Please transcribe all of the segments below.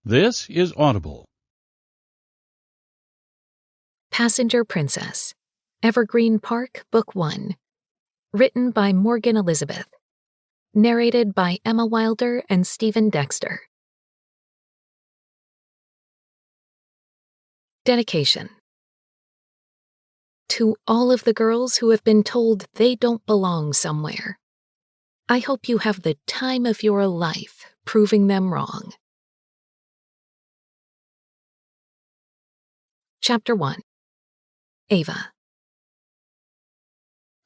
This is Audible. Passenger Princess, Evergreen Park, Book 1. Written by Morgan Elizabeth. Narrated by Emma Wilder and Stephen Dexter. Dedication. To all of the girls who have been told they don't belong somewhere, I hope you have the time of your life proving them wrong. Chapter 1. Ava.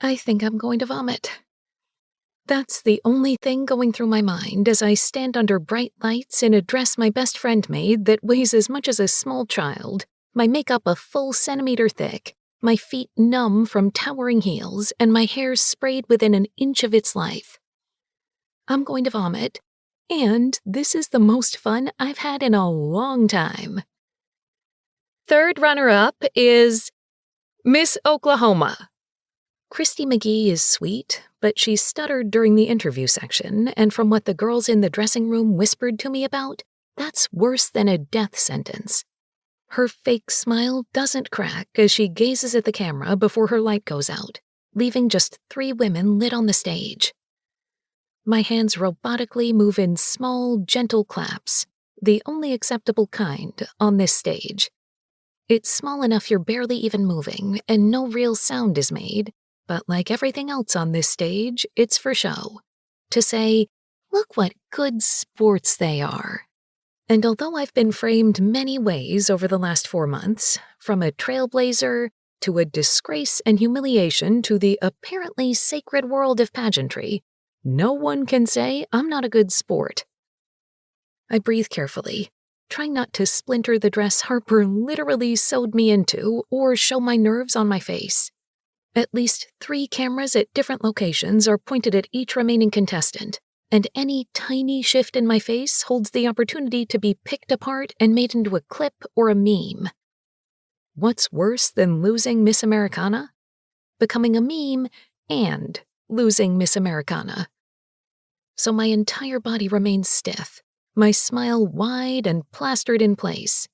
I think I'm going to vomit. That's the only thing going through my mind as I stand under bright lights in a dress my best friend made that weighs as much as a small child, my makeup a full centimeter thick, my feet numb from towering heels, and my hair sprayed within an inch of its life. I'm going to vomit, and this is the most fun I've had in a long time. Third runner-up is Miss Oklahoma. Christy McGee is sweet, but she stuttered during the interview section, and from what the girls in the dressing room whispered to me about, that's worse than a death sentence. Her fake smile doesn't crack as she gazes at the camera before her light goes out, leaving just 3 women lit on the stage. My hands robotically move in small, gentle claps, the only acceptable kind on this stage. It's small enough you're barely even moving, and no real sound is made, but like everything else on this stage, it's for show. To say, look what good sports they are. And although I've been framed many ways over the last 4 months, from a trailblazer to a disgrace and humiliation to the apparently sacred world of pageantry, no one can say I'm not a good sport. I breathe carefully, trying not to splinter the dress Harper literally sewed me into or show my nerves on my face. At least 3 cameras at different locations are pointed at each remaining contestant, and any tiny shift in my face holds the opportunity to be picked apart and made into a clip or a meme. What's worse than losing Miss Americana? Becoming a meme and losing Miss Americana. So my entire body remains stiff, my smile wide and plastered in place.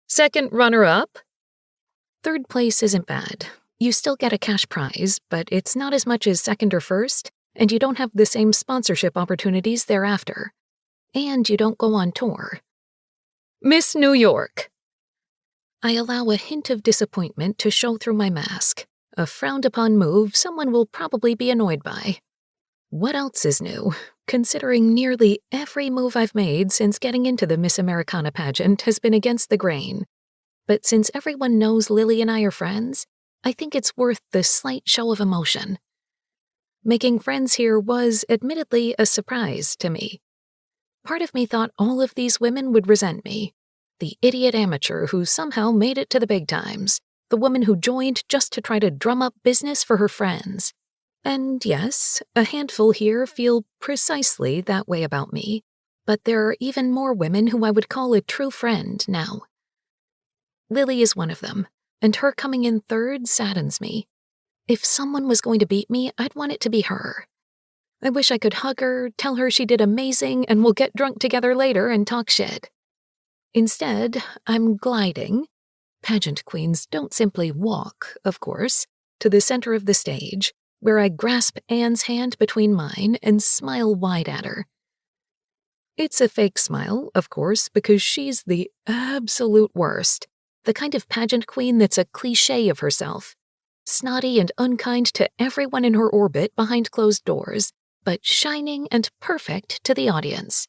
Second runner-up? Third place isn't bad. You still get a cash prize, but it's not as much as second or first, and you don't have the same sponsorship opportunities thereafter. And you don't go on tour. Miss New York. I allow a hint of disappointment to show through my mask, a frowned-upon move someone will probably be annoyed by. What else is new, considering nearly every move I've made since getting into the Miss Americana pageant has been against the grain? But since everyone knows Lily and I are friends, I think it's worth the slight show of emotion. Making friends here was, admittedly, a surprise to me. Part of me thought all of these women would resent me. The idiot amateur who somehow made it to the big times. The woman who joined just to try to drum up business for her friends. And yes, a handful here feel precisely that way about me, but there are even more women who I would call a true friend now. Lily is one of them, and her coming in third saddens me. If someone was going to beat me, I'd want it to be her. I wish I could hug her, tell her she did amazing, and we'll get drunk together later and talk shit. Instead, I'm gliding. Pageant queens don't simply walk, of course, to the center of the stage, where I grasp Anne's hand between mine and smile wide at her. It's a fake smile, of course, because she's the absolute worst, the kind of pageant queen that's a cliché of herself, snotty and unkind to everyone in her orbit behind closed doors, but shining and perfect to the audience.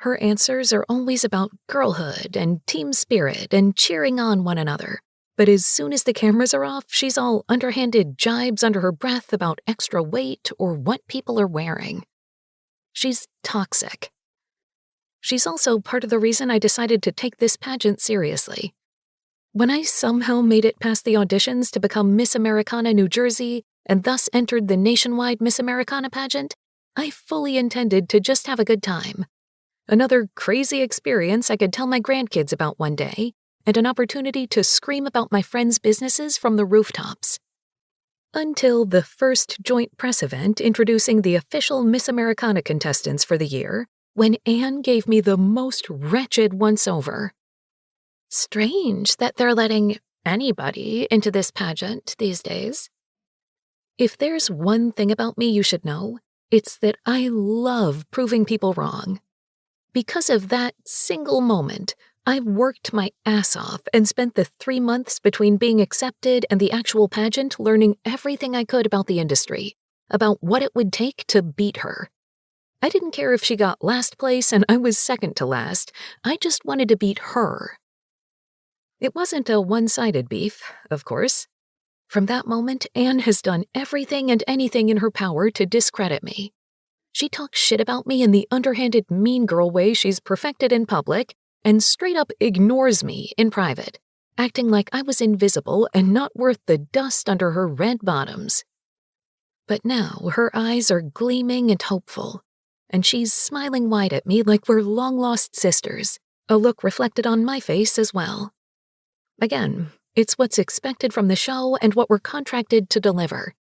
Her answers are always about girlhood and team spirit and cheering on one another. But as soon as the cameras are off, she's all underhanded jibes under her breath about extra weight or what people are wearing. She's toxic. She's also part of the reason I decided to take this pageant seriously. When I somehow made it past the auditions to become Miss Americana New Jersey and thus entered the nationwide Miss Americana pageant, I fully intended to just have a good time. Another crazy experience I could tell my grandkids about one day, and an opportunity to scream about my friends' businesses from the rooftops. Until the first joint press event introducing the official Miss Americana contestants for the year, when Anne gave me the most wretched once-over. Strange that they're letting anybody into this pageant these days. If there's one thing about me you should know, it's that I love proving people wrong. Because of that single moment, I've worked my ass off and spent the 3 months between being accepted and the actual pageant learning everything I could about the industry, about what it would take to beat her. I didn't care if she got last place and I was second to last. I just wanted to beat her. It wasn't a one-sided beef, of course. From that moment, Anne has done everything and anything in her power to discredit me. She talks shit about me in the underhanded mean girl way she's perfected in public and straight up ignores me in private, acting like I was invisible and not worth the dust under her red bottoms. But now her eyes are gleaming and hopeful, and she's smiling wide at me like we're long-lost sisters, a look reflected on my face as well. Again, it's what's expected from the show and what we're contracted to deliver.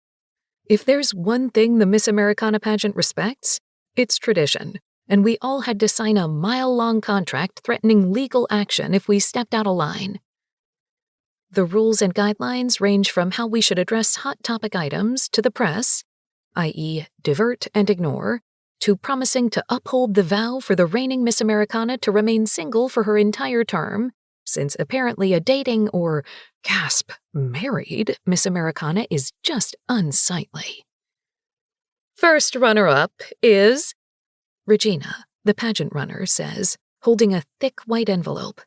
If there's one thing the Miss Americana pageant respects, it's tradition, and we all had to sign a mile-long contract threatening legal action if we stepped out of line. The rules and guidelines range from how we should address hot topic items to the press, i.e., divert and ignore, to promising to uphold the vow for the reigning Miss Americana to remain single for her entire term, since apparently a dating or, gasp, married Miss Americana is just unsightly. First runner-up is Regina, the pageant runner, says, holding a thick white envelope.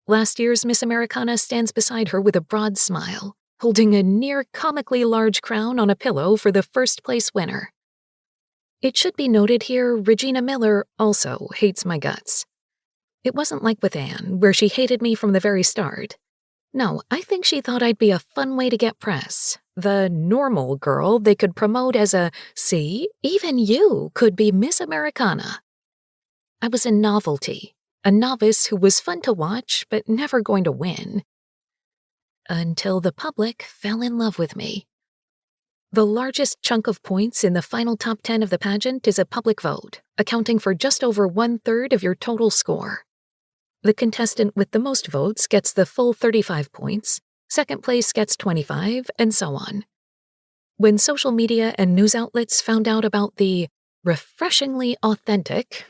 Last year's Miss Americana stands beside her with a broad smile, holding a near-comically large crown on a pillow for the first-place winner. It should be noted here, Regina Miller also hates my guts. It wasn't like with Anne, where she hated me from the very start. No, I think she thought I'd be a fun way to get press, the normal girl they could promote as a, see, even you could be Miss Americana. I was a novelty, a novice who was fun to watch but never going to win. Until the public fell in love with me. The largest chunk of points in the final top 10 of the pageant is a public vote, accounting for just over 1/3 of your total score. The contestant with the most votes gets the full 35 points, second place gets 25, and so on. When social media and news outlets found out about the refreshingly authentic,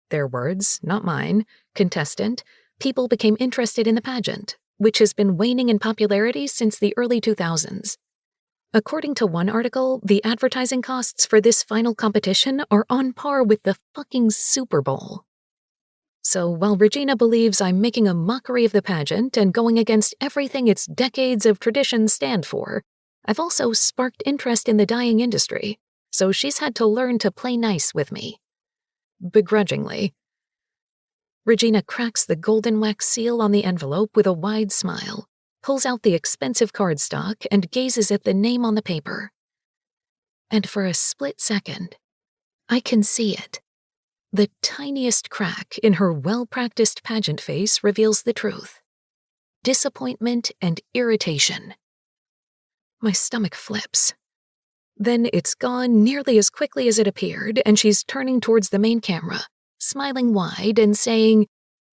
their words, not mine, contestant, people became interested in the pageant, which has been waning in popularity since the early 2000s. According to one article, the advertising costs for this final competition are on par with the fucking Super Bowl. So while Regina believes I'm making a mockery of the pageant and going against everything its decades of tradition stand for, I've also sparked interest in the dyeing industry, so she's had to learn to play nice with me. Begrudgingly. Regina cracks the golden wax seal on the envelope with a wide smile, pulls out the expensive cardstock, and gazes at the name on the paper. And for a split second, I can see it. The tiniest crack in her well-practiced pageant face reveals the truth. Disappointment and irritation. My stomach flips. Then it's gone nearly as quickly as it appeared, and she's turning towards the main camera, smiling wide and saying,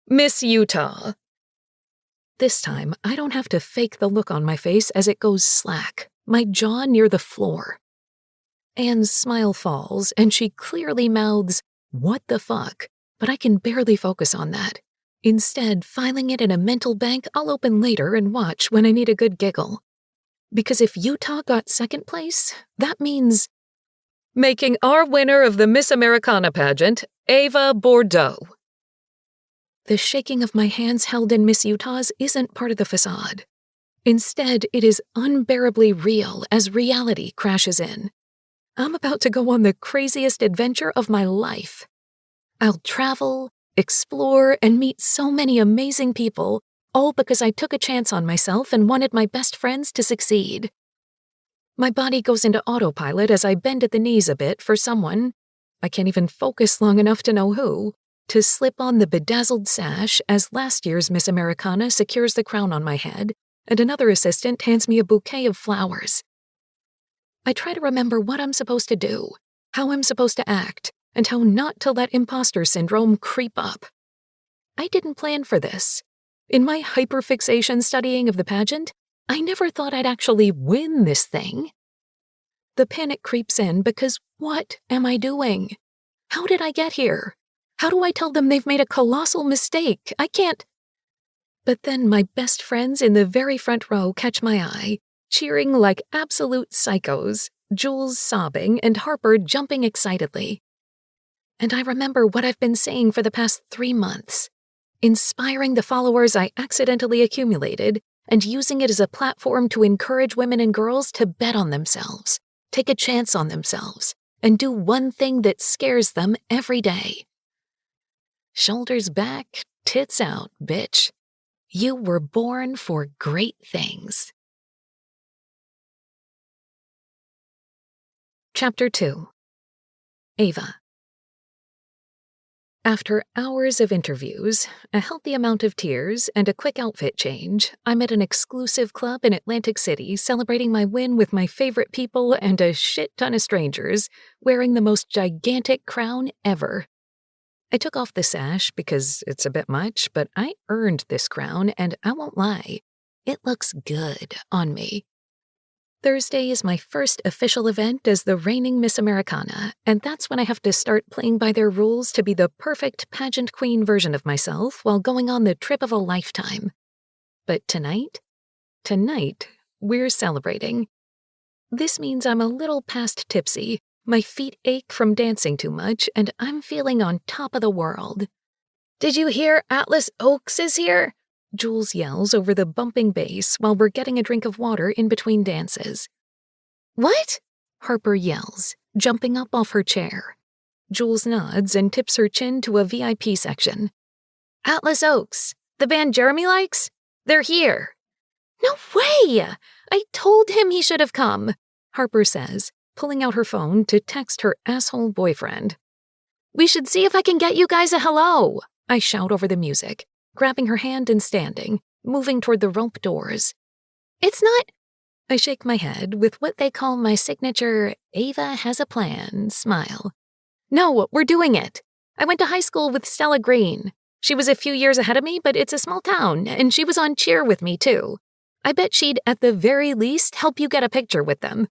"Miss Utah." This time, I don't have to fake the look on my face as it goes slack, my jaw near the floor. Anne's smile falls, and she clearly mouths, "What the fuck?" But I can barely focus on that. Instead, filing it in a mental bank I'll open later and watch when I need a good giggle. Because if Utah got second place, that means making our winner of the Miss Americana pageant, Ava Bordeaux. The shaking of my hands held in Miss Utah's isn't part of the facade. Instead, it is unbearably real as reality crashes in. I'm about to go on the craziest adventure of my life. I'll travel, explore, and meet so many amazing people, all because I took a chance on myself and wanted my best friends to succeed. My body goes into autopilot as I bend at the knees a bit for someone, I can't even focus long enough to know who, to slip on the bedazzled sash as last year's Miss Americana secures the crown on my head, and another assistant hands me a bouquet of flowers. I try to remember what I'm supposed to do, how I'm supposed to act, and how not to let imposter syndrome creep up. I didn't plan for this. In my hyperfixation studying of the pageant, I never thought I'd actually win this thing. The panic creeps in because what am I doing? How did I get here? How do I tell them they've made a colossal mistake? I can't. But then my best friends in the very front row catch my eye, cheering like absolute psychos, Jules sobbing and Harper jumping excitedly. And I remember what I've been saying for the past 3 months, inspiring the followers I accidentally accumulated and using it as a platform to encourage women and girls to bet on themselves, take a chance on themselves, and do one thing that scares them every day. Shoulders back, tits out, bitch. You were born for great things. Chapter 2. Ava. After hours of interviews, a healthy amount of tears, and a quick outfit change, I'm at an exclusive club in Atlantic City celebrating my win with my favorite people and a shit ton of strangers, wearing the most gigantic crown ever. I took off the sash because it's a bit much, but I earned this crown, and I won't lie, it looks good on me. Thursday is my first official event as the reigning Miss Americana, and that's when I have to start playing by their rules to be the perfect pageant queen version of myself while going on the trip of a lifetime. But tonight, we're celebrating. This means I'm a little past tipsy, my feet ache from dancing too much, and I'm feeling on top of the world. "Did you hear Atlas Oaks is here?" Jules yells over the bumping bass while we're getting a drink of water in between dances. "What?" Harper yells, jumping up off her chair. Jules nods and tips her chin to a VIP section. "Atlas Oaks, the band Jeremy likes? They're here." "No way! I told him he should have come," Harper says, pulling out her phone to text her asshole boyfriend. "We should see if I can get you guys a hello," I shout over the music, grabbing her hand and standing, moving toward the rope doors. "It's not—" I shake my head with what they call my signature Ava has a plan smile. "No, we're doing it. I went to high school with Stella Green. She was a few years ahead of me, but it's a small town, and she was on cheer with me, too. I bet she'd, at the very least, help you get a picture with them."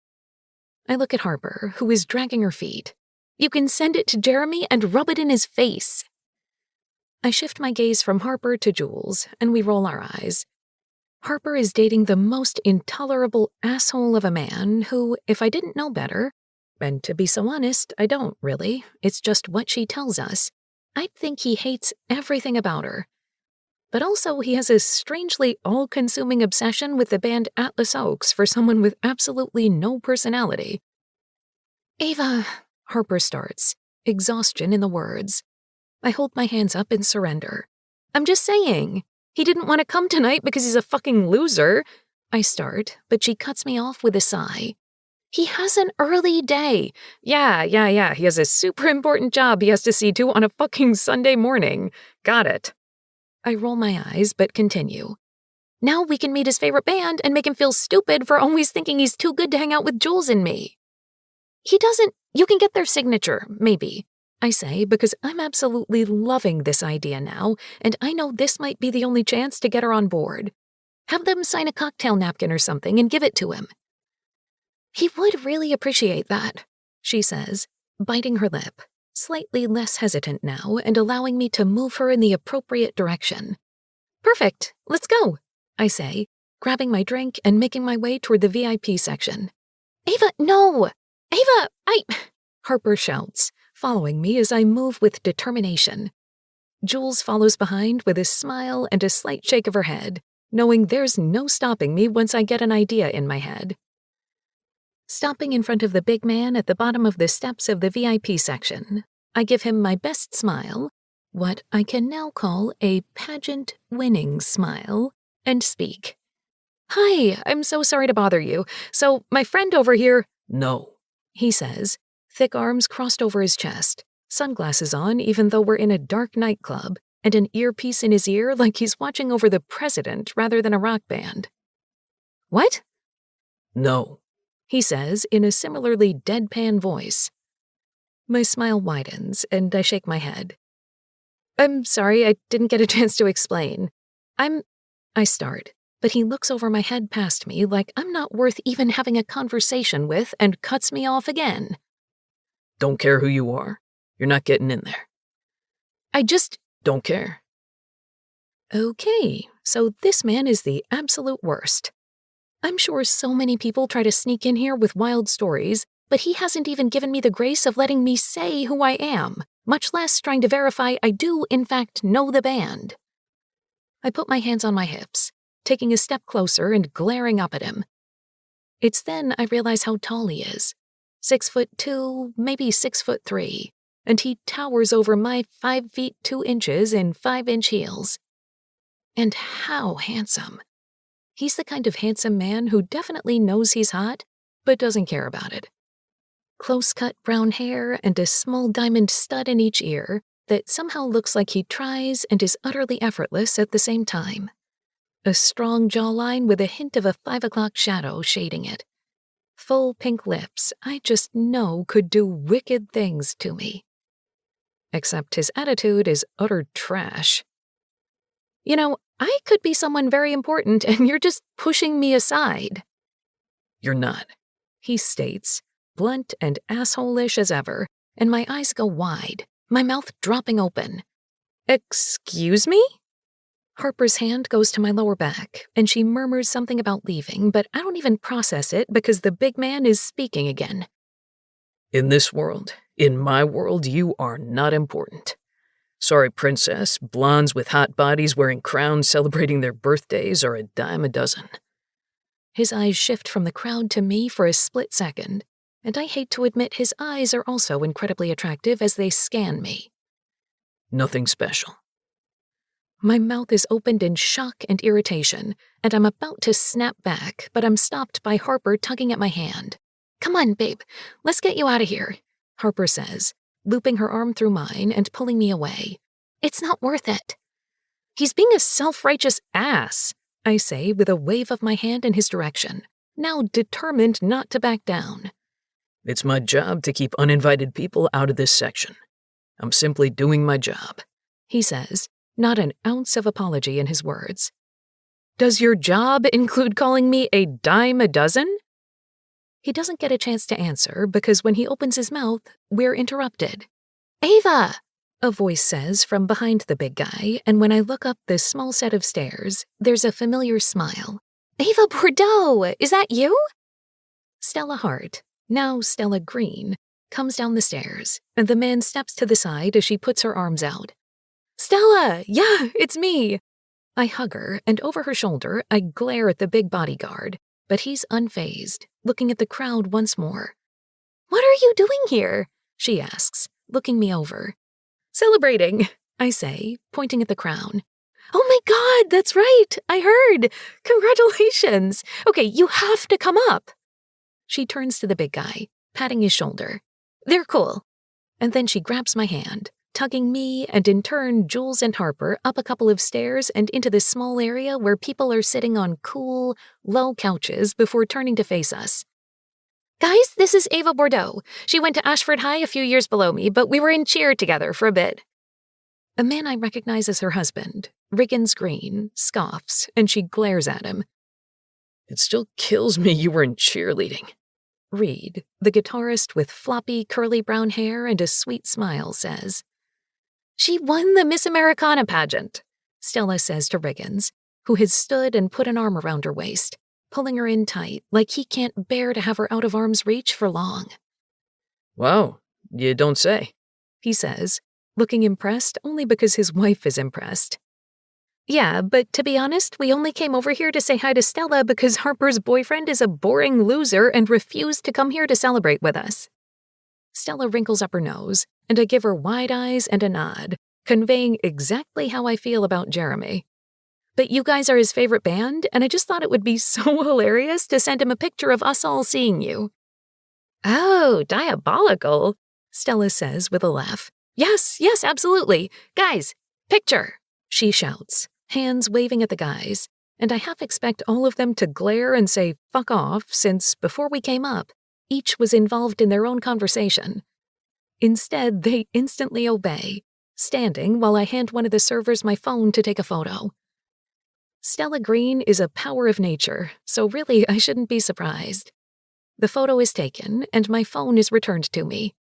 I look at Harper, who is dragging her feet. "You can send it to Jeremy and rub it in his face." I shift my gaze from Harper to Jules, and we roll our eyes. Harper is dating the most intolerable asshole of a man who, if I didn't know better, and to be so honest, I don't really, it's just what she tells us, I'd think he hates everything about her. But also he has a strangely all-consuming obsession with the band Atlas Oaks for someone with absolutely no personality. "Ava," Harper starts, exhaustion in the words. I hold my hands up in surrender. "I'm just saying. He didn't want to come tonight because he's a fucking loser." I start, but she cuts me off with a sigh. "He has an early day. Yeah. He has a super important job he has to see to on a fucking Sunday morning. Got it." I roll my eyes, but continue. "Now we can meet his favorite band and make him feel stupid for always thinking he's too good to hang out with Jules and me." "He doesn't— You can get their signature, maybe," I say, because I'm absolutely loving this idea now, and I know this might be the only chance to get her on board. Have them sign a cocktail napkin or something and give it to him. "He would really appreciate that," she says, biting her lip, slightly less hesitant now and allowing me to move her in the appropriate direction. "Perfect, let's go," I say, grabbing my drink and making my way toward the VIP section. "Ava, no! Ava, Harper shouts, following me as I move with determination. Jules follows behind with a smile and a slight shake of her head, knowing there's no stopping me once I get an idea in my head. Stopping in front of the big man at the bottom of the steps of the VIP section, I give him my best smile, what I can now call a pageant-winning smile, and speak. "Hi, I'm so sorry to bother you. So, my friend over here—" "No," he says, thick arms crossed over his chest, sunglasses on even though we're in a dark nightclub, and an earpiece in his ear like he's watching over the president rather than a rock band. "What?" "No," he says in a similarly deadpan voice. My smile widens, and I shake my head. I'm sorry, I didn't get a chance to explain. I start, but he looks over my head past me like I'm not worth even having a conversation with and cuts me off again. Don't care who you are. You're not getting in there. I just don't care. Okay, so this man is the absolute worst. I'm sure so many people try to sneak in here with wild stories, but he hasn't even given me the grace of letting me say who I am, much less trying to verify I do, in fact, know the band. I put my hands on my hips, taking a step closer and glaring up at him. It's then I realize how tall he is. 6'2", maybe 6'3", and he towers over my 5 feet 2 inches in 5-inch heels. And how handsome. He's the kind of handsome man who definitely knows he's hot, but doesn't care about it. Close-cut brown hair and a small diamond stud in each ear that somehow looks like he tries and is utterly effortless at the same time. A strong jawline with a hint of a 5 o'clock shadow shading it. Full pink lips I just know could do wicked things to me. Except his attitude is utter trash. You know, I could be someone very important and you're just pushing me aside. You're not, he states, blunt and asshole-ish as ever, and my eyes go wide, my mouth dropping open. Excuse me? Harper's hand goes to my lower back, and she murmurs something about leaving, but I don't even process it because the big man is speaking again. In this world, in my world, you are not important. Sorry, princess, blondes with hot bodies wearing crowns celebrating their birthdays are a dime a dozen. His eyes shift from the crowd to me for a split second, and I hate to admit his eyes are also incredibly attractive as they scan me. Nothing special. My mouth is opened in shock and irritation, and I'm about to snap back, but I'm stopped by Harper tugging at my hand. Come on, babe, let's get you out of here, Harper says, looping her arm through mine and pulling me away. It's not worth it. He's being a self-righteous ass, I say with a wave of my hand in his direction, now determined not to back down. It's my job to keep uninvited people out of this section. I'm simply doing my job, he says, not an ounce of apology in his words. Does your job include calling me a dime a dozen? He doesn't get a chance to answer because when he opens his mouth, we're interrupted. Ava! A voice says from behind the big guy, and when I look up the small set of stairs, there's a familiar smile. Ava Bordeaux, is that you? Stella Hart, now Stella Green, comes down the stairs, and the man steps to the side as she puts her arms out. Stella, yeah, it's me. I hug her, and over her shoulder, I glare at the big bodyguard, but he's unfazed, looking at the crowd once more. What are you doing here? She asks, looking me over. Celebrating, I say, pointing at the crown. Oh my God, that's right, I heard. Congratulations. Okay, you have to come up. She turns to the big guy, patting his shoulder. They're cool. And then she grabs my hand, tugging me and in turn Jules and Harper up a couple of stairs and into this small area where people are sitting on cool, low couches before turning to face us. Guys, this is Ava Bordeaux. She went to Ashford High a few years below me, but we were in cheer together for a bit. A man I recognize as her husband, Riggins Green, scoffs, and she glares at him. It still kills me you were in cheerleading. Reed, the guitarist with floppy, curly brown hair and a sweet smile, says. She won the Miss Americana pageant, Stella says to Riggins, who has stood and put an arm around her waist, pulling her in tight like he can't bear to have her out of arm's reach for long. Wow, you don't say, he says, looking impressed only because his wife is impressed. Yeah, but to be honest, we only came over here to say hi to Stella because Harper's boyfriend is a boring loser and refused to come here to celebrate with us. Stella wrinkles up her nose, and I give her wide eyes and a nod, conveying exactly how I feel about Jeremy. But you guys are his favorite band, and I just thought it would be so hilarious to send him a picture of us all seeing you. Oh, diabolical, Stella says with a laugh. Yes, absolutely. Guys, picture, she shouts, hands waving at the guys, and I half expect all of them to glare and say fuck off since, before we came up, each was involved in their own conversation. Instead, they instantly obey, standing while I hand one of the servers my phone to take a photo. Stella Green is a power of nature, so really I shouldn't be surprised. The photo is taken, and my phone is returned to me.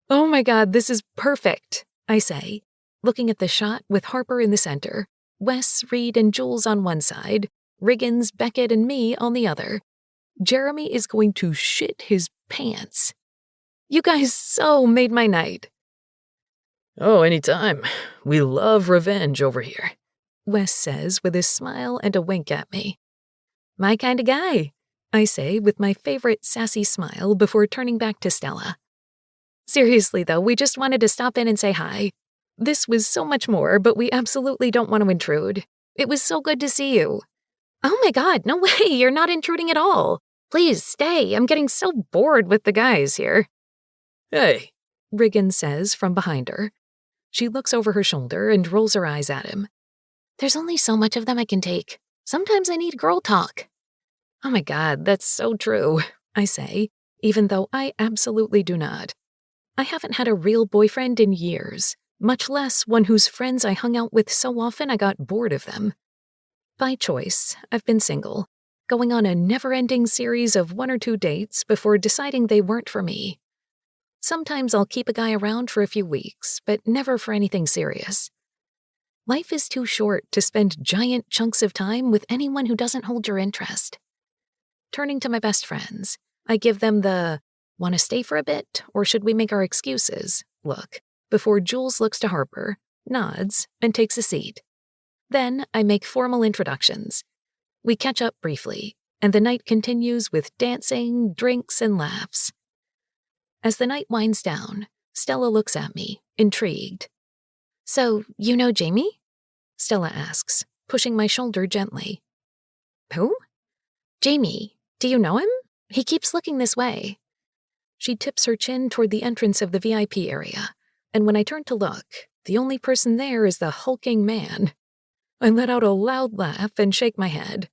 "Oh my God, this is perfect," I say, looking at the shot with Harper in the center, Wes, Reed, and Jules on one side, Riggins, Beckett, and me on the other. Jeremy is going to shit his pants. You guys so made my night. Oh, anytime. We love revenge over here, Wes says with a smile and a wink at me. My kind of guy, I say with my favorite sassy smile before turning back to Stella. Seriously though, we just wanted to stop in and say hi. This was so much more, but we absolutely don't want to intrude. It was so good to see you. Oh my God, no way, you're not intruding at all. Please stay, I'm getting so bored with the guys here. Hey, Riggins says from behind her. She looks over her shoulder and rolls her eyes at him. There's only so much of them I can take. Sometimes I need girl talk. Oh my God, that's so true, I say, even though I absolutely do not. I haven't had a real boyfriend in years, much less one whose friends I hung out with so often I got bored of them. By choice, I've been single, going on a never-ending series of 1 or 2 dates before deciding they weren't for me. Sometimes I'll keep a guy around for a few weeks, but never for anything serious. Life is too short to spend giant chunks of time with anyone who doesn't hold your interest. Turning to my best friends, I give them the, "Want to stay for a bit, or should we make our excuses?" look, before Jules looks to Harper, nods, and takes a seat. Then I make formal introductions. We catch up briefly, and the night continues with dancing, drinks, and laughs. As the night winds down, Stella looks at me, intrigued. So, you know Jamie? Stella asks, pushing my shoulder gently. Who? Jamie. Do you know him? He keeps looking this way. She tips her chin toward the entrance of the VIP area, and when I turn to look, the only person there is the hulking man. I let out a loud laugh and shake my head.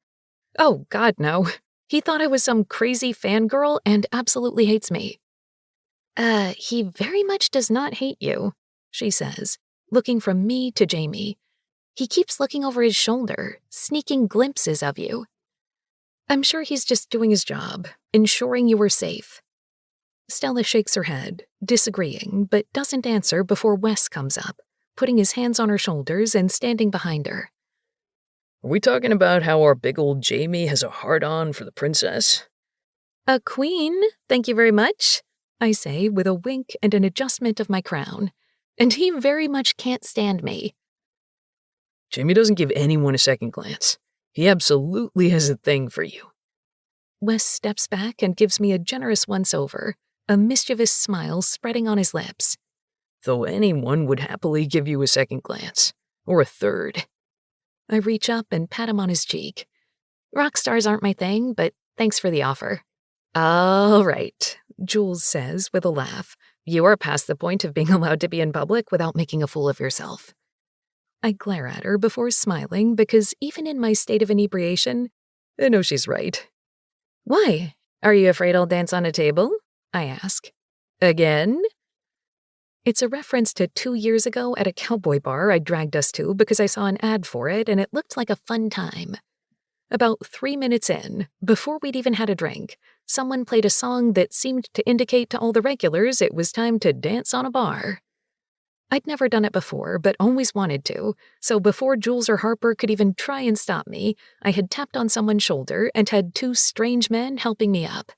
Oh, God, no. He thought I was some crazy fangirl and absolutely hates me. He very much does not hate you, she says, looking from me to Jamie. He keeps looking over his shoulder, sneaking glimpses of you. I'm sure he's just doing his job, ensuring you are safe. Stella shakes her head, disagreeing, but doesn't answer before Wes comes up, putting his hands on her shoulders and standing behind her. Are we talking about how our big old Jamie has a hard-on for the princess? A queen, thank you very much, I say with a wink and an adjustment of my crown. And he very much can't stand me. Jamie doesn't give anyone a second glance. He absolutely has a thing for you. Wes steps back and gives me a generous once-over, a mischievous smile spreading on his lips. Though anyone would happily give you a second glance. Or a third. I reach up and pat him on his cheek. Rock stars aren't my thing, but thanks for the offer. All right, Jules says with a laugh. You are past the point of being allowed to be in public without making a fool of yourself. I glare at her before smiling because even in my state of inebriation, I know she's right. Why? Are you afraid I'll dance on a table? I ask. Again? It's a reference to 2 years ago at a cowboy bar I dragged us to because I saw an ad for it and it looked like a fun time. About 3 minutes in, before we'd even had a drink, someone played a song that seemed to indicate to all the regulars it was time to dance on a bar. I'd never done it before, but always wanted to, so before Jules or Harper could even try and stop me, I had tapped on someone's shoulder and had 2 strange men helping me up.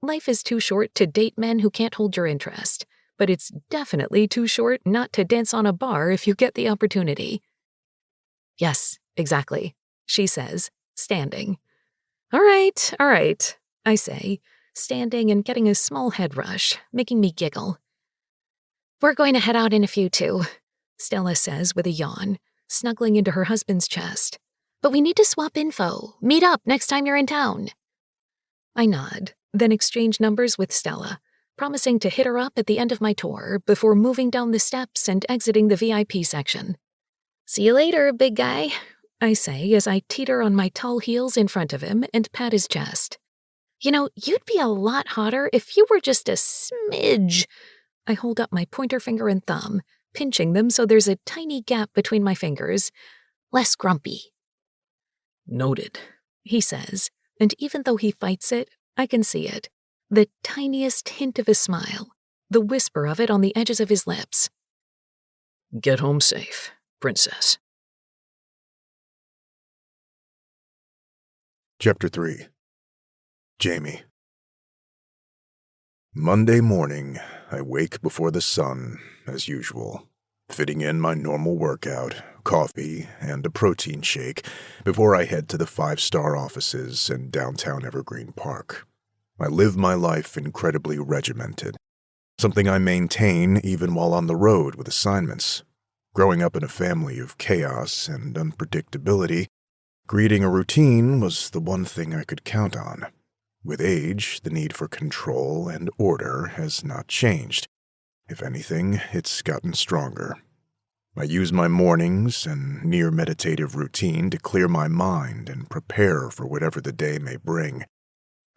Life is too short to date men who can't hold your interest, but it's definitely too short not to dance on a bar if you get the opportunity. Yes, exactly, she says, standing. All right, I say, standing and getting a small head rush, making me giggle. We're going to head out in a few too, Stella says with a yawn, snuggling into her husband's chest. But we need to swap info. Meet up next time you're in town. I nod, then exchange numbers with Stella, promising to hit her up at the end of my tour before moving down the steps and exiting the VIP section. See you later, big guy, I say as I teeter on my tall heels in front of him and pat his chest. You'd be a lot hotter if you were just a smidge. I hold up my pointer finger and thumb, pinching them so there's a tiny gap between my fingers. Less grumpy, Noted. he says, and even though he fights it, I can see it. The tiniest hint of a smile, the whisper of it on the edges of his lips. Get home safe, Princess. Chapter 3. Jamie. Monday morning, I wake before the sun, as usual, fitting in my normal workout, coffee, and a protein shake before I head to the 5-star offices in downtown Evergreen Park. I live my life incredibly regimented, something I maintain even while on the road with assignments. Growing up in a family of chaos and unpredictability, creating a routine was the one thing I could count on. With age, the need for control and order has not changed. If anything, it's gotten stronger. I use my mornings and near-meditative routine to clear my mind and prepare for whatever the day may bring.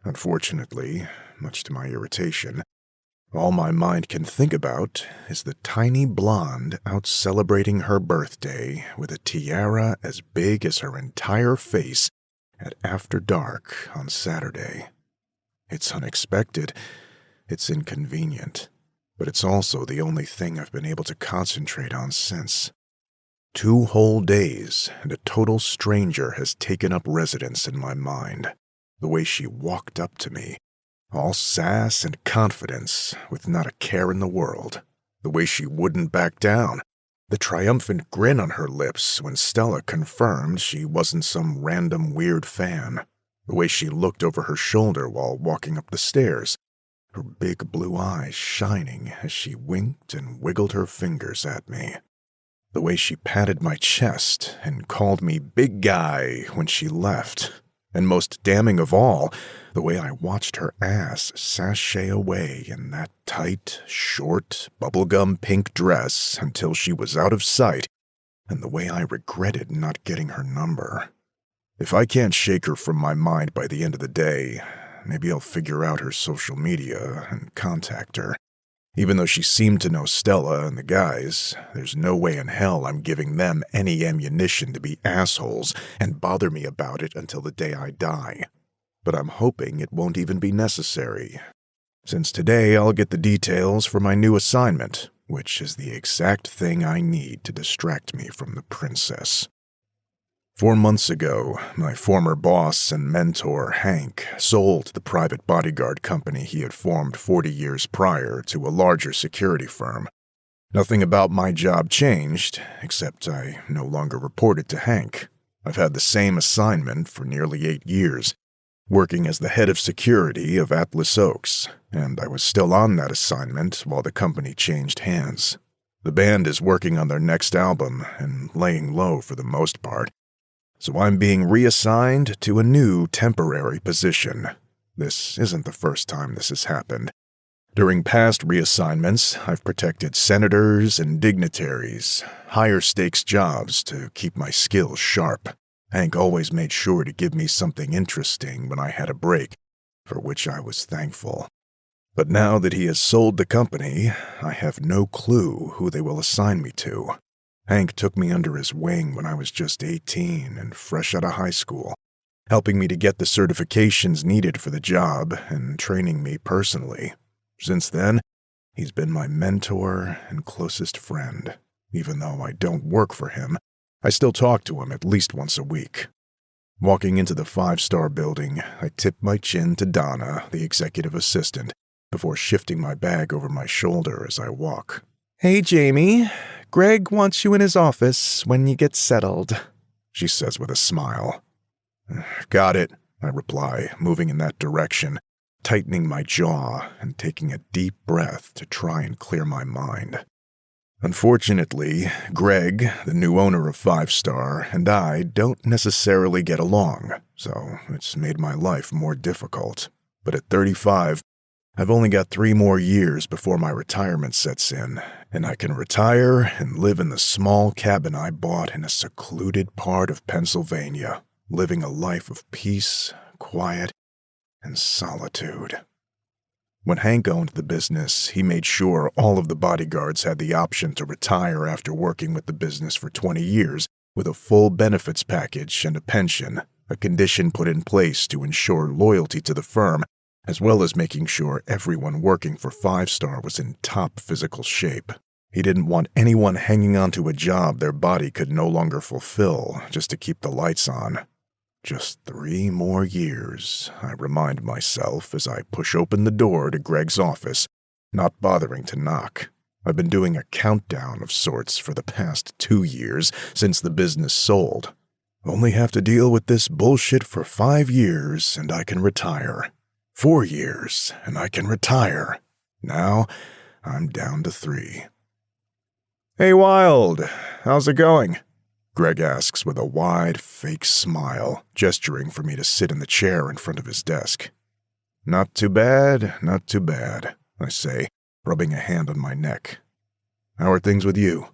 Unfortunately, much to my irritation, all my mind can think about is the tiny blonde out celebrating her birthday with a tiara as big as her entire face at after dark on Saturday. It's unexpected, it's inconvenient, but it's also the only thing I've been able to concentrate on since. 2 whole days, and a total stranger has taken up residence in my mind. The way she walked up to me, all sass and confidence, with not a care in the world. The way she wouldn't back down. The triumphant grin on her lips when Stella confirmed she wasn't some random weird fan. The way she looked over her shoulder while walking up the stairs, her big blue eyes shining as she winked and wiggled her fingers at me. The way she patted my chest and called me big guy when she left. And most damning of all, the way I watched her ass sashay away in that tight, short, bubblegum pink dress until she was out of sight, and the way I regretted not getting her number. If I can't shake her from my mind by the end of the day, maybe I'll figure out her social media and contact her. Even though she seemed to know Stella and the guys, there's no way in hell I'm giving them any ammunition to be assholes and bother me about it until the day I die. But I'm hoping it won't even be necessary, since today I'll get the details for my new assignment, which is the exact thing I need to distract me from the princess. 4 months ago, my former boss and mentor, Hank, sold the private bodyguard company he had formed 40 years prior to a larger security firm. Nothing about my job changed, except I no longer reported to Hank. I've had the same assignment for nearly 8 years, working as the head of security of Atlas Oaks, and I was still on that assignment while the company changed hands. The band is working on their next album and laying low for the most part. So I'm being reassigned to a new temporary position. This isn't the first time this has happened. During past reassignments, I've protected senators and dignitaries, higher stakes jobs to keep my skills sharp. Hank always made sure to give me something interesting when I had a break, for which I was thankful. But now that he has sold the company, I have no clue who they will assign me to. Hank took me under his wing when I was just 18 and fresh out of high school, helping me to get the certifications needed for the job and training me personally. Since then, he's been my mentor and closest friend. Even though I don't work for him, I still talk to him at least once a week. Walking into the 5-star building, I tip my chin to Donna, the executive assistant, before shifting my bag over my shoulder as I walk. "Hey, Jamie. Greg wants you in his office when you get settled," she says with a smile. "Got it," I reply, moving in that direction, tightening my jaw and taking a deep breath to try and clear my mind. Unfortunately, Greg, the new owner of 5-star, and I don't necessarily get along, so it's made my life more difficult. But at 35, I've only got 3 more years before my retirement sets in, and I can retire and live in the small cabin I bought in a secluded part of Pennsylvania, living a life of peace, quiet, and solitude. When Hank owned the business, he made sure all of the bodyguards had the option to retire after working with the business for 20 years, with a full benefits package and a pension, a condition put in place to ensure loyalty to the firm, as well as making sure everyone working for 5-Star was in top physical shape. He didn't want anyone hanging on to a job their body could no longer fulfill just to keep the lights on. Just 3 more years, I remind myself as I push open the door to Greg's office, not bothering to knock. I've been doing a countdown of sorts for the past 2 years since the business sold. Only have to deal with this bullshit for 5 years and I can retire. 4 years and I can retire. Now, I'm down to 3. "Hey, Wild, how's it going?" Greg asks with a wide, fake smile, gesturing for me to sit in the chair in front of his desk. "Not too bad, not too bad," I say, rubbing a hand on my neck. "How are things with you?"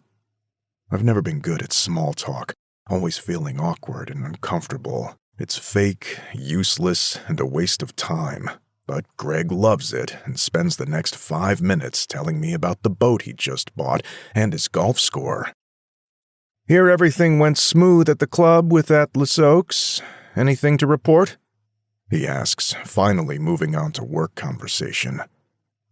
I've never been good at small talk, always feeling awkward and uncomfortable. It's fake, useless, and a waste of time. But Greg loves it and spends the next 5 minutes telling me about the boat he just bought and his golf score. "Hear everything went smooth at the club with Atlas Oaks. Anything to report?" he asks, finally moving on to work conversation.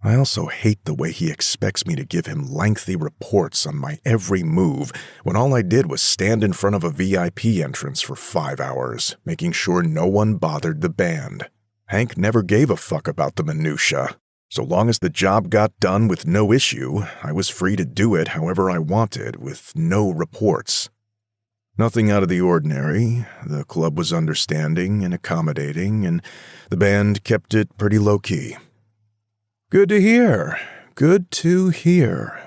I also hate the way he expects me to give him lengthy reports on my every move when all I did was stand in front of a VIP entrance for 5 hours, making sure no one bothered the band. Hank never gave a fuck about the minutia. So long as the job got done with no issue, I was free to do it however I wanted with no reports. Nothing out of the ordinary. The club was understanding and accommodating, and the band kept it pretty low-key. "Good to hear. Good to hear.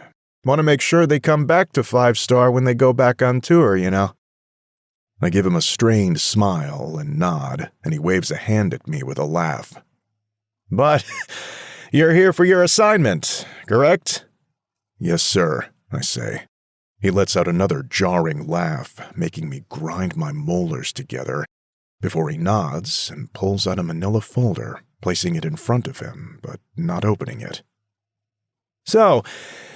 Want to make sure they come back to 5-Star when they go back on tour, you know." I give him a strained smile and nod, and he waves a hand at me with a laugh. "But you're here for your assignment, correct?" "Yes, sir," I say. He lets out another jarring laugh, making me grind my molars together, before he nods and pulls out a manila folder, placing it in front of him, but not opening it. "So,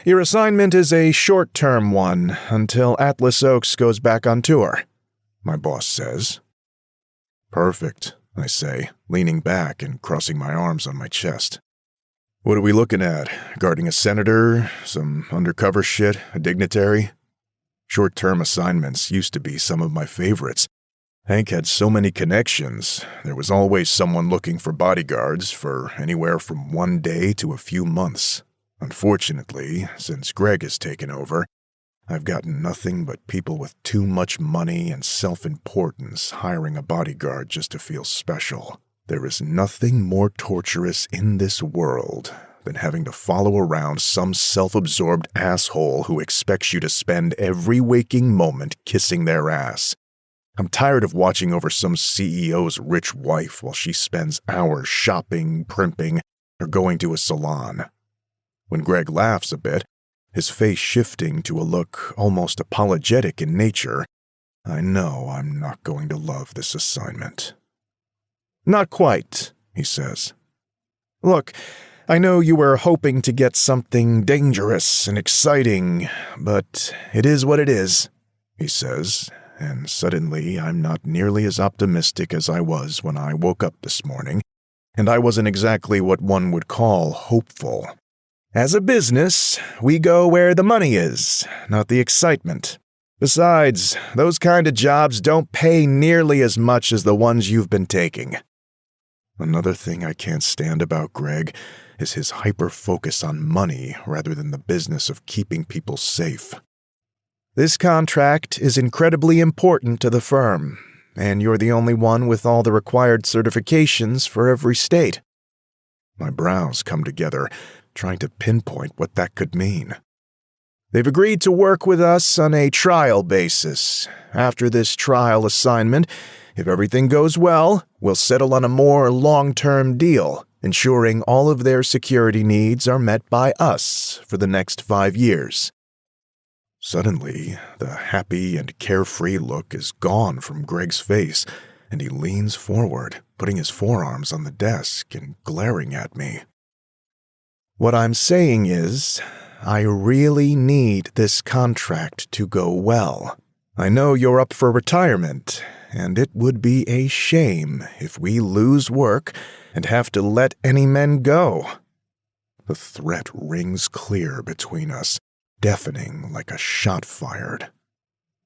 your assignment is a short-term one until Atlas Oaks goes back on tour," my boss says. "Perfect," I say, leaning back and crossing my arms on my chest. "What are we looking at? Guarding a senator? Some undercover shit? A dignitary?" Short-term assignments used to be some of my favorites. Hank had so many connections. There was always someone looking for bodyguards for anywhere from 1 day to a few months. Unfortunately, since Greg has taken over, I've gotten nothing but people with too much money and self-importance hiring a bodyguard just to feel special. There is nothing more torturous in this world than having to follow around some self-absorbed asshole who expects you to spend every waking moment kissing their ass. I'm tired of watching over some CEO's rich wife while she spends hours shopping, primping, or going to a salon. When Greg laughs a bit, his face shifting to a look almost apologetic in nature, I know I'm not going to love this assignment. "Not quite," he says. "Look, I know you were hoping to get something dangerous and exciting, but it is what it is," he says, and suddenly I'm not nearly as optimistic as I was when I woke up this morning, and I wasn't exactly what one would call hopeful. "As a business, we go where the money is, not the excitement. Besides, those kind of jobs don't pay nearly as much as the ones you've been taking." Another thing I can't stand about Greg is his hyper-focus on money rather than the business of keeping people safe. "This contract is incredibly important to the firm, and you're the only one with all the required certifications for every state." My brows come together, trying to pinpoint what that could mean. "They've agreed to work with us on a trial basis. After this trial assignment, if everything goes well, we'll settle on a more long-term deal, ensuring all of their security needs are met by us for the next 5 years. Suddenly, the happy and carefree look is gone from Greg's face, and he leans forward, putting his forearms on the desk and glaring at me. What I'm saying is, I really need this contract to go well. I know you're up for retirement, and it would be a shame if we lose work and have to let any men go. The threat rings clear between us, deafening like a shot fired.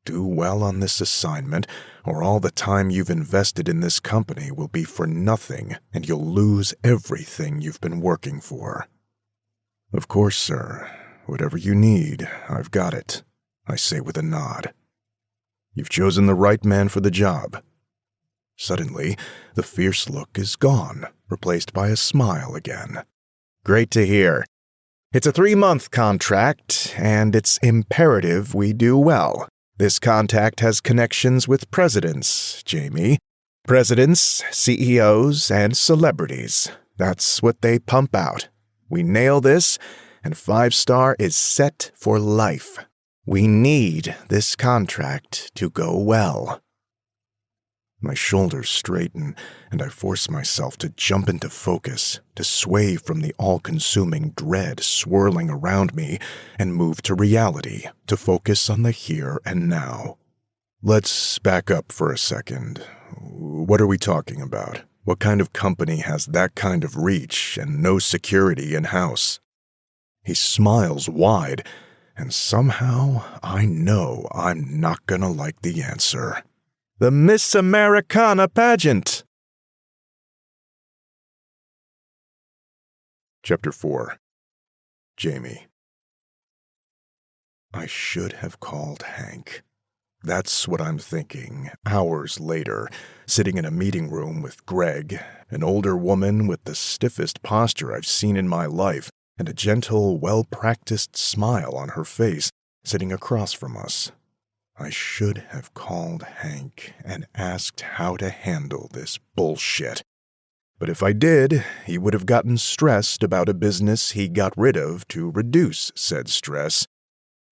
Do well on this assignment, or all the time you've invested in this company will be for nothing, and you'll lose everything you've been working for. Of course, sir. Whatever you need, I've got it, I say with a nod. You've chosen the right man for the job. Suddenly, the fierce look is gone, replaced by a smile again. Great to hear. It's a 3-month contract, and it's imperative we do well. This contact has connections with presidents, Jamie. Presidents, CEOs, and celebrities. That's what they pump out. We nail this, and 5-star is set for life. We need this contract to go well. My shoulders straighten, and I force myself to jump into focus, to sway from the all-consuming dread swirling around me, and move to reality, to focus on the here and now. Let's back up for a second. What are we talking about? What kind of company has that kind of reach and no security in-house? He smiles wide, and somehow I know I'm not gonna like the answer. The Miss Americana pageant! Chapter 4. Jamie. I should have called Hank. That's what I'm thinking, hours later, sitting in a meeting room with Greg, an older woman with the stiffest posture I've seen in my life, and a gentle, well-practiced smile on her face, sitting across from us. I should have called Hank and asked how to handle this bullshit. But if I did, he would have gotten stressed about a business he got rid of to reduce said stress,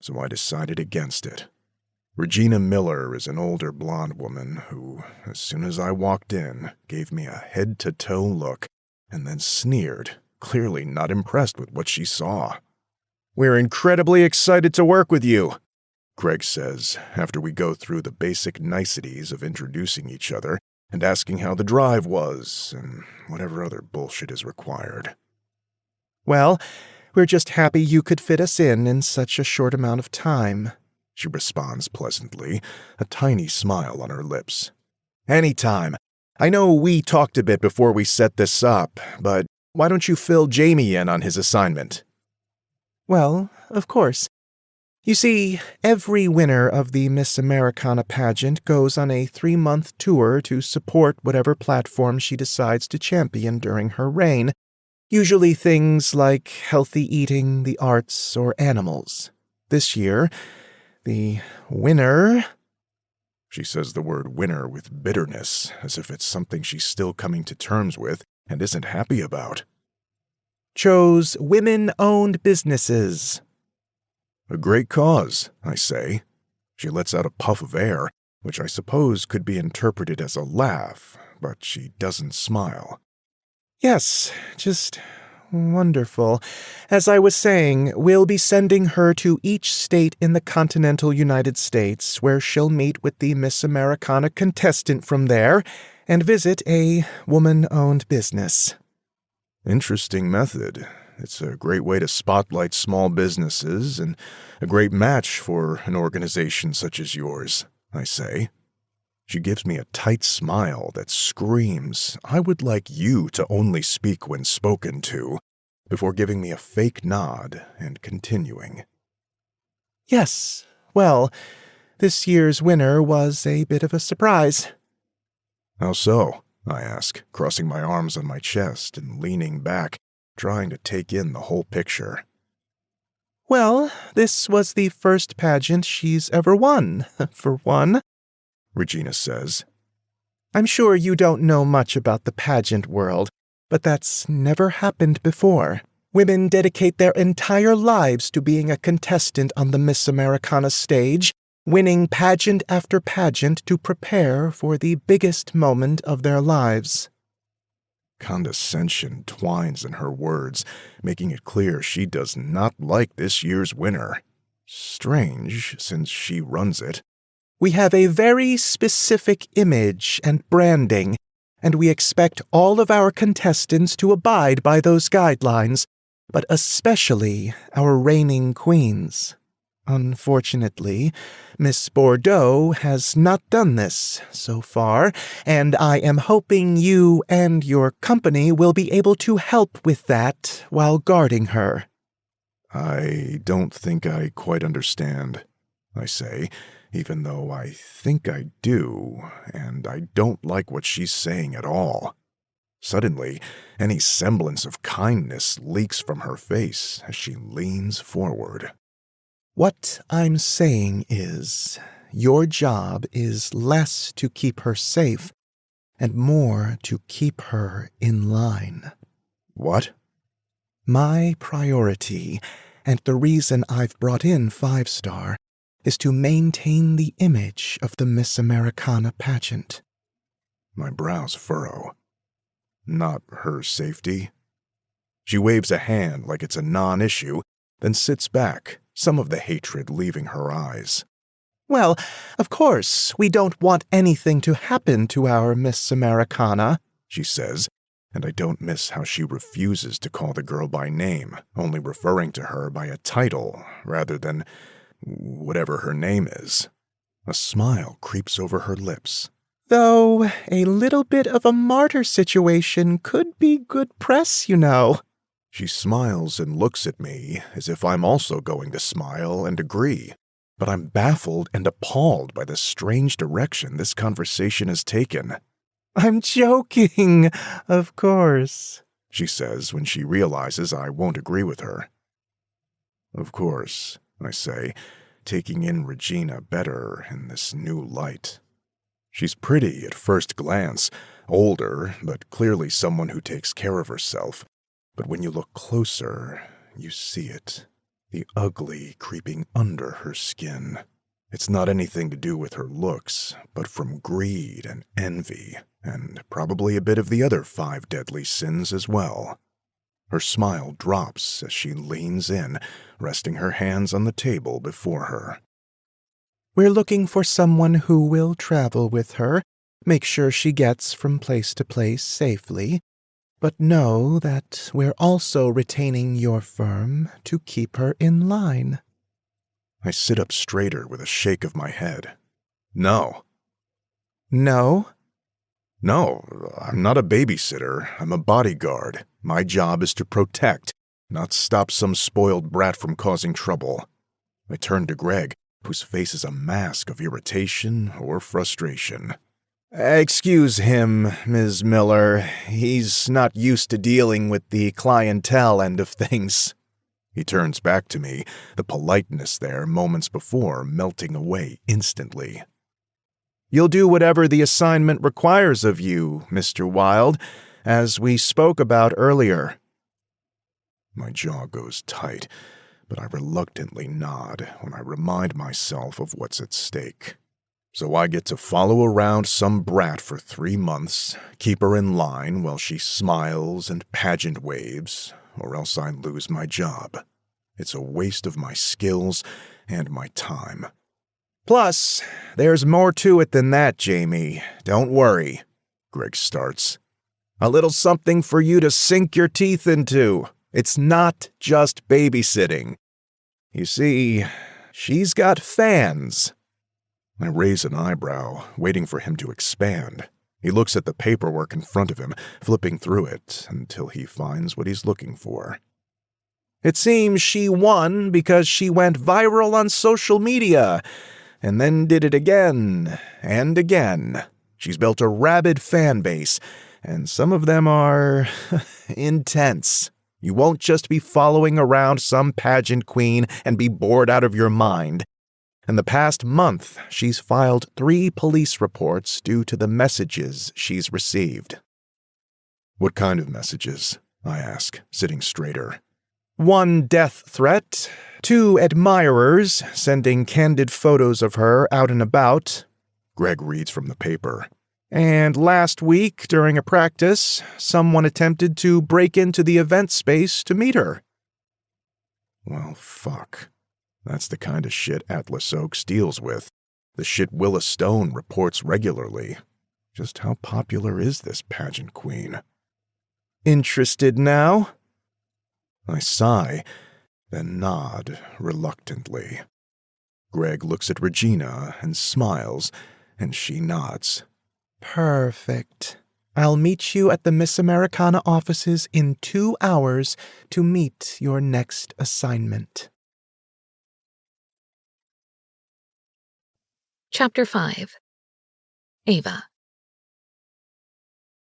so I decided against it. Regina Miller is an older blonde woman who, as soon as I walked in, gave me a head-to-toe look and then sneered, clearly not impressed with what she saw. "We're incredibly excited to work with you," Greg says, after we go through the basic niceties of introducing each other and asking how the drive was and whatever other bullshit is required. "Well, we're just happy you could fit us in such a short amount of time," she responds pleasantly, a tiny smile on her lips. "Anytime. I know we talked a bit before we set this up, but why don't you fill Jamie in on his assignment?" "Well, of course. You see, every winner of the Miss Americana pageant goes on a 3-month tour to support whatever platform she decides to champion during her reign, usually things like healthy eating, the arts, or animals. This year, the winner—" She says the word winner with bitterness, as if it's something she's still coming to terms with and isn't happy about. "Chose women-owned businesses." "A great cause," I say. She lets out a puff of air, which I suppose could be interpreted as a laugh, but she doesn't smile. "Yes, just wonderful. As I was saying, we'll be sending her to each state in the continental United States, where she'll meet with the Miss Americana contestant from there and visit a woman-owned business." Interesting method. It's a great way to spotlight small businesses and a great match for an organization such as yours, I say. She gives me a tight smile that screams, "I would like you to only speak when spoken to," before giving me a fake nod and continuing. "Yes, well, this year's winner was a bit of a surprise." "How so?" I ask, crossing my arms on my chest and leaning back, trying to take in the whole picture. "Well, this was the first pageant she's ever won, for one," Regina says. "I'm sure you don't know much about the pageant world, but that's never happened before. Women dedicate their entire lives to being a contestant on the Miss Americana stage, winning pageant after pageant to prepare for the biggest moment of their lives. Condescension twines in her words, making it clear she does not like this year's winner. Strange, since she runs it. We have a very specific image and branding, and we expect all of our contestants to abide by those guidelines, but especially our reigning queens. Unfortunately, Miss Bordeaux has not done this so far, and I am hoping you and your company will be able to help with that while guarding her. I don't think I quite understand, I say, even though I think I do, and I don't like what she's saying at all. Suddenly, any semblance of kindness leaks from her face as she leans forward. What I'm saying is, your job is less to keep her safe and more to keep her in line. What? My priority, and the reason I've brought in 5-star, is to maintain the image of the Miss Americana pageant. My brows furrow. Not her safety? She waves a hand like it's a non-issue, then sits back, some of the hatred leaving her eyes. Well, of course, we don't want anything to happen to our Miss Americana, she says, and I don't miss how she refuses to call the girl by name, only referring to her by a title rather than whatever her name is. A smile creeps over her lips. Though a little bit of a martyr situation could be good press, you know. She smiles and looks at me as if I'm also going to smile and agree, but I'm baffled and appalled by the strange direction this conversation has taken. I'm joking, of course, she says when she realizes I won't agree with her. Of course, I say, taking in Regina better in this new light. She's pretty at first glance, older, but clearly someone who takes care of herself. But when you look closer, you see it, the ugly creeping under her skin. It's not anything to do with her looks, but from greed and envy, and probably a bit of the other 5 deadly sins as well. Her smile drops as she leans in, resting her hands on the table before her. We're looking for someone who will travel with her, make sure she gets from place to place safely, but know that we're also retaining your firm to keep her in line. I sit up straighter with a shake of my head. No. No? No, I'm not a babysitter. I'm a bodyguard. My job is to protect, not stop some spoiled brat from causing trouble. I turn to Greg, whose face is a mask of irritation or frustration. Excuse him, Ms. Miller. He's not used to dealing with the clientele end of things. He turns back to me, the politeness there moments before melting away instantly. You'll do whatever the assignment requires of you, Mr. Wilde, as we spoke about earlier. My jaw goes tight, but I reluctantly nod when I remind myself of what's at stake. So I get to follow around some brat for 3 months, keep her in line while she smiles and pageant waves, or else I lose my job. It's a waste of my skills and my time. Plus, there's more to it than that, Jamie. Don't worry, Greg starts. A little something for you to sink your teeth into. It's not just babysitting. You see, she's got fans. I raise an eyebrow, waiting for him to expand. He looks at the paperwork in front of him, flipping through it until he finds what he's looking for. It seems she won because she went viral on social media, and then did it again and again. She's built a rabid fan base, and some of them are intense. You won't just be following around some pageant queen and be bored out of your mind. In the past month, she's filed 3 police reports due to the messages she's received. What kind of messages? I ask, sitting straighter. 1 death threat, 2 admirers sending candid photos of her out and about. Greg reads from the paper. And last week, during a practice, someone attempted to break into the event space to meet her. Well, fuck. That's the kind of shit Atlas Oaks deals with. The shit Willa Stone reports regularly. Just how popular is this pageant queen? Interested now? I sigh, then nod reluctantly. Greg looks at Regina and smiles, and she nods. Perfect. I'll meet you at the Miss Americana offices in 2 hours to meet your next assignment. Chapter 5. Ava.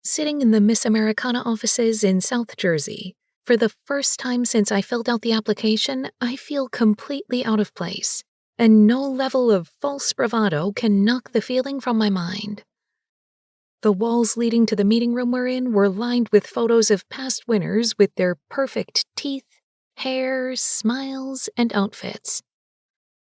Sitting in the Miss Americana offices in South Jersey, for the first time since I filled out the application, I feel completely out of place, and no level of false bravado can knock the feeling from my mind. The walls leading to the meeting room we're in were lined with photos of past winners with their perfect teeth, hair, smiles, and outfits.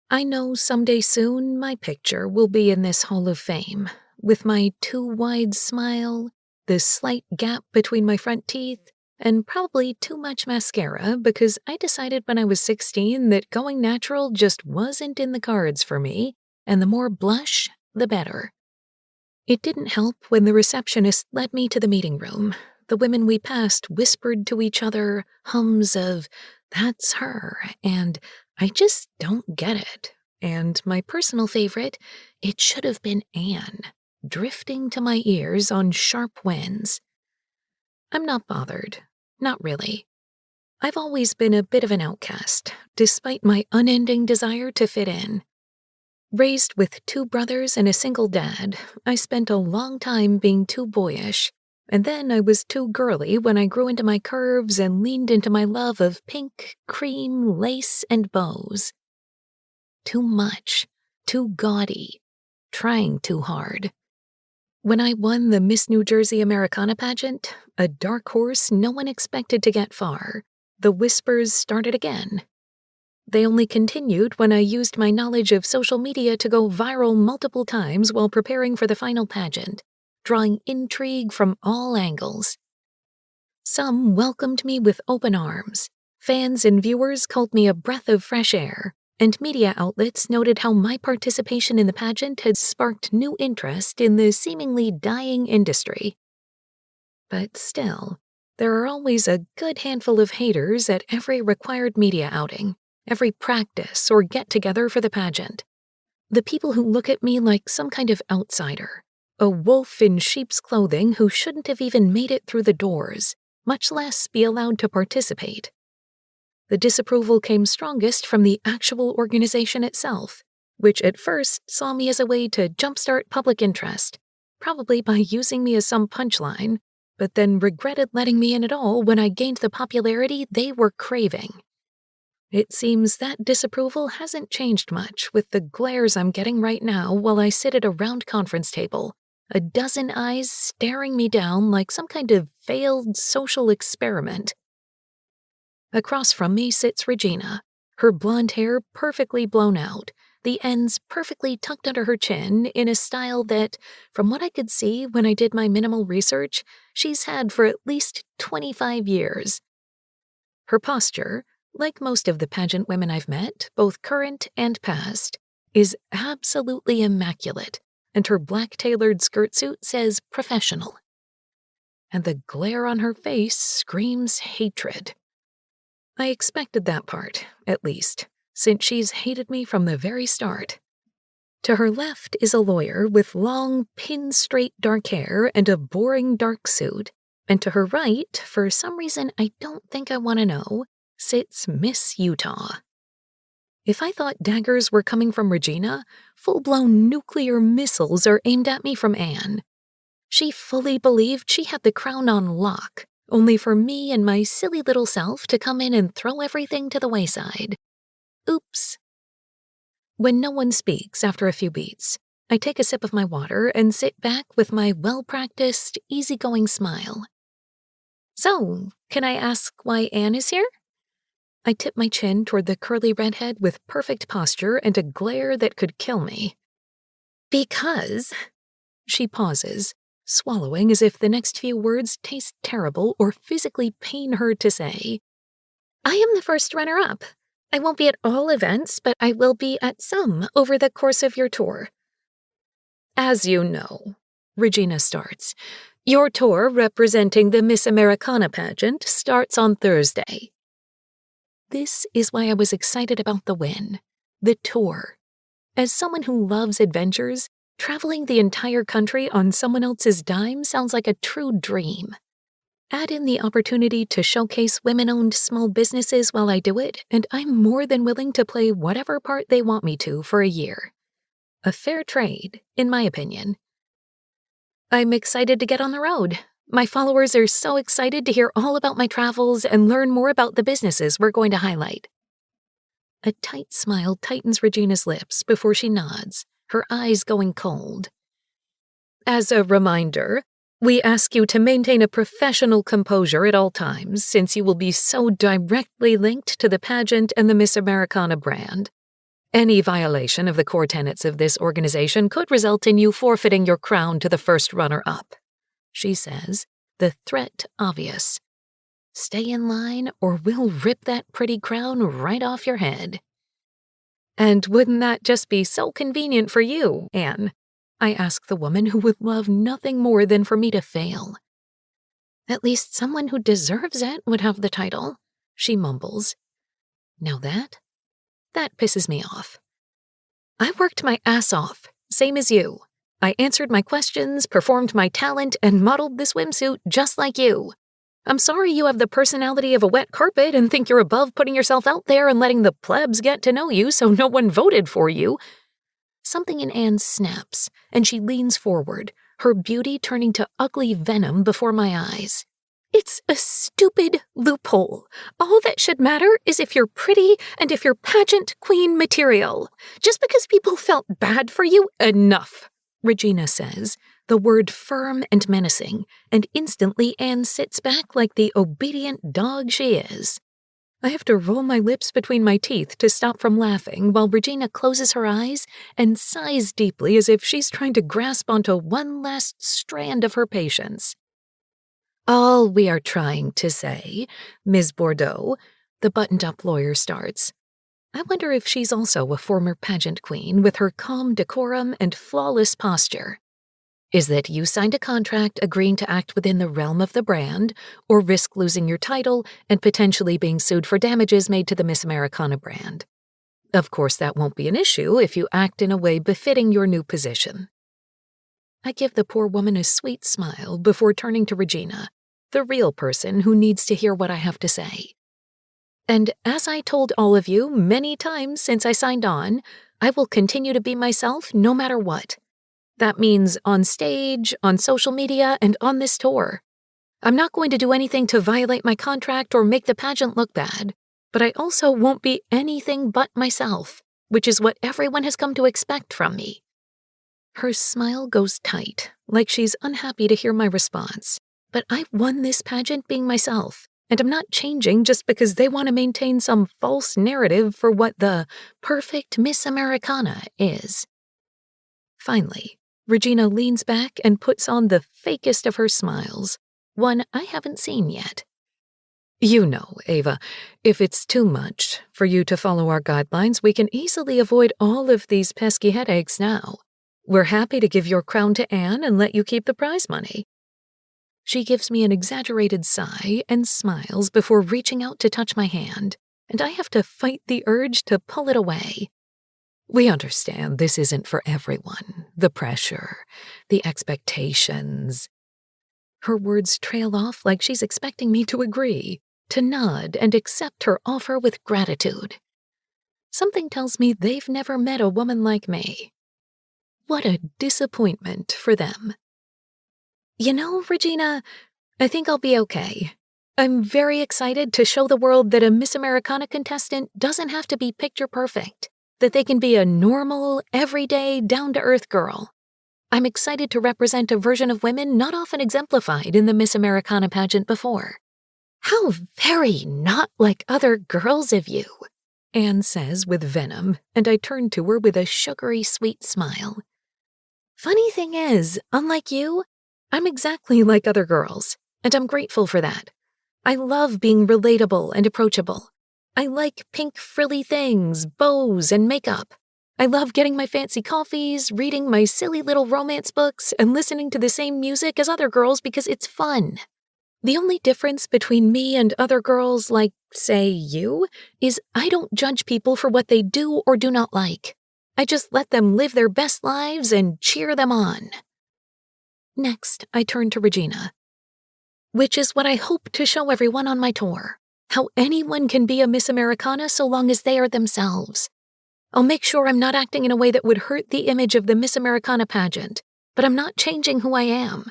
I know someday soon my picture will be in this Hall of Fame, with my too wide smile, the slight gap between my front teeth, and probably too much mascara because I decided when I was 16 that going natural just wasn't in the cards for me, and the more blush, the better. It didn't help when the receptionist led me to the meeting room. The women we passed whispered to each other hums of, "That's her," and "I just don't get it," and my personal favorite, "It should have been Anne," drifting to my ears on sharp winds. I'm not bothered. Not really. I've always been a bit of an outcast, despite my unending desire to fit in. Raised with 2 brothers and a single dad, I spent a long time being too boyish, and then I was too girly when I grew into my curves and leaned into my love of pink, cream, lace, and bows. Too much, too gaudy, trying too hard. When I won the Miss New Jersey Americana pageant, a dark horse no one expected to get far, the whispers started again. They only continued when I used my knowledge of social media to go viral multiple times while preparing for the final pageant, drawing intrigue from all angles. Some welcomed me with open arms. Fans and viewers called me a breath of fresh air, and media outlets noted how my participation in the pageant had sparked new interest in the seemingly dying industry. But still, there are always a good handful of haters at every required media outing, every practice or get-together for the pageant. The people who look at me like some kind of outsider, a wolf in sheep's clothing who shouldn't have even made it through the doors, much less be allowed to participate. The disapproval came strongest from the actual organization itself, which at first saw me as a way to jumpstart public interest, probably by using me as some punchline, but then regretted letting me in at all when I gained the popularity they were craving. It seems that disapproval hasn't changed much with the glares I'm getting right now while I sit at a round conference table, a dozen eyes staring me down like some kind of failed social experiment. Across from me sits Regina, her blonde hair perfectly blown out, the ends perfectly tucked under her chin in a style that, from what I could see when I did my minimal research, she's had for at least 25 years. Her posture, like most of the pageant women I've met, both current and past, is absolutely immaculate, and her black tailored skirt suit says professional. And the glare on her face screams hatred. I expected that part, at least, since she's hated me from the very start. To her left is a lawyer with long, pin-straight dark hair and a boring dark suit, and to her right, for some reason I don't think I want to know, sits Miss Utah. If I thought daggers were coming from Regina, full-blown nuclear missiles are aimed at me from Anne. She fully believed she had the crown on lock, only for me and my silly little self to come in and throw everything to the wayside. Oops. When no one speaks after a few beats, I take a sip of my water and sit back with my well-practiced, easygoing smile. So, can I ask why Anne is here? I tip my chin toward the curly redhead with perfect posture and a glare that could kill me. Because, she pauses, swallowing as if the next few words taste terrible or physically pain her to say. I am the first runner-up. I won't be at all events, but I will be at some over the course of your tour. As you know, Regina starts, your tour representing the Miss Americana pageant starts on Thursday. This is why I was excited about the win. The tour. As someone who loves adventures, traveling the entire country on someone else's dime sounds like a true dream. Add in the opportunity to showcase women-owned small businesses while I do it, and I'm more than willing to play whatever part they want me to for a year. A fair trade, in my opinion. I'm excited to get on the road. My followers are so excited to hear all about my travels and learn more about the businesses we're going to highlight. A tight smile tightens Regina's lips before she nods, her eyes going cold. As a reminder, we ask you to maintain a professional composure at all times since you will be so directly linked to the pageant and the Miss Americana brand. Any violation of the core tenets of this organization could result in you forfeiting your crown to the first runner-up. She says, the threat obvious. Stay in line or we'll rip that pretty crown right off your head. And wouldn't that just be so convenient for you, Anne? I ask the woman who would love nothing more than for me to fail. At least someone who deserves it would have the title, she mumbles. Now that pisses me off. I worked my ass off, same as you. I answered my questions, performed my talent, and modeled the swimsuit just like you. I'm sorry you have the personality of a wet carpet and think you're above putting yourself out there and letting the plebs get to know you so no one voted for you. Something in Anne snaps, and she leans forward, her beauty turning to ugly venom before my eyes. It's a stupid loophole. All that should matter is if you're pretty and if you're pageant queen material. Just because people felt bad for you, enough, Regina says, the word firm and menacing, and instantly Anne sits back like the obedient dog she is. I have to roll my lips between my teeth to stop from laughing while Regina closes her eyes and sighs deeply as if she's trying to grasp onto one last strand of her patience. All we are trying to say, Ms. Bordeaux, the buttoned-up lawyer starts. I wonder if she's also a former pageant queen with her calm decorum and flawless posture. Is that you signed a contract agreeing to act within the realm of the brand, or risk losing your title and potentially being sued for damages made to the Miss Americana brand. Of course, that won't be an issue if you act in a way befitting your new position. I give the poor woman a sweet smile before turning to Regina, the real person who needs to hear what I have to say. And as I told all of you many times since I signed on, I will continue to be myself no matter what. That means on stage, on social media, and on this tour. I'm not going to do anything to violate my contract or make the pageant look bad, but I also won't be anything but myself, which is what everyone has come to expect from me. Her smile goes tight, like she's unhappy to hear my response, but I won this pageant being myself, and I'm not changing just because they want to maintain some false narrative for what the perfect Miss Americana is. Finally, Regina leans back and puts on the fakest of her smiles, one I haven't seen yet. You know, Ava, if it's too much for you to follow our guidelines, we can easily avoid all of these pesky headaches now. We're happy to give your crown to Anne and let you keep the prize money. She gives me an exaggerated sigh and smiles before reaching out to touch my hand, and I have to fight the urge to pull it away. We understand this isn't for everyone, the pressure, the expectations. Her words trail off like she's expecting me to agree, to nod and accept her offer with gratitude. Something tells me they've never met a woman like me. What a disappointment for them. You know, Regina, I think I'll be okay. I'm very excited to show the world that a Miss Americana contestant doesn't have to be picture perfect, that they can be a normal, everyday, down-to-earth girl. I'm excited to represent a version of women not often exemplified in the Miss Americana pageant before. How very not like other girls of you, Anne says with venom, and I turn to her with a sugary sweet smile. Funny thing is, unlike you, I'm exactly like other girls, and I'm grateful for that. I love being relatable and approachable. I like pink frilly things, bows, and makeup. I love getting my fancy coffees, reading my silly little romance books, and listening to the same music as other girls because it's fun. The only difference between me and other girls like, say, you, is I don't judge people for what they do or do not like. I just let them live their best lives and cheer them on. Next, I turn to Regina. Which is what I hope to show everyone on my tour. How anyone can be a Miss Americana so long as they are themselves. I'll make sure I'm not acting in a way that would hurt the image of the Miss Americana pageant, but I'm not changing who I am.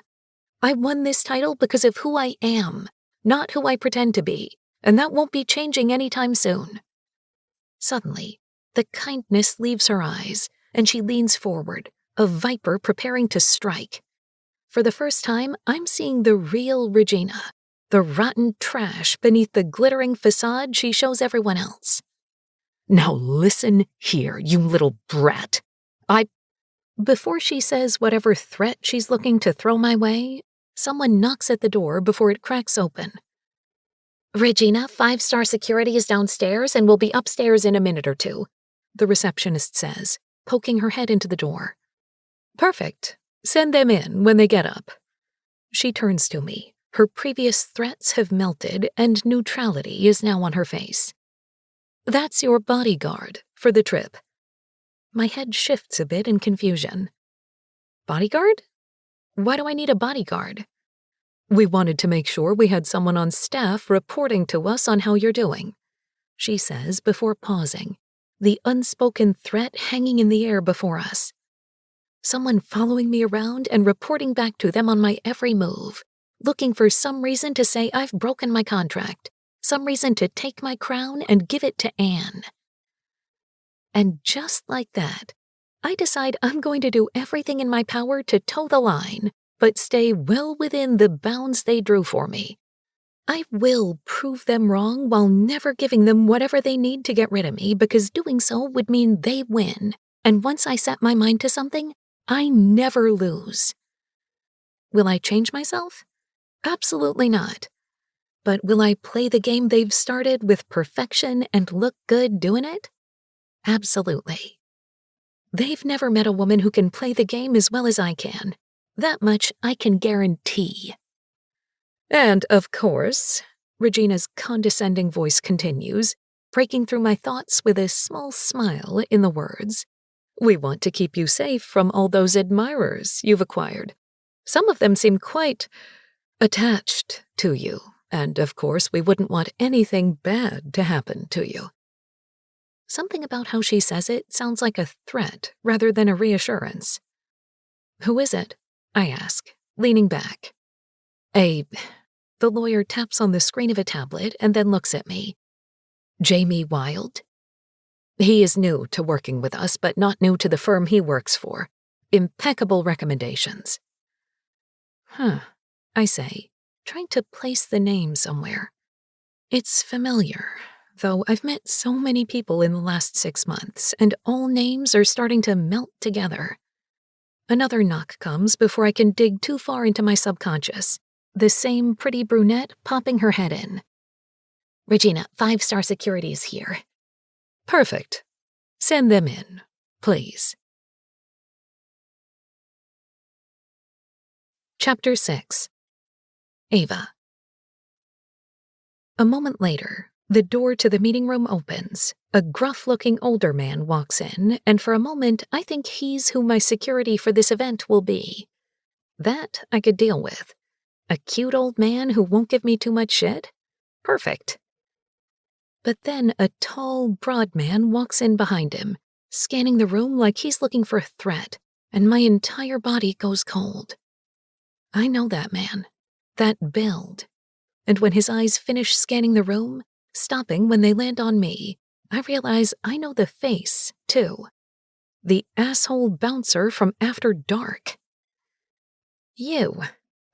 I won this title because of who I am, not who I pretend to be, and that won't be changing anytime soon. Suddenly, the kindness leaves her eyes, and she leans forward, a viper preparing to strike. For the first time, I'm seeing the real Regina, the rotten trash beneath the glittering facade she shows everyone else. Now listen here, you little brat. Before she says whatever threat she's looking to throw my way, someone knocks at the door before it cracks open. Regina, 5-star security is downstairs and will be upstairs in a minute or two, the receptionist says, poking her head into the door. Perfect. Send them in when they get up. She turns to me. Her previous threats have melted and neutrality is now on her face. That's your bodyguard for the trip. My head shifts a bit in confusion. Bodyguard? Why do I need a bodyguard? We wanted to make sure we had someone on staff reporting to us on how you're doing, she says before pausing, the unspoken threat hanging in the air before us. Someone following me around and reporting back to them on my every move, looking for some reason to say I've broken my contract, some reason to take my crown and give it to Anne. And just like that, I decide I'm going to do everything in my power to toe the line, but stay well within the bounds they drew for me. I will prove them wrong while never giving them whatever they need to get rid of me, because doing so would mean they win, and once I set my mind to something, I never lose. Will I change myself? Absolutely not. But will I play the game they've started with perfection and look good doing it? Absolutely. They've never met a woman who can play the game as well as I can. That much I can guarantee. And, of course, Regina's condescending voice continues, breaking through my thoughts with a small smile in the words, we want to keep you safe from all those admirers you've acquired. Some of them seem quite attached to you, and, of course, we wouldn't want anything bad to happen to you. Something about how she says it sounds like a threat rather than a reassurance. Who is it? I ask, leaning back. The lawyer taps on the screen of a tablet and then looks at me. Jamie Wilde? He is new to working with us, but not new to the firm he works for. Impeccable recommendations. I say, trying to place the name somewhere. It's familiar, though I've met so many people in the last 6 months, and all names are starting to melt together. Another knock comes before I can dig too far into my subconscious. The same pretty brunette popping her head in. Regina, 5-star security is here. Perfect. Send them in, please. Chapter 6. Ava. A moment later, the door to the meeting room opens. A gruff-looking older man walks in, and for a moment I think he's who my security for this event will be. That I could deal with. A cute old man who won't give me too much shit? Perfect. But then a tall, broad man walks in behind him, scanning the room like he's looking for a threat, and my entire body goes cold. I know that man, that build. And when his eyes finish scanning the room, stopping when they land on me, I realize I know the face, too. The asshole bouncer from After Dark. You,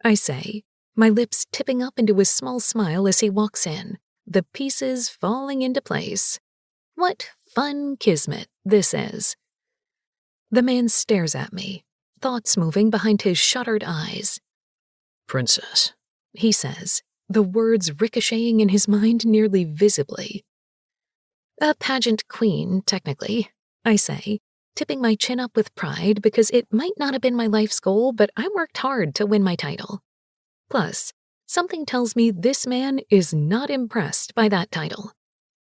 I say, my lips tipping up into a small smile as he walks in, the pieces falling into place. What fun kismet this is. The man stares at me, thoughts moving behind his shuttered eyes. Princess, He says, the words ricocheting in his mind nearly visibly. A pageant queen, technically, I say, tipping my chin up with pride because it might not have been my life's goal, but I worked hard to win my title. Plus, something tells me this man is not impressed by that title.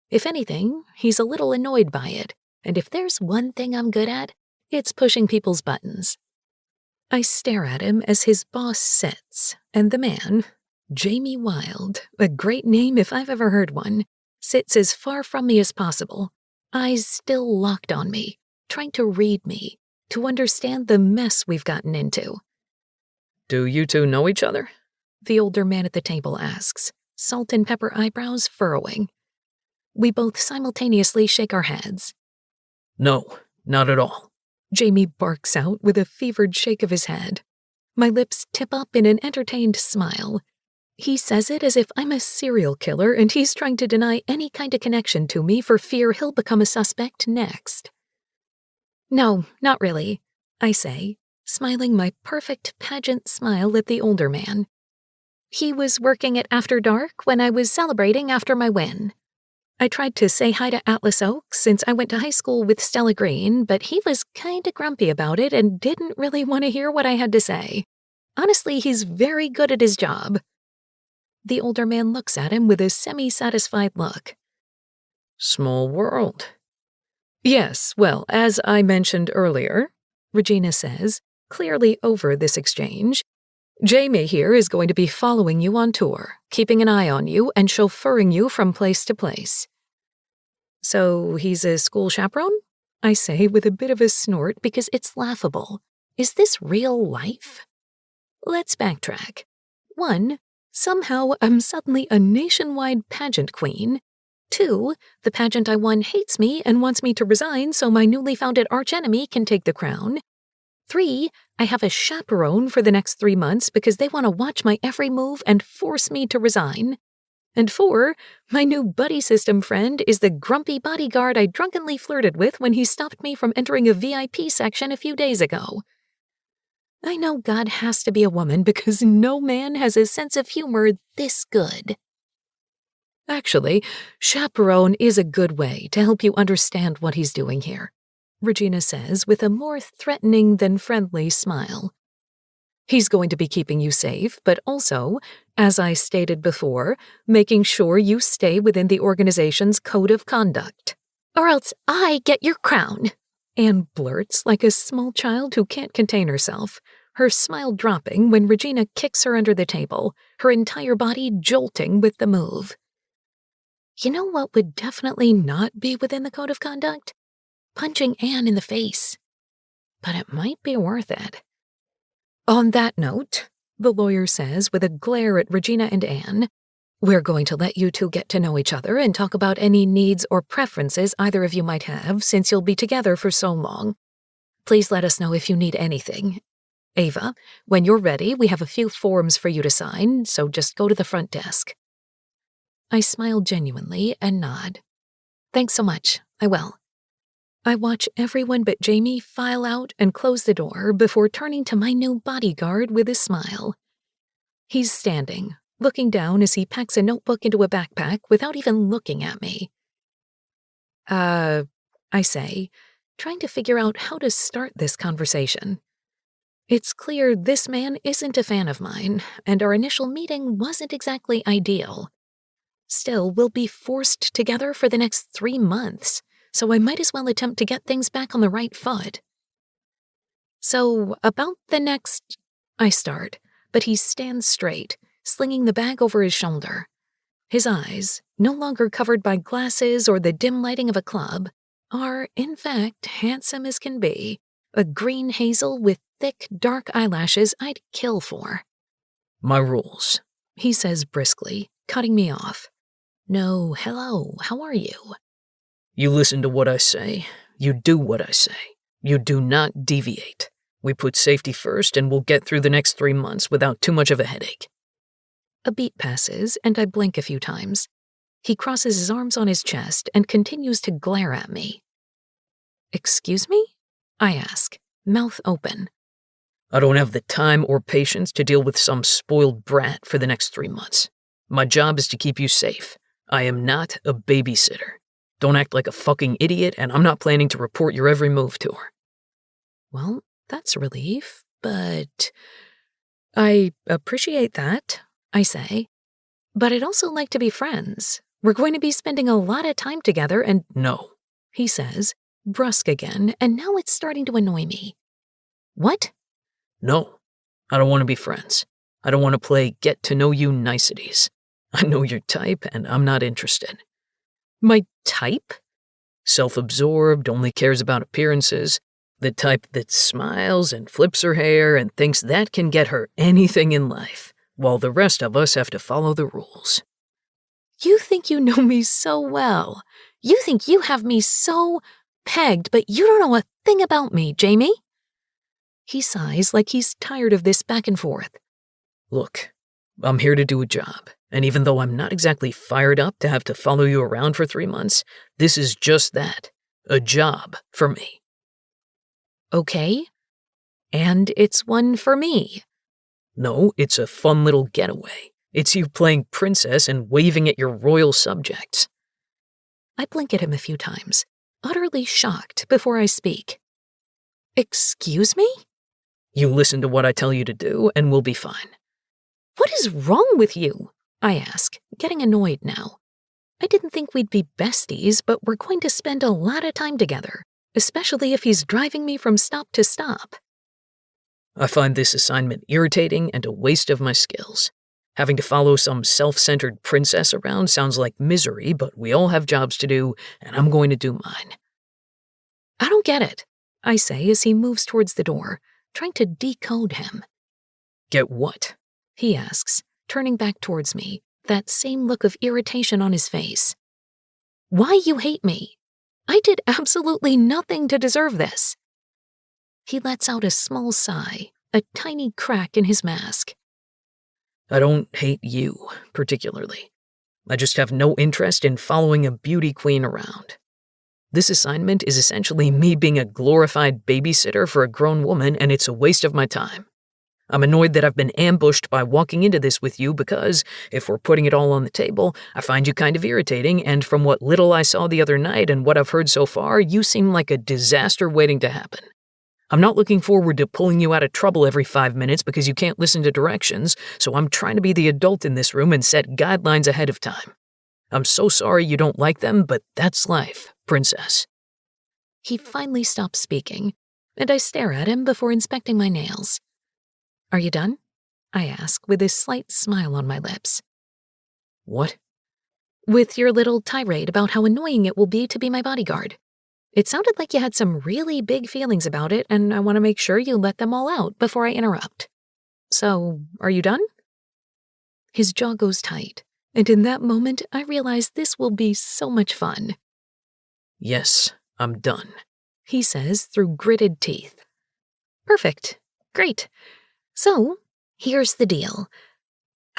If anything, he's a little annoyed by it, and if there's one thing I'm good at, it's pushing people's buttons. I stare at him as his boss sits, and the man, Jamie Wilde, a great name if I've ever heard one, sits as far from me as possible, eyes still locked on me, trying to read me, to understand the mess we've gotten into. do you two know each other? The older man at the table asks, salt and pepper eyebrows furrowing. We both simultaneously shake our heads. No, not at all. Jamie barks out with a fevered shake of his head. My lips tip up in an entertained smile. He says it as if I'm a serial killer and he's trying to deny any kind of connection to me for fear he'll become a suspect next. No, not really, I say, smiling my perfect pageant smile at the older man. He was working at After Dark when I was celebrating after my win. I tried to say hi to Atlas Oak since I went to high school with Stella Green, but he was kinda grumpy about it and didn't really want to hear what I had to say. Honestly, he's very good at his job. The older man looks at him with a semi-satisfied look. Small world. Yes, well, as I mentioned earlier, Regina says, clearly over this exchange, Jamie here is going to be following you on tour, keeping an eye on you and chauffeuring you from place to place. So he's a school chaperone? I say with a bit of a snort because it's laughable. Is this real life? Let's backtrack. 1, somehow I'm suddenly a nationwide pageant queen. 2, the pageant I won hates me and wants me to resign so my newly founded archenemy can take the crown. 3, I have a chaperone for the next 3 months because they want to watch my every move and force me to resign. And 4, my new buddy system friend is the grumpy bodyguard I drunkenly flirted with when he stopped me from entering a VIP section a few days ago. I know God has to be a woman because no man has a sense of humor this good. Actually, chaperone is a good way to help you understand what he's doing here, Regina says with a more threatening than friendly smile. He's going to be keeping you safe, but also, as I stated before, making sure you stay within the organization's code of conduct. Or else I get your crown, Anne blurts like a small child who can't contain herself, her smile dropping when Regina kicks her under the table, her entire body jolting with the move. You know what would definitely not be within the code of conduct? Punching Anne in the face. But it might be worth it. On that note, the lawyer says with a glare at Regina and Anne, we're going to let you two get to know each other and talk about any needs or preferences either of you might have since you'll be together for so long. Please let us know if you need anything. Ava, when you're ready, we have a few forms for you to sign, so just go to the front desk. I smile genuinely and nod. Thanks so much, I will. I watch everyone but Jamie file out and close the door before turning to my new bodyguard with a smile. He's standing, looking down as he packs a notebook into a backpack without even looking at me. I say, trying to figure out how to start this conversation. It's clear this man isn't a fan of mine, and our initial meeting wasn't exactly ideal. Still, we'll be forced together for the next 3 months, so I might as well attempt to get things back on the right foot. So, about the next... I start, but he stands straight, slinging the bag over his shoulder. His eyes, no longer covered by glasses or the dim lighting of a club, are, in fact, handsome as can be, a green hazel with thick, dark eyelashes I'd kill for. My rules, He says briskly, cutting me off. No, hello, how are you? You listen to what I say. You do what I say. You do not deviate. We put safety first and we'll get through the next 3 months without too much of a headache. A beat passes, and I blink a few times. He crosses his arms on his chest and continues to glare at me. "Excuse me?" I ask, mouth open. I don't have the time or patience to deal with some spoiled brat for the next 3 months. My job is to keep you safe. I am not a babysitter. Don't act like a fucking idiot, and I'm not planning to report your every move to her. Well, that's a relief, but I appreciate that, I say. But I'd also like to be friends. We're going to be spending a lot of time together and No. he says, brusque again, and now it's starting to annoy me. What? No. I don't want to be friends. I don't want to play get-to-know-you niceties. I know your type, and I'm not interested. My type? Self-absorbed, only cares about appearances. The type that smiles and flips her hair and thinks that can get her anything in life, while the rest of us have to follow the rules. You think you know me so well. You think you have me so pegged, but you don't know a thing about me, Jamie. He sighs like he's tired of this back and forth. Look, I'm here to do a job, and even though I'm not exactly fired up to have to follow you around for 3 months, this is just that, a job for me. Okay. And it's one for me. No, it's a fun little getaway. It's you playing princess and waving at your royal subjects. I blink at him a few times, utterly shocked before I speak. Excuse me? You listen to what I tell you to do, and we'll be fine. What is wrong with you? I ask, getting annoyed now. I didn't think we'd be besties, but we're going to spend a lot of time together, especially if he's driving me from stop to stop. I find this assignment irritating and a waste of my skills. Having to follow some self-centered princess around sounds like misery, but we all have jobs to do, and I'm going to do mine. I don't get it, I say as he moves towards the door, trying to decode him. Get what? He asks, turning back towards me, that same look of irritation on his face. Why you hate me? I did absolutely nothing to deserve this. He lets out a small sigh, a tiny crack in his mask. I don't hate you, particularly. I just have no interest in following a beauty queen around. This assignment is essentially me being a glorified babysitter for a grown woman, and it's a waste of my time. I'm annoyed that I've been ambushed by walking into this with you because, if we're putting it all on the table, I find you kind of irritating, and from what little I saw the other night and what I've heard so far, you seem like a disaster waiting to happen. I'm not looking forward to pulling you out of trouble every 5 minutes because you can't listen to directions, so I'm trying to be the adult in this room and set guidelines ahead of time. I'm so sorry you don't like them, but that's life, princess. He finally stops speaking, and I stare at him before inspecting my nails. Are you done? I ask with a slight smile on my lips. What? With your little tirade about how annoying it will be to be my bodyguard. It sounded like you had some really big feelings about it, and I want to make sure you let them all out before I interrupt. So, are you done? His jaw goes tight, and in that moment, I realize this will be so much fun. Yes, I'm done, he says through gritted teeth. Perfect. Great. So, here's the deal.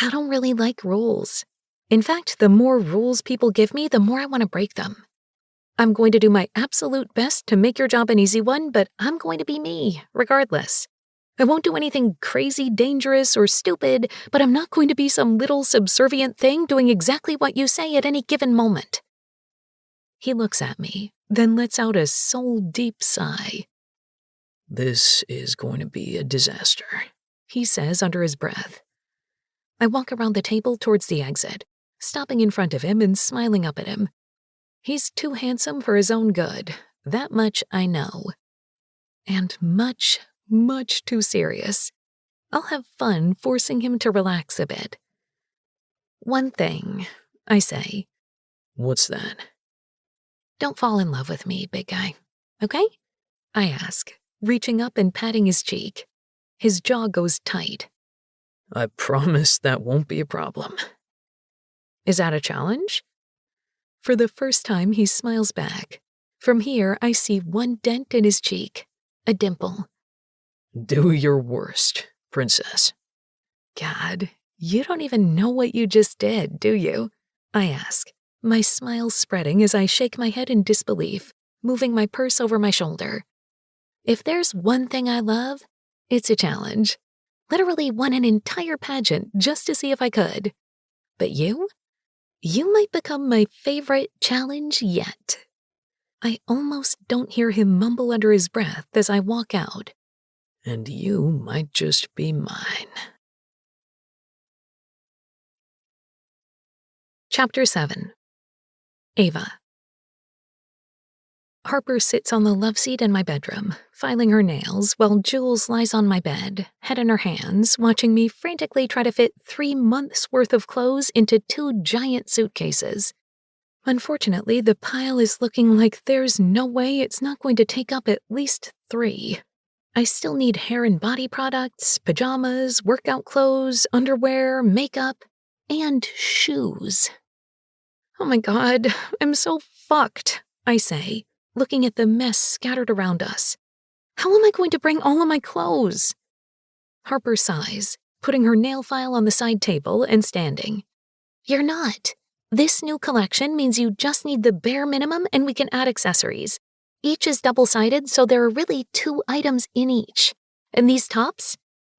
I don't really like rules. In fact, the more rules people give me, the more I want to break them. I'm going to do my absolute best to make your job an easy one, but I'm going to be me, regardless. I won't do anything crazy, dangerous, or stupid, but I'm not going to be some little subservient thing doing exactly what you say at any given moment. He looks at me, then lets out a soul-deep sigh. This is going to be a disaster, he says under his breath. I walk around the table towards the exit, stopping in front of him and smiling up at him. He's too handsome for his own good, that much I know. And much, much too serious. I'll have fun forcing him to relax a bit. One thing, I say. What's that? Don't fall in love with me, big guy, okay? I ask, reaching up and patting his cheek. His jaw goes tight. I promise that won't be a problem. Is that a challenge? For the first time, he smiles back. From here, I see one dent in his cheek, a dimple. Do your worst, princess. God, You don't even know what you just did, do you? I ask, my smile spreading as I shake my head in disbelief, moving my purse over my shoulder. If there's one thing I love, it's a challenge. Literally won an entire pageant just to see if I could. But you? You might become my favorite challenge yet. I almost don't hear him mumble under his breath as I walk out. And you might just be mine. Chapter 7. Ava. Harper sits on the love seat in my bedroom, filing her nails, while Jules lies on my bed, head in her hands, watching me frantically try to fit 3 months' worth of clothes into 2 giant suitcases. Unfortunately, the pile is looking like there's no way it's not going to take up at least 3. I still need hair and body products, pajamas, workout clothes, underwear, makeup, and shoes. Oh my God, I'm so fucked, I say, looking at the mess scattered around us. How am I going to bring all of my clothes? Harper sighs, putting her nail file on the side table and standing. You're not. This new collection means you just need the bare minimum and we can add accessories. Each is double-sided, so there are really 2 items in each. And these tops?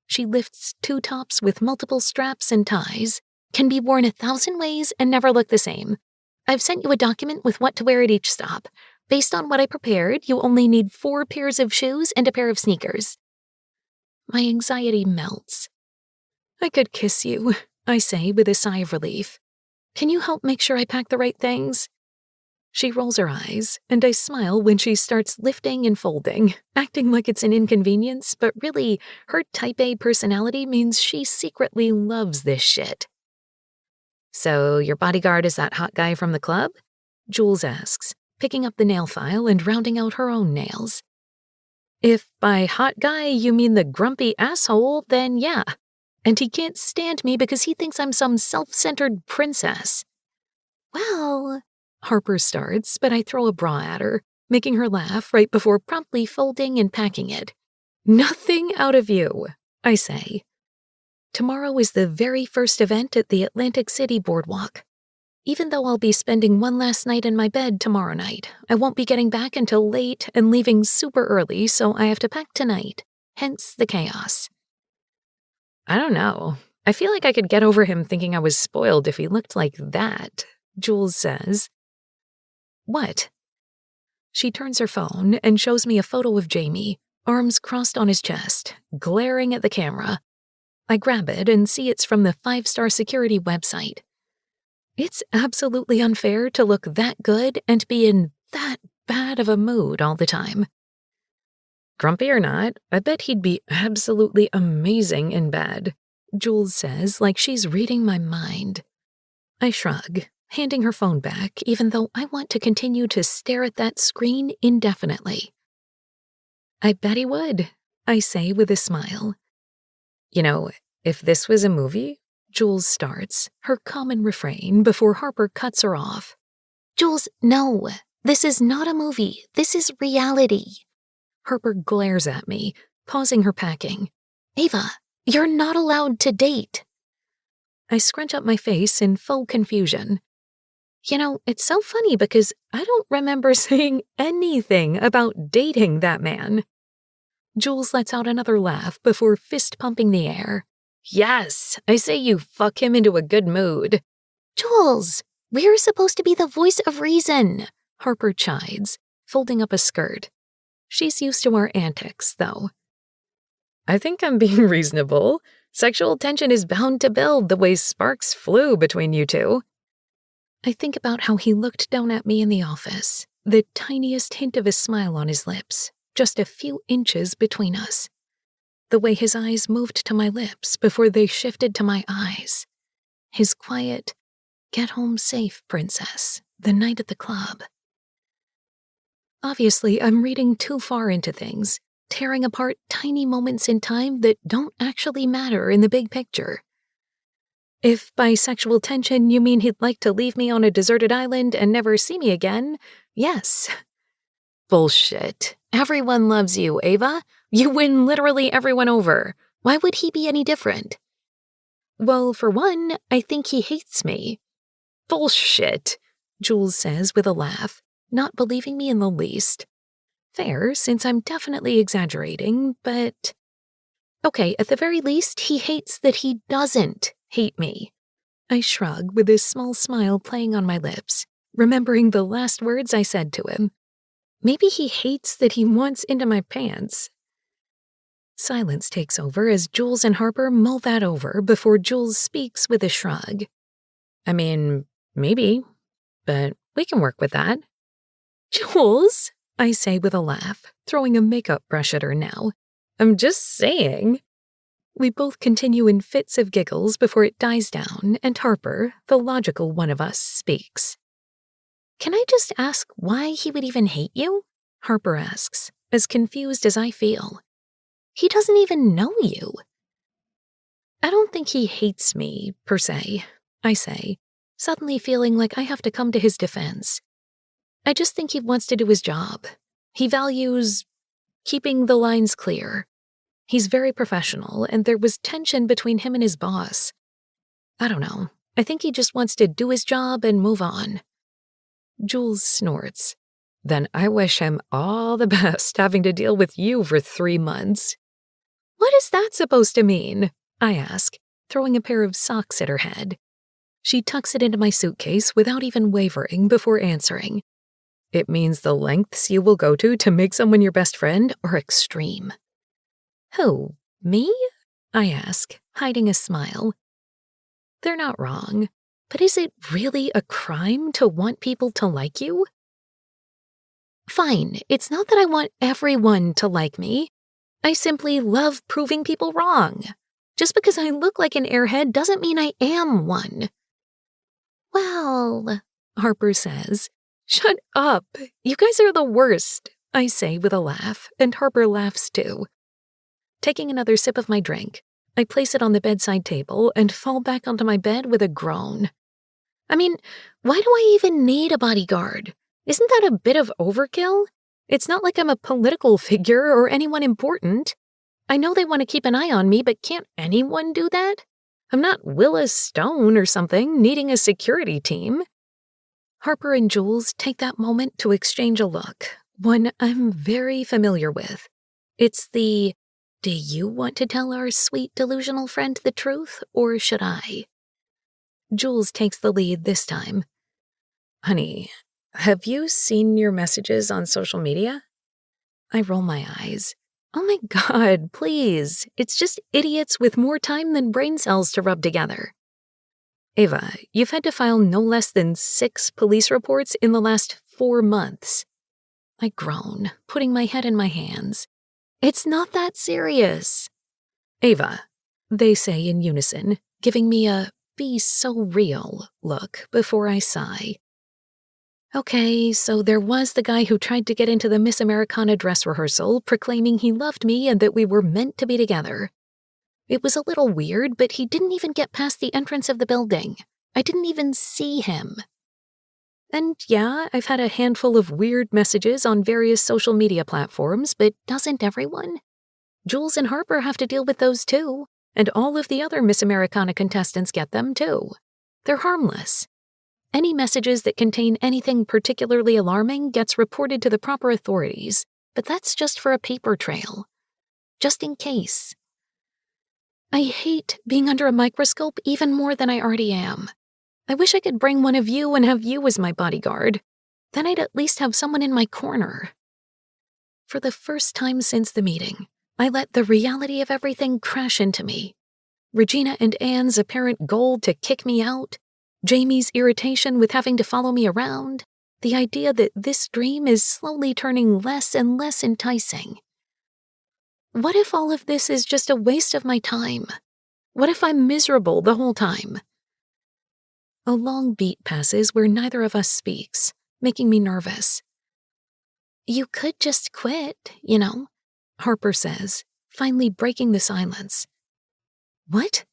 She lifts 2 tops with multiple straps and ties, can be worn 1,000 ways and never look the same. I've sent you a document with what to wear at each stop. Based on what I prepared, you only need 4 pairs of shoes and a pair of sneakers. My anxiety melts. I could kiss you, I say with a sigh of relief. Can you help make sure I pack the right things? She rolls her eyes, and I smile when she starts lifting and folding, acting like it's an inconvenience, but really, her type A personality means she secretly loves this shit. So, your bodyguard is that hot guy from the club? Jules asks, picking up the nail file and rounding out her own nails. If by hot guy you mean the grumpy asshole, then yeah. And he can't stand me because he thinks I'm some self-centered princess. Well, Harper starts, but I throw a bra at her, making her laugh right before promptly folding and packing it. Nothing out of you, I say. Tomorrow is the very first event at the Atlantic City Boardwalk. Even though I'll be spending one last night in my bed tomorrow night, I won't be getting back until late and leaving super early, so I have to pack tonight, hence the chaos. I don't know. I feel like I could get over him thinking I was spoiled if he looked like that, Jules says. What? She turns her phone and shows me a photo of Jamie, arms crossed on his chest, glaring at the camera. I grab it and see it's from the 5-star security website. It's absolutely unfair to look that good and be in that bad of a mood all the time. Grumpy or not, I bet he'd be absolutely amazing in bed, Jules says like she's reading my mind. I shrug, handing her phone back even though I want to continue to stare at that screen indefinitely. I bet he would, I say with a smile. You know, if this was a movie, Jules starts, her common refrain before Harper cuts her off. Jules, no, this is not a movie. This is reality. Harper glares at me, pausing her packing. Ava, you're not allowed to date. I scrunch up my face in full confusion. You know, it's so funny because I don't remember saying anything about dating that man. Jules lets out another laugh before fist-pumping the air. Yes, I say you fuck him into a good mood. Jules, we're supposed to be the voice of reason, Harper chides, folding up a skirt. She's used to our antics, though. I think I'm being reasonable. Sexual tension is bound to build the way sparks flew between you two. I think about how he looked down at me in the office, the tiniest hint of a smile on his lips, just a few inches between us. The way his eyes moved to my lips before they shifted to my eyes. His quiet, get home safe, princess, the night at the club. Obviously, I'm reading too far into things, tearing apart tiny moments in time that don't actually matter in the big picture. If by sexual tension you mean he'd like to leave me on a deserted island and never see me again, yes. Bullshit. Everyone loves you, Ava. You win literally everyone over. Why would he be any different? Well, for one, I think he hates me. Bullshit, Jules says with a laugh, not believing me in the least. Fair, since I'm definitely exaggerating, but... Okay, at the very least, he hates that he doesn't hate me. I shrug with a small smile playing on my lips, remembering the last words I said to him. Maybe he hates that he wants into my pants. Silence takes over as Jules and Harper mull that over before Jules speaks with a shrug. I mean, maybe, but we can work with that. Jules, I say with a laugh, throwing a makeup brush at her now. I'm just saying. We both continue in fits of giggles before it dies down, and Harper, the logical one of us, speaks. Can I just ask why he would even hate you? Harper asks, as confused as I feel. He doesn't even know you. I don't think he hates me, per se, I say, suddenly feeling like I have to come to his defense. I just think he wants to do his job. He values keeping the lines clear. He's very professional, and there was tension between him and his boss. I don't know. I think he just wants to do his job and move on. Jules snorts. Then I wish him all the best having to deal with you for 3 months. What is that supposed to mean? I ask, throwing a pair of socks at her head. She tucks it into my suitcase without even wavering before answering. It means the lengths you will go to make someone your best friend are extreme. Who, me? I ask, hiding a smile. They're not wrong, but is it really a crime to want people to like you? Fine, it's not that I want everyone to like me. I simply love proving people wrong. Just because I look like an airhead doesn't mean I am one. Well, Harper says. Shut up. You guys are the worst, I say with a laugh, and Harper laughs too. Taking another sip of my drink, I place it on the bedside table and fall back onto my bed with a groan. I mean, why do I even need a bodyguard? Isn't that a bit of overkill? It's not like I'm a political figure or anyone important. I know they want to keep an eye on me, but can't anyone do that? I'm not Willis Stone or something, needing a security team. Harper and Jules take that moment to exchange a look, one I'm very familiar with. It's the, do you want to tell our sweet delusional friend the truth, or should I? Jules takes the lead this time. Honey, have you seen your messages on social media? I roll my eyes. Oh my God, please. It's just idiots with more time than brain cells to rub together. Ava, you've had to file no less than 6 police reports in the last 4 months. I groan, putting my head in my hands. It's not that serious. Ava, they say in unison, giving me a be so real look before I sigh. Okay, so there was the guy who tried to get into the Miss Americana dress rehearsal, proclaiming he loved me and that we were meant to be together. It was a little weird, but he didn't even get past the entrance of the building. I didn't even see him. And yeah, I've had a handful of weird messages on various social media platforms, but doesn't everyone? Jules and Harper have to deal with those too, and all of the other Miss Americana contestants get them too. They're harmless. Any messages that contain anything particularly alarming gets reported to the proper authorities, but that's just for a paper trail. Just in case. I hate being under a microscope even more than I already am. I wish I could bring one of you and have you as my bodyguard. Then I'd at least have someone in my corner. For the first time since the meeting, I let the reality of everything crash into me. Regina and Anne's apparent goal to kick me out, Jamie's irritation with having to follow me around, the idea that this dream is slowly turning less and less enticing. What if all of this is just a waste of my time? What if I'm miserable the whole time? A long beat passes where neither of us speaks, making me nervous. You could just quit, you know, Harper says, finally breaking the silence. What?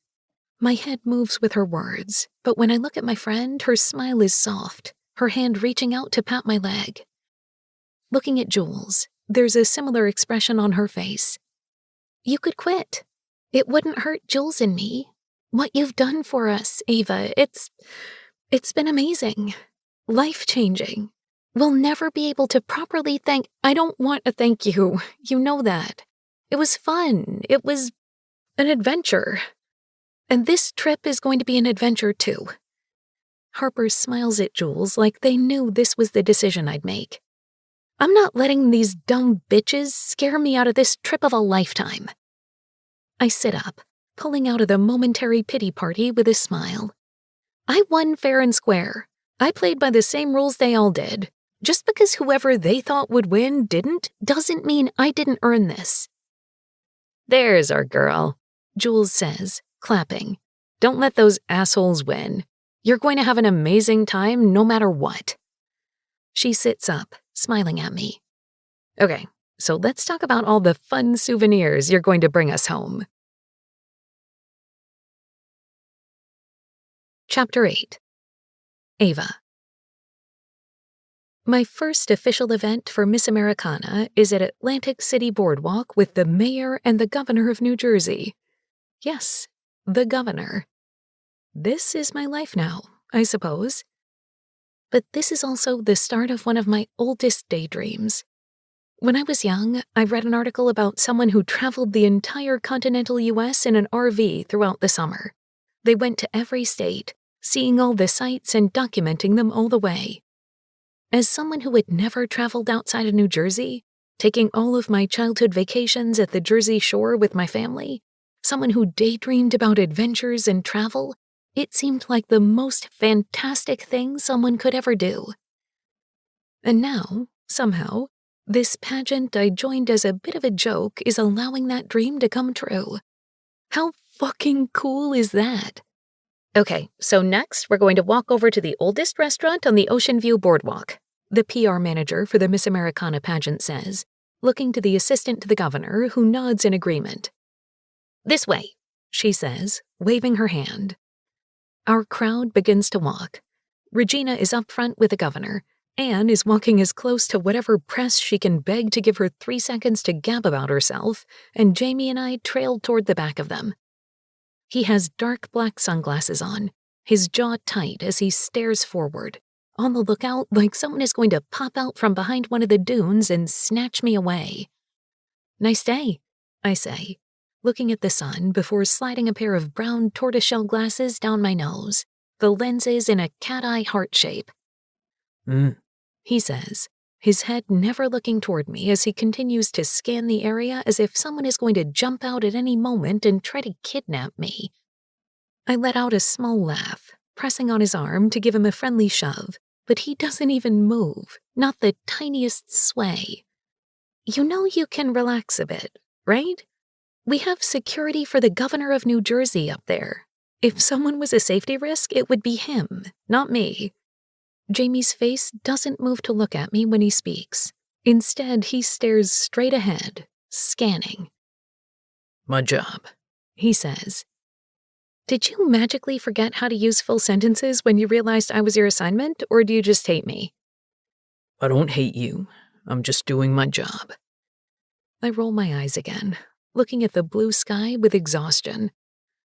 My head moves with her words, but when I look at my friend, her smile is soft, her hand reaching out to pat my leg. Looking at Jules, there's a similar expression on her face. You could quit. It wouldn't hurt Jules and me. What you've done for us, Ava, it's been amazing. Life-changing. We'll never be able to properly thank— I don't want to thank you. You know that. It was fun. It was an adventure. And this trip is going to be an adventure too. Harper smiles at Jules like they knew this was the decision I'd make. I'm not letting these dumb bitches scare me out of this trip of a lifetime. I sit up, pulling out of the momentary pity party with a smile. I won fair and square. I played by the same rules they all did. Just because whoever they thought would win didn't, doesn't mean I didn't earn this. There's our girl, Jules says, clapping. Don't let those assholes win. You're going to have an amazing time no matter what. She sits up, smiling at me. Okay, so let's talk about all the fun souvenirs you're going to bring us home. Chapter 8. Ava. My first official event for Miss Americana is at Atlantic City Boardwalk with the mayor and the governor of New Jersey. Yes, the governor. This is my life now, I suppose. But this is also the start of one of my oldest daydreams. When I was young, I read an article about someone who traveled the entire continental U.S. in an RV throughout the summer. They went to every state, seeing all the sights and documenting them all the way. As someone who had never traveled outside of New Jersey, taking all of my childhood vacations at the Jersey Shore with my family, someone who daydreamed about adventures and travel, it seemed like the most fantastic thing someone could ever do. And now, somehow, this pageant I joined as a bit of a joke is allowing that dream to come true. How fucking cool is that? Okay, so next we're going to walk over to the oldest restaurant on the Ocean View Boardwalk, the PR manager for the Miss Americana pageant says, looking to the assistant to the governor, who nods in agreement. This way, she says, waving her hand. Our crowd begins to walk. Regina is up front with the governor. Anne is walking as close to whatever press she can beg to give her 3 seconds to gab about herself, and Jamie and I trail toward the back of them. He has dark black sunglasses on, his jaw tight as he stares forward, on the lookout like someone is going to pop out from behind one of the dunes and snatch me away. Nice day, I say, looking at the sun before sliding a pair of brown tortoiseshell glasses down my nose, the lenses in a cat-eye heart shape. He says, his head never looking toward me as he continues to scan the area as if someone is going to jump out at any moment and try to kidnap me. I let out a small laugh, pressing on his arm to give him a friendly shove, but he doesn't even move, not the tiniest sway. You know you can relax a bit, right? We have security for the governor of New Jersey up there. If someone was a safety risk, it would be him, not me. Jamie's face doesn't move to look at me when he speaks. Instead, he stares straight ahead, scanning. My job, he says. Did you magically forget how to use full sentences when you realized I was your assignment, or do you just hate me? I don't hate you. I'm just doing my job. I roll my eyes again, looking at the blue sky with exhaustion.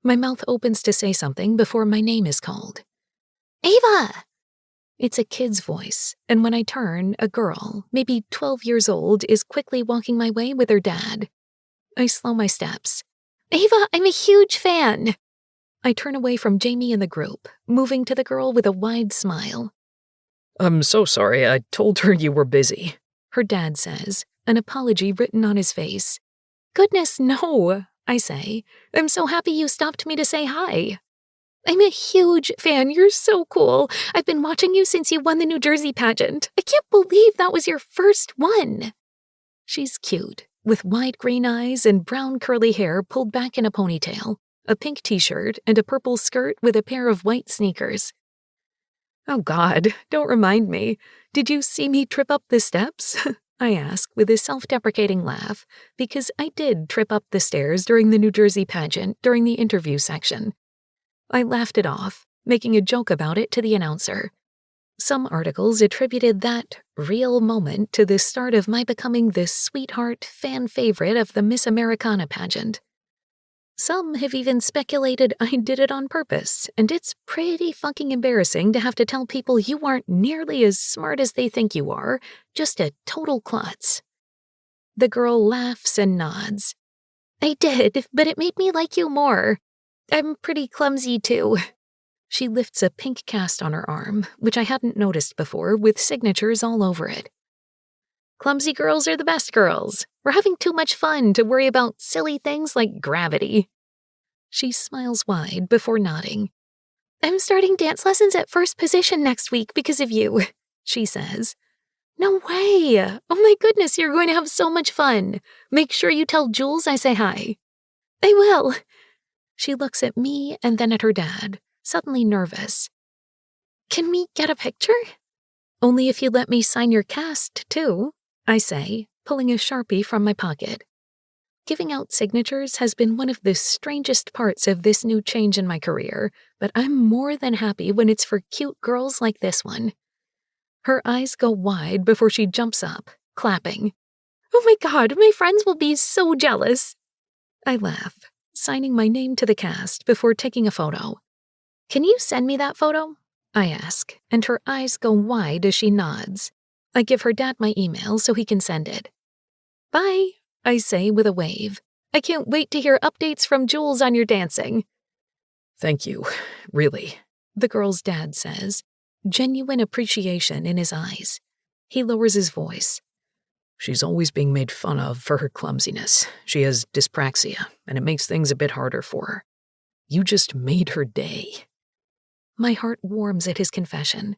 My mouth opens to say something before my name is called. Ava! It's a kid's voice, and when I turn, a girl, maybe 12 years old, is quickly walking my way with her dad. I slow my steps. Ava, I'm a huge fan! I turn away from Jamie and the group, moving to the girl with a wide smile. I'm so sorry, I told her you were busy, her dad says, an apology written on his face. Goodness, no, I say. I'm so happy you stopped me to say hi. I'm a huge fan. You're so cool. I've been watching you since you won the New Jersey pageant. I can't believe that was your first one. She's cute, with wide green eyes and brown curly hair pulled back in a ponytail, a pink t-shirt, and a purple skirt with a pair of white sneakers. Oh God, don't remind me. Did you see me trip up the steps? I ask with a self-deprecating laugh, because I did trip up the stairs during the New Jersey pageant during the interview section. I laughed it off, making a joke about it to the announcer. Some articles attributed that real moment to the start of my becoming the sweetheart fan favorite of the Miss Americana pageant. Some have even speculated I did it on purpose, and it's pretty fucking embarrassing to have to tell people you aren't nearly as smart as they think you are, just a total klutz. The girl laughs and nods. I did, but it made me like you more. I'm pretty clumsy too. She lifts a pink cast on her arm, which I hadn't noticed before, with signatures all over it. Clumsy girls are the best girls. We're having too much fun to worry about silly things like gravity. She smiles wide before nodding. I'm starting dance lessons at first position next week because of you, she says. No way! Oh my goodness, you're going to have so much fun. Make sure you tell Jules I say hi. I will. She looks at me and then at her dad, suddenly nervous. Can we get a picture? Only if you let me sign your cast, too, I say, pulling a Sharpie from my pocket. Giving out signatures has been one of the strangest parts of this new change in my career, but I'm more than happy when it's for cute girls like this one. Her eyes go wide before she jumps up, clapping. Oh my God, my friends will be so jealous. I laugh, signing my name to the cast before taking a photo. Can you send me that photo? I ask, and her eyes go wide as she nods. I give her dad my email so he can send it. Bye, I say with a wave. I can't wait to hear updates from Jules on your dancing. Thank you, really, the girl's dad says, genuine appreciation in his eyes. He lowers his voice. She's always being made fun of for her clumsiness. She has dyspraxia, and it makes things a bit harder for her. You just made her day. My heart warms at his confession.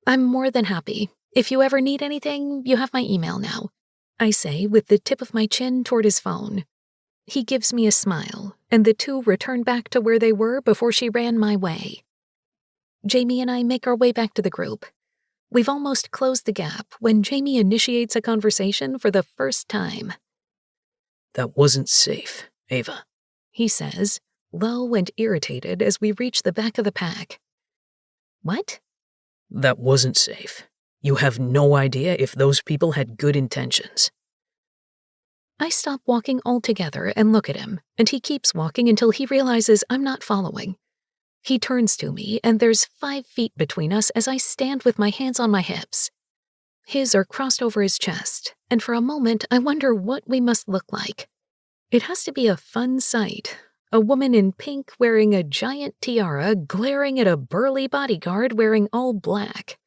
I'm more than happy. If you ever need anything, you have my email now, I say with the tip of my chin toward his phone. He gives me a smile, and the two return back to where they were before she ran my way. Jamie and I make our way back to the group. We've almost closed the gap when Jamie initiates a conversation for the first time. That wasn't safe, Ava, he says, low and irritated as we reach the back of the pack. What? That wasn't safe. You have no idea if those people had good intentions. I stop walking altogether and look at him, and he keeps walking until he realizes I'm not following. He turns to me, and there's 5 feet between us as I stand with my hands on my hips. His are crossed over his chest, and for a moment I wonder what we must look like. It has to be a fun sight. A woman in pink wearing a giant tiara glaring at a burly bodyguard wearing all black.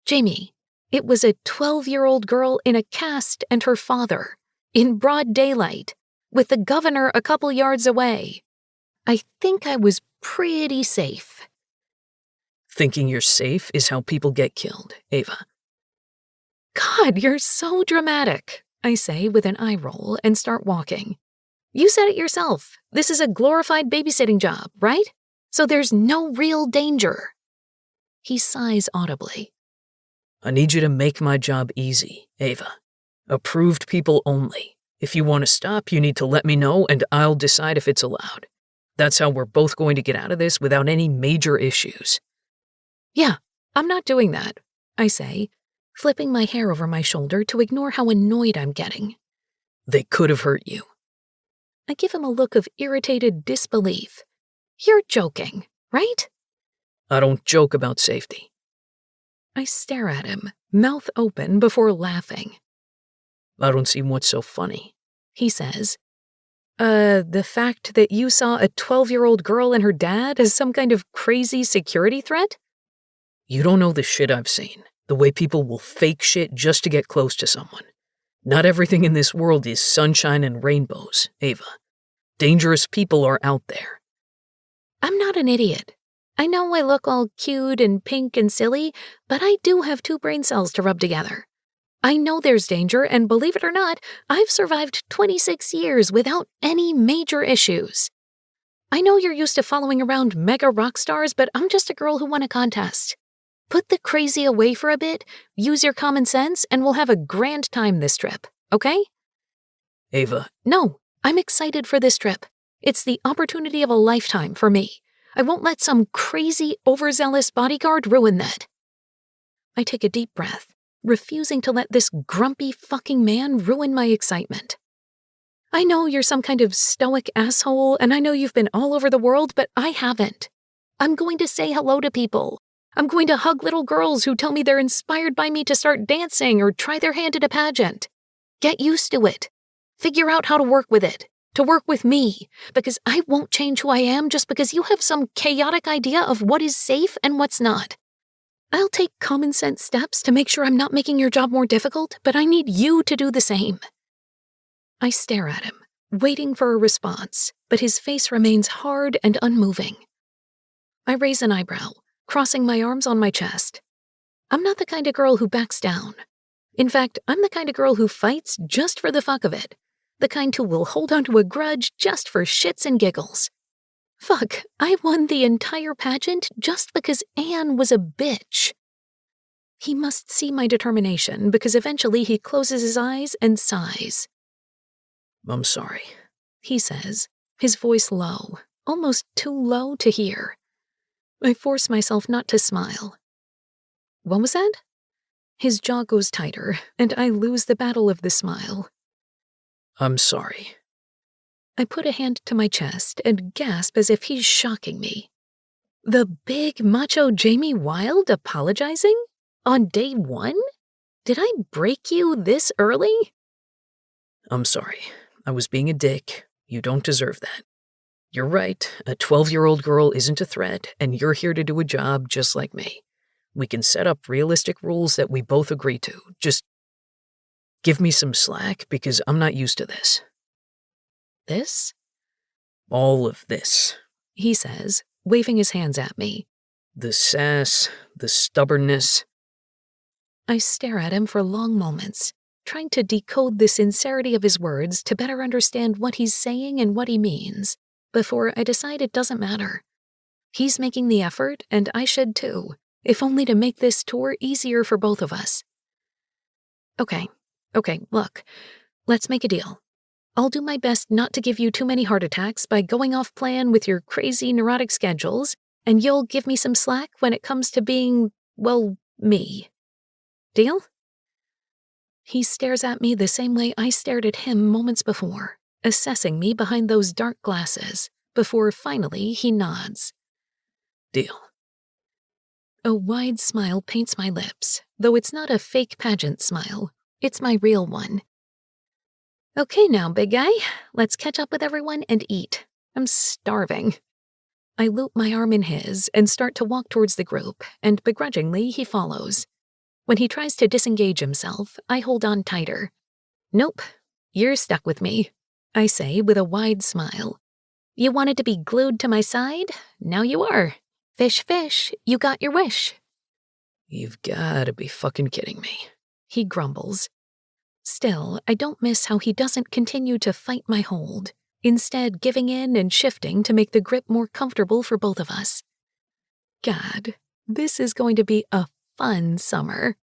Jamie, it was a 12-year-old girl in a cast and her father, in broad daylight, with the governor a couple yards away. I think I was pretty safe. Thinking you're safe is how people get killed, Ava. God, you're so dramatic, I say with an eye roll and start walking. You said it yourself. This is a glorified babysitting job, right? So there's no real danger. He sighs audibly. I need you to make my job easy, Ava. Approved people only. If you want to stop, you need to let me know and I'll decide if it's allowed. That's how we're both going to get out of this without any major issues. Yeah, I'm not doing that, I say, flipping my hair over my shoulder to ignore how annoyed I'm getting. They could have hurt you. I give him a look of irritated disbelief. You're joking, right? I don't joke about safety. I stare at him, mouth open before laughing. I don't see what's so funny, he says. The fact that you saw a 12-year-old girl and her dad as some kind of crazy security threat? You don't know the shit I've seen. The way people will fake shit just to get close to someone. Not everything in this world is sunshine and rainbows, Ava. Dangerous people are out there. I'm not an idiot. I know I look all cute and pink and silly, but I do have 2 brain cells to rub together. I know there's danger, and believe it or not, I've survived 26 years without any major issues. I know you're used to following around mega rock stars, but I'm just a girl who won a contest. Put the crazy away for a bit, use your common sense, and we'll have a grand time this trip, okay? Ava. No, I'm excited for this trip. It's the opportunity of a lifetime for me. I won't let some crazy, overzealous bodyguard ruin that. I take a deep breath, refusing to let this grumpy fucking man ruin my excitement. I know you're some kind of stoic asshole, and I know you've been all over the world, but I haven't. I'm going to say hello to people. I'm going to hug little girls who tell me they're inspired by me to start dancing or try their hand at a pageant. Get used to it. Figure out how to work with it, to work with me, because I won't change who I am just because you have some chaotic idea of what is safe and what's not. I'll take common sense steps to make sure I'm not making your job more difficult, but I need you to do the same. I stare at him, waiting for a response, but his face remains hard and unmoving. I raise an eyebrow, crossing my arms on my chest. I'm not the kind of girl who backs down. In fact, I'm the kind of girl who fights just for the fuck of it. The kind who will hold onto a grudge just for shits and giggles. Fuck, I won the entire pageant just because Anne was a bitch. He must see my determination because eventually he closes his eyes and sighs. I'm sorry, he says, his voice low, almost too low to hear. I force myself not to smile. What was that? His jaw goes tighter, and I lose the battle of the smile. I'm sorry. I put a hand to my chest and gasp as if he's shocking me. The big macho Jamie Wilde apologizing? On day 1? Did I break you this early? I'm sorry. I was being a dick. You don't deserve that. You're right. A 12-year-old girl isn't a threat, and you're here to do a job just like me. We can set up realistic rules that we both agree to. Just give me some slack because I'm not used to this. This? All of this, he says, waving his hands at me. The sass, the stubbornness. I stare at him for long moments, trying to decode the sincerity of his words to better understand what he's saying and what he means, before I decide it doesn't matter. He's making the effort, and I should too, if only to make this tour easier for both of us. Okay, look, let's make a deal. I'll do my best not to give you too many heart attacks by going off plan with your crazy neurotic schedules, and you'll give me some slack when it comes to being, well, me. Deal? He stares at me the same way I stared at him moments before, assessing me behind those dark glasses, before finally he nods. Deal. A wide smile paints my lips, though it's not a fake pageant smile. It's my real one. Okay now, big guy, let's catch up with everyone and eat. I'm starving. I loop my arm in his and start to walk towards the group, and begrudgingly he follows. When he tries to disengage himself, I hold on tighter. Nope, you're stuck with me, I say with a wide smile. You wanted to be glued to my side? Now you are. Fish, fish, you got your wish. You've gotta be fucking kidding me, he grumbles. Still, I don't miss how he doesn't continue to fight my hold, instead giving in and shifting to make the grip more comfortable for both of us. God, this is going to be a fun summer.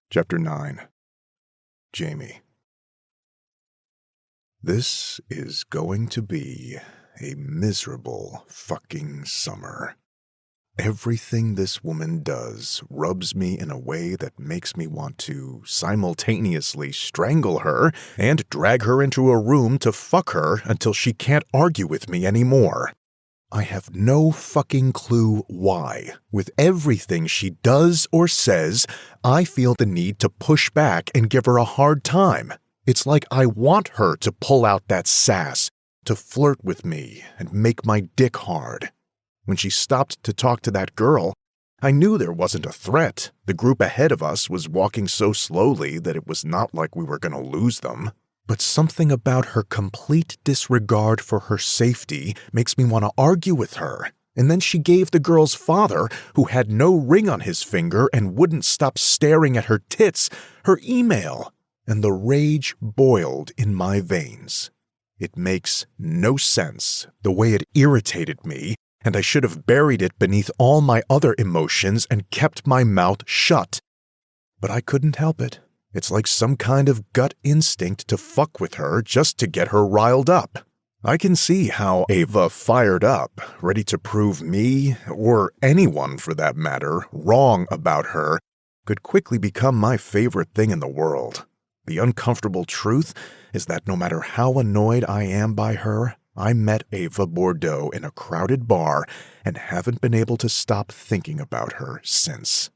Chapter 9. Jamie. This is going to be a miserable fucking summer. Everything this woman does rubs me in a way that makes me want to simultaneously strangle her and drag her into a room to fuck her until she can't argue with me anymore. I have no fucking clue why. With everything she does or says, I feel the need to push back and give her a hard time. It's like I want her to pull out that sass, to flirt with me and make my dick hard. When she stopped to talk to that girl, I knew there wasn't a threat. The group ahead of us was walking so slowly that it was not like we were going to lose them. But something about her complete disregard for her safety makes me want to argue with her. And then she gave the girl's father, who had no ring on his finger and wouldn't stop staring at her tits, her email. And the rage boiled in my veins. It makes no sense, the way it irritated me, and I should have buried it beneath all my other emotions and kept my mouth shut. But I couldn't help it. It's like some kind of gut instinct to fuck with her just to get her riled up. I can see how Ava fired up, ready to prove me, or anyone for that matter, wrong about her, could quickly become my favorite thing in the world. The uncomfortable truth is that no matter how annoyed I am by her, I met Ava Bordeaux in a crowded bar and haven't been able to stop thinking about her since.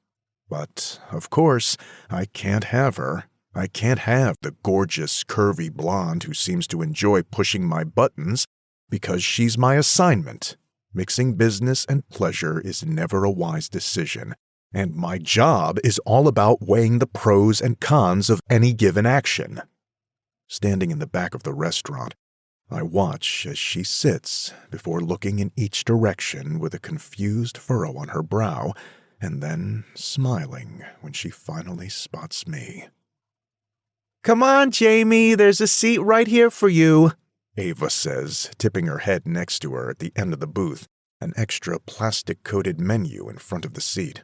But, of course, I can't have her. I can't have the gorgeous, curvy blonde who seems to enjoy pushing my buttons because she's my assignment. Mixing business and pleasure is never a wise decision, and my job is all about weighing the pros and cons of any given action. Standing in the back of the restaurant, I watch as she sits before looking in each direction with a confused furrow on her brow, and then smiling when she finally spots me. "Come on, Jamie, there's a seat right here for you," Ava says, tipping her head next to her at the end of the booth, an extra plastic-coated menu in front of the seat.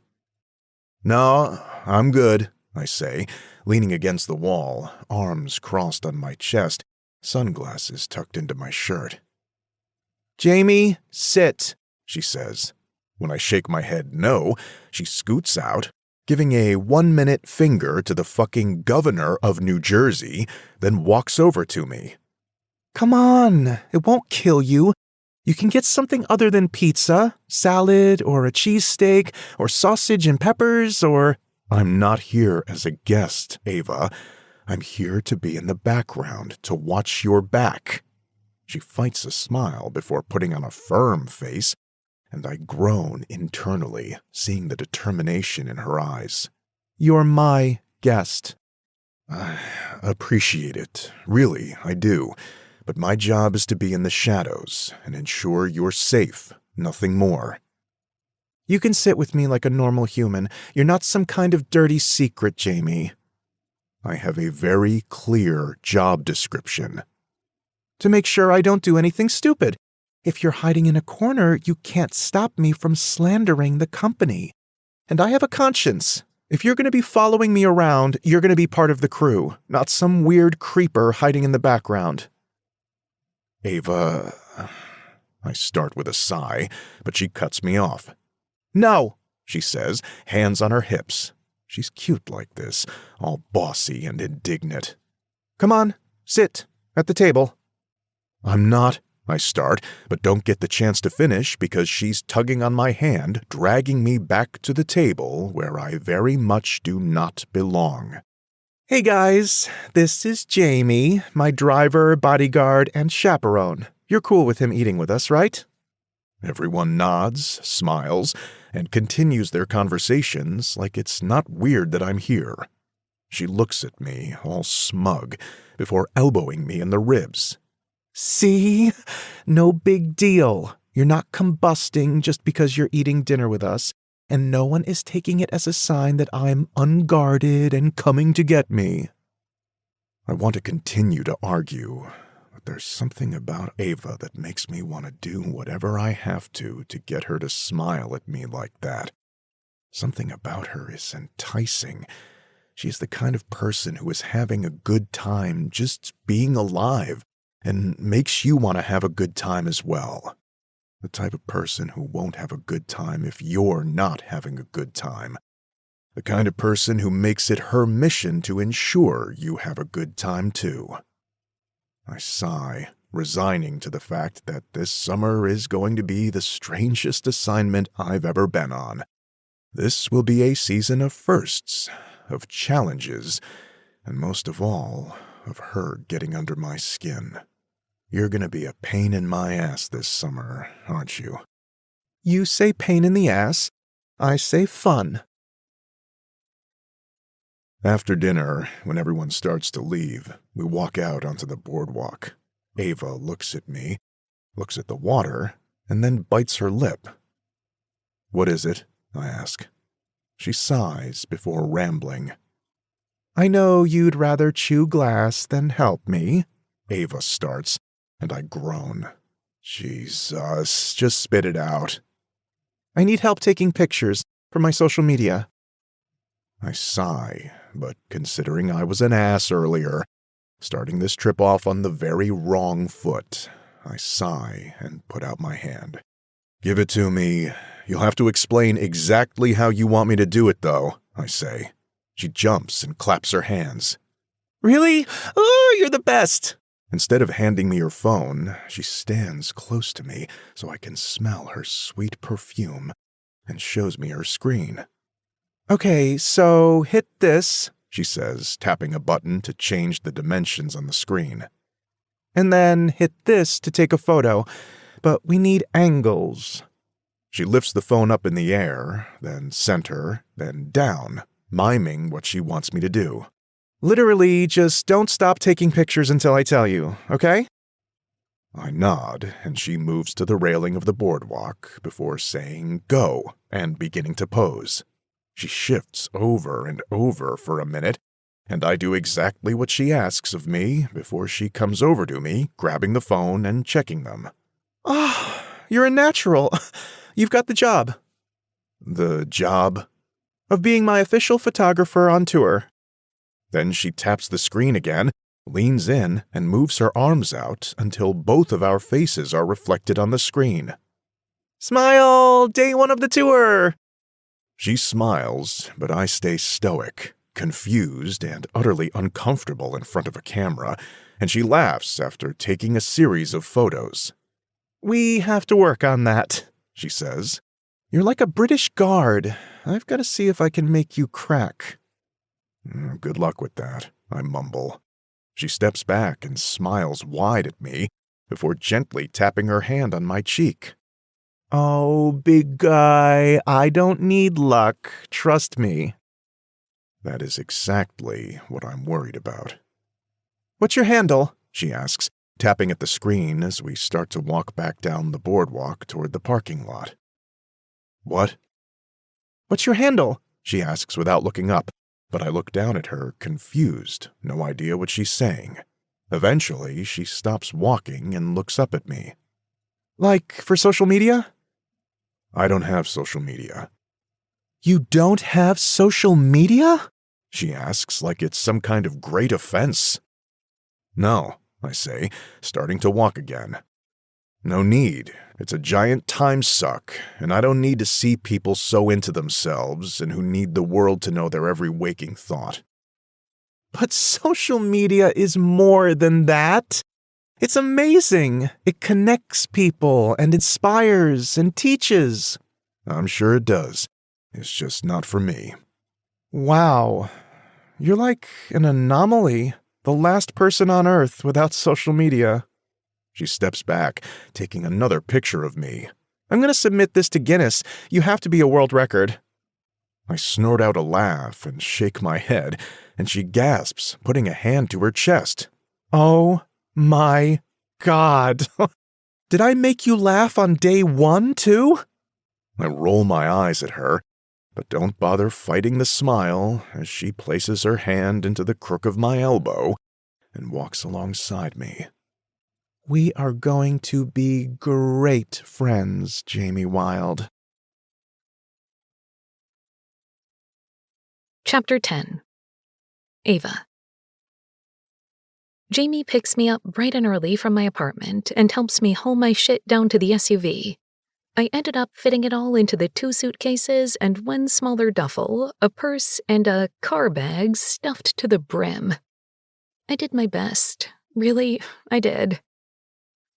"No, I'm good," I say, leaning against the wall, arms crossed on my chest, sunglasses tucked into my shirt. "Jamie, sit," she says. When I shake my head no, she scoots out, giving a 1-minute finger to the fucking governor of New Jersey, then walks over to me. "Come on, it won't kill you. You can get something other than pizza, salad, or a cheesesteak, or sausage and peppers, or—" "I'm not here as a guest, Ava. I'm here to be in the background, to watch your back." She fights a smile before putting on a firm face, and I groan internally, seeing the determination in her eyes. "You're my guest." "I appreciate it. Really, I do. But my job is to be in the shadows and ensure you're safe, nothing more." "You can sit with me like a normal human. You're not some kind of dirty secret, Jamie." "I have a very clear job description." "To make sure I don't do anything stupid. If you're hiding in a corner, you can't stop me from slandering the company. And I have a conscience. If you're going to be following me around, you're going to be part of the crew, not some weird creeper hiding in the background." "Ava," I start with a sigh, but she cuts me off. "No," she says, hands on her hips. She's cute like this, all bossy and indignant. "Come on, sit, at the table." "I'm not," I start, but don't get the chance to finish because she's tugging on my hand, dragging me back to the table where I very much do not belong. "Hey guys, this is Jamie, my driver, bodyguard, and chaperone. You're cool with him eating with us, right?" Everyone nods, smiles, and continues their conversations like it's not weird that I'm here. She looks at me, all smug, before elbowing me in the ribs. "See? No big deal. You're not combusting just because you're eating dinner with us, and no one is taking it as a sign that I'm unguarded and coming to get me." I want to continue to argue, but there's something about Ava that makes me want to do whatever I have to get her to smile at me like that. Something about her is enticing. She's the kind of person who is having a good time just being alive, and makes you want to have a good time as well. The type of person who won't have a good time if you're not having a good time. The kind of person who makes it her mission to ensure you have a good time too. I sigh, resigning to the fact that this summer is going to be the strangest assignment I've ever been on. This will be a season of firsts, of challenges, and most of all, of her getting under my skin. You're going to be a pain in my ass this summer, aren't you? You say pain in the ass. I say fun. After dinner, when everyone starts to leave, we walk out onto the boardwalk. Ava looks at me, looks at the water, and then bites her lip. "What is it?" I ask. She sighs before rambling. "I know you'd rather chew glass than help me," Ava starts, and I groan. "Jesus, just spit it out." "I need help taking pictures for my social media." I sigh, but considering I was an ass earlier, starting this trip off on the very wrong foot, I sigh and put out my hand. "Give it to me. You'll have to explain exactly how you want me to do it, though," I say. She jumps and claps her hands. Really? Oh, you're the best. Instead of handing me her phone, she stands close to me so I can smell her sweet perfume and shows me her screen. Okay, so hit this, she says, tapping a button to change the dimensions on the screen. And then hit this to take a photo, but we need angles. She lifts the phone up in the air, then center, then down, miming what she wants me to do. Literally, just don't stop taking pictures until I tell you, okay? I nod, and she moves to the railing of the boardwalk before saying go and beginning to pose. She shifts over and over for a minute, and I do exactly what she asks of me before she comes over to me, grabbing the phone and checking them. Oh, you're a natural. You've got the job. The job? Of being my official photographer on tour. Then she taps the screen again, leans in, and moves her arms out until both of our faces are reflected on the screen. Smile! Day one of the tour! She smiles, but I stay stoic, confused and utterly uncomfortable in front of a camera, and she laughs after taking a series of photos. We have to work on that, she says. You're like a British guard. I've got to see if I can make you crack. Good luck with that, I mumble. She steps back and smiles wide at me before gently tapping her hand on my cheek. Oh, big guy, I don't need luck. Trust me. That is exactly what I'm worried about. What's your handle? She asks, tapping at the screen as we start to walk back down the boardwalk toward the parking lot. What? What's your handle? She asks without looking up, but I look down at her, confused, no idea what she's saying. Eventually, she stops walking and looks up at me. Like, for social media? I don't have social media. You don't have social media? She asks like it's some kind of great offense. No, I say, starting to walk again. No need. It's a giant time suck, and I don't need to see people so into themselves and who need the world to know their every waking thought. But social media is more than that. It's amazing. It connects people and inspires and teaches. I'm sure it does. It's just not for me. Wow. You're like an anomaly, the last person on Earth without social media. She steps back, taking another picture of me. I'm going to submit this to Guinness. You have to be a world record. I snort out a laugh and shake my head, and she gasps, putting a hand to her chest. Oh my God. Did I make you laugh on day one, too? I roll my eyes at her, but don't bother fighting the smile as she places her hand into the crook of my elbow and walks alongside me. We are going to be great friends, Jamie Wilde. Chapter 10. Ava. Jamie picks me up bright and early from my apartment and helps me haul my shit down to the SUV. I ended up fitting it all into the 2 suitcases and 1 smaller duffel, a purse, and a car bag stuffed to the brim. I did my best. Really, I did.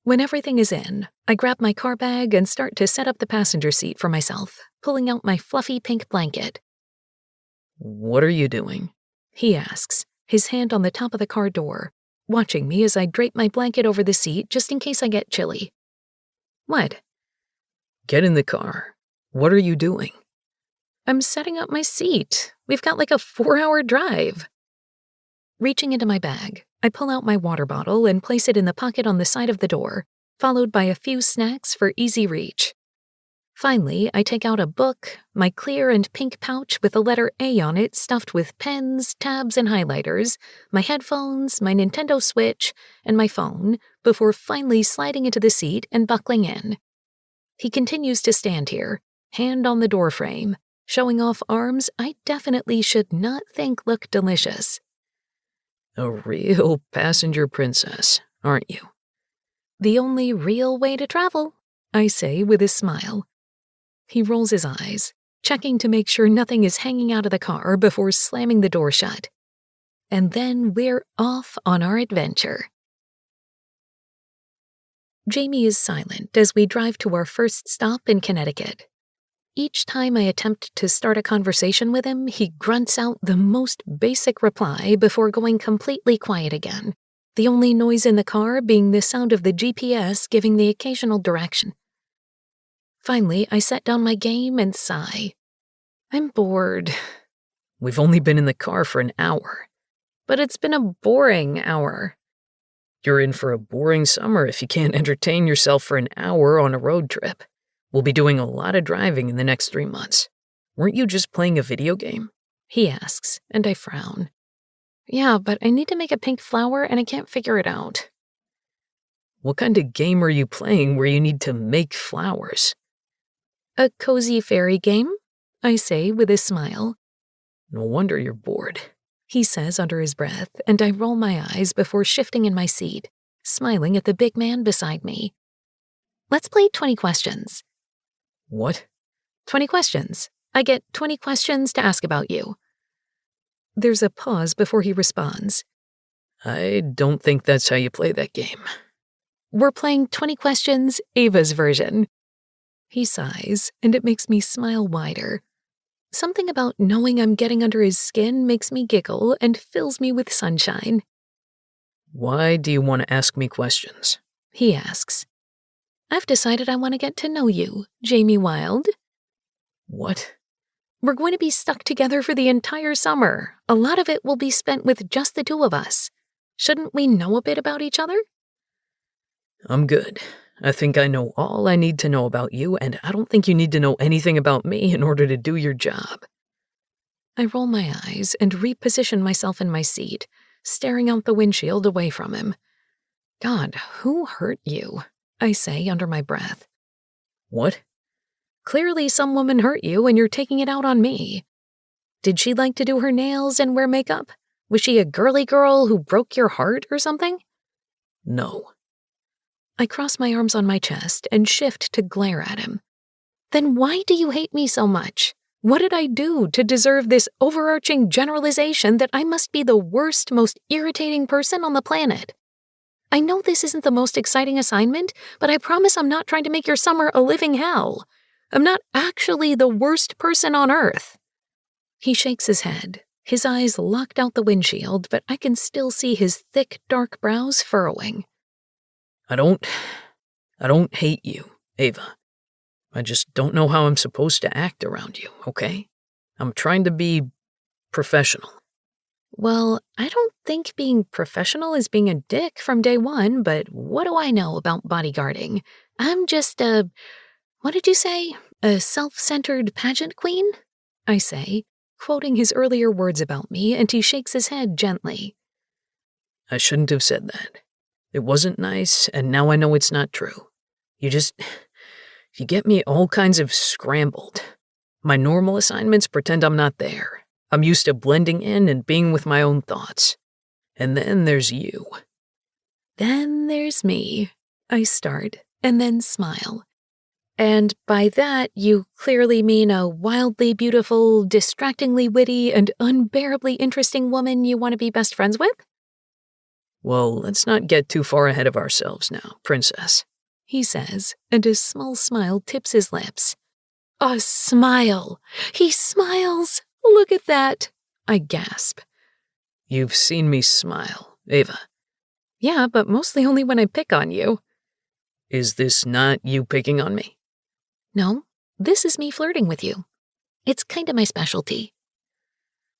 When everything is in, I grab my car bag and start to set up the passenger seat for myself, pulling out my fluffy pink blanket. What are you doing? He asks, his hand on the top of the car door, watching me as I drape my blanket over the seat just in case I get chilly. What? Get in the car. What are you doing? I'm setting up my seat. We've got like a 4-hour drive. Reaching into my bag, I pull out my water bottle and place it in the pocket on the side of the door, followed by a few snacks for easy reach. Finally, I take out a book, my clear and pink pouch with the letter A on it stuffed with pens, tabs, and highlighters, my headphones, my Nintendo Switch, and my phone, before finally sliding into the seat and buckling in. He continues to stand here, hand on the doorframe, showing off arms I definitely should not think look delicious. A real passenger princess, aren't you? The only real way to travel, I say with a smile. He rolls his eyes, checking to make sure nothing is hanging out of the car before slamming the door shut. And then we're off on our adventure. Jamie is silent as we drive to our first stop in Connecticut. Each time I attempt to start a conversation with him, he grunts out the most basic reply before going completely quiet again, the only noise in the car being the sound of the GPS giving the occasional direction. Finally, I set down my game and sigh. I'm bored. We've only been in the car for an hour. But it's been a boring hour. You're in for a boring summer if you can't entertain yourself for an hour on a road trip. We'll be doing a lot of driving in the next 3 months. Weren't you just playing a video game? He asks, and I frown. Yeah, but I need to make a pink flower and I can't figure it out. What kind of game are you playing where you need to make flowers? A cozy fairy game, I say with a smile. No wonder you're bored, he says under his breath, and I roll my eyes before shifting in my seat, smiling at the big man beside me. Let's play 20 questions. What? 20 questions. I get 20 questions to ask about you. There's a pause before he responds. I don't think that's how you play that game. We're playing 20 questions, Ava's version. He sighs, and it makes me smile wider. Something about knowing I'm getting under his skin makes me giggle and fills me with sunshine. Why do you want to ask me questions? He asks. I've decided I want to get to know you, Jamie Wilde. What? We're going to be stuck together for the entire summer. A lot of it will be spent with just the two of us. Shouldn't we know a bit about each other? I'm good. I think I know all I need to know about you, and I don't think you need to know anything about me in order to do your job. I roll my eyes and reposition myself in my seat, staring out the windshield away from him. God, who hurt you? I say under my breath. What? Clearly some woman hurt you and you're taking it out on me. Did she like to do her nails and wear makeup? Was she a girly girl who broke your heart or something? No. I cross my arms on my chest and shift to glare at him. Then why do you hate me so much? What did I do to deserve this overarching generalization that I must be the worst, most irritating person on the planet? I know this isn't the most exciting assignment, but I promise I'm not trying to make your summer a living hell. I'm not actually the worst person on earth. He shakes his head, his eyes locked out the windshield, but I can still see his thick, dark brows furrowing. I don't hate you, Ava. I just don't know how I'm supposed to act around you, okay? I'm trying to be professional. Well, I don't think being professional is being a dick from day one, but what do I know about bodyguarding? I'm just what did you say? A self-centered pageant queen? I say, quoting his earlier words about me, and he shakes his head gently. I shouldn't have said that. It wasn't nice, and now I know it's not true. You get me all kinds of scrambled. My normal assignments pretend I'm not there. I'm used to blending in and being with my own thoughts. And then there's you. Then there's me. I start, and then smile. And by that, you clearly mean a wildly beautiful, distractingly witty, and unbearably interesting woman you want to be best friends with? Well, let's not get too far ahead of ourselves now, princess, he says, and a small smile tips his lips. A smile! He smiles! Look at that! I gasp. You've seen me smile, Ava. Yeah, but mostly only when I pick on you. Is this not you picking on me? No, this is me flirting with you. It's kind of my specialty.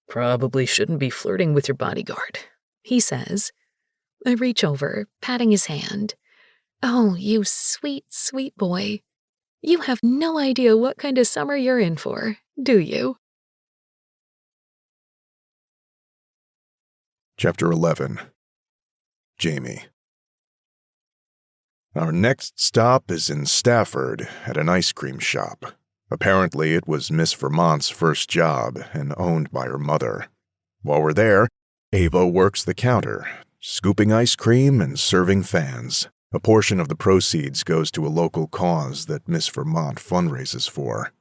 Probably shouldn't be flirting with your bodyguard, he says. I reach over, patting his hand. Oh, you sweet, sweet boy. You have no idea what kind of summer you're in for, do you? Chapter 11. Jamie. Our next stop is in Stafford at an ice cream shop. Apparently, it was Miss Vermont's first job and owned by her mother. While we're there, Ava works the counter, scooping ice cream and serving fans. A portion of the proceeds goes to a local cause that Miss Vermont fundraises for.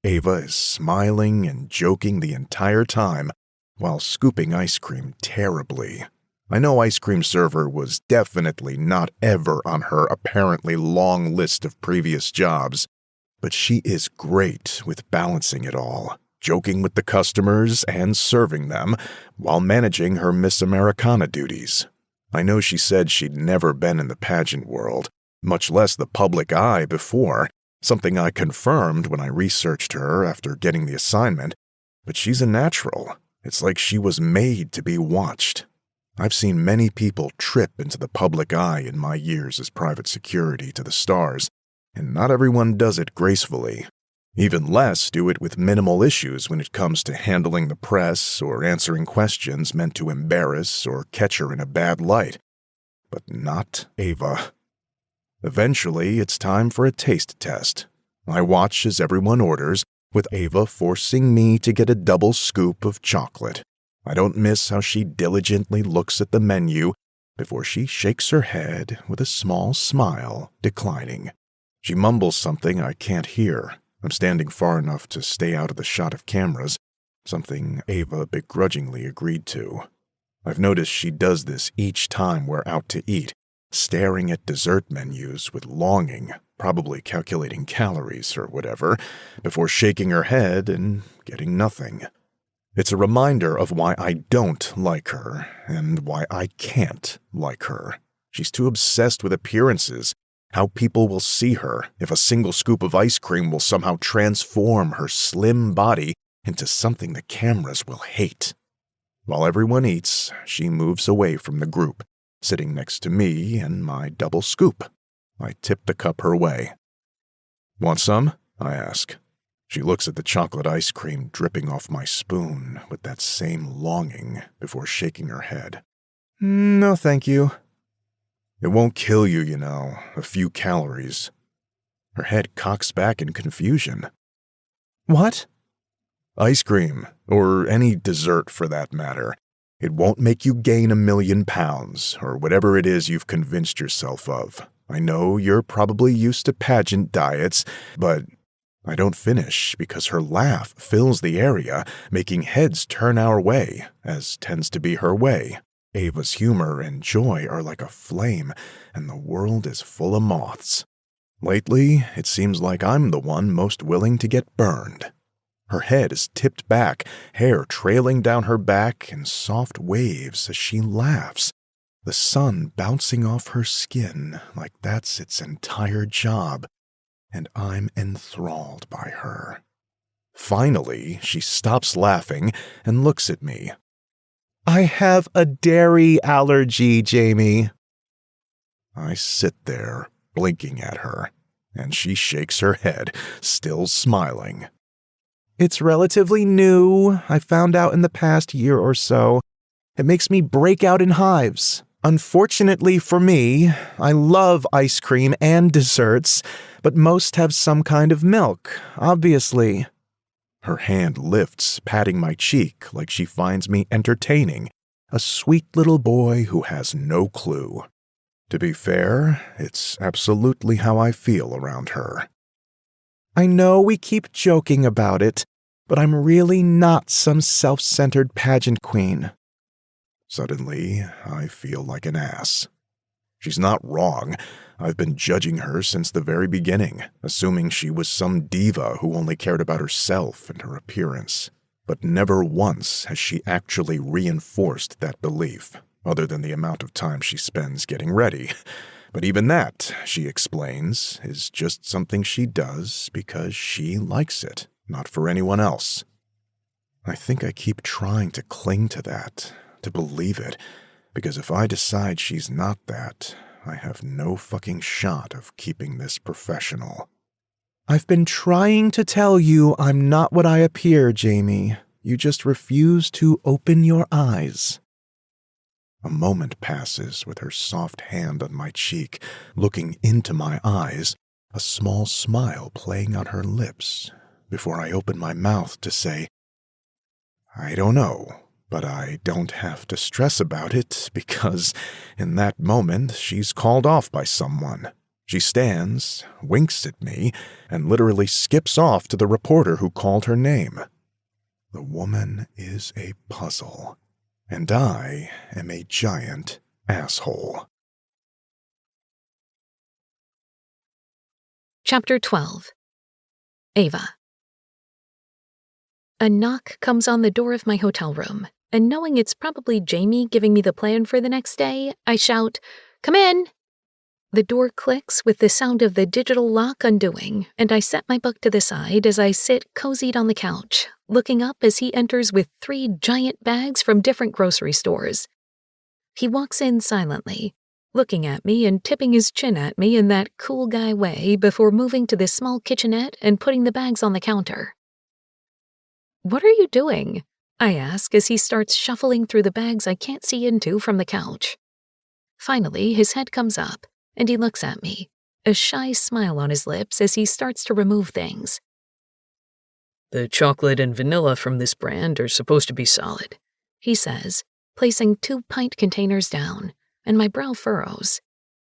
Ava is smiling and joking the entire time, while scooping ice cream terribly. I know ice cream server was definitely not ever on her apparently long list of previous jobs, but she is great with balancing it all, joking with the customers and serving them while managing her Miss Americana duties. I know she said she'd never been in the pageant world, much less the public eye before, something I confirmed when I researched her after getting the assignment, but she's a natural. It's like she was made to be watched. I've seen many people trip into the public eye in my years as private security to the stars, and not everyone does it gracefully. Even less do it with minimal issues when it comes to handling the press or answering questions meant to embarrass or catch her in a bad light. But not Ava. Eventually, it's time for a taste test. I watch as everyone orders, with Ava forcing me to get a double scoop of chocolate. I don't miss how she diligently looks at the menu before she shakes her head with a small smile, declining. She mumbles something I can't hear. I'm standing far enough to stay out of the shot of cameras, something Ava begrudgingly agreed to. I've noticed she does this each time we're out to eat, staring at dessert menus with longing, probably calculating calories or whatever, before shaking her head and getting nothing. It's a reminder of why I don't like her, and why I can't like her. She's too obsessed with appearances, how people will see her, if a single scoop of ice cream will somehow transform her slim body into something the cameras will hate. While everyone eats, she moves away from the group, sitting next to me and my double scoop. I tip the cup her way. "Want some?" I ask. She looks at the chocolate ice cream dripping off my spoon with that same longing before shaking her head. No, thank you. It won't kill you, you know, a few calories. Her head cocks back in confusion. What? Ice cream, or any dessert for that matter. It won't make you gain 1,000,000 pounds, or whatever it is you've convinced yourself of. I know you're probably used to pageant diets, but I don't finish because her laugh fills the area, making heads turn our way, as tends to be her way. Ava's humor and joy are like a flame, and the world is full of moths. Lately, it seems like I'm the one most willing to get burned. Her head is tipped back, hair trailing down her back in soft waves as she laughs, the sun bouncing off her skin like that's its entire job, and I'm enthralled by her. Finally, she stops laughing and looks at me. I have a dairy allergy, Jamie. I sit there, blinking at her, and she shakes her head, still smiling. It's relatively new. I found out in the past year or so. It makes me break out in hives. Unfortunately for me, I love ice cream and desserts, but most have some kind of milk, obviously. Her hand lifts, patting my cheek like she finds me entertaining, a sweet little boy who has no clue. To be fair, it's absolutely how I feel around her. I know we keep joking about it, but I'm really not some self-centered pageant queen. Suddenly, I feel like an ass. She's not wrong. I've been judging her since the very beginning, assuming she was some diva who only cared about herself and her appearance. But never once has she actually reinforced that belief, other than the amount of time she spends getting ready. But even that, she explains, is just something she does because she likes it, not for anyone else. I think I keep trying to cling to that, to believe it, because if I decide she's not that, I have no fucking shot of keeping this professional. I've been trying to tell you I'm not what I appear, Jamie. You just refuse to open your eyes. A moment passes with her soft hand on my cheek, looking into my eyes, a small smile playing on her lips, before I open my mouth to say, I don't know. But I don't have to stress about it because in that moment she's called off by someone. She stands, winks at me, and literally skips off to the reporter who called her name. The woman is a puzzle, and I am a giant asshole. Chapter 12. Ava. A knock comes on the door of my hotel room, and knowing it's probably Jamie giving me the plan for the next day, I shout, "Come in!" The door clicks with the sound of the digital lock undoing, and I set my book to the side as I sit cozied on the couch, looking up as he enters with 3 giant bags from different grocery stores. He walks in silently, looking at me and tipping his chin at me in that cool guy way before moving to the small kitchenette and putting the bags on the counter. "What are you doing?" I ask as he starts shuffling through the bags I can't see into from the couch. Finally, his head comes up, and he looks at me, a shy smile on his lips as he starts to remove things. "The chocolate and vanilla from this brand are supposed to be solid," he says, placing 2 pint containers down, and my brow furrows.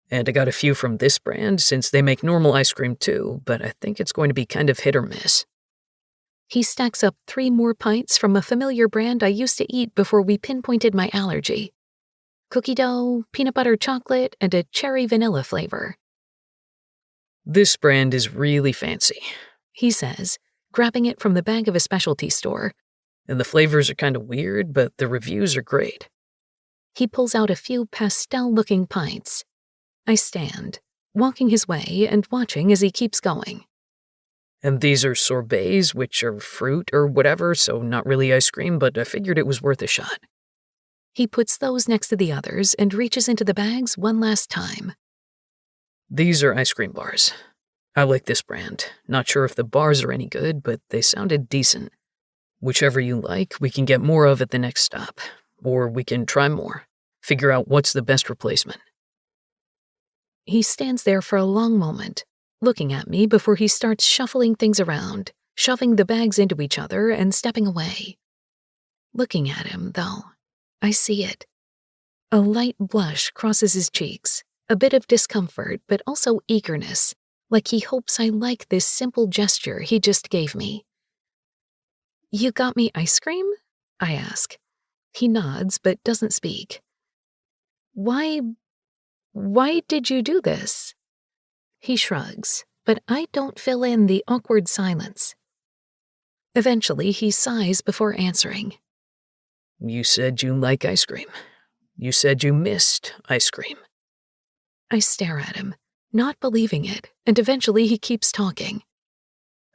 "And I got a few from this brand since they make normal ice cream too, but I think it's going to be kind of hit or miss." He stacks up 3 more pints from a familiar brand I used to eat before we pinpointed my allergy. Cookie dough, peanut butter chocolate, and a cherry vanilla flavor. "This brand is really fancy," he says, grabbing it from the bag of a specialty store. "And the flavors are kind of weird, but the reviews are great." He pulls out a few pastel-looking pints. I stand, walking his way and watching as he keeps going. "And these are sorbets, which are fruit or whatever, so not really ice cream, but I figured it was worth a shot." He puts those next to the others and reaches into the bags one last time. "These are ice cream bars. I like this brand. Not sure if the bars are any good, but they sounded decent. Whichever you like, we can get more of at the next stop. Or we can try more. Figure out what's the best replacement." He stands there for a long moment, looking at me before he starts shuffling things around, shoving the bags into each other and stepping away. Looking at him, though, I see it. A light blush crosses his cheeks, a bit of discomfort, but also eagerness, like he hopes I like this simple gesture he just gave me. "You got me ice cream?" I ask. He nods, but doesn't speak. Why did you do this?" He shrugs, but I don't fill in the awkward silence. Eventually, he sighs before answering. "You said you like ice cream. You said you missed ice cream." I stare at him, not believing it, and eventually he keeps talking.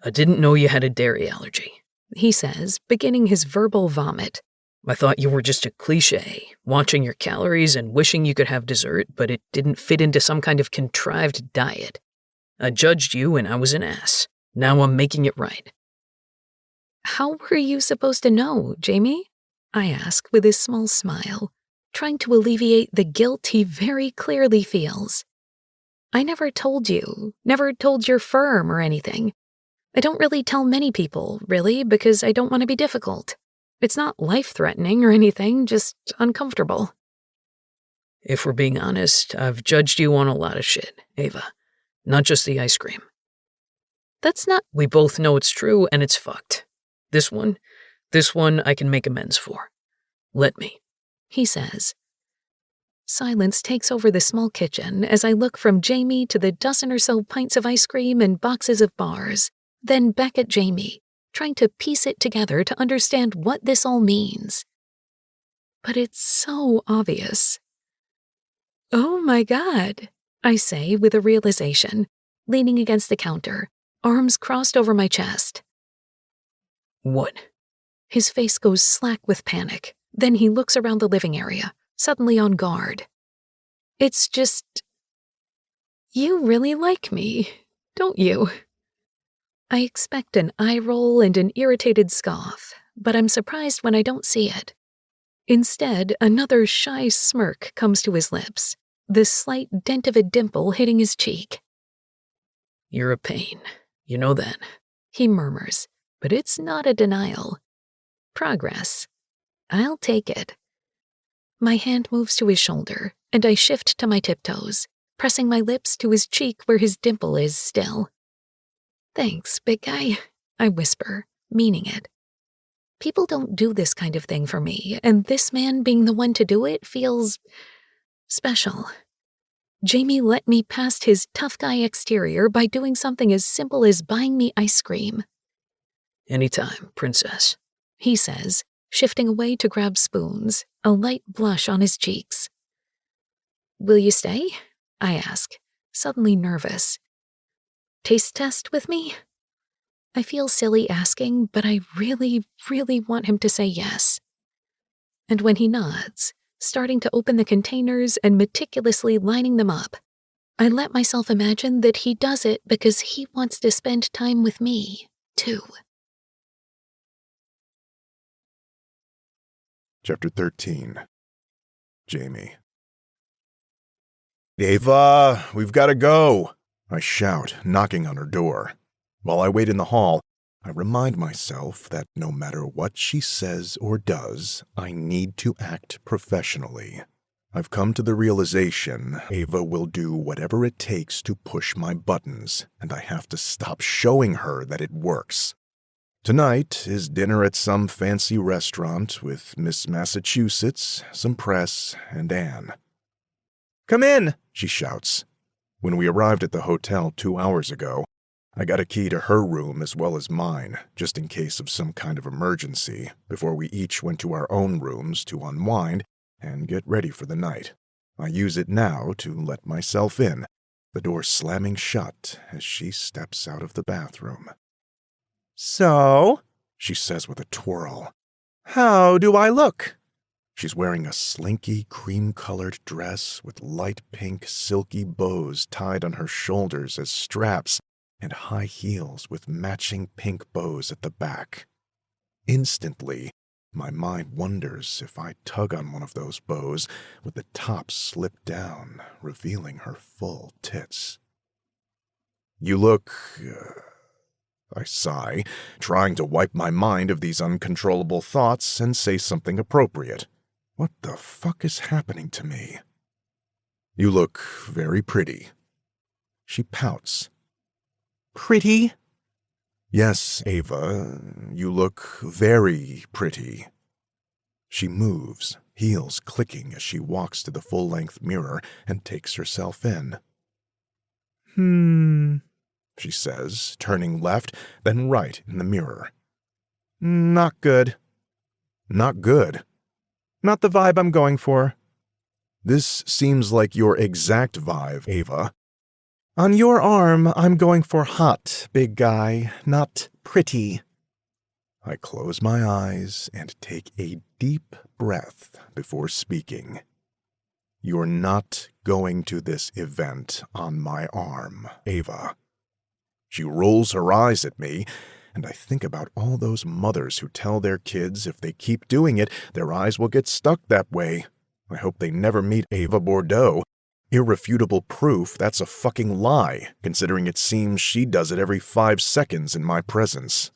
"I didn't know you had a dairy allergy," he says, beginning his verbal vomit. "I thought you were just a cliché, watching your calories and wishing you could have dessert, but it didn't fit into some kind of contrived diet. I judged you and I was an ass. Now I'm making it right." "How were you supposed to know, Jamie?" I ask with a small smile, trying to alleviate the guilt he very clearly feels. "I never told you, never told your firm or anything. I don't really tell many people, really, because I don't want to be difficult. It's not life-threatening or anything, just uncomfortable." "If we're being honest, I've judged you on a lot of shit, Ava. Not just the ice cream. "That's not—" We both know it's true and it's fucked. This one I can make amends for. Let me," he says. Silence takes over the small kitchen as I look from Jamie to the dozen or so pints of ice cream and boxes of bars, then back at Jamie, trying to piece it together to understand what this all means. But it's so obvious. "Oh my God," I say with a realization, leaning against the counter, arms crossed over my chest. "What?" His face goes slack with panic. Then he looks around the living area, suddenly on guard. "It's just... you really like me, don't you?" I expect an eye roll and an irritated scoff, but I'm surprised when I don't see it. Instead, another shy smirk comes to his lips, the slight dent of a dimple hitting his cheek. "You're a pain. You know that," he murmurs, but it's not a denial. Progress. I'll take it. My hand moves to his shoulder, and I shift to my tiptoes, pressing my lips to his cheek where his dimple is still. "Thanks, big guy," I whisper, meaning it. People don't do this kind of thing for me, and this man being the one to do it feels special. Jamie let me past his tough guy exterior by doing something as simple as buying me ice cream. Anytime, princess, he says, shifting away to grab spoons, a light blush on his cheeks. Will you stay? I ask, suddenly nervous. Taste test with me? I feel silly asking, but I really, really want him to say yes. And when he nods, starting to open the containers and meticulously lining them up, I let myself imagine that he does it because he wants to spend time with me, too. Chapter 13. Jamie. Ava, we've got to go, I shout, knocking on her door. While I wait in the hall, I remind myself that no matter what she says or does, I need to act professionally. I've come to the realization Ava will do whatever it takes to push my buttons, and I have to stop showing her that it works. Tonight is dinner at some fancy restaurant with Miss Massachusetts, some press, and Anne. "Come in," she shouts. When we arrived at the hotel 2 hours ago, I got a key to her room as well as mine, just in case of some kind of emergency, before we each went to our own rooms to unwind and get ready for the night. I use it now to let myself in, the door slamming shut as she steps out of the bathroom. "So," she says with a twirl, "how do I look?" She's wearing a slinky, cream-colored dress with light pink, silky bows tied on her shoulders as straps and high heels with matching pink bows at the back. Instantly, my mind wonders if I tug on one of those bows, would the top slip down, revealing her full tits. "You look..." I sigh, trying to wipe my mind of these uncontrollable thoughts and say something appropriate. What the fuck is happening to me? "You look very pretty." She pouts. "Pretty?" "Yes, Ava, you look very pretty." She moves, heels clicking as she walks to the full-length mirror and takes herself in. She says, turning left, then right in the mirror. "Not good." "Not good?" "Not the vibe I'm going for." "This seems like your exact vibe, Ava." "On your arm, I'm going for hot, big guy, not pretty." I close my eyes and take a deep breath before speaking. "You're not going to this event on my arm, Ava." She rolls her eyes at me, and I think about all those mothers who tell their kids if they keep doing it, their eyes will get stuck that way. I hope they never meet Ava Bordeaux. Irrefutable proof that's a fucking lie, considering it seems she does it every 5 seconds in my presence.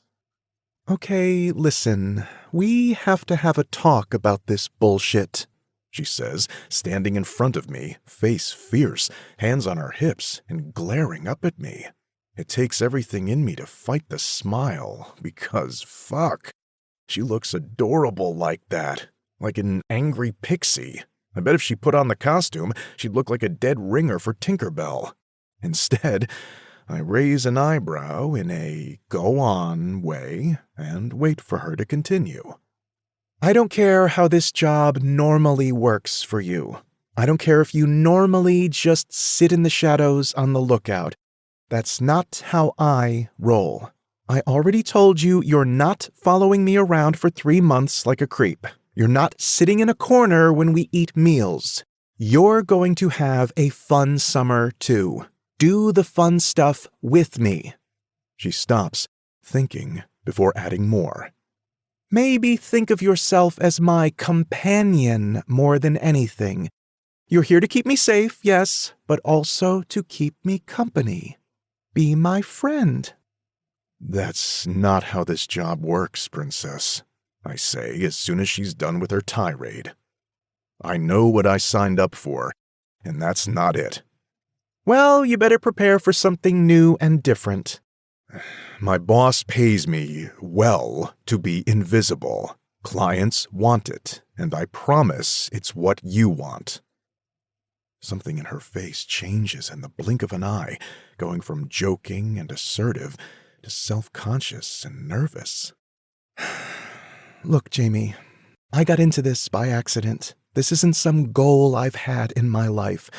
"Okay, listen, we have to have a talk about this bullshit," she says, standing in front of me, face fierce, hands on her hips, and glaring up at me. It takes everything in me to fight the smile, because, fuck, she looks adorable like that, like an angry pixie. I bet if she put on the costume, she'd look like a dead ringer for Tinkerbell. Instead, I raise an eyebrow in a go-on way and wait for her to continue. "I don't care how this job normally works for you. I don't care if you normally just sit in the shadows on the lookout. That's not how I roll. I already told you you're not following me around for 3 months like a creep. You're not sitting in a corner when we eat meals. You're going to have a fun summer, too. Do the fun stuff with me." She stops, thinking, before adding more. "Maybe think of yourself as my companion more than anything. You're here to keep me safe, yes, but also to keep me company. Be my friend." "That's not how this job works, Princess," I say as soon as she's done with her tirade. "I know what I signed up for, and that's not it." "Well, you better prepare for something new and different." My boss pays me well to be invisible. Clients want it, and I promise it's what you want. Something in her face changes in the blink of an eye, going from joking and assertive to self-conscious and nervous. Look, Jamie, I got into this by accident. This isn't some goal I've had in my life.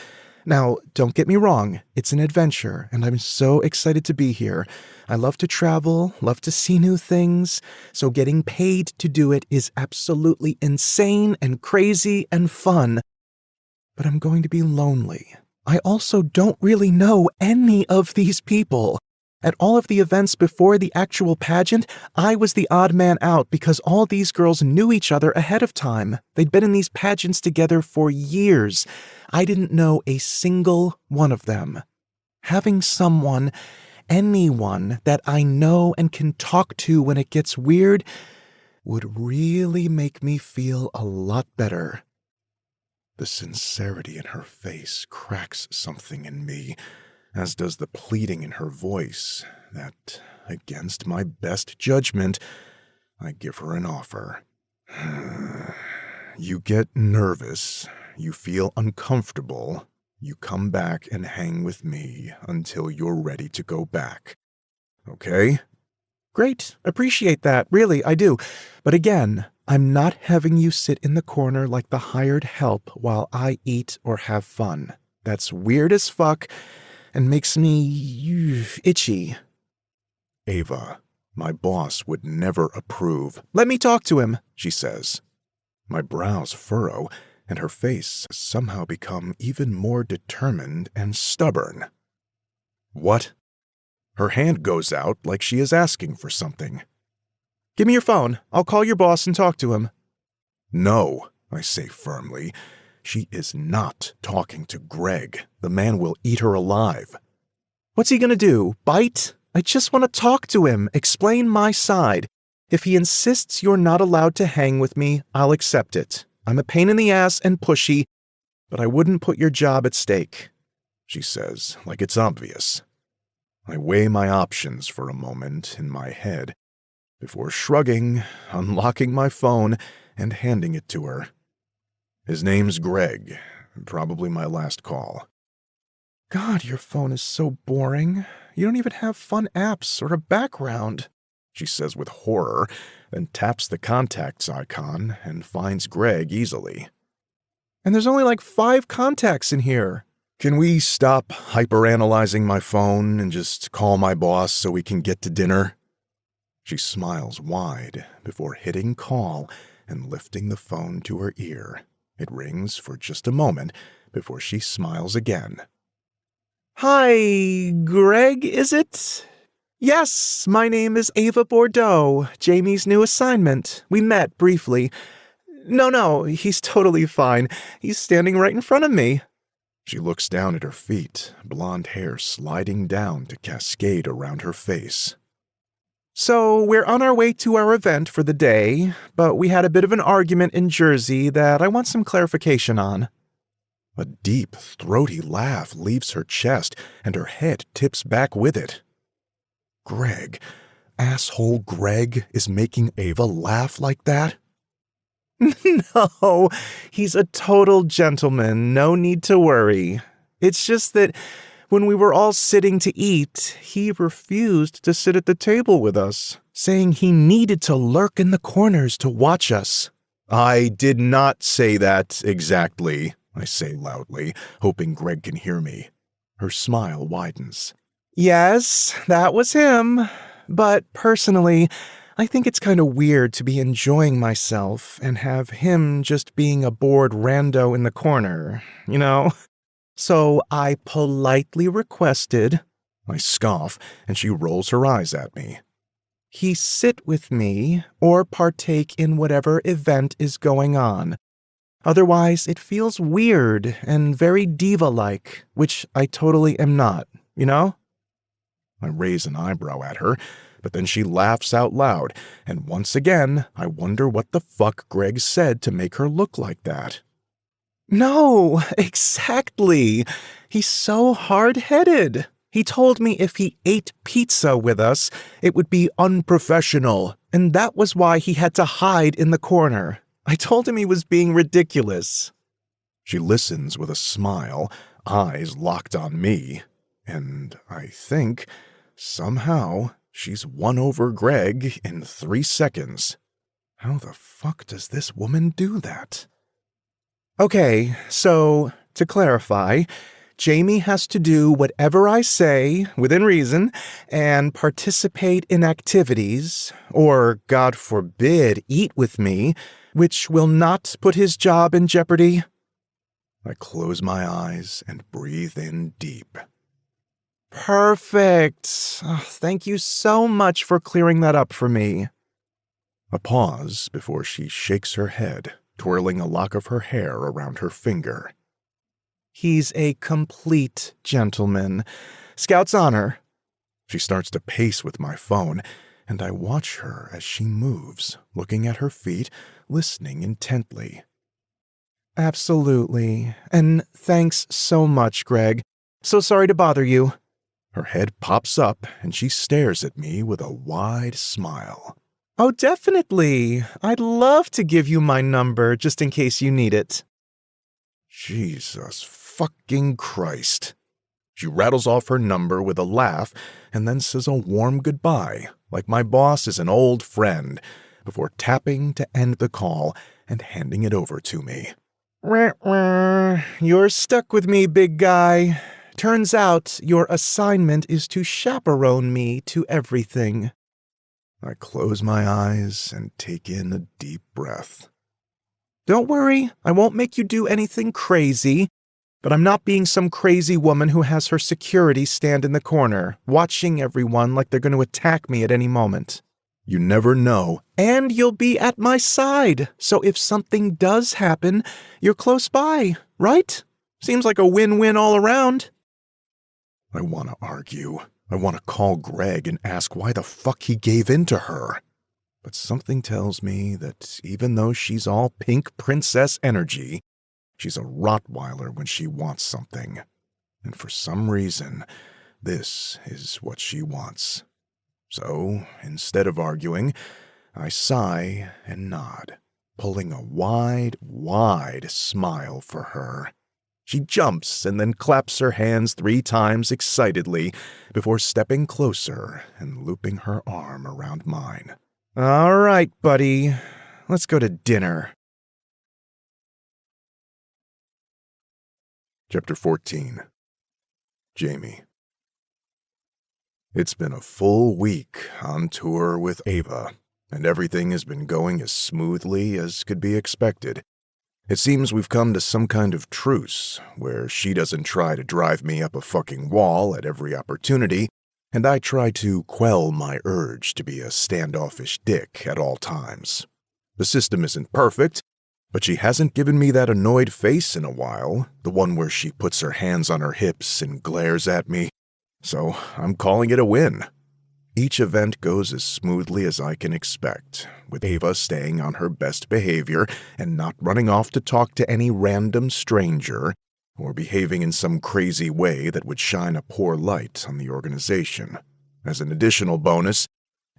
Now, don't get me wrong, it's an adventure, and I'm so excited to be here. I love to travel, love to see new things, so getting paid to do it is absolutely insane and crazy and fun. But I'm going to be lonely. I also don't really know any of these people. At all of the events before the actual pageant, I was the odd man out because all these girls knew each other ahead of time. They'd been in these pageants together for years. I didn't know a single one of them. Having someone, anyone that I know and can talk to when it gets weird, would really make me feel a lot better. The sincerity in her face cracks something in me, as does the pleading in her voice that, against my best judgment, I give her an offer. You get nervous, you feel uncomfortable, you come back and hang with me until you're ready to go back. Okay? Great, appreciate that, really, I do. But again, I'm not having you sit in the corner like the hired help while I eat or have fun. That's weird as fuck and makes me itchy. Ava, my boss would never approve. Let me talk to him, She says. My brows furrow, and her face has somehow become even more determined and stubborn. What? Her hand goes out like she is asking for something. Give me your phone. I'll call your boss and talk to him. No, I say firmly. She is not talking to Greg. The man will eat her alive. What's he gonna do? Bite? I just want to talk to him, explain my side. If he insists you're not allowed to hang with me, I'll accept it. I'm a pain in the ass and pushy, but I wouldn't put your job at stake, she says, like it's obvious. I weigh my options for a moment in my head before shrugging, unlocking my phone, and handing it to her. His name's Greg, probably my last call. God, your phone is so boring. You don't even have fun apps or a background, she says with horror, then taps the contacts icon and finds Greg easily. And there's only like 5 contacts in here. Can we stop hyperanalyzing my phone and just call my boss so we can get to dinner? She smiles wide before hitting call and lifting the phone to her ear. It rings for just a moment before she smiles again. Hi, Greg, is it? Yes, my name is Ava Bordeaux, Jamie's new assignment. We met briefly. No, he's totally fine. He's standing right in front of me. She looks down at her feet, blonde hair sliding down to cascade around her face. So, we're on our way to our event for the day, but we had a bit of an argument in Jersey that I want some clarification on. A deep, throaty laugh leaves her chest, and her head tips back with it. Greg, asshole Greg, is making Ava laugh like that? No, he's a total gentleman, no need to worry. It's just that when we were all sitting to eat, he refused to sit at the table with us, saying he needed to lurk in the corners to watch us. I did not say that exactly, I say loudly, hoping Greg can hear me. Her smile widens. Yes, that was him. But personally, I think it's kind of weird to be enjoying myself and have him just being a bored rando in the corner, you know? So I politely requested, I scoff, and she rolls her eyes at me. He sit with me or partake in whatever event is going on. Otherwise, it feels weird and very diva-like, which I totally am not, you know? I raise an eyebrow at her, but then she laughs out loud, and once again, I wonder what the fuck Greg said to make her look like that. No, exactly. He's so hard-headed. He told me if he ate pizza with us, it would be unprofessional, and that was why he had to hide in the corner. I told him he was being ridiculous. She listens with a smile, eyes locked on me, and I think, somehow, she's won over Greg in 3 seconds. How the fuck does this woman do that? Okay, so, to clarify, Jamie has to do whatever I say, within reason, and participate in activities, or, God forbid, eat with me, which will not put his job in jeopardy. I close my eyes and breathe in deep. Perfect. Oh, thank you so much for clearing that up for me. A pause before she shakes her head, twirling a lock of her hair around her finger. He's a complete gentleman. Scout's honor. She starts to pace with my phone, and I watch her as she moves, looking at her feet, listening intently. Absolutely. And thanks so much, Greg. So sorry to bother you. Her head pops up, and she stares at me with a wide smile. Oh, definitely. I'd love to give you my number just in case you need it. Jesus fucking Christ. She rattles off her number with a laugh and then says a warm goodbye, like my boss is an old friend, before tapping to end the call and handing it over to me. You're stuck with me, big guy. Turns out your assignment is to chaperone me to everything. I close my eyes and take in a deep breath. Don't worry, I won't make you do anything crazy, but I'm not being some crazy woman who has her security stand in the corner, watching everyone like they're going to attack me at any moment. You never know. And you'll be at my side, so if something does happen, you're close by, right? Seems like a win-win all around. I want to argue. I want to call Greg and ask why the fuck he gave in to her. But something tells me that even though she's all pink princess energy, she's a Rottweiler when she wants something. And for some reason, this is what she wants. So, instead of arguing, I sigh and nod, pulling a wide, wide smile for her. She jumps and then claps her hands 3 times excitedly before stepping closer and looping her arm around mine. All right, buddy. Let's go to dinner. Chapter 14. Jamie. It's been a full week on tour with Ava, and everything has been going as smoothly as could be expected. It seems we've come to some kind of truce, where she doesn't try to drive me up a fucking wall at every opportunity, and I try to quell my urge to be a standoffish dick at all times. The system isn't perfect, but she hasn't given me that annoyed face in a while, the one where she puts her hands on her hips and glares at me, so I'm calling it a win. Each event goes as smoothly as I can expect, with Ava staying on her best behavior and not running off to talk to any random stranger, or behaving in some crazy way that would shine a poor light on the organization. As an additional bonus,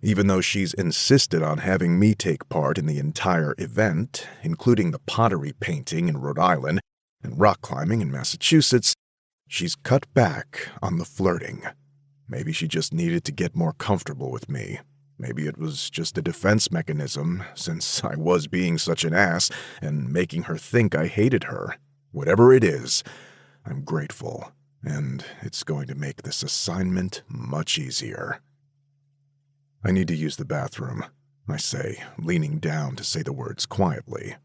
even though she's insisted on having me take part in the entire event, including the pottery painting in Rhode Island and rock climbing in Massachusetts, she's cut back on the flirting. Maybe she just needed to get more comfortable with me. Maybe it was just a defense mechanism, since I was being such an ass and making her think I hated her. Whatever it is, I'm grateful, and it's going to make this assignment much easier. I need to use the bathroom, I say, leaning down to say the words quietly.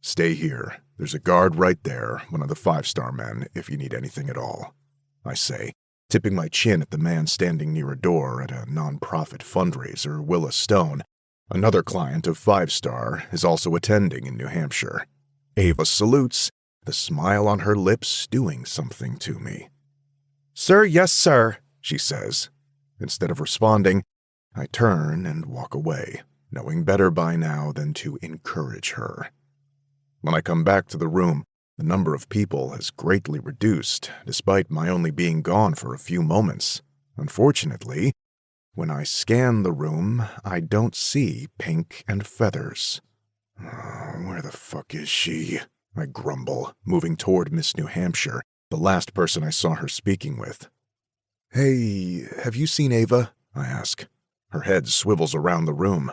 Stay here. There's a guard right there, one of the 5-star men, if you need anything at all, I say, tipping my chin at the man standing near a door at a non-profit fundraiser Willa Stone. Another client of 5-star is also attending in New Hampshire. Ava salutes, the smile on her lips doing something to me. Sir, yes, sir, she says. Instead of responding, I turn and walk away, knowing better by now than to encourage her. When I come back to the room, The number of people has greatly reduced, despite my only being gone for a few moments. Unfortunately, when I scan the room, I don't see Pink and Feathers. Where the fuck is she? I grumble, moving toward Miss New Hampshire, the last person I saw her speaking with. Hey, have you seen Ava? I ask. Her head swivels around the room.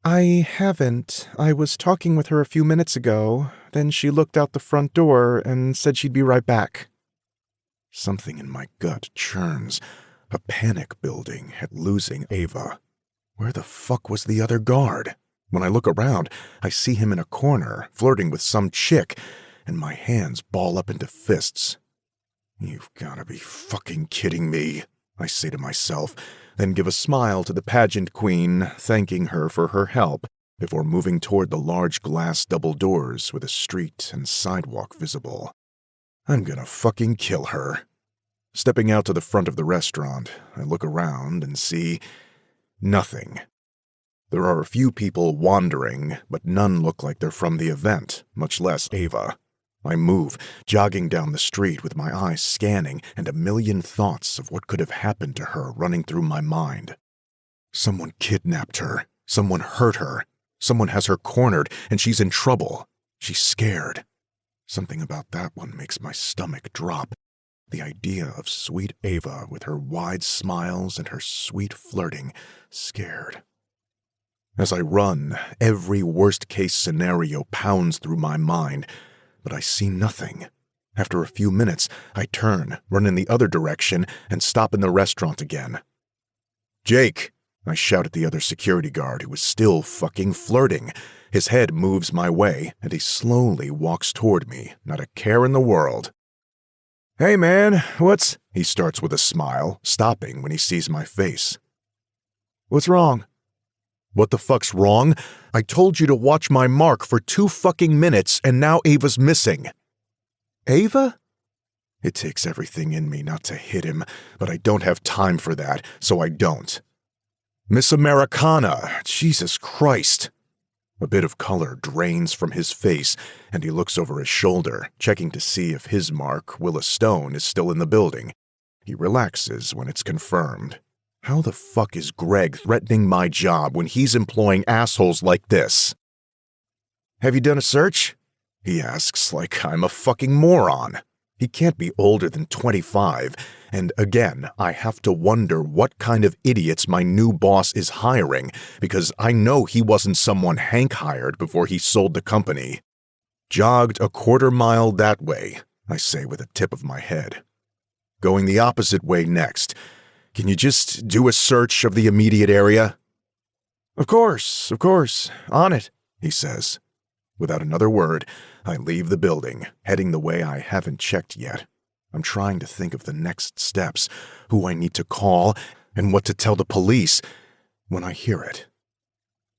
I haven't. I was talking with her a few minutes ago. Then she looked out the front door and said she'd be right back. Something in my gut churns. A panic building at losing Ava. Where the fuck was the other guard? When I look around, I see him in a corner, flirting with some chick, and my hands ball up into fists. You've gotta be fucking kidding me, I say to myself, then give a smile to the pageant queen, thanking her for her help, before moving toward the large glass double doors with a street and sidewalk visible. I'm gonna fucking kill her. Stepping out to the front of the restaurant, I look around and see nothing. There are a few people wandering, but none look like they're from the event, much less Ava. I move, jogging down the street with my eyes scanning and a million thoughts of what could have happened to her running through my mind. Someone kidnapped her. Someone hurt her. Someone has her cornered, and she's in trouble. She's scared. Something about that one makes my stomach drop. The idea of sweet Ava with her wide smiles and her sweet flirting, scared. As I run, every worst-case scenario pounds through my mind, but I see nothing. After a few minutes, I turn, run in the other direction, and stop in the restaurant again. "Jake!" I shout at the other security guard who is still fucking flirting. His head moves my way, and he slowly walks toward me, not a care in the world. "Hey man, what's—" He starts with a smile, stopping when he sees my face. "What's wrong?" "What the fuck's wrong? I told you to watch my mark for 2 fucking minutes, and now Ava's missing." "Ava?" It takes everything in me not to hit him, but I don't have time for that, so I don't. "Miss Americana, Jesus Christ." A bit of color drains from his face, and he looks over his shoulder, checking to see if his mark, Willa Stone, is still in the building. He relaxes when it's confirmed. How the fuck is Greg threatening my job when he's employing assholes like this? "Have you done a search?" he asks like I'm a fucking moron. He can't be older than 25, and again, I have to wonder what kind of idiots my new boss is hiring, because I know he wasn't someone Hank hired before he sold the company. "Jogged a 1/4 mile that way," I say with a tip of my head. "Going the opposite way next. Can you just do a search of the immediate area?" Of course, on it," he says. Without another word, I leave the building, heading the way I haven't checked yet. I'm trying to think of the next steps, who I need to call, and what to tell the police, when I hear it.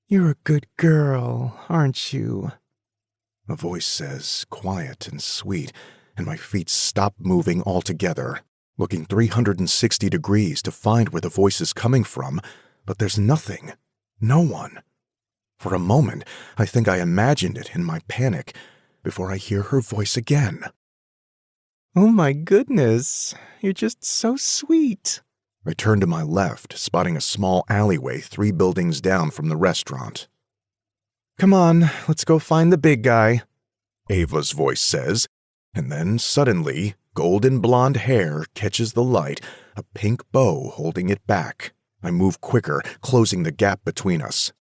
"You're a good girl, aren't you?" A voice says, quiet and sweet, and my feet stop moving altogether, looking 360 degrees to find where the voice is coming from, but there's nothing. No one. For a moment, I think I imagined it in my panic, before I hear her voice again. "Oh my goodness, you're just so sweet." I turn to my left, spotting a small alleyway 3 buildings down from the restaurant. "Come on, let's go find the big guy," Ava's voice says, and then suddenly, golden blonde hair catches the light, a pink bow holding it back. I move quicker, closing the gap between us.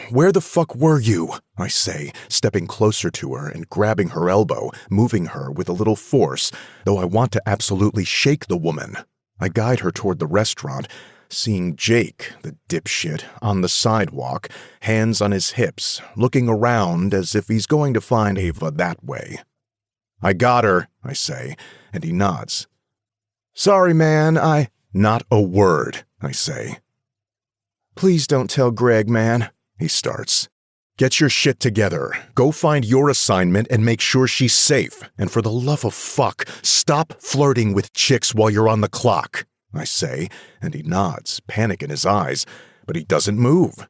"Where the fuck were you?" I say, stepping closer to her and grabbing her elbow, moving her with a little force, though I want to absolutely shake the woman. I guide her toward the restaurant, seeing Jake, the dipshit, on the sidewalk, hands on his hips, looking around as if he's going to find Ava that way. "I got her," I say, and he nods. "Sorry, man, Not a word," I say. "Please don't tell Greg, man," he starts. "Get your shit together. Go find your assignment and make sure she's safe. And for the love of fuck, stop flirting with chicks while you're on the clock," I say, and he nods, panic in his eyes, but he doesn't move.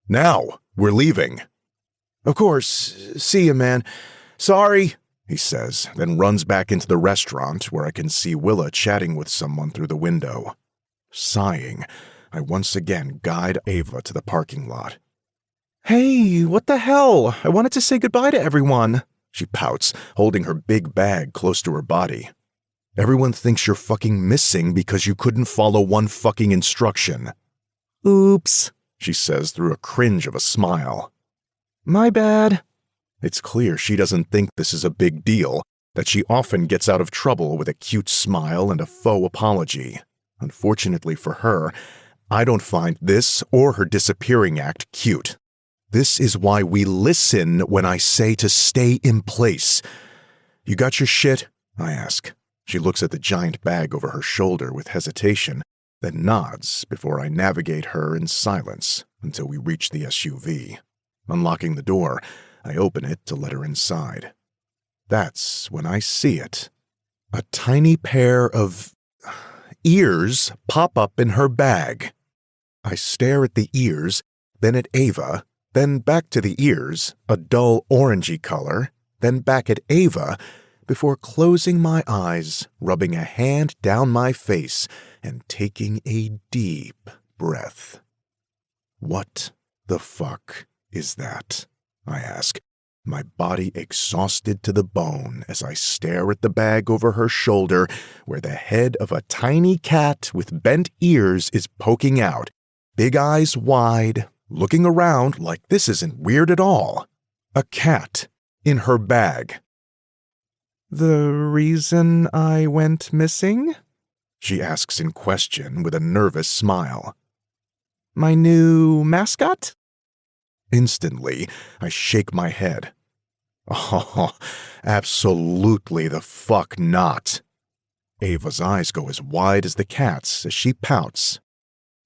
"Now, we're leaving." "Of course. See you, man. Sorry," he says, then runs back into the restaurant where I can see Willa chatting with someone through the window. Sighing, I once again guide Ava to the parking lot. Hey, what the hell? I wanted to say goodbye to everyone, she pouts, holding her big bag close to her body. Everyone thinks you're fucking missing because you couldn't follow one fucking instruction. Oops, she says through a cringe of a smile. My bad. It's clear she doesn't think this is a big deal, that she often gets out of trouble with a cute smile and a faux apology. Unfortunately for her, I don't find this or her disappearing act cute. This is why we listen when I say to stay in place. You got your shit? I ask. She looks at the giant bag over her shoulder with hesitation, then nods before I navigate her in silence until we reach the SUV. Unlocking the door, I open it to let her inside. That's when I see it. A tiny pair of ears pop up in her bag. I stare at the ears, then at Ava, then back to the ears, a dull orangey color, then back at Ava, before closing my eyes, rubbing a hand down my face, and taking a deep breath. What the fuck is that? I ask, my body exhausted to the bone as I stare at the bag over her shoulder where the head of a tiny cat with bent ears is poking out, big eyes wide, looking around like this isn't weird at all. A cat in her bag. The reason I went missing? She asks in question with a nervous smile. My new mascot? Instantly, I shake my head. Oh, absolutely the fuck not. Ava's eyes go as wide as the cat's as she pouts.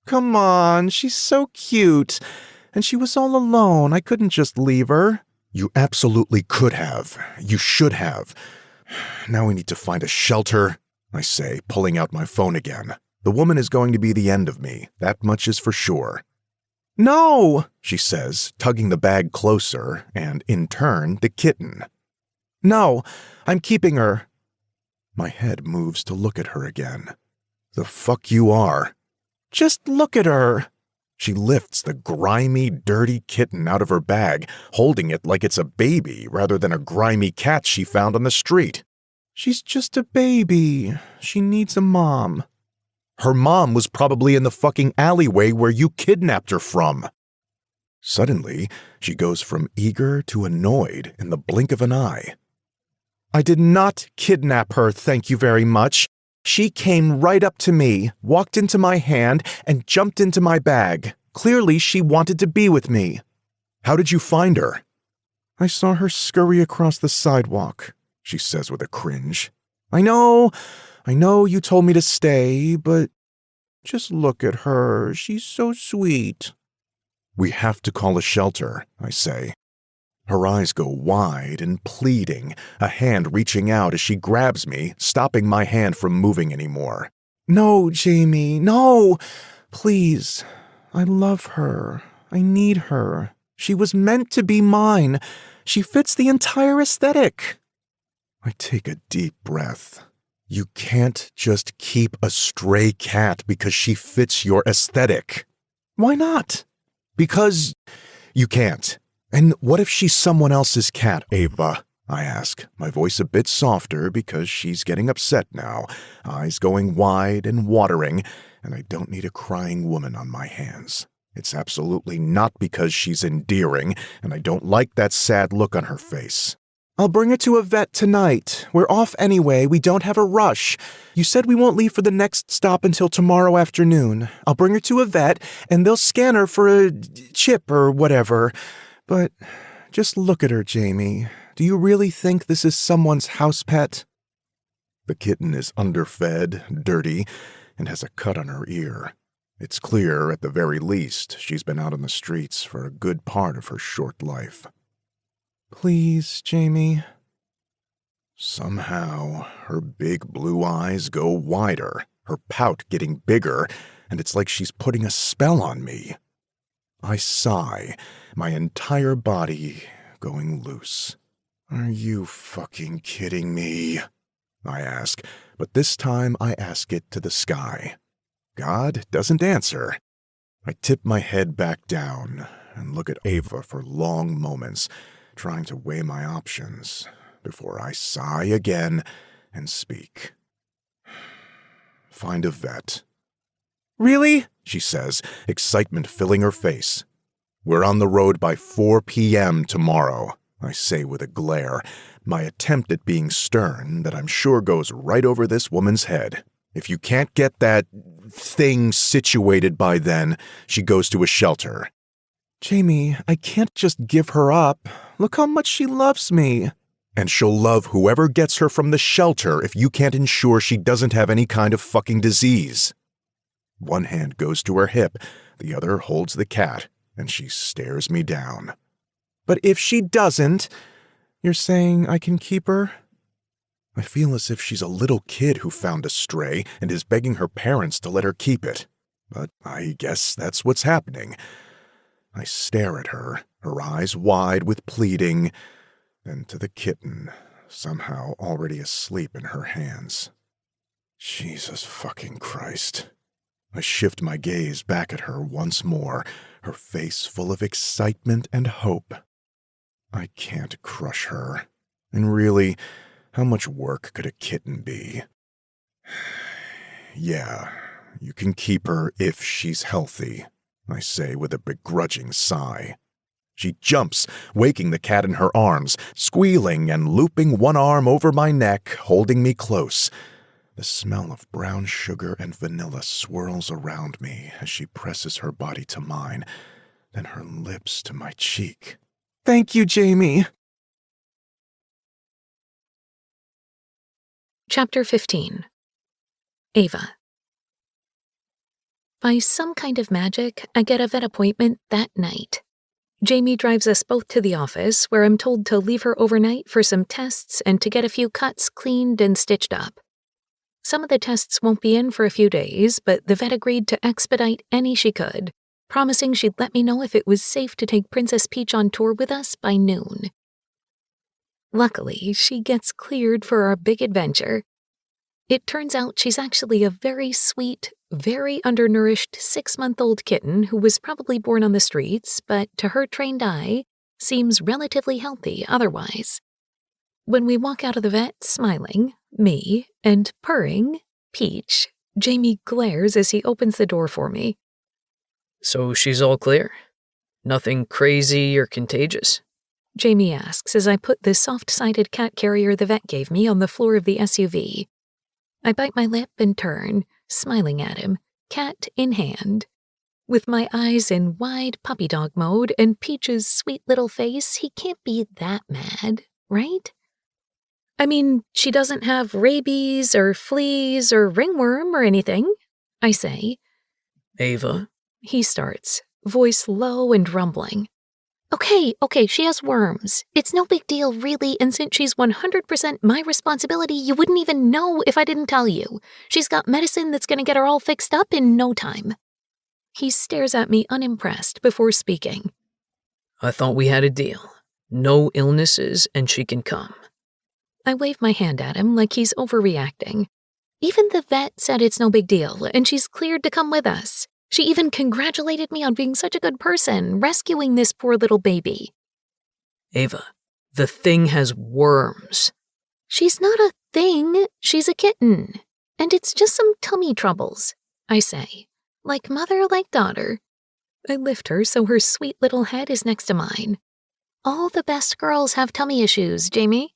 Come on, she's so cute. And she was all alone. I couldn't just leave her. You absolutely could have. You should have. Now we need to find a shelter, I say, pulling out my phone again. The woman is going to be the end of me. That much is for sure. No, she says, tugging the bag closer, and, in turn, the kitten. No, I'm keeping her. My head moves to look at her again. The fuck you are. Just look at her. She lifts the grimy, dirty kitten out of her bag, holding it like it's a baby rather than a grimy cat she found on the street. She's just a baby. She needs a mom. Her mom was probably in the fucking alleyway where you kidnapped her from. Suddenly, she goes from eager to annoyed in the blink of an eye. I did not kidnap her, thank you very much. She came right up to me, walked into my hand, and jumped into my bag. Clearly, she wanted to be with me. How did you find her? I saw her scurry across the sidewalk, she says with a cringe. I know you told me to stay, but just look at her. She's so sweet. We have to call a shelter, I say. Her eyes go wide and pleading, a hand reaching out as she grabs me, stopping my hand from moving anymore. No, Jamie, no! Please. I love her. I need her. She was meant to be mine. She fits the entire aesthetic. I take a deep breath. You can't just keep a stray cat because she fits your aesthetic. Why not? Because you can't. And what if she's someone else's cat, Ava? I ask, my voice a bit softer because she's getting upset now, eyes going wide and watering, and I don't need a crying woman on my hands. It's absolutely not because she's endearing, and I don't like that sad look on her face. I'll bring her to a vet tonight. We're off anyway. We don't have a rush. You said we won't leave for the next stop until tomorrow afternoon. I'll bring her to a vet, and they'll scan her for a chip or whatever. But just look at her, Jamie. Do you really think this is someone's house pet? The kitten is underfed, dirty, and has a cut on her ear. It's clear, at the very least, she's been out on the streets for a good part of her short life. Please, Jamie. Somehow, her big blue eyes go wider, her pout getting bigger, and it's like she's putting a spell on me. I sigh, my entire body going loose. Are you fucking kidding me? I ask, but this time I ask it to the sky. God doesn't answer. I tip my head back down and look at Ava for long moments, trying to weigh my options before I sigh again and speak. Find a vet. Really? She says, excitement filling her face. We're on the road by 4 p.m. tomorrow, I say with a glare, my attempt at being stern that I'm sure goes right over this woman's head. If you can't get that thing situated by then, she goes to a shelter. Jamie, I can't just give her up. Look how much she loves me. And she'll love whoever gets her from the shelter if you can't ensure she doesn't have any kind of fucking disease. One hand goes to her hip, the other holds the cat, and she stares me down. But if she doesn't, you're saying I can keep her? I feel as if she's a little kid who found a stray and is begging her parents to let her keep it. But I guess that's what's happening. I stare at her, her eyes wide with pleading, then to the kitten, somehow already asleep in her hands. Jesus fucking Christ. I shift my gaze back at her once more, her face full of excitement and hope. I can't crush her. And really, how much work could a kitten be? Yeah, you can keep her if she's healthy, I say with a begrudging sigh. She jumps, waking the cat in her arms, squealing and looping one arm over my neck, holding me close. The smell of brown sugar and vanilla swirls around me as she presses her body to mine, then her lips to my cheek. Thank you, Jamie. Chapter 15. Ava. By some kind of magic, I get a vet appointment that night. Jamie drives us both to the office, where I'm told to leave her overnight for some tests and to get a few cuts cleaned and stitched up. Some of the tests won't be in for a few days, but the vet agreed to expedite any she could, promising she'd let me know if it was safe to take Princess Peach on tour with us by noon. Luckily, she gets cleared for our big adventure. It turns out she's actually a very sweet, very undernourished 6-month-old kitten who was probably born on the streets, but to her trained eye, seems relatively healthy otherwise. When we walk out of the vet smiling, me, and purring, Peach, Jamie glares as he opens the door for me. So she's all clear? Nothing crazy or contagious? Jamie asks as I put the soft-sided cat carrier the vet gave me on the floor of the SUV. I bite my lip and turn, smiling at him, cat in hand. With my eyes in wide puppy dog mode and Peach's sweet little face, he can't be that mad, right? I mean, she doesn't have rabies or fleas or ringworm or anything, I say. Ava? He starts, voice low and rumbling. Okay, she has worms. It's no big deal, really, and since she's 100% my responsibility, you wouldn't even know if I didn't tell you. She's got medicine that's gonna get her all fixed up in no time. He stares at me unimpressed before speaking. I thought we had a deal. No illnesses and she can come. I wave my hand at him like he's overreacting. Even the vet said it's no big deal, and she's cleared to come with us. She even congratulated me on being such a good person, rescuing this poor little baby. Ava, the thing has worms. She's not a thing, she's a kitten. And it's just some tummy troubles, I say. Like mother, like daughter. I lift her so her sweet little head is next to mine. All the best girls have tummy issues, Jamie.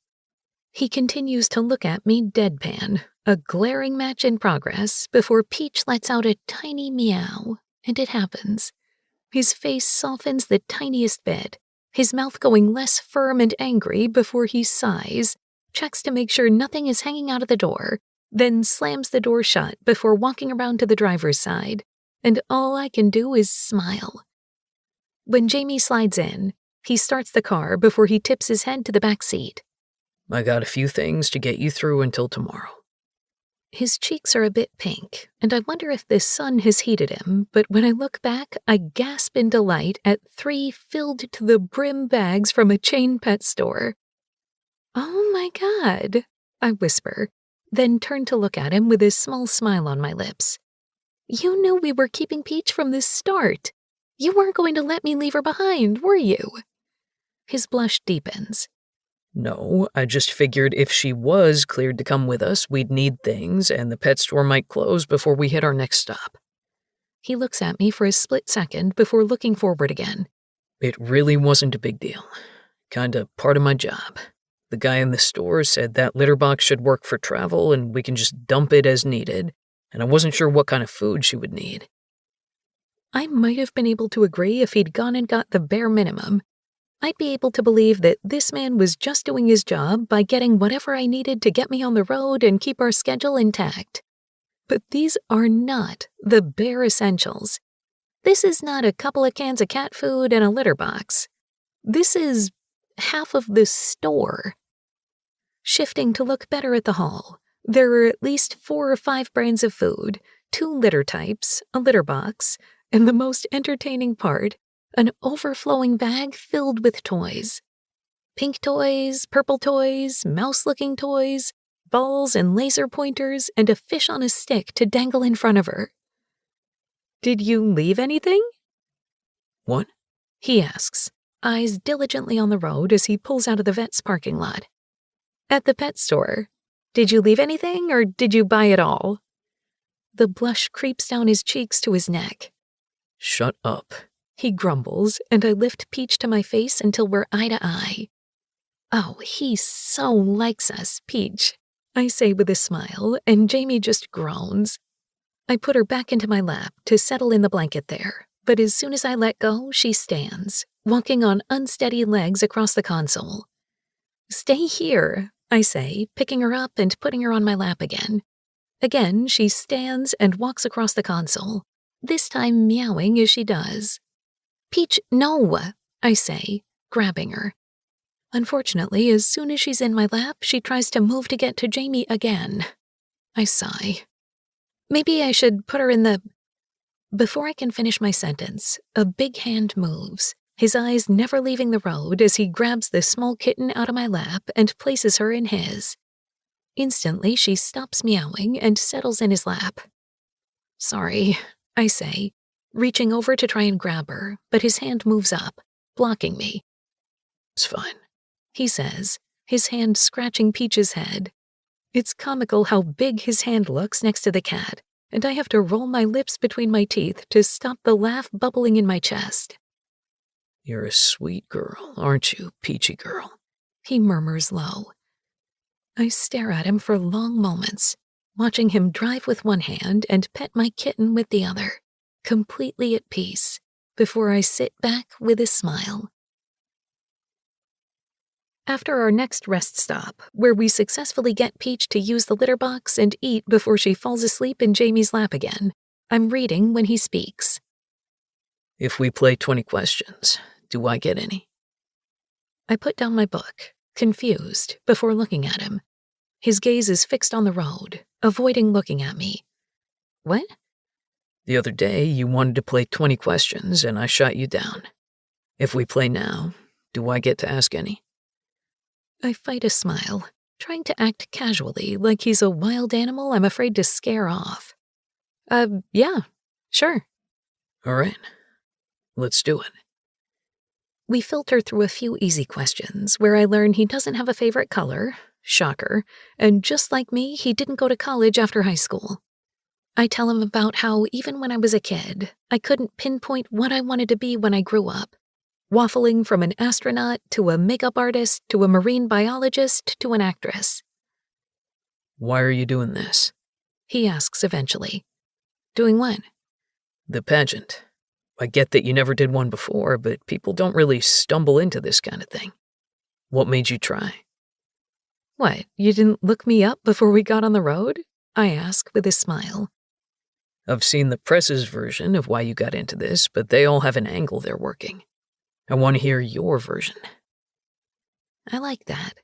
He continues to look at me deadpan, a glaring match in progress, before Peach lets out a tiny meow, and it happens. His face softens the tiniest bit, his mouth going less firm and angry before he sighs, checks to make sure nothing is hanging out of the door, then slams the door shut before walking around to the driver's side, and all I can do is smile. When Jamie slides in, he starts the car before he tips his head to the back seat. I got a few things to get you through until tomorrow. His cheeks are a bit pink, and I wonder if the sun has heated him, but when I look back, I gasp in delight at 3 filled to the brim bags from a chain pet store. Oh my God, I whisper, then turn to look at him with a small smile on my lips. You knew we were keeping Peach from the start. You weren't going to let me leave her behind, were you? His blush deepens. No, I just figured if she was cleared to come with us, we'd need things, and the pet store might close before we hit our next stop. He looks at me for a split second before looking forward again. It really wasn't a big deal. Kinda part of my job. The guy in the store said that litter box should work for travel and we can just dump it as needed, and I wasn't sure what kind of food she would need. I might have been able to agree if he'd gone and got the bare minimum. I'd be able to believe that this man was just doing his job by getting whatever I needed to get me on the road and keep our schedule intact. But these are not the bare essentials. This is not a couple of cans of cat food and a litter box. This is half of the store. Shifting to look better at the haul, there are at least 4 or 5 brands of food, 2 litter types, a litter box, and the most entertaining part, an overflowing bag filled with toys. Pink toys, purple toys, mouse-looking toys, balls and laser pointers, and a fish on a stick to dangle in front of her. Did you leave anything? What? He asks, eyes diligently on the road as he pulls out of the vet's parking lot. At the pet store, did you leave anything or did you buy it all? The blush creeps down his cheeks to his neck. Shut up, he grumbles, and I lift Peach to my face until we're eye to eye. Oh, he so likes us, Peach, I say with a smile, and Jamie just groans. I put her back into my lap to settle in the blanket there, but as soon as I let go, she stands, walking on unsteady legs across the console. Stay here, I say, picking her up and putting her on my lap again. Again, she stands and walks across the console, this time meowing as she does. Peach, no, I say, grabbing her. Unfortunately, as soon as she's in my lap, she tries to move to get to Jamie again. I sigh. Maybe I should put her in the... Before I can finish my sentence, a big hand moves, his eyes never leaving the road as he grabs the small kitten out of my lap and places her in his. Instantly, she stops meowing and settles in his lap. Sorry, I say, reaching over to try and grab her, but his hand moves up, blocking me. It's fine, he says, his hand scratching Peach's head. It's comical how big his hand looks next to the cat, and I have to roll my lips between my teeth to stop the laugh bubbling in my chest. You're a sweet girl, aren't you, Peachy girl? He murmurs low. I stare at him for long moments, watching him drive with one hand and pet my kitten with the other, completely at peace, before I sit back with a smile. After our next rest stop, where we successfully get Peach to use the litter box and eat before she falls asleep in Jamie's lap again, I'm reading when he speaks. If we play 20 questions, do I get any? I put down my book, confused, before looking at him. His gaze is fixed on the road, avoiding looking at me. What? The other day, you wanted to play 20 questions, and I shot you down. If we play now, do I get to ask any? I fight a smile, trying to act casually like he's a wild animal I'm afraid to scare off. Yeah, sure. All right, let's do it. We filter through a few easy questions where I learn he doesn't have a favorite color, shocker, and just like me, he didn't go to college after high school. I tell him about how even when I was a kid, I couldn't pinpoint what I wanted to be when I grew up. Waffling from an astronaut to a makeup artist to a marine biologist to an actress. Why are you doing this? He asks eventually. Doing what? The pageant. I get that you never did one before, but people don't really stumble into this kind of thing. What made you try? What, you didn't look me up before we got on the road? I ask with a smile. I've seen the press's version of why you got into this, but they all have an angle they're working. I want to hear your version. I like that.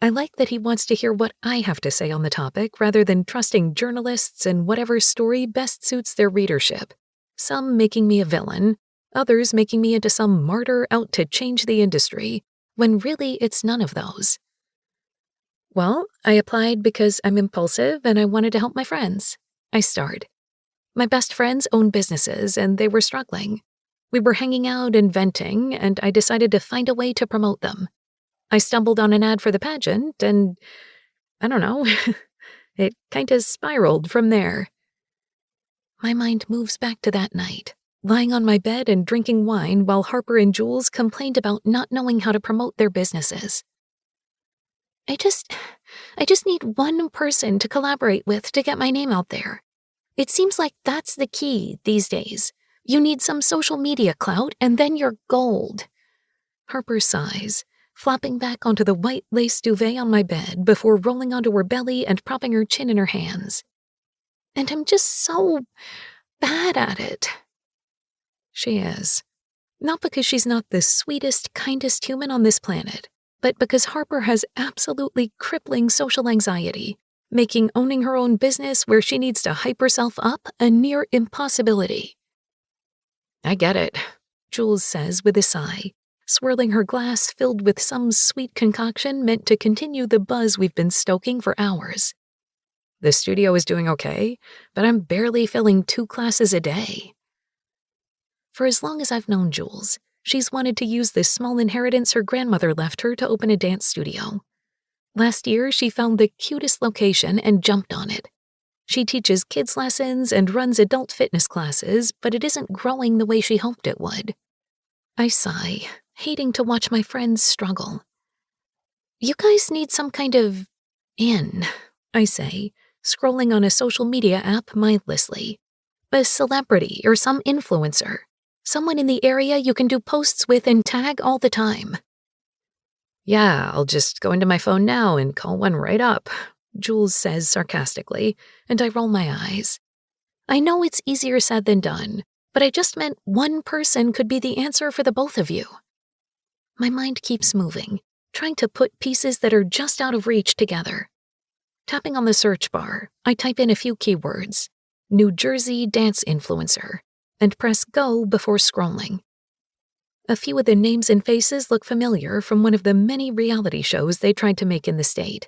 I like that he wants to hear what I have to say on the topic rather than trusting journalists and whatever story best suits their readership. Some making me a villain, others making me into some martyr out to change the industry, when really it's none of those. Well, I applied because I'm impulsive and I wanted to help my friends. I start. My best friends own businesses and they were struggling. We were hanging out and venting, and I decided to find a way to promote them. I stumbled on an ad for the pageant, and I don't know, it kind of spiraled from there. My mind moves back to that night, lying on my bed and drinking wine while Harper and Jules complained about not knowing how to promote their businesses. I just need one person to collaborate with to get my name out there. It seems like that's the key these days. You need some social media clout, and then you're gold. Harper sighs, flopping back onto the white lace duvet on my bed before rolling onto her belly and propping her chin in her hands. And I'm just so bad at it. She is. Not because she's not the sweetest, kindest human on this planet, but because Harper has absolutely crippling social anxiety, making owning her own business where she needs to hype herself up a near impossibility. I get it, Jules says with a sigh, swirling her glass filled with some sweet concoction meant to continue the buzz we've been stoking for hours. The studio is doing okay, but I'm barely filling 2 classes a day. For as long as I've known Jules, she's wanted to use this small inheritance her grandmother left her to open a dance studio. Last year, she found the cutest location and jumped on it. She teaches kids lessons and runs adult fitness classes, but it isn't growing the way she hoped it would. I sigh, hating to watch my friends struggle. You guys need some kind of I say, scrolling on a social media app mindlessly. A celebrity or some influencer. Someone in the area you can do posts with and tag all the time. Yeah, I'll just go into my phone now and call one right up, Jules says sarcastically, and I roll my eyes. I know it's easier said than done, but I just meant one person could be the answer for the both of you. My mind keeps moving, trying to put pieces that are just out of reach together. Tapping on the search bar, I type in a few keywords, New Jersey dance influencer, and press go before scrolling. A few of the names and faces look familiar from one of the many reality shows they tried to make in the state.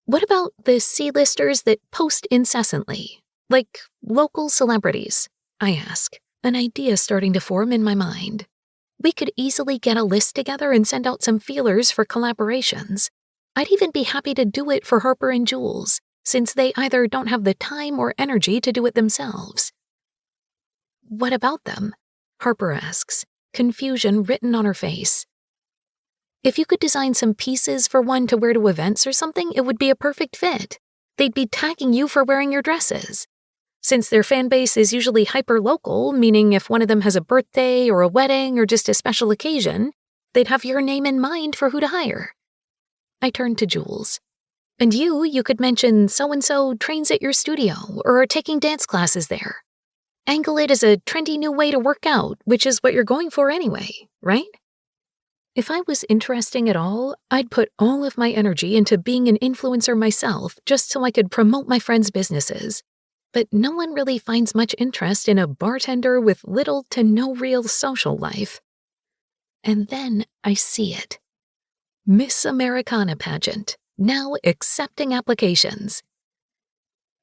What about the C-listers that post incessantly, like local celebrities? I ask, an idea starting to form in my mind. We could easily get a list together and send out some feelers for collaborations. I'd even be happy to do it for Harper and Jules, since they either don't have the time or energy to do it themselves. What about them? Harper asks, confusion written on her face. If you could design some pieces for one to wear to events or something, it would be a perfect fit. They'd be tagging you for wearing your dresses. Since their fan base is usually hyper-local, meaning if one of them has a birthday or a wedding or just a special occasion, they'd have your name in mind for who to hire. I turn to Jules. And you could mention so-and-so trains at your studio or are taking dance classes there. Angle it as a trendy new way to work out, which is what you're going for anyway, right? If I was interesting at all, I'd put all of my energy into being an influencer myself just so I could promote my friends' businesses. But no one really finds much interest in a bartender with little to no real social life. And then I see it. Miss Americana pageant, now accepting applications.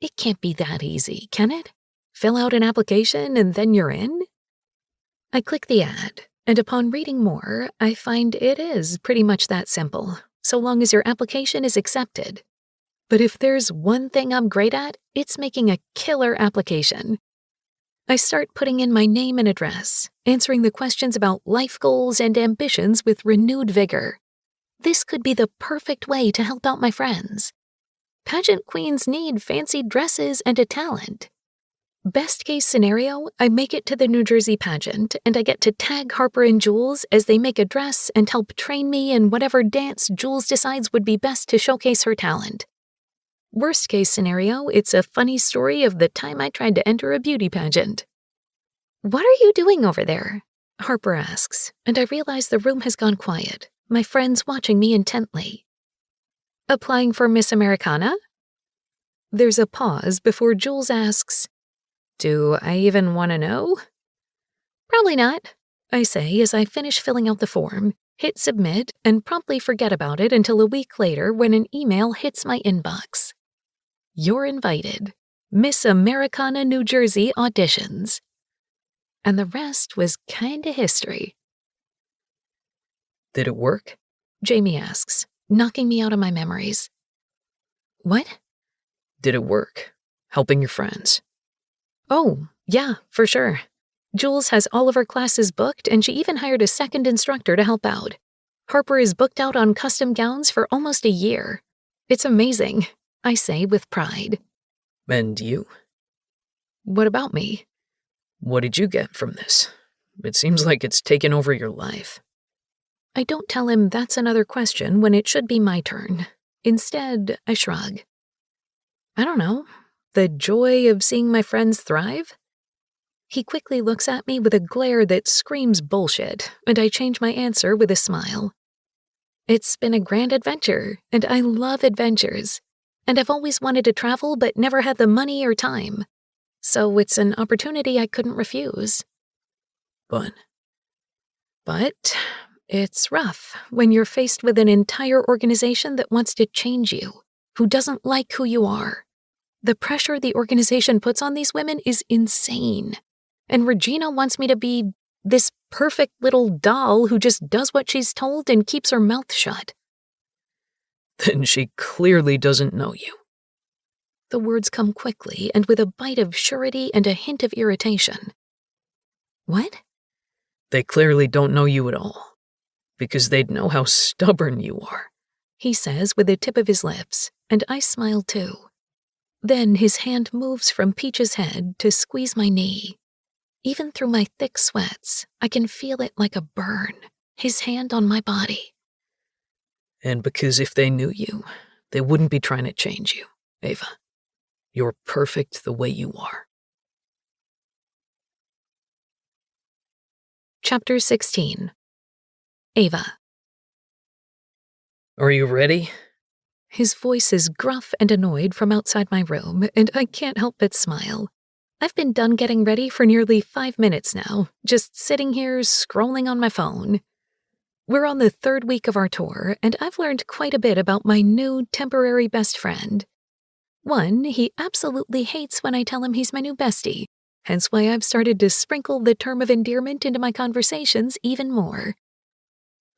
It can't be that easy, can it? Fill out an application and then you're in? I click the ad, and upon reading more, I find it is pretty much that simple, so long as your application is accepted. But if there's one thing I'm great at, it's making a killer application. I start putting in my name and address, answering the questions about life goals and ambitions with renewed vigor. This could be the perfect way to help out my friends. Pageant queens need fancy dresses and a talent. Best case scenario, I make it to the New Jersey pageant and I get to tag Harper and Jules as they make a dress and help train me in whatever dance Jules decides would be best to showcase her talent. Worst case scenario, it's a funny story of the time I tried to enter a beauty pageant. What are you doing over there? Harper asks, and I realize the room has gone quiet, my friends watching me intently. Applying for Miss Americana? There's a pause before Jules asks, do I even want to know? Probably not, I say as I finish filling out the form, hit submit, and promptly forget about it until a week later when an email hits my inbox. You're invited. Miss Americana, New Jersey auditions. And the rest was kinda history. Did it work? Jamie asks, knocking me out of my memories. What? Did it work? Helping your friends? Oh, yeah, for sure. Jules has all of her classes booked, and she even hired a second instructor to help out. Harper is booked out on custom gowns for almost a year. It's amazing, I say with pride. And you? What about me? What did you get from this? It seems like it's taken over your life. I don't tell him that's another question when it should be my turn. Instead, I shrug. I don't know. The joy of seeing my friends thrive? He quickly looks at me with a glare that screams bullshit, and I change my answer with a smile. It's been a grand adventure, and I love adventures. And I've always wanted to travel but never had the money or time. So it's an opportunity I couldn't refuse. But it's rough when you're faced with an entire organization that wants to change you, who doesn't like who you are. The pressure the organization puts on these women is insane. And Regina wants me to be this perfect little doll who just does what she's told and keeps her mouth shut. then she clearly doesn't know you. The words come quickly and with a bite of surety and a hint of irritation. What? They clearly don't know you at all, because they'd know how stubborn you are, He says with the tip of his lips, and I smile too. Then his hand moves from Peach's head to squeeze my knee. Even through my thick sweats, I can feel it like a burn, his hand on my body. And because if they knew you, they wouldn't be trying to change you, Ava. You're perfect the way you are. Chapter 16. Ava. Are you ready? His voice is gruff and annoyed from outside my room, and I can't help but smile. I've been done getting ready for nearly 5 minutes now, just sitting here scrolling on my phone. We're on the 3rd week of our tour, and I've learned quite a bit about my new temporary best friend. 1, he absolutely hates when I tell him he's my new bestie, hence why I've started to sprinkle the term of endearment into my conversations even more.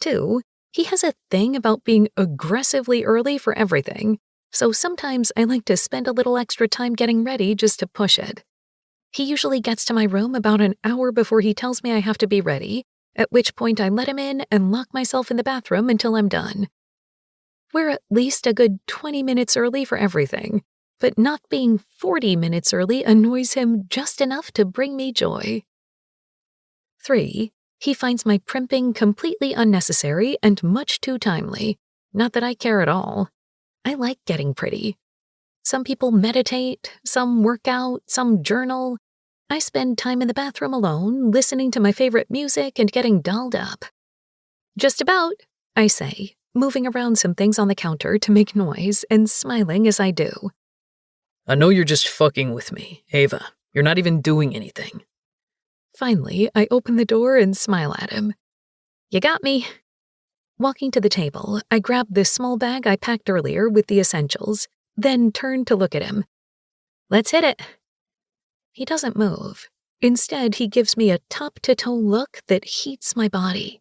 2, he has a thing about being aggressively early for everything, so sometimes I like to spend a little extra time getting ready just to push it. He usually gets to my room about an hour before he tells me I have to be ready, at which point I let him in and lock myself in the bathroom until I'm done. We're at least a good 20 minutes early for everything, but not being 40 minutes early annoys him just enough to bring me joy. 3, he finds my primping completely unnecessary and much too timely. Not that I care at all. I like getting pretty. Some people meditate, some work out, some journal. I spend time in the bathroom alone, listening to my favorite music and getting dolled up. Just about, I say, moving around some things on the counter to make noise and smiling as I do. I know you're just fucking with me, Ava. You're not even doing anything. Finally, I open the door and smile at him. You got me. Walking to the table, I grab the small bag I packed earlier with the essentials, then turn to look at him. Let's hit it. He doesn't move. Instead, he gives me a top-to-toe look that heats my body.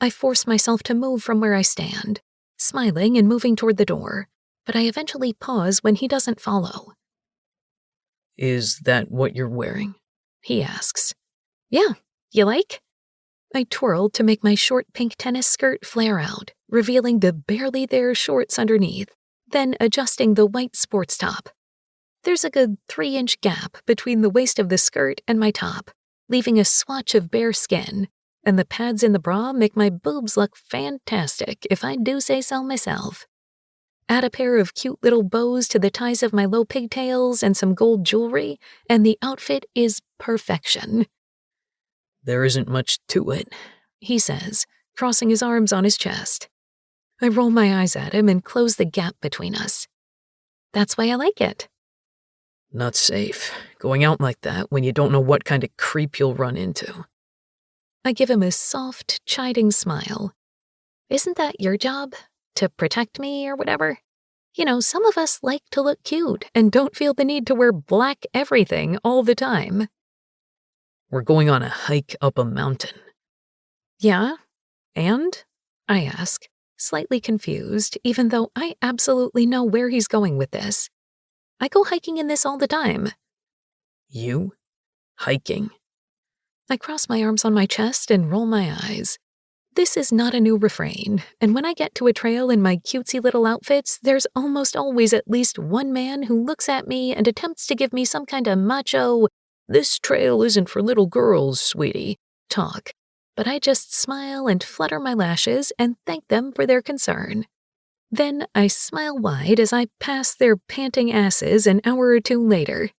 I force myself to move from where I stand, smiling and moving toward the door, but I eventually pause when he doesn't follow. Is that what you're wearing? He asks. Yeah, you like? I twirl to make my short pink tennis skirt flare out, revealing the barely there shorts underneath, then adjusting the white sports top. There's a good 3-inch gap between the waist of the skirt and my top, leaving a swatch of bare skin, and the pads in the bra make my boobs look fantastic if I do say so myself. Add a pair of cute little bows to the ties of my low pigtails and some gold jewelry, and the outfit is perfection. There isn't much to it, he says, crossing his arms on his chest. I roll my eyes at him and close the gap between us. That's why I like it. Not safe, going out like that when you don't know what kind of creep you'll run into. I give him a soft, chiding smile. Isn't that your job? To protect me or whatever? You know, some of us like to look cute and don't feel the need to wear black everything all the time. We're going on a hike up a mountain. Yeah? And? I ask, slightly confused, even though I absolutely know where he's going with this. I go hiking in this all the time. You? Hiking? I cross my arms on my chest and roll my eyes. This is not a new refrain, and when I get to a trail in my cutesy little outfits, there's almost always at least one man who looks at me and attempts to give me some kind of macho, "This trail isn't for little girls, sweetie," talk. But I just smile and flutter my lashes and thank them for their concern. Then I smile wide as I pass their panting asses an hour or two later.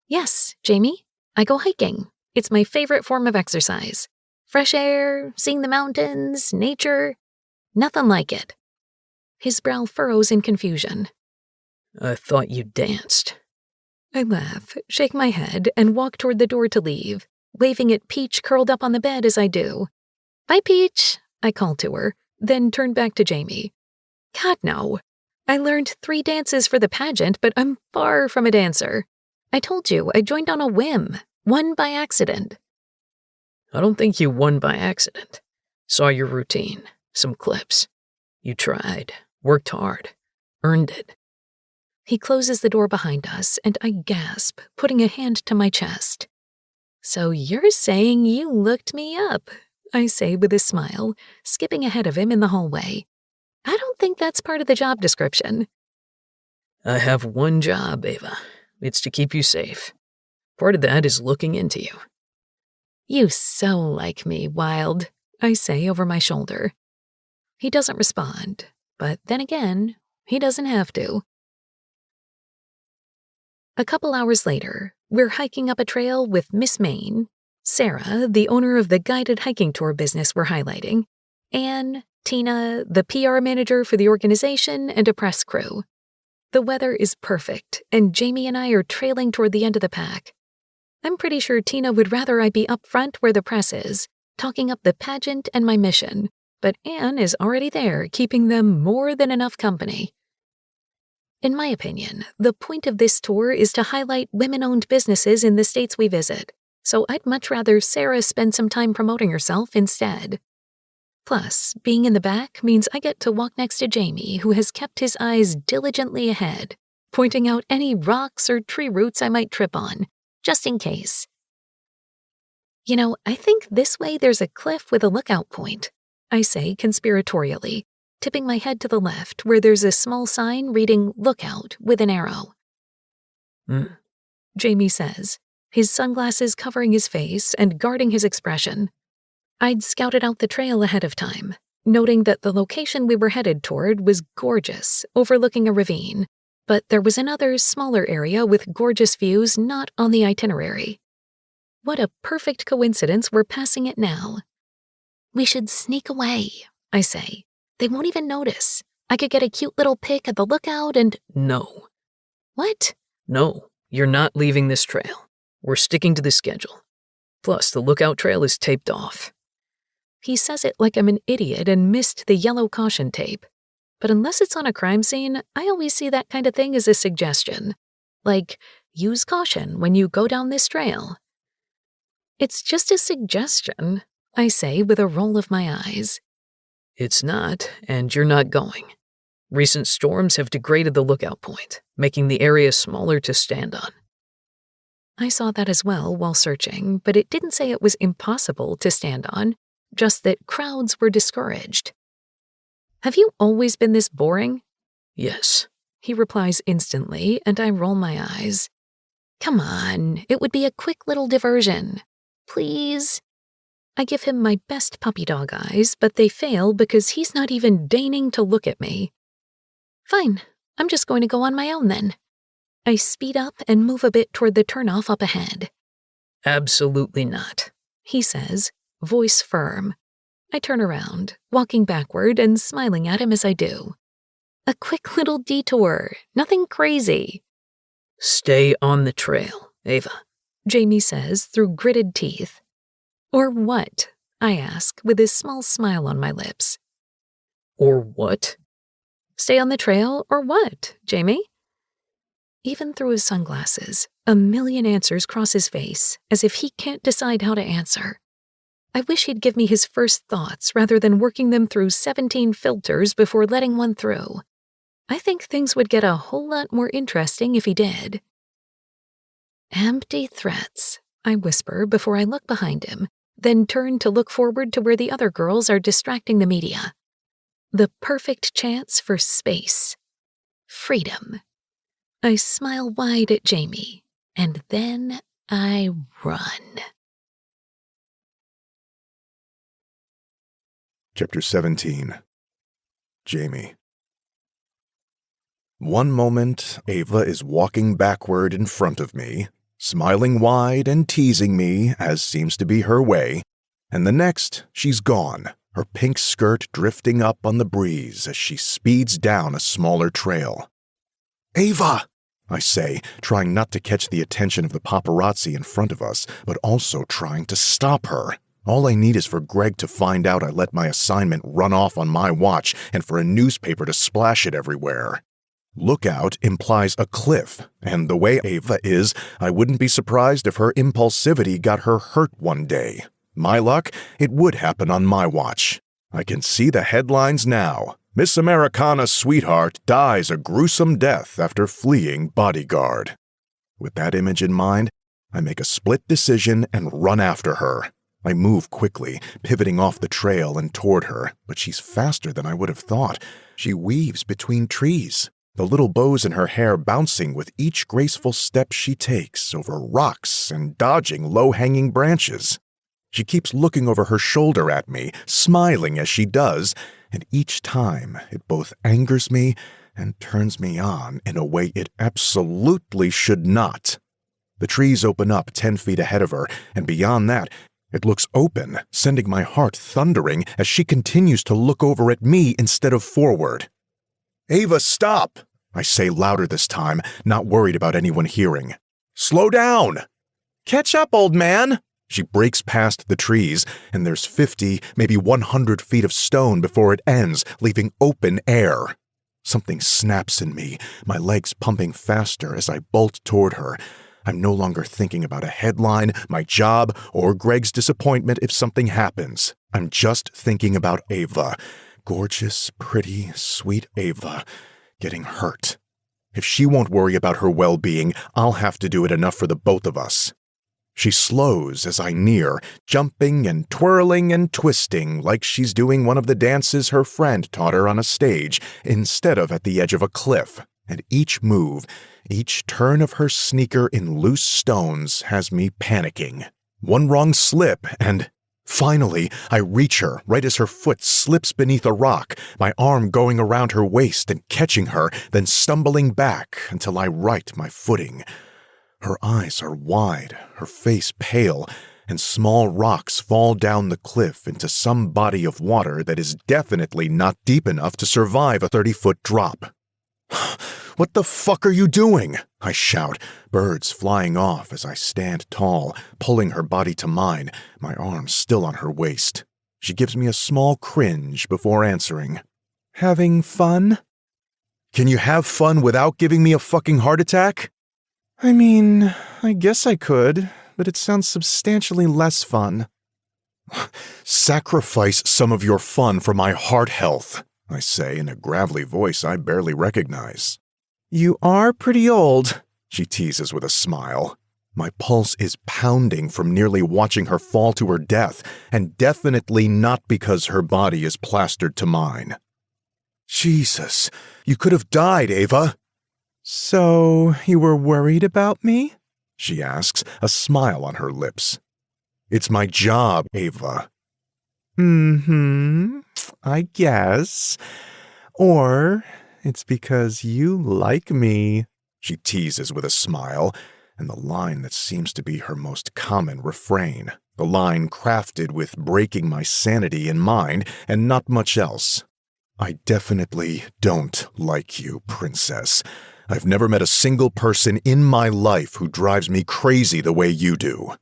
Yes, Jamie, I go hiking. It's my favorite form of exercise. Fresh air, seeing the mountains, nature. Nothing like it. His brow furrows in confusion. I thought you danced. I laugh, shake my head, and walk toward the door to leave, waving at Peach curled up on the bed as I do. "Bye, Peach," I call to her, then turn back to Jamie. God, no. I learned 3 dances for the pageant, but I'm far from a dancer. I told you, I joined on a whim, won by accident. I don't think you won by accident. Saw your routine, some clips. You tried, worked hard, earned it. He closes the door behind us, and I gasp, putting a hand to my chest. "So you're saying you looked me up," I say with a smile, skipping ahead of him in the hallway. I don't think that's part of the job description. I have one job, Ava. It's to keep you safe. Part of that is looking into you. You so like me, Wild, I say over my shoulder. He doesn't respond, but then again, he doesn't have to. A couple hours later, we're hiking up a trail with Miss Maine, Sarah, the owner of the guided hiking tour business we're highlighting, Anne, Tina, the PR manager for the organization, and a press crew. The weather is perfect, and Jamie and I are trailing toward the end of the pack. I'm pretty sure Tina would rather I be up front where the press is, talking up the pageant and my mission, but Anne is already there, keeping them more than enough company. In my opinion, the point of this tour is to highlight women-owned businesses in the states we visit, so I'd much rather Sarah spend some time promoting herself instead. Plus, being in the back means I get to walk next to Jamie, who has kept his eyes diligently ahead, pointing out any rocks or tree roots I might trip on, just in case. You know, I think this way there's a cliff with a lookout point, I say conspiratorially, tipping my head to the left where there's a small sign reading "Lookout" with an arrow. Jamie says, his sunglasses covering his face and guarding his expression. I'd scouted out the trail ahead of time, noting that the location we were headed toward was gorgeous, overlooking a ravine, but there was another, smaller area with gorgeous views not on the itinerary. What a perfect coincidence we're passing it now. We should sneak away, I say. They won't even notice. I could get a cute little pic at the lookout and— No. What? No, you're not leaving this trail. We're sticking to the schedule. Plus, the lookout trail is taped off. He says it like I'm an idiot and missed the yellow caution tape. But unless it's on a crime scene, I always see that kind of thing as a suggestion. Like, use caution when you go down this trail. It's just a suggestion, I say with a roll of my eyes. It's not, and you're not going. Recent storms have degraded the lookout point, making the area smaller to stand on. I saw that as well while searching, but it didn't say it was impossible to stand on, just that crowds were discouraged. Have you always been this boring? Yes. He replies instantly, and I roll my eyes. Come on, it would be a quick little diversion. Please? I give him my best puppy dog eyes, but they fail because he's not even deigning to look at me. Fine, I'm just going to go on my own then. I speed up and move a bit toward the turnoff up ahead. Absolutely not, he says, voice firm. I turn around, walking backward and smiling at him as I do. A quick little detour, nothing crazy. Stay on the trail, Ava, Jamie says through gritted teeth. Or what? I ask, with a small smile on my lips. Or what? Stay on the trail or what, Jamie? Even through his sunglasses, a million answers cross his face, as if he can't decide how to answer. I wish he'd give me his first thoughts rather than working them through 17 filters before letting one through. I think things would get a whole lot more interesting if he did. Empty threats, I whisper before I look behind him, then turn to look forward to where the other girls are distracting the media. The perfect chance for space. Freedom. I smile wide at Jamie, and then I run. Chapter 17. Jamie. One moment, Ava is walking backward in front of me, smiling wide and teasing me, as seems to be her way, and the next, she's gone, her pink skirt drifting up on the breeze as she speeds down a smaller trail. "Ava!" I say, trying not to catch the attention of the paparazzi in front of us, but also trying to stop her. All I need is for Greg to find out I let my assignment run off on my watch and for a newspaper to splash it everywhere. Lookout implies a cliff, and the way Ava is, I wouldn't be surprised if her impulsivity got her hurt one day. My luck, it would happen on my watch. I can see the headlines now. Miss Americana's sweetheart dies a gruesome death after fleeing bodyguard. With that image in mind, I make a split decision and run after her. I move quickly, pivoting off the trail and toward her, but she's faster than I would have thought. She weaves between trees, the little bows in her hair bouncing with each graceful step she takes over rocks and dodging low-hanging branches. She keeps looking over her shoulder at me, smiling as she does, and each time it both angers me and turns me on in a way it absolutely should not. The trees open up 10 feet ahead of her, and beyond that, it looks open, sending my heart thundering as she continues to look over at me instead of forward. "Ava, stop!" I say louder this time, not worried about anyone hearing. "Slow down!" "Catch up, old man!" She breaks past the trees, and there's 50, maybe 100 feet of stone before it ends, leaving open air. Something snaps in me, my legs pumping faster as I bolt toward her. I'm no longer thinking about a headline, my job, or Greg's disappointment if something happens. I'm just thinking about Ava. Gorgeous, pretty, sweet Ava getting hurt. If she won't worry about her well-being, I'll have to do it enough for the both of us. She slows as I near, jumping and twirling and twisting like she's doing one of the dances her friend taught her on a stage instead of at the edge of a cliff. And each move, each turn of her sneaker in loose stones has me panicking. One wrong slip and... Finally, I reach her right as her foot slips beneath a rock, my arm going around her waist and catching her, then stumbling back until I right my footing. Her eyes are wide, her face pale, and small rocks fall down the cliff into some body of water that is definitely not deep enough to survive a 30-foot drop. "What the fuck are you doing?" I shout, birds flying off as I stand tall, pulling her body to mine, my arms still on her waist. She gives me a small cringe before answering. "Having fun?" "Can you have fun without giving me a fucking heart attack?" "I mean, I guess I could, but it sounds substantially less fun." "Sacrifice some of your fun for my heart health," I say in a gravelly voice I barely recognize. "You are pretty old," she teases with a smile. My pulse is pounding from nearly watching her fall to her death, and definitely not because her body is plastered to mine. "Jesus, you could have died, Ava." "So, you were worried about me?" she asks, a smile on her lips. "It's my job, Ava." I guess. Or it's because you like me," she teases with a smile, and the line that seems to be her most common refrain, the line crafted with breaking my sanity in mind and not much else. "I definitely don't like you, princess. I've never met a single person in my life who drives me crazy the way you do."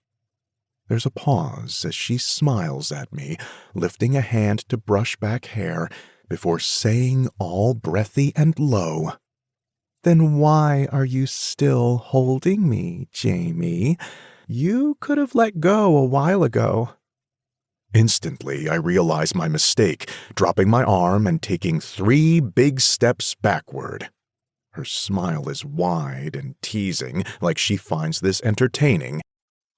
There's a pause as she smiles at me, lifting a hand to brush back hair before saying all breathy and low, "Then why are you still holding me, Jamie? You could have let go a while ago." Instantly, I realize my mistake, dropping my arm and taking 3 big steps backward. Her smile is wide and teasing, like she finds this entertaining,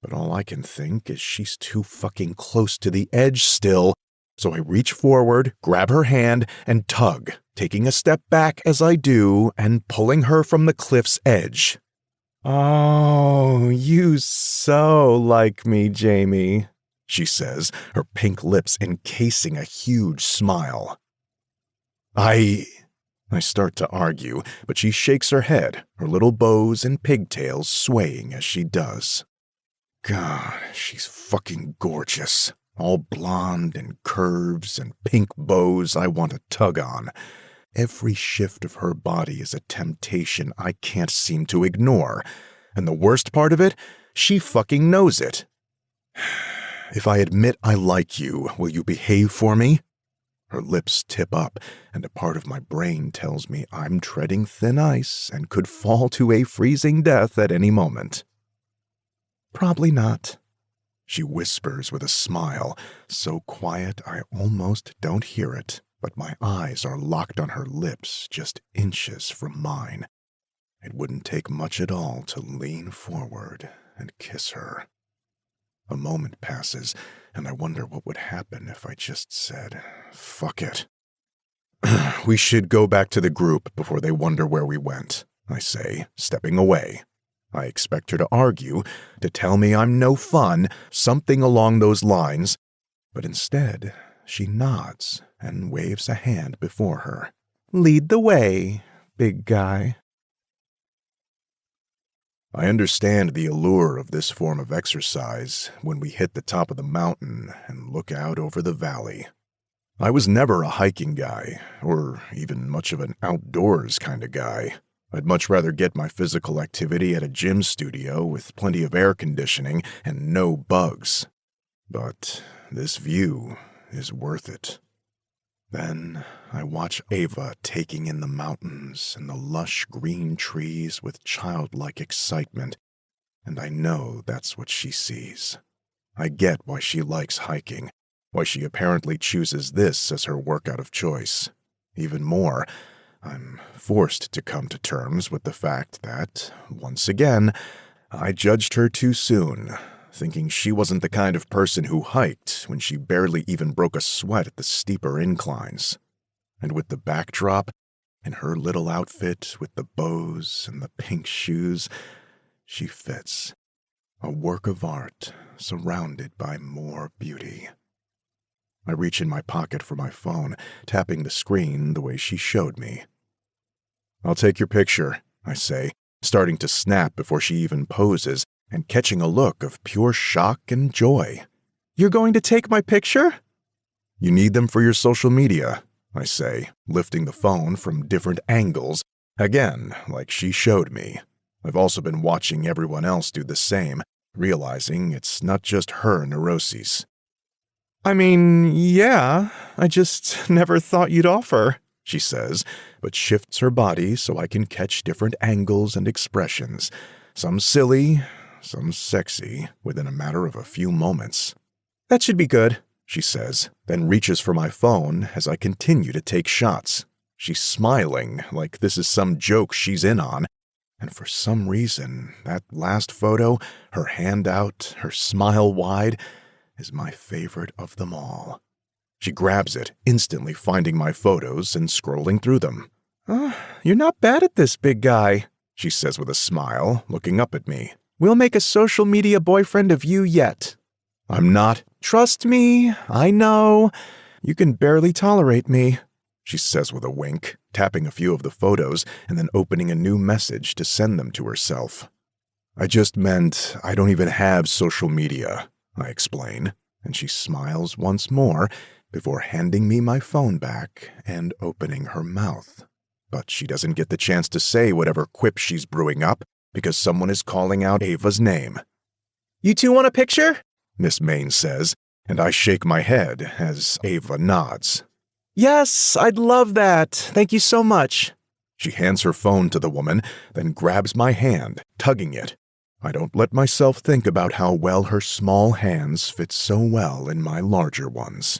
but all I can think is she's too fucking close to the edge still, so I reach forward, grab her hand, and tug, taking a step back as I do and pulling her from the cliff's edge. "Oh, you so like me, Jamie," she says, her pink lips encasing a huge smile. I start to argue, but she shakes her head, her little bows and pigtails swaying as she does. God, she's fucking gorgeous. All blonde and curves and pink bows I want to tug on. Every shift of her body is a temptation I can't seem to ignore. And the worst part of it, she fucking knows it. "If I admit I like you, will you behave for me?" Her lips tip up, and a part of my brain tells me I'm treading thin ice and could fall to a freezing death at any moment. "Probably not," she whispers with a smile, so quiet I almost don't hear it, but my eyes are locked on her lips just inches from mine. It wouldn't take much at all to lean forward and kiss her. A moment passes, and I wonder what would happen if I just said, "Fuck it." "We should go back to the group before they wonder where we went," I say, stepping away. I expect her to argue, to tell me I'm no fun, something along those lines, but instead she nods and waves a hand before her. "Lead the way, big guy." I understand the allure of this form of exercise when we hit the top of the mountain and look out over the valley. I was never a hiking guy, or even much of an outdoors kind of guy. I'd much rather get my physical activity at a gym studio with plenty of air conditioning and no bugs. But this view is worth it. Then I watch Ava taking in the mountains and the lush green trees with childlike excitement, and I know that's what she sees. I get why she likes hiking, why she apparently chooses this as her workout of choice. Even more, I'm forced to come to terms with the fact that, once again, I judged her too soon, thinking she wasn't the kind of person who hiked when she barely even broke a sweat at the steeper inclines. And with the backdrop, and her little outfit with the bows and the pink shoes, she fits. A work of art surrounded by more beauty. I reach in my pocket for my phone, tapping the screen the way she showed me. "I'll take your picture," I say, starting to snap before she even poses, and catching a look of pure shock and joy. "You're going to take my picture?" "You need them for your social media," I say, lifting the phone from different angles, again, like she showed me. I've also been watching everyone else do the same, realizing it's not just her neuroses. "I mean, yeah, I just never thought you'd offer," she says, but shifts her body so I can catch different angles and expressions, some silly, some sexy, within a matter of a few moments. "That should be good," she says, then reaches for my phone as I continue to take shots. She's smiling like this is some joke she's in on, and for some reason, that last photo, her hand out, her smile wide, is my favorite of them all. She grabs it, instantly finding my photos and scrolling through them. "You're not bad at this, big guy," she says with a smile, looking up at me. "We'll make a social media boyfriend of you yet." "I'm not." "Trust me, I know. You can barely tolerate me," she says with a wink, tapping a few of the photos and then opening a new message to send them to herself. "I just meant I don't even have social media," I explain, and she smiles once more before handing me my phone back and opening her mouth. But she doesn't get the chance to say whatever quip she's brewing up because someone is calling out Ava's name. "You two want a picture?" Miss Main says, and I shake my head as Ava nods. Yes, I'd love that. Thank you so much. She hands her phone to the woman, then grabs my hand, tugging it. I don't let myself think about how well her small hands fit so well in my larger ones.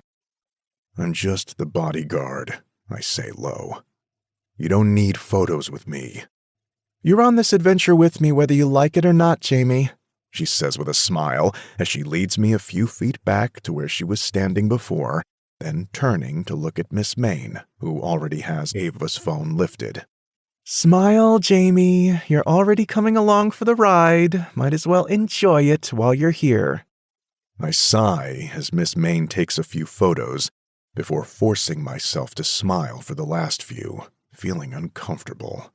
I'm just the bodyguard, I say low. You don't need photos with me. You're on this adventure with me whether you like it or not, Jamie, she says with a smile as she leads me a few feet back to where she was standing before, then turning to look at Miss Main, who already has Ava's phone lifted. Smile, Jamie. You're already coming along for the ride. Might as well enjoy it while you're here. I sigh as Miss Main takes a few photos before forcing myself to smile for the last few, feeling uncomfortable.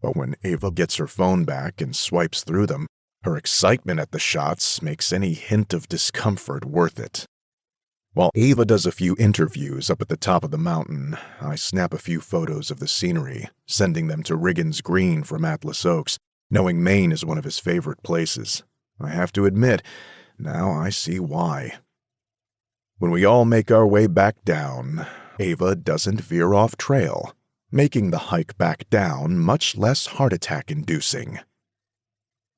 But when Ava gets her phone back and swipes through them, her excitement at the shots makes any hint of discomfort worth it. While Ava does a few interviews up at the top of the mountain, I snap a few photos of the scenery, sending them to Riggins Green from Atlas Oaks, knowing Maine is one of his favorite places. I have to admit, now I see why. When we all make our way back down, Ava doesn't veer off trail, making the hike back down much less heart attack-inducing.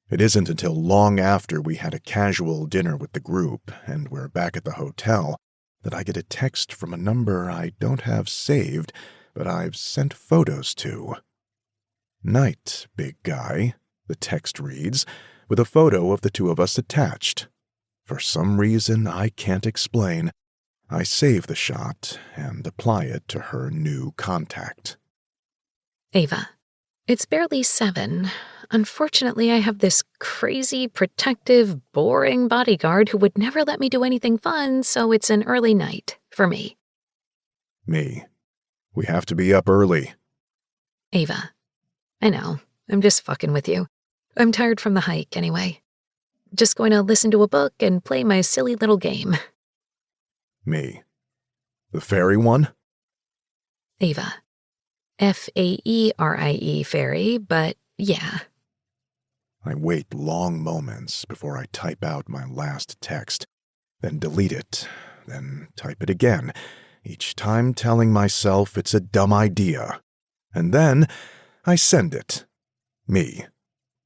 It isn't until long after we had a casual dinner with the group and we're back at the hotel that I get a text from a number I don't have saved, but I've sent photos to. Night, big guy, the text reads, with a photo of the two of us attached. For some reason I can't explain, I save the shot and apply it to her new contact. Ava, it's barely 7. Unfortunately, I have this crazy, protective, boring bodyguard who would never let me do anything fun, so it's an early night for me. Me. We have to be up early. Ava, I know. I'm just fucking with you. I'm tired from the hike anyway. Just going to listen to a book and play my silly little game. Me. The fairy one? Ava. Faerie fairy, but yeah. I wait long moments before I type out my last text, then delete it, then type it again, each time telling myself it's a dumb idea. And then I send it. Me.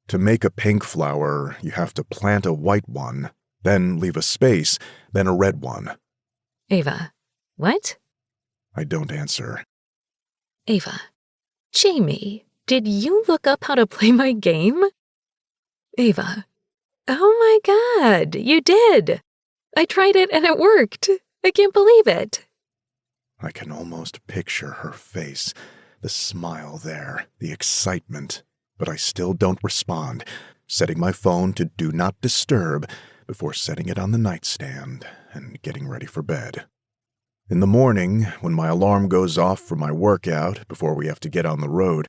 To make a pink flower, you have to plant a white one, then leave a space, then a red one. Ava. What? I don't answer. Ava. Jamie, did you look up how to play my game? Ava. Oh my God, you did. I tried it and it worked. I can't believe it. I can almost picture her face, the smile there, the excitement, but I still don't respond, setting my phone to Do Not Disturb before setting it on the nightstand and getting ready for bed. In the morning, when my alarm goes off for my workout before we have to get on the road,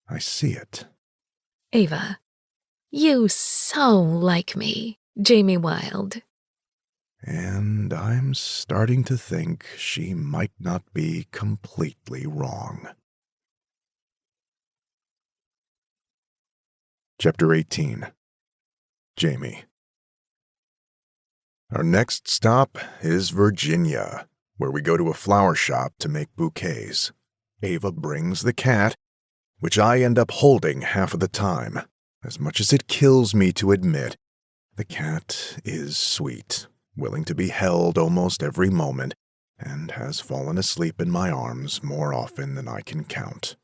I see it. Ava. You so like me, Jamie Wilde. And I'm starting to think she might not be completely wrong. Chapter 18. Jamie. Our next stop is Virginia, where we go to a flower shop to make bouquets. Ava brings the cat, which I end up holding half of the time. As much as it kills me to admit, the cat is sweet, willing to be held almost every moment, and has fallen asleep in my arms more often than I can count.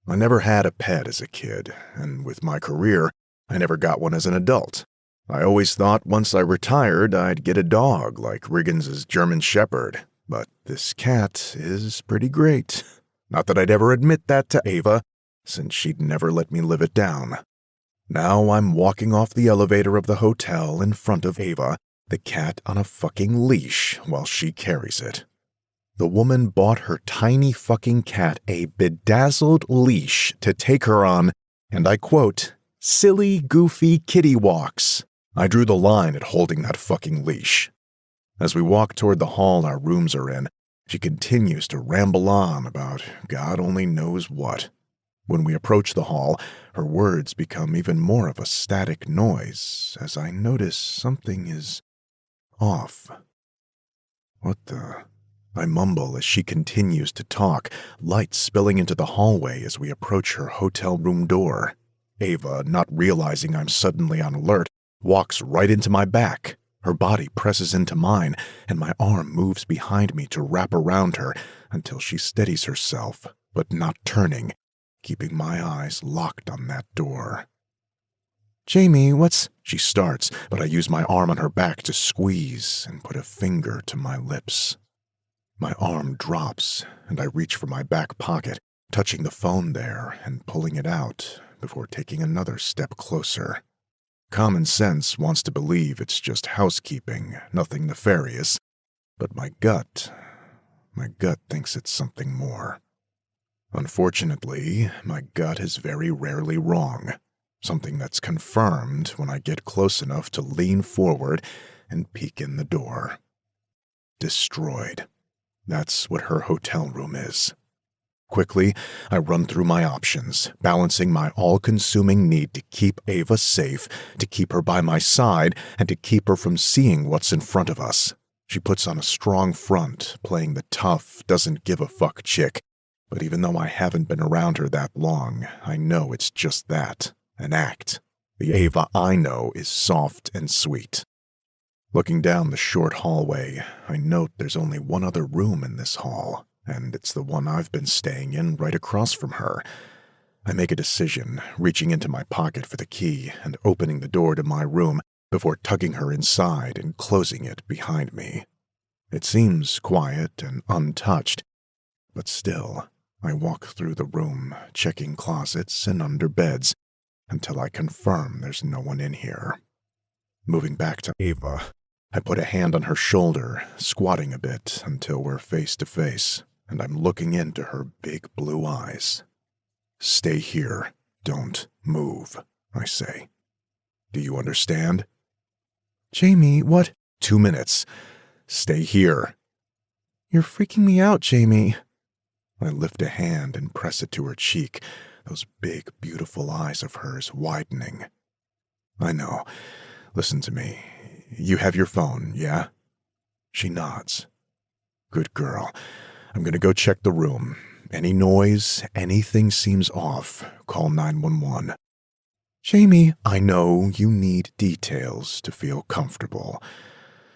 I never had a pet as a kid, and with my career, I never got one as an adult. I always thought once I retired I'd get a dog like Riggins's German Shepherd, but this cat is pretty great. Not that I'd ever admit that to Ava, since she'd never let me live it down. Now I'm walking off the elevator of the hotel in front of Ava, the cat on a fucking leash while she carries it. The woman bought her tiny fucking cat a bedazzled leash to take her on, and I quote, silly, goofy kitty walks. I drew the line at holding that fucking leash. As we walk toward the hall our rooms are in, she continues to ramble on about God only knows what. When we approach the hall, her words become even more of a static noise as I notice something is off. What the... I mumble as she continues to talk, light spilling into the hallway as we approach her hotel room door. Ava, not realizing I'm suddenly on alert, walks right into my back. Her body presses into mine, and my arm moves behind me to wrap around her until she steadies herself, but not turning, keeping my eyes locked on that door. "Jamie, what's—" She starts, but I use my arm on her back to squeeze and put a finger to my lips. My arm drops, and I reach for my back pocket, touching the phone there and pulling it out before taking another step closer. Common sense wants to believe it's just housekeeping, nothing nefarious, but my gut thinks it's something more. Unfortunately, my gut is very rarely wrong, something that's confirmed when I get close enough to lean forward and peek in the door. Destroyed. That's what her hotel room is. Quickly, I run through my options, balancing my all-consuming need to keep Ava safe, to keep her by my side, and to keep her from seeing what's in front of us. She puts on a strong front, playing the tough, doesn't-give-a-fuck chick. But even though I haven't been around her that long, I know it's just that, an act. The Ava I know is soft and sweet. Looking down the short hallway, I note there's only one other room in this hall, and it's the one I've been staying in right across from her. I make a decision, reaching into my pocket for the key and opening the door to my room before tugging her inside and closing it behind me. It seems quiet and untouched, but still, I walk through the room, checking closets and under beds, until I confirm there's no one in here. Moving back to Ava, I put a hand on her shoulder, squatting a bit until we're face to face, and I'm looking into her big blue eyes. "Stay here. Don't move," I say. "Do you understand?" "Jamie, what—" "2 minutes. Stay here." "You're freaking me out, Jamie." I lift a hand and press it to her cheek, those big, beautiful eyes of hers widening. "I know. Listen to me. You have your phone, yeah?" She nods. "Good girl. I'm gonna go check the room. Any noise, anything seems off, call 911. "Jamie, I know you need details to feel comfortable,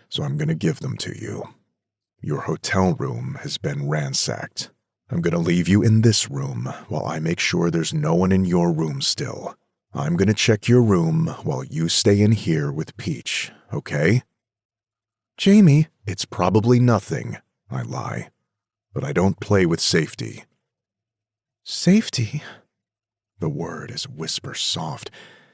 so I'm gonna give them to you. Your hotel room has been ransacked. I'm gonna leave you in this room while I make sure there's no one in your room still. I'm gonna check your room while you stay in here with Peach, okay?" "Jamie, it's probably nothing," I lie, "but I don't play with safety." "Safety?" The word is whisper soft,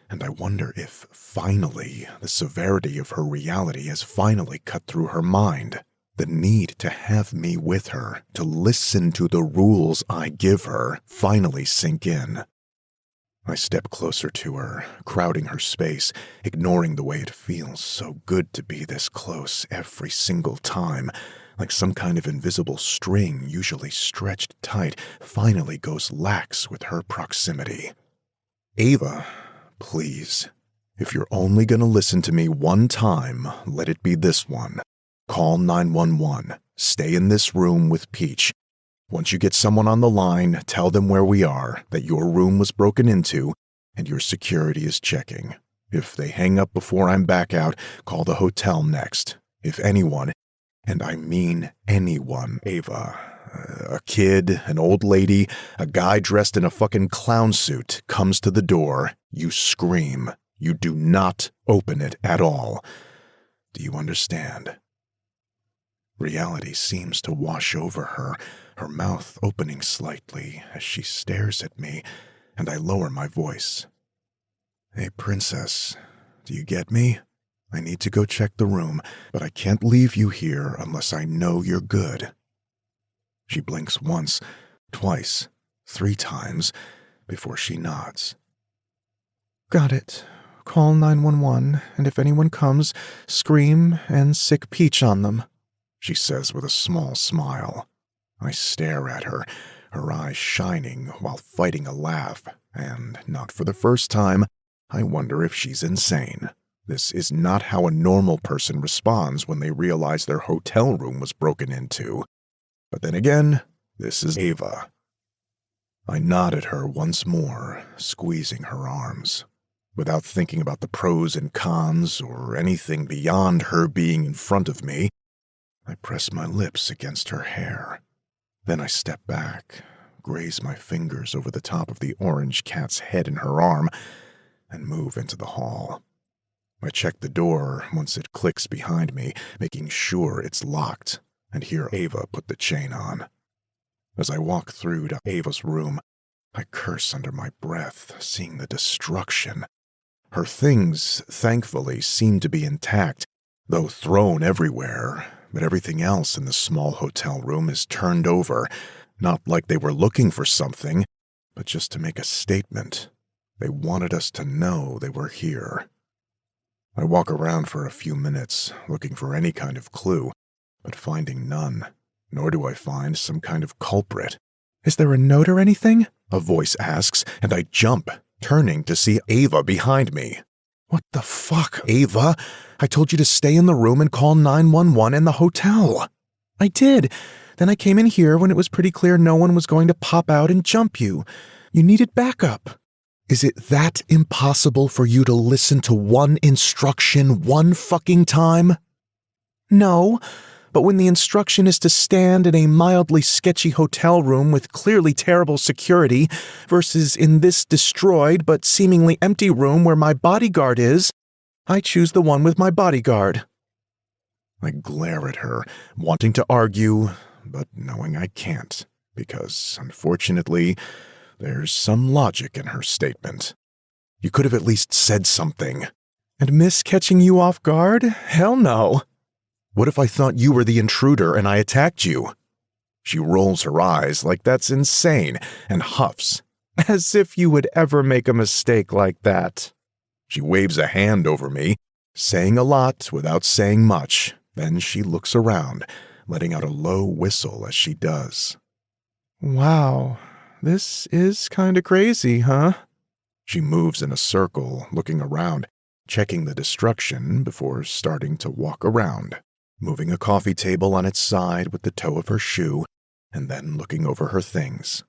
and I wonder if, finally, the severity of her reality has finally cut through her mind. The need to have me with her, to listen to the rules I give her, finally sink in. I step closer to her, crowding her space, ignoring the way it feels so good to be this close every single time, like some kind of invisible string usually stretched tight finally goes lax with her proximity. "Ava, please, if you're only gonna listen to me one time, let it be this one. Call 911. Stay in this room with Peach. Once you get someone on the line, tell them where we are, that your room was broken into, and your security is checking. If they hang up before I'm back out, call the hotel next. If anyone, and I mean anyone, Ava, a kid, an old lady, a guy dressed in a fucking clown suit, comes to the door, you scream. You do not open it at all. Do you understand?" Reality seems to wash over her, her mouth opening slightly as she stares at me, and I lower my voice. "Hey, princess, do you get me? I need to go check the room, but I can't leave you here unless I know you're good." She blinks once, twice, 3 times, before she nods. "Got it. Call 911, and if anyone comes, scream and sick Peach on them," she says with a small smile. I stare at her, her eyes shining while fighting a laugh, and, not for the first time, I wonder if she's insane. This is not how a normal person responds when they realize their hotel room was broken into. But then again, this is Ava. I nodded her once more, squeezing her arms. Without thinking about the pros and cons or anything beyond her being in front of me, I pressed my lips against her hair. Then I step back, graze my fingers over the top of the orange cat's head in her arm, and move into the hall. I check the door once it clicks behind me, making sure it's locked, and hear Ava put the chain on. As I walk through to Ava's room, I curse under my breath, seeing the destruction. Her things, thankfully, seem to be intact, though thrown everywhere, but everything else in the small hotel room is turned over, not like they were looking for something, but just to make a statement. They wanted us to know they were here. I walk around for a few minutes, looking for any kind of clue, but finding none, nor do I find some kind of culprit. "Is there a note or anything?" a voice asks, and I jump, turning to see Ava behind me. "What the fuck, Ava? I told you to stay in the room and call 911 in the hotel." "I did. Then I came in here when it was pretty clear no one was going to pop out and jump you. You needed backup." "Is it that impossible for you to listen to one instruction one fucking time?" "No, but when the instruction is to stand in a mildly sketchy hotel room with clearly terrible security versus in this destroyed but seemingly empty room where my bodyguard is, I choose the one with my bodyguard." I glare at her, wanting to argue, but knowing I can't, because, unfortunately, there's some logic in her statement. "You could have at least said something." "And miss catching you off guard? Hell no." "What if I thought you were the intruder and I attacked you?" She rolls her eyes like that's insane and huffs. "As if you would ever make a mistake like that." She waves a hand over me, saying a lot without saying much. Then she looks around, letting out a low whistle as she does. "Wow, this is kinda crazy, huh?" She moves in a circle, looking around, checking the destruction before starting to walk around, moving a coffee table on its side with the toe of her shoe, and then looking over her things.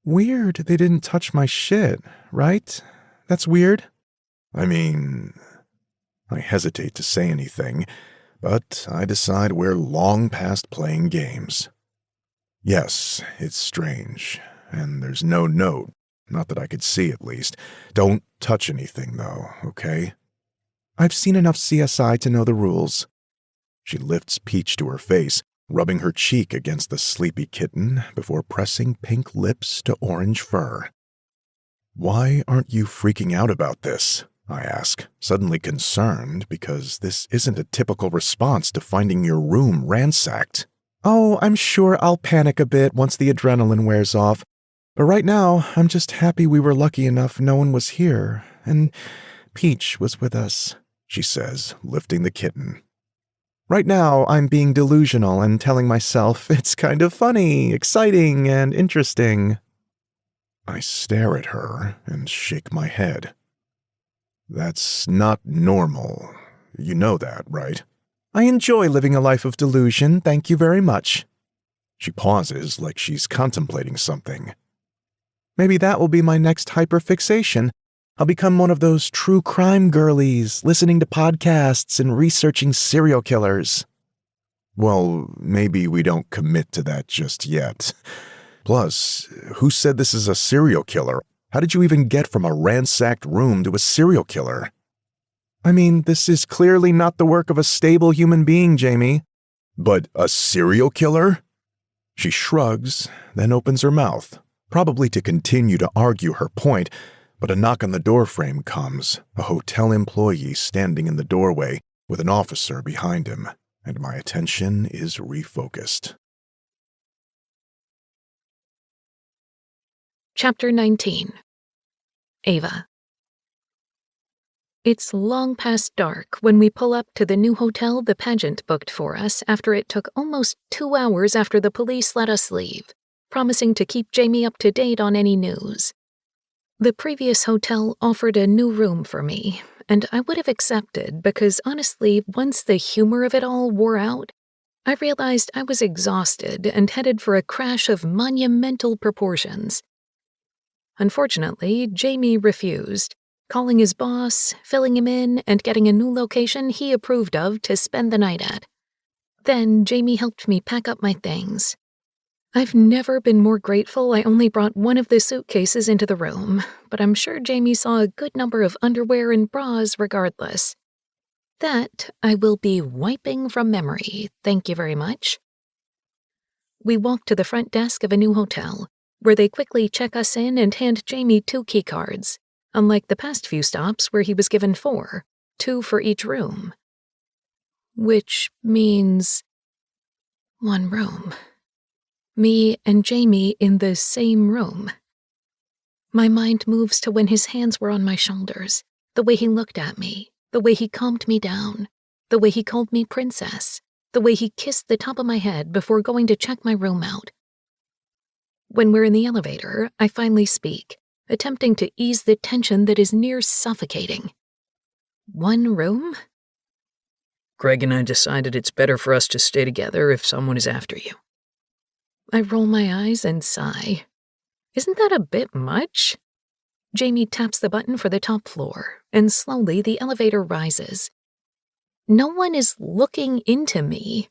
"Weird they didn't touch my shit, right? That's weird." I mean, I hesitate to say anything, but I decide we're long past playing games. Yes, it's strange, and there's no note, not that I could see at least. Don't touch anything, though, okay? "I've seen enough CSI to know the rules." She lifts Peach to her face, rubbing her cheek against the sleepy kitten before pressing pink lips to orange fur. "Why aren't you freaking out about this?" I ask, suddenly concerned because this isn't a typical response to finding your room ransacked. "Oh, I'm sure I'll panic a bit once the adrenaline wears off. But right now, I'm just happy we were lucky enough no one was here, and Peach was with us," she says, lifting the kitten. "Right now, I'm being delusional and telling myself it's kind of funny, exciting, and interesting." I stare at her and shake my head. "That's not normal. You know that, right?" "I enjoy living a life of delusion, thank you very much." She pauses like she's contemplating something. "Maybe that will be my next hyperfixation. I'll become one of those true crime girlies, listening to podcasts and researching serial killers." "Well, maybe we don't commit to that just yet. Plus, who said this is a serial killer? How did you even get from a ransacked room to a serial killer?" "I mean, this is clearly not the work of a stable human being, Jamie." "But a serial killer?" She shrugs, then opens her mouth, probably to continue to argue her point, but a knock on the doorframe comes, a hotel employee standing in the doorway with an officer behind him, and my attention is refocused. Chapter 19. Ava. It's long past dark when we pull up to the new hotel the pageant booked for us after it took almost 2 hours after the police let us leave, promising to keep Jamie up to date on any news. The previous hotel offered a new room for me, and I would have accepted because honestly, once the humor of it all wore out, I realized I was exhausted and headed for a crash of monumental proportions. Unfortunately, Jamie refused, calling his boss, filling him in, and getting a new location he approved of to spend the night at. Then Jamie helped me pack up my things. I've never been more grateful I only brought one of the suitcases into the room, but I'm sure Jamie saw a good number of underwear and bras regardless. That I will be wiping from memory, thank you very much. We walk to the front desk of a new hotel, where they quickly check us in and hand Jamie 2 key cards, unlike the past few stops where he was given 4, 2 for each room. Which means 1 room. Me and Jamie in the same room. My mind moves to when his hands were on my shoulders, the way he looked at me, the way he calmed me down, the way he called me princess, the way he kissed the top of my head before going to check my room out. When we're in the elevator, I finally speak, attempting to ease the tension that is near suffocating. 1 room? Greg and I decided it's better for us to stay together if someone is after you. I roll my eyes and sigh. Isn't that a bit much? Jamie taps the button for the top floor, and slowly the elevator rises. No one is looking into me.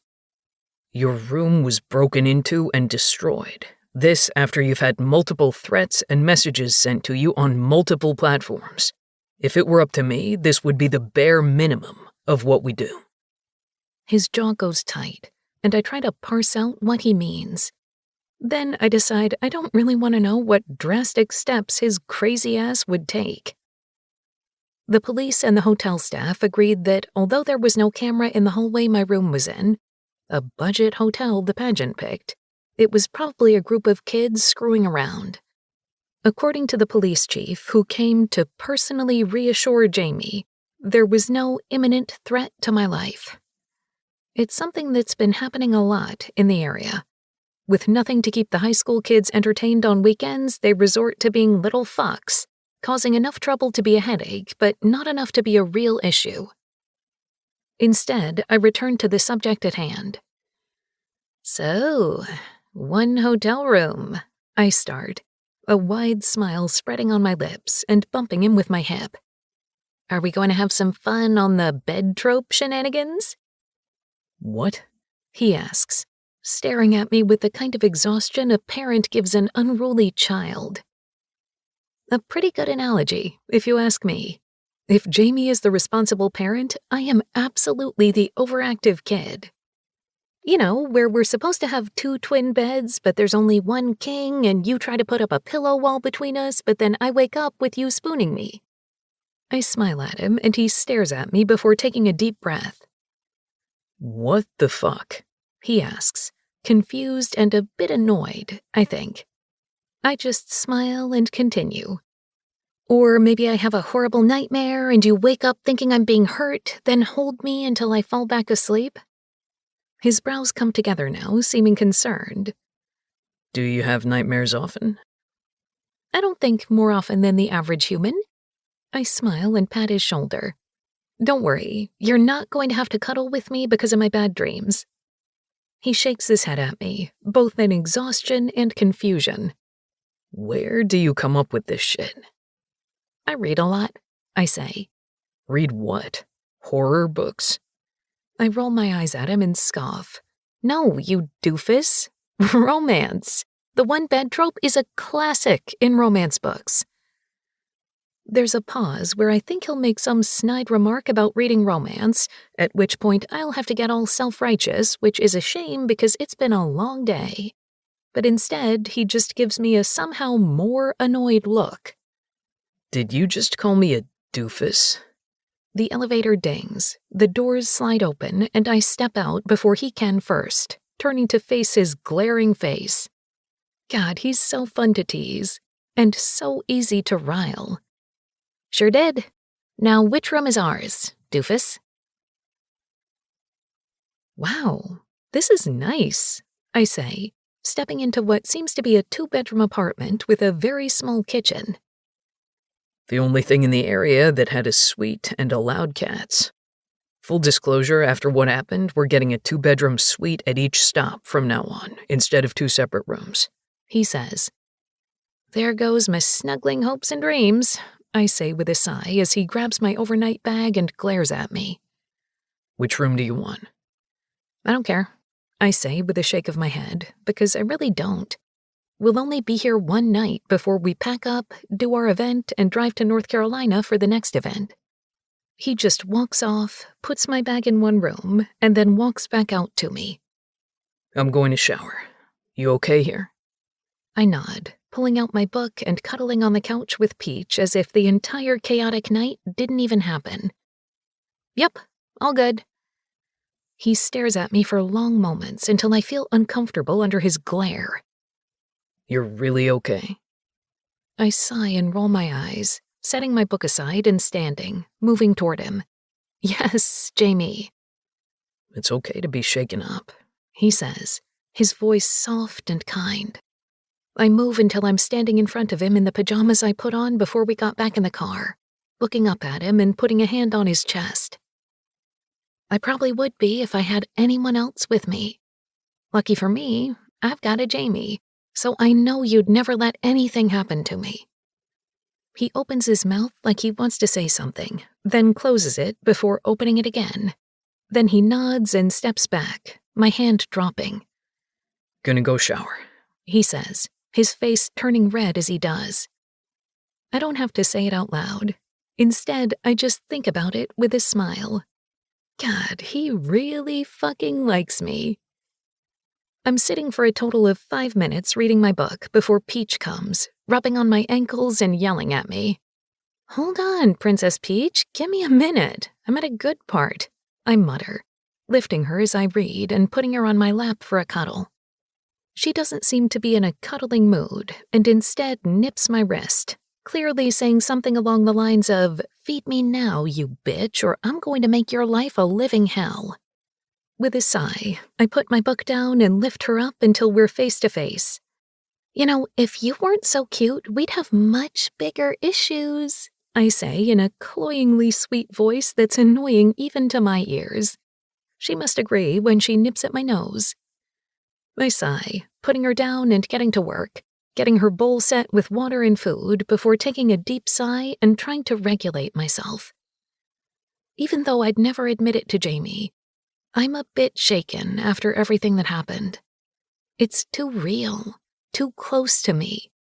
Your room was broken into and destroyed. This after you've had multiple threats and messages sent to you on multiple platforms. If it were up to me, this would be the bare minimum of what we do. His jaw goes tight, and I try to parse out what he means. Then I decide I don't really want to know what drastic steps his crazy ass would take. The police and the hotel staff agreed that although there was no camera in the hallway my room was in, a budget hotel the pageant picked, it was probably a group of kids screwing around. According to the police chief, who came to personally reassure Jamie, there was no imminent threat to my life. It's something that's been happening a lot in the area. With nothing to keep the high school kids entertained on weekends, they resort to being little fucks, causing enough trouble to be a headache, but not enough to be a real issue. Instead, I return to the subject at hand. So, 1 hotel room, I start, a wide smile spreading on my lips and bumping him with my hip. Are we going to have some fun on the bed trope shenanigans? What? He asks, staring at me with the kind of exhaustion a parent gives an unruly child. A pretty good analogy, if you ask me. If Jamie is the responsible parent, I am absolutely the overactive kid. You know, where we're supposed to have 2 twin beds, but there's only 1 king, and you try to put up a pillow wall between us, but then I wake up with you spooning me. I smile at him, and he stares at me before taking a deep breath. What the fuck? He asks, confused and a bit annoyed, I think. I just smile and continue. Or maybe I have a horrible nightmare and you wake up thinking I'm being hurt, then hold me until I fall back asleep. His brows come together now, seeming concerned. Do you have nightmares often? I don't think more often than the average human. I smile and pat his shoulder. Don't worry, you're not going to have to cuddle with me because of my bad dreams. He shakes his head at me, both in exhaustion and confusion. Where do you come up with this shit? I read a lot, I say. Read what? Horror books? I roll my eyes at him and scoff. No, you doofus. Romance. The 1 bed trope is a classic in romance books. There's a pause where I think he'll make some snide remark about reading romance, at which point I'll have to get all self-righteous, which is a shame because it's been a long day. But instead, he just gives me a somehow more annoyed look. Did you just call me a doofus? The elevator dings, the doors slide open, and I step out before he can first, turning to face his glaring face. God, he's so fun to tease, and so easy to rile. Sure did. Now which room is ours, doofus? Wow, this is nice, I say, stepping into what seems to be a 2-bedroom apartment with a very small kitchen. The only thing in the area that had a suite and allowed cats. Full disclosure, after what happened, we're getting a 2-bedroom suite at each stop from now on, instead of 2 separate rooms. He says. There goes my snuggling hopes and dreams, I say with a sigh as he grabs my overnight bag and glares at me. Which room do you want? I don't care, I say with a shake of my head, because I really don't. We'll only be here one night before we pack up, do our event, and drive to North Carolina for the next event. He just walks off, puts my bag in one room, and then walks back out to me. I'm going to shower. You okay here? I nod, pulling out my book and cuddling on the couch with Peach as if the entire chaotic night didn't even happen. Yep, all good. He stares at me for long moments until I feel uncomfortable under his glare. You're really okay? I sigh and roll my eyes, setting my book aside and standing, moving toward him. Yes, Jamie. It's okay to be shaken up, he says, his voice soft and kind. I move until I'm standing in front of him in the pajamas I put on before we got back in the car, looking up at him and putting a hand on his chest. I probably would be if I had anyone else with me. Lucky for me, I've got a Jamie, so I know you'd never let anything happen to me. He opens his mouth like he wants to say something, then closes it before opening it again. Then he nods and steps back, my hand dropping. Gonna go shower, he says, his face turning red as he does. I don't have to say it out loud. Instead, I just think about it with a smile. God, he really fucking likes me. I'm sitting for a total of 5 minutes reading my book before Peach comes, rubbing on my ankles and yelling at me. Hold on, Princess Peach, give me a minute. I'm at a good part, I mutter, lifting her as I read and putting her on my lap for a cuddle. She doesn't seem to be in a cuddling mood and instead nips my wrist, clearly saying something along the lines of, "Feed me now, you bitch, or I'm going to make your life a living hell." With a sigh, I put my book down and lift her up until we're face to face. You know, if you weren't so cute, we'd have much bigger issues, I say in a cloyingly sweet voice that's annoying even to my ears. She must agree when she nips at my nose. I sigh, putting her down and getting to work, getting her bowl set with water and food before taking a deep sigh and trying to regulate myself. Even though I'd never admit it to Jamie, I'm a bit shaken after everything that happened. It's too real, too close to me.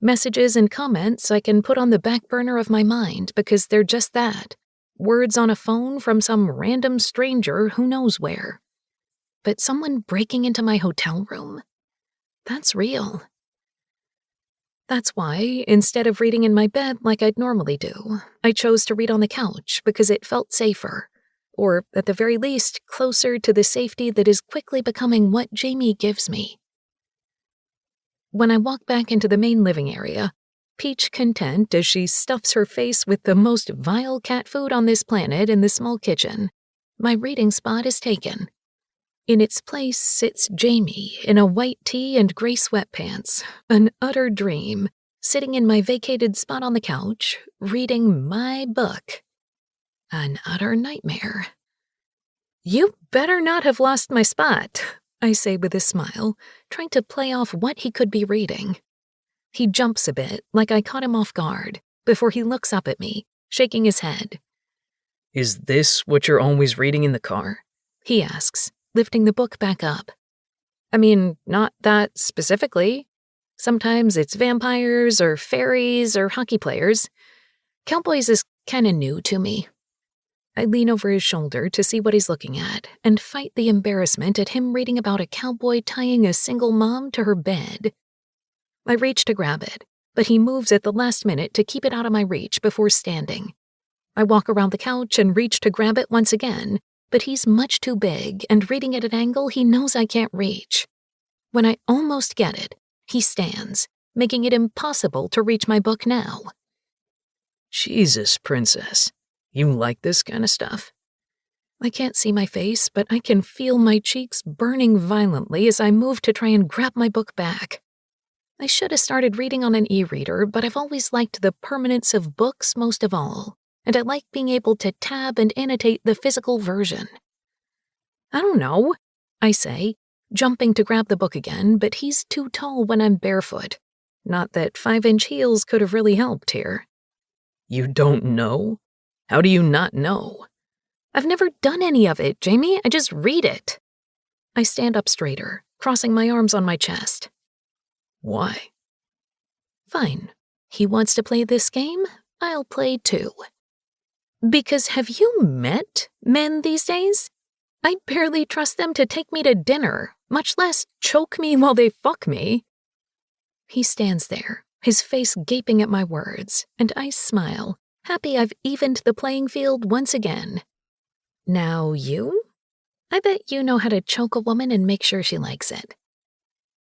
Messages and comments I can put on the back burner of my mind because they're just that, words on a phone from some random stranger who knows where. But someone breaking into my hotel room? That's real. That's why, instead of reading in my bed like I'd normally do, I chose to read on the couch because it felt safer. Or, at the very least, closer to the safety that is quickly becoming what Jamie gives me. When I walk back into the main living area, Peach content as she stuffs her face with the most vile cat food on this planet in the small kitchen, my reading spot is taken. In its place sits Jamie in a white tee and gray sweatpants, an utter dream, sitting in my vacated spot on the couch, reading my book. An utter nightmare. You better not have lost my spot, I say with a smile, trying to play off what he could be reading. He jumps a bit, like I caught him off guard, before he looks up at me, shaking his head. Is this what you're always reading in the car? He asks, lifting the book back up. I mean, not that specifically. Sometimes it's vampires or fairies or hockey players. Cowboys is kinda new to me. I lean over his shoulder to see what he's looking at and fight the embarrassment at him reading about a cowboy tying a single mom to her bed. I reach to grab it, but he moves at the last minute to keep it out of my reach before standing. I walk around the couch and reach to grab it once again, but he's much too big and reading at an angle he knows I can't reach. When I almost get it, he stands, making it impossible to reach my book now. Jesus, Princess. You like this kind of stuff? I can't see my face, but I can feel my cheeks burning violently as I move to try and grab my book back. I should have started reading on an e-reader, but I've always liked the permanence of books most of all, and I like being able to tab and annotate the physical version. I don't know, I say, jumping to grab the book again, but he's too tall when I'm barefoot. Not that 5-inch heels could have really helped here. You don't know? How do you not know? I've never done any of it, Jamie. I just read it. I stand up straighter, crossing my arms on my chest. Why? Fine. He wants to play this game? I'll play too. Because have you met men these days? I barely trust them to take me to dinner, much less choke me while they fuck me. He stands there, his face gaping at my words, and I smile, happy I've evened the playing field once again. Now you? I bet you know how to choke a woman and make sure she likes it.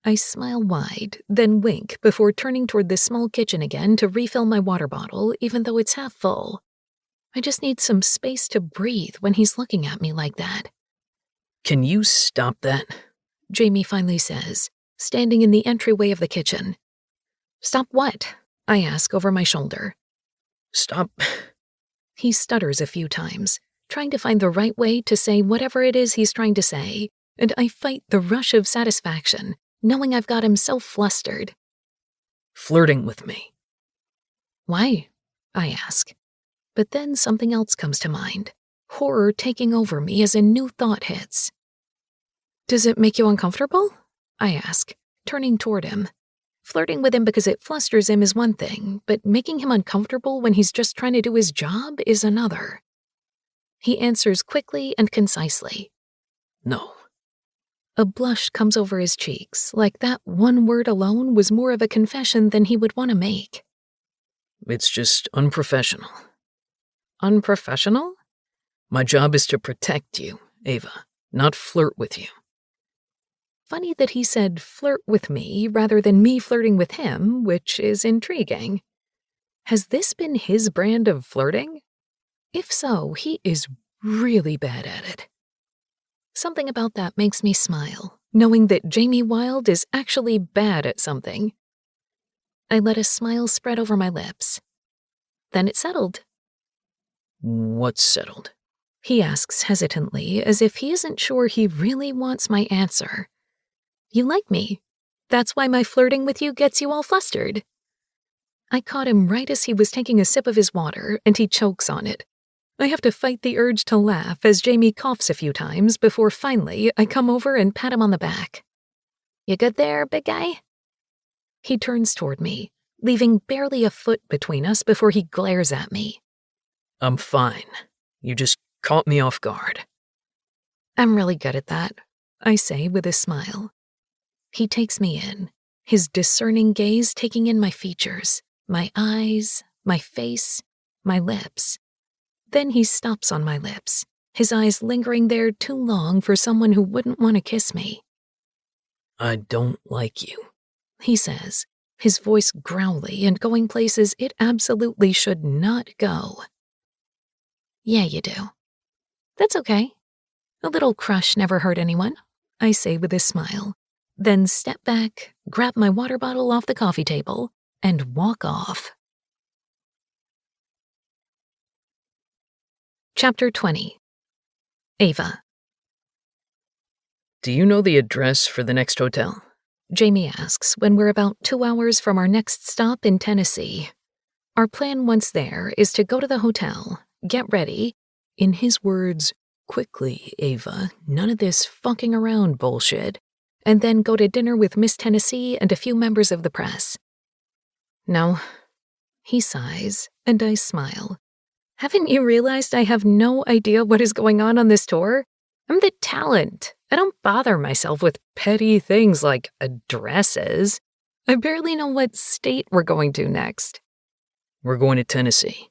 I smile wide, then wink before turning toward the small kitchen again to refill my water bottle, even though it's half full. I just need some space to breathe when he's looking at me like that. Can you stop that? Jamie finally says, standing in the entryway of the kitchen. Stop what? I ask over my shoulder. Stop. He stutters a few times, trying to find the right way to say whatever it is he's trying to say, and I fight the rush of satisfaction, knowing I've got him so flustered. Flirting with me. Why? I ask. But then something else comes to mind, horror taking over me as a new thought hits. Does it make you uncomfortable? I ask, turning toward him. Flirting with him because it flusters him is one thing, but making him uncomfortable when he's just trying to do his job is another. He answers quickly and concisely. No. A blush comes over his cheeks, like that one word alone was more of a confession than he would want to make. It's just unprofessional. Unprofessional? My job is to protect you, Ava, not flirt with you. Funny that he said flirt with me rather than me flirting with him, which is intriguing. Has this been his brand of flirting? If so, he is really bad at it. Something about that makes me smile, knowing that Jamie Wilde is actually bad at something. I let a smile spread over my lips. Then it settled. What's settled? He asks hesitantly, as if he isn't sure he really wants my answer. You like me. That's why my flirting with you gets you all flustered. I caught him right as he was taking a sip of his water, and he chokes on it. I have to fight the urge to laugh as Jamie coughs a few times before finally I come over and pat him on the back. You good there, big guy? He turns toward me, leaving barely a foot between us before he glares at me. I'm fine. You just caught me off guard. I'm really good at that, I say with a smile. He takes me in, his discerning gaze taking in my features, my eyes, my face, my lips. Then he stops on my lips, his eyes lingering there too long for someone who wouldn't want to kiss me. I don't like you, he says, his voice growly and going places it absolutely should not go. Yeah, you do. That's okay. A little crush never hurt anyone, I say with a smile, then step back, grab my water bottle off the coffee table, and walk off. Chapter 20. Ava. Do you know the address for the next hotel? Jamie asks when we're about 2 hours from our next stop in Tennessee. Our plan once there is to go to the hotel, get ready, in his words, quickly, Ava, none of this fucking around bullshit, and then go to dinner with Miss Tennessee and a few members of the press. No. He sighs, and I smile. Haven't you realized I have no idea what is going on this tour? I'm the talent. I don't bother myself with petty things like addresses. I barely know what state we're going to next. We're going to Tennessee.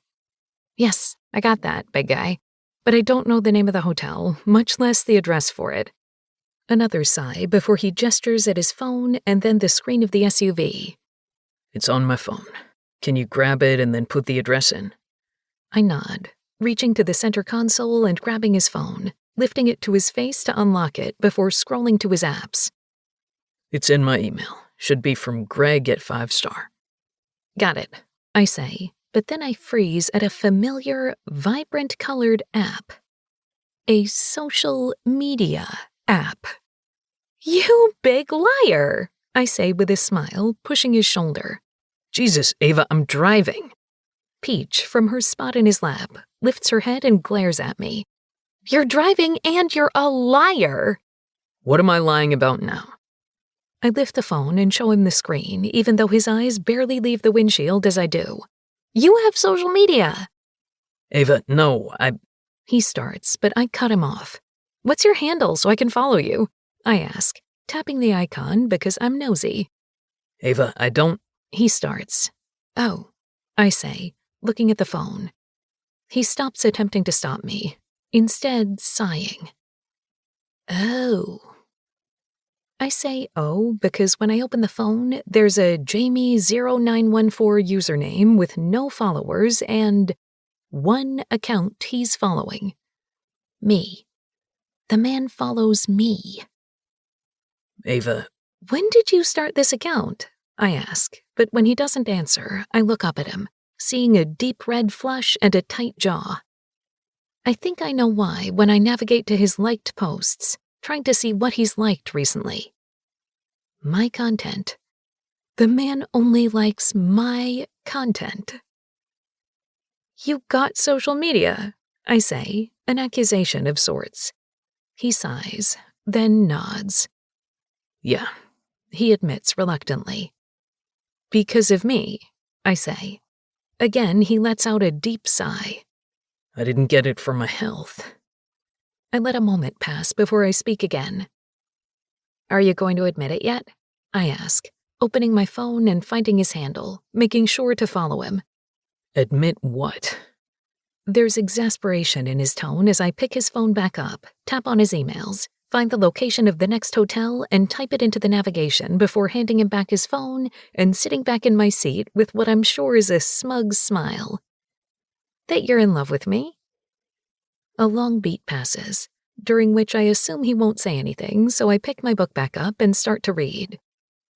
Yes, I got that, big guy. But I don't know the name of the hotel, much less the address for it. Another sigh before he gestures at his phone and then the screen of the SUV. It's on my phone. Can you grab it and then put the address in? I nod, reaching to the center console and grabbing his phone, lifting it to his face to unlock it before scrolling to his apps. It's in my email. Should be from Greg at 5-star. Got it, I say, but then I freeze at a familiar, vibrant-colored app. A social media app. You big liar, I say with a smile, pushing his shoulder. Jesus, Ava, I'm driving. Peach, from her spot in his lap, lifts her head and glares at me. You're driving and you're a liar. What am I lying about now? I lift the phone and show him the screen, even though his eyes barely leave the windshield as I do. You have social media. Ava, no, He starts, but I cut him off. What's your handle so I can follow you? I ask, tapping the icon because I'm nosy. Ava, I don't... He starts. Oh, I say, looking at the phone. He stops attempting to stop me, instead sighing. Oh. I say oh because when I open the phone, there's a Jamie0914 username with no followers and one account he's following. Me. The man follows me. Ava... When did you start this account? I ask, but when he doesn't answer, I look up at him, seeing a deep red flush and a tight jaw. I think I know why when I navigate to his liked posts, trying to see what he's liked recently. My content. The man only likes my content. You got social media, I say, an accusation of sorts. He sighs, then nods. Yeah. He admits reluctantly. Because of me, I say. Again, he lets out a deep sigh. I didn't get it for my health. I let a moment pass before I speak again. Are you going to admit it yet? I ask, opening my phone and finding his handle, making sure to follow him. Admit what? There's exasperation in his tone as I pick his phone back up, tap on his emails, find the location of the next hotel, and type it into the navigation before handing him back his phone and sitting back in my seat with what I'm sure is a smug smile. That you're in love with me? A long beat passes, during which I assume he won't say anything, so I pick my book back up and start to read.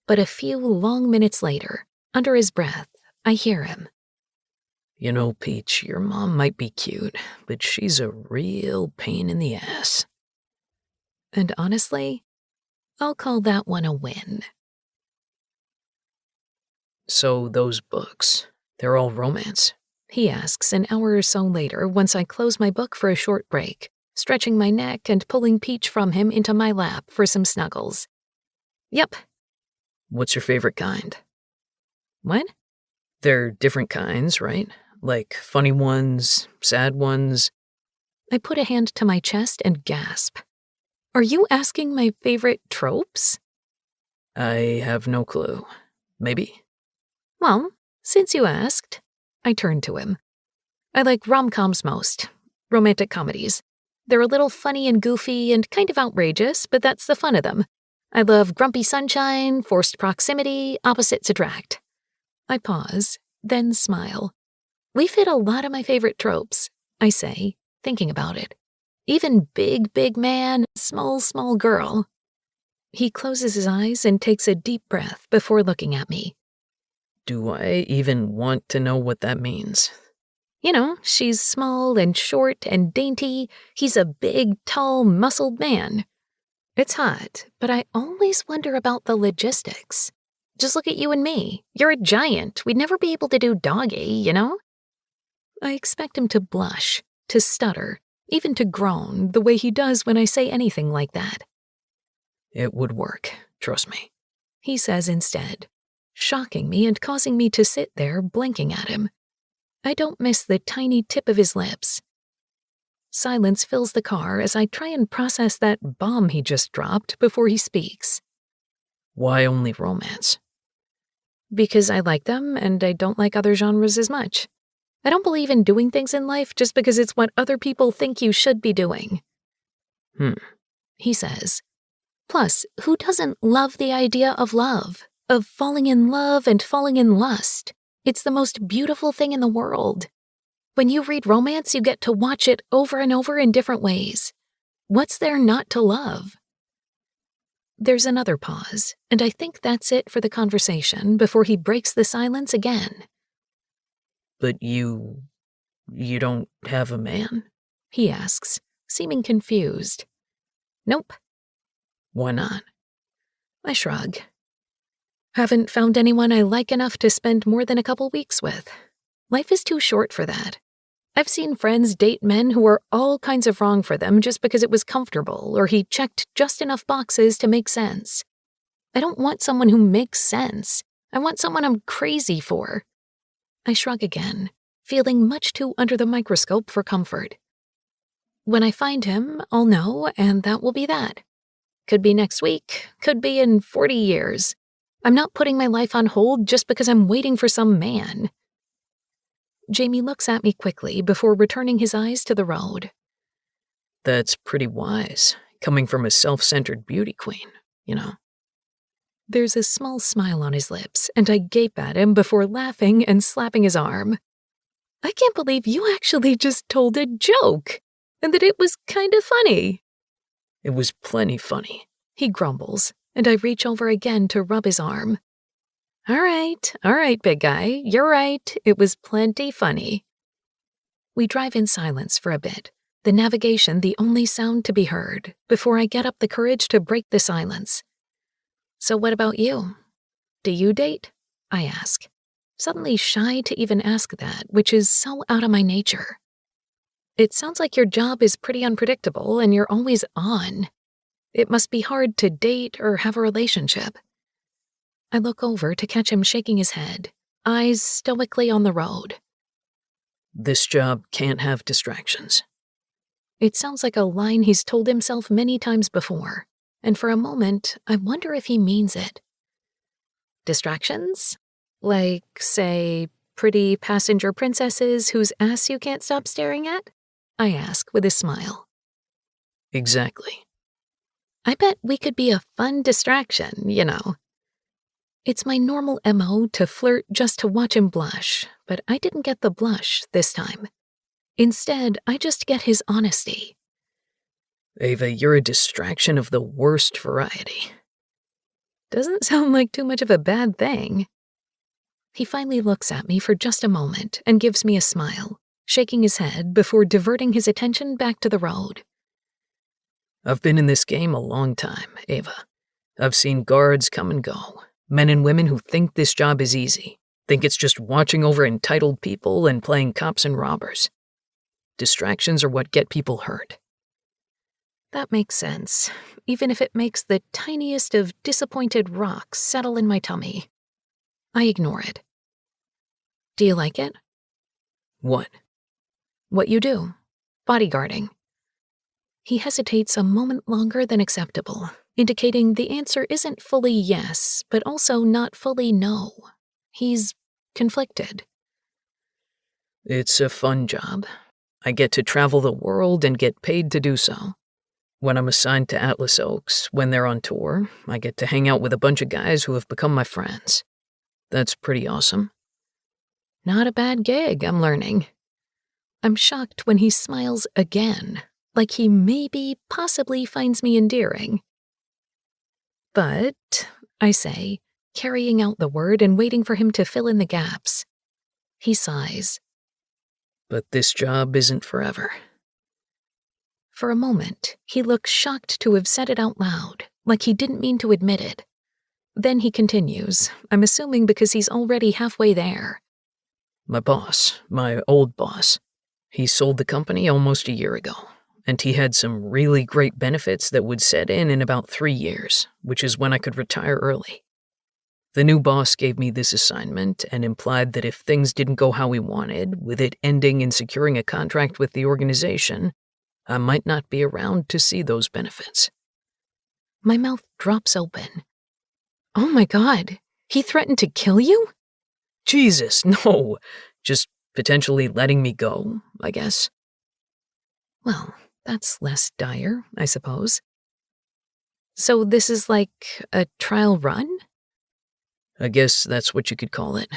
But a few long minutes later, under his breath, I hear him. You know, Peach, your mom might be cute, but she's a real pain in the ass. And honestly, I'll call that one a win. So those books, they're all romance? He asks an hour or so later once I close my book for a short break, stretching my neck and pulling Peach from him into my lap for some snuggles. Yep. What's your favorite kind? What? They're different kinds, right? Like funny ones, sad ones. I put a hand to my chest and gasp. Are you asking my favorite tropes? I have no clue. Maybe. Well, since you asked, I turned to him. I like rom-coms most. Romantic comedies. They're a little funny and goofy and kind of outrageous, but that's the fun of them. I love grumpy sunshine, forced proximity, opposites attract. I pause, then smile. We fit a lot of my favorite tropes, I say, thinking about it. Even big, big man, small, small girl. He closes his eyes and takes a deep breath before looking at me. Do I even want to know what that means? You know, she's small and short and dainty. He's a big, tall, muscled man. It's hot, but I always wonder about the logistics. Just look at you and me. You're a giant. We'd never be able to do doggy, you know? I expect him to blush, to stutter, even to groan, the way he does when I say anything like that. It would work, trust me. He says instead, shocking me and causing me to sit there blinking at him. I don't miss the tiny tip of his lips. Silence fills the car as I try and process that bomb he just dropped before he speaks. Why only romance? Because I like them and I don't like other genres as much. I don't believe in doing things in life just because it's what other people think you should be doing. He says. Plus, who doesn't love the idea of love, of falling in love and falling in lust? It's the most beautiful thing in the world. When you read romance, you get to watch it over and over in different ways. What's there not to love? There's another pause, and I think that's it for the conversation before he breaks the silence again. But you don't have a man? He asks, seeming confused. Nope. Why not? I shrug. Haven't found anyone I like enough to spend more than a couple weeks with. Life is too short for that. I've seen friends date men who were all kinds of wrong for them just because it was comfortable or he checked just enough boxes to make sense. I don't want someone who makes sense. I want someone I'm crazy for. I shrug again, feeling much too under the microscope for comfort. When I find him, I'll know, and that will be that. Could be next week, could be in 40 years. I'm not putting my life on hold just because I'm waiting for some man. Jamie looks at me quickly before returning his eyes to the road. That's pretty wise, coming from a self-centered beauty queen, you know. There's a small smile on his lips, and I gape at him before laughing and slapping his arm. I can't believe you actually just told a joke, and that it was kind of funny. It was plenty funny, he grumbles, and I reach over again to rub his arm. All right, big guy, you're right, it was plenty funny. We drive in silence for a bit, the navigation the only sound to be heard, before I get up the courage to break the silence. So what about you? Do you date? I ask, suddenly shy to even ask that, which is so out of my nature. It sounds like your job is pretty unpredictable and you're always on. It must be hard to date or have a relationship. I look over to catch him shaking his head, eyes stoically on the road. This job can't have distractions. It sounds like a line he's told himself many times before, and for a moment, I wonder if he means it. Distractions? Like, say, pretty passenger princesses whose ass you can't stop staring at? I ask with a smile. Exactly. I bet we could be a fun distraction, you know. It's my normal MO to flirt just to watch him blush, but I didn't get the blush this time. Instead, I just get his honesty. Ava, you're a distraction of the worst variety. Doesn't sound like too much of a bad thing. He finally looks at me for just a moment and gives me a smile, shaking his head before diverting his attention back to the road. I've been in this game a long time, Ava. I've seen guards come and go, men and women who think this job is easy, think it's just watching over entitled people and playing cops and robbers. Distractions are what get people hurt. That makes sense, even if it makes the tiniest of disappointed rocks settle in my tummy. I ignore it. Do you like it? What? What you do. Bodyguarding. He hesitates a moment longer than acceptable, indicating the answer isn't fully yes, but also not fully no. He's conflicted. It's a fun job. I get to travel the world and get paid to do so. When I'm assigned to Atlas Oaks, when they're on tour, I get to hang out with a bunch of guys who have become my friends. That's pretty awesome. Not a bad gig, I'm learning. I'm shocked when he smiles again, like he maybe, possibly finds me endearing. But, I say, carrying out the word and waiting for him to fill in the gaps. He sighs. But this job isn't forever. For a moment, he looks shocked to have said it out loud, like he didn't mean to admit it. Then he continues, I'm assuming because he's already halfway there. My boss, my old boss, he sold the company almost a year ago, and he had some really great benefits that would set in about 3 years, which is when I could retire early. The new boss gave me this assignment and implied that if things didn't go how we wanted, with it ending in securing a contract with the organization, I might not be around to see those benefits. My mouth drops open. Oh my God, he threatened to kill you? Jesus, no. Just potentially letting me go, I guess. Well, that's less dire, I suppose. So this is like a trial run? I guess that's what you could call it.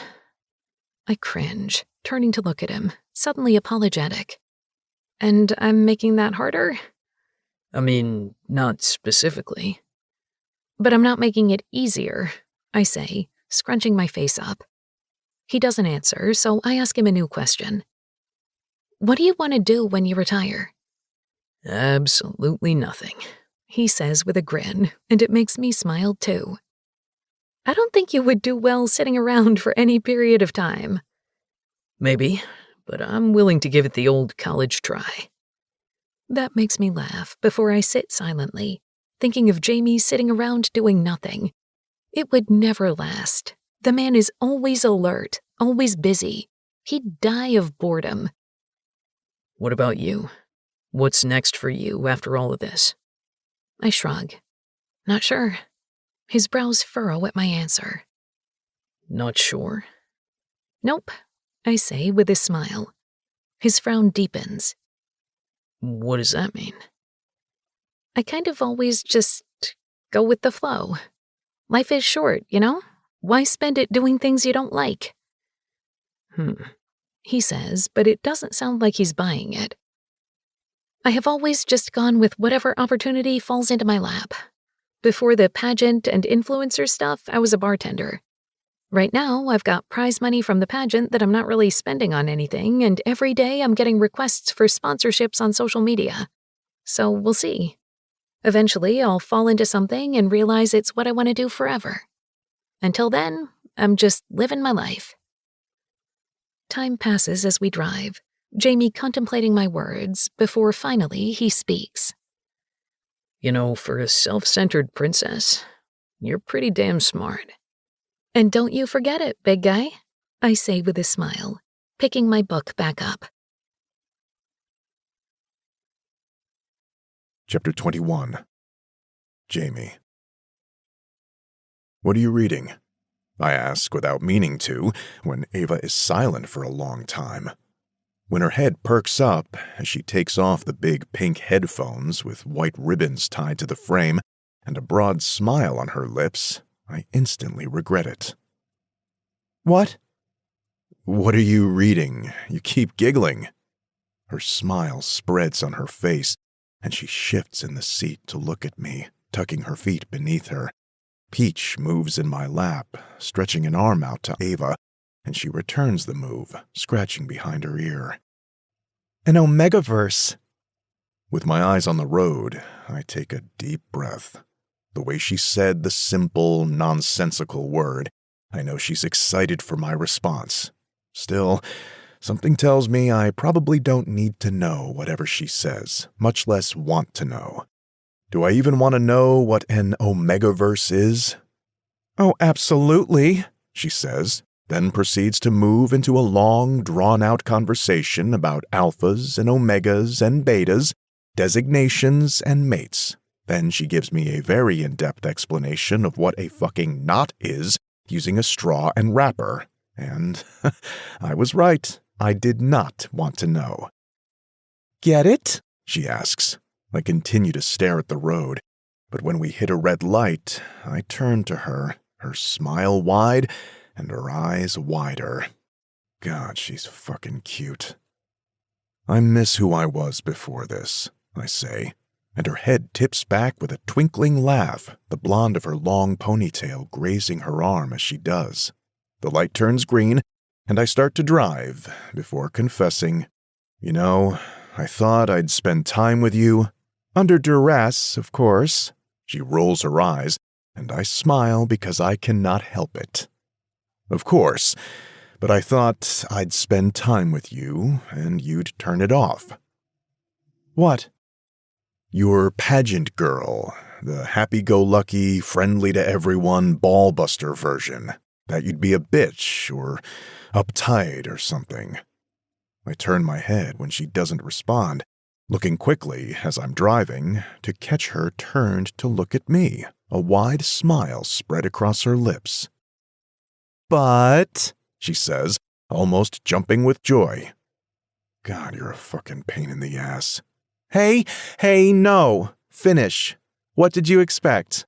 I cringe, turning to look at him, suddenly apologetic. And I'm making that harder? I mean, not specifically. But I'm not making it easier, I say, scrunching my face up. He doesn't answer, so I ask him a new question. What do you want to do when you retire? Absolutely nothing. He says with a grin, and it makes me smile too. I don't think you would do well sitting around for any period of time. Maybe, but I'm willing to give it the old college try. That makes me laugh before I sit silently, thinking of Jamie sitting around doing nothing. It would never last. The man is always alert, always busy. He'd die of boredom. What about you? What's next for you after all of this? I shrug. Not sure. His brows furrow at my answer. Not sure? Nope, I say with a smile. His frown deepens. What does that mean? I kind of always just go with the flow. Life is short, you know? Why spend it doing things you don't like? He says, but it doesn't sound like he's buying it. I have always just gone with whatever opportunity falls into my lap. Before the pageant and influencer stuff, I was a bartender. Right now, I've got prize money from the pageant that I'm not really spending on anything, and every day I'm getting requests for sponsorships on social media. So we'll see. Eventually, I'll fall into something and realize it's what I want to do forever. Until then, I'm just living my life. Time passes as we drive, Jamie contemplating my words before finally he speaks. You know, for a self-centered princess, you're pretty damn smart. And don't you forget it, big guy, I say with a smile, picking my book back up. Chapter 21. Jamie. What are you reading? I ask without meaning to, when Ava is silent for a long time. When her head perks up as she takes off the big pink headphones with white ribbons tied to the frame and a broad smile on her lips, I instantly regret it. What? What are you reading? You keep giggling. Her smile spreads on her face, and she shifts in the seat to look at me, tucking her feet beneath her. Peach moves in my lap, stretching an arm out to Ava, and she returns the move, scratching behind her ear. An Omegaverse. With my eyes on the road, I take a deep breath. The way she said the simple, nonsensical word, I know she's excited for my response. Still, something tells me I probably don't need to know whatever she says, much less want to know. Do I even want to know what an Omegaverse is? Oh, absolutely, she says, then proceeds to move into a long, drawn-out conversation about alphas and omegas and betas, designations and mates. Then she gives me a very in-depth explanation of what a fucking knot is, using a straw and wrapper. And I was right. I did not want to know. Get it? She asks. I continue to stare at the road, but when we hit a red light, I turn to her, her smile wide and her eyes wider. God, she's fucking cute. I miss who I was before this, I say, and her head tips back with a twinkling laugh, the blonde of her long ponytail grazing her arm as she does. The light turns green, and I start to drive before confessing, you know, I thought I'd spend time with you. Under duress, of course. She rolls her eyes, and I smile because I cannot help it. Of course, but I thought I'd spend time with you, and you'd turn it off. What? Your pageant girl, the happy-go-lucky, friendly-to-everyone ball-buster version. That you'd be a bitch, or uptight, or something. I turn my head when she doesn't respond, looking quickly as I'm driving to catch her turned to look at me, a wide smile spread across her lips. But, she says, almost jumping with joy. God, you're a fucking pain in the ass. Hey, no. Finish. What did you expect?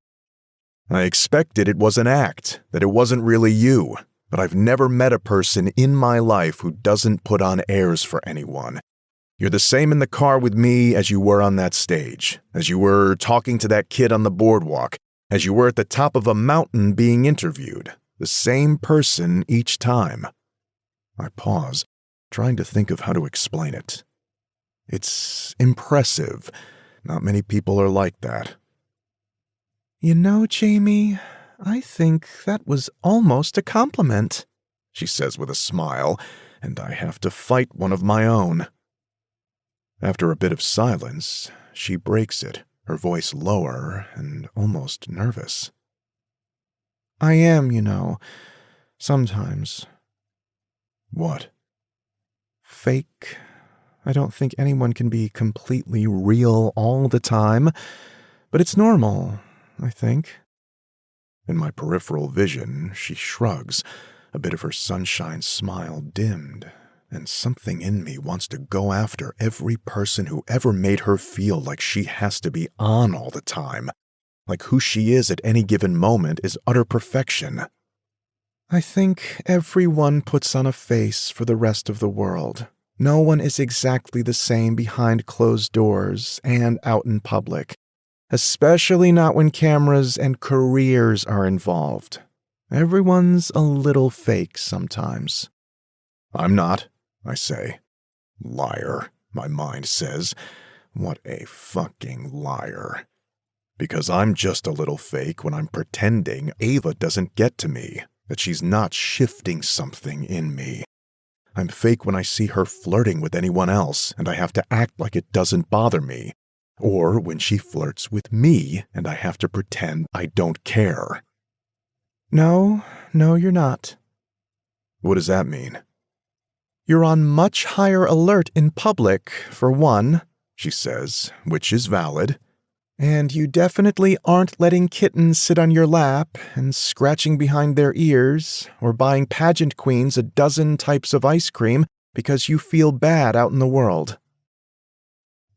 I expected it was an act, that it wasn't really you, but I've never met a person in my life who doesn't put on airs for anyone. You're the same in the car with me as you were on that stage, as you were talking to that kid on the boardwalk, as you were at the top of a mountain being interviewed. The same person each time. I pause, trying to think of how to explain it. It's impressive. Not many people are like that. You know, Jamie, I think that was almost a compliment, she says with a smile, and I have to fight one of my own. After a bit of silence, she breaks it, her voice lower and almost nervous. I am, you know, sometimes. What? Fake. I don't think anyone can be completely real all the time, but it's normal, I think. In my peripheral vision, she shrugs, a bit of her sunshine smile dimmed, and something in me wants to go after every person who ever made her feel like she has to be on all the time, like who she is at any given moment is utter perfection. I think everyone puts on a face for the rest of the world. No one is exactly the same behind closed doors and out in public, especially not when cameras and careers are involved. Everyone's a little fake sometimes. I'm not, I say. Liar, my mind says. What a fucking liar. Because I'm just a little fake when I'm pretending Ava doesn't get to me, that she's not shifting something in me. I'm fake when I see her flirting with anyone else and I have to act like it doesn't bother me. Or when she flirts with me and I have to pretend I don't care. No, you're not. What does that mean? You're on much higher alert in public, for one, she says, which is valid. And you definitely aren't letting kittens sit on your lap and scratching behind their ears or buying pageant queens a dozen types of ice cream because you feel bad out in the world.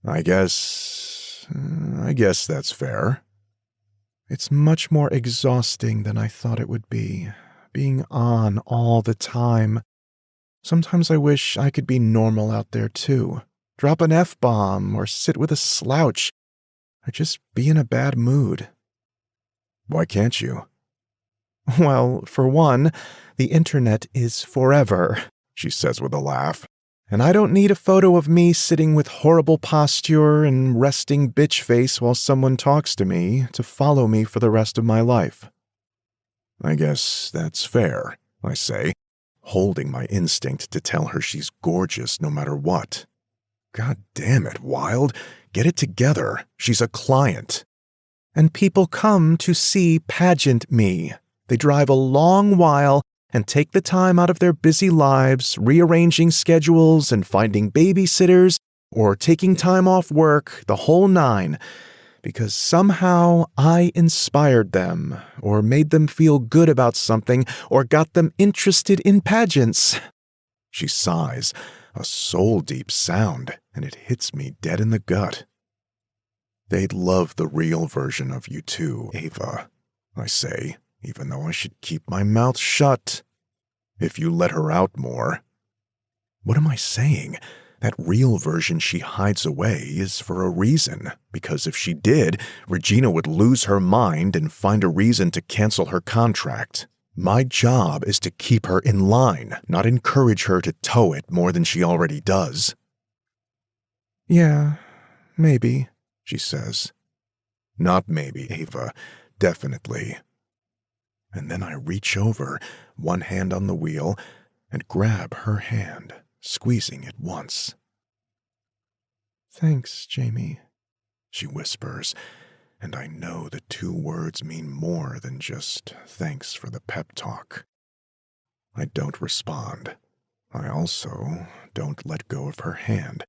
I guess that's fair. It's much more exhausting than I thought it would be, being on all the time. Sometimes I wish I could be normal out there too. Drop an F-bomb or sit with a slouch. Or just be in a bad mood. Why can't you? Well, for one, the internet is forever, she says with a laugh. And I don't need a photo of me sitting with horrible posture and resting bitch face while someone talks to me to follow me for the rest of my life. I guess that's fair, I say, holding my instinct to tell her she's gorgeous no matter what. God damn it, Wild. Get it together. She's a client. And people come to see pageant me. They drive a long while and take the time out of their busy lives, rearranging schedules and finding babysitters or taking time off work, the whole nine, because somehow I inspired them or made them feel good about something or got them interested in pageants. She sighs, a soul-deep sound, and it hits me dead in the gut. They'd love the real version of you too, Ava, I say, even though I should keep my mouth shut. If you let her out more. What am I saying? That real version she hides away is for a reason, because if she did, Regina would lose her mind and find a reason to cancel her contract. My job is to keep her in line, not encourage her to toe it more than she already does. Yeah, maybe, she says. Not maybe, Ava. Definitely. And then I reach over, one hand on the wheel, and grab her hand, squeezing it once. Thanks, Jamie, she whispers, and I know the two words mean more than just thanks for the pep talk. I don't respond. I also don't let go of her hand,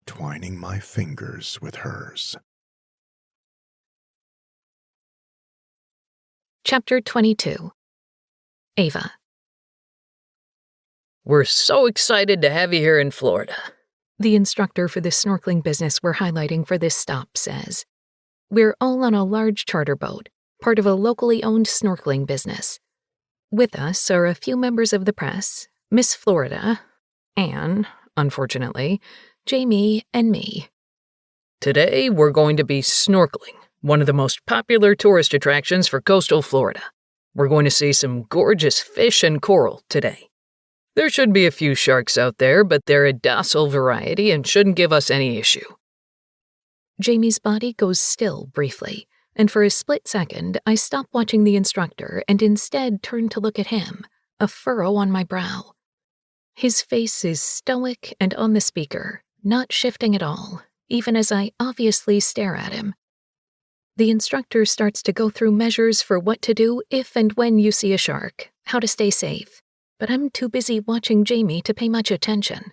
twining my fingers with hers. Chapter 22. Ava. We're so excited to have you here in Florida, the instructor for the snorkeling business we're highlighting for this stop says. We're all on a large charter boat, part of a locally owned snorkeling business. With us are a few members of the press, Miss Florida, Anne, unfortunately, Jamie, and me. Today, we're going to be snorkeling, one of the most popular tourist attractions for coastal Florida. We're going to see some gorgeous fish and coral today. There should be a few sharks out there, but they're a docile variety and shouldn't give us any issue. Jamie's body goes still briefly, and for a split second, I stop watching the instructor and instead turn to look at him, a furrow on my brow. His face is stoic and on the speaker, not shifting at all, even as I obviously stare at him. The instructor starts to go through measures for what to do if and when you see a shark, how to stay safe, but I'm too busy watching Jamie to pay much attention.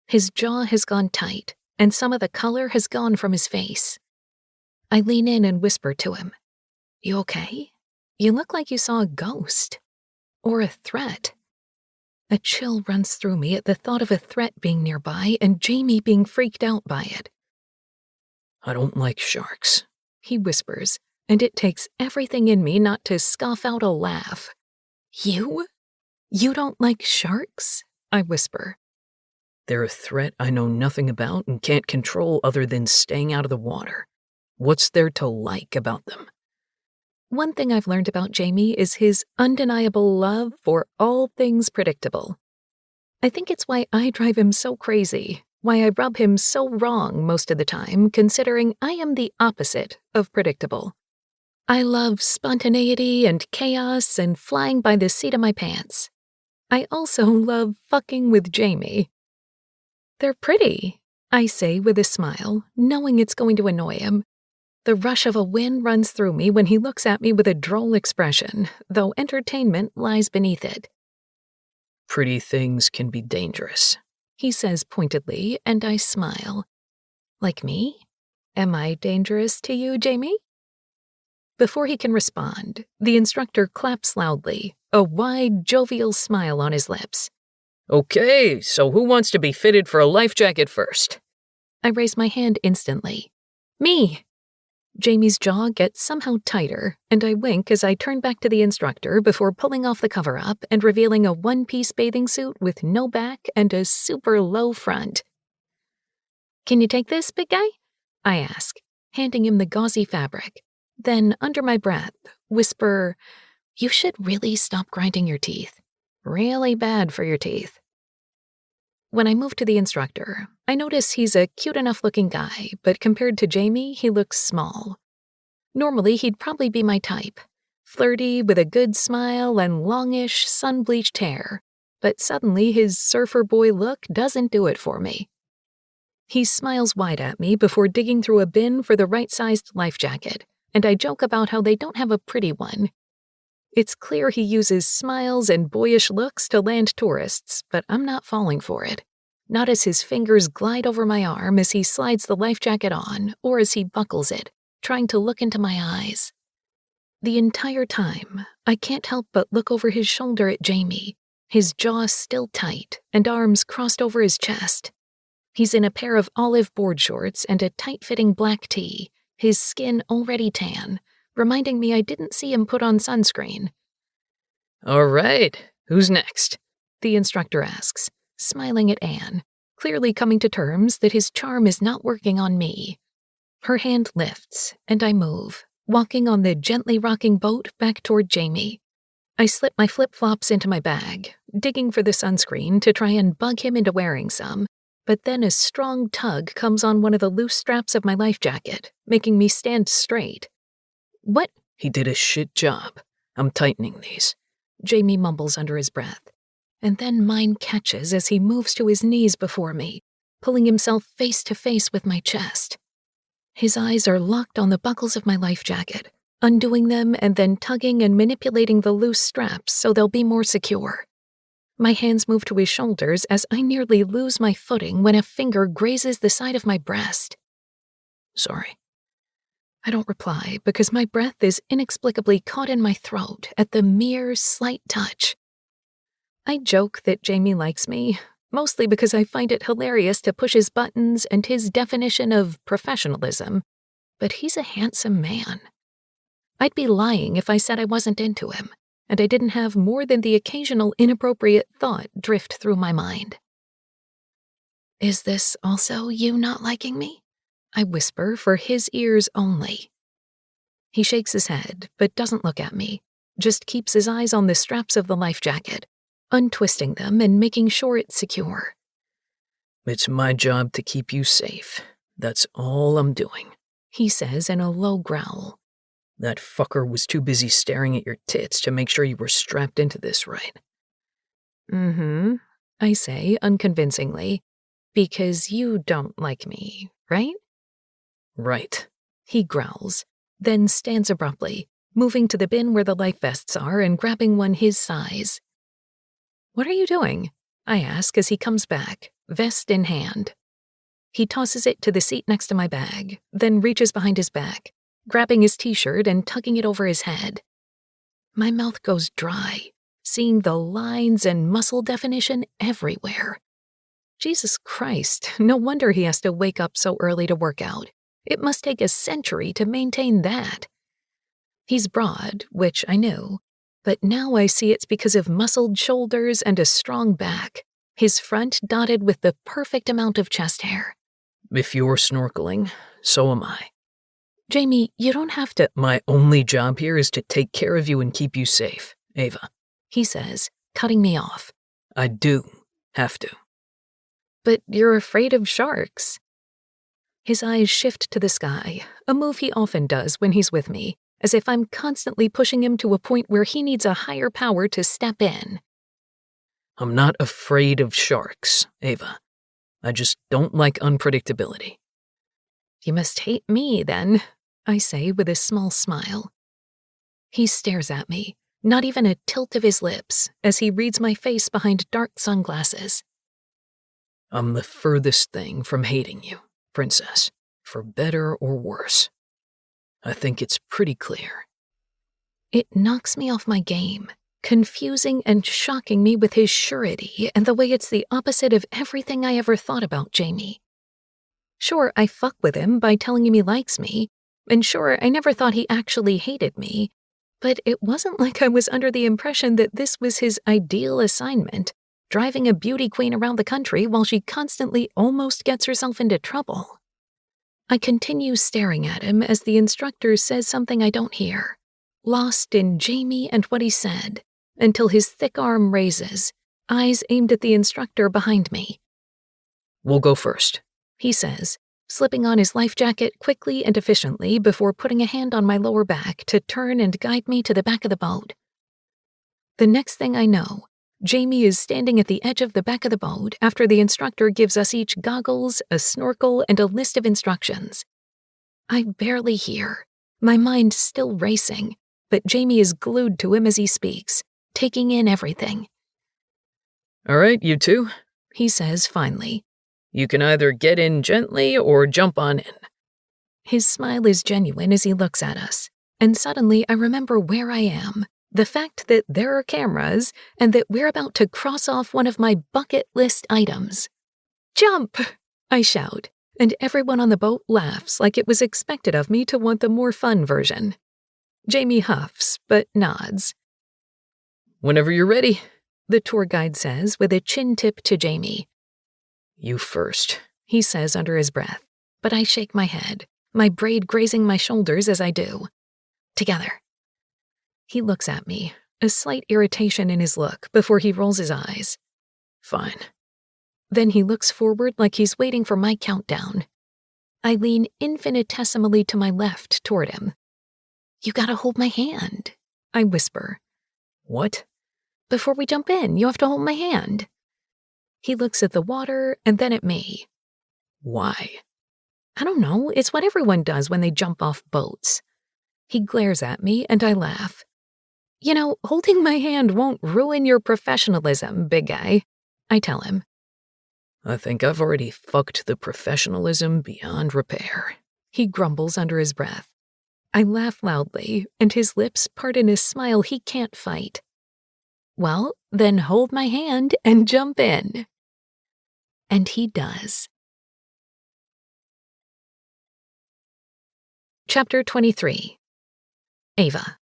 His jaw has gone tight, and some of the color has gone from his face. I lean in and whisper to him, "You okay? You look like you saw a ghost. Or a threat." A chill runs through me at the thought of a threat being nearby and Jamie being freaked out by it. I don't like sharks, he whispers, and it takes everything in me not to scoff out a laugh. You? You don't like sharks? I whisper. They're a threat I know nothing about and can't control other than staying out of the water. What's there to like about them? One thing I've learned about Jamie is his undeniable love for all things predictable. I think it's why I drive him so crazy, why I rub him so wrong most of the time, considering I am the opposite of predictable. I love spontaneity and chaos and flying by the seat of my pants. I also love fucking with Jamie. They're pretty, I say with a smile, knowing it's going to annoy him. The rush of a wind runs through me when he looks at me with a droll expression, though entertainment lies beneath it. Pretty things can be dangerous, he says pointedly, and I smile. Like me? Am I dangerous to you, Jamie? Before he can respond, the instructor claps loudly, a wide, jovial smile on his lips. Okay, so who wants to be fitted for a life jacket first? I raise my hand instantly. Me! Jamie's jaw gets somehow tighter, and I wink as I turn back to the instructor before pulling off the cover-up and revealing a one-piece bathing suit with no back and a super low front. Can you take this, big guy? I ask, handing him the gauzy fabric. Then, under my breath, whisper, "You should really stop grinding your teeth. Really bad for your teeth." When I move to the instructor, I notice he's a cute enough-looking guy, but compared to Jamie, he looks small. Normally, he'd probably be my type, flirty with a good smile and longish, sun-bleached hair, but suddenly his surfer boy look doesn't do it for me. He smiles wide at me before digging through a bin for the right-sized life jacket, and I joke about how they don't have a pretty one. It's clear he uses smiles and boyish looks to land tourists, but I'm not falling for it. Not as his fingers glide over my arm as he slides the life jacket on, or as he buckles it, trying to look into my eyes. The entire time, I can't help but look over his shoulder at Jamie, his jaw still tight and arms crossed over his chest. He's in a pair of olive board shorts and a tight-fitting black tee, his skin already tan, reminding me I didn't see him put on sunscreen. All right, who's next? The instructor asks, smiling at Anne, clearly coming to terms that his charm is not working on me. Her hand lifts, and I move, walking on the gently rocking boat back toward Jamie. I slip my flip-flops into my bag, digging for the sunscreen to try and bug him into wearing some, but then a strong tug comes on one of the loose straps of my life jacket, making me stand straight. What? He did a shit job. I'm tightening these. Jamie mumbles under his breath, and then mine catches as he moves to his knees before me, pulling himself face to face with my chest. His eyes are locked on the buckles of my life jacket, undoing them and then tugging and manipulating the loose straps so they'll be more secure. My hands move to his shoulders as I nearly lose my footing when a finger grazes the side of my breast. Sorry. I don't reply because my breath is inexplicably caught in my throat at the mere slight touch. I joke that Jamie likes me, mostly because I find it hilarious to push his buttons and his definition of professionalism, but he's a handsome man. I'd be lying if I said I wasn't into him, and I didn't have more than the occasional inappropriate thought drift through my mind. Is this also you not liking me? I whisper for his ears only. He shakes his head, but doesn't look at me, just keeps his eyes on the straps of the life jacket, untwisting them and making sure it's secure. It's my job to keep you safe. That's all I'm doing, he says in a low growl. That fucker was too busy staring at your tits to make sure you were strapped into this right. Mm-hmm, I say unconvincingly, because you don't like me, right? Right, he growls, then stands abruptly, moving to the bin where the life vests are and grabbing one his size. What are you doing? I ask as he comes back, vest in hand. He tosses it to the seat next to my bag, then reaches behind his back, grabbing his t-shirt and tucking it over his head. My mouth goes dry, seeing the lines and muscle definition everywhere. Jesus Christ, no wonder he has to wake up so early to work out. It must take a century to maintain that. He's broad, which I knew, but now I see it's because of muscled shoulders and a strong back, his front dotted with the perfect amount of chest hair. If you're snorkeling, so am I. Jamie, you don't have to— My only job here is to take care of you and keep you safe, Ava, he says, cutting me off. I do have to. But you're afraid of sharks. His eyes shift to the sky, a move he often does when he's with me, as if I'm constantly pushing him to a point where he needs a higher power to step in. I'm not afraid of sharks, Ava. I just don't like unpredictability. You must hate me, then, I say with a small smile. He stares at me, not even a tilt of his lips, as he reads my face behind dark sunglasses. I'm the furthest thing from hating you, Princess, for better or worse. I think it's pretty clear. It knocks me off my game, confusing and shocking me with his surety and the way it's the opposite of everything I ever thought about Jamie. Sure, I fuck with him by telling him he likes me, and sure, I never thought he actually hated me, but it wasn't like I was under the impression that this was his ideal assignment, driving a beauty queen around the country while she constantly almost gets herself into trouble. I continue staring at him as the instructor says something I don't hear, lost in Jamie and what he said, until his thick arm raises, eyes aimed at the instructor behind me. We'll go first, he says, slipping on his life jacket quickly and efficiently before putting a hand on my lower back to turn and guide me to the back of the boat. The next thing I know, Jamie is standing at the edge of the back of the boat after the instructor gives us each goggles, a snorkel, and a list of instructions. I barely hear, my mind still racing, but Jamie is glued to him as he speaks, taking in everything. All right, you two, he says finally. You can either get in gently or jump on in. His smile is genuine as he looks at us, and suddenly I remember where I am. The fact that there are cameras, and that we're about to cross off one of my bucket list items. Jump! I shout, and everyone on the boat laughs like it was expected of me to want the more fun version. Jamie huffs, but nods. Whenever you're ready, the tour guide says with a chin tip to Jamie. You first, he says under his breath, but I shake my head, my braid grazing my shoulders as I do. Together. He looks at me, a slight irritation in his look before he rolls his eyes. Fine. Then he looks forward like he's waiting for my countdown. I lean infinitesimally to my left toward him. You gotta hold my hand, I whisper. What? Before we jump in, you have to hold my hand. He looks at the water and then at me. Why? I don't know, it's what everyone does when they jump off boats. He glares at me and I laugh. You know, holding my hand won't ruin your professionalism, big guy, I tell him. I think I've already fucked the professionalism beyond repair, he grumbles under his breath. I laugh loudly, and his lips part in a smile he can't fight. Well, then hold my hand and jump in. And he does. Chapter 23. Ava.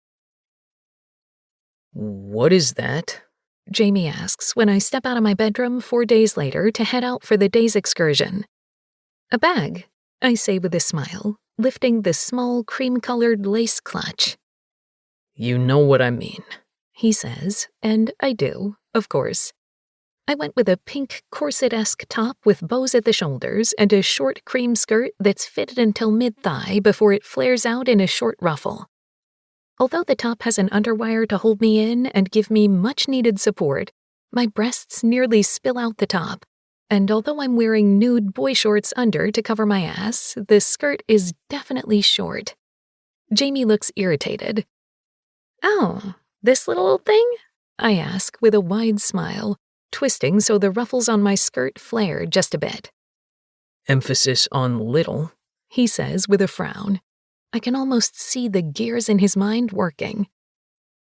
What is that? Jamie asks when I step out of my bedroom 4 days later to head out for the day's excursion. A bag, I say with a smile, lifting the small cream-colored lace clutch. You know what I mean, he says, and I do, of course. I went with a pink corset-esque top with bows at the shoulders and a short cream skirt that's fitted until mid-thigh before it flares out in a short ruffle. Although the top has an underwire to hold me in and give me much-needed support, my breasts nearly spill out the top, and although I'm wearing nude boy shorts under to cover my ass, the skirt is definitely short. Jamie looks irritated. "Oh, this little old thing?" I ask with a wide smile, twisting so the ruffles on my skirt flare just a bit. Emphasis on little, He says with a frown. I can almost see the gears in his mind working.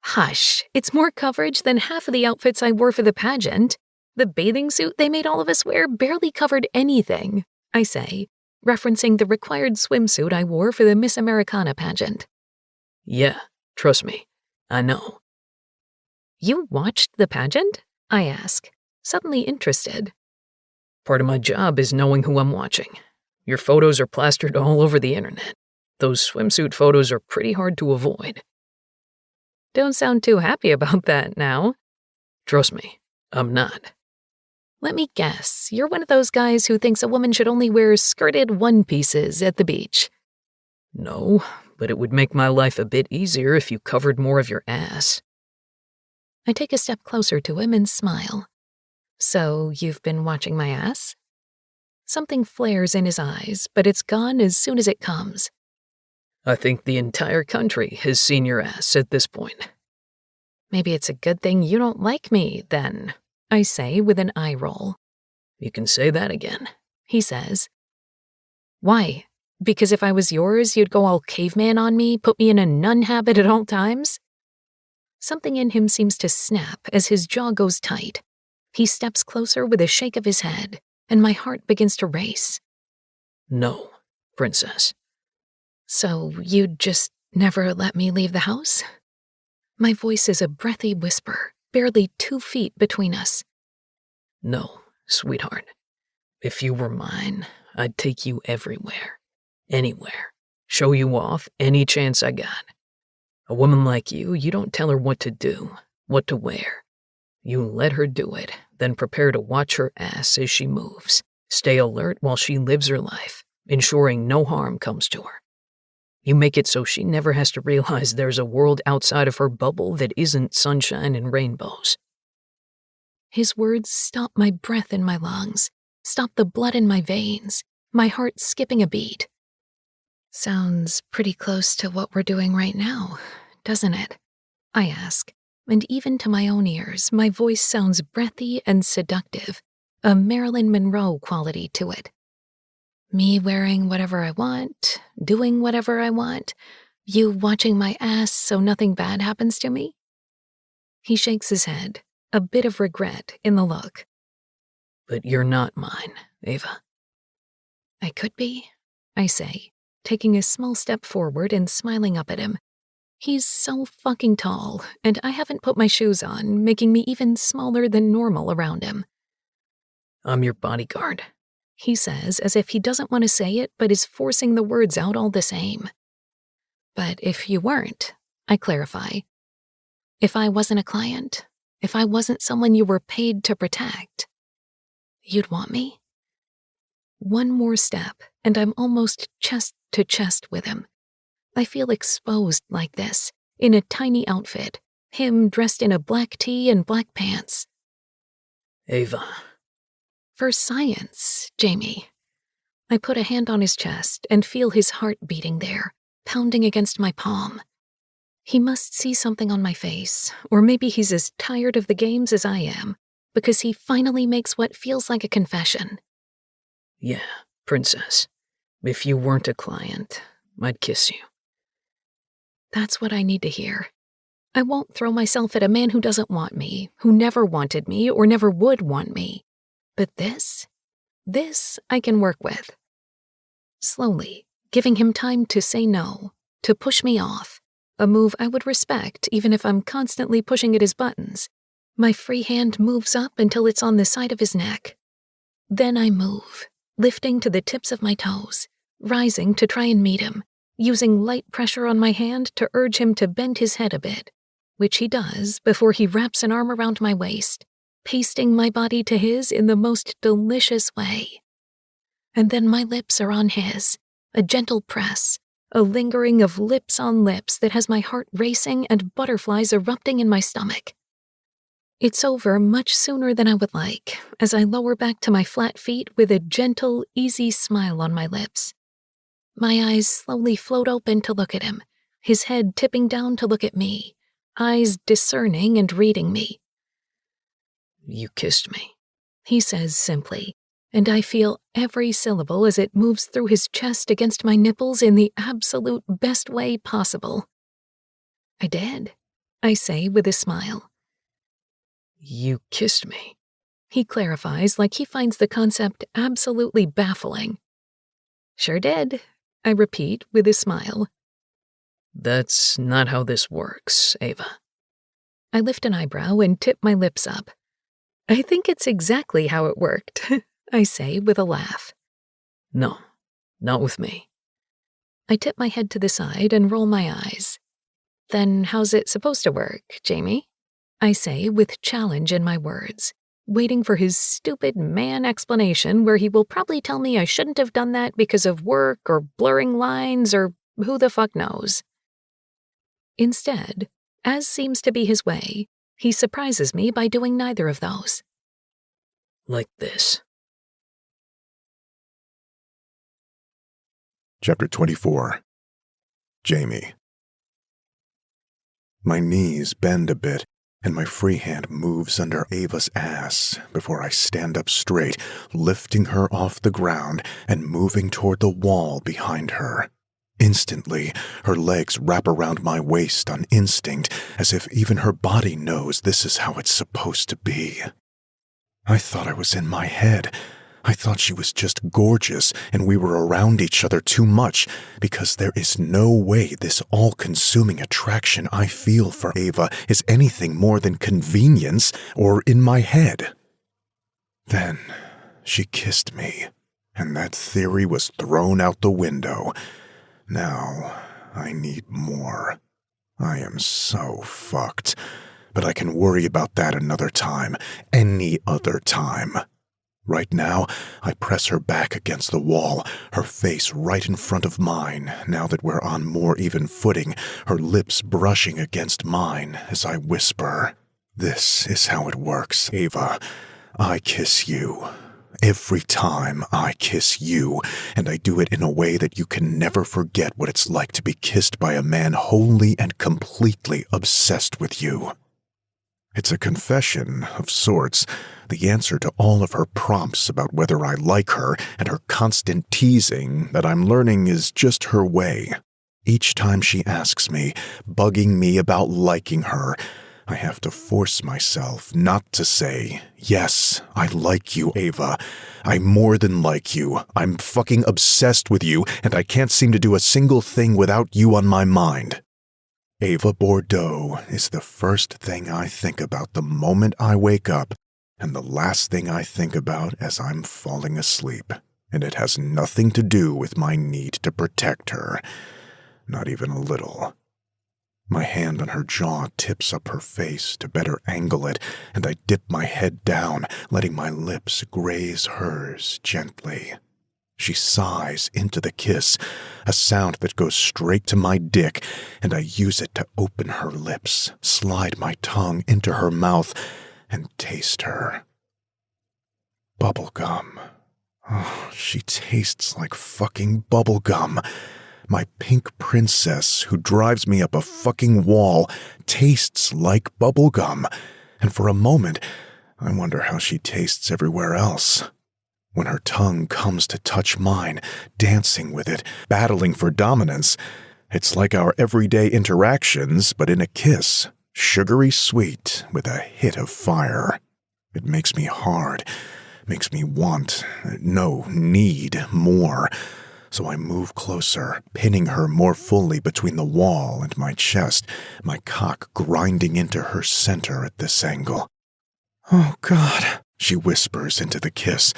Hush, it's more coverage than half of the outfits I wore for the pageant. The bathing suit they made all of us wear barely covered anything, I say, referencing the required swimsuit I wore for the Miss Americana pageant. Yeah, trust me, I know. You watched the pageant? I ask, suddenly interested. Part of my job is knowing who I'm watching. Your photos are plastered all over the internet. Those swimsuit photos are pretty hard to avoid. Don't sound too happy about that now. Trust me, I'm not. Let me guess, you're one of those guys who thinks a woman should only wear skirted one-pieces at the beach. No, but it would make my life a bit easier if you covered more of your ass. I take a step closer to him and smile. So, you've been watching my ass? Something flares in his eyes, but it's gone as soon as it comes. I think the entire country has seen your ass at this point. Maybe it's a good thing you don't like me, then, I say with an eye roll. You can say that again, he says. Why? Because if I was yours, you'd go all caveman on me, put me in a nun habit at all times? Something in him seems to snap as his jaw goes tight. He steps closer with a shake of his head, and my heart begins to race. No, princess. So you'd just never let me leave the house? My voice is a breathy whisper, barely 2 feet between us. No, sweetheart. If you were mine, I'd take you everywhere, anywhere, show you off any chance I got. A woman like you don't tell her what to do, what to wear. You let her do it, then prepare to watch her ass as she moves. Stay alert while she lives her life, ensuring no harm comes to her. You make it so she never has to realize there's a world outside of her bubble that isn't sunshine and rainbows. His words stop my breath in my lungs, stop the blood in my veins, my heart skipping a beat. Sounds pretty close to what we're doing right now, doesn't it? I ask, and even to my own ears, my voice sounds breathy and seductive, a Marilyn Monroe quality to it. Me wearing whatever I want, doing whatever I want, you watching my ass so nothing bad happens to me? He shakes his head, a bit of regret in the look. But you're not mine, Ava. I could be, I say, taking a small step forward and smiling up at him. He's so fucking tall, and I haven't put my shoes on, making me even smaller than normal around him. I'm your bodyguard, he says as if he doesn't want to say it but is forcing the words out all the same. But if you weren't, I clarify. If I wasn't a client, if I wasn't someone you were paid to protect, you'd want me? One more step, and I'm almost chest to chest with him. I feel exposed like this, in a tiny outfit, him dressed in a black tee and black pants. Ava. For science, Jamie. I put a hand on his chest and feel his heart beating there, pounding against my palm. He must see something on my face, or maybe he's as tired of the games as I am, because he finally makes what feels like a confession. Yeah, princess. If you weren't a client, I'd kiss you. That's what I need to hear. I won't throw myself at a man who doesn't want me, who never wanted me or never would want me. But this I can work with. Slowly, giving him time to say no, to push me off, a move I would respect even if I'm constantly pushing at his buttons. My free hand moves up until it's on the side of his neck. Then I move, lifting to the tips of my toes, rising to try and meet him, using light pressure on my hand to urge him to bend his head a bit, which he does before he wraps an arm around my waist, pasting my body to his in the most delicious way. And then my lips are on his, a gentle press, a lingering of lips on lips that has my heart racing and butterflies erupting in my stomach. It's over much sooner than I would like, as I lower back to my flat feet with a gentle, easy smile on my lips. My eyes slowly float open to look at him, his head tipping down to look at me, eyes discerning and reading me. You kissed me, he says simply, and I feel every syllable as it moves through his chest against my nipples in the absolute best way possible. I did, I say with a smile. You kissed me, he clarifies like he finds the concept absolutely baffling. Sure did, I repeat with a smile. That's not how this works, Ava. I lift an eyebrow and tip my lips up. I think it's exactly how it worked, I say with a laugh. No, not with me. I tip my head to the side and roll my eyes. Then how's it supposed to work, Jamie? I say with challenge in my words, waiting for his stupid man explanation where he will probably tell me I shouldn't have done that because of work or blurring lines or who the fuck knows. Instead, as seems to be his way, he surprises me by doing neither of those. Like this. Chapter 24. Jamie. My knees bend a bit, and my free hand moves under Ava's ass before I stand up straight, lifting her off the ground and moving toward the wall behind her. Instantly, her legs wrap around my waist on instinct, as if even her body knows this is how it's supposed to be. I thought I was in my head. I thought she was just gorgeous and we were around each other too much, because there is no way this all-consuming attraction I feel for Ava is anything more than convenience or in my head. Then she kissed me, and that theory was thrown out the window. Now I need more. I am so fucked, but I can worry about that another time, any other time. Right now, I press her back against the wall, her face right in front of mine, now that we're on more even footing, her lips brushing against mine as I whisper, "This is how it works, Ava. I kiss you. Every time I kiss you, and I do it in a way that you can never forget what it's like to be kissed by a man wholly and completely obsessed with you." It's a confession of sorts, the answer to all of her prompts about whether I like her and her constant teasing that I'm learning is just her way. Each time she asks me, bugging me about liking her, I have to force myself not to say, "Yes, I like you, Ava. I more than like you. I'm fucking obsessed with you, and I can't seem to do a single thing without you on my mind." Ava Bordeaux is the first thing I think about the moment I wake up, and the last thing I think about as I'm falling asleep, and it has nothing to do with my need to protect her. Not even a little. My hand on her jaw tips up her face to better angle it, and I dip my head down, letting my lips graze hers gently. She sighs into the kiss, a sound that goes straight to my dick, and I use it to open her lips, slide my tongue into her mouth, and taste her. Bubblegum. Oh, she tastes like fucking bubblegum. My pink princess who drives me up a fucking wall tastes like bubblegum, and for a moment, I wonder how she tastes everywhere else. When her tongue comes to touch mine, dancing with it, battling for dominance, it's like our everyday interactions, but in a kiss, sugary sweet with a hit of fire. It makes me hard, makes me want, need more. So I move closer, pinning her more fully between the wall and my chest, my cock grinding into her center at this angle. "Oh, God," she whispers into the kiss,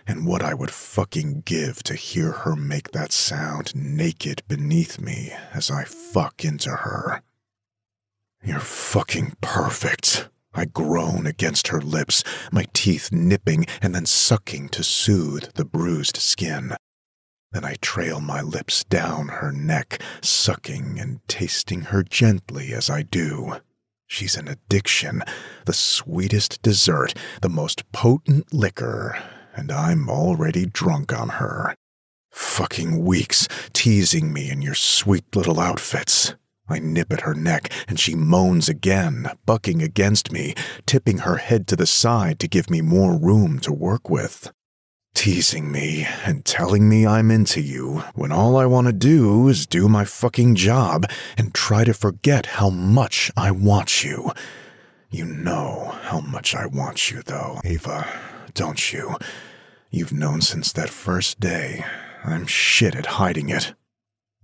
and what I would fucking give to hear her make that sound naked beneath me as I fuck into her. You're fucking perfect. I groan against her lips, my teeth nipping and then sucking to soothe the bruised skin. Then I trail my lips down her neck, sucking and tasting her gently as I do. She's an addiction, the sweetest dessert, the most potent liquor, and I'm already drunk on her. Fucking weeks teasing me in your sweet little outfits. I nip at her neck, and she moans again, bucking against me, tipping her head to the side to give me more room to work with. Teasing me and telling me I'm into you when all I want to do is do my fucking job and try to forget how much I want you. You know how much I want you, though, Ava, don't you? You've known since that first day. I'm shit at hiding it.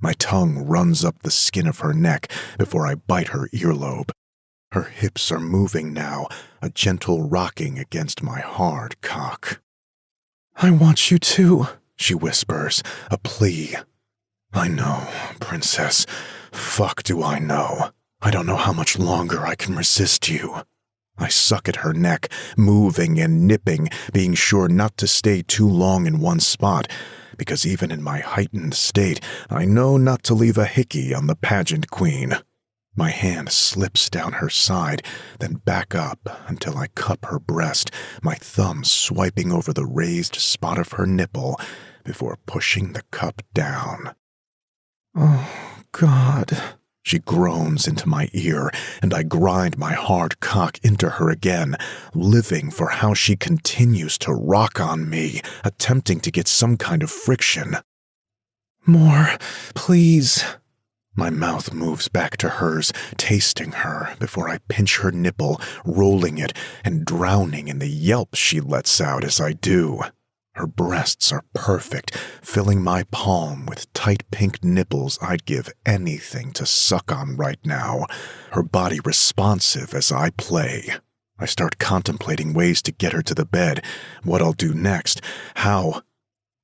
My tongue runs up the skin of her neck before I bite her earlobe. Her hips are moving now, a gentle rocking against my hard cock. I want you too, she whispers, a plea. I know, princess. Fuck do I know. I don't know how much longer I can resist you. I suck at her neck, moving and nipping, being sure not to stay too long in one spot, because even in my heightened state, I know not to leave a hickey on the pageant queen. My hand slips down her side, then back up until I cup her breast, my thumb swiping over the raised spot of her nipple before pushing the cup down. Oh, God. She groans into my ear, and I grind my hard cock into her again, living for how she continues to rock on me, attempting to get some kind of friction. More, please. My mouth moves back to hers, tasting her before I pinch her nipple, rolling it and drowning in the yelps she lets out as I do. Her breasts are perfect, filling my palm with tight pink nipples I'd give anything to suck on right now, her body responsive as I play. I start contemplating ways to get her to the bed, what I'll do next, how.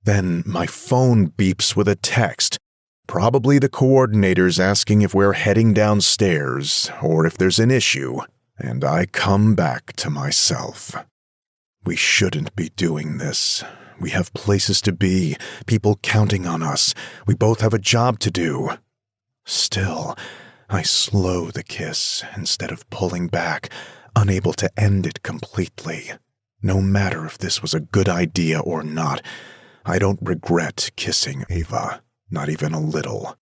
Then my phone beeps with a text. Probably the coordinators asking if we're heading downstairs or if there's an issue, and I come back to myself. We shouldn't be doing this. We have places to be, people counting on us. We both have a job to do. Still, I slow the kiss instead of pulling back, unable to end it completely. No matter if this was a good idea or not, I don't regret kissing Ava, not even a little.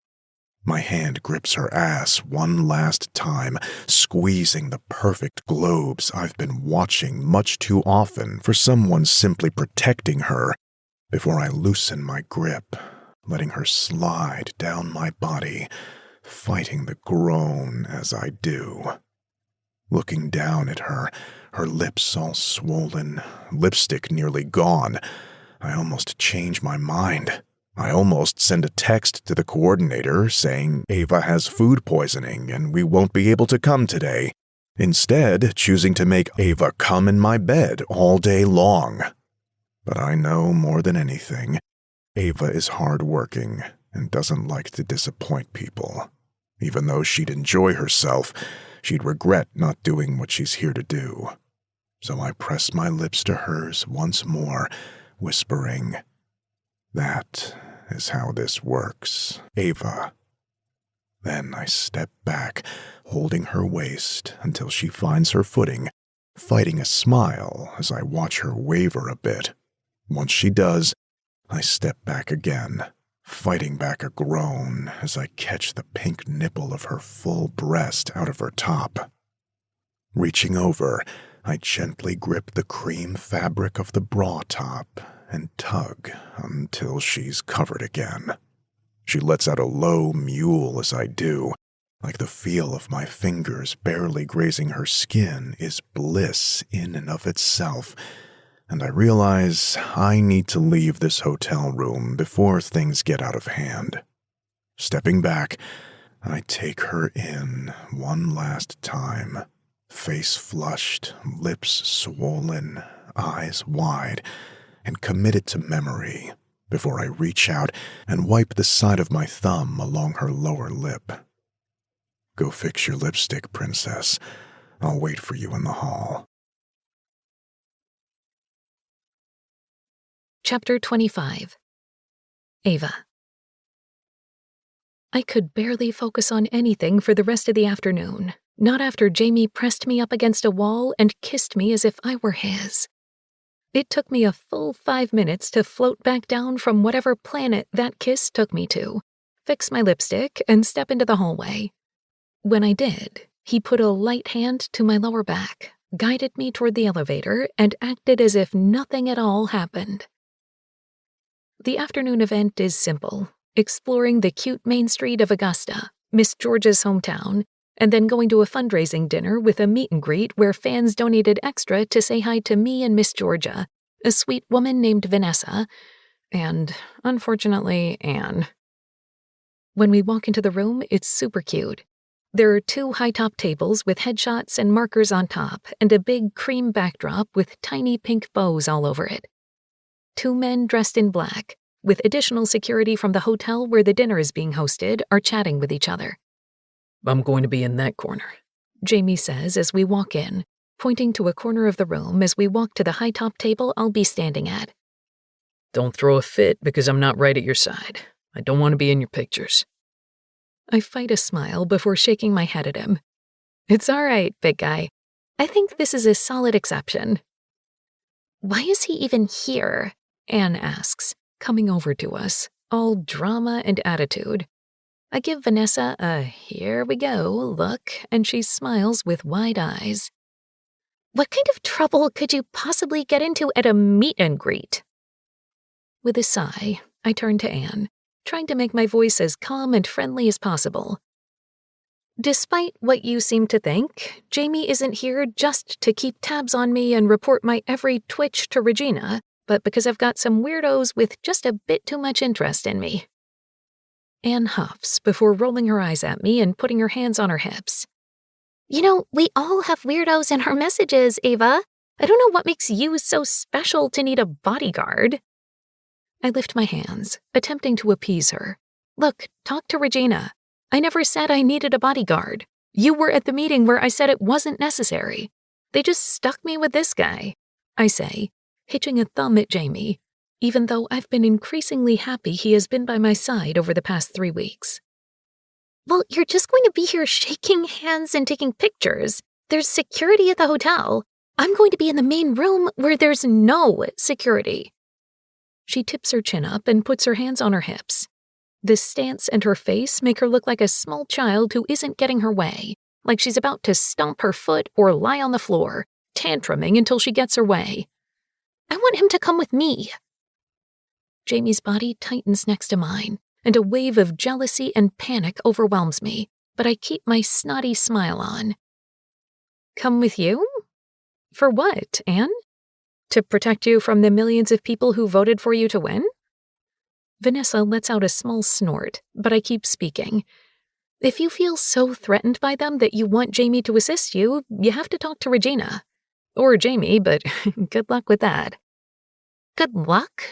My hand grips her ass one last time, squeezing the perfect globes I've been watching much too often for someone simply protecting her, before I loosen my grip, letting her slide down my body, fighting the groan as I do. Looking down at her, her lips all swollen, lipstick nearly gone, I almost change my mind. I almost send a text to the coordinator saying Ava has food poisoning and we won't be able to come today, instead choosing to make Ava come in my bed all day long. But I know more than anything, Ava is hardworking and doesn't like to disappoint people. Even though she'd enjoy herself, she'd regret not doing what she's here to do. So I press my lips to hers once more, whispering, "That is how this works, Ava." Then I step back, holding her waist until she finds her footing, fighting a smile as I watch her waver a bit. Once she does, I step back again, fighting back a groan as I catch the pink nipple of her full breast out of her top. Reaching over, I gently grip the cream fabric of the bra top and tug until she's covered again. She lets out a low mewl as I do, like the feel of my fingers barely grazing her skin is bliss in and of itself, and I realize I need to leave this hotel room before things get out of hand. Stepping back, I take her in one last time, face flushed, lips swollen, eyes wide, and committed to memory, before I reach out and wipe the side of my thumb along her lower lip. Go fix your lipstick, princess. I'll wait for you in the hall. Chapter 25. Ava. I could barely focus on anything for the rest of the afternoon, not after Jamie pressed me up against a wall and kissed me as if I were his. It took me a full 5 minutes to float back down from whatever planet that kiss took me to, fix my lipstick, and step into the hallway. When I did, he put a light hand to my lower back, guided me toward the elevator, and acted as if nothing at all happened. The afternoon event is simple: exploring the cute main street of Augusta, Miss Georgia's hometown, and then going to a fundraising dinner with a meet and greet where fans donated extra to say hi to me and Miss Georgia, a sweet woman named Vanessa, and, unfortunately, Anne. When we walk into the room, it's super cute. There are 2 high-top tables with headshots and markers on top, and a big cream backdrop with tiny pink bows all over it. 2 men dressed in black, with additional security from the hotel where the dinner is being hosted, are chatting with each other. I'm going to be in that corner, Jamie says as we walk in, pointing to a corner of the room as we walk to the high-top table I'll be standing at. Don't throw a fit because I'm not right at your side. I don't want to be in your pictures. I fight a smile before shaking my head at him. It's all right, big guy. I think this is a solid exception. Why is he even here? Anne asks, coming over to us, all drama and attitude. I give Vanessa a "here we go" look, and she smiles with wide eyes. What kind of trouble could you possibly get into at a meet and greet? With a sigh, I turn to Anne, trying to make my voice as calm and friendly as possible. Despite what you seem to think, Jamie isn't here just to keep tabs on me and report my every twitch to Regina, but because I've got some weirdos with just a bit too much interest in me. Anne huffs before rolling her eyes at me and putting her hands on her hips. You know, we all have weirdos in our messages, Ava. I don't know what makes you so special to need a bodyguard. I lift my hands, attempting to appease her. Look, talk to Regina. I never said I needed a bodyguard. You were at the meeting where I said it wasn't necessary. They just stuck me with this guy, I say, hitching a thumb at Jamie, even though I've been increasingly happy he has been by my side over the past 3 weeks. Well, you're just going to be here shaking hands and taking pictures. There's security at the hotel. I'm going to be in the main room where there's no security. She tips her chin up and puts her hands on her hips. This stance and her face make her look like a small child who isn't getting her way, like she's about to stomp her foot or lie on the floor, tantruming until she gets her way. I want him to come with me. Jamie's body tightens next to mine, and a wave of jealousy and panic overwhelms me, but I keep my snotty smile on. Come with you? For what, Anne? To protect you from the millions of people who voted for you to win? Vanessa lets out a small snort, but I keep speaking. If you feel so threatened by them that you want Jamie to assist you, you have to talk to Regina. Or Jamie, but good luck with that. Good luck?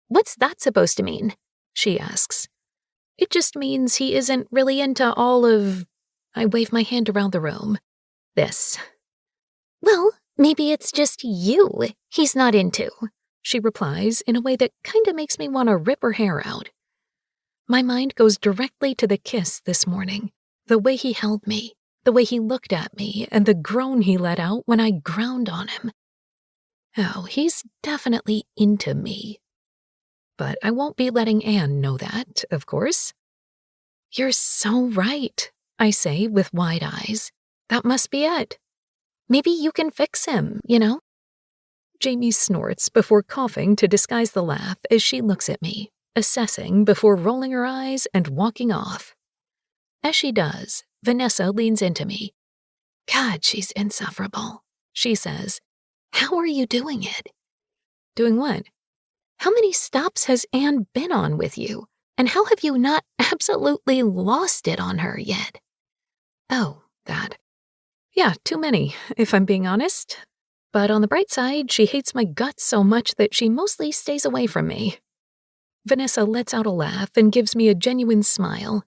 What's that supposed to mean? She asks. It just means he isn't really into all of... I wave my hand around the room. This. Well, maybe it's just you he's not into, she replies in a way that kinda makes me want to rip her hair out. My mind goes directly to the kiss this morning, the way he held me, the way he looked at me, and the groan he let out when I ground on him. Oh, he's definitely into me. But I won't be letting Anne know that, of course. You're so right, I say with wide eyes. That must be it. Maybe you can fix him, you know? Jamie snorts before coughing to disguise the laugh as she looks at me, assessing before rolling her eyes and walking off. As she does, Vanessa leans into me. God, she's insufferable, she says. How are you doing it? Doing what? How many stops has Anne been on with you? And how have you not absolutely lost it on her yet? Oh, that. Yeah, too many, if I'm being honest. But on the bright side, she hates my guts so much that she mostly stays away from me. Vanessa lets out a laugh and gives me a genuine smile.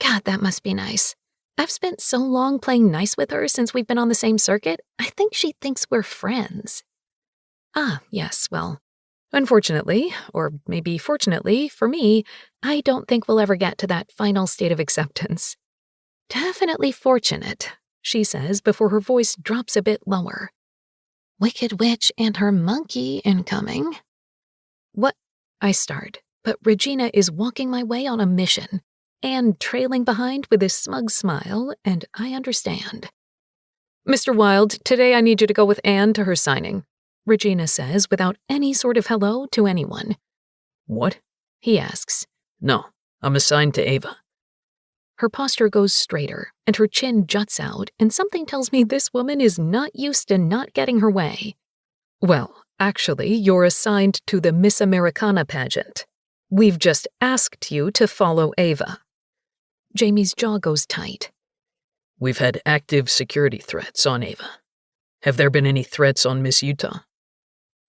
God, that must be nice. I've spent so long playing nice with her since we've been on the same circuit, I think she thinks we're friends. Ah, yes, well, unfortunately, or maybe fortunately for me, I don't think we'll ever get to that final state of acceptance. Definitely fortunate, she says before her voice drops a bit lower. Wicked Witch and her monkey incoming. What? I start, but Regina is walking my way on a mission, and trailing behind with a smug smile, and I understand. Mr. Wilde, today I need you to go with Anne to her signing, Regina says without any sort of hello to anyone. What? He asks. No, I'm assigned to Ava. Her posture goes straighter, and her chin juts out, and something tells me this woman is not used to not getting her way. Well, actually, you're assigned to the Miss Americana pageant. We've just asked you to follow Ava. Jamie's jaw goes tight. We've had active security threats on Ava. Have there been any threats on Miss Utah?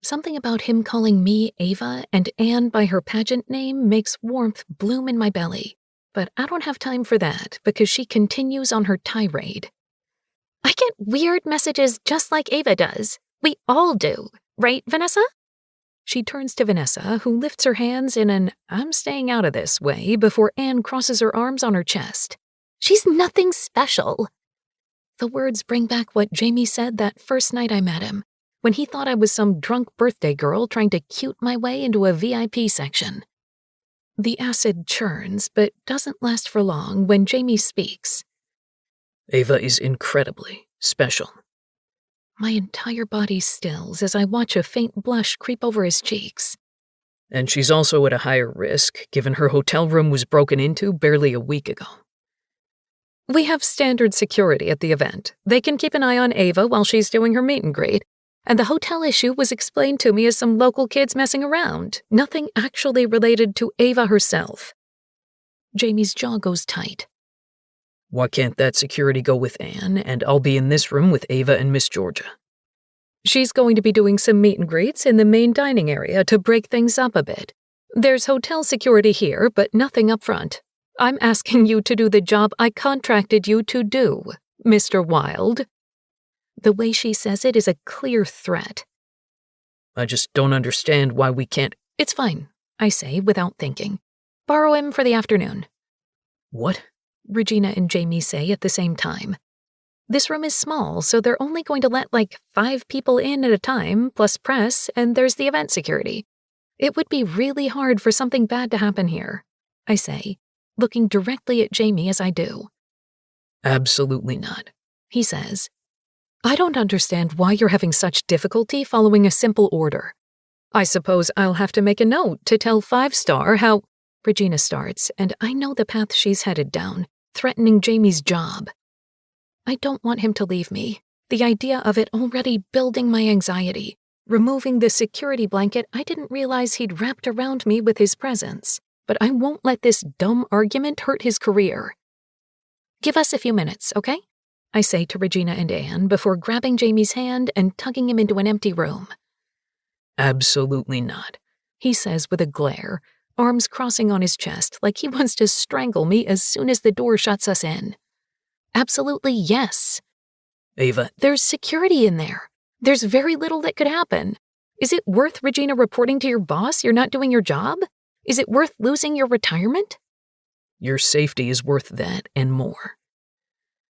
Something about him calling me Ava and Anne by her pageant name makes warmth bloom in my belly. But I don't have time for that because she continues on her tirade. I get weird messages just like Ava does. We all do. Right, Vanessa? She turns to Vanessa, who lifts her hands in an I'm staying out of this way before Anne crosses her arms on her chest. She's nothing special. The words bring back what Jamie said that first night I met him, when he thought I was some drunk birthday girl trying to cute my way into a VIP section. The acid churns, but doesn't last for long when Jamie speaks. Ava is incredibly special. My entire body stills as I watch a faint blush creep over his cheeks. And she's also at a higher risk, given her hotel room was broken into barely a week ago. We have standard security at the event. They can keep an eye on Ava while she's doing her meet and greet. And the hotel issue was explained to me as some local kids messing around, nothing actually related to Ava herself. Jamie's jaw goes tight. Why can't that security go with Anne, and I'll be in this room with Ava and Miss Georgia? She's going to be doing some meet and greets in the main dining area to break things up a bit. There's hotel security here, but nothing up front. I'm asking you to do the job I contracted you to do, Mr. Wilde. The way she says it is a clear threat. I just don't understand why we can't. It's fine, I say without thinking. Borrow him for the afternoon. What? Regina and Jamie say at the same time. This room is small, so they're only going to let 5 people in at a time, plus press, and there's the event security. It would be really hard for something bad to happen here, I say, looking directly at Jamie as I do. Absolutely not, he says. I don't understand why you're having such difficulty following a simple order. I suppose I'll have to make a note to tell 5-Star how... Regina starts, and I know the path she's headed down, threatening Jamie's job. I don't want him to leave me. The idea of it already building my anxiety, removing the security blanket I didn't realize he'd wrapped around me with his presence. But I won't let this dumb argument hurt his career. Give us a few minutes, okay? I say to Regina and Anne before grabbing Jamie's hand and tugging him into an empty room. Absolutely not, he says with a glare, arms crossing on his chest like he wants to strangle me as soon as the door shuts us in. Absolutely yes. Ava. There's security in there. There's very little that could happen. Is it worth Regina reporting to your boss you're not doing your job? Is it worth losing your retirement? Your safety is worth that and more.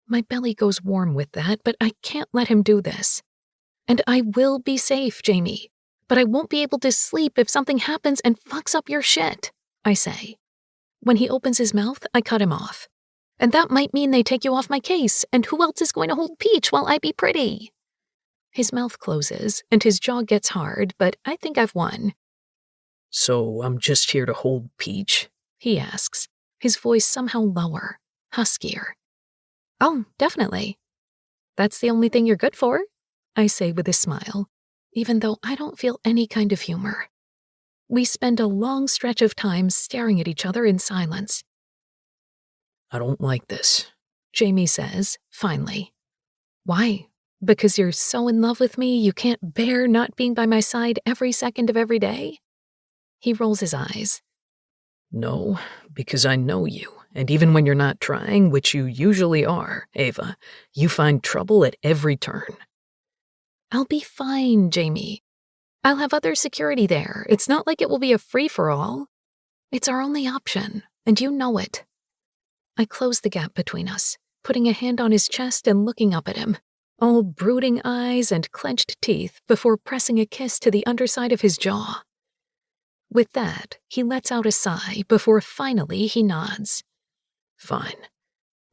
My belly goes warm with that, but I can't let him do this. And I will be safe, Jamie. But I won't be able to sleep if something happens and fucks up your shit, I say. When he opens his mouth, I cut him off. And that might mean they take you off my case, and who else is going to hold Peach while I be pretty? His mouth closes, and his jaw gets hard, but I think I've won. So I'm just here to hold Peach? He asks, his voice somehow lower, huskier. Oh, definitely. That's the only thing you're good for, I say with a smile, even though I don't feel any kind of humor. We spend a long stretch of time staring at each other in silence. I don't like this, Jamie says, finally. Why? Because you're so in love with me you can't bear not being by my side every second of every day? He rolls his eyes. No, because I know you, And even when you're not trying, which you usually are, Ava, you find trouble at every turn. I'll be fine, Jamie. I'll have other security there. It's not like it will be a free-for-all. It's our only option, and you know it. I close the gap between us, putting a hand on his chest and looking up at him, all brooding eyes and clenched teeth before pressing a kiss to the underside of his jaw. With that, he lets out a sigh before finally he nods. Fine.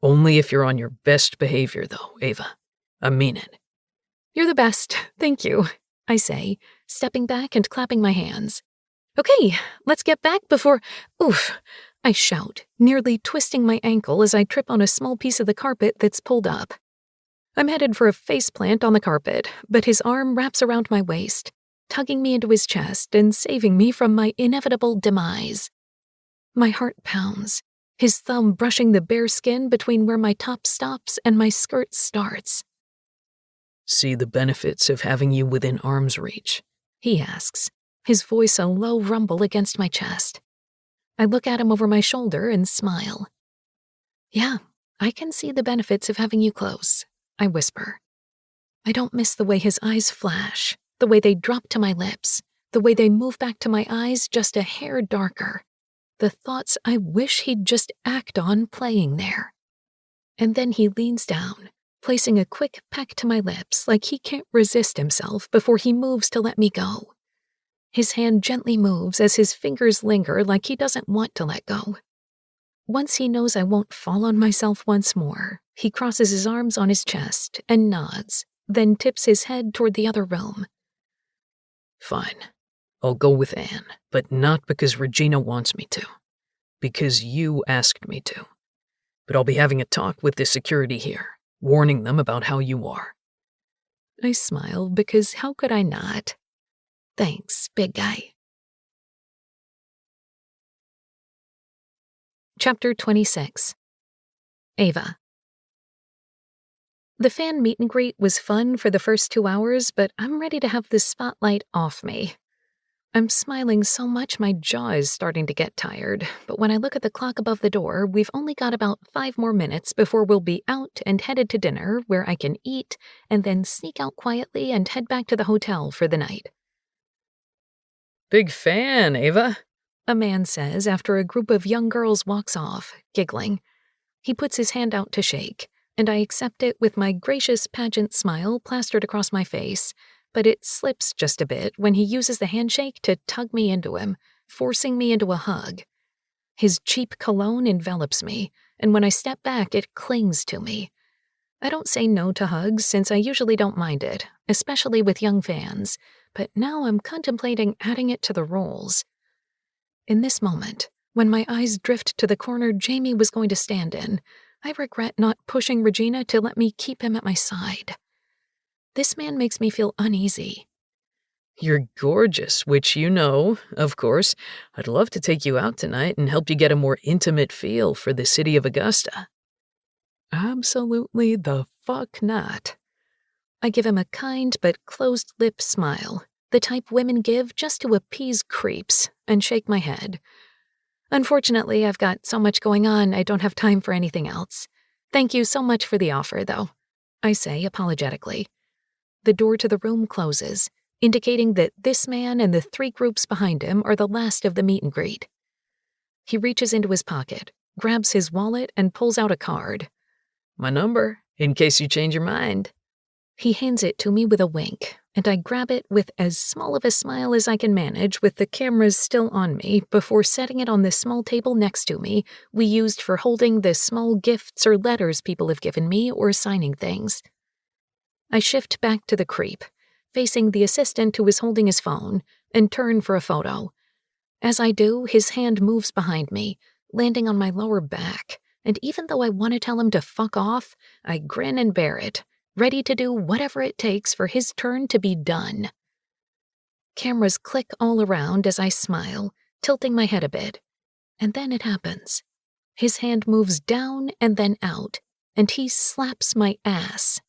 Only if you're on your best behavior, though, Ava. I mean it. You're the best, thank you, I say, stepping back and clapping my hands. Okay, let's get back before— Oof, I shout, nearly twisting my ankle as I trip on a small piece of the carpet that's pulled up. I'm headed for a faceplant on the carpet, but his arm wraps around my waist, tugging me into his chest and saving me from my inevitable demise. My heart pounds, his thumb brushing the bare skin between where my top stops and my skirt starts. See the benefits of having you within arm's reach? He asks, his voice a low rumble against my chest. I look at him over my shoulder and smile. Yeah, I can see the benefits of having you close, I whisper. I don't miss the way his eyes flash, the way they drop to my lips, the way they move back to my eyes just a hair darker, the thoughts I wish he'd just act on playing there. And then he leans down, placing a quick peck to my lips like he can't resist himself before he moves to let me go. His hand gently moves as his fingers linger like he doesn't want to let go. Once he knows I won't fall on myself once more, he crosses his arms on his chest and nods, then tips his head toward the other room. Fine. I'll go with Anne, but not because Regina wants me to. Because you asked me to. But I'll be having a talk with the security here, warning them about how you are. I smile because how could I not? Thanks, big guy. Chapter 26. Ava. The fan meet and greet was fun for the first 2 hours, but I'm ready to have the spotlight off me. I'm smiling so much my jaw is starting to get tired, but when I look at the clock above the door, we've only got about 5 more minutes before we'll be out and headed to dinner where I can eat and then sneak out quietly and head back to the hotel for the night. Big fan, Ava. A man says after a group of young girls walks off, giggling. He puts his hand out to shake, and I accept it with my gracious pageant smile plastered across my face, but it slips just a bit when he uses the handshake to tug me into him, forcing me into a hug. His cheap cologne envelops me, and when I step back, it clings to me. I don't say no to hugs since I usually don't mind it, especially with young fans, but now I'm contemplating adding it to the roles. In this moment, when my eyes drift to the corner Jamie was going to stand in, I regret not pushing Regina to let me keep him at my side. This man makes me feel uneasy. You're gorgeous, which you know, of course. I'd love to take you out tonight and help you get a more intimate feel for the city of Augusta. Absolutely the fuck not. I give him a kind but closed-lipped smile, the type women give just to appease creeps, and shake my head. Unfortunately, I've got so much going on I don't have time for anything else. Thank you so much for the offer, though, I say apologetically. The door to the room closes, indicating that this man and the 3 groups behind him are the last of the meet and greet. He reaches into his pocket, grabs his wallet, and pulls out a card. My number, in case you change your mind. He hands it to me with a wink, and I grab it with as small of a smile as I can manage with the cameras still on me before setting it on the small table next to me we used for holding the small gifts or letters people have given me or signing things. I shift back to the creep, facing the assistant who is holding his phone, and turn for a photo. As I do, his hand moves behind me, landing on my lower back, and even though I want to tell him to fuck off, I grin and bear it, ready to do whatever it takes for his turn to be done. Cameras click all around as I smile, tilting my head a bit. And then it happens. His hand moves down and then out, and he slaps my ass.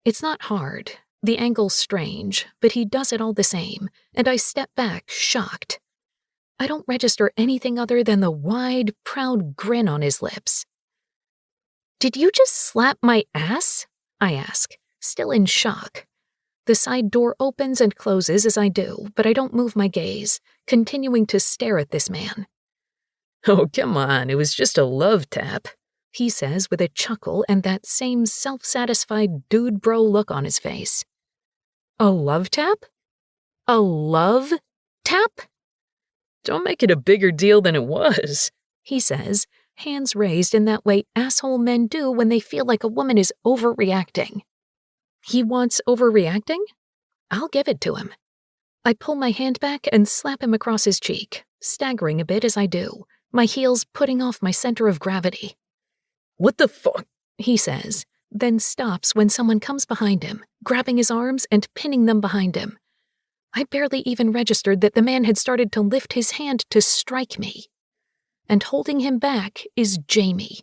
It's not hard, the angle's strange, but he does it all the same, and I step back, shocked. I don't register anything other than the wide, proud grin on his lips. "Did you just slap my ass?" I ask, still in shock. The side door opens and closes as I do, but I don't move my gaze, continuing to stare at this man. "Oh, come on, it was just a love tap," he says with a chuckle and that same self-satisfied dude bro look on his face. "A love tap? A love tap?" "Don't make it a bigger deal than it was," he says, hands raised in that way asshole men do when they feel like a woman is overreacting. He wants overreacting? I'll give it to him. I pull my hand back and slap him across his cheek, staggering a bit as I do, my heels putting off my center of gravity. "What the fuck?" he says, then stops when someone comes behind him, grabbing his arms and pinning them behind him. I barely even registered that the man had started to lift his hand to strike me. And holding him back is Jamie.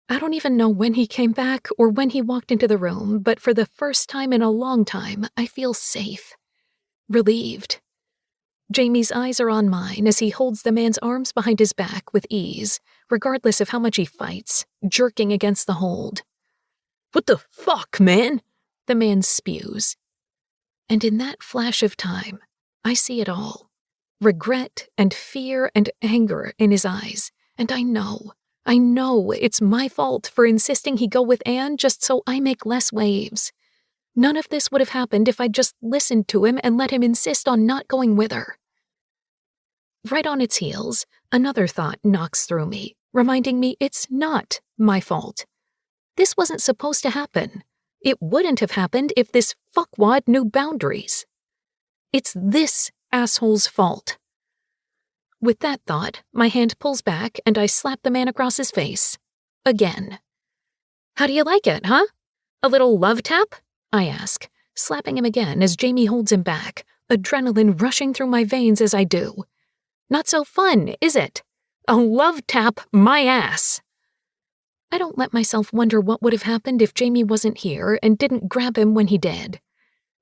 I don't even know when he came back or when he walked into the room, but for the first time in a long time, I feel safe. Relieved. Jamie's eyes are on mine as he holds the man's arms behind his back with ease, regardless of how much he fights, jerking against the hold. "What the fuck, man?" the man spews. And in that flash of time, I see it all. Regret and fear and anger in his eyes, and I know it's my fault for insisting he go with Anne just so I make less waves. None of this would have happened if I'd just listened to him and let him insist on not going with her. Right on its heels, another thought knocks through me, reminding me it's not my fault. This wasn't supposed to happen. It wouldn't have happened if this fuckwad knew boundaries. It's this asshole's fault. With that thought, my hand pulls back and I slap the man across his face. Again. "How do you like it, huh? A little love tap?" I ask, slapping him again as Jamie holds him back, adrenaline rushing through my veins as I do. "Not so fun, is it? A love tap my ass." I don't let myself wonder what would have happened if Jamie wasn't here and didn't grab him when he did.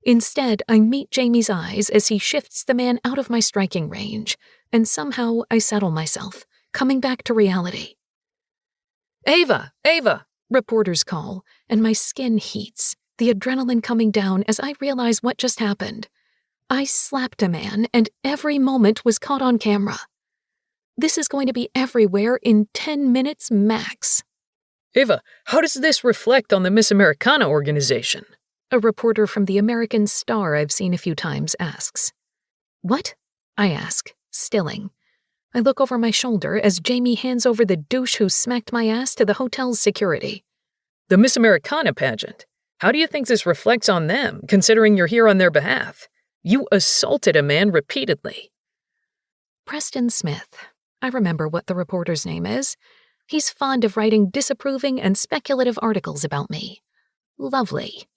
Instead, I meet Jamie's eyes as he shifts the man out of my striking range, and somehow I settle myself, coming back to reality. Ava! Reporters call, and my skin heats, the adrenaline coming down as I realize what just happened. I slapped a man, and every moment was caught on camera. This is going to be everywhere in 10 minutes max. "Ava, how does this reflect on the Miss Americana organization?" A reporter from the American Star I've seen a few times asks. "What?" I ask, stilling. I look over my shoulder as Jamie hands over the douche who smacked my ass to the hotel's security. "The Miss Americana pageant. How do you think this reflects on them, considering you're here on their behalf? You assaulted a man repeatedly." Preston Smith. I remember what the reporter's name is. He's fond of writing disapproving and speculative articles about me. Lovely.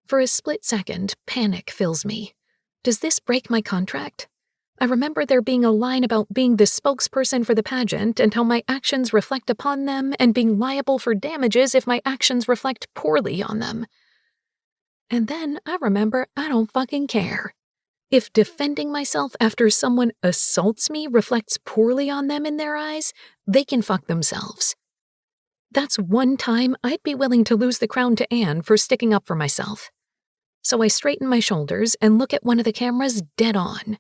For a split second, panic fills me. Does this break my contract? I remember there being a line about being the spokesperson for the pageant and how my actions reflect upon them and being liable for damages if my actions reflect poorly on them. And then I remember I don't fucking care. If defending myself after someone assaults me reflects poorly on them in their eyes, they can fuck themselves. That's one time I'd be willing to lose the crown to Anne for sticking up for myself. So I straighten my shoulders and look at one of the cameras dead on.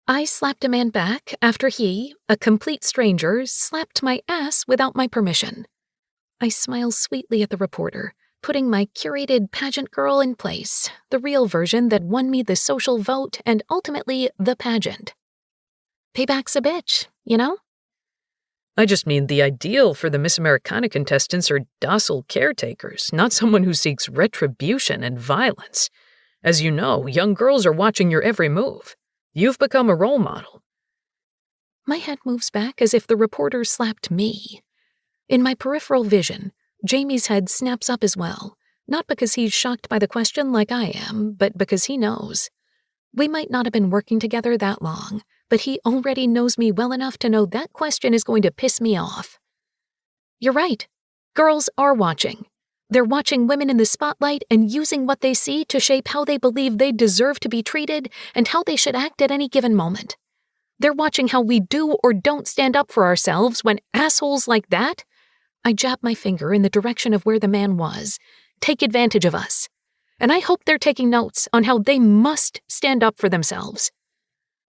I slapped a man back after he, a complete stranger, slapped my ass without my permission. I smile sweetly at the reporter, putting my curated pageant girl in place, the real version that won me the social vote and ultimately the pageant. Payback's a bitch, you know? "I just mean the ideal for the Miss Americana contestants are docile caretakers, not someone who seeks retribution and violence. As you know, young girls are watching your every move. You've become a role model." My head moves back as if the reporter slapped me. In my peripheral vision, Jamie's head snaps up as well, not because he's shocked by the question like I am, but because he knows. We might not have been working together that long, but he already knows me well enough to know that question is going to piss me off. You're right. Girls are watching. They're watching women in the spotlight and using what they see to shape how they believe they deserve to be treated and how they should act at any given moment. They're watching how we do or don't stand up for ourselves when assholes like that, I jab my finger in the direction of where the man was, take advantage of us. And I hope they're taking notes on how they must stand up for themselves.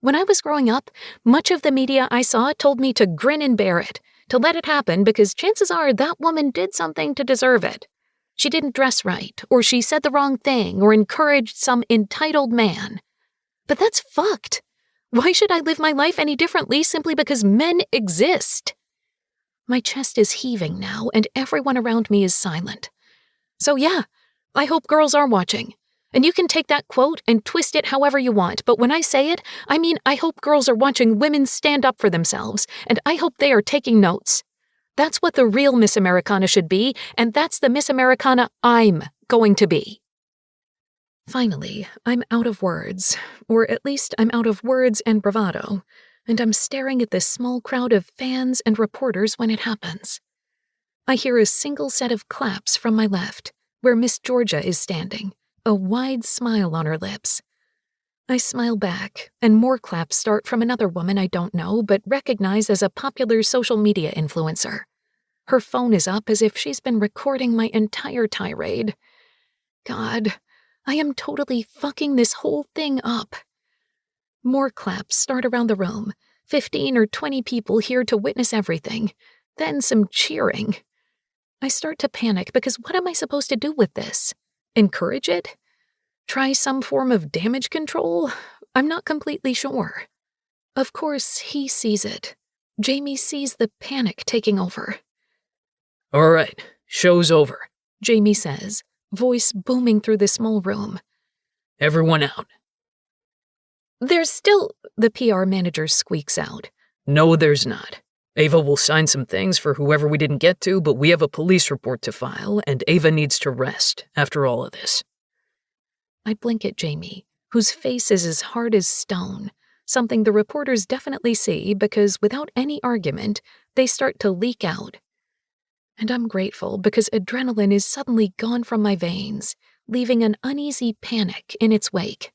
When I was growing up, much of the media I saw told me to grin and bear it, to let it happen because chances are that woman did something to deserve it. She didn't dress right, or she said the wrong thing, or encouraged some entitled man. But that's fucked. Why should I live my life any differently simply because men exist? My chest is heaving now, and everyone around me is silent. So yeah, I hope girls are watching. And you can take that quote and twist it however you want, but when I say it, I mean I hope girls are watching women stand up for themselves, and I hope they are taking notes. That's what the real Miss Americana should be, and that's the Miss Americana I'm going to be. Finally, I'm out of words, or at least I'm out of words and bravado, and I'm staring at this small crowd of fans and reporters when it happens. I hear a single set of claps from my left, where Miss Georgia is standing, a wide smile on her lips. I smile back, and more claps start from another woman I don't know but recognize as a popular social media influencer. Her phone is up as if she's been recording my entire tirade. God, I am totally fucking this whole thing up. More claps start around the room, 15 or 20 people here to witness everything, then some cheering. I start to panic because what am I supposed to do with this? Encourage it? Try some form of damage control? I'm not completely sure. Of course, he sees it. Jamie sees the panic taking over. All right, show's over, Jamie says, voice booming through the small room. Everyone out. There's still, the PR manager squeaks out. No, there's not. Ava will sign some things for whoever we didn't get to, but we have a police report to file, and Ava needs to rest after all of this. I blink at Jamie, whose face is as hard as stone, something the reporters definitely see because without any argument, they start to leak out. And I'm grateful because adrenaline is suddenly gone from my veins, leaving an uneasy panic in its wake.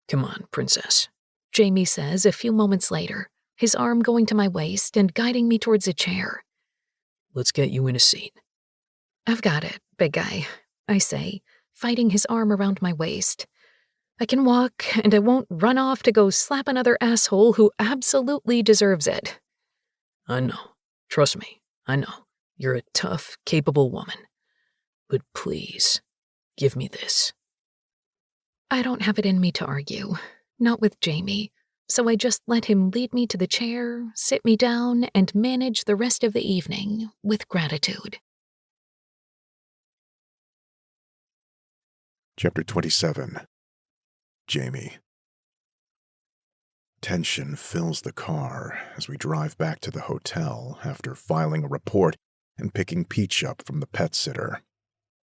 Come on, princess, Jamie says a few moments later, his arm going to my waist and guiding me towards a chair. Let's get you in a seat. I've got it, big guy, I say, fighting his arm around my waist. I can walk, and I won't run off to go slap another asshole who absolutely deserves it. I know. Trust me, I know. You're a tough, capable woman. But please, give me this. I don't have it in me to argue, not with Jamie, so I just let him lead me to the chair, sit me down, and manage the rest of the evening with gratitude. Chapter 27. Jamie. Tension fills the car as we drive back to the hotel after filing a report and picking Peach up from the pet sitter.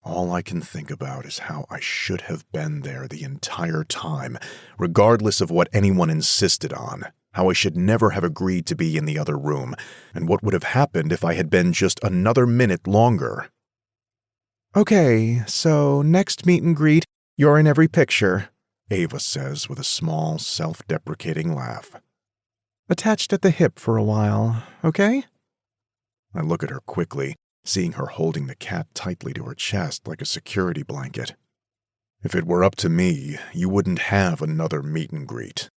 All I can think about is how I should have been there the entire time, regardless of what anyone insisted on, how I should never have agreed to be in the other room, and what would have happened if I had been just another minute longer. Okay, so next meet and greet, you're in every picture, Ava says with a small, self-deprecating laugh. Attached at the hip for a while, okay? I look at her quickly, seeing her holding the cat tightly to her chest like a security blanket. If it were up to me, you wouldn't have another meet and greet.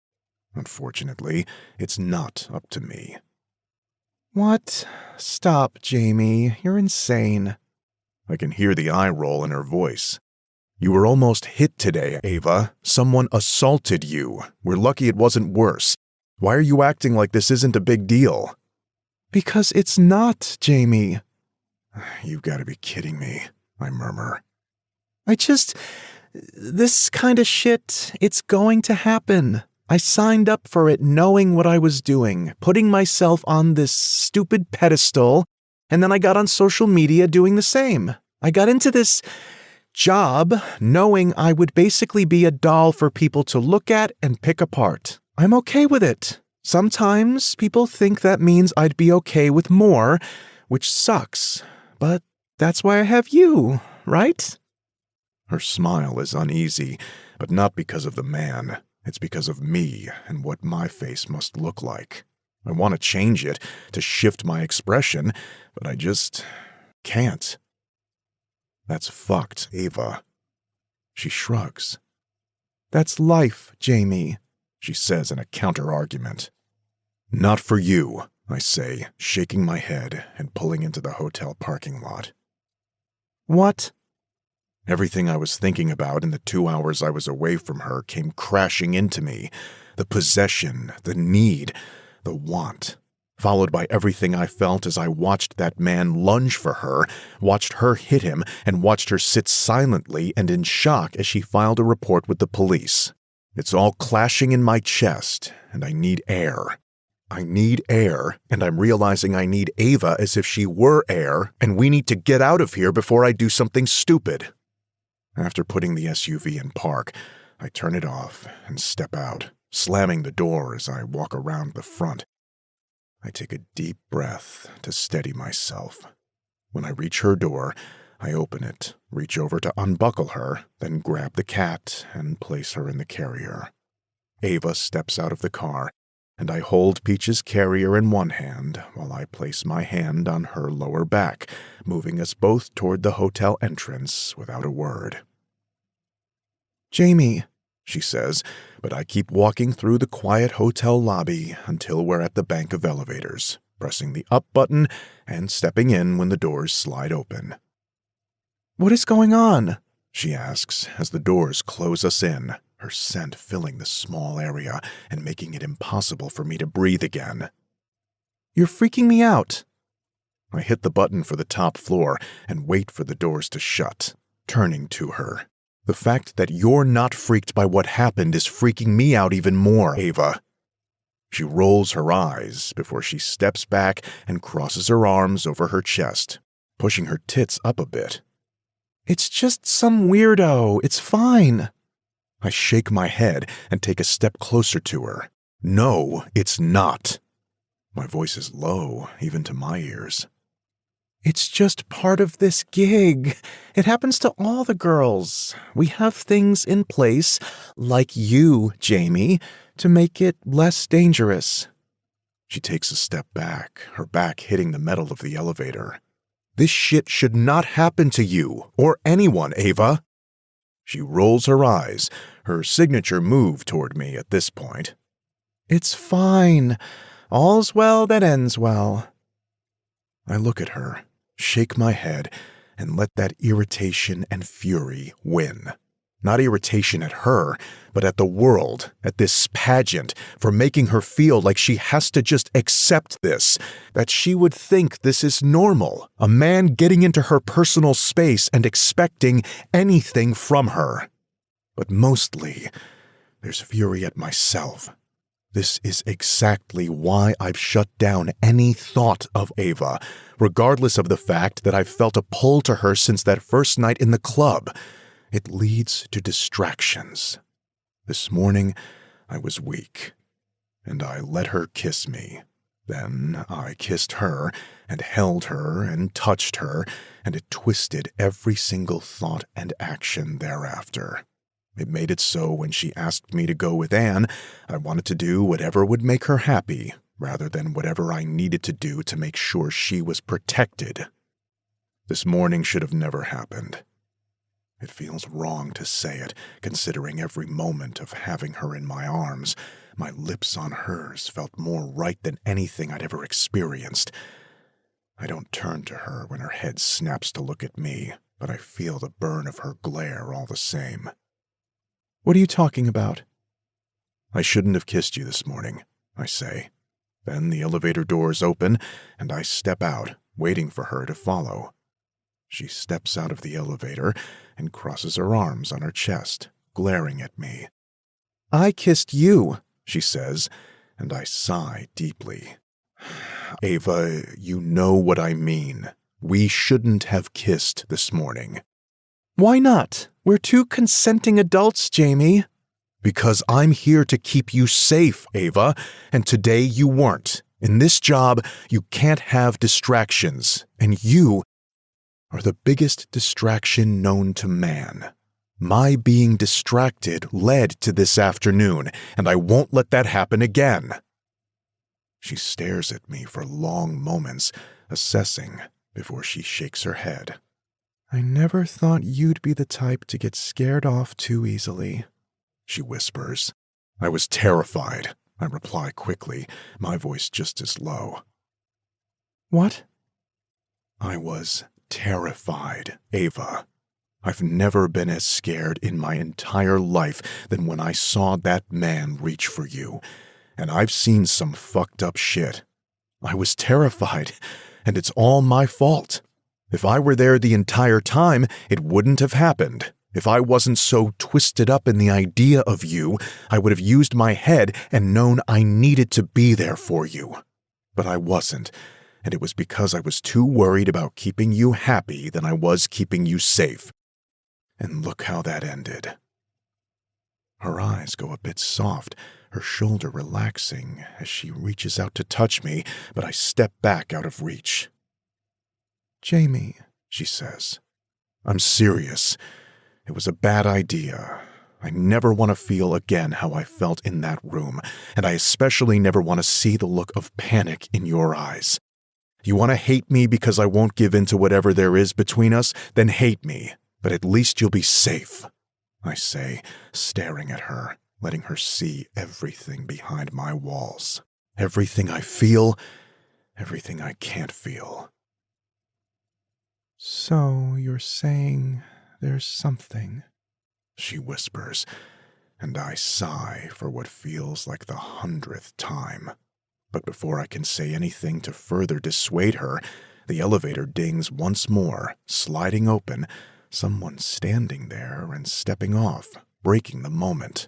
Unfortunately, it's not up to me. What? Stop, Jamie. You're insane. I can hear the eye roll in her voice. You were almost hit today, Ava. Someone assaulted you. We're lucky it wasn't worse. Why are you acting like this isn't a big deal? Because it's not, Jamie. You've got to be kidding me, I murmur. This kind of shit, it's going to happen. I signed up for it knowing what I was doing, putting myself on this stupid pedestal, and then I got on social media doing the same. I got into this job knowing I would basically be a doll for people to look at and pick apart. I'm okay with it. Sometimes people think that means I'd be okay with more, which sucks. But that's why I have you, right? Her smile is uneasy, but not because of the man. It's because of me and what my face must look like. I want to change it, to shift my expression, but I just can't. That's fucked, Ava. She shrugs. That's life, Jamie, she says in a counter-argument. Not for you, I say, shaking my head and pulling into the hotel parking lot. What? Everything I was thinking about in the 2 hours I was away from her came crashing into me. The possession, the need, the want, followed by everything I felt as I watched that man lunge for her, watched her hit him, and watched her sit silently and in shock as she filed a report with the police. It's all clashing in my chest, and I need air. I need air, and I'm realizing I need Ava as if she were air, and we need to get out of here before I do something stupid. After putting the SUV in park, I turn it off and step out, slamming the door as I walk around the front. I take a deep breath to steady myself. When I reach her door, I open it, reach over to unbuckle her, then grab the cat and place her in the carrier. Ava steps out of the car, and I hold Peach's carrier in one hand while I place my hand on her lower back, moving us both toward the hotel entrance without a word. Jamie, she says, but I keep walking through the quiet hotel lobby until we're at the bank of elevators, pressing the up button and stepping in when the doors slide open. what is going on? She asks as the doors close us in, her scent filling the small area and making it impossible for me to breathe again. You're freaking me out. I hit the button for the top floor and wait for the doors to shut, turning to her. The fact that you're not freaked by what happened is freaking me out even more, Ava. She rolls her eyes before she steps back and crosses her arms over her chest, pushing her tits up a bit. It's just some weirdo. It's fine. I shake my head and take a step closer to her. No, it's not. My voice is low, even to my ears. It's just part of this gig. It happens to all the girls. We have things in place, like you, Jamie, to make it less dangerous. She takes a step back, her back hitting the metal of the elevator. This shit should not happen to you, or anyone, Ava. She rolls her eyes, her signature move toward me at this point. It's fine. All's well that ends well. I look at her, shake my head, and let that irritation and fury win. Not irritation at her, but at the world, at this pageant, for making her feel like she has to just accept this, that she would think this is normal, a man getting into her personal space and expecting anything from her. But mostly, there's fury at myself. This is exactly why I've shut down any thought of Ava, regardless of the fact that I've felt a pull to her since that first night in the club. It leads to distractions. This morning, I was weak, and I let her kiss me. Then I kissed her, and held her, and touched her, and it twisted every single thought and action thereafter. It made it so when she asked me to go with Anne, I wanted to do whatever would make her happy, rather than whatever I needed to do to make sure she was protected. This morning should have never happened. It feels wrong to say it, considering every moment of having her in my arms. My lips on hers felt more right than anything I'd ever experienced. I don't turn to her when her head snaps to look at me, but I feel the burn of her glare all the same. What are you talking about? I shouldn't have kissed you this morning, I say. Then the elevator doors open, and I step out, waiting for her to follow. She steps out of the elevator and crosses her arms on her chest, glaring at me. I kissed you, she says, and I sigh deeply. Ava, you know what I mean. We shouldn't have kissed this morning. Why not? We're two consenting adults, Jamie. Because I'm here to keep you safe, Ava, and today you weren't. In this job, you can't have distractions, and you are the biggest distraction known to man. My being distracted led to this afternoon, and I won't let that happen again. She stares at me for long moments, assessing, before she shakes her head. I never thought you'd be the type to get scared off too easily, she whispers. I was terrified, I reply quickly, my voice just as low. What? I was terrified, Ava. I've never been as scared in my entire life than when I saw that man reach for you, and I've seen some fucked up shit. I was terrified, and it's all my fault. If I were there the entire time, it wouldn't have happened. If I wasn't so twisted up in the idea of you, I would have used my head and known I needed to be there for you. But I wasn't, and it was because I was too worried about keeping you happy than I was keeping you safe. And look how that ended. Her eyes go a bit soft, her shoulder relaxing as she reaches out to touch me, but I step back out of reach. Jamie, she says. I'm serious. It was a bad idea. I never want to feel again how I felt in that room, and I especially never want to see the look of panic in your eyes. You want to hate me because I won't give in to whatever there is between us? Then hate me, but at least you'll be safe, I say, staring at her, letting her see everything behind my walls. Everything I feel, everything I can't feel. So you're saying there's something, she whispers, and I sigh for what feels like the 100th time. But before I can say anything to further dissuade her, the elevator dings once more, sliding open, someone standing there and stepping off, breaking the moment.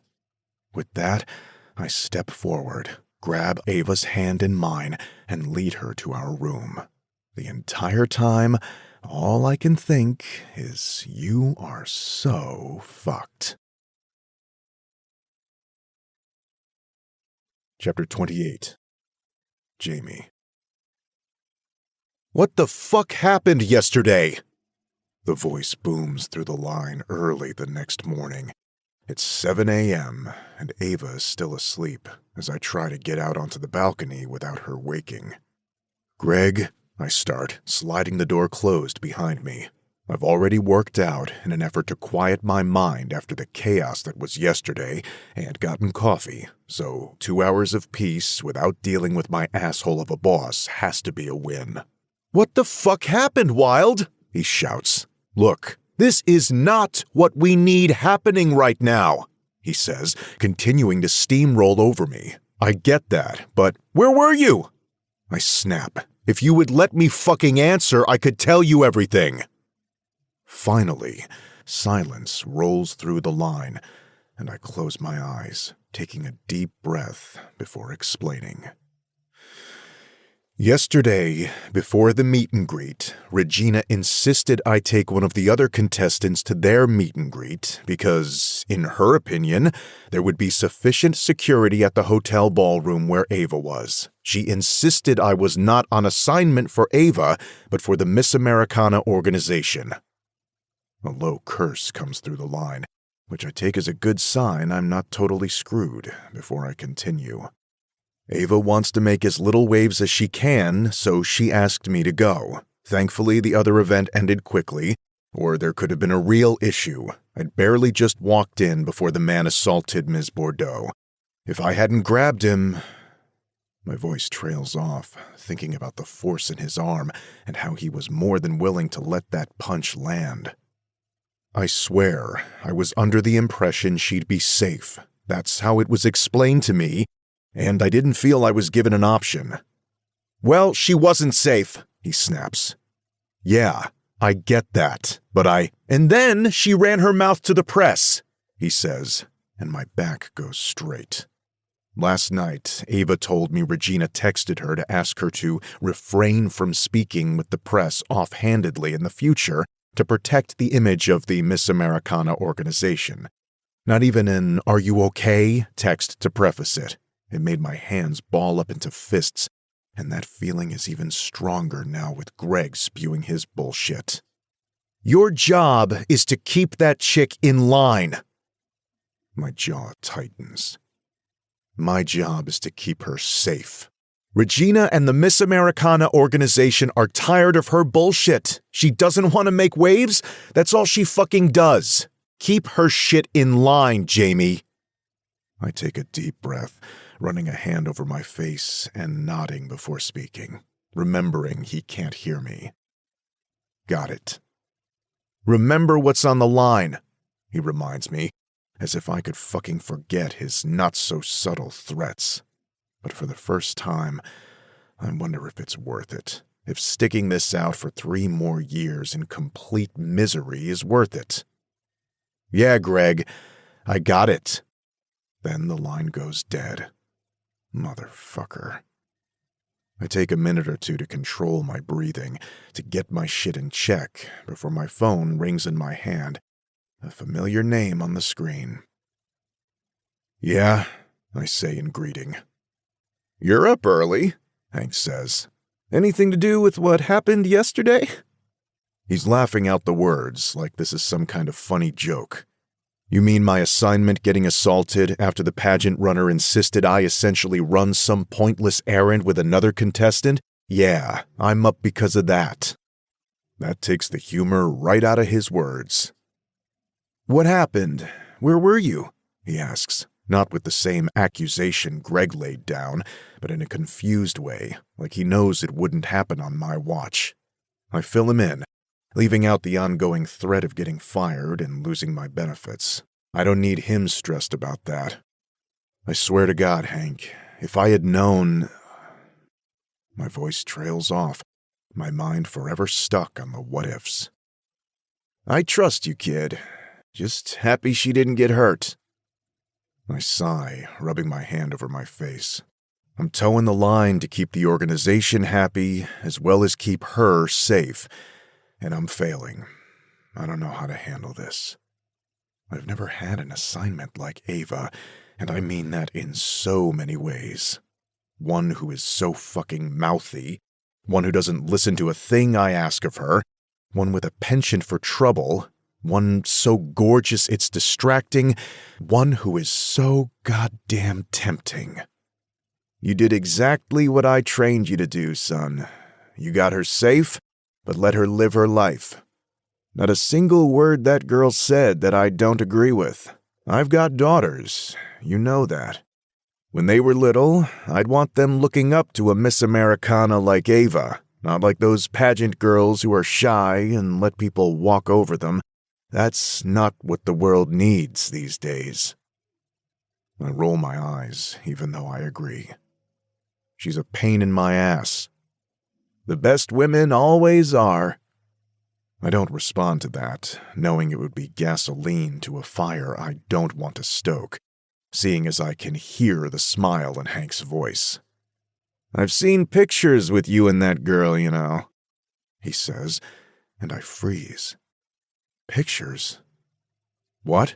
With that, I step forward, grab Ava's hand in mine, and lead her to our room. The entire time, all I can think is, you are so fucked. Chapter 28. Jamie. What the fuck happened yesterday? The voice booms through the line early the next morning. It's 7 a.m., and Ava is still asleep as I try to get out onto the balcony without her waking. Greg, I start, sliding the door closed behind me. I've already worked out in an effort to quiet my mind after the chaos that was yesterday and gotten coffee, so 2 hours of peace without dealing with my asshole of a boss has to be a win. What the fuck happened, Wild? He shouts. Look, this is not what we need happening right now, he says, continuing to steamroll over me. I get that, but where were you? I snap. If you would let me fucking answer, I could tell you everything. Finally, silence rolls through the line, and I close my eyes, taking a deep breath before explaining. Yesterday, before the meet and greet, Regina insisted I take one of the other contestants to their meet and greet because, in her opinion, there would be sufficient security at the hotel ballroom where Ava was. She insisted I was not on assignment for Ava, but for the Miss Americana organization. A low curse comes through the line, which I take as a good sign I'm not totally screwed before I continue. Ava wants to make as little waves as she can, so she asked me to go. Thankfully, the other event ended quickly, or there could have been a real issue. I'd barely just walked in before the man assaulted Ms. Bordeaux. If I hadn't grabbed him... My voice trails off, thinking about the force in his arm and how he was more than willing to let that punch land. I swear, I was under the impression she'd be safe. That's how it was explained to me, and I didn't feel I was given an option. Well, she wasn't safe, he snaps. Yeah, I get that, but And then she ran her mouth to the press, he says, and my back goes straight. Last night, Ava told me Regina texted her to ask her to refrain from speaking with the press offhandedly in the future to protect the image of the Miss Americana organization. Not even an "Are you okay?" text to preface it. It made my hands ball up into fists, and that feeling is even stronger now with Greg spewing his bullshit. Your job is to keep that chick in line. My jaw tightens. My job is to keep her safe. Regina and the Miss Americana organization are tired of her bullshit. She doesn't want to make waves. That's all she fucking does. Keep her shit in line, Jamie. I take a deep breath, running a hand over my face and nodding before speaking, remembering he can't hear me. Got it. Remember what's on the line, he reminds me, as if I could fucking forget his not-so-subtle threats. But for the first time, I wonder if it's worth it. If sticking this out for 3 more years in complete misery is worth it. Yeah, Greg, I got it. Then the line goes dead. Motherfucker. I take a minute or two to control my breathing, to get my shit in check, before my phone rings in my hand, a familiar name on the screen. Yeah, I say in greeting. You're up early, Hank says. Anything to do with what happened yesterday? He's laughing out the words like this is some kind of funny joke. You mean my assignment getting assaulted after the pageant runner insisted I essentially run some pointless errand with another contestant? Yeah, I'm up because of that. That takes the humor right out of his words. What happened? Where were you? He asks, not with the same accusation Greg laid down, but in a confused way, like he knows it wouldn't happen on my watch. I fill him in, leaving out the ongoing threat of getting fired and losing my benefits. I don't need him stressed about that. I swear to God, Hank, if I had known... My voice trails off, my mind forever stuck on the what-ifs. I trust you, kid. Just happy she didn't get hurt. I sigh, rubbing my hand over my face. I'm towing the line to keep the organization happy, as well as keep her safe. And I'm failing. I don't know how to handle this. I've never had an assignment like Ava, and I mean that in so many ways. One who is so fucking mouthy, one who doesn't listen to a thing I ask of her, one with a penchant for trouble, one so gorgeous it's distracting, one who is so goddamn tempting. You did exactly what I trained you to do, son. You got her safe, but let her live her life. Not a single word that girl said that I don't agree with. I've got daughters, you know that. When they were little, I'd want them looking up to a Miss Americana like Ava, not like those pageant girls who are shy and let people walk over them. That's not what the world needs these days. I roll my eyes, even though I agree. She's a pain in my ass. The best women always are. I don't respond to that, knowing it would be gasoline to a fire I don't want to stoke, seeing as I can hear the smile in Hank's voice. I've seen pictures with you and that girl, you know, he says, and I freeze. Pictures? What?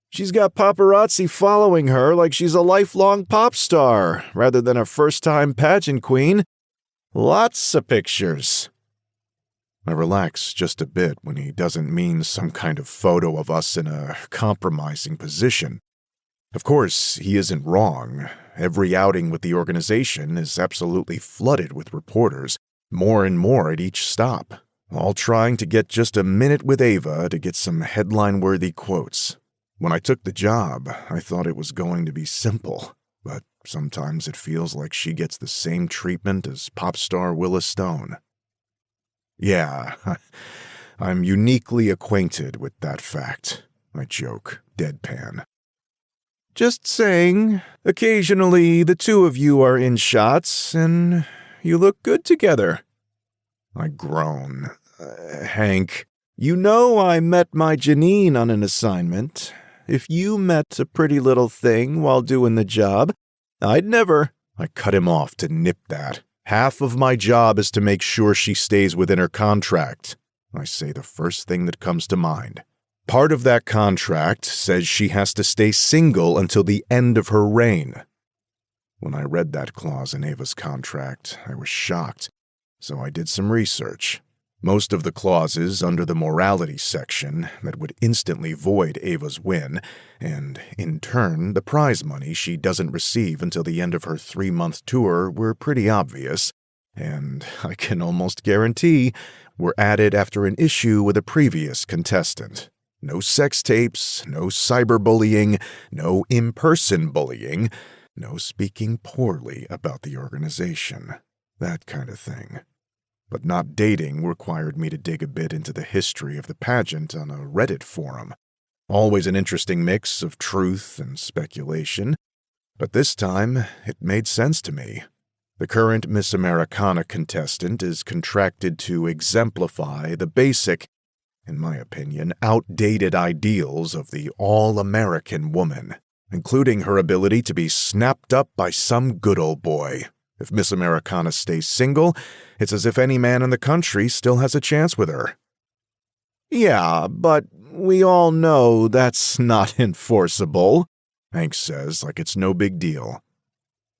She's got paparazzi following her like she's a lifelong pop star, rather than a first-time pageant queen. Lots of pictures. I relax just a bit when he doesn't mean some kind of photo of us in a compromising position. Of course, he isn't wrong. Every outing with the organization is absolutely flooded with reporters, more and more at each stop, all trying to get just a minute with Ava to get some headline-worthy quotes. When I took the job, I thought it was going to be simple, but sometimes it feels like she gets the same treatment as pop star Willa Stone. Yeah, I'm uniquely acquainted with that fact, I joke, deadpan. Just saying, occasionally the two of you are in shots, and you look good together. I groan. Hank, you know I met my Janine on an assignment. If you met a pretty little thing while doing the job, I'd never. I cut him off to nip that. Half of my job is to make sure she stays within her contract. I say the first thing that comes to mind. Part of that contract says she has to stay single until the end of her reign. When I read that clause in Ava's contract, I was shocked, so I did some research. Most of the clauses under the morality section that would instantly void Ava's win, and, in turn, the prize money she doesn't receive until the end of her 3-month tour were pretty obvious, and I can almost guarantee were added after an issue with a previous contestant. No sex tapes, no cyberbullying, no in-person bullying, no speaking poorly about the organization, that kind of thing. But not dating required me to dig a bit into the history of the pageant on a Reddit forum. Always an interesting mix of truth and speculation, but this time it made sense to me. The current Miss Americana contestant is contracted to exemplify the basic, in my opinion, outdated ideals of the all-American woman, including her ability to be snapped up by some good old boy. If Miss Americana stays single, it's as if any man in the country still has a chance with her. Yeah, but we all know that's not enforceable, Hank says like it's no big deal.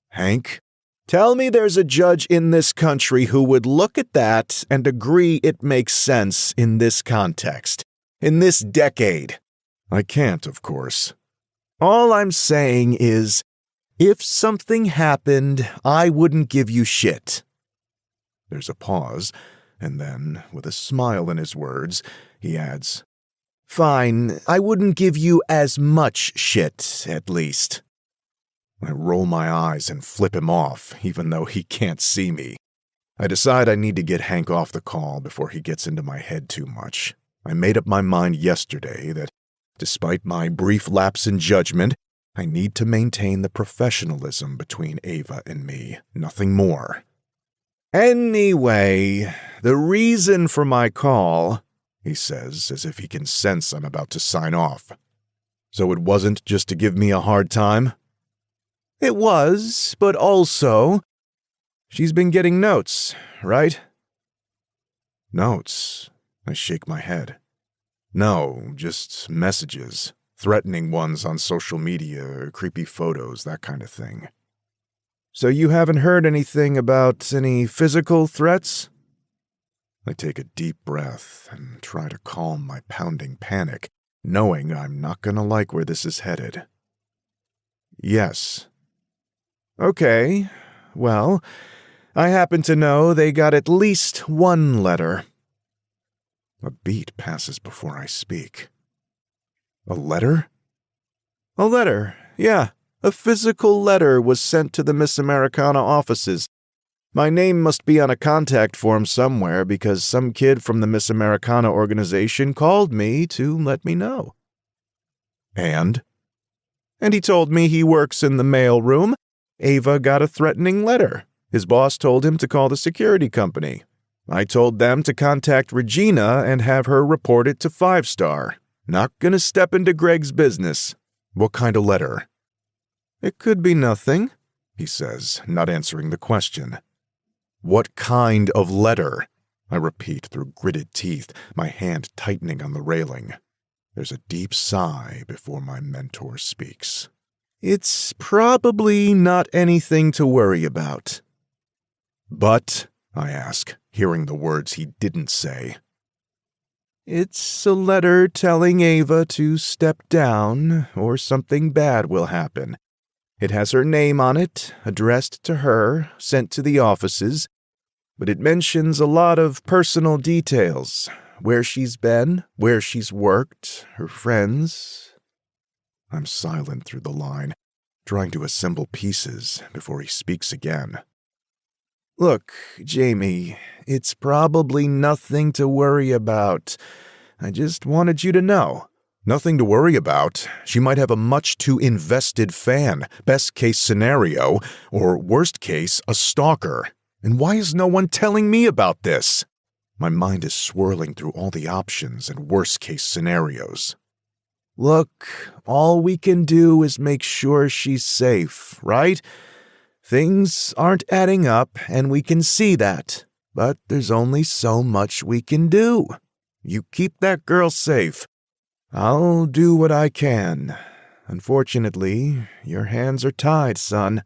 Hank, tell me there's a judge in this country who would look at that and agree it makes sense in this context, in this decade. I can't, of course. All I'm saying is, if something happened, I wouldn't give you shit. There's a pause, and then, with a smile in his words, he adds, Fine, I wouldn't give you as much shit, at least. I roll my eyes and flip him off, even though he can't see me. I decide I need to get Hank off the call before he gets into my head too much. I made up my mind yesterday that, despite my brief lapse in judgment, I need to maintain the professionalism between Ava and me, nothing more. Anyway, the reason for my call, he says, as if he can sense I'm about to sign off. So it wasn't just to give me a hard time? It was, but also, she's been getting notes, right? Notes? I shake my head. No, just messages. Threatening ones on social media, creepy photos, that kind of thing. So you haven't heard anything about any physical threats? I take a deep breath and try to calm my pounding panic, knowing I'm not going to like where this is headed. Yes. Okay, well, I happen to know they got at least one letter. A beat passes before I speak. A letter? A letter, yeah. A physical letter was sent to the Miss Americana offices. My name must be on a contact form somewhere because some kid from the Miss Americana organization called me to let me know. And he told me he works in the mail room. Ava got a threatening letter. His boss told him to call the security company. I told them to contact Regina and have her report it to 5-Star. Not gonna step into Greg's business. What kind of letter? It could be nothing, he says, not answering the question. What kind of letter? I repeat through gritted teeth, my hand tightening on the railing. There's a deep sigh before my mentor speaks. It's probably not anything to worry about. But, I ask, hearing the words he didn't say. It's a letter telling Ava to step down, or something bad will happen. It has her name on it, addressed to her, sent to the offices, but it mentions a lot of personal details. Where she's been, where she's worked, her friends. I'm silent through the line, trying to assemble pieces before he speaks again. Look, Jamie, it's probably nothing to worry about. I just wanted you to know. Nothing to worry about. She might have a much too invested fan, best case scenario, or worst case, a stalker. And why is no one telling me about this? My mind is swirling through all the options and worst case scenarios. Look, all we can do is make sure she's safe, right? Things aren't adding up, and we can see that. But there's only so much we can do. You keep that girl safe. I'll do what I can. Unfortunately, your hands are tied, son.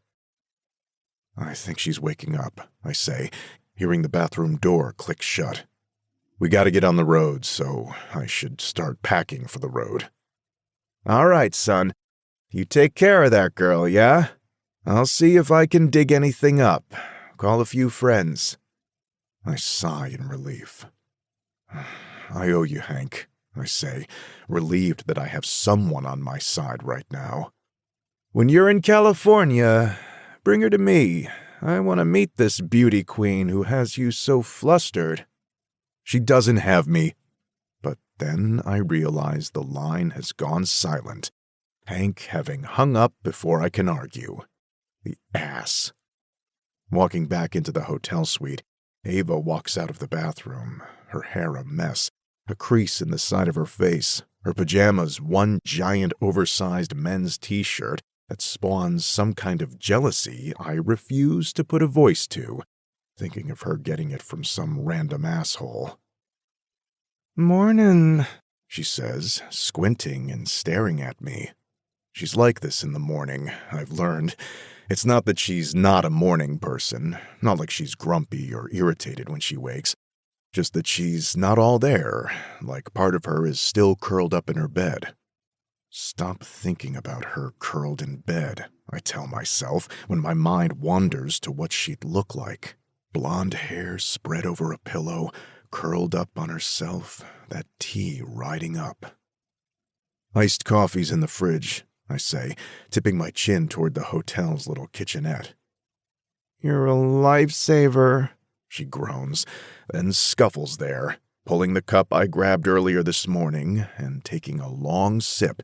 I think she's waking up, I say, hearing the bathroom door click shut. We gotta get on the road, so I should start packing for the road. All right, son. You take care of that girl, yeah? I'll see if I can dig anything up. Call a few friends. I sigh in relief. I owe you, Hank, I say, relieved that I have someone on my side right now. When you're in California, bring her to me. I want to meet this beauty queen who has you so flustered. She doesn't have me. But then I realize the line has gone silent, Hank having hung up before I can argue. The ass. Walking back into the hotel suite, Ava walks out of the bathroom, her hair a mess, a crease in the side of her face, her pajamas one giant oversized men's t-shirt that spawns some kind of jealousy I refuse to put a voice to, thinking of her getting it from some random asshole. "Mornin'," she says, squinting and staring at me. She's like this in the morning, I've learned. It's not that she's not a morning person, not like she's grumpy or irritated when she wakes, just that she's not all there, like part of her is still curled up in her bed. Stop thinking about her curled in bed, I tell myself, when my mind wanders to what she'd look like. Blonde hair spread over a pillow, curled up on herself, that tea riding up. Iced coffee's in the fridge, I say, tipping my chin toward the hotel's little kitchenette. "You're a lifesaver," she groans, then scuffles there, pulling the cup I grabbed earlier this morning and taking a long sip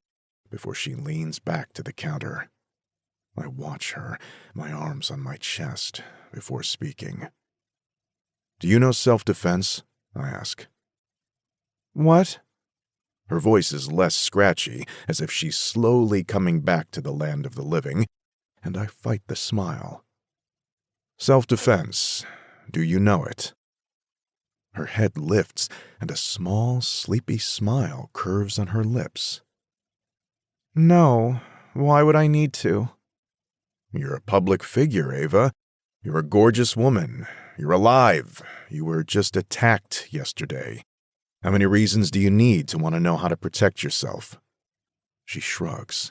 before she leans back to the counter. I watch her, my arms on my chest, before speaking. "Do you know self-defense?" I ask. "What?" Her voice is less scratchy, as if she's slowly coming back to the land of the living, and I fight the smile. "Self-defense. Do you know it?" Her head lifts, and a small, sleepy smile curves on her lips. "No. Why would I need to?" "You're a public figure, Ava. You're a gorgeous woman. You're alive. You were just attacked yesterday. How many reasons do you need to want to know how to protect yourself?" She shrugs.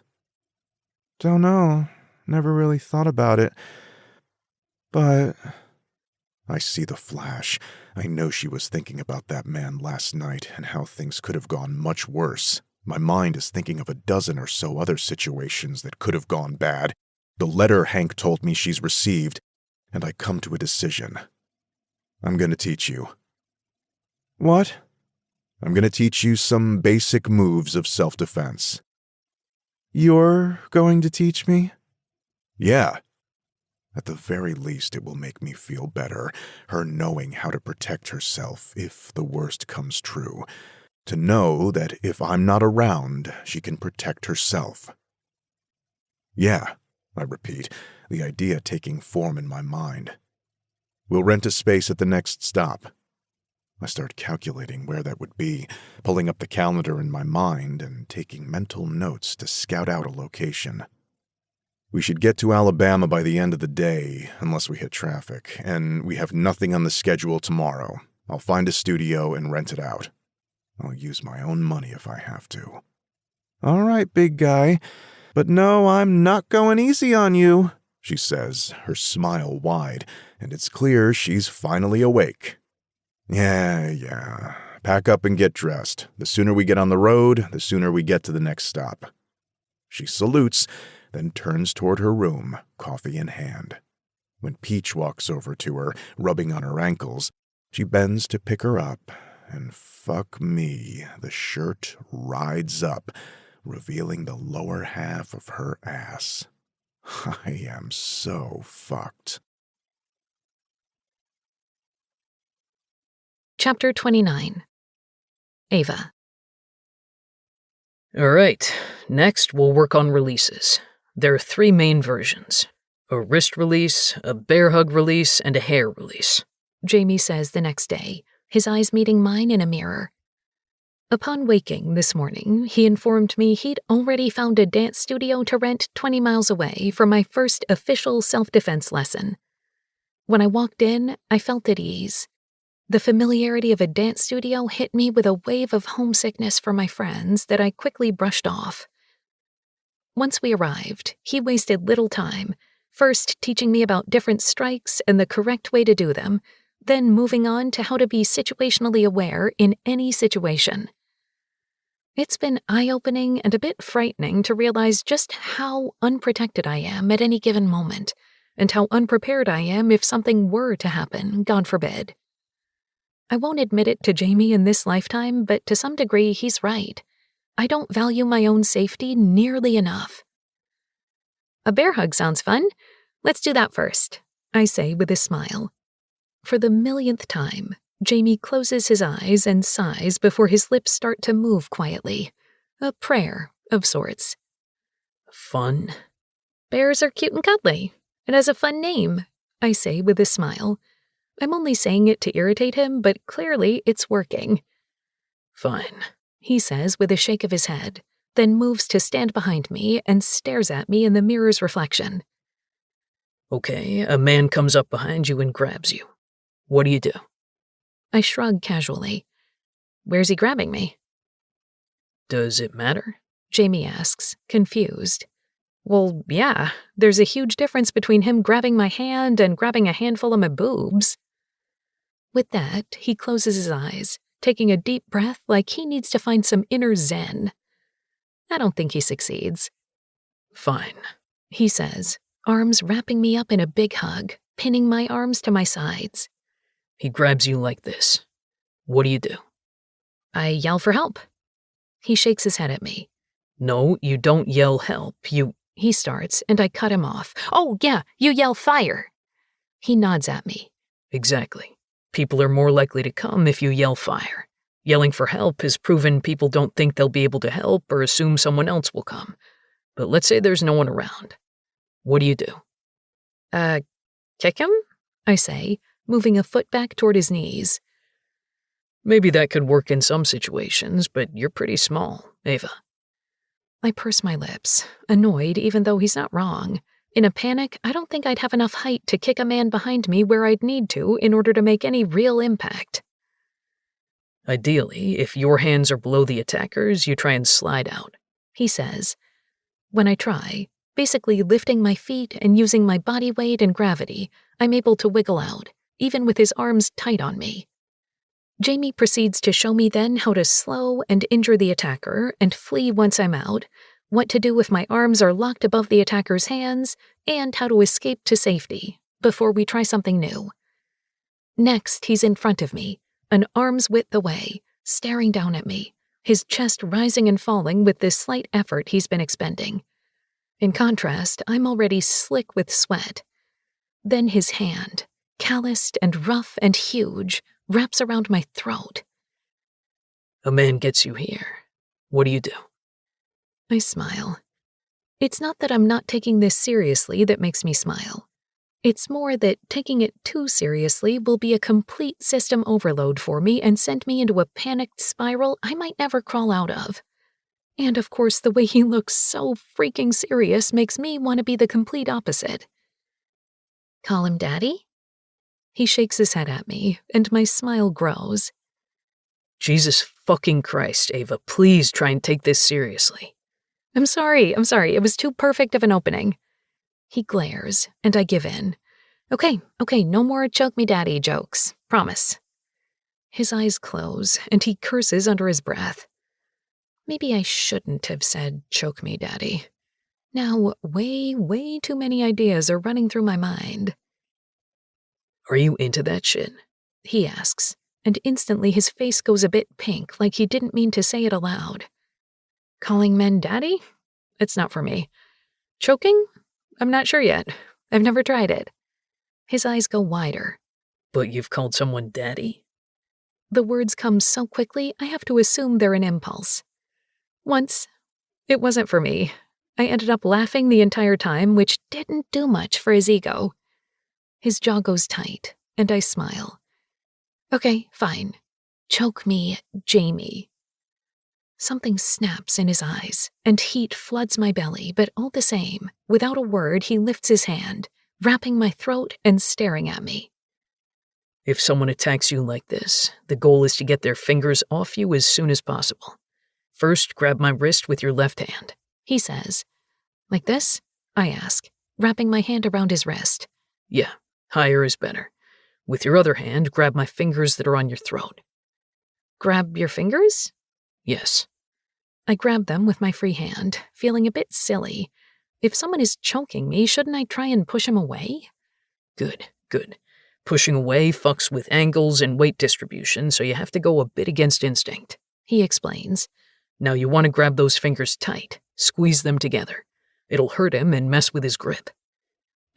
"Don't know. Never really thought about it. But..." I see the flash. I know she was thinking about that man last night and how things could have gone much worse. My mind is thinking of a dozen or so other situations that could have gone bad. The letter Hank told me she's received, and I come to a decision. I'm going to teach you. "What?" I'm going to teach you some basic moves of self-defense. "You're going to teach me?" Yeah. At the very least, it will make me feel better, her knowing how to protect herself if the worst comes true. To know that if I'm not around, she can protect herself. "Yeah," I repeat, the idea taking form in my mind. "We'll rent a space at the next stop." I start calculating where that would be, pulling up the calendar in my mind and taking mental notes to scout out a location. We should get to Alabama by the end of the day, unless we hit traffic, and we have nothing on the schedule tomorrow. I'll find a studio and rent it out. I'll use my own money if I have to. "All right, big guy. But no, I'm not going easy on you," she says, her smile wide, and it's clear she's finally awake. Yeah. Pack up and get dressed. The sooner we get on the road, the sooner we get to the next stop." She salutes, then turns toward her room, coffee in hand. When Peach walks over to her, rubbing on her ankles, she bends to pick her up, and fuck me, the shirt rides up, revealing the lower half of her ass. I am so fucked. Chapter 29. Ava. All right, next we'll work on releases. There are 3 main versions: a wrist release, a bear hug release, and a hair release, Jamie says the next day, his eyes meeting mine in a mirror. Upon waking this morning, he informed me he'd already found a dance studio to rent 20 miles away for my first official self-defense lesson. When I walked in, I felt at ease. The familiarity of a dance studio hit me with a wave of homesickness for my friends that I quickly brushed off. Once we arrived, he wasted little time, first teaching me about different strikes and the correct way to do them, then moving on to how to be situationally aware in any situation. It's been eye-opening and a bit frightening to realize just how unprotected I am at any given moment, and how unprepared I am if something were to happen, God forbid. I won't admit it to Jamie in this lifetime, but to some degree he's right. I don't value my own safety nearly enough. A bear hug sounds fun. Let's do that first, I say with a smile. For the millionth time, Jamie closes his eyes and sighs before his lips start to move quietly. A prayer of sorts. Fun? Bears are cute and cuddly. It has a fun name, I say with a smile. I'm only saying it to irritate him, but clearly it's working. Fine, he says with a shake of his head, then moves to stand behind me and stares at me in the mirror's reflection. Okay, a man comes up behind you and grabs you. What do you do? I shrug casually. Where's he grabbing me? Does it matter? Jamie asks, confused. Well, yeah, there's a huge difference between him grabbing my hand and grabbing a handful of my boobs. With that, he closes his eyes, taking a deep breath like he needs to find some inner zen. I don't think he succeeds. Fine, he says, arms wrapping me up in a big hug, pinning my arms to my sides. He grabs you like this. What do you do? I yell for help. He shakes his head at me. No, you don't yell help, He starts, and I cut him off. Oh, yeah, you yell fire. He nods at me. Exactly. People are more likely to come if you yell fire. Yelling for help has proven people don't think they'll be able to help or assume someone else will come. But let's say there's no one around. What do you do? Kick him? I say, moving a foot back toward his knees. Maybe that could work in some situations, but you're pretty small, Ava. I purse my lips, annoyed even though he's not wrong. In a panic, I don't think I'd have enough height to kick a man behind me where I'd need to in order to make any real impact. Ideally, if your hands are below the attackers, you try and slide out, he says. When I try, basically lifting my feet and using my body weight and gravity, I'm able to wiggle out, even with his arms tight on me. Jamie proceeds to show me then how to slow and injure the attacker and flee once I'm out, what to do if my arms are locked above the attacker's hands, and how to escape to safety before we try something new. Next, he's in front of me, an arm's width away, staring down at me, his chest rising and falling with this slight effort he's been expending. In contrast, I'm already slick with sweat. Then his hand, calloused and rough and huge, wraps around my throat. A man gets you here. What do you do? I smile. It's not that I'm not taking this seriously that makes me smile. It's more that taking it too seriously will be a complete system overload for me and send me into a panicked spiral I might never crawl out of. And of course, the way he looks so freaking serious makes me want to be the complete opposite. Call him Daddy? He shakes his head at me, and my smile grows. Jesus fucking Christ, Ava, please try and take this seriously. I'm sorry, it was too perfect of an opening. He glares, and I give in. Okay, no more choke me daddy jokes, promise. His eyes close, and he curses under his breath. Maybe I shouldn't have said choke me daddy. Now, way too many ideas are running through my mind. Are you into that shit? He asks, and instantly his face goes a bit pink like he didn't mean to say it aloud. Calling men daddy? It's not for me. Choking? I'm not sure yet. I've never tried it. His eyes go wider. But you've called someone daddy? The words come so quickly, I have to assume they're an impulse. Once, it wasn't for me. I ended up laughing the entire time, which didn't do much for his ego. His jaw goes tight, and I smile. Okay, fine. Choke me, Jamie. Something snaps in his eyes, and heat floods my belly, but all the same, without a word, he lifts his hand, wrapping my throat and staring at me. If someone attacks you like this, the goal is to get their fingers off you as soon as possible. First, grab my wrist with your left hand, he says. Like this? I ask, wrapping my hand around his wrist. Yeah, higher is better. With your other hand, grab my fingers that are on your throat. Grab your fingers? Yes. I grab them with my free hand, feeling a bit silly. If someone is choking me, shouldn't I try and push him away? Good. Pushing away fucks with angles and weight distribution, so you have to go a bit against instinct, he explains. Now you want to grab those fingers tight, squeeze them together. It'll hurt him and mess with his grip.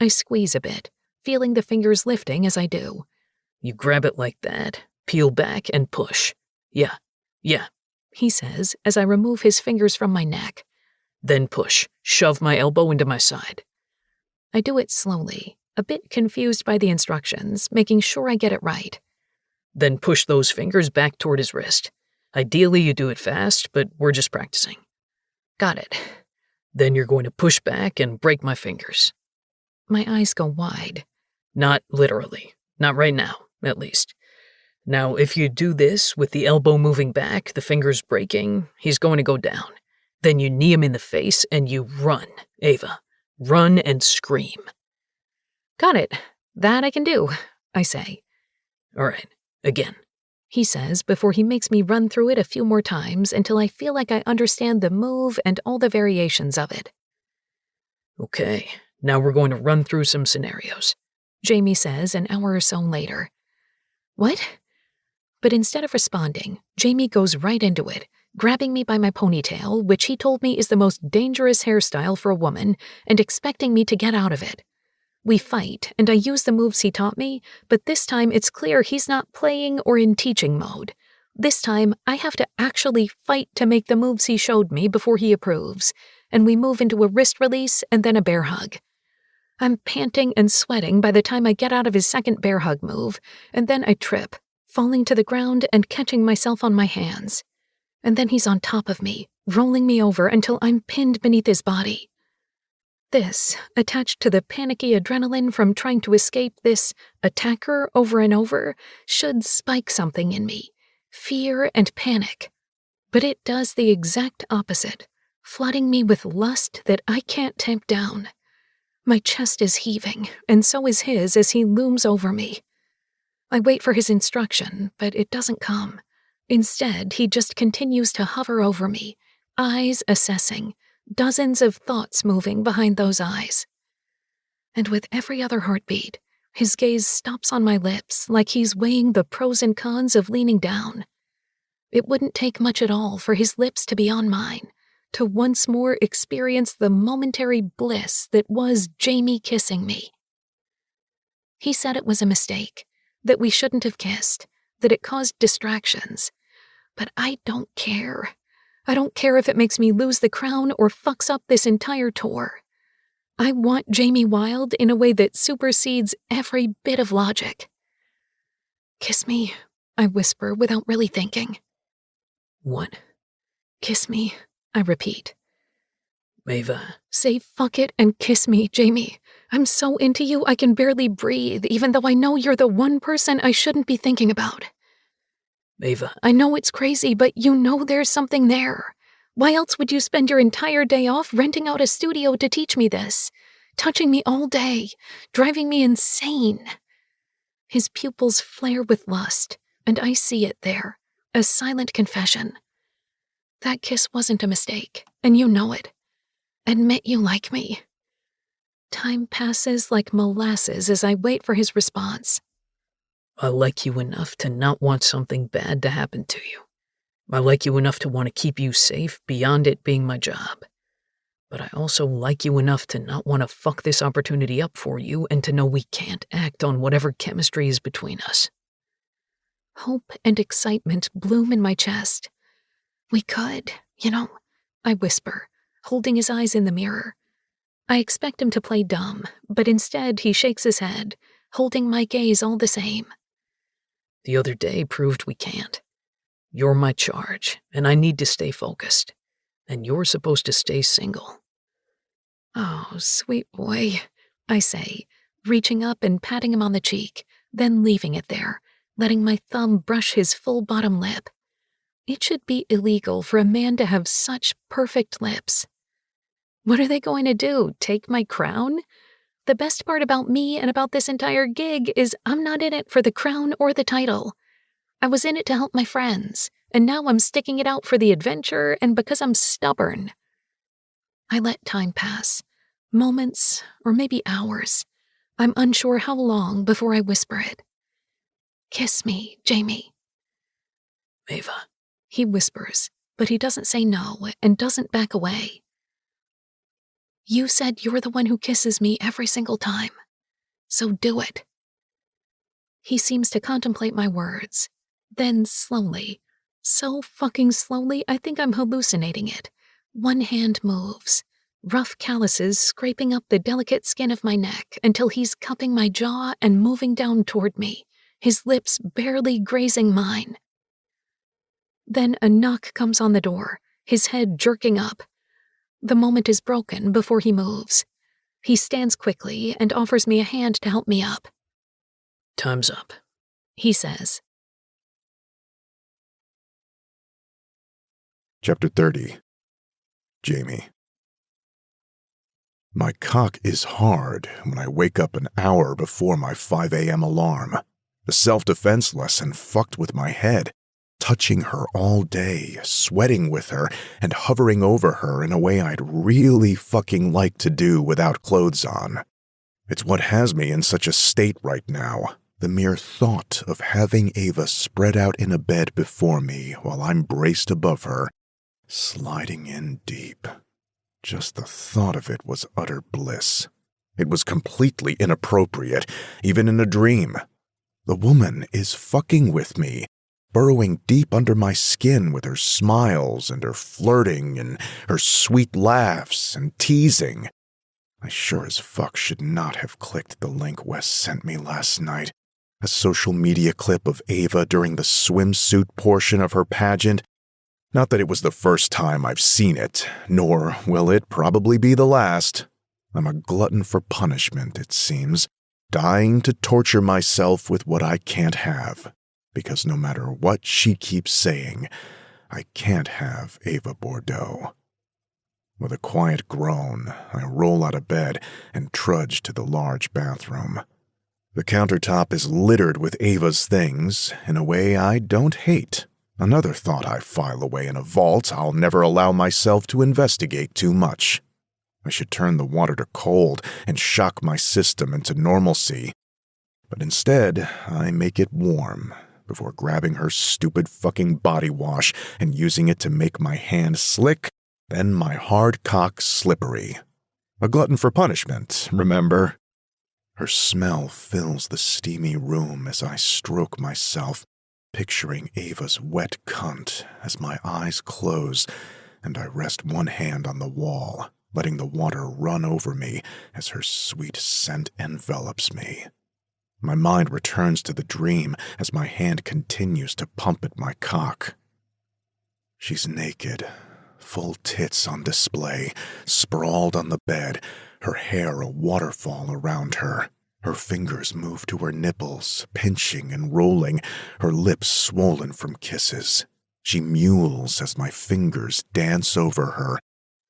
I squeeze a bit, feeling the fingers lifting as I do. You grab it like that, peel back and push. Yeah, he says as I remove his fingers from my neck. Then push. Shove my elbow into my side. I do it slowly, a bit confused by the instructions, making sure I get it right. Then push those fingers back toward his wrist. Ideally, you do it fast, but we're just practicing. Got it. Then you're going to push back and break my fingers. My eyes go wide. Not literally. Not right now, at least. Now, if you do this with the elbow moving back, the fingers breaking, he's going to go down. Then you knee him in the face and you run, Ava. Run and scream. Got it. That I can do, I say. All right, again, he says before he makes me run through it a few more times until I feel like I understand the move and all the variations of it. Okay, now we're going to run through some scenarios, Jamie says an hour or so later. What? But instead of responding, Jamie goes right into it, grabbing me by my ponytail, which he told me is the most dangerous hairstyle for a woman, and expecting me to get out of it. We fight, and I use the moves he taught me, but this time it's clear he's not playing or in teaching mode. This time, I have to actually fight to make the moves he showed me before he approves, and we move into a wrist release and then a bear hug. I'm panting and sweating by the time I get out of his second bear hug move, and then I trip, falling to the ground and catching myself on my hands. And then he's on top of me, rolling me over until I'm pinned beneath his body. This, attached to the panicky adrenaline from trying to escape this attacker over and over, should spike something in me, fear and panic. But it does the exact opposite, flooding me with lust that I can't tamp down. My chest is heaving, and so is his as he looms over me. I wait for his instruction, but it doesn't come. Instead, he just continues to hover over me, eyes assessing, dozens of thoughts moving behind those eyes. And with every other heartbeat, his gaze stops on my lips like he's weighing the pros and cons of leaning down. It wouldn't take much at all for his lips to be on mine, to once more experience the momentary bliss that was Jamie kissing me. He said it was a mistake, that we shouldn't have kissed, that it caused distractions. But I don't care. I don't care if it makes me lose the crown or fucks up this entire tour. I want Jamie Wilde in a way that supersedes every bit of logic. Kiss me, I whisper without really thinking. What? Kiss me, I repeat. Ava. Say fuck it and kiss me, Jamie. I'm so into you I can barely breathe, even though I know you're the one person I shouldn't be thinking about. Ava. I know it's crazy, but you know there's something there. Why else would you spend your entire day off renting out a studio to teach me this? Touching me all day, driving me insane. His pupils flare with lust, and I see it there, a silent confession. That kiss wasn't a mistake, and you know it. Admit you like me. Time passes like molasses as I wait for his response. I like you enough to not want something bad to happen to you. I like you enough to want to keep you safe beyond it being my job. But I also like you enough to not want to fuck this opportunity up for you and to know we can't act on whatever chemistry is between us. Hope and excitement bloom in my chest. We could, I whisper, holding his eyes in the mirror. I expect him to play dumb, but instead he shakes his head, holding my gaze all the same. The other day proved we can't. You're my charge, and I need to stay focused. And you're supposed to stay single. Oh, sweet boy, I say, reaching up and patting him on the cheek, then leaving it there, letting my thumb brush his full bottom lip. It should be illegal for a man to have such perfect lips. What are they going to do, take my crown? The best part about me and about this entire gig is I'm not in it for the crown or the title. I was in it to help my friends, and now I'm sticking it out for the adventure and because I'm stubborn. I let time pass. Moments, or maybe hours. I'm unsure how long before I whisper it. "Kiss me, Jamie." Ava. He whispers, but he doesn't say no and doesn't back away. "You said you're the one who kisses me every single time, so do it." He seems to contemplate my words. Then slowly, so fucking slowly I think I'm hallucinating it, one hand moves, rough calluses scraping up the delicate skin of my neck until he's cupping my jaw and moving down toward me, his lips barely grazing mine. Then a knock comes on the door, his head jerking up. The moment is broken before he moves. He stands quickly and offers me a hand to help me up. Time's up, he says. Chapter 30. Jamie. My cock is hard when I wake up an hour before my 5 a.m. alarm. The self-defense lesson fucked with my head. Touching her all day, sweating with her, and hovering over her in a way I'd really fucking like to do without clothes on. It's what has me in such a state right now. The mere thought of having Ava spread out in a bed before me while I'm braced above her, sliding in deep. Just the thought of it was utter bliss. It was completely inappropriate, even in a dream. The woman is fucking with me, burrowing deep under my skin with her smiles and her flirting and her sweet laughs and teasing. I sure as fuck should not have clicked the link Wes sent me last night. A social media clip of Ava during the swimsuit portion of her pageant. Not that it was the first time I've seen it, nor will it probably be the last. I'm a glutton for punishment, it seems, dying to torture myself with what I can't have. Because no matter what she keeps saying, I can't have Ava Bordeaux. With a quiet groan, I roll out of bed and trudge to the large bathroom. The countertop is littered with Ava's things in a way I don't hate. Another thought I file away in a vault I'll never allow myself to investigate too much. I should turn the water to cold and shock my system into normalcy. But instead, I make it warm before grabbing her stupid fucking body wash and using it to make my hand slick, then my hard cock slippery. A glutton for punishment, remember? Her smell fills the steamy room as I stroke myself, picturing Ava's wet cunt as my eyes close and I rest one hand on the wall, letting the water run over me as her sweet scent envelops me. My mind returns to the dream as my hand continues to pump at my cock. She's naked, full tits on display, sprawled on the bed, her hair a waterfall around her. Her fingers move to her nipples, pinching and rolling, her lips swollen from kisses. She mewls as my fingers dance over her,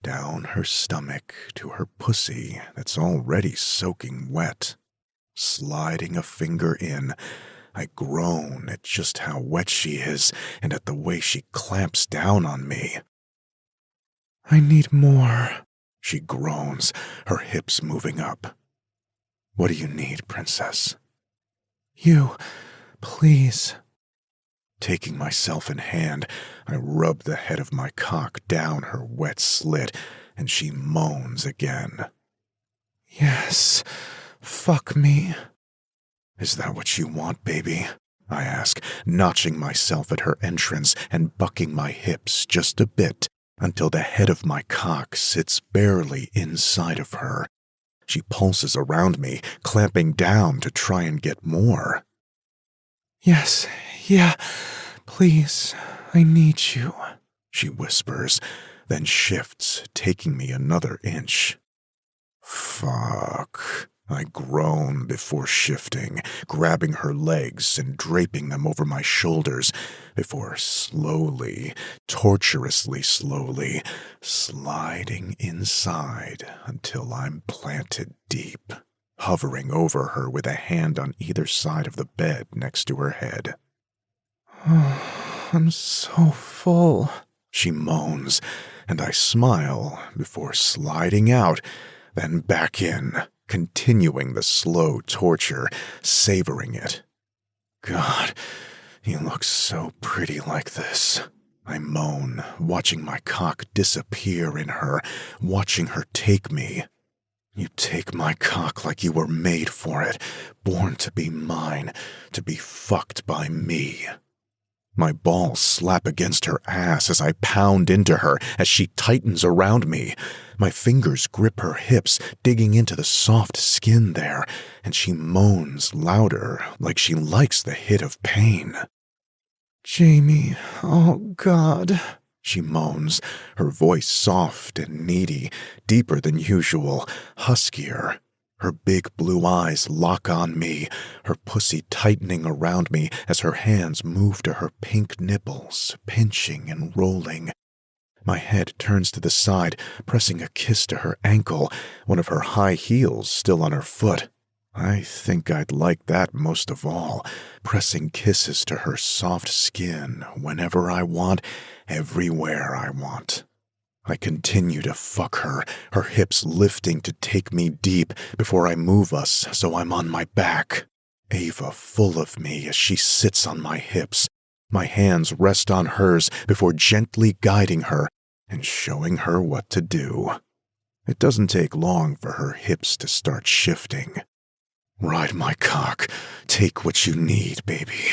down her stomach to her pussy that's already soaking wet. Sliding a finger in, I groan at just how wet she is and at the way she clamps down on me. "I need more," she groans, her hips moving up. "What do you need, princess?" "You, please." Taking myself in hand, I rub the head of my cock down her wet slit, and she moans again. "Yes. Fuck me." "Is that what you want, baby?" I ask, notching myself at her entrance and bucking my hips just a bit until the head of my cock sits barely inside of her. She pulses around me, clamping down to try and get more. "Yes, yeah, please, I need you," she whispers, then shifts, taking me another inch. "Fuck," I groan before shifting, grabbing her legs and draping them over my shoulders, before slowly, torturously slowly, sliding inside until I'm planted deep, hovering over her with a hand on either side of the bed next to her head. Oh, I'm so full, she moans, and I smile before sliding out, then back in, continuing the slow torture, savoring it. God, you look so pretty like this. I moan, watching my cock disappear in her, watching her take me. You take my cock like you were made for it, born to be mine, to be fucked by me. My balls slap against her ass as I pound into her as she tightens around me. My fingers grip her hips, digging into the soft skin there, and she moans louder, like she likes the hit of pain. Jamie, oh God, she moans, her voice soft and needy, deeper than usual, huskier. Her big blue eyes lock on me, her pussy tightening around me as her hands move to her pink nipples, pinching and rolling. My head turns to the side, pressing a kiss to her ankle, one of her high heels still on her foot. I think I'd like that most of all, pressing kisses to her soft skin whenever I want, everywhere I want. I continue to fuck her, her hips lifting to take me deep before I move us so I'm on my back. Ava full of me as she sits on my hips. My hands rest on hers before gently guiding her and showing her what to do. It doesn't take long for her hips to start shifting. Ride my cock. Take what you need, baby.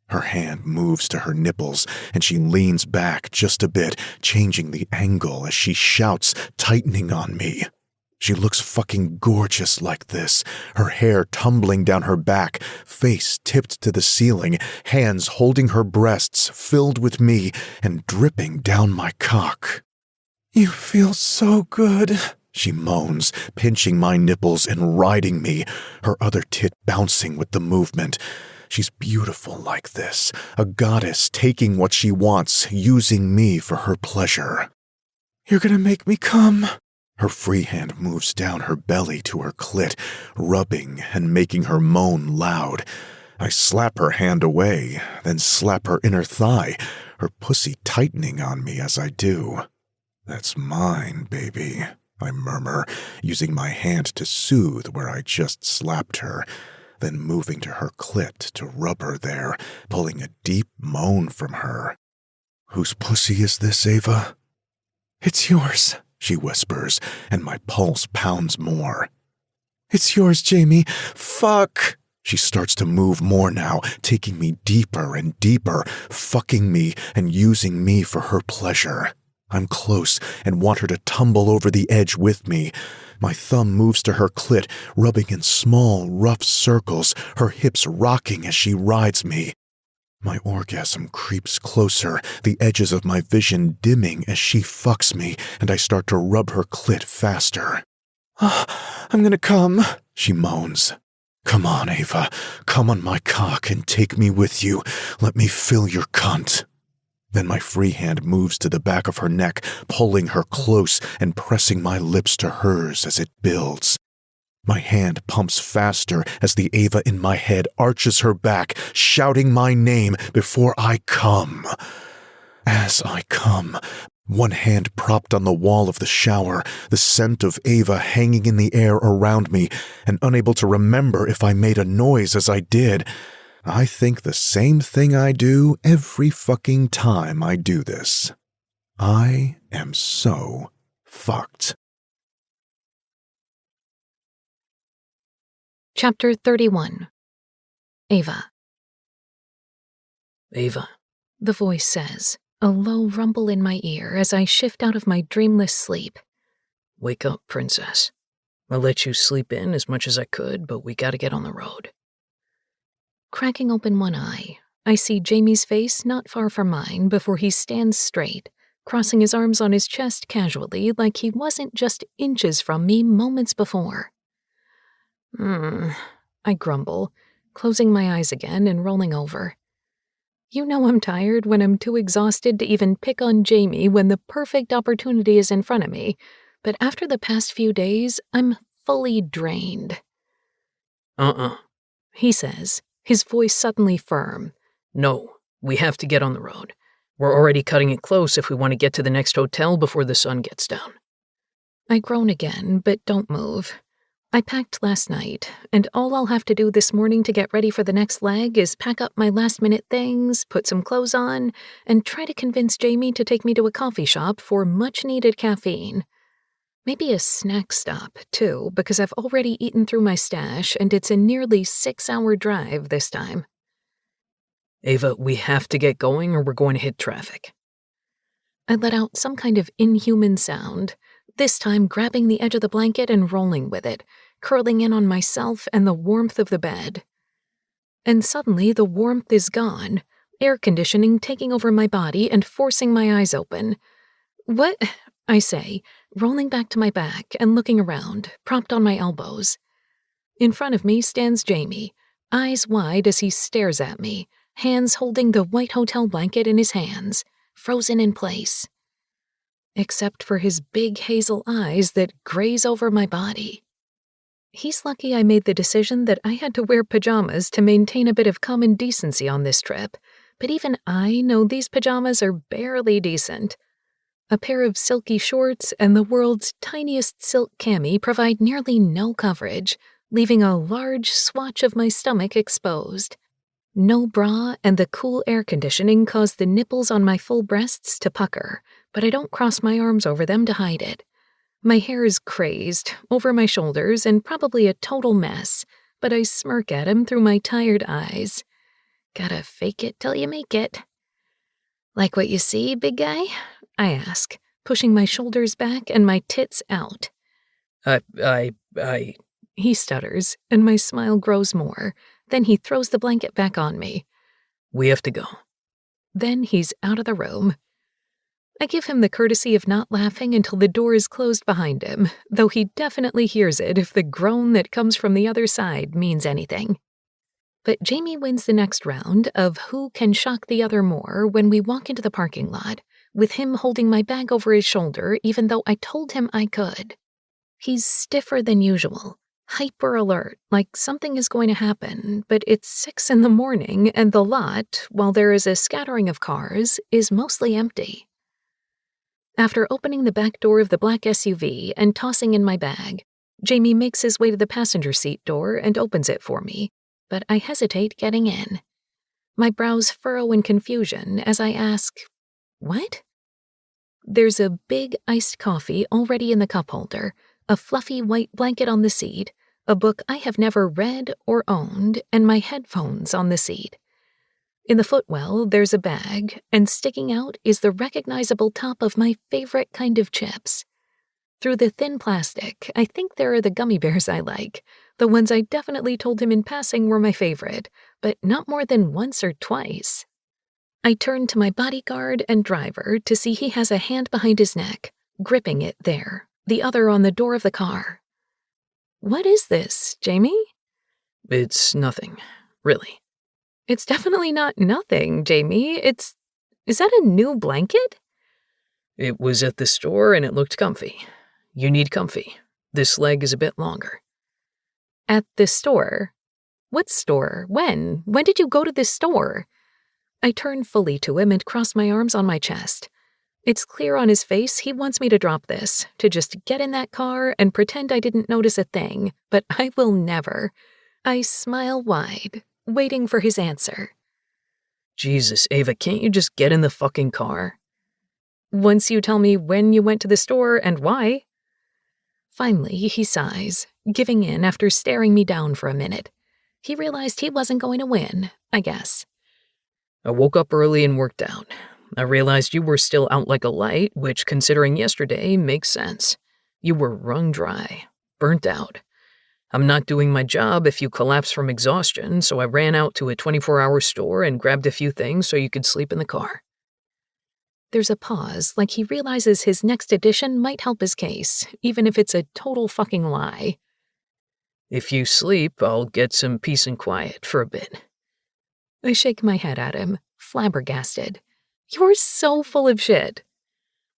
Her hand moves to her nipples, and she leans back just a bit, changing the angle as she shouts, tightening on me. She looks fucking gorgeous like this, her hair tumbling down her back, face tipped to the ceiling, hands holding her breasts, filled with me, and dripping down my cock. You feel so good, she moans, pinching my nipples and riding me, her other tit bouncing with the movement. She's beautiful like this, a goddess taking what she wants, using me for her pleasure. You're gonna make me come. Her free hand moves down her belly to her clit, rubbing and making her moan loud. I slap her hand away, then slap her inner thigh, her pussy tightening on me as I do. That's mine, baby, I murmur, using my hand to soothe where I just slapped her, then moving to her clit to rub her there, pulling a deep moan from her. Whose pussy is this, Ava? It's yours, she whispers, and my pulse pounds more. It's yours, Jamie. Fuck. She starts to move more now, taking me deeper and deeper, fucking me and using me for her pleasure. I'm close and want her to tumble over the edge with me. My thumb moves to her clit, rubbing in small, rough circles, her hips rocking as she rides me. My orgasm creeps closer, the edges of my vision dimming as she fucks me, and I start to rub her clit faster. I'm gonna come, she moans. Come on, Ava. Come on my cock and take me with you. Let me fill your cunt. Then my free hand moves to the back of her neck, pulling her close and pressing my lips to hers as it builds. My hand pumps faster as the Ava in my head arches her back, shouting my name before I come. As I come, one hand propped on the wall of the shower, the scent of Ava hanging in the air around me, and unable to remember if I made a noise as I did, I think the same thing I do every fucking time I do this. I am so fucked. Chapter 31. Ava. Ava, The voice says, a low rumble in my ear as I shift out of my dreamless sleep. wake up, princess. I let you sleep in as much as I could, but we gotta get on the road. Cracking open one eye, I see Jamie's face not far from mine before he stands straight, crossing his arms on his chest casually like he wasn't just inches from me moments before. I grumble, closing my eyes again and rolling over. You know I'm tired when I'm too exhausted to even pick on Jamie when the perfect opportunity is in front of me, but after the past few days, I'm fully drained. He says, his voice suddenly firm. No, we have to get on the road. We're already cutting it close if we want to get to the next hotel before the sun gets down. I groan again, but don't move. I packed last night, and all I'll have to do this morning to get ready for the next leg is pack up my last-minute things, put some clothes on, and try to convince Jamie to take me to a coffee shop for much-needed caffeine. Maybe a snack stop, too, because I've already eaten through my stash, and it's a nearly 6-hour drive this time. Ava, we have to get going or we're going to hit traffic. I let out some kind of inhuman sound, this time grabbing the edge of the blanket and rolling with it, curling in on myself and the warmth of the bed. And suddenly the warmth is gone, air conditioning taking over my body and forcing my eyes open. What? I say, rolling back to my back and looking around, propped on my elbows. In front of me stands Jamie, eyes wide as he stares at me, hands holding the white hotel blanket in his hands, frozen in place. Except for his big hazel eyes that graze over my body. He's lucky I made the decision that I had to wear pajamas to maintain a bit of common decency on this trip, but even I know these pajamas are barely decent. A pair of silky shorts and the world's tiniest silk cami provide nearly no coverage, leaving a large swatch of my stomach exposed. No bra and the cool air conditioning cause the nipples on my full breasts to pucker, but I don't cross my arms over them to hide it. My hair is crazed, over my shoulders, and probably a total mess, but I smirk at him through my tired eyes. Gotta fake it till you make it. Like what you see, big guy? I ask, pushing my shoulders back and my tits out. He stutters, and my smile grows more. Then he throws the blanket back on me. We have to go. Then he's out of the room. I give him the courtesy of not laughing until the door is closed behind him, though he definitely hears it if the groan that comes from the other side means anything. But Jamie wins the next round of who can shock the other more when we walk into the parking lot, with him holding my bag over his shoulder even though I told him I could. He's stiffer than usual. Hyper alert, like something is going to happen, but it's 6 a.m. and the lot, while there is a scattering of cars, is mostly empty. After opening the back door of the black SUV and tossing in my bag, Jamie makes his way to the passenger seat door and opens it for me, but I hesitate getting in. My brows furrow in confusion as I ask, "What?" There's a big iced coffee already in the cup holder, a fluffy white blanket on the seat, a book I have never read or owned, and my headphones on the seat. In the footwell, there's a bag, and sticking out is the recognizable top of my favorite kind of chips. Through the thin plastic, I think there are the gummy bears I like, the ones I definitely told him in passing were my favorite, but not more than once or twice. I turn to my bodyguard and driver to see he has a hand behind his neck, gripping it there, the other on the door of the car. What is this, Jamie? It's nothing, really. It's definitely not nothing, Jamie. Is that a new blanket? It was at the store and it looked comfy. You need comfy. This leg is a bit longer. At the store? What store? When? When did you go to this store? I turn fully to him and cross my arms on my chest. It's clear on his face he wants me to drop this, to just get in that car and pretend I didn't notice a thing, but I will never. I smile wide, waiting for his answer. Jesus, Ava, can't you just get in the fucking car? Once you tell me when you went to the store and why. Finally, he sighs, giving in after staring me down for a minute. He realized he wasn't going to win, I guess. I woke up early and worked out. I realized you were still out like a light, which, considering yesterday, makes sense. You were wrung dry, burnt out. I'm not doing my job if you collapse from exhaustion, so I ran out to a 24-hour store and grabbed a few things so you could sleep in the car. There's a pause, like he realizes his next addition might help his case, even if it's a total fucking lie. If you sleep, I'll get some peace and quiet for a bit. I shake my head at him, flabbergasted. You're so full of shit.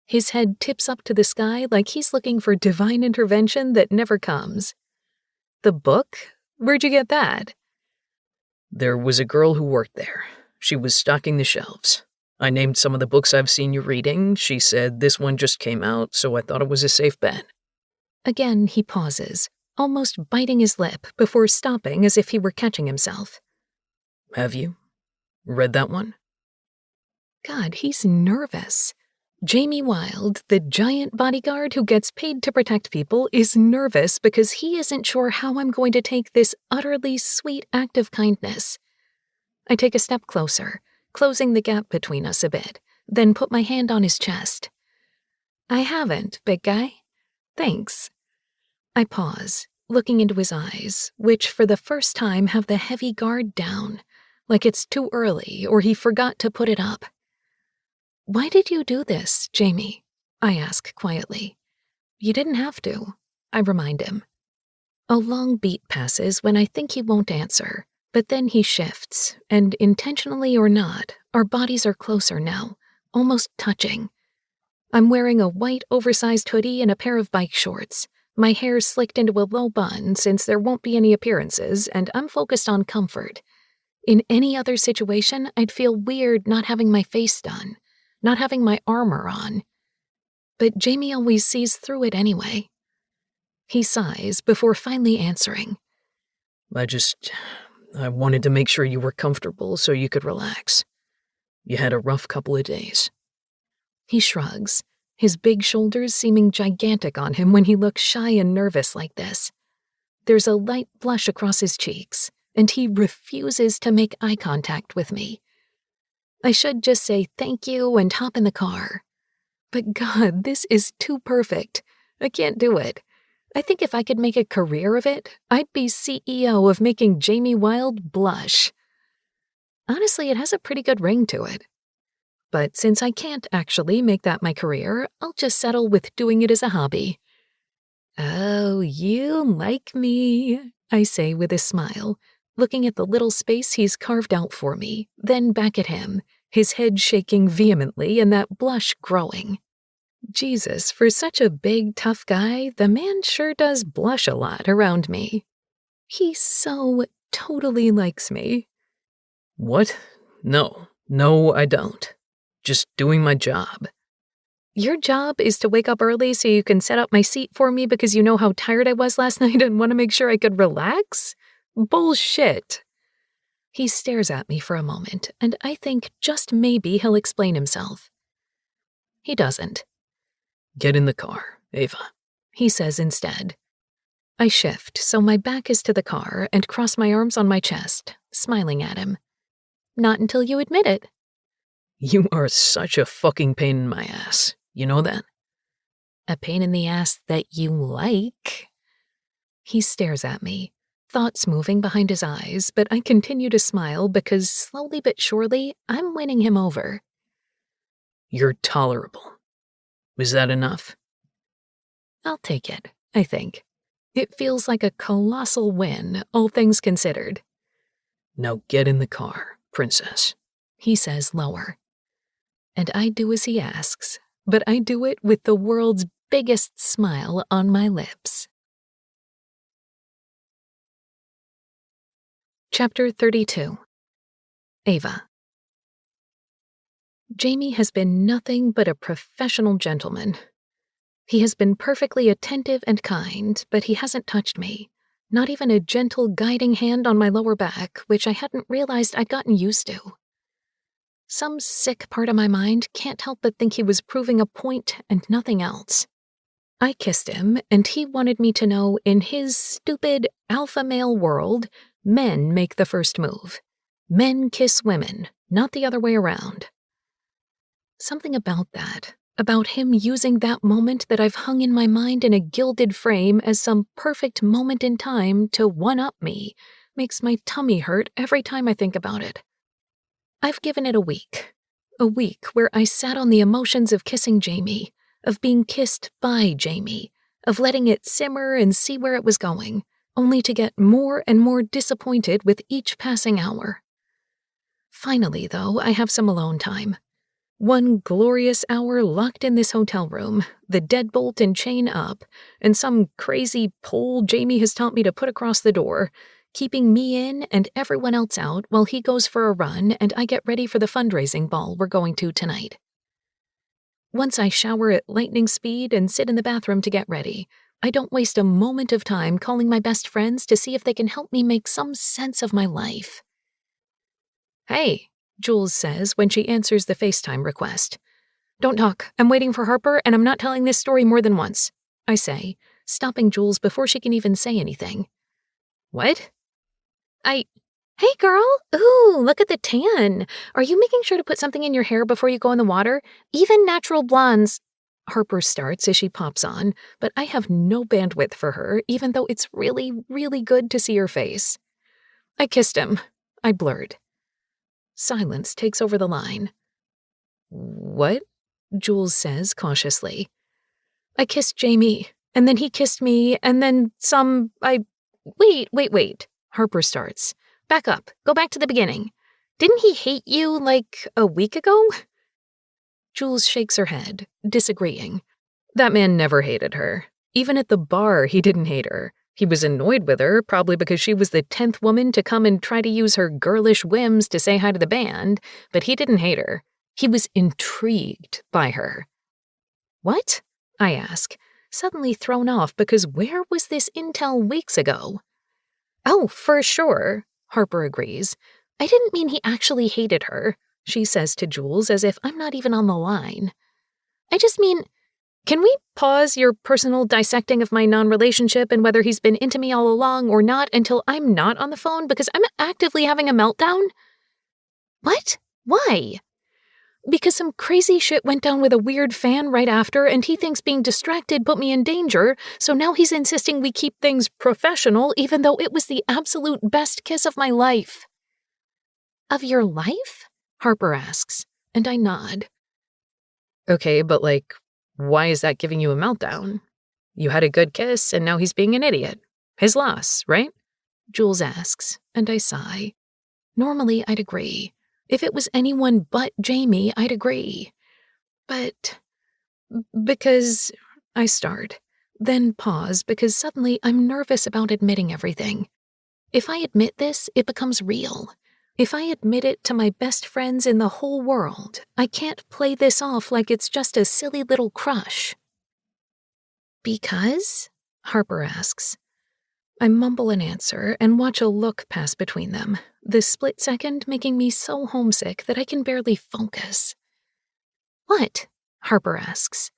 His head tips up to the sky like he's looking for divine intervention that never comes. The book? Where'd you get that? There was a girl who worked there. She was stocking the shelves. I named some of the books I've seen you reading. She said this one just came out, so I thought it was a safe bet. Again, he pauses, almost biting his lip before stopping as if he were catching himself. Have you read that one? God, he's nervous. Jamie Wilde, the giant bodyguard who gets paid to protect people, is nervous because he isn't sure how I'm going to take this utterly sweet act of kindness. I take a step closer, closing the gap between us a bit, then put my hand on his chest. I haven't, big guy. Thanks. I pause, looking into his eyes, which for the first time have the heavy guard down, like it's too early or he forgot to put it up. Why did you do this, Jamie? I ask quietly. You didn't have to, I remind him. A long beat passes when I think he won't answer, but then he shifts, and intentionally or not, our bodies are closer now, almost touching. I'm wearing a white oversized hoodie and a pair of bike shorts, my hair slicked into a low bun since there won't be any appearances, and I'm focused on comfort. In any other situation, I'd feel weird not having my face done, not having my armor on. But Jamie always sees through it anyway. He sighs before finally answering. I wanted to make sure you were comfortable so you could relax. You had a rough couple of days. He shrugs, his big shoulders seeming gigantic on him when he looks shy and nervous like this. There's a light blush across his cheeks, and he refuses to make eye contact with me. I should just say thank you and hop in the car. But God, this is too perfect. I can't do it. I think if I could make a career of it, I'd be CEO of making Jamie Wilde blush. Honestly, it has a pretty good ring to it. But since I can't actually make that my career, I'll just settle with doing it as a hobby. Oh, you like me, I say with a smile, looking at the little space he's carved out for me, then back at him, his head shaking vehemently and that blush growing. Jesus, for such a big, tough guy, the man sure does blush a lot around me. He so totally likes me. What? No, I don't. Just doing my job. Your job is to wake up early so you can set up my seat for me because you know how tired I was last night and want to make sure I could relax? Bullshit. He stares at me for a moment, and I think just maybe he'll explain himself. He doesn't. Get in the car, Ava, he says instead. I shift so my back is to the car and cross my arms on my chest, smiling at him. Not until you admit it. You are such a fucking pain in my ass. You know that? A pain in the ass that you like? He stares at me, thoughts moving behind his eyes, but I continue to smile because slowly but surely, I'm winning him over. You're tolerable. Was that enough? I'll take it, I think. It feels like a colossal win, all things considered. Now get in the car, princess, he says lower. And I do as he asks, but I do it with the world's biggest smile on my lips. Chapter 32. Ava. Jamie has been nothing but a professional gentleman. He has been perfectly attentive and kind, but he hasn't touched me, not even a gentle guiding hand on my lower back, which I hadn't realized I'd gotten used to. Some sick part of my mind can't help but think he was proving a point and nothing else. I kissed him, and he wanted me to know in his stupid alpha male world, men make the first move. Men kiss women, not the other way around. Something about that, about him using that moment that I've hung in my mind in a gilded frame as some perfect moment in time to one-up me, makes my tummy hurt every time I think about it. I've given it a week where I sat on the emotions of kissing Jamie, of being kissed by Jamie, of letting it simmer and see where it was going, only to get more and more disappointed with each passing hour. Finally, though, I have some alone time. One glorious hour locked in this hotel room, the deadbolt and chain up, and some crazy pole Jamie has taught me to put across the door, keeping me in and everyone else out while he goes for a run and I get ready for the fundraising ball we're going to tonight. Once I shower at lightning speed and sit in the bathroom to get ready, I don't waste a moment of time calling my best friends to see if they can help me make some sense of my life. "Hey," Jules says when she answers the FaceTime request. "Don't talk. I'm waiting for Harper, and I'm not telling this story more than once," I say, stopping Jules before she can even say anything. "What?" Hey girl, ooh, look at the tan. Are you making sure to put something in your hair before you go in the water? Even natural blondes." Harper starts as she pops on, but I have no bandwidth for her, even though it's really, really good to see her face. "I kissed him," I blurred. Silence takes over the line. "What?" Jules says cautiously. "I kissed Jamie, and then he kissed me, and then Wait, Harper starts. "Back up. Go back to the beginning. Didn't he hate you, like, a week ago?" Jules shakes her head, disagreeing. "That man never hated her. Even at the bar, he didn't hate her. He was annoyed with her, probably because she was the 10th woman to come and try to use her girlish whims to say hi to the band, but he didn't hate her. He was intrigued by her." "What?" I ask, suddenly thrown off because where was this intel weeks ago? "Oh, for sure," Harper agrees. "I didn't mean he actually hated her," she says to Jules as if I'm not even on the line. "I just mean, can we pause your personal dissecting of my non-relationship and whether he's been into me all along or not until I'm not on the phone because I'm actively having a meltdown?" "What? Why?" "Because some crazy shit went down with a weird fan right after and he thinks being distracted put me in danger, so now he's insisting we keep things professional even though it was the absolute best kiss of my life." "Of your life?" Harper asks, and I nod. "Okay, but why is that giving you a meltdown? You had a good kiss and now he's being an idiot. His loss, right?" Jules asks, and I sigh. Normally I'd agree. If it was anyone but Jamie, I'd agree. But because I start, then pause because suddenly I'm nervous about admitting everything. If I admit this, it becomes real. If I admit it to my best friends in the whole world, I can't play this off like it's just a silly little crush. "Because?" Harper asks. I mumble an answer and watch a look pass between them, this split second making me so homesick that I can barely focus. "What?" Harper asks.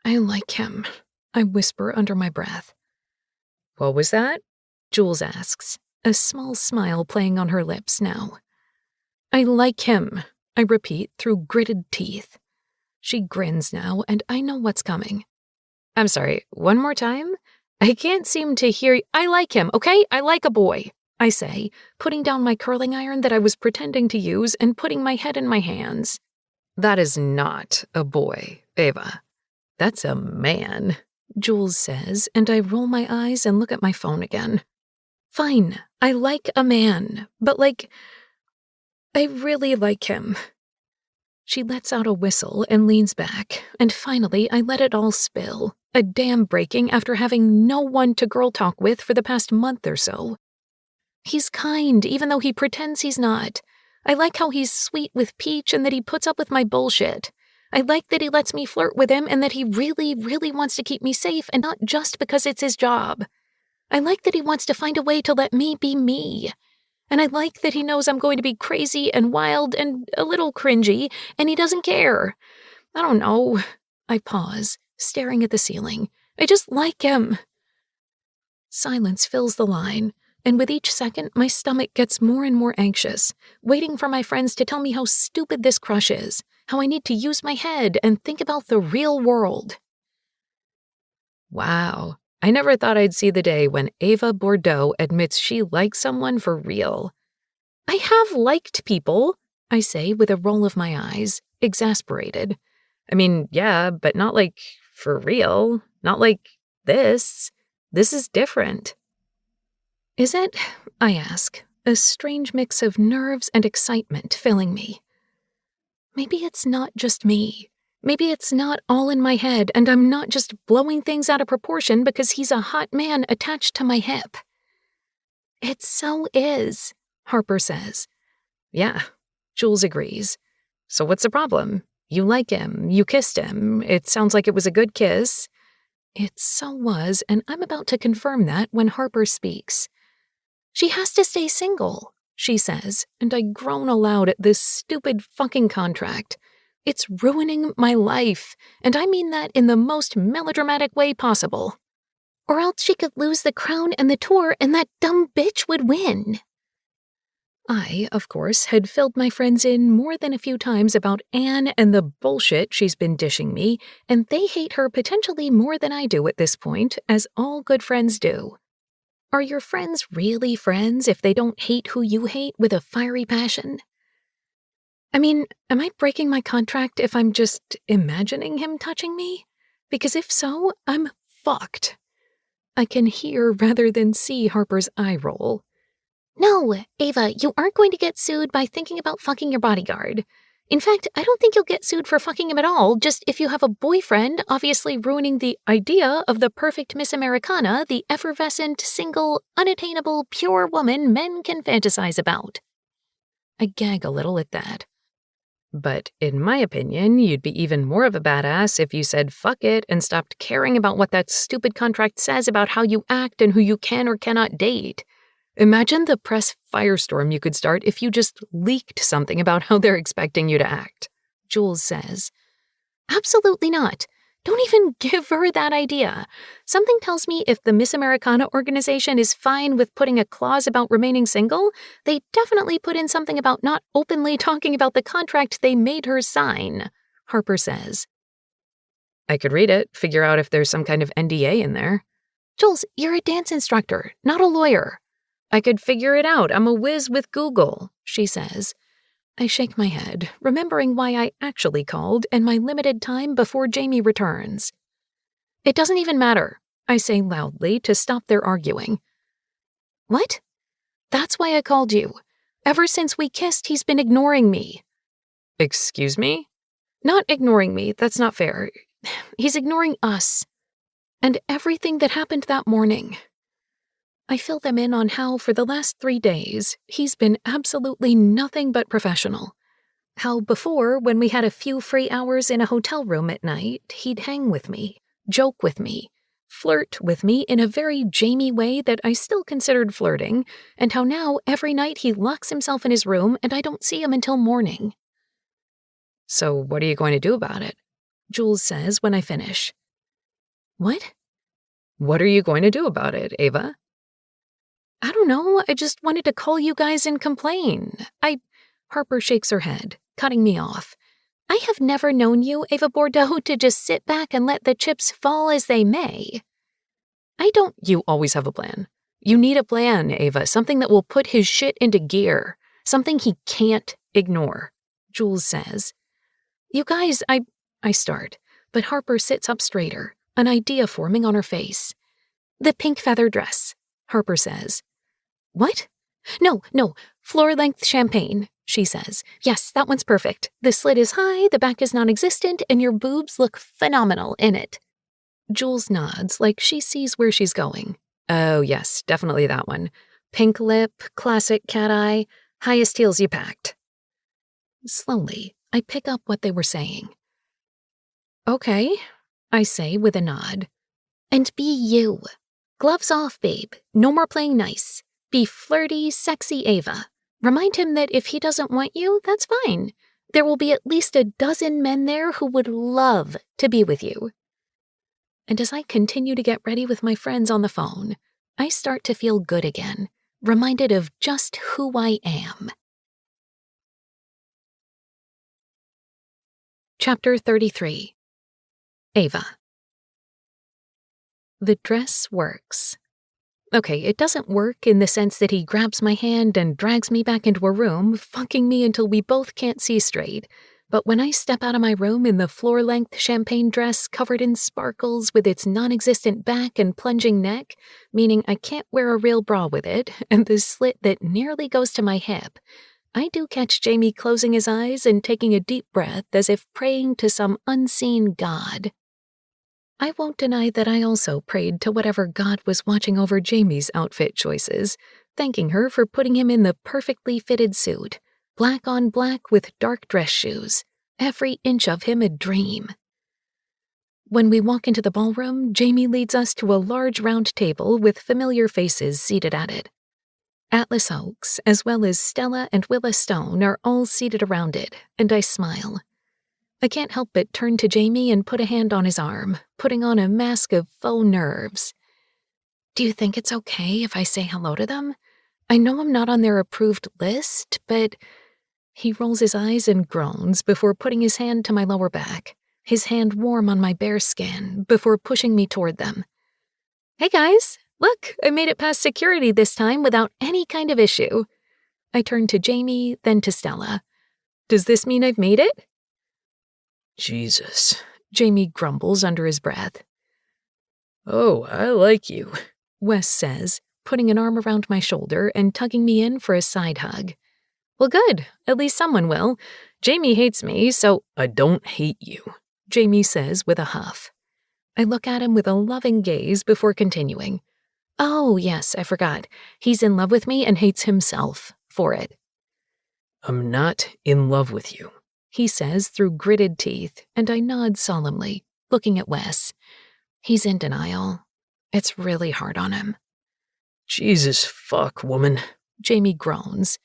"I like him," I whisper under my breath. "What was that?" Jules asks, a small smile playing on her lips now. "I like him," I repeat through gritted teeth. She grins now, and I know what's coming. "I'm sorry, one more time? I can't seem to hear you. I like him, okay? I like a boy," I say, putting down my curling iron that I was pretending to use and putting my head in my hands. "That is not a boy, Ava. That's a man," Jules says, and I roll my eyes and look at my phone again. "Fine, I like a man, but I really like him." She lets out a whistle and leans back, and finally I let it all spill, a dam breaking after having no one to girl talk with for the past month or so. "He's kind, even though he pretends he's not. I like how he's sweet with Peach and that he puts up with my bullshit. I like that he lets me flirt with him and that he really, really wants to keep me safe and not just because it's his job. I like that he wants to find a way to let me be me. And I like that he knows I'm going to be crazy and wild and a little cringy, and he doesn't care. I don't know." I pause, staring at the ceiling. "I just like him." Silence fills the line, and with each second, my stomach gets more and more anxious, waiting for my friends to tell me how stupid this crush is, how I need to use my head and think about the real world. Wow. I never thought I'd see the day when Ava Bordeaux admits she likes someone for real. "I have liked people," I say with a roll of my eyes, exasperated. "I mean, yeah, but not for real. Not like this. This is different." Is it? I ask, a strange mix of nerves and excitement filling me. Maybe it's not just me. Maybe it's not all in my head, and I'm not just blowing things out of proportion because he's a hot man attached to my hip. It so is, Harper says. Yeah, Jules agrees. So what's the problem? You like him, you kissed him, it sounds like it was a good kiss. It so was, and I'm about to confirm that when Harper speaks. She has to stay single, she says, and I groan aloud at this stupid fucking contract. It's ruining my life, and I mean that in the most melodramatic way possible. Or else she could lose the crown and the tour, and that dumb bitch would win. I, of course, had filled my friends in more than a few times about Anne and the bullshit she's been dishing me, and they hate her potentially more than I do at this point, as all good friends do. Are your friends really friends if they don't hate who you hate with a fiery passion? I mean, am I breaking my contract if I'm just imagining him touching me? Because if so, I'm fucked. I can hear rather than see Harper's eye roll. No, Ava, you aren't going to get sued by thinking about fucking your bodyguard. In fact, I don't think you'll get sued for fucking him at all, just if you have a boyfriend obviously ruining the idea of the perfect Miss Americana, the effervescent, single, unattainable, pure woman men can fantasize about. I gag a little at that. But in my opinion, you'd be even more of a badass if you said fuck it and stopped caring about what that stupid contract says about how you act and who you can or cannot date. Imagine the press firestorm you could start if you just leaked something about how they're expecting you to act, Jules says. Absolutely not. Don't even give her that idea. Something tells me if the Miss Americana organization is fine with putting a clause about remaining single, they definitely put in something about not openly talking about the contract they made her sign, Harper says. I could read it, figure out if there's some kind of NDA in there. Jules, you're a dance instructor, not a lawyer. I could figure it out. I'm a whiz with Google, she says. I shake my head, remembering why I actually called and my limited time before Jamie returns. It doesn't even matter, I say loudly to stop their arguing. What? That's why I called you. Ever since we kissed, he's been ignoring me. Excuse me? Not ignoring me, that's not fair. He's ignoring us. And everything that happened that morning. I fill them in on how, for the last 3 days, he's been absolutely nothing but professional. How before, when we had a few free hours in a hotel room at night, he'd hang with me, joke with me, flirt with me in a very Jamie way that I still considered flirting, and how now every night he locks himself in his room and I don't see him until morning. So what are you going to do about it? Jules says when I finish. What? What are you going to do about it, Ava? I don't know, I just wanted to call you guys and complain. Harper shakes her head, cutting me off. I have never known you, Ava Bordeaux, to just sit back and let the chips fall as they may. You always have a plan. You need a plan, Ava, something that will put his shit into gear, something he can't ignore, Jules says. You guys, I start, but Harper sits up straighter, an idea forming on her face. The pink feather dress, Harper says. What? No, floor-length champagne, she says. Yes, that one's perfect. The slit is high, the back is non-existent, and your boobs look phenomenal in it. Jules nods like she sees where she's going. Oh, yes, definitely that one. Pink lip, classic cat eye, highest heels you packed. Slowly, I pick up what they were saying. Okay, I say with a nod. And be you. Gloves off, babe. No more playing nice. Be flirty, sexy Ava. Remind him that if he doesn't want you, that's fine. There will be at least a dozen men there who would love to be with you. And as I continue to get ready with my friends on the phone, I start to feel good again, reminded of just who I am. Chapter 33. Ava. The dress works. Okay, it doesn't work in the sense that he grabs my hand and drags me back into a room, fucking me until we both can't see straight, But when I step out of my room in the floor-length champagne dress covered in sparkles with its non-existent back and plunging neck, meaning I can't wear a real bra with it, and the slit that nearly goes to my hip, I do catch Jamie closing his eyes and taking a deep breath as if praying to some unseen god. I won't deny that I also prayed to whatever god was watching over Jamie's outfit choices, thanking her for putting him in the perfectly fitted suit, black on black with dark dress shoes, every inch of him a dream. When we walk into the ballroom, Jamie leads us to a large round table with familiar faces seated at it. Atlas Oaks, as well as Stella and Willa Stone, are all seated around it, and I smile. I can't help but turn to Jamie and put a hand on his arm, putting on a mask of faux nerves. Do you think it's okay if I say hello to them? I know I'm not on their approved list, but... He rolls his eyes and groans before putting his hand to my lower back, his hand warm on my bare skin before pushing me toward them. Hey guys, look, I made it past security this time without any kind of issue. I turn to Jamie, then to Stella. Does this mean I've made it? Jesus, Jamie grumbles under his breath. Oh, I like you, Wes says, putting an arm around my shoulder and tugging me in for a side hug. Well, good. At least someone will. Jamie hates me, so... I don't hate you, Jamie says with a huff. I look at him with a loving gaze before continuing. Oh, yes, I forgot. He's in love with me and hates himself for it. I'm not in love with you, he says through gritted teeth, and I nod solemnly, looking at Wes. He's in denial. It's really hard on him. Jesus fuck, woman, Jamie groans.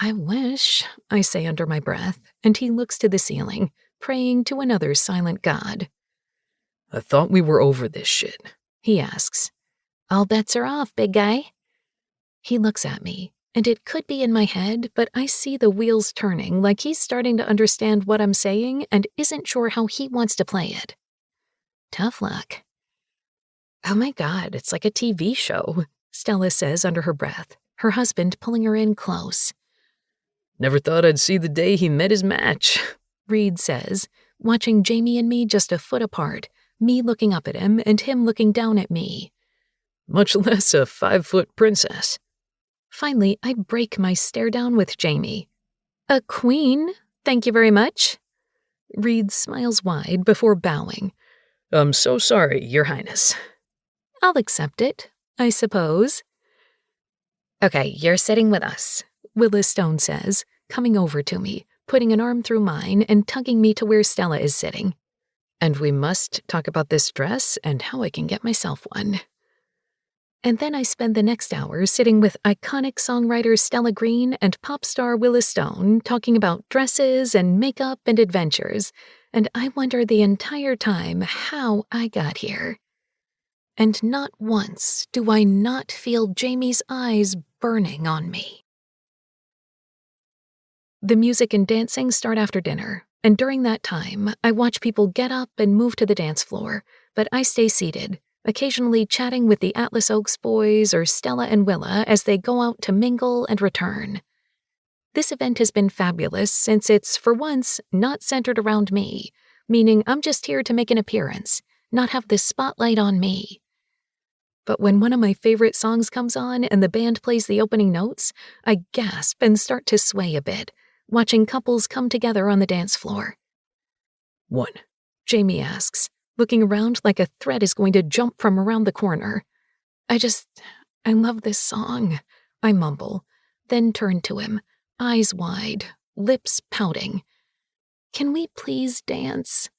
I wish, I say under my breath, and he looks to the ceiling, praying to another silent god. I thought we were over this shit, he asks. All bets are off, big guy. He looks at me, and it could be in my head, but I see the wheels turning like he's starting to understand what I'm saying and isn't sure how he wants to play it. Tough luck. Oh my God, it's like a TV show, Stella says under her breath, her husband pulling her in close. Never thought I'd see the day he met his match, Reed says, watching Jamie and me just a foot apart, me looking up at him and him looking down at me. Much less a 5-foot princess. Finally, I break my stare down with Jamie. A queen, thank you very much. Reed smiles wide before bowing. I'm so sorry, Your Highness. I'll accept it, I suppose. Okay, you're sitting with us, Willa Stone says, coming over to me, putting an arm through mine and tugging me to where Stella is sitting. And we must talk about this dress and how I can get myself one. And then I spend the next hour sitting with iconic songwriter Stella Green and pop star Willa Stone talking about dresses and makeup and adventures, and I wonder the entire time how I got here. And not once do I not feel Jamie's eyes burning on me. The music and dancing start after dinner, and during that time, I watch people get up and move to the dance floor, but I stay seated, occasionally chatting with the Atlas Oaks boys or Stella and Willa as they go out to mingle and return. This event has been fabulous since it's, for once, not centered around me, meaning I'm just here to make an appearance, not have the spotlight on me. But when one of my favorite songs comes on and the band plays the opening notes, I gasp and start to sway a bit, watching couples come together on the dance floor. One, Jamie asks, looking around like a thread is going to jump from around the corner. I love this song, I mumble, then turn to him, eyes wide, lips pouting. Can we please dance?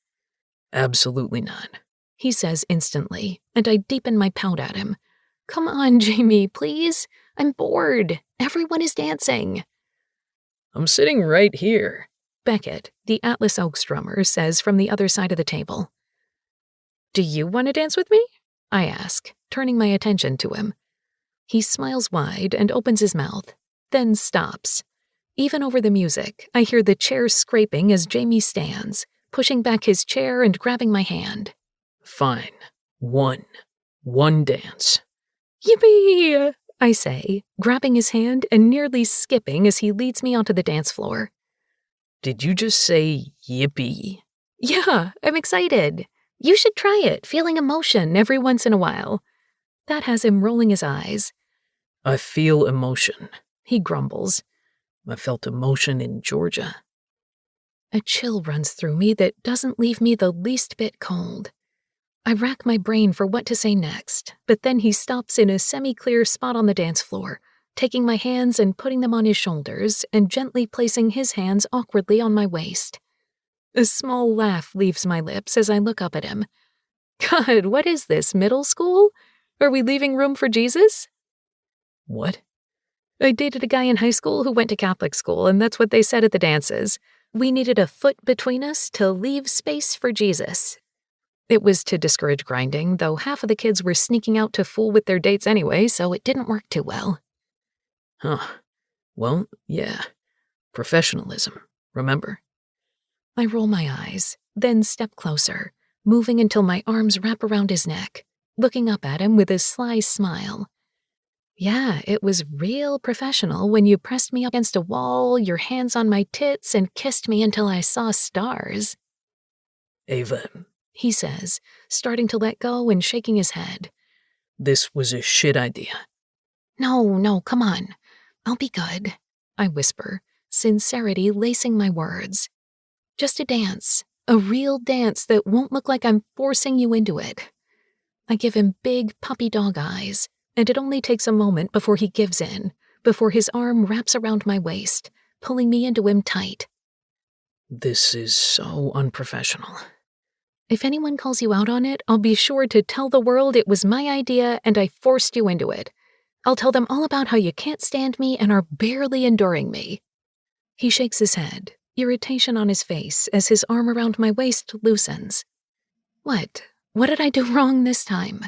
Absolutely not, he says instantly, and I deepen my pout at him. Come on, Jamie, please. I'm bored. Everyone is dancing. I'm sitting right here, Beckett, the Atlas Oaks drummer, says from the other side of the table. Do you want to dance with me? I ask, turning my attention to him. He smiles wide and opens his mouth, then stops. Even over the music, I hear the chair scraping as Jamie stands, pushing back his chair and grabbing my hand. Fine. One dance. Yippee! I say, grabbing his hand and nearly skipping as he leads me onto the dance floor. Did you just say yippee? Yeah, I'm excited. You should try it, feeling emotion every once in a while. That has him rolling his eyes. I feel emotion, he grumbles. I felt emotion in Georgia. A chill runs through me that doesn't leave me the least bit cold. I rack my brain for what to say next, but then he stops in a semi-clear spot on the dance floor, taking my hands and putting them on his shoulders and gently placing his hands awkwardly on my waist. A small laugh leaves my lips as I look up at him. God, what is this, middle school? Are we leaving room for Jesus? What? I dated a guy in high school who went to Catholic school, and that's what they said at the dances. We needed a foot between us to leave space for Jesus. It was to discourage grinding, though half of the kids were sneaking out to fool with their dates anyway, so it didn't work too well. Huh. Well, yeah. Professionalism, remember? I roll my eyes, then step closer, moving until my arms wrap around his neck, looking up at him with a sly smile. Yeah, it was real professional when you pressed me up against a wall, your hands on my tits, and kissed me until I saw stars. Ava, He says, starting to let go and shaking his head. this was a shit idea. No, come on. I'll be good, I whisper, sincerity lacing my words. Just a dance, a real dance that won't look like I'm forcing you into it. I give him big puppy dog eyes, and it only takes a moment before he gives in, before his arm wraps around my waist, pulling me into him tight. This is so unprofessional. If anyone calls you out on it, I'll be sure to tell the world it was my idea and I forced you into it. I'll tell them all about how you can't stand me and are barely enduring me. He shakes his head, irritation on his face as his arm around my waist loosens. What? What did I do wrong this time?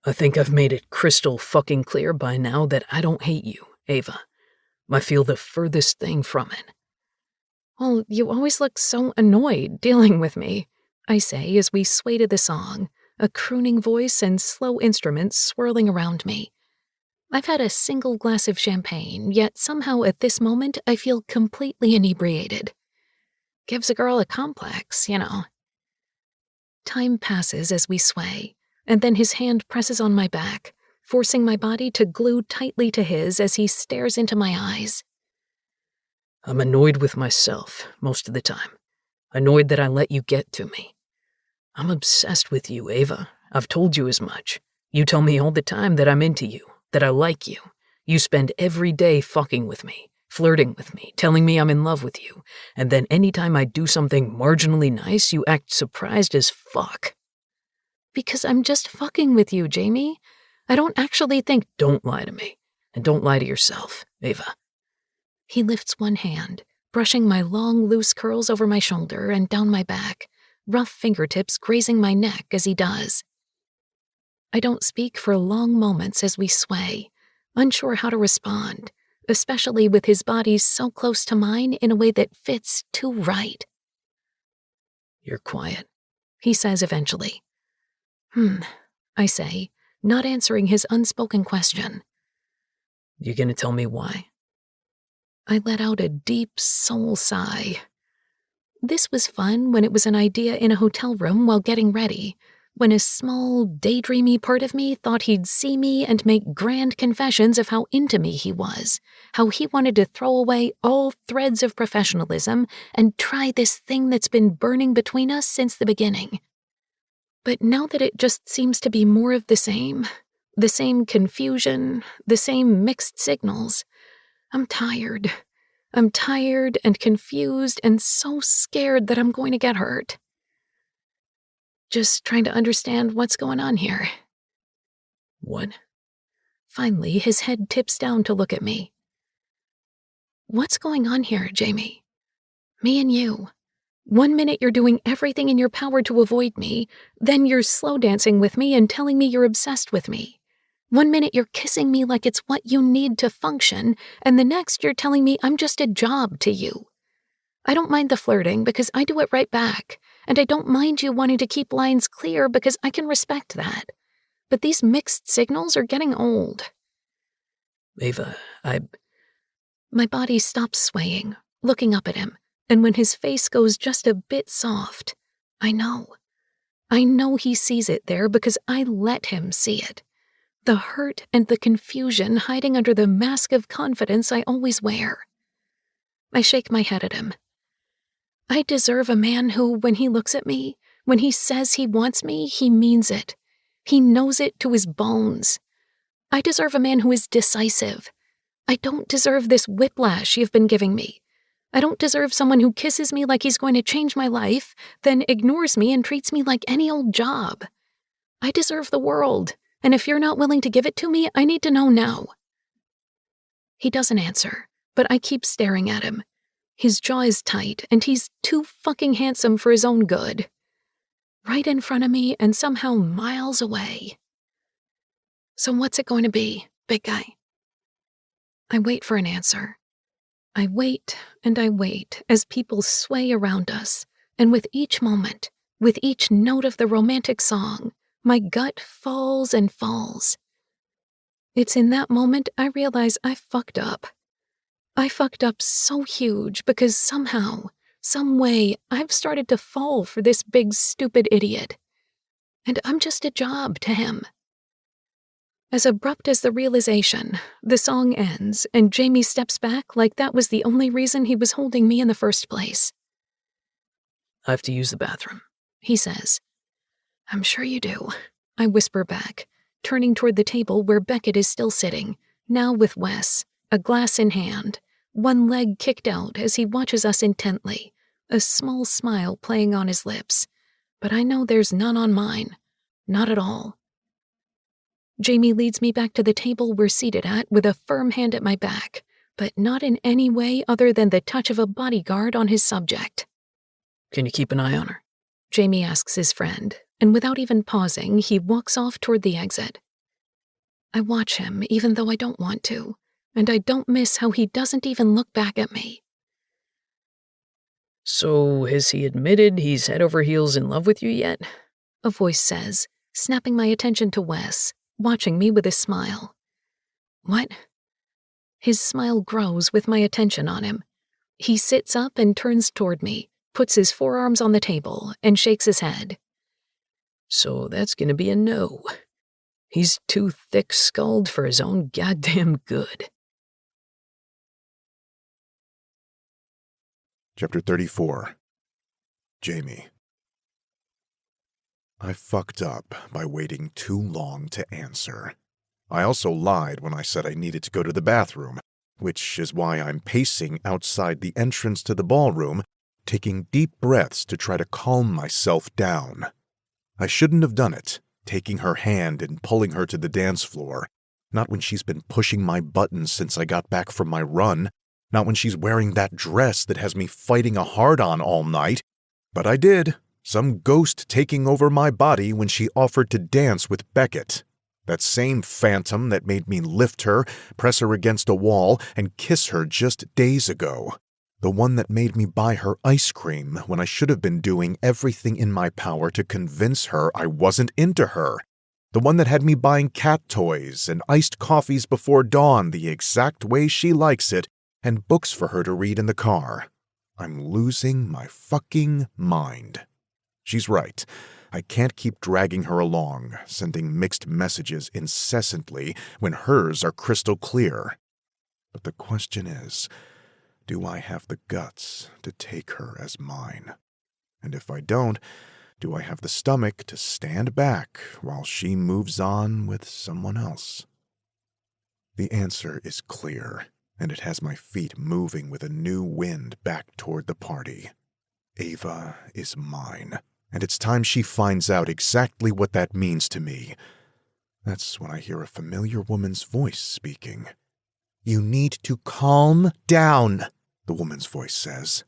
I think I've made it crystal fucking clear by now that I don't hate you, Ava. I feel the furthest thing from it. Well, you always look so annoyed dealing with me, I say as we sway to the song, a crooning voice and slow instruments swirling around me. I've had a single glass of champagne, yet somehow at this moment I feel completely inebriated. Gives a girl a complex, you know. Time passes as we sway, and then his hand presses on my back, forcing my body to glue tightly to his as he stares into my eyes. I'm annoyed with myself most of the time. Annoyed that I let you get to me. I'm obsessed with you, Ava. I've told you as much. You tell me all the time that I'm into you, that I like you. You spend every day fucking with me, flirting with me, telling me I'm in love with you, and then anytime I do something marginally nice, you act surprised as fuck. Because I'm just fucking with you, Jamie. I don't actually think— Don't lie to me, and don't lie to yourself, Ava. He lifts one hand, brushing my long, loose curls over my shoulder and down my back, rough fingertips grazing my neck as he does. I don't speak for long moments as we sway, unsure how to respond, especially with his body so close to mine in a way that fits too right. You're quiet, He says eventually. I say, not answering his unspoken question. You gonna tell me why? I let out a deep soul sigh. This was fun when it was an idea in a hotel room while getting ready, when a small, daydreamy part of me thought he'd see me and make grand confessions of how into me he was, how he wanted to throw away all threads of professionalism and try this thing that's been burning between us since the beginning. But now that it just seems to be more of the same confusion, the same mixed signals, I'm tired. I'm tired and confused and so scared that I'm going to get hurt. Just trying to understand what's going on here. What? Finally, his head tips down to look at me. What's going on here, Jamie? Me and you. 1 minute you're doing everything in your power to avoid me, then you're slow dancing with me and telling me you're obsessed with me. 1 minute you're kissing me like it's what you need to function, and the next you're telling me I'm just a job to you. I don't mind the flirting because I do it right back, and I don't mind you wanting to keep lines clear because I can respect that. But these mixed signals are getting old. Ava, My body stops swaying, looking up at him, and when his face goes just a bit soft, I know. I know he sees it there because I let him see it. The hurt and the confusion hiding under the mask of confidence I always wear. I shake my head at him. I deserve a man who, when he looks at me, when he says he wants me, he means it. He knows it to his bones. I deserve a man who is decisive. I don't deserve this whiplash you've been giving me. I don't deserve someone who kisses me like he's going to change my life, then ignores me and treats me like any old job. I deserve the world, and if you're not willing to give it to me, I need to know now. He doesn't answer, but I keep staring at him. His jaw is tight, and he's too fucking handsome for his own good. Right in front of me and somehow miles away. So what's it going to be, big guy? I wait for an answer. I wait and I wait as people sway around us, and with each moment, with each note of the romantic song, my gut falls and falls. It's in that moment I realize I fucked up. I fucked up so huge because somehow, some way, I've started to fall for this big stupid idiot. And I'm just a job to him. As abrupt as the realization, the song ends, and Jamie steps back like that was the only reason he was holding me in the first place. I have to use the bathroom, he says. I'm sure you do, I whisper back, turning toward the table where Beckett is still sitting, now with Wes, a glass in hand, one leg kicked out as he watches us intently, a small smile playing on his lips. But I know there's none on mine. Not at all. Jamie leads me back to the table we're seated at with a firm hand at my back, but not in any way other than the touch of a bodyguard on his subject. Can you keep an eye on her? Jamie asks his friend, and without even pausing, he walks off toward the exit. I watch him even though I don't want to, and I don't miss how he doesn't even look back at me. So, has he admitted he's head over heels in love with you yet? A voice says, snapping my attention to Wes, watching me with a smile. What? His smile grows with my attention on him. He sits up and turns toward me, puts his forearms on the table, and shakes his head. So that's gonna be a no. He's too thick-skulled for his own goddamn good. Chapter 34. Jamie. I fucked up by waiting too long to answer. I also lied when I said I needed to go to the bathroom, which is why I'm pacing outside the entrance to the ballroom, taking deep breaths to try to calm myself down. I shouldn't have done it, taking her hand and pulling her to the dance floor, not when she's been pushing my buttons since I got back from my run, not when she's wearing that dress that has me fighting a hard-on all night, but I did. Some ghost taking over my body when she offered to dance with Beckett. That same phantom that made me lift her, press her against a wall, and kiss her just days ago. The one that made me buy her ice cream when I should have been doing everything in my power to convince her I wasn't into her. The one that had me buying cat toys and iced coffees before dawn the exact way she likes it, and books for her to read in the car. I'm losing my fucking mind. She's right. I can't keep dragging her along, sending mixed messages incessantly when hers are crystal clear. But the question is, do I have the guts to take her as mine? And if I don't, do I have the stomach to stand back while she moves on with someone else? The answer is clear, and it has my feet moving with a new wind back toward the party. Ava is mine. And it's time she finds out exactly what that means to me. That's when I hear a familiar woman's voice speaking. You need to calm down, the woman's voice says.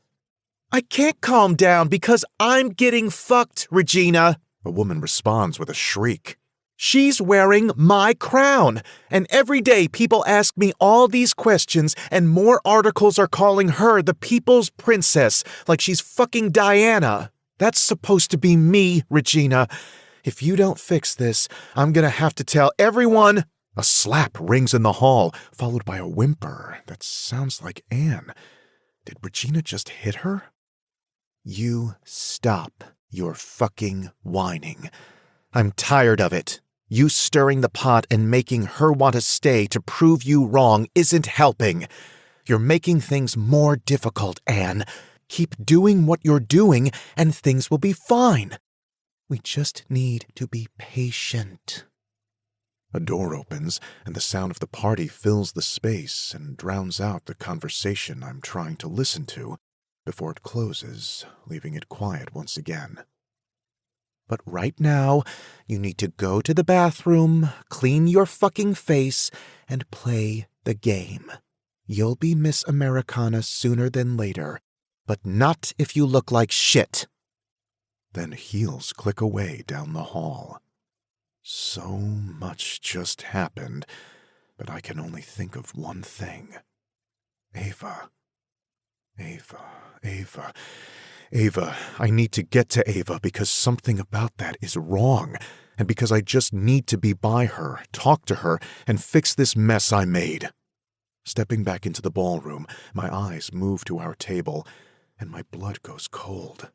I can't calm down because I'm getting fucked, Regina, a woman responds with a shriek. She's wearing my crown, and every day people ask me all these questions, and more articles are calling her the people's princess, like she's fucking Diana. That's supposed to be me, Regina. If you don't fix this, I'm gonna have to tell everyone. A slap rings in the hall, followed by a whimper that sounds like Anne. Did Regina just hit her? You stop your fucking whining. I'm tired of it. You stirring the pot and making her want to stay to prove you wrong isn't helping. You're making things more difficult, Anne. Keep doing what you're doing and things will be fine. We just need to be patient. A door opens, and the sound of the party fills the space and drowns out the conversation I'm trying to listen to before it closes, leaving it quiet once again. But right now, you need to go to the bathroom, clean your fucking face, and play the game. You'll be Miss Americana sooner than later, but not if you look like shit. Then heels click away down the hall. So much just happened, but I can only think of one thing. Ava. Ava, I need to get to Ava because something about that is wrong, and because I just need to be by her, talk to her, and fix this mess I made. Stepping back into the ballroom, my eyes move to our table, and my blood goes cold.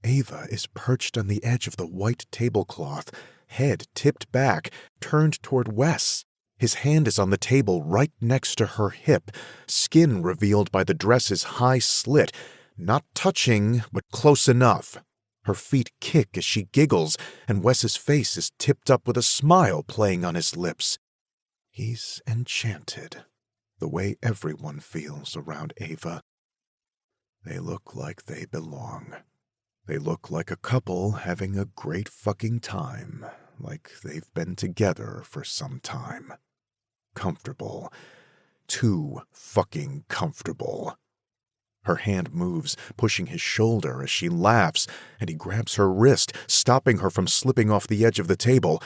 Ava is perched on the edge of the white tablecloth, head tipped back, turned toward Wes. His hand is on the table right next to her hip, skin revealed by the dress's high slit, not touching, but close enough. Her feet kick as she giggles, and Wes's face is tipped up with a smile playing on his lips. He's enchanted, the way everyone feels around Ava. They look like they belong. They look like a couple having a great fucking time, like they've been together for some time. Comfortable. Too fucking comfortable. Her hand moves, pushing his shoulder as she laughs, and he grabs her wrist, stopping her from slipping off the edge of the table.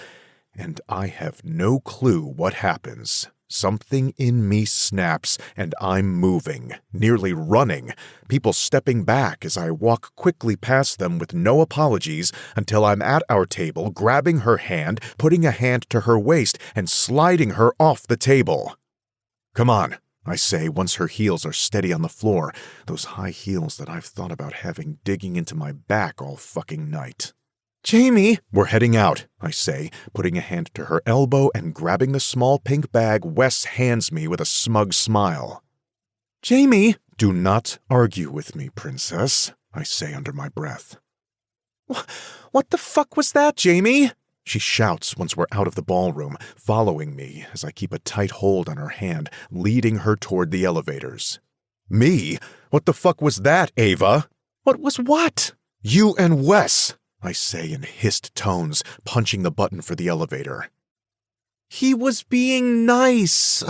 And I have no clue what happens. Something in me snaps, and I'm moving, nearly running, people stepping back as I walk quickly past them with no apologies until I'm at our table, grabbing her hand, putting a hand to her waist, and sliding her off the table. Come on, I say once her heels are steady on the floor, those high heels that I've thought about having digging into my back all fucking night. Jamie! We're heading out, I say, putting a hand to her elbow and grabbing the small pink bag Wes hands me with a smug smile. Jamie! Do not argue with me, princess, I say under my breath. What the fuck was that, Jamie? She shouts once we're out of the ballroom, following me as I keep a tight hold on her hand, leading her toward the elevators. Me? What the fuck was that, Ava? What was what? You and Wes, I say in hissed tones, punching the button for the elevator. He was being nice.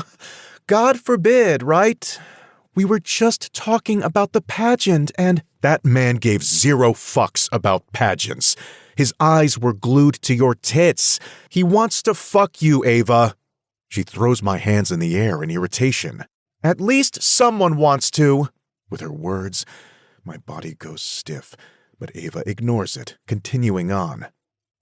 God forbid, right? We were just talking about the pageant and... That man gave zero fucks about pageants. His eyes were glued to your tits. He wants to fuck you, Ava. She throws my hands in the air in irritation. At least someone wants to. With her words, my body goes stiff, but Ava ignores it, continuing on.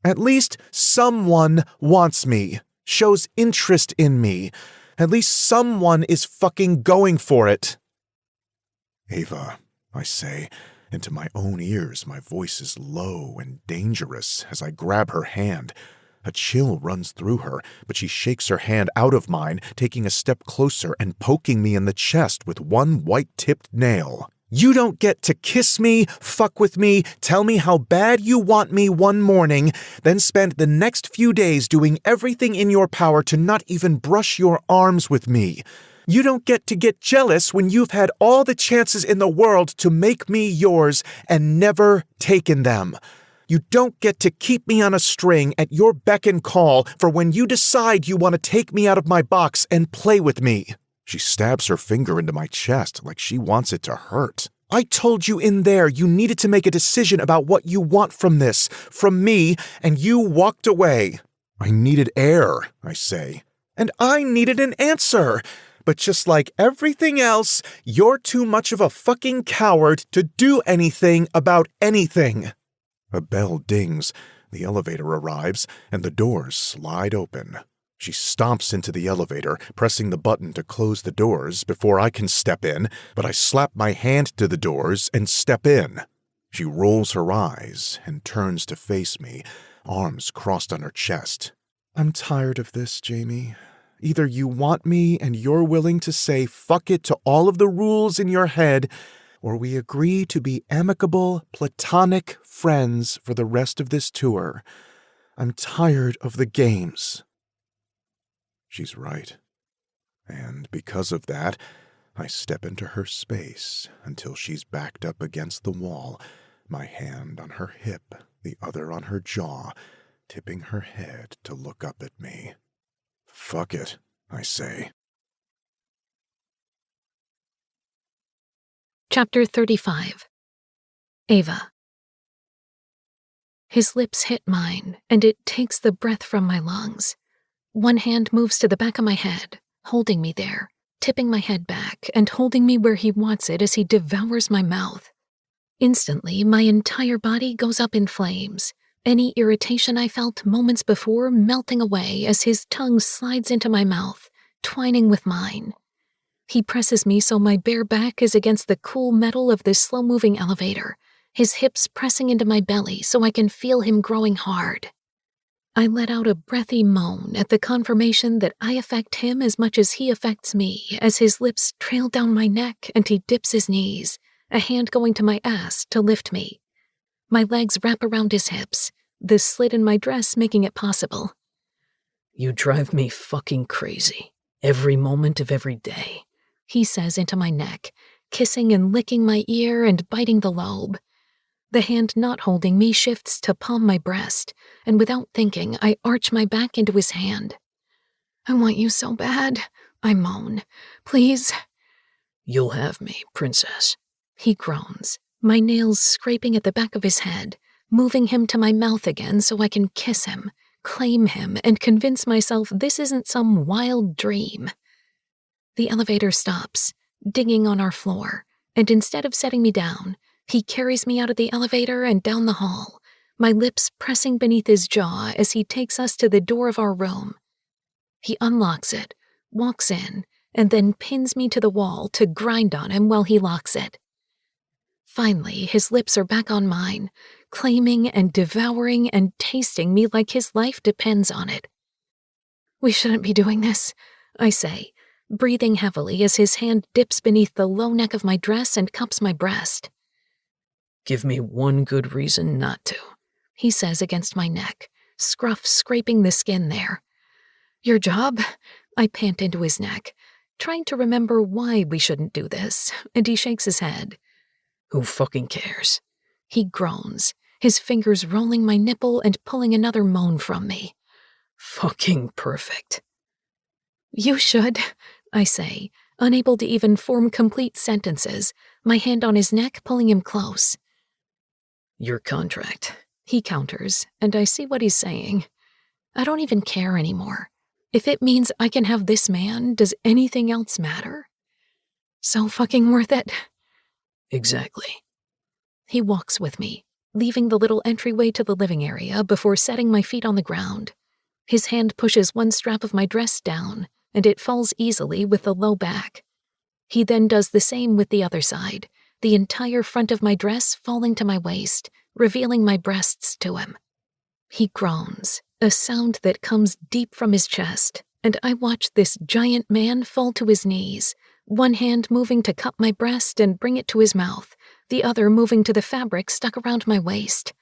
At least someone wants me, shows interest in me. At least someone is fucking going for it. Ava, I say, and to my own ears my voice is low and dangerous as I grab her hand. A chill runs through her, but she shakes her hand out of mine, taking a step closer and poking me in the chest with one white-tipped nail. You don't get to kiss me, fuck with me, tell me how bad you want me one morning, then spend the next few days doing everything in your power to not even brush your arms with me. You don't get to get jealous when you've had all the chances in the world to make me yours and never taken them. You don't get to keep me on a string at your beck and call for when you decide you want to take me out of my box and play with me. She stabs her finger into my chest like she wants it to hurt. I told you in there you needed to make a decision about what you want from this, from me, and you walked away. I needed air, I say. And I needed an answer. But just like everything else, you're too much of a fucking coward to do anything about anything. A bell dings, the elevator arrives, and the doors slide open. She stomps into the elevator, pressing the button to close the doors before I can step in, but I slap my hand to the doors and step in. She rolls her eyes and turns to face me, arms crossed on her chest. I'm tired of this, Jamie. Either you want me and you're willing to say fuck it to all of the rules in your head, or we agree to be amicable, platonic friends for the rest of this tour. I'm tired of the games. She's right. And because of that, I step into her space until she's backed up against the wall, my hand on her hip, the other on her jaw, tipping her head to look up at me. Fuck it, I say. Chapter 35. Ava. His lips hit mine, and it takes the breath from my lungs. One hand moves to the back of my head, holding me there, tipping my head back and holding me where he wants it as he devours my mouth. Instantly, my entire body goes up in flames, any irritation I felt moments before melting away as his tongue slides into my mouth, twining with mine. He presses me so my bare back is against the cool metal of this slow-moving elevator, his hips pressing into my belly so I can feel him growing hard. I let out a breathy moan at the confirmation that I affect him as much as he affects me as his lips trail down my neck and he dips his knees, a hand going to my ass to lift me. My legs wrap around his hips, the slit in my dress making it possible. You drive me fucking crazy, every moment of every day, he says into my neck, kissing and licking my ear and biting the lobe. The hand not holding me shifts to palm my breast, and without thinking, I arch my back into his hand. I want you so bad, I moan. Please. You'll have me, princess. He groans, my nails scraping at the back of his head, moving him to my mouth again so I can kiss him, claim him, and convince myself this isn't some wild dream. The elevator stops, dinging on our floor, and instead of setting me down, he carries me out of the elevator and down the hall, my lips pressing beneath his jaw as he takes us to the door of our room. He unlocks it, walks in, and then pins me to the wall to grind on him while he locks it. Finally, his lips are back on mine, claiming and devouring and tasting me like his life depends on it. We shouldn't be doing this, I say, breathing heavily as his hand dips beneath the low neck of my dress and cups my breast. Give me one good reason not to, he says against my neck, scruff scraping the skin there. Your job? I pant into his neck, trying to remember why we shouldn't do this, and he shakes his head. Who fucking cares? He groans, his fingers rolling my nipple and pulling another moan from me. Fucking perfect. You should, I say, unable to even form complete sentences, my hand on his neck pulling him close. Your contract, he counters, and I see what he's saying. I don't even care anymore. If it means I can have this man, does anything else matter? So fucking worth it. Exactly. He walks with me, leaving the little entryway to the living area before setting my feet on the ground. His hand pushes one strap of my dress down, and it falls easily with the low back. He then does the same with the other side, the entire front of my dress falling to my waist, revealing my breasts to him. He groans, a sound that comes deep from his chest, and I watch this giant man fall to his knees, one hand moving to cup my breast and bring it to his mouth, the other moving to the fabric stuck around my waist.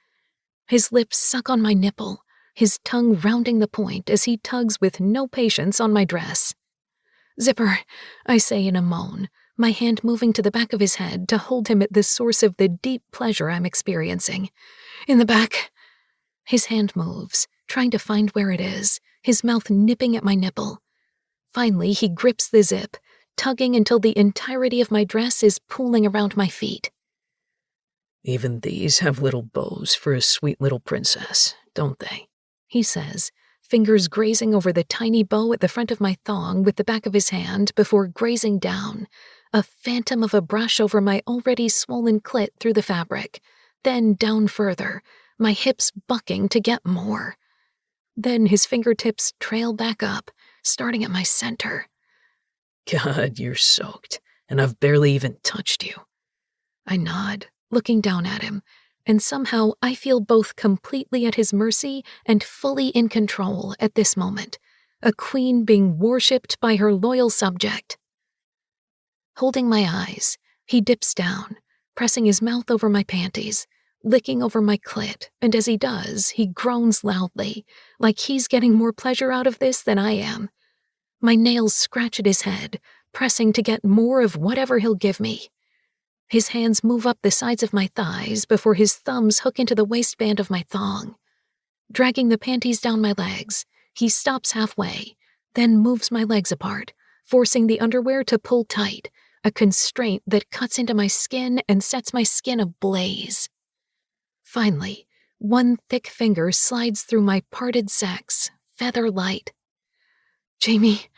His lips suck on my nipple, his tongue rounding the point as he tugs with no patience on my dress. Zipper, I say in a moan, my hand moving to the back of his head to hold him at the source of the deep pleasure I'm experiencing. In the back. His hand moves, trying to find where it is, his mouth nipping at my nipple. Finally, he grips the zip, tugging until the entirety of my dress is pooling around my feet. Even these have little bows for a sweet little princess, don't they? He says, fingers grazing over the tiny bow at the front of my thong with the back of his hand before grazing down, a phantom of a brush over my already swollen clit through the fabric, then down further, my hips bucking to get more. Then his fingertips trail back up, starting at my center. God, you're soaked, and I've barely even touched you. I nod, looking down at him, and somehow I feel both completely at his mercy and fully in control at this moment, a queen being worshipped by her loyal subject. Holding my eyes, he dips down, pressing his mouth over my panties, licking over my clit, and as he does, he groans loudly, like he's getting more pleasure out of this than I am. My nails scratch at his head, pressing to get more of whatever he'll give me. His hands move up the sides of my thighs before his thumbs hook into the waistband of my thong. Dragging the panties down my legs, he stops halfway, then moves my legs apart, forcing the underwear to pull tight, a constraint that cuts into my skin and sets my skin ablaze. Finally, one thick finger slides through my parted sex, feather light. "Jamie,"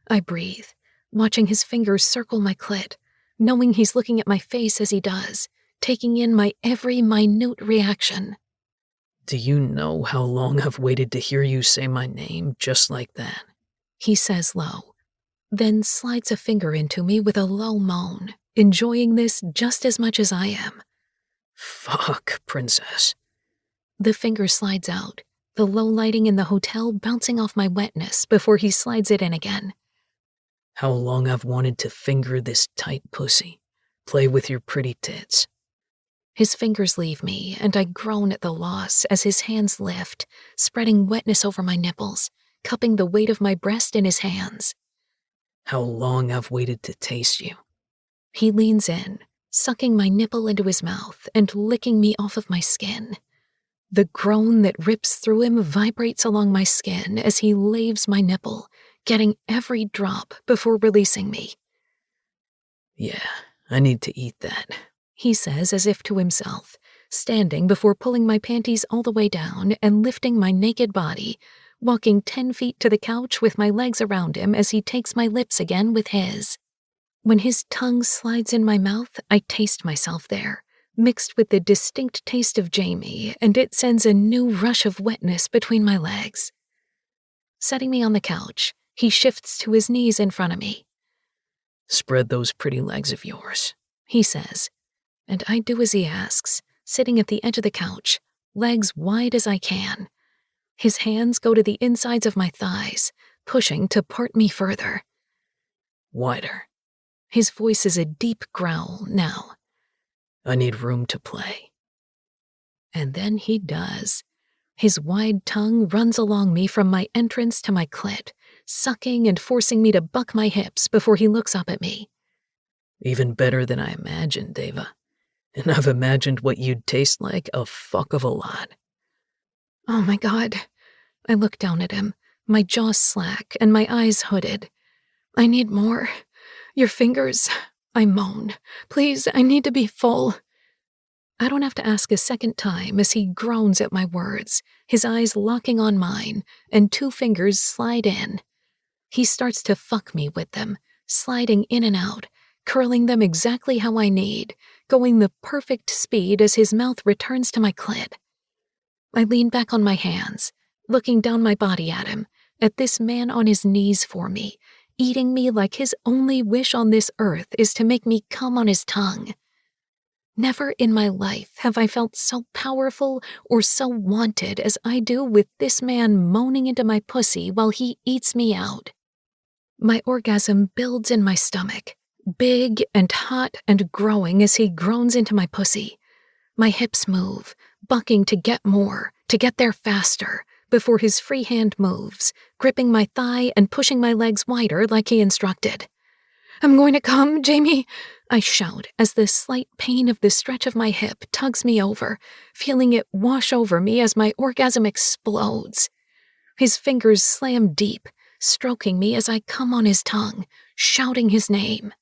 I breathe, watching his fingers circle my clit, knowing he's looking at my face as he does, taking in my every minute reaction. Do you know how long I've waited to hear you say my name just like that? He says low, then slides a finger into me with a low moan, enjoying this just as much as I am. Fuck, princess. The finger slides out, the low lighting in the hotel bouncing off my wetness before he slides it in again. How long I've wanted to finger this tight pussy, play with your pretty tits. His fingers leave me, and I groan at the loss as his hands lift, spreading wetness over my nipples, cupping the weight of my breast in his hands. How long I've waited to taste you. He leans in, sucking my nipple into his mouth and licking me off of my skin. The groan that rips through him vibrates along my skin as he laves my nipple, getting every drop before releasing me. Yeah, I need to eat that, he says as if to himself, standing before pulling my panties all the way down and lifting my naked body, walking 10 feet to the couch with my legs around him as he takes my lips again with his. When his tongue slides in my mouth, I taste myself there, mixed with the distinct taste of Jamie, and it sends a new rush of wetness between my legs. Setting me on the couch, he shifts to his knees in front of me. Spread those pretty legs of yours, he says, and I do as he asks, sitting at the edge of the couch, legs wide as I can. His hands go to the insides of my thighs, pushing to part me further. Wider. His voice is a deep growl now. I need room to play. And then he does. His wide tongue runs along me from my entrance to my clit, sucking and forcing me to buck my hips before he looks up at me. Even better than I imagined, Deva. And I've imagined what you'd taste like a fuck of a lot. Oh my God. I look down at him, my jaw slack and my eyes hooded. I need more. Your fingers, I moan. Please, I need to be full. I don't have to ask a second time as he groans at my words, his eyes locking on mine, and 2 fingers slide in. He starts to fuck me with them, sliding in and out, curling them exactly how I need, going the perfect speed as his mouth returns to my clit. I lean back on my hands, looking down my body at him, at this man on his knees for me, eating me like his only wish on this earth is to make me come on his tongue. Never in my life have I felt so powerful or so wanted as I do with this man moaning into my pussy while he eats me out. My orgasm builds in my stomach, big and hot and growing as he groans into my pussy. My hips move, bucking to get more, to get there faster, before his free hand moves, gripping my thigh and pushing my legs wider like he instructed. I'm going to come, Jamie, I shout as the slight pain of the stretch of my hip tugs me over, feeling it wash over me as my orgasm explodes. His fingers slam deep, stroking me as I come on his tongue, shouting his name.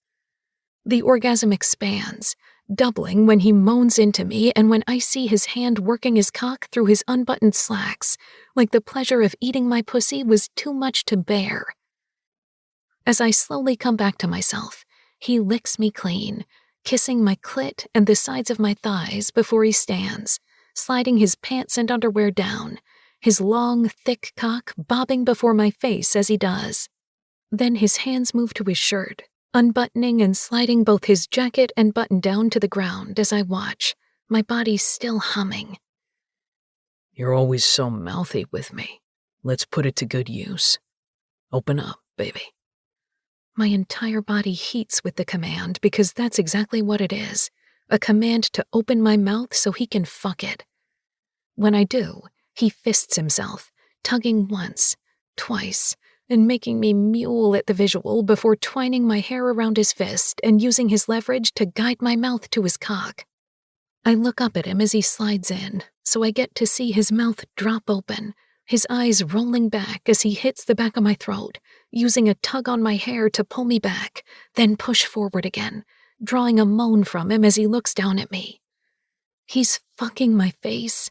The orgasm expands, doubling when he moans into me and when I see his hand working his cock through his unbuttoned slacks, like the pleasure of eating my pussy was too much to bear. As I slowly come back to myself, he licks me clean, kissing my clit and the sides of my thighs before he stands, sliding his pants and underwear down, his long, thick cock bobbing before my face as he does. Then his hands move to his shirt, unbuttoning and sliding both his jacket and button-down to the ground as I watch, my body still humming. You're always so mouthy with me. Let's put it to good use. Open up, baby. My entire body heats with the command because that's exactly what it is, a command to open my mouth so he can fuck it. When I do, he fists himself, tugging once, twice, and making me mule at the visual before twining my hair around his fist and using his leverage to guide my mouth to his cock. I look up at him as he slides in, so I get to see his mouth drop open, his eyes rolling back as he hits the back of my throat, using a tug on my hair to pull me back, then push forward again, drawing a moan from him as he looks down at me. He's fucking my face.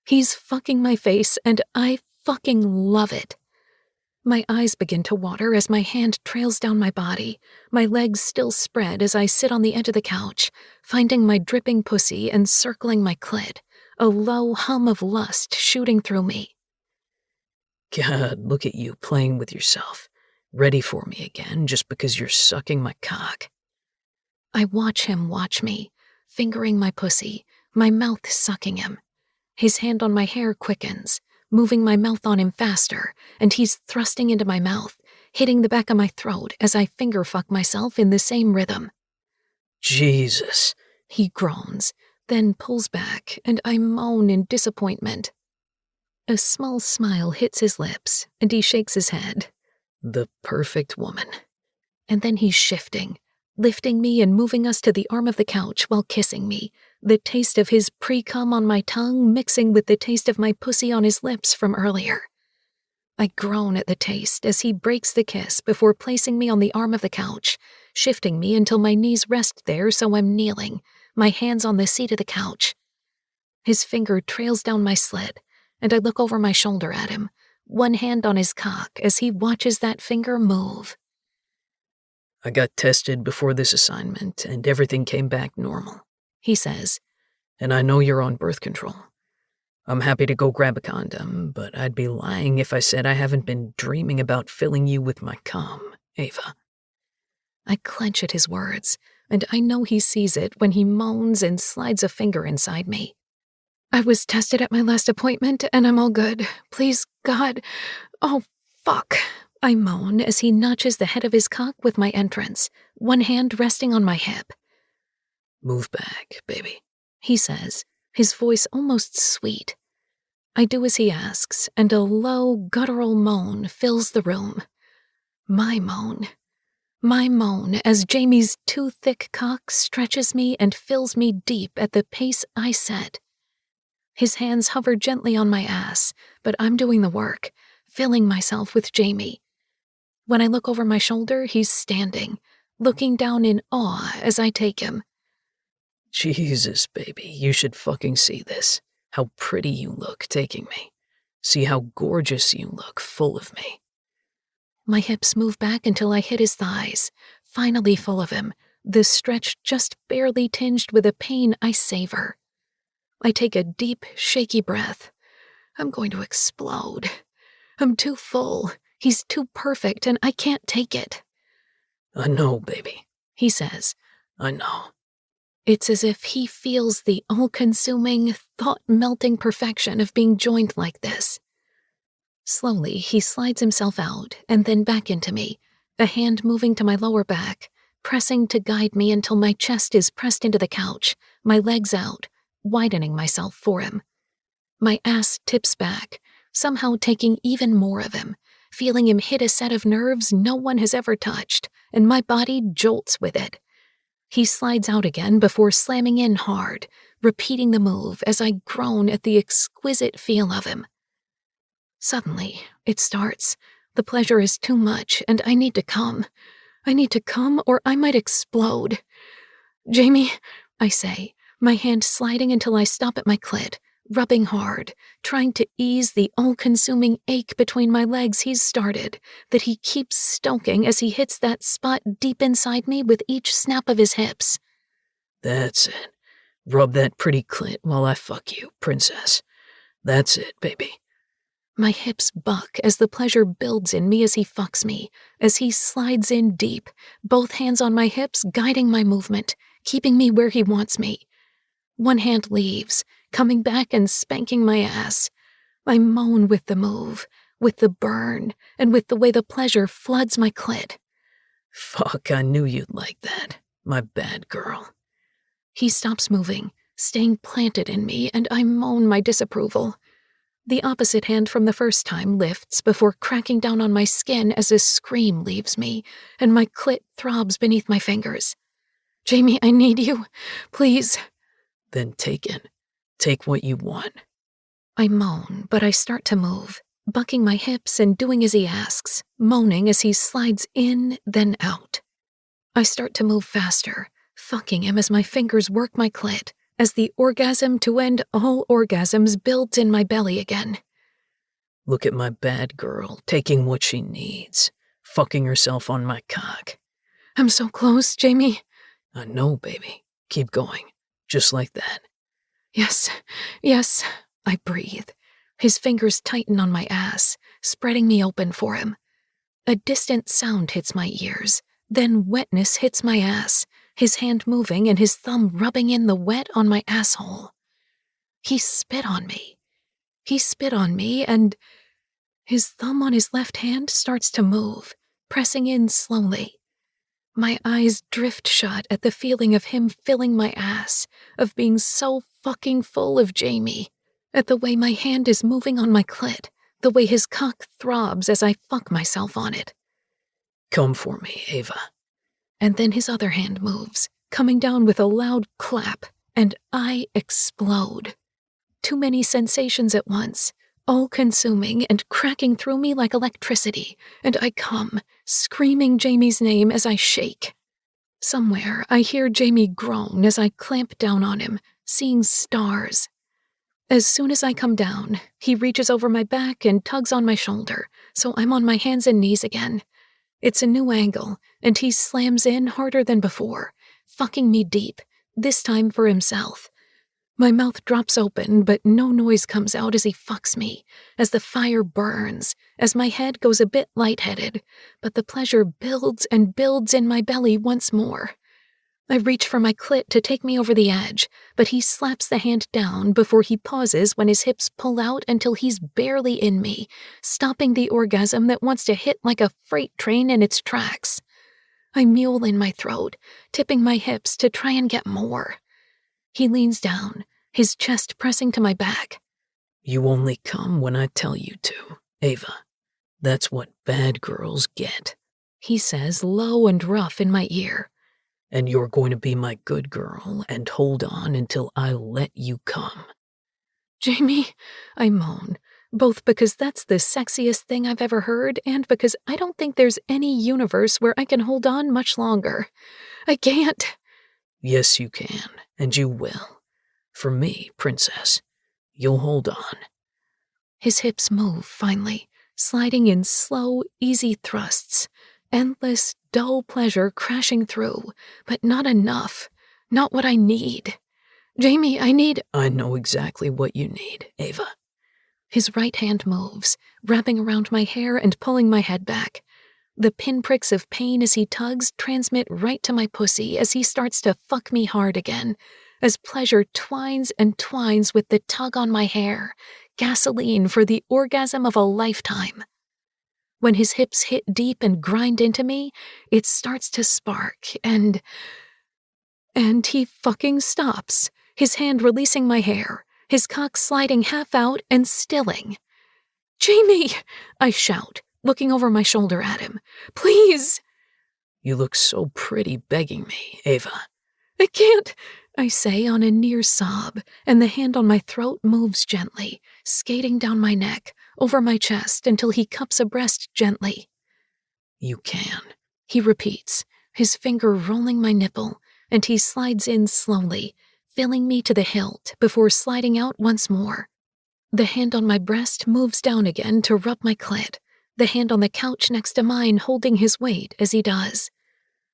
He's fucking my face, and I fucking love it. My eyes begin to water as my hand trails down my body, my legs still spread as I sit on the edge of the couch, finding my dripping pussy and circling my clit, a low hum of lust shooting through me. God, look at you playing with yourself, ready for me again just because you're sucking my cock. I watch him watch me, fingering my pussy, my mouth sucking him. His hand on my hair quickens, moving my mouth on him faster, and he's thrusting into my mouth, hitting the back of my throat as I finger fuck myself in the same rhythm. Jesus, he groans, then pulls back, and I moan in disappointment. A small smile hits his lips, and he shakes his head. The perfect woman. And then he's shifting, lifting me and moving us to the arm of the couch while kissing me, the taste of his pre-cum on my tongue mixing with the taste of my pussy on his lips from earlier. I groan at the taste as he breaks the kiss before placing me on the arm of the couch, shifting me until my knees rest there so I'm kneeling, my hands on the seat of the couch. His finger trails down my slit, and I look over my shoulder at him, one hand on his cock as he watches that finger move. I got tested before this assignment, and everything came back normal, he says. And I know you're on birth control. I'm happy to go grab a condom, but I'd be lying if I said I haven't been dreaming about filling you with my cum, Ava. I clench at his words, and I know he sees it when he moans and slides a finger inside me. I was tested at my last appointment, and I'm all good. Please, God. Oh, fuck. I moan as he notches the head of his cock with my entrance, one hand resting on my hip. Move back, baby, he says, his voice almost sweet. I do as he asks, and a low, guttural moan fills the room. My moan. My moan as Jamie's too thick cock stretches me and fills me deep at the pace I set. His hands hover gently on my ass, but I'm doing the work, filling myself with Jamie. When I look over my shoulder, he's standing, looking down in awe as I take him. Jesus, baby, you should fucking see this. How pretty you look taking me. See how gorgeous you look full of me. My hips move back until I hit his thighs, finally full of him, the stretch just barely tinged with a pain I savor. I take a deep, shaky breath. I'm going to explode. I'm too full. He's too perfect, and I can't take it. I know, baby, he says. I know. It's as if he feels the all-consuming, thought-melting perfection of being joined like this. Slowly, he slides himself out and then back into me, a hand moving to my lower back, pressing to guide me until my chest is pressed into the couch, my legs out, widening myself for him. My ass tips back, somehow taking even more of him, feeling him hit a set of nerves no one has ever touched, and my body jolts with it. He slides out again before slamming in hard, repeating the move as I groan at the exquisite feel of him. Suddenly, it starts. The pleasure is too much, and I need to come. I need to come, or I might explode. Jamie, I say, my hand sliding until I stop at my clit, rubbing hard, trying to ease the all-consuming ache between my legs he's started, that he keeps stoking as he hits that spot deep inside me with each snap of his hips. That's it. Rub that pretty clit while I fuck you, princess. That's it, baby. My hips buck as the pleasure builds in me as he fucks me, as he slides in deep, both hands on my hips guiding my movement, keeping me where he wants me. One hand leaves, coming back and spanking my ass. I moan with the move, with the burn, and with the way the pleasure floods my clit. Fuck, I knew you'd like that. My bad girl. He stops moving, staying planted in me, and I moan my disapproval. The opposite hand from the first time lifts before cracking down on my skin as a scream leaves me, and my clit throbs beneath my fingers. Jamie, I need you. Please. Then take it. Take what you want. I moan, but I start to move, bucking my hips and doing as he asks, moaning as he slides in, then out. I start to move faster, fucking him as my fingers work my clit, as the orgasm to end all orgasms builds in my belly again. Look at my bad girl, taking what she needs, fucking herself on my cock. I'm so close, Jamie. I know, baby. Keep going. Just like that. Yes, yes, I breathe. His fingers tighten on my ass, spreading me open for him. A distant sound hits my ears, then wetness hits my ass, his hand moving and his thumb rubbing in the wet on my asshole. He spit on me. He spit on me, and his thumb on his left hand starts to move, pressing in slowly. My eyes drift shut at the feeling of him filling my ass, of being so fucking full of Jamie, at the way my hand is moving on my clit, the way his cock throbs as I fuck myself on it. Come for me, Ava. And then his other hand moves, coming down with a loud clap, and I explode. Too many sensations at once, all-consuming and cracking through me like electricity, and I come, screaming Jamie's name as I shake. Somewhere, I hear Jamie groan as I clamp down on him, seeing stars. As soon as I come down, he reaches over my back and tugs on my shoulder, so I'm on my hands and knees again. It's a new angle, and he slams in harder than before, fucking me deep, this time for himself. My mouth drops open, but no noise comes out as he fucks me, as the fire burns, as my head goes a bit lightheaded, but the pleasure builds and builds in my belly once more. I reach for my clit to take me over the edge, but he slaps the hand down before he pauses when his hips pull out until he's barely in me, stopping the orgasm that wants to hit like a freight train in its tracks. I mule in my throat, tipping my hips to try and get more. He leans down, his chest pressing to my back. You only come when I tell you to, Ava. That's what bad girls get, he says, low and rough in my ear. And you're going to be my good girl and hold on until I let you come. Jamie, I moan, both because that's the sexiest thing I've ever heard and because I don't think there's any universe where I can hold on much longer. I can't. Yes, you can, and you will. For me, princess, you'll hold on. His hips move, finally, sliding in slow, easy thrusts. Endless, dull pleasure crashing through, but not enough. Not what I need. Jamie, I know exactly what you need, Ava. His right hand moves, wrapping around my hair and pulling my head back. The pinpricks of pain as he tugs transmit right to my pussy as he starts to fuck me hard again, as pleasure twines and twines with the tug on my hair, gasoline for the orgasm of a lifetime. When his hips hit deep and grind into me, it starts to spark, and he fucking stops, his hand releasing my hair, his cock sliding half out and stilling. Jamie, I shout, looking over my shoulder at him. Please! You look so pretty begging me, Ava. I can't, I say on a near sob, and the hand on my throat moves gently, skating down my neck, over my chest until he cups a breast gently. You can, he repeats, his finger rolling my nipple, and he slides in slowly, filling me to the hilt before sliding out once more. The hand on my breast moves down again to rub my clit, the hand on the couch next to mine holding his weight as he does.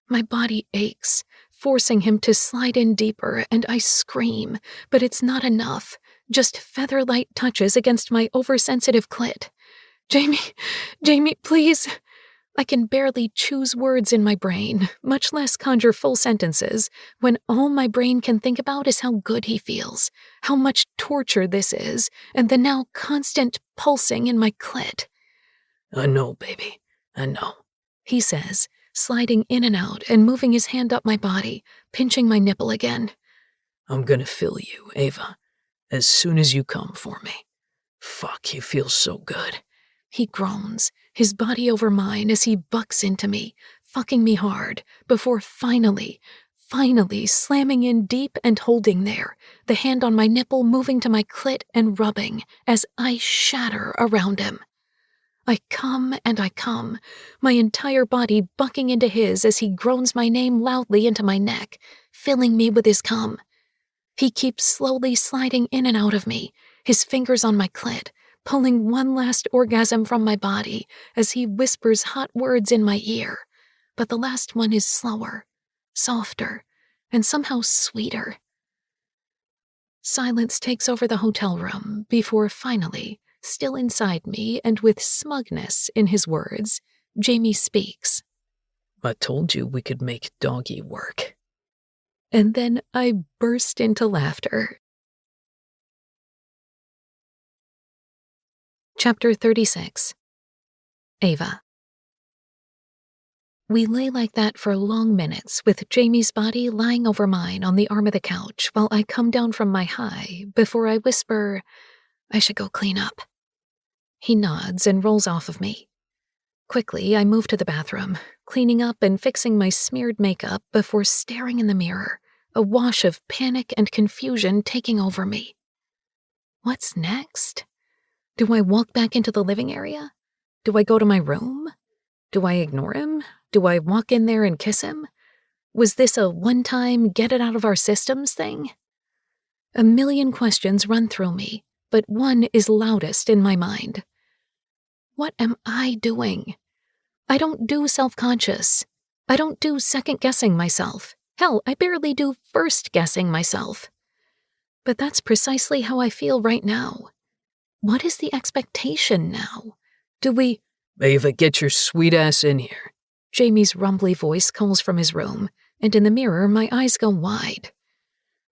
My body aches, forcing him to slide in deeper, and I scream, but it's not enough. just feather-light touches against my oversensitive clit. Jamie, please. I can barely choose words in my brain, much less conjure full sentences, when all my brain can think about is how good he feels, how much torture this is, and the now constant pulsing in my clit. I know, baby. I know, he says, sliding in and out and moving his hand up my body, pinching my nipple again. I'm gonna fill you, Ava, as soon as you come for me. Fuck, you feel so good. He groans, his body over mine as he bucks into me, fucking me hard, before finally slamming in deep and holding there, the hand on my nipple moving to my clit and rubbing as I shatter around him. I come and I come, my entire body bucking into his as he groans my name loudly into my neck, filling me with his cum. He keeps slowly sliding in and out of me, his fingers on my clit, pulling one last orgasm from my body as he whispers hot words in my ear, but the last one is slower, softer, and somehow sweeter. Silence takes over the hotel room before finally, still inside me and with smugness in his words, Jamie speaks. I told you we could make doggy work. And then I burst into laughter. Chapter 36. Ava. We lay like that for long minutes, with Jamie's body lying over mine on the arm of the couch while I come down from my high before I whisper, I should go clean up. He nods and rolls off of me. Quickly, I move to the bathroom, cleaning up and fixing my smeared makeup before staring in the mirror, a wash of panic and confusion taking over me. What's next? Do I walk back into the living area? Do I go to my room? Do I ignore him? Do I walk in there and kiss him? Was this a one-time get-it-out-of-our-systems thing? A million questions run through me, but one is loudest in my mind. What am I doing? I don't do self-conscious. I don't do second-guessing myself. Hell, I barely do first-guessing myself. But that's precisely how I feel right now. What is the expectation now? Do we— Ava, get your sweet ass in here. Jamie's rumbly voice calls from his room, and in the mirror my eyes go wide.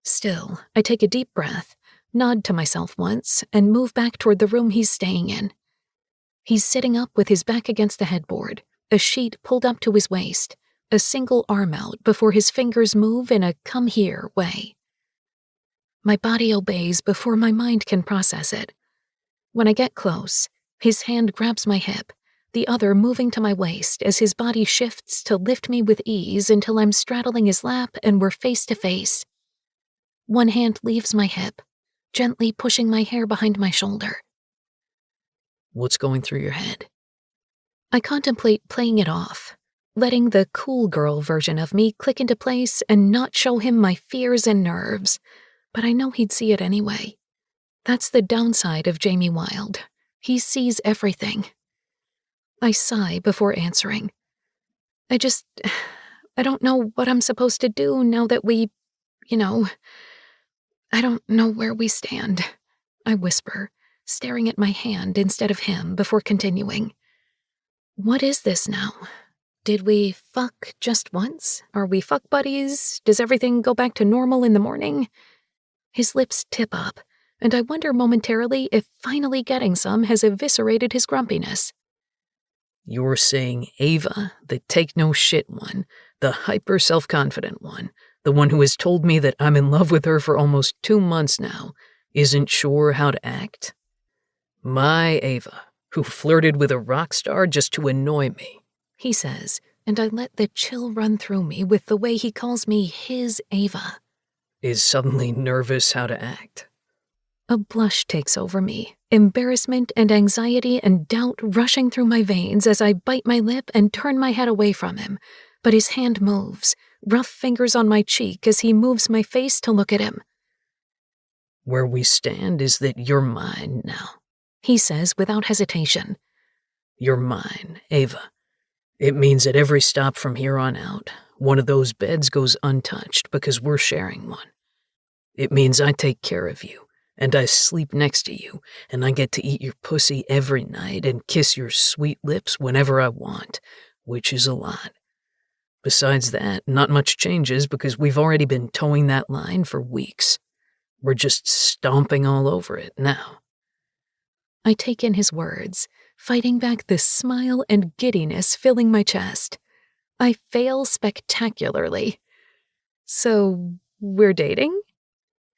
Still, I take a deep breath, nod to myself once, and move back toward the room he's staying in. He's sitting up with his back against the headboard, a sheet pulled up to his waist, a single arm out before his fingers move in a come-here way. My body obeys before my mind can process it. When I get close, his hand grabs my hip, the other moving to my waist as his body shifts to lift me with ease until I'm straddling his lap and we're face to face. One hand leaves my hip, gently pushing my hair behind my shoulder. What's going through your head? I contemplate playing it off, letting the cool girl version of me click into place and not show him my fears and nerves, but I know he'd see it anyway. That's the downside of Jamie Wilde. He sees everything. I sigh before answering. I don't know what I'm supposed to do now that I don't know where we stand, I whisper, staring at my hand instead of him before continuing. What is this now? Did we fuck just once? Are we fuck buddies? Does everything go back to normal in the morning? His lips tip up, and I wonder momentarily if finally getting some has eviscerated his grumpiness. You're saying Ava, the take-no-shit one, the hyper-self-confident one, the one who has told me that I'm in love with her for almost 2 months now, isn't sure how to act? My Ava, who flirted with a rock star just to annoy me, he says, and I let the chill run through me with the way he calls me his Ava, is suddenly nervous how to act. A blush takes over me, embarrassment and anxiety and doubt rushing through my veins as I bite my lip and turn my head away from him, but his hand moves, rough fingers on my cheek as he moves my face to look at him. Where we stand is that you're mine now, he says without hesitation. You're mine, Ava. It means at every stop from here on out, one of those beds goes untouched because we're sharing one. It means I take care of you, And I sleep next to you, and I get to eat your pussy every night and kiss your sweet lips whenever I want, which is a lot. Besides that, not much changes because we've already been towing that line for weeks. We're just stomping all over it now. I take in his words, fighting back the smile and giddiness filling my chest. I fail spectacularly. So, we're dating?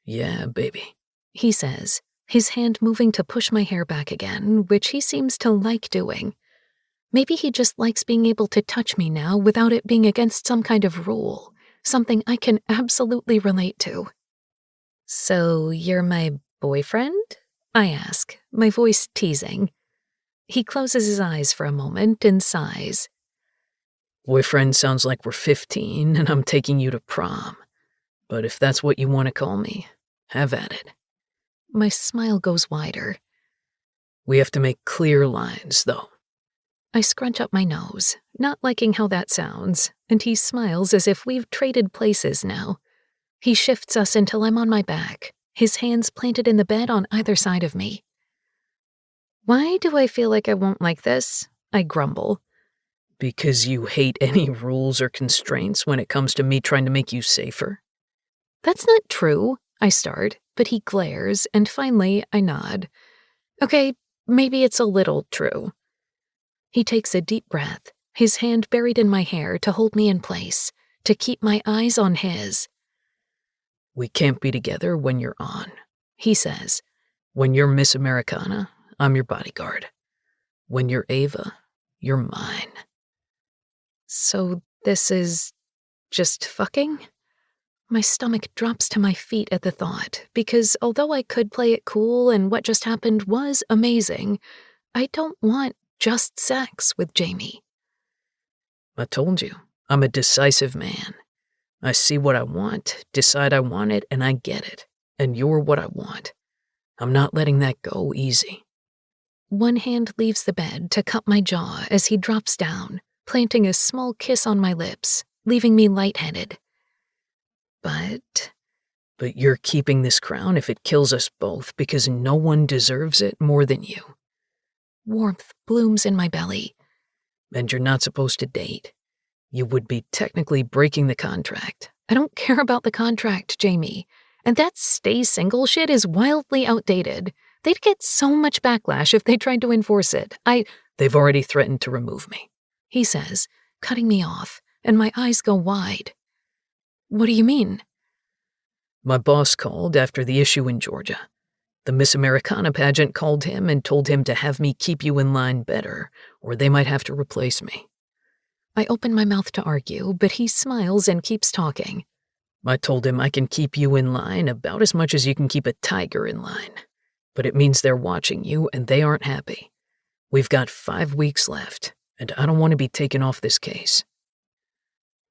Yeah, baby, he says, his hand moving to push my hair back again, which he seems to like doing. Maybe he just likes being able to touch me now without it being against some kind of rule, something I can absolutely relate to. So, you're my boyfriend? I ask, my voice teasing. He closes his eyes for a moment and sighs. Boyfriend sounds like we're 15 and I'm taking you to prom. But if that's what you want to call me, have at it. My smile goes wider. We have to make clear lines, though. I scrunch up my nose, not liking how that sounds, and he smiles as if we've traded places now. He shifts us until I'm on my back, his hands planted in the bed on either side of me. Why do I feel like I won't like this? I grumble. Because you hate any rules or constraints when it comes to me trying to make you safer? That's not true, I start, but he glares, and finally I nod. Okay, maybe it's a little true. He takes a deep breath, his hand buried in my hair to hold me in place, to keep my eyes on his. We can't be together when you're on, he says. When you're Miss Americana, I'm your bodyguard. When you're Ava, you're mine. So this is just fucking? My stomach drops to my feet at the thought, because although I could play it cool and what just happened was amazing, I don't want just sex with Jamie. I told you, I'm a decisive man. I see what I want, decide I want it, and I get it. And you're what I want. I'm not letting that go easy. One hand leaves the bed to cup my jaw as he drops down, planting a small kiss on my lips, leaving me lightheaded. But you're keeping this crown if it kills us both because no one deserves it more than you. Warmth blooms in my belly. And you're not supposed to date. You would be technically breaking the contract. I don't care about the contract, Jamie. And that stay single shit is wildly outdated. They'd get so much backlash if they tried to enforce it. They've already threatened to remove me, he says, cutting me off, and my eyes go wide. What do you mean? My boss called after the issue in Georgia. The Miss Americana pageant called him and told him to have me keep you in line better, or they might have to replace me. I open my mouth to argue, but he smiles and keeps talking. I told him I can keep you in line about as much as you can keep a tiger in line. But it means they're watching you and they aren't happy. We've got 5 weeks left, and I don't want to be taken off this case.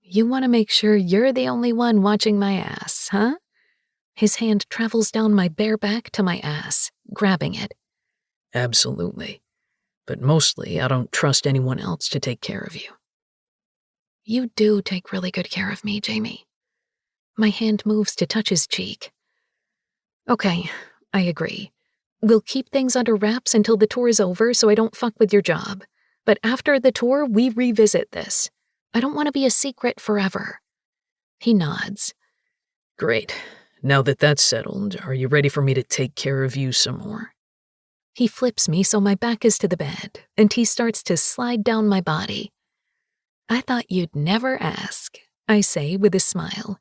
You want to make sure you're the only one watching my ass, huh? His hand travels down my bare back to my ass, grabbing it. Absolutely. But mostly, I don't trust anyone else to take care of you. You do take really good care of me, Jamie. My hand moves to touch his cheek. Okay, I agree. We'll keep things under wraps until the tour is over so I don't fuck with your job. But after the tour, we revisit this. I don't want to be a secret forever. He nods. Great. Now that that's settled, are you ready for me to take care of you some more? He flips me so my back is to the bed, and he starts to slide down my body. I thought you'd never ask, I say with a smile.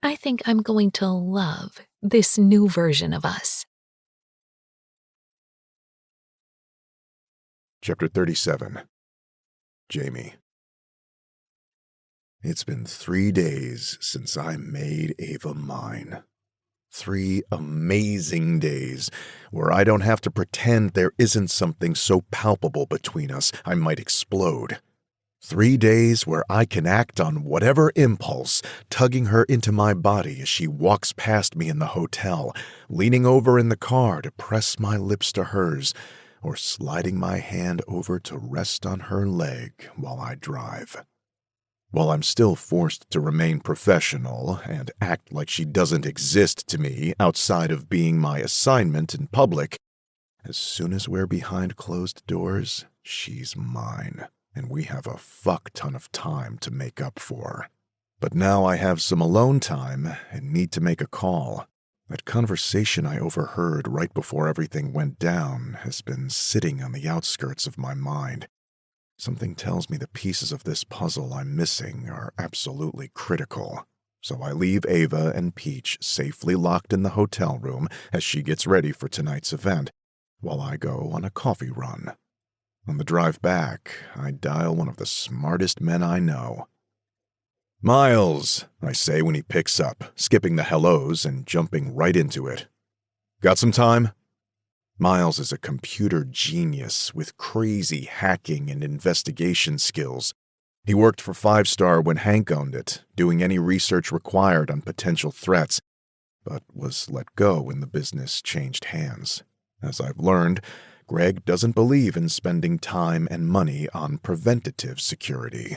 I think I'm going to love this new version of us. Chapter 37. Jamie. It's been 3 days since I made Ava mine. 3 amazing days where I don't have to pretend there isn't something so palpable between us I might explode. 3 days where I can act on whatever impulse, tugging her into my body as she walks past me in the hotel, leaning over in the car to press my lips to hers, or sliding my hand over to rest on her leg while I drive. While I'm still forced to remain professional and act like she doesn't exist to me outside of being my assignment in public, as soon as we're behind closed doors, she's mine, and we have a fuck ton of time to make up for. But now I have some alone time and need to make a call. That conversation I overheard right before everything went down has been sitting on the outskirts of my mind. Something tells me the pieces of this puzzle I'm missing are absolutely critical. So I leave Ava and Peach safely locked in the hotel room as she gets ready for tonight's event, while I go on a coffee run. On the drive back, I dial one of the smartest men I know. "Miles," I say when he picks up, skipping the hellos and jumping right into it. "Got some time?" Miles is a computer genius with crazy hacking and investigation skills. He worked for 5-Star when Hank owned it, doing any research required on potential threats, but was let go when the business changed hands. As I've learned, Greg doesn't believe in spending time and money on preventative security.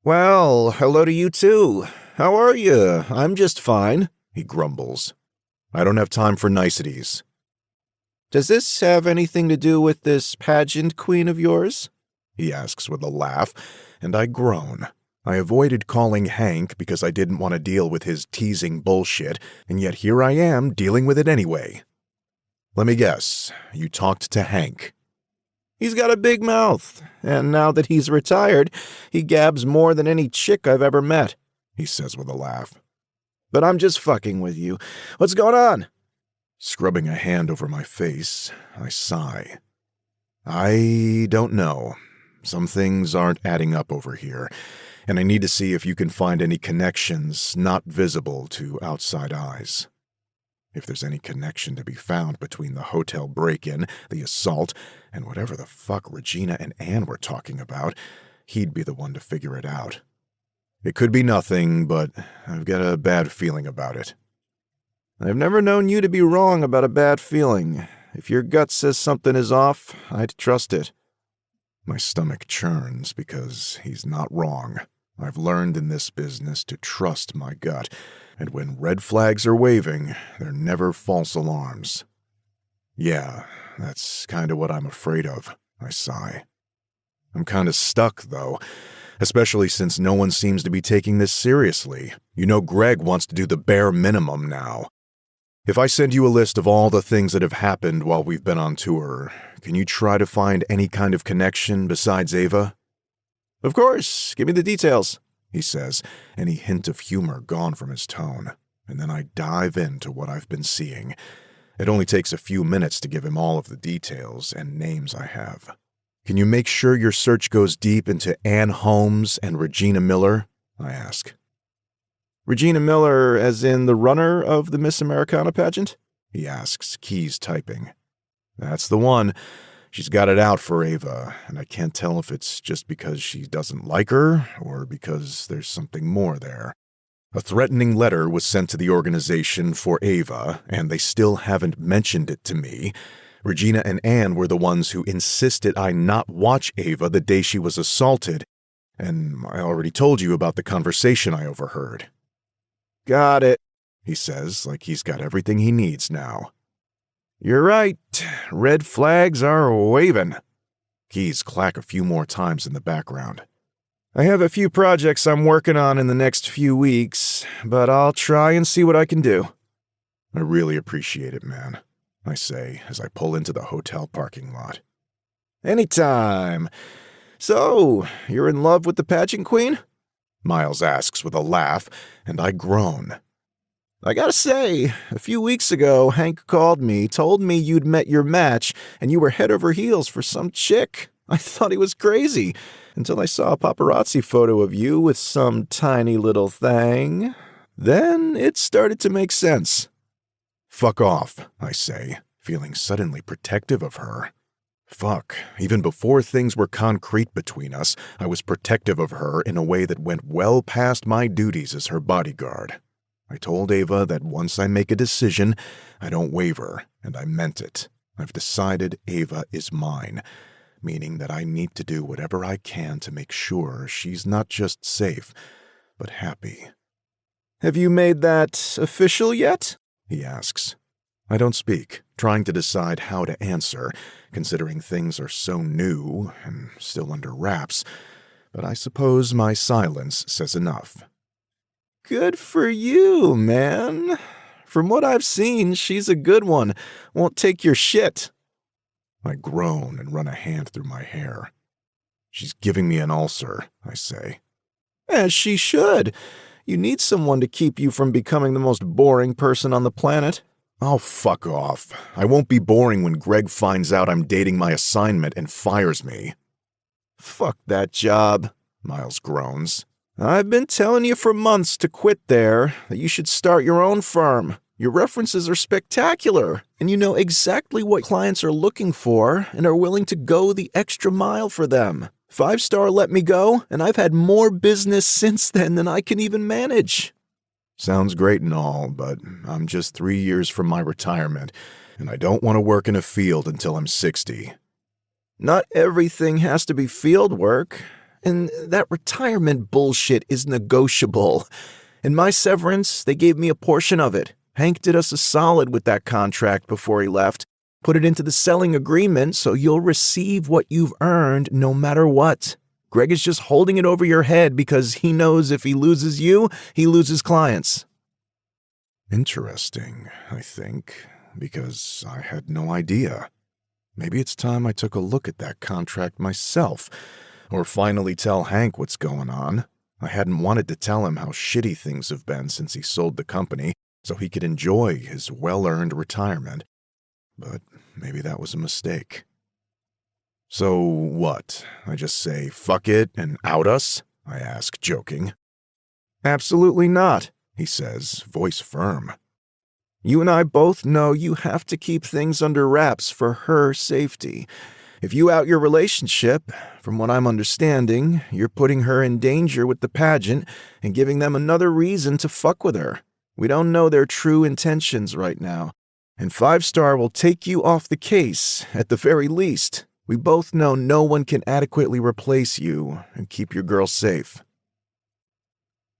"Well, hello to you too. How are you? I'm just fine," he grumbles. "I don't have time for niceties." "Does this have anything to do with this pageant queen of yours?" he asks with a laugh, and I groan. I avoided calling Hank because I didn't want to deal with his teasing bullshit, and yet here I am dealing with it anyway. "Let me guess, you talked to Hank." "He's got a big mouth, and now that he's retired, he gabs more than any chick I've ever met," he says with a laugh. "But I'm just fucking with you. What's going on?" Scrubbing a hand over my face, I sigh. "I don't know. Some things aren't adding up over here, and I need to see if you can find any connections not visible to outside eyes. If there's any connection to be found between the hotel break-in, the assault, and whatever the fuck Regina and Anne were talking about, he'd be the one to figure it out. It could be nothing, but I've got a bad feeling about it." "I've never known you to be wrong about a bad feeling. If your gut says something is off, I'd trust it." My stomach churns because he's not wrong. I've learned in this business to trust my gut, and when red flags are waving, they're never false alarms. "Yeah, that's kinda what I'm afraid of," I sigh. "I'm kinda stuck, though, especially since no one seems to be taking this seriously. You know Greg wants to do the bare minimum now. If I send you a list of all the things that have happened while we've been on tour, can you try to find any kind of connection besides Ava?" "Of course, give me the details," he says, any hint of humor gone from his tone, and then I dive into what I've been seeing. It only takes a few minutes to give him all of the details and names I have. "Can you make sure your search goes deep into Anne Holmes and Regina Miller?" I ask. "Regina Miller as in the runner of the Miss Americana pageant?" he asks, keys typing. "That's the one. She's got it out for Ava, and I can't tell if it's just because she doesn't like her or because there's something more there. A threatening letter was sent to the organization for Ava, and they still haven't mentioned it to me. Regina and Anne were the ones who insisted I not watch Ava the day she was assaulted, and I already told you about the conversation I overheard." "Got it," he says, like he's got everything he needs now. "You're right. Red flags are waving." Keys clack a few more times in the background. "I have a few projects I'm working on in the next few weeks, but I'll try and see what I can do." "I really appreciate it, man," I say as I pull into the hotel parking lot. "Anytime. So, you're in love with the pageant queen?" Miles asks with a laugh, and I groan. "I gotta say, a few weeks ago, Hank called me, told me you'd met your match, and you were head over heels for some chick. I thought he was crazy, until I saw a paparazzi photo of you with some tiny little thing. Then it started to make sense." "Fuck off," I say, feeling suddenly protective of her. Fuck, even before things were concrete between us, I was protective of her in a way that went well past my duties as her bodyguard. I told Ava that once I make a decision, I don't waver, and I meant it. I've decided Ava is mine. meaning that I need to do whatever I can to make sure she's not just safe, but happy. Have you made that official yet? He asks. I don't speak, trying to decide how to answer, considering things are so new and still under wraps, but I suppose my silence says enough. Good for you, man. From what I've seen, she's a good one. Won't take your shit. I groan and run a hand through my hair. She's giving me an ulcer, I say. As she should. You need someone to keep you from becoming the most boring person on the planet. Oh, fuck off. I won't be boring when Greg finds out I'm dating my assignment and fires me. Fuck that job, Miles groans. I've been telling you for months to quit there, that you should start your own firm. Your references are spectacular, and you know exactly what clients are looking for and are willing to go the extra mile for them. 5-Star let me go, and I've had more business since then than I can even manage. Sounds great and all, but I'm just 3 years from my retirement, and I don't want to work in a field until I'm 60. Not everything has to be field work, and that retirement bullshit is negotiable. In my severance, they gave me a portion of it. Hank did us a solid with that contract before he left. Put it into the selling agreement so you'll receive what you've earned no matter what. Greg is just holding it over your head because he knows if he loses you, he loses clients. Interesting, I think, because I had no idea. Maybe it's time I took a look at that contract myself, or finally tell Hank what's going on. I hadn't wanted to tell him how shitty things have been since he sold the company, so he could enjoy his well-earned retirement. But maybe that was a mistake. So what? I just say, fuck it, and out us? I ask, joking. Absolutely not, he says, voice firm. You and I both know you have to keep things under wraps for her safety. If you out your relationship, from what I'm understanding, you're putting her in danger with the pageant and giving them another reason to fuck with her. We don't know their true intentions right now, and 5-Star will take you off the case, at the very least. We both know no one can adequately replace you and keep your girl safe.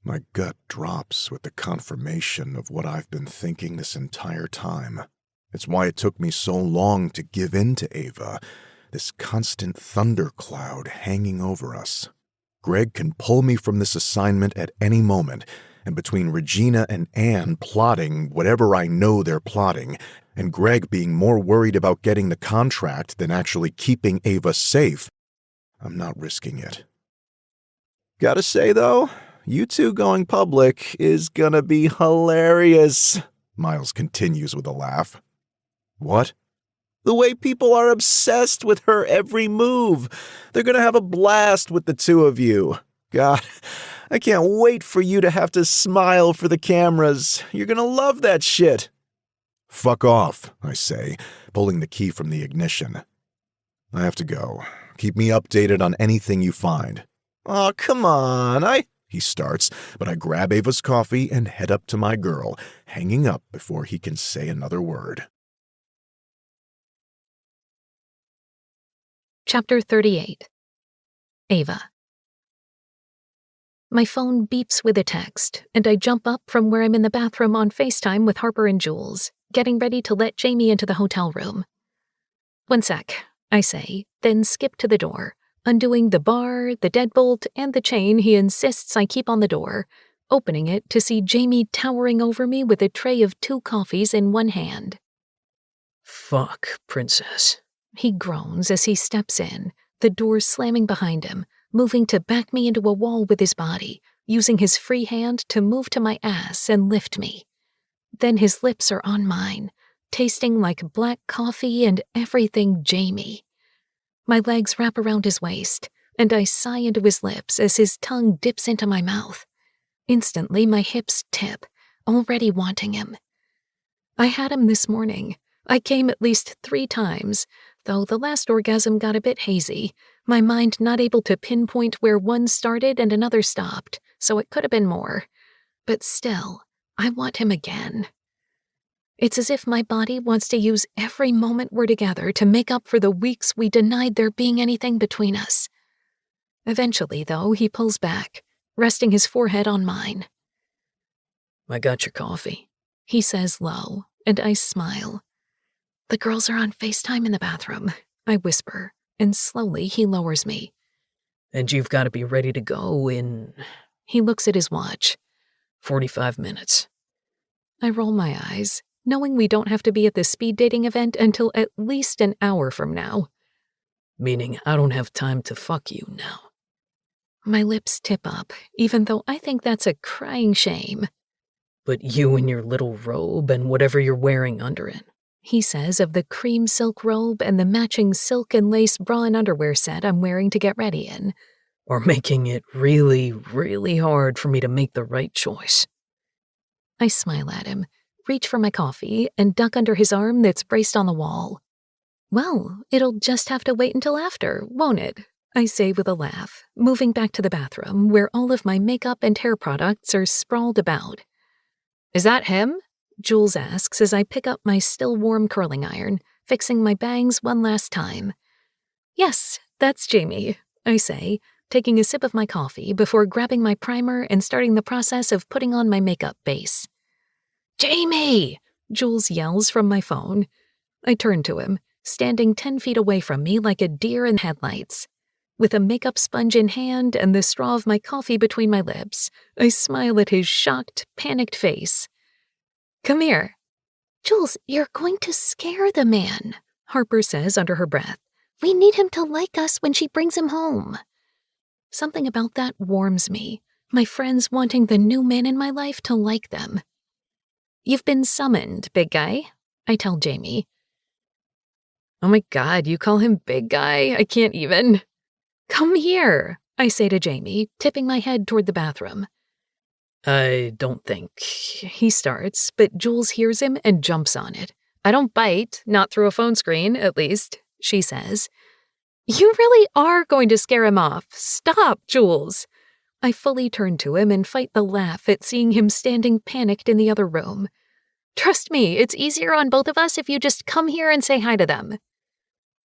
My gut drops with the confirmation of what I've been thinking this entire time. It's why it took me so long to give in to Ava, this constant thundercloud hanging over us. Greg can pull me from this assignment at any moment, and between Regina and Anne plotting whatever I know they're plotting, and Greg being more worried about getting the contract than actually keeping Ava safe, I'm not risking it. Gotta say, though, you two going public is gonna be hilarious, Miles continues with a laugh. What? The way people are obsessed with her every move. They're gonna have a blast with the two of you. God, I can't wait for you to have to smile for the cameras. You're gonna love that shit. Fuck off, I say, pulling the key from the ignition. I have to go. Keep me updated on anything you find. Oh, come on, He starts, but I grab Ava's coffee and head up to my girl, hanging up before he can say another word. Chapter 38. Ava. My phone beeps with a text, and I jump up from where I'm in the bathroom on FaceTime with Harper and Jules, getting ready to let Jamie into the hotel room. "One sec," I say, then skip to the door, undoing the bar, the deadbolt, and the chain he insists I keep on the door, opening it to see Jamie towering over me with a tray of 2 coffees in one hand. "Fuck, princess," he groans as he steps in, the door slamming behind him, moving to back me into a wall with his body, using his free hand to move to my ass and lift me. Then his lips are on mine, tasting like black coffee and everything Jamie. My legs wrap around his waist, and I sigh into his lips as his tongue dips into my mouth. Instantly, my hips tip, already wanting him. I had him this morning. I came at least 3 times, though the last orgasm got a bit hazy, my mind not able to pinpoint where one started and another stopped, so it could have been more. But still, I want him again. It's as if my body wants to use every moment we're together to make up for the weeks we denied there being anything between us. Eventually, though, he pulls back, resting his forehead on mine. I got your coffee, he says low, and I smile. The girls are on FaceTime in the bathroom, I whisper, and slowly he lowers me. and you've got to be ready to go in... He looks at his watch. 45 minutes. I roll my eyes, knowing we don't have to be at the speed dating event until at least an hour from now. Meaning I don't have time to fuck you now. My lips tip up, even though I think that's a crying shame. But you in your little robe and whatever you're wearing under it. He says of the cream silk robe and the matching silk and lace bra and underwear set I'm wearing to get ready in. Or making it really, really hard for me to make the right choice. I smile at him, reach for my coffee, and duck under his arm that's braced on the wall. Well, it'll just have to wait until after, won't it? I say with a laugh, moving back to the bathroom where all of my makeup and hair products are sprawled about. Is that him? Jules asks as I pick up my still warm curling iron, fixing my bangs one last time. Yes, that's Jamie, I say, taking a sip of my coffee before grabbing my primer and starting the process of putting on my makeup base. Jamie! Jules yells from my phone. I turn to him, standing 10 feet away from me like a deer in headlights. With a makeup sponge in hand and the straw of my coffee between my lips, I smile at his shocked, panicked face. Come here. Jules, you're going to scare the man, Harper says under her breath. We need him to like us when she brings him home. Something about that warms me, my friends wanting the new man in my life to like them. You've been summoned, big guy, I tell Jamie. Oh my God, you call him big guy? I can't even. Come here, I say to Jamie, tipping my head toward the bathroom. I don't think... He starts, but Jules hears him and jumps on it. I don't bite, not through a phone screen, at least, she says. You really are going to scare him off. Stop, Jules. I fully turn to him and fight the laugh at seeing him standing panicked in the other room. Trust me, it's easier on both of us if you just come here and say hi to them.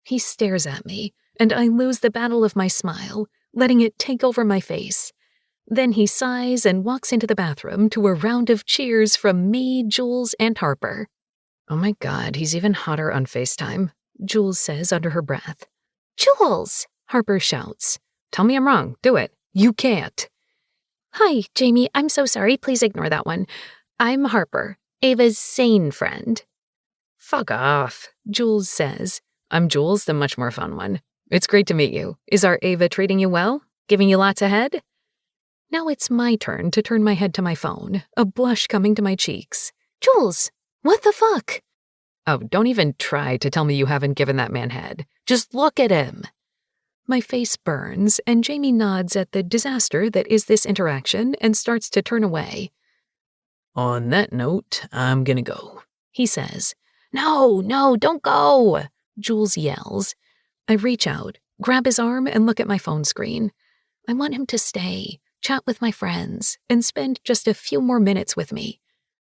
He stares at me, and I lose the battle of my smile, letting it take over my face. Then he sighs and walks into the bathroom to a round of cheers from me, Jules, and Harper. Oh my God, he's even hotter on FaceTime, Jules says under her breath. Jules, Harper shouts. Tell me I'm wrong. Do it. You can't. Hi, Jamie. I'm so sorry. Please ignore that one. I'm Harper, Ava's sane friend. Fuck off, Jules says. I'm Jules, the much more fun one. It's great to meet you. Is our Ava treating you well? Giving you lots ahead? Now it's my turn to turn my head to my phone, a blush coming to my cheeks. Jules, what the fuck? Oh, don't even try to tell me you haven't given that man head. Just look at him. My face burns, and Jamie nods at the disaster that is this interaction and starts to turn away. On that note, I'm gonna go, he says. No, don't go, Jules yells. I reach out, grab his arm, and look at my phone screen. I want him to stay, chat with my friends, and spend just a few more minutes with me.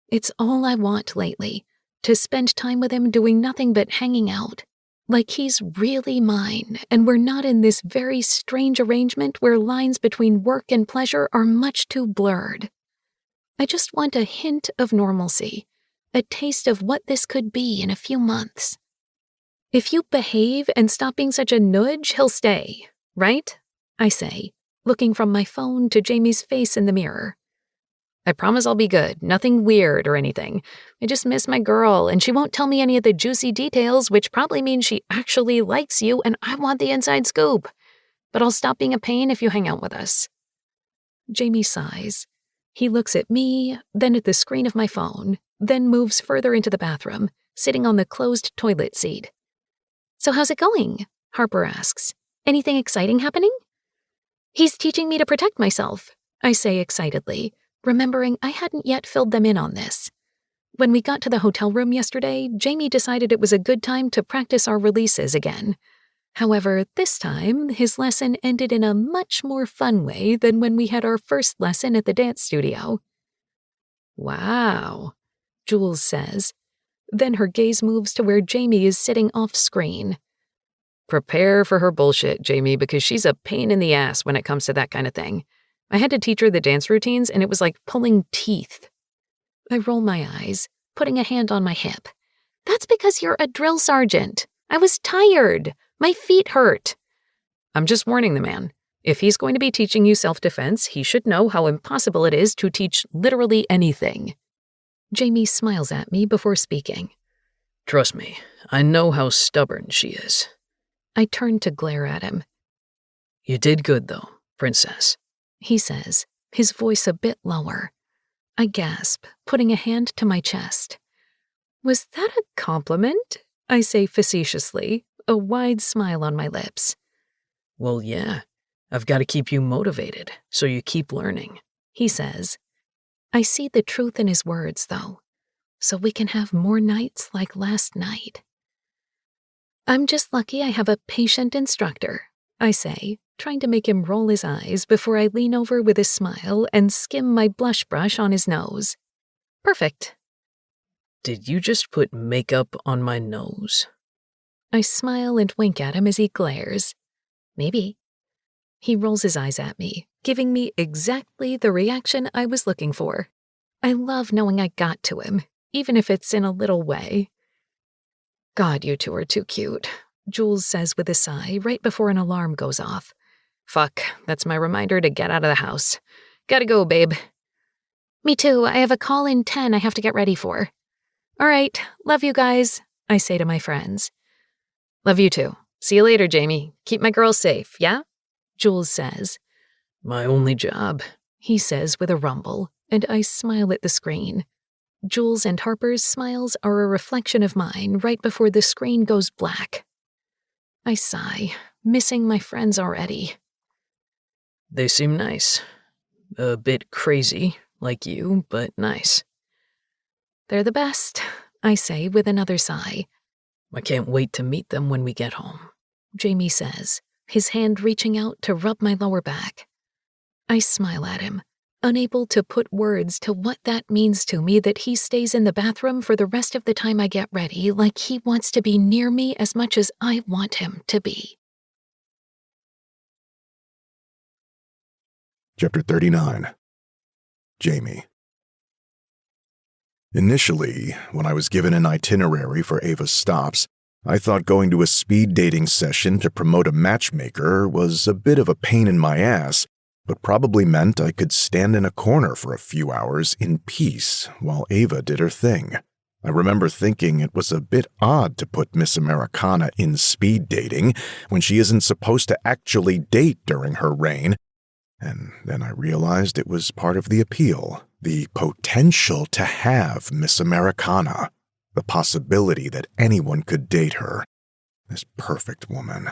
It's all I want lately, to spend time with him doing nothing but hanging out. Like he's really mine, and we're not in this very strange arrangement where lines between work and pleasure are much too blurred. I just want a hint of normalcy, a taste of what this could be in a few months. If you behave and stop being such a nudge, he'll stay, right? I say, looking from my phone to Jamie's face in the mirror. I promise I'll be good, nothing weird or anything. I just miss my girl, and she won't tell me any of the juicy details, which probably means she actually likes you, and I want the inside scoop. But I'll stop being a pain if you hang out with us. Jamie sighs. He looks at me, then at the screen of my phone, then moves further into the bathroom, sitting on the closed toilet seat. So how's it going? Harper asks. Anything exciting happening? He's teaching me to protect myself, I say excitedly, remembering I hadn't yet filled them in on this. When we got to the hotel room yesterday, Jamie decided it was a good time to practice our releases again. However, this time, his lesson ended in a much more fun way than when we had our first lesson at the dance studio. Wow, Jules says. Then her gaze moves to where Jamie is sitting off-screen. Prepare for her bullshit, Jamie, because she's a pain in the ass when it comes to that kind of thing. I had to teach her the dance routines, and it was like pulling teeth. I roll my eyes, putting a hand on my hip. That's because you're a drill sergeant. I was tired. My feet hurt. I'm just warning the man. If he's going to be teaching you self-defense, he should know how impossible it is to teach literally anything. Jamie smiles at me before speaking. Trust me, I know how stubborn she is. I turn to glare at him. You did good, though, princess, he says, his voice a bit lower. I gasp, putting a hand to my chest. Was that a compliment? I say facetiously, a wide smile on my lips. Well, yeah. I've got to keep you motivated, so you keep learning, he says. I see the truth in his words, though, so we can have more nights like last night. I'm just lucky I have a patient instructor, I say, trying to make him roll his eyes before I lean over with a smile and skim my blush brush on his nose. Perfect. Did you just put makeup on my nose? I smile and wink at him as he glares. Maybe. He rolls his eyes at me, giving me exactly the reaction I was looking for. I love knowing I got to him, even if it's in a little way. God, you two are too cute, Jules says with a sigh right before an alarm goes off. Fuck, that's my reminder to get out of the house. Gotta go, babe. Me too, I have a call in 10 I have to get ready for. All right, love you guys, I say to my friends. Love you too. See you later, Jamie. Keep my girls safe, yeah? Jules says. My only job, he says with a rumble, and I smile at the screen. Jules and Harper's smiles are a reflection of mine right before the screen goes black. I sigh, missing my friends already. They seem nice. A bit crazy, like you, but nice. They're the best, I say with another sigh. I can't wait to meet them when we get home, Jamie says, his hand reaching out to rub my lower back. I smile at him, unable to put words to what that means to me that he stays in the bathroom for the rest of the time I get ready, like he wants to be near me as much as I want him to be. Chapter 39. Jamie. Initially, when I was given an itinerary for Ava's stops, I thought going to a speed dating session to promote a matchmaker was a bit of a pain in my ass, but probably meant I could stand in a corner for a few hours in peace while Ava did her thing. I remember thinking it was a bit odd to put Miss Americana in speed dating when she isn't supposed to actually date during her reign, and then I realized it was part of the appeal, the potential to have Miss Americana, the possibility that anyone could date her, this perfect woman.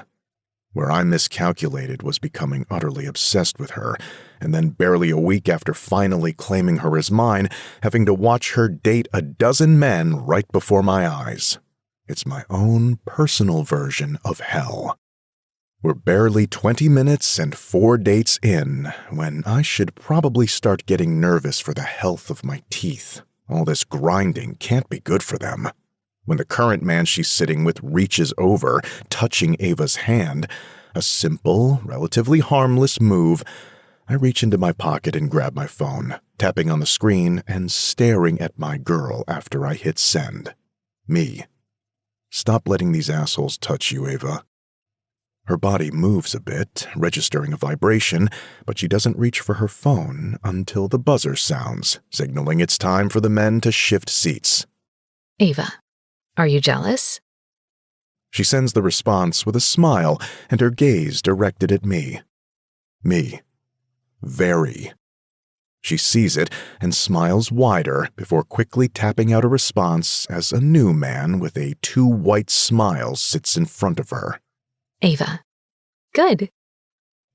Where I miscalculated was becoming utterly obsessed with her, and then barely a week after finally claiming her as mine, having to watch her date a dozen men right before my eyes. It's my own personal version of hell. We're barely 20 minutes and 4 dates in when I should probably start getting nervous for the health of my teeth. All this grinding can't be good for them. When the current man she's sitting with reaches over, touching Ava's hand, a simple, relatively harmless move, I reach into my pocket and grab my phone, tapping on the screen and staring at my girl after I hit send. Me. Stop letting these assholes touch you, Ava. Her body moves a bit, registering a vibration, but she doesn't reach for her phone until the buzzer sounds, signaling it's time for the men to shift seats. Ava, are you jealous? She sends the response with a smile and her gaze directed at me. Me. Very. She sees it and smiles wider before quickly tapping out a response as a new man with a 2 white smiles sits in front of her. Ava. Good.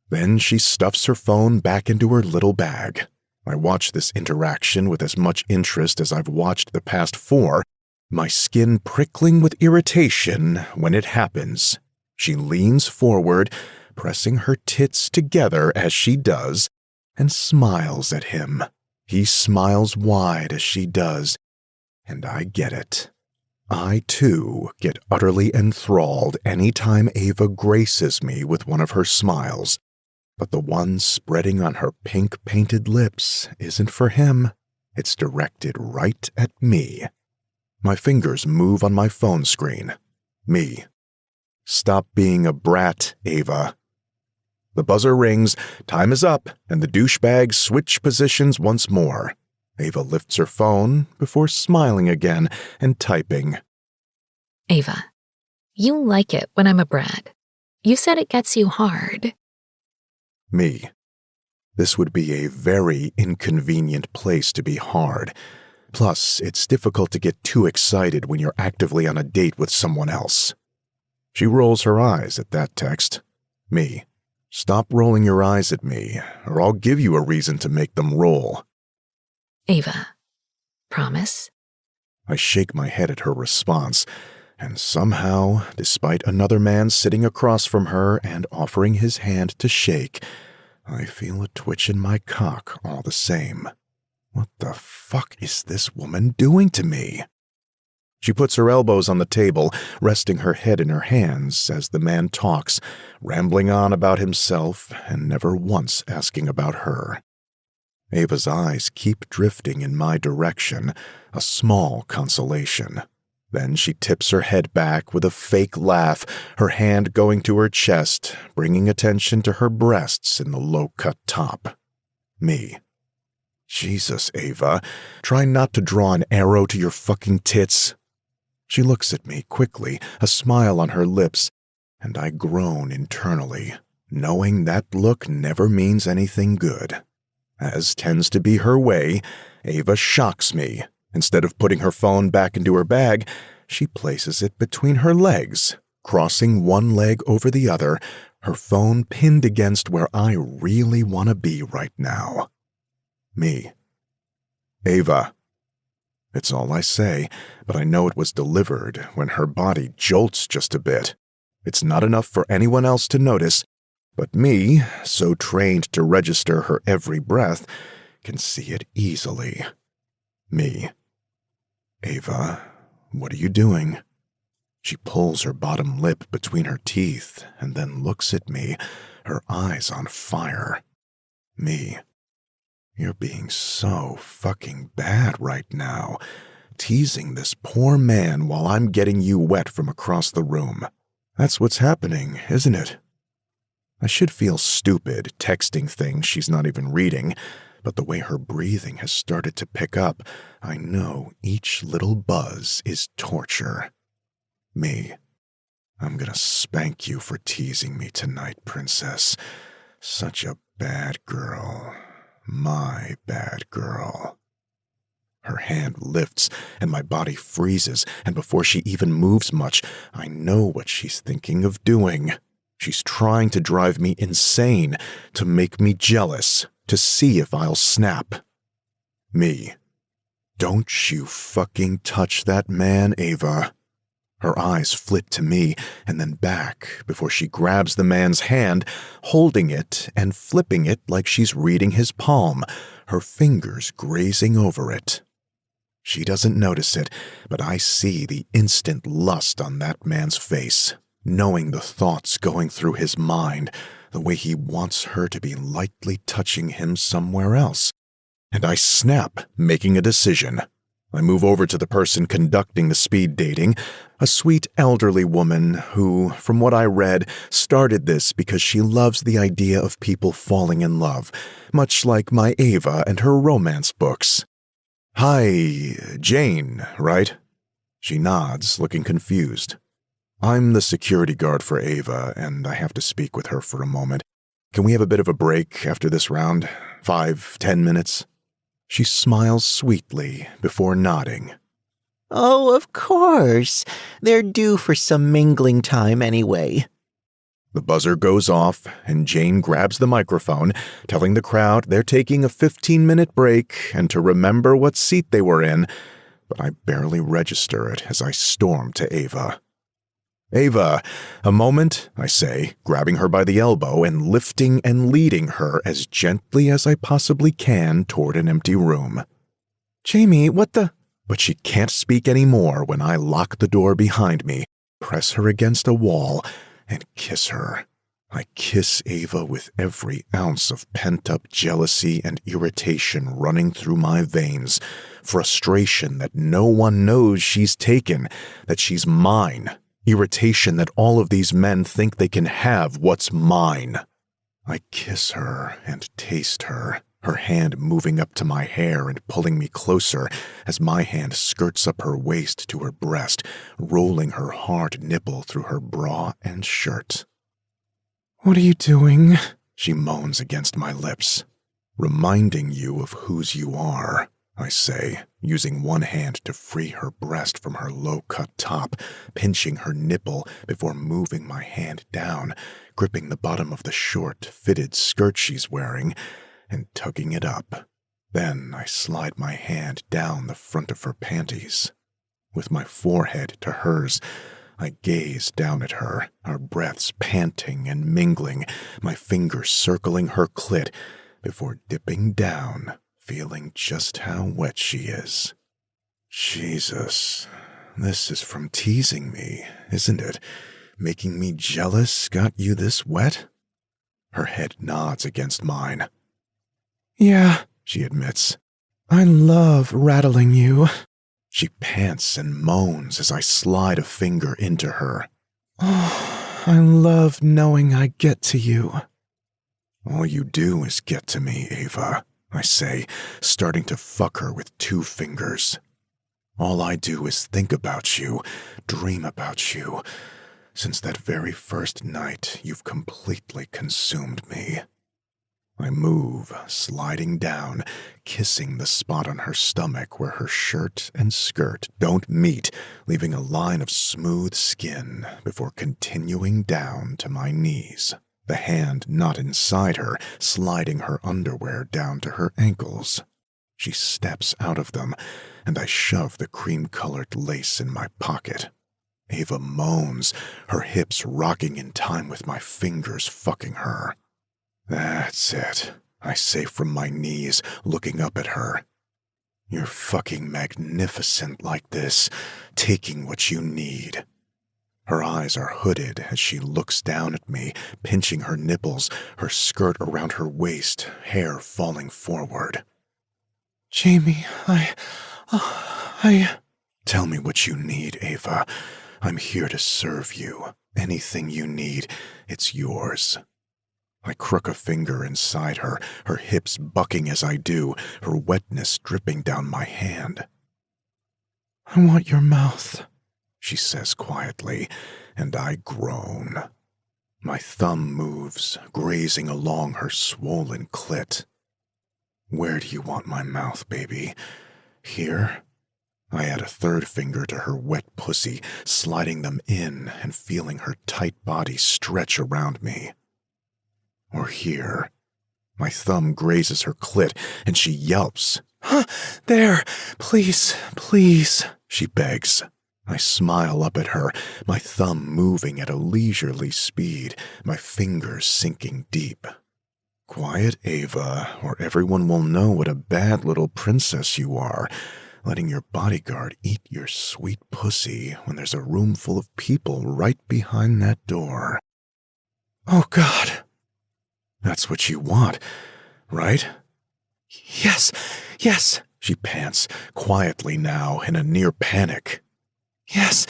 Then she stuffs her phone back into her little bag. I watch this interaction with as much interest as I've watched the past 4, my skin prickling with irritation when it happens. She leans forward, pressing her tits together as she does, and smiles at him. He smiles wide as she does, and I get it. I, too, get utterly enthralled any time Ava graces me with one of her smiles, but the one spreading on her pink-painted lips isn't for him. It's directed right at me. My fingers move on my phone screen. Me. Stop being a brat, Ava. The buzzer rings, time is up, and the douchebags switch positions once more. Ava lifts her phone before smiling again and typing. Ava, you like it when I'm a brat. You said it gets you hard. Me. This would be a very inconvenient place to be hard. Plus, it's difficult to get too excited when you're actively on a date with someone else. She rolls her eyes at that text. Me. Stop rolling your eyes at me, or I'll give you a reason to make them roll. Ava, promise? I shake my head at her response, and somehow, despite another man sitting across from her and offering his hand to shake, I feel a twitch in my cock all the same. What the fuck is this woman doing to me? She puts her elbows on the table, resting her head in her hands as the man talks, rambling on about himself and never once asking about her. Ava's eyes keep drifting in my direction, a small consolation. Then she tips her head back with a fake laugh, her hand going to her chest, bringing attention to her breasts in the low-cut top. Me. Jesus, Ava, try not to draw an arrow to your fucking tits. She looks at me quickly, a smile on her lips, and I groan internally, knowing that look never means anything good. As tends to be her way, Ava shocks me. Instead of putting her phone back into her bag, she places it between her legs, crossing one leg over the other, her phone pinned against where I really want to be right now. Me. Ava. It's all I say, but I know it was delivered when her body jolts just a bit. It's not enough for anyone else to notice, but me, so trained to register her every breath, can see it easily. Me. Ava, what are you doing? She pulls her bottom lip between her teeth and then looks at me, her eyes on fire. Me. You're being so fucking bad right now, teasing this poor man while I'm getting you wet from across the room. That's what's happening, isn't it? I should feel stupid texting things she's not even reading, but the way her breathing has started to pick up, I know each little buzz is torture. Me. I'm gonna spank you for teasing me tonight, princess. Such a bad girl. My bad girl. Her hand lifts, and my body freezes, and before she even moves much, I know what she's thinking of doing. She's trying to drive me insane, to make me jealous, to see if I'll snap. Me. Don't you fucking touch that man, Ava. Her eyes flit to me and then back before she grabs the man's hand, holding it and flipping it like she's reading his palm, her fingers grazing over it. She doesn't notice it, but I see the instant lust on that man's face, knowing the thoughts going through his mind, the way he wants her to be lightly touching him somewhere else. And I snap, making a decision. I move over to the person conducting the speed dating, a sweet elderly woman who, from what I read, started this because she loves the idea of people falling in love, much like my Ava and her romance books. Hi, Jane, right? She nods, looking confused. I'm the security guard for Ava, and I have to speak with her for a moment. Can we have a bit of a break after this round? 5-10 minutes? She smiles sweetly before nodding. Oh, of course. They're due for some mingling time anyway. The buzzer goes off, and Jane grabs the microphone, telling the crowd they're taking a 15-minute break and to remember what seat they were in, but I barely register it as I storm to Ava. Ava, a moment, I say, grabbing her by the elbow and lifting and leading her as gently as I possibly can toward an empty room. Jamie, what the... But she can't speak anymore when I lock the door behind me, press her against a wall, and kiss her. I kiss Ava with every ounce of pent-up jealousy and irritation running through my veins, frustration that no one knows she's taken, that she's mine, irritation that all of these men think they can have what's mine. I kiss her and taste her, her hand moving up to my hair and pulling me closer as my hand skirts up her waist to her breast, rolling her hard nipple through her bra and shirt. "What are you doing?" she moans against my lips. "Reminding you of whose you are," I say, using one hand to free her breast from her low-cut top, pinching her nipple before moving my hand down, gripping the bottom of the short, fitted skirt she's wearing, and tugging it up. Then I slide my hand down the front of her panties. With my forehead to hers, I gaze down at her, our breaths panting and mingling, my fingers circling her clit, before dipping down, feeling just how wet she is. Jesus, this is from teasing me, isn't it? Making me jealous got you this wet? Her head nods against mine. "Yeah," she admits. "I love rattling you." She pants and moans as I slide a finger into her. "Oh, I love knowing I get to you." "All you do is get to me, Ava," I say, starting to fuck her with 2 fingers. "All I do is think about you, dream about you. Since that very first night, you've completely consumed me." I move, sliding down, kissing the spot on her stomach where her shirt and skirt don't meet, leaving a line of smooth skin before continuing down to my knees, the hand not inside her, sliding her underwear down to her ankles. She steps out of them, and I shove the cream-colored lace in my pocket. Ava moans, her hips rocking in time with my fingers fucking her. "That's it," I say from my knees, looking up at her. "You're fucking magnificent like this, taking what you need." Her eyes are hooded as she looks down at me, pinching her nipples, her skirt around her waist, hair falling forward. "Jamie, I... Tell me what you need, Ava. I'm here to serve you. Anything you need, it's yours." I crook a finger inside her, her hips bucking as I do, her wetness dripping down my hand. "I want your mouth," she says quietly, and I groan. My thumb moves, grazing along her swollen clit. "Where do you want my mouth, baby? Here?" I add a 3rd finger to her wet pussy, sliding them in and feeling her tight body stretch around me. "Or here?" My thumb grazes her clit, and she yelps. "There! Please, please," she begs. I smile up at her, my thumb moving at a leisurely speed, my fingers sinking deep. "Quiet, Ava, or everyone will know what a bad little princess you are, letting your bodyguard eat your sweet pussy when there's a room full of people right behind that door." "Oh, God." "That's what you want, right?" Yes, she pants, quietly now in a near panic. "Yes,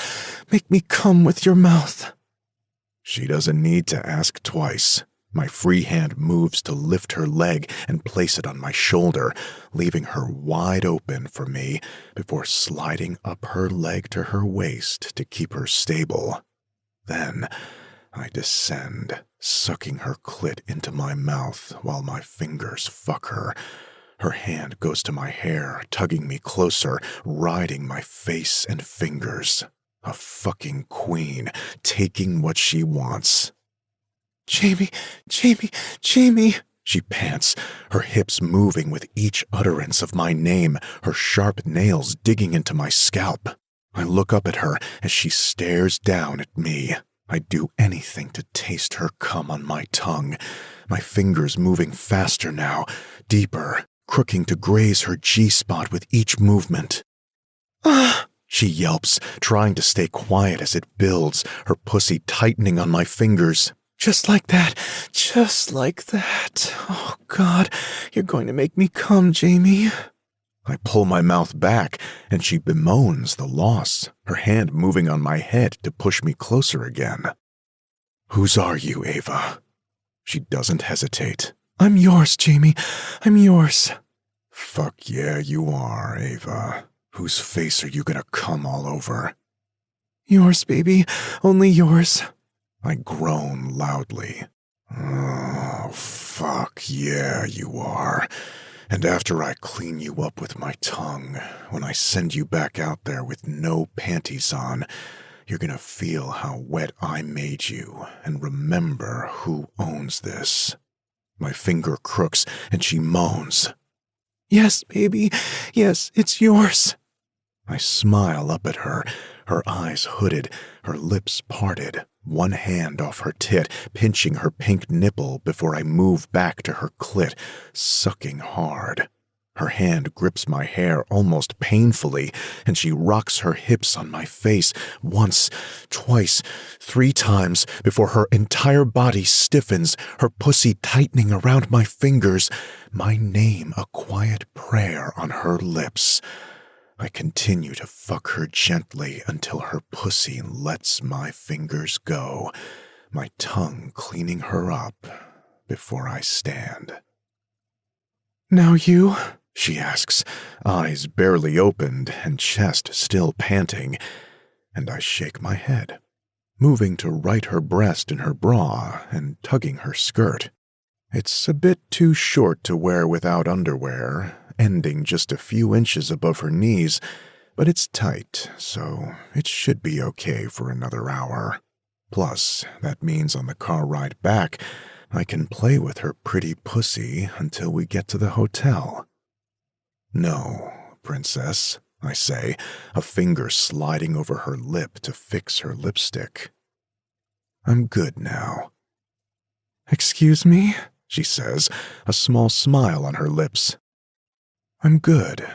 make me come with your mouth." She doesn't need to ask twice. My free hand moves to lift her leg and place it on my shoulder, leaving her wide open for me before sliding up her leg to her waist to keep her stable. Then I descend, sucking her clit into my mouth while my fingers fuck her. Her hand goes to my hair, tugging me closer, riding my face and fingers. A fucking queen, taking what she wants. Jamie, she pants, her hips moving with each utterance of my name, her sharp nails digging into my scalp. I look up at her as she stares down at me. I'd do anything to taste her cum on my tongue, my fingers moving faster now, deeper, crooking to graze her G-spot with each movement. Ah! She yelps, trying to stay quiet as it builds, her pussy tightening on my fingers. Just like that. Just like that. Oh, God. You're going to make me come, Jamie. I pull my mouth back, and she bemoans the loss, her hand moving on my head to push me closer again. Whose are you, Ava? She doesn't hesitate. I'm yours, Jamie. I'm yours. Fuck yeah, you are, Ava. Whose face are you gonna come all over? Yours, baby. Only yours. I groan loudly. Oh, fuck yeah, you are. And after I clean you up with my tongue, when I send you back out there with no panties on, you're gonna feel how wet I made you and remember who owns this. My finger crooks and she moans. Yes, baby. Yes, it's yours. I smile up at her, her eyes hooded, her lips parted, one hand off her tit, pinching her pink nipple before I move back to her clit, sucking hard. Her hand grips my hair almost painfully, and she rocks her hips on my face once, twice, 3 times before her entire body stiffens, her pussy tightening around my fingers, my name a quiet prayer on her lips. I continue to fuck her gently until her pussy lets my fingers go, my tongue cleaning her up before I stand. Now you? She asks, eyes barely opened and chest still panting, and I shake my head, moving to right her breast in her bra and tugging her skirt. It's a bit too short to wear without underwear, ending just a few inches above her knees, but it's tight, so it should be okay for another hour. Plus, that means on the car ride back, I can play with her pretty pussy until we get to the hotel. No, princess, I say, a finger sliding over her lip to fix her lipstick. I'm good now. Excuse me? She says, a small smile on her lips. I'm good.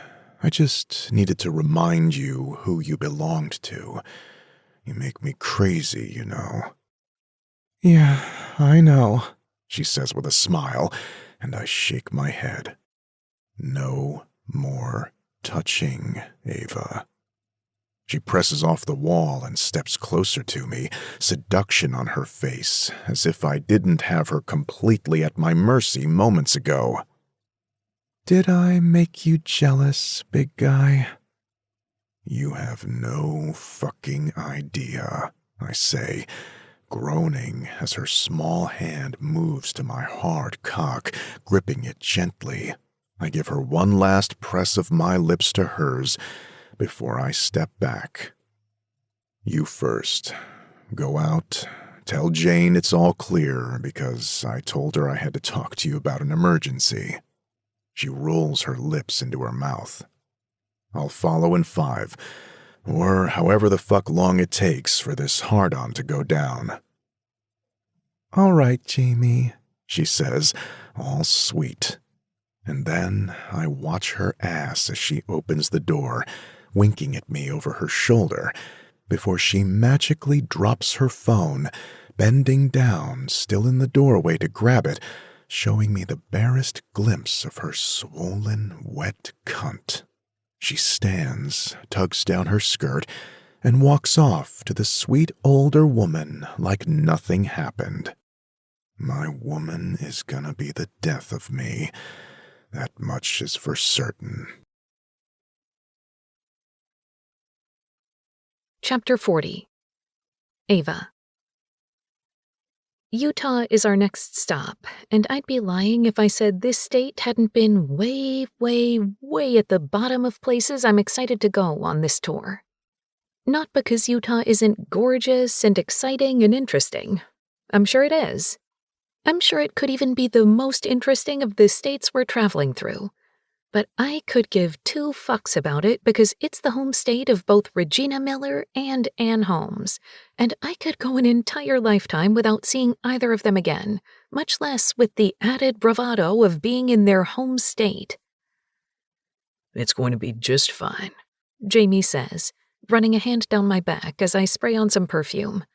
I just needed to remind you who you belonged to. You make me crazy, you know. Yeah, I know, she says with a smile, and I shake my head. No more touching, Ava. She presses off the wall and steps closer to me, seduction on her face, as if I didn't have her completely at my mercy moments ago. Did I make you jealous, big guy? You have no fucking idea, I say, groaning as her small hand moves to my hard cock, gripping it gently. I give her one last press of my lips to hers before I step back. You first. Go out, tell Jane it's all clear because I told her I had to talk to you about an emergency. She rolls her lips into her mouth. I'll follow in 5, or however the fuck long it takes for this hard-on to go down. All right, Jamie, she says, all sweet. And then I watch her ass as she opens the door, winking at me over her shoulder, before she magically drops her phone, bending down, still in the doorway to grab it, showing me the barest glimpse of her swollen, wet cunt. She stands, tugs down her skirt, and walks off to the sweet older woman like nothing happened. My woman is gonna be the death of me. That much is for certain. Chapter 40. Ava. Utah is our next stop, and I'd be lying if I said this state hadn't been way, way, way at the bottom of places I'm excited to go on this tour. Not because Utah isn't gorgeous and exciting and interesting. I'm sure it is. I'm sure it could even be the most interesting of the states we're traveling through. But I could give 2 fucks about it because it's the home state of both Regina Miller and Ann Holmes, and I could go an entire lifetime without seeing either of them again, much less with the added bravado of being in their home state. It's going to be just fine. Jamie says, running a hand down my back as I spray on some perfume.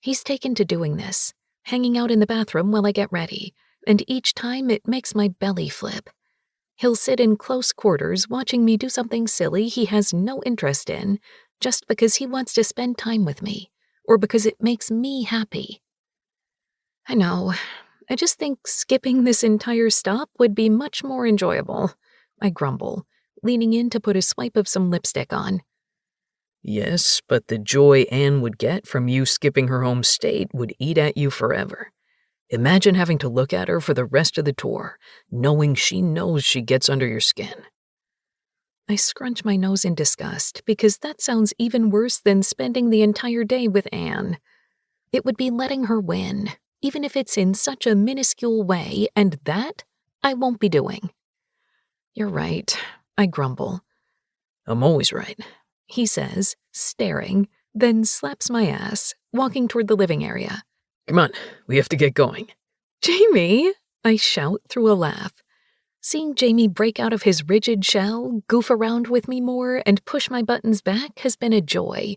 He's taken to doing this, hanging out in the bathroom while I get ready, and each time it makes my belly flip. He'll sit in close quarters watching me do something silly he has no interest in, just because he wants to spend time with me, or because it makes me happy. I know, I just think skipping this entire stop would be much more enjoyable, I grumble, leaning in to put a swipe of some lipstick on. Yes, but the joy Anne would get from you skipping her home state would eat at you forever. Imagine having to look at her for the rest of the tour, knowing she knows she gets under your skin. I scrunch my nose in disgust because that sounds even worse than spending the entire day with Anne. It would be letting her win, even if it's in such a minuscule way, and that I won't be doing. You're right, I grumble. I'm always right, he says, staring, then slaps my ass, walking toward the living area. Come on, we have to get going. Jamie, I shout through a laugh. Seeing Jamie break out of his rigid shell, goof around with me more, and push my buttons back has been a joy.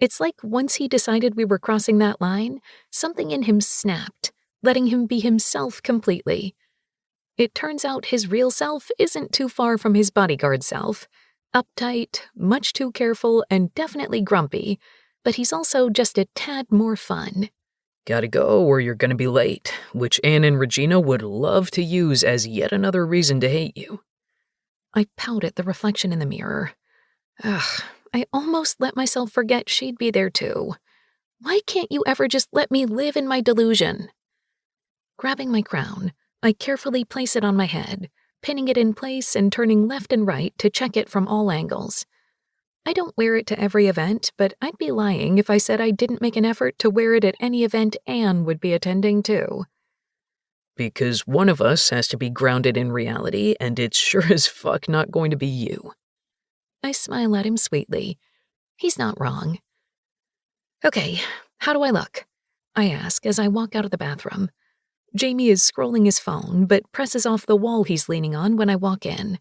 It's like once he decided we were crossing that line, something in him snapped, letting him be himself completely. It turns out his real self isn't too far from his bodyguard self. Uptight, much too careful, and definitely grumpy, but he's also just a tad more fun. Gotta go or you're gonna be late, which Anne and Regina would love to use as yet another reason to hate you. I pout at the reflection in the mirror. Ugh, I almost let myself forget she'd be there too. Why can't you ever just let me live in my delusion? Grabbing my crown, I carefully place it on my head, pinning it in place and turning left and right to check it from all angles. I don't wear it to every event, but I'd be lying if I said I didn't make an effort to wear it at any event Anne would be attending too. Because one of us has to be grounded in reality, and it's sure as fuck not going to be you. I smile at him sweetly. He's not wrong. Okay, how do I look? I ask as I walk out of the bathroom. Jamie is scrolling his phone, but presses off the wall he's leaning on when I walk in.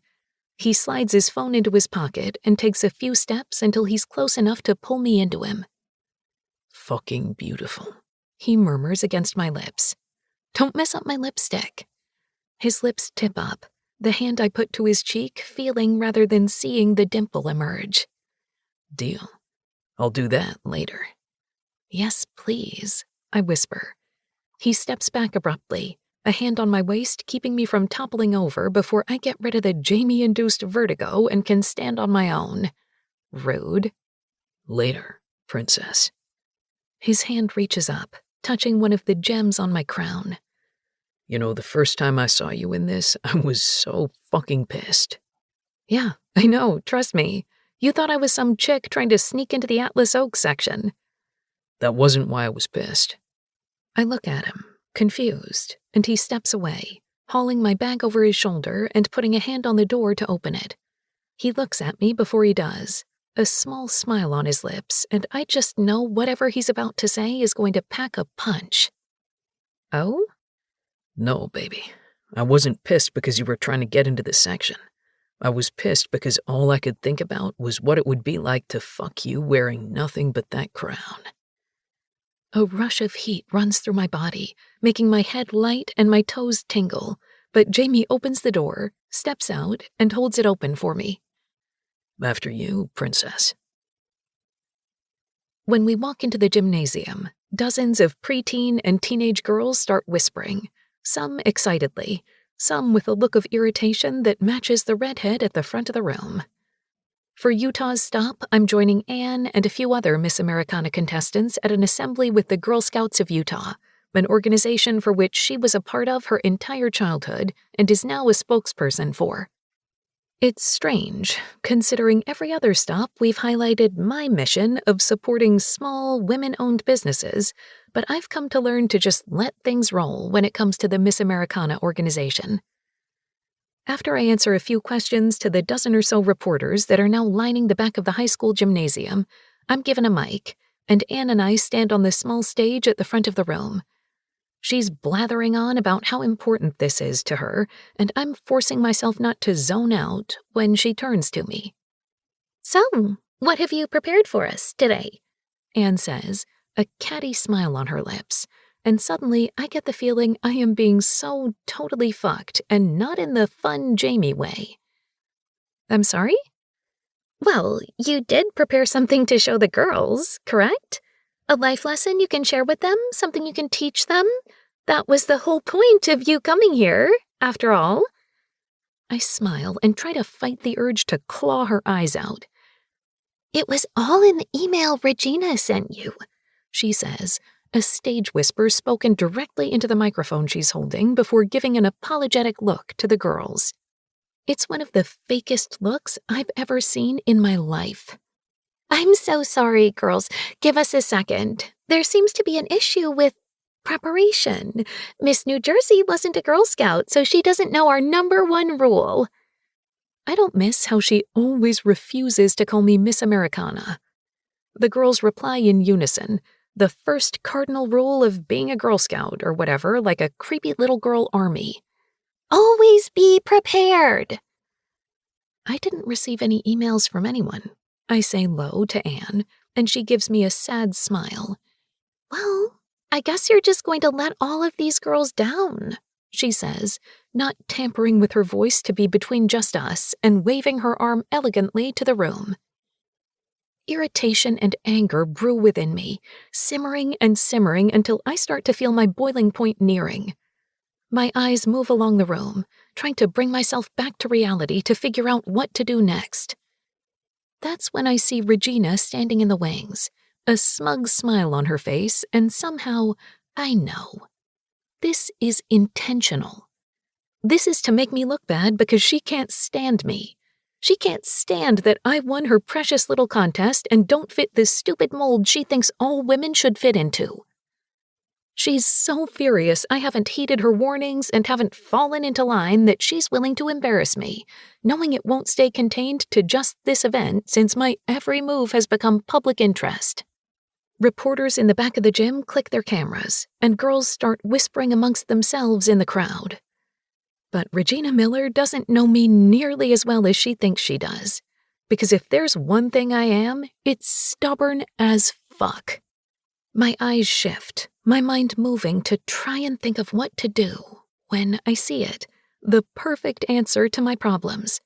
He slides his phone into his pocket and takes a few steps until he's close enough to pull me into him. Fucking beautiful, he murmurs against my lips. Don't mess up my lipstick. His lips tip up, the hand I put to his cheek feeling rather than seeing the dimple emerge. Deal. I'll do that later. Yes, please, I whisper. He steps back abruptly, a hand on my waist keeping me from toppling over before I get rid of the Jamie-induced vertigo and can stand on my own. Rude. Later, princess. His hand reaches up, touching one of the gems on my crown. You know, the first time I saw you in this, I was so fucking pissed. Yeah, I know, trust me. You thought I was some chick trying to sneak into the Atlas Oak section. That wasn't why I was pissed. I look at him, confused, and he steps away, hauling my bag over his shoulder and putting a hand on the door to open it. He looks at me before he does, a small smile on his lips, and I just know whatever he's about to say is going to pack a punch. Oh? No, baby. I wasn't pissed because you were trying to get into this section. I was pissed because all I could think about was what it would be like to fuck you wearing nothing but that crown. A rush of heat runs through my body, making my head light and my toes tingle, but Jamie opens the door, steps out, and holds it open for me. After you, princess. When we walk into the gymnasium, dozens of preteen and teenage girls start whispering, some excitedly, some with a look of irritation that matches the redhead at the front of the room. For Utah's stop, I'm joining Anne and a few other Miss Americana contestants at an assembly with the Girl Scouts of Utah, an organization for which she was a part of her entire childhood and is now a spokesperson for. It's strange, considering every other stop we've highlighted my mission of supporting small, women-owned businesses, but I've come to learn to just let things roll when it comes to the Miss Americana organization. After I answer a few questions to the dozen or so reporters that are now lining the back of the high school gymnasium, I'm given a mic, and Anne and I stand on the small stage at the front of the room. She's blathering on about how important this is to her, and I'm forcing myself not to zone out when she turns to me. So, what have you prepared for us today? Anne says, a catty smile on her lips, and suddenly I get the feeling I am being so totally fucked and not in the fun Jamie way. I'm sorry? Well, you did prepare something to show the girls, correct? A life lesson you can share with them, something you can teach them? That was the whole point of you coming here, after all. I smile and try to fight the urge to claw her eyes out. It was all in the email Regina sent you, she says, a stage whisper spoken directly into the microphone she's holding before giving an apologetic look to the girls. It's one of the fakest looks I've ever seen in my life. I'm so sorry, girls. Give us a second. There seems to be an issue with preparation. Miss New Jersey wasn't a Girl Scout, so she doesn't know our #1 rule. I don't miss how she always refuses to call me Miss Americana. The girls reply in unison, the first cardinal rule of being a Girl Scout or whatever, like a creepy little girl army. Always be prepared. I didn't receive any emails from anyone. I say low to Anne, and she gives me a sad smile. Well, I guess you're just going to let all of these girls down, she says, not tampering with her voice to be between just us and waving her arm elegantly to the room. Irritation and anger brew within me, simmering and simmering until I start to feel my boiling point nearing. My eyes move along the room, trying to bring myself back to reality to figure out what to do next. That's when I see Regina standing in the wings, a smug smile on her face, and somehow I know. This is intentional. This is to make me look bad because she can't stand me. She can't stand that I won her precious little contest and don't fit this stupid mold she thinks all women should fit into. She's so furious I haven't heeded her warnings and haven't fallen into line that she's willing to embarrass me, knowing it won't stay contained to just this event since my every move has become public interest. Reporters in the back of the gym click their cameras, and girls start whispering amongst themselves in the crowd. But Regina Miller doesn't know me nearly as well as she thinks she does, because if there's one thing I am, it's stubborn as fuck. My eyes shift, my mind moving to try and think of what to do when I see it, the perfect answer to my problems.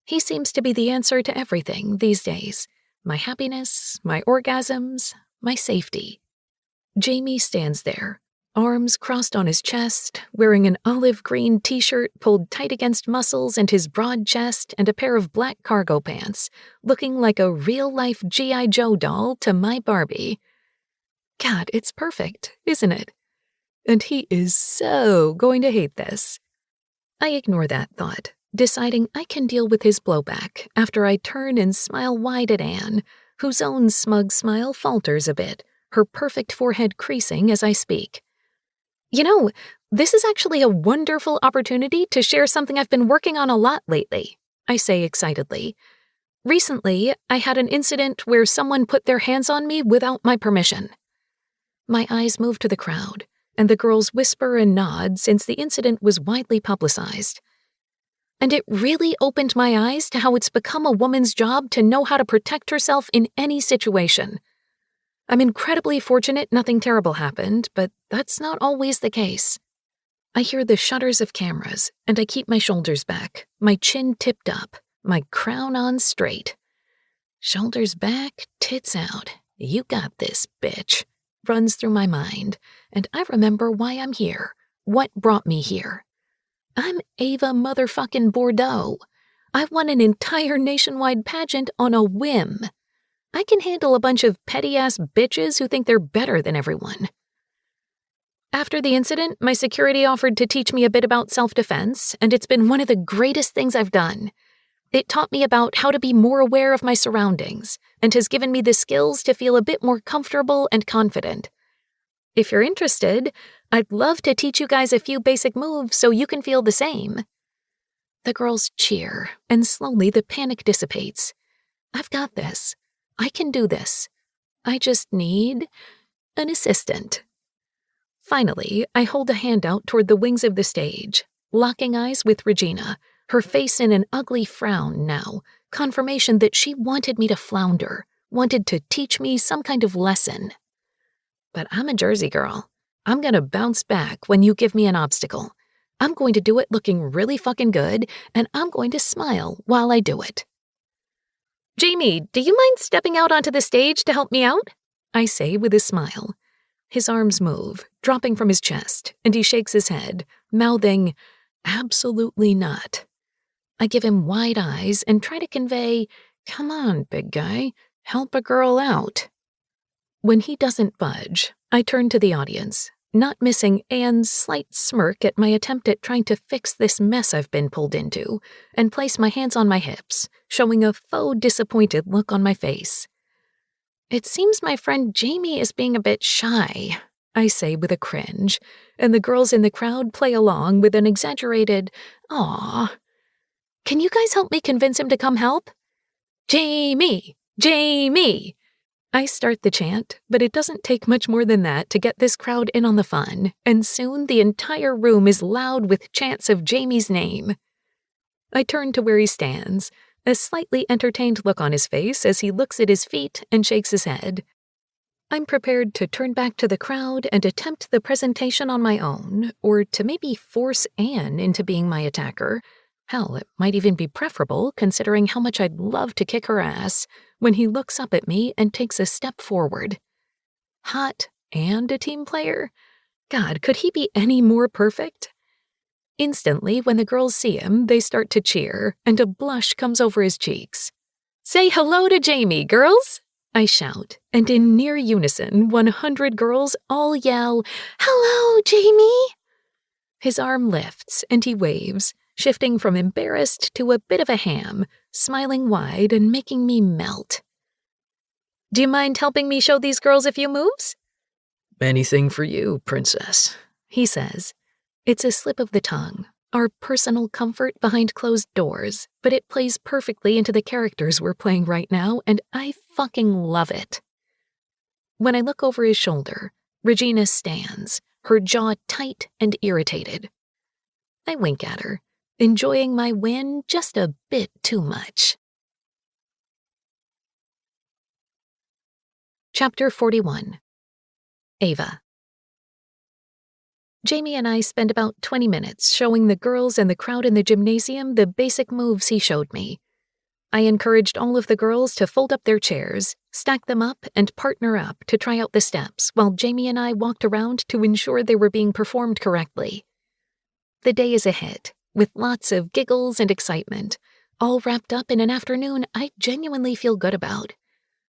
He seems to be the answer to everything these days. My happiness, my orgasms, my safety. Jamie stands there, arms crossed on his chest, wearing an olive green t-shirt pulled tight against muscles and his broad chest and a pair of black cargo pants, looking like a real-life G.I. Joe doll to my Barbie. God, it's perfect, isn't it? And he is so going to hate this. I ignore that thought, deciding I can deal with his blowback after I turn and smile wide at Anne, whose own smug smile falters a bit, her perfect forehead creasing as I speak. You know, this is actually a wonderful opportunity to share something I've been working on a lot lately, I say excitedly. Recently, I had an incident where someone put their hands on me without my permission. My eyes move to the crowd, and the girls whisper and nod since the incident was widely publicized. And it really opened my eyes to how it's become a woman's job to know how to protect herself in any situation. I'm incredibly fortunate nothing terrible happened, but that's not always the case. I hear the shutters of cameras, and I keep my shoulders back, my chin tipped up, my crown on straight. Shoulders back, tits out. You got this, bitch. Runs through my mind, and I remember why I'm here, what brought me here. I'm Ava motherfucking Bordeaux. I won an entire nationwide pageant on a whim. I can handle a bunch of petty-ass bitches who think they're better than everyone. After the incident, my security offered to teach me a bit about self-defense, and it's been one of the greatest things I've done. It taught me about how to be more aware of my surroundings, and has given me the skills to feel a bit more comfortable and confident. If you're interested, I'd love to teach you guys a few basic moves so you can feel the same. The girls cheer, and slowly the panic dissipates. I've got this. I can do this. I just need an assistant. Finally, I hold a hand out toward the wings of the stage, locking eyes with Regina, her face in an ugly frown now, confirmation that she wanted me to flounder, wanted to teach me some kind of lesson. But I'm a Jersey girl. I'm gonna bounce back when you give me an obstacle. I'm going to do it looking really fucking good, and I'm going to smile while I do it. Jamie, do you mind stepping out onto the stage to help me out? I say with a smile. His arms move, dropping from his chest, and he shakes his head, mouthing, "Absolutely not." I give him wide eyes and try to convey, "Come on, big guy, help a girl out." When he doesn't budge, I turn to the audience, not missing Anne's slight smirk at my attempt at trying to fix this mess I've been pulled into, and place my hands on my hips, showing a faux disappointed look on my face. "It seems my friend Jamie is being a bit shy," I say with a cringe, and the girls in the crowd play along with an exaggerated, "Aw." "Can you guys help me convince him to come help?" "Jamie! Jamie!" I start the chant, but it doesn't take much more than that to get this crowd in on the fun, and soon the entire room is loud with chants of Jamie's name. I turn to where he stands, a slightly entertained look on his face as he looks at his feet and shakes his head. I'm prepared to turn back to the crowd and attempt the presentation on my own, or to maybe force Anne into being my attacker. Hell, it might even be preferable considering how much I'd love to kick her ass, when he looks up at me and takes a step forward. Hot and a team player? God, could he be any more perfect? Instantly, when the girls see him, they start to cheer, and a blush comes over his cheeks. "Say hello to Jamie, girls!" I shout, and in near unison, 100 girls all yell, "Hello, Jamie!" His arm lifts, and he waves, shifting from embarrassed to a bit of a ham, smiling wide and making me melt. "Do you mind helping me show these girls a few moves?" "Anything for you, princess," he says. It's a slip of the tongue, our personal comfort behind closed doors, but it plays perfectly into the characters we're playing right now, and I fucking love it. When I look over his shoulder, Regina stands, her jaw tight and irritated. I wink at her, enjoying my win just a bit too much. Chapter 41. Ava. Jamie and I spend about 20 minutes showing the girls and the crowd in the gymnasium the basic moves he showed me. I encouraged all of the girls to fold up their chairs, stack them up, and partner up to try out the steps while Jamie and I walked around to ensure they were being performed correctly. The day is a hit, with lots of giggles and excitement, all wrapped up in an afternoon I genuinely feel good about.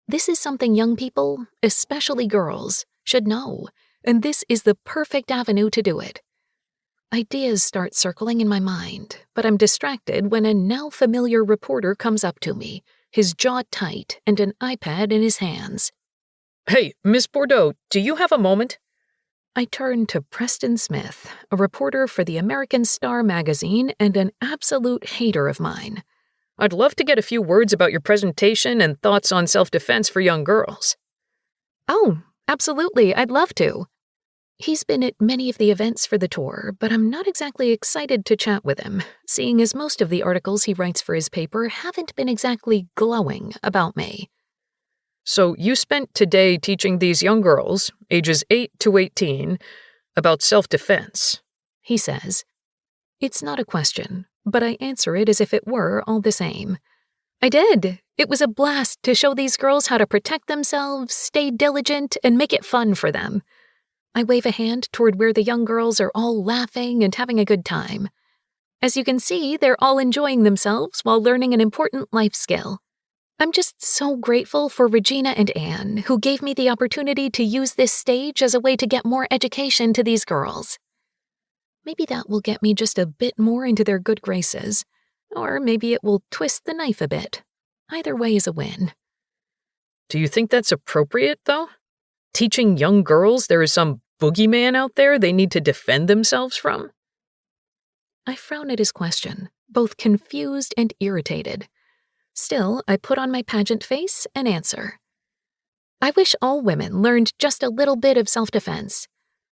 This is something young people, especially girls, should know, and this is the perfect avenue to do it. Ideas start circling in my mind, but I'm distracted when a now familiar reporter comes up to me, his jaw tight and an iPad in his hands. "Hey, Miss Bordeaux, do you have a moment?" I turn to Preston Smith, a reporter for the American Star magazine and an absolute hater of mine. "I'd love to get a few words about your presentation and thoughts on self-defense for young girls." "Oh, absolutely, I'd love to." He's been at many of the events for the tour, but I'm not exactly excited to chat with him, seeing as most of the articles he writes for his paper haven't been exactly glowing about me. "So you spent today teaching these young girls, ages 8 to 18, about self-defense," he says. It's not a question, but I answer it as if it were all the same. I did. It was a blast to show these girls how to protect themselves, stay diligent, and make it fun for them. I wave a hand toward where the young girls are all laughing and having a good time. As you can see, they're all enjoying themselves while learning an important life skill. I'm just so grateful for Regina and Anne, who gave me the opportunity to use this stage as a way to get more education to these girls. Maybe that will get me just a bit more into their good graces, or maybe it will twist the knife a bit. Either way is a win. "Do you think that's appropriate, though? Teaching young girls there is some boogeyman out there they need to defend themselves from?" I frown at his question, both confused and irritated. Still, I put on my pageant face and answer. I wish all women learned just a little bit of self-defense.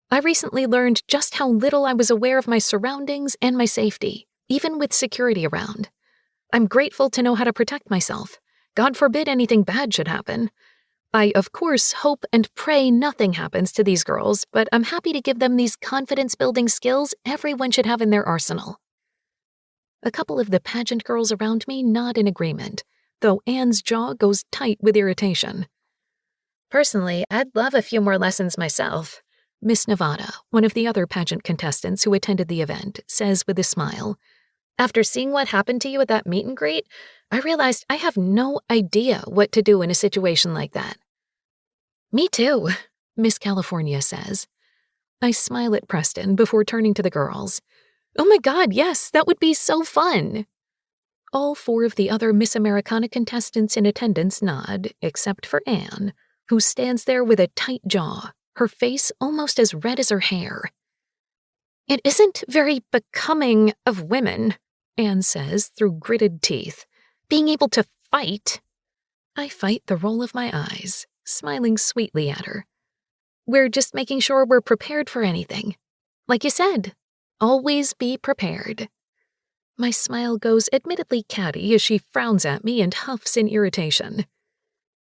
I recently learned just how little I was aware of my surroundings and my safety, even with security around. I'm grateful to know how to protect myself. God forbid anything bad should happen. I, of course, hope and pray nothing happens to these girls, but I'm happy to give them these confidence-building skills everyone should have in their arsenal. A couple of the pageant girls around me nod in agreement, though Anne's jaw goes tight with irritation. Personally, I'd love a few more lessons myself, Miss Nevada, one of the other pageant contestants who attended the event, says with a smile. After seeing what happened to you at that meet and greet, I realized I have no idea what to do in a situation like that. Me too, Miss California says. I smile at Preston before turning to the girls. Oh my God, yes, that would be so fun. All 4 of the other Miss Americana contestants in attendance nod, except for Anne, who stands there with a tight jaw, her face almost as red as her hair. It isn't very becoming of women, Anne says through gritted teeth. Being able to fight. I fight the roll of my eyes, smiling sweetly at her. We're just making sure we're prepared for anything. Like you said, always be prepared. My smile goes admittedly catty as she frowns at me and huffs in irritation.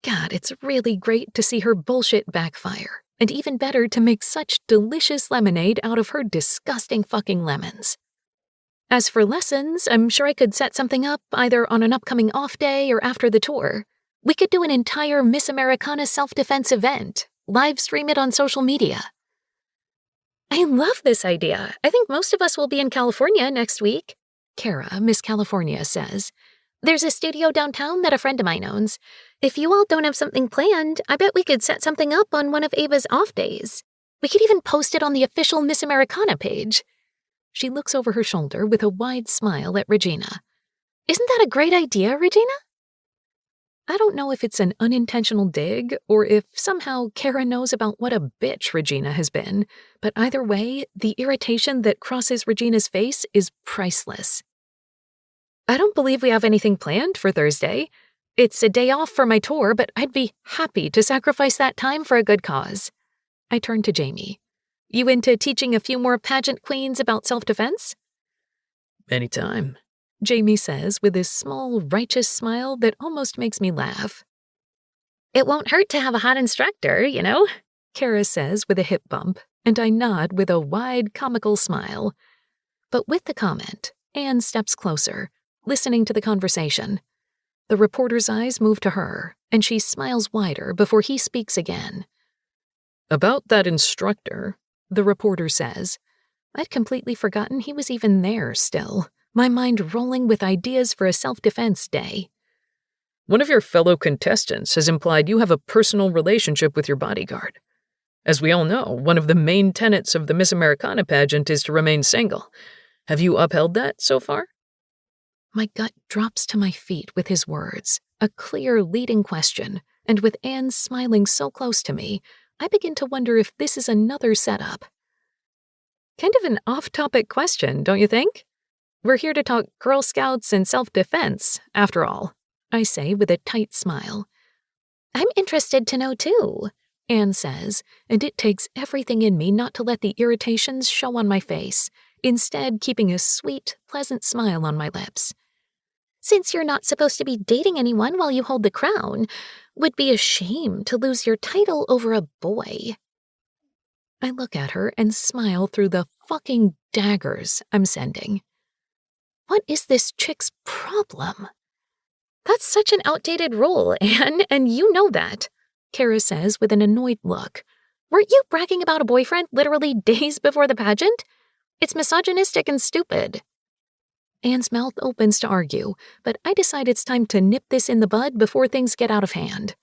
God, it's really great to see her bullshit backfire, and even better to make such delicious lemonade out of her disgusting fucking lemons. As for lessons, I'm sure I could set something up either on an upcoming off day or after the tour. We could do an entire Miss Americana self-defense event, live stream it on social media. I love this idea. I think most of us will be in California next week, Kara, Miss California, says. There's a studio downtown that a friend of mine owns. If you all don't have something planned, I bet we could set something up on one of Ava's off days. We could even post it on the official Miss Americana page. She looks over her shoulder with a wide smile at Regina. Isn't that a great idea, Regina? I don't know if it's an unintentional dig or if somehow Kara knows about what a bitch Regina has been, but either way, the irritation that crosses Regina's face is priceless. I don't believe we have anything planned for Thursday. It's a day off for my tour, but I'd be happy to sacrifice that time for a good cause. I turn to Jamie. You into teaching a few more pageant queens about self-defense? Anytime, Jamie says with his small, righteous smile that almost makes me laugh. It won't hurt to have a hot instructor, you know, Kara says with a hip bump, and I nod with a wide, comical smile. But with the comment, Anne steps closer, listening to the conversation. The reporter's eyes move to her, and she smiles wider before he speaks again. About that instructor, the reporter says. I'd completely forgotten he was even there still, my mind rolling with ideas for a self-defense day. One of your fellow contestants has implied you have a personal relationship with your bodyguard. As we all know, one of the main tenets of the Miss Americana pageant is to remain single. Have you upheld that so far? My gut drops to my feet with his words, a clear leading question, and with Anne smiling so close to me, I begin to wonder if this is another setup. Kind of an off-topic question, don't you think? We're here to talk Girl Scouts and self-defense, after all, I say with a tight smile. I'm interested to know too, Anne says, and it takes everything in me not to let the irritations show on my face, instead keeping a sweet, pleasant smile on my lips. Since you're not supposed to be dating anyone while you hold the crown, would be a shame to lose your title over a boy. I look at her and smile through the fucking daggers I'm sending. What is this chick's problem? That's such an outdated rule, Anne, and you know that, Kara says with an annoyed look. Weren't you bragging about a boyfriend literally days before the pageant? It's misogynistic and stupid. Anne's mouth opens to argue, but I decide it's time to nip this in the bud before things get out of hand.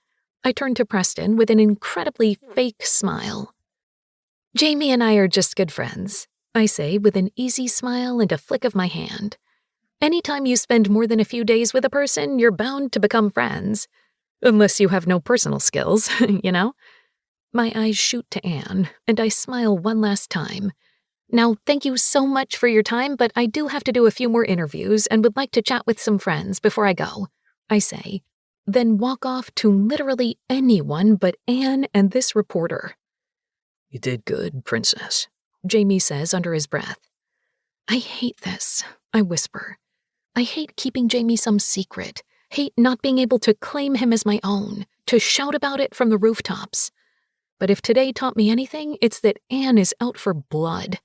I turn to Preston with an incredibly fake smile. Jamie and I are just good friends, I say with an easy smile and a flick of my hand. Anytime you spend more than a few days with a person, you're bound to become friends. Unless you have no personal skills, you know? My eyes shoot to Anne, and I smile one last time. Now, thank you so much for your time, but I do have to do a few more interviews and would like to chat with some friends before I go, I say, then walk off to literally anyone but Anne and this reporter. You did good, Princess, Jamie says under his breath. I hate this, I whisper. I hate keeping Jamie some secret, hate not being able to claim him as my own, to shout about it from the rooftops. But if today taught me anything, it's that Anne is out for blood.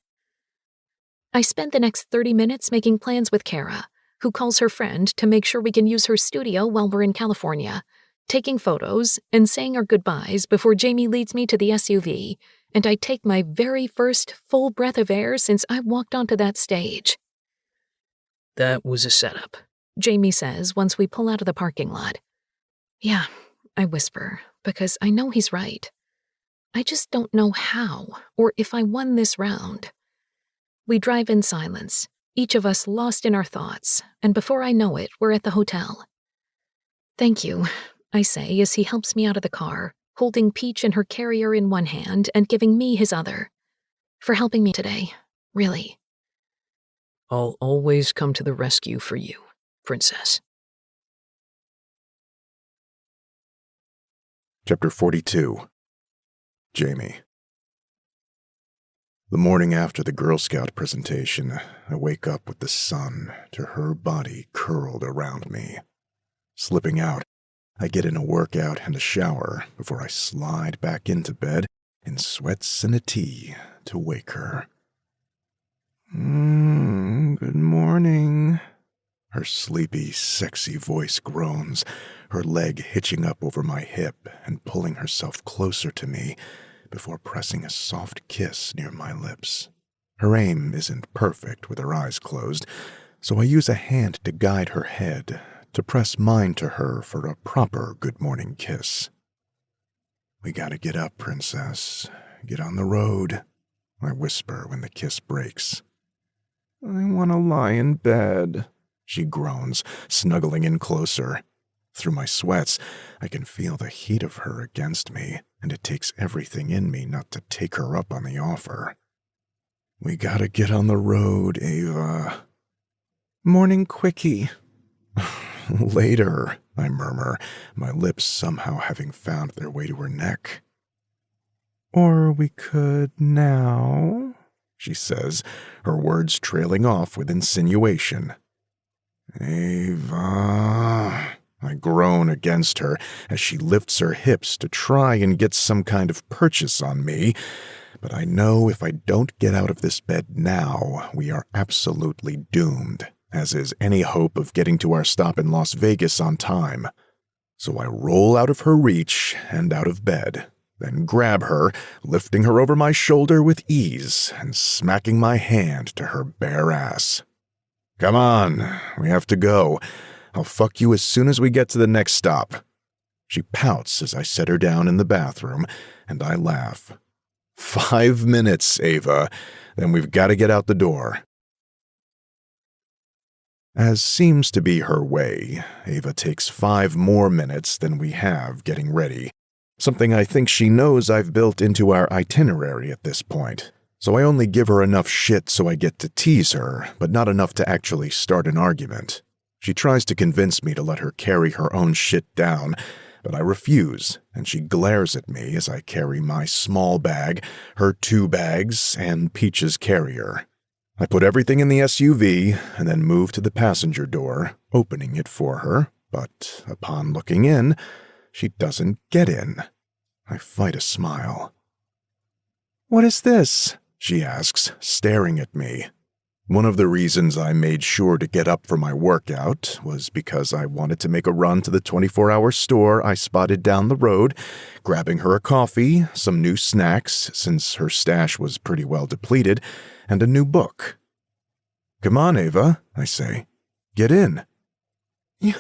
I spend the next 30 minutes making plans with Kara, who calls her friend to make sure we can use her studio while we're in California, taking photos and saying our goodbyes before Jamie leads me to the SUV, and I take my very first full breath of air since I walked onto that stage. That was a setup, Jamie says once we pull out of the parking lot. Yeah, I whisper, because I know he's right. I just don't know how, or if I won this round. We drive in silence, each of us lost in our thoughts, and before I know it, we're at the hotel. Thank you, I say as he helps me out of the car, holding Peach and her carrier in one hand and giving me his other. For helping me today, really. I'll always come to the rescue for you, Princess. Chapter 42. Jamie. The morning after the Girl Scout presentation, I wake up with the sun to her body curled around me. Slipping out, I get in a workout and a shower before I slide back into bed in sweats and a tee to wake her. Good morning. Her sleepy, sexy voice groans, her leg hitching up over my hip and pulling herself closer to me before pressing a soft kiss near my lips. Her aim isn't perfect with her eyes closed, so I use a hand to guide her head, to press mine to her for a proper good morning kiss. We gotta get up, Princess. Get on the road, I whisper when the kiss breaks. I want to lie in bed, she groans, snuggling in closer. Through my sweats, I can feel the heat of her against me, and it takes everything in me not to take her up on the offer. We gotta get on the road, Ava. Morning quickie. Later, I murmur, my lips somehow having found their way to her neck. Or we could now, she says, her words trailing off with insinuation. Ava, I groan against her as she lifts her hips to try and get some kind of purchase on me, but I know if I don't get out of this bed now, we are absolutely doomed, as is any hope of getting to our stop in Las Vegas on time. So I roll out of her reach and out of bed, then grab her, lifting her over my shoulder with ease and smacking my hand to her bare ass. Come on, we have to go. I'll fuck you as soon as we get to the next stop. She pouts as I set her down in the bathroom, and I laugh. 5 minutes, Ava, then we've got to get out the door. As seems to be her way, Ava takes 5 more minutes than we have getting ready, something I think she knows I've built into our itinerary at this point. So I only give her enough shit so I get to tease her, but not enough to actually start an argument. She tries to convince me to let her carry her own shit down, but I refuse, and she glares at me as I carry my small bag, her 2 bags, and Peach's carrier. I put everything in the SUV and then move to the passenger door, opening it for her, but upon looking in, she doesn't get in. I fight a smile. What is this? She asks, staring at me. One of the reasons I made sure to get up for my workout was because I wanted to make a run to the 24-hour store I spotted down the road, grabbing her a coffee, some new snacks, since her stash was pretty well depleted, and a new book. Come on, Ava, I say. Get in. You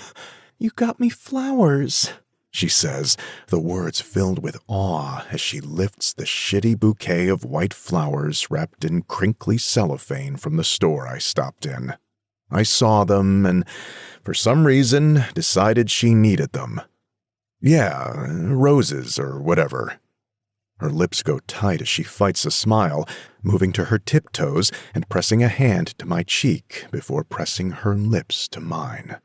got me flowers, she says, the words filled with awe as she lifts the shitty bouquet of white flowers wrapped in crinkly cellophane from the store I stopped in. I saw them and, for some reason, decided she needed them. Yeah, roses or whatever. Her lips go tight as she fights a smile, moving to her tiptoes and pressing a hand to my cheek before pressing her lips to mine.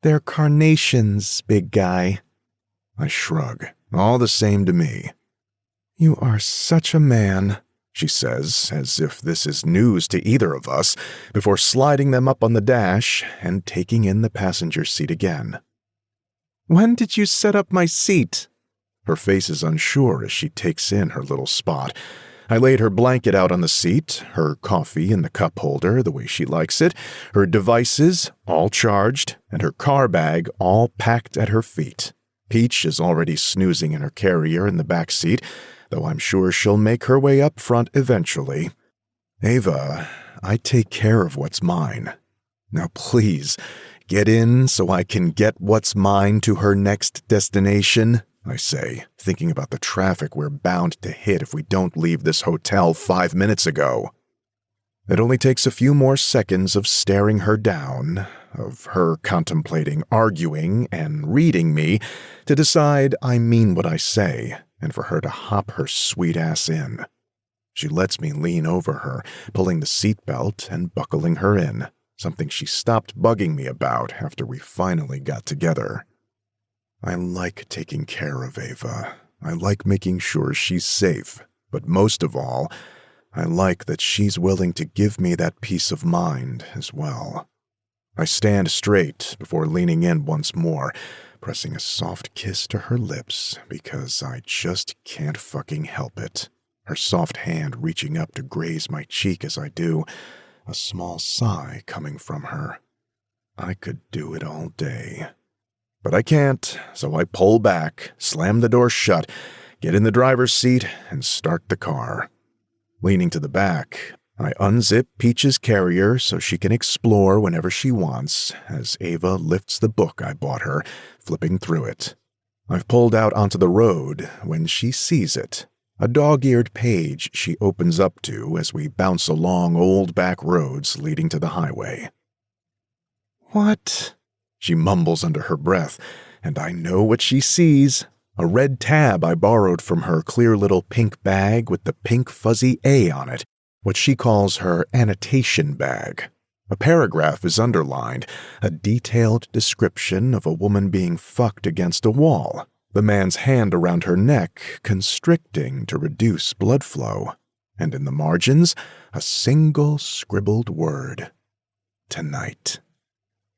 They're carnations, big guy. I shrug, all the same to me. You are such a man, she says, as if this is news to either of us, before sliding them up on the dash and taking in the passenger seat again. When did you set up my seat? Her face is unsure as she takes in her little spot. I laid her blanket out on the seat, her coffee in the cup holder the way she likes it, her devices all charged, and her car bag all packed at her feet. Peach is already snoozing in her carrier in the back seat, though I'm sure she'll make her way up front eventually. Ava, I take care of what's mine. Now please, get in so I can get what's mine to her next destination, I say, thinking about the traffic we're bound to hit if we don't leave this hotel 5 minutes ago. It only takes a few more seconds of staring her down, of her contemplating arguing and reading me, to decide I mean what I say, and for her to hop her sweet ass in. She lets me lean over her, pulling the seatbelt and buckling her in, something she stopped bugging me about after we finally got together. I like taking care of Ava. I like making sure she's safe, but most of all, I like that she's willing to give me that peace of mind as well. I stand straight before leaning in once more, pressing a soft kiss to her lips because I just can't fucking help it. Her soft hand reaching up to graze my cheek as I do, a small sigh coming from her. I could do it all day. But I can't, so I pull back, slam the door shut, get in the driver's seat, and start the car. Leaning to the back, I unzip Peach's carrier so she can explore whenever she wants, as Ava lifts the book I bought her, flipping through it. I've pulled out onto the road when she sees it, a dog-eared page she opens up to as we bounce along old back roads leading to the highway. What? She mumbles under her breath, and I know what she sees. A red tab I borrowed from her clear little pink bag with the pink fuzzy A on it, what she calls her annotation bag. A paragraph is underlined, a detailed description of a woman being fucked against a wall, the man's hand around her neck constricting to reduce blood flow, and in the margins, a single scribbled word: tonight.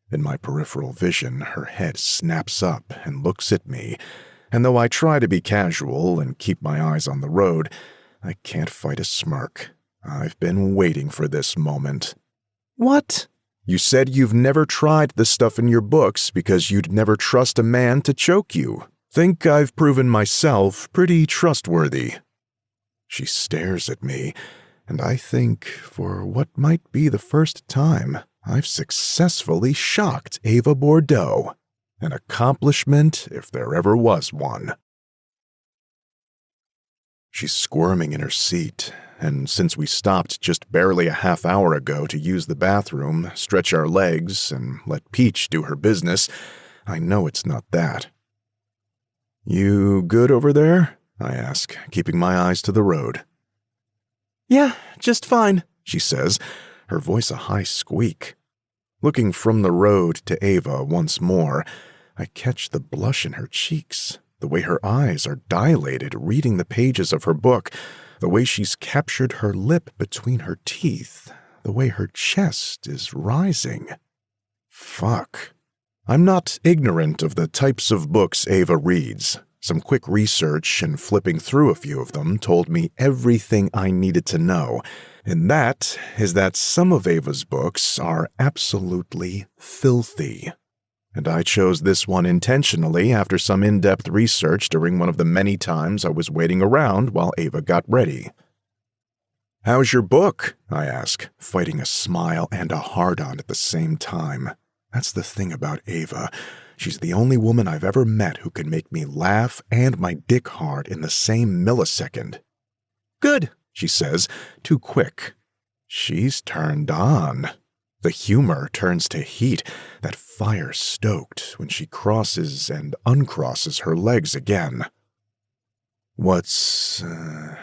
In my peripheral vision, her head snaps up and looks at me, and though I try to be casual and keep my eyes on the road, I can't fight a smirk. I've been waiting for this moment. What? You said you've never tried the stuff in your books because you'd never trust a man to choke you. Think I've proven myself pretty trustworthy. She stares at me, and I think, for what might be the first time, I've successfully shocked Ava Bordeaux. An accomplishment if there ever was one. She's squirming in her seat, and since we stopped just barely a half hour ago to use the bathroom, stretch our legs, and let Peach do her business, I know it's not that. You good over there? I ask, keeping my eyes to the road. Yeah, just fine, she says, her voice a high squeak. Looking from the road to Ava once more, I catch the blush in her cheeks, the way her eyes are dilated reading the pages of her book, the way she's captured her lip between her teeth, the way her chest is rising. Fuck. I'm not ignorant of the types of books Ava reads. Some quick research and flipping through a few of them told me everything I needed to know, and that is that some of Ava's books are absolutely filthy. And I chose this one intentionally after some in-depth research during one of the many times I was waiting around while Ava got ready. How's your book? I ask, fighting a smile and a hard-on at the same time. That's the thing about Ava. She's the only woman I've ever met who can make me laugh and my dick hard in the same millisecond. Good, she says, too quick. She's turned on. The humor turns to heat, that fire stoked when she crosses and uncrosses her legs again. What's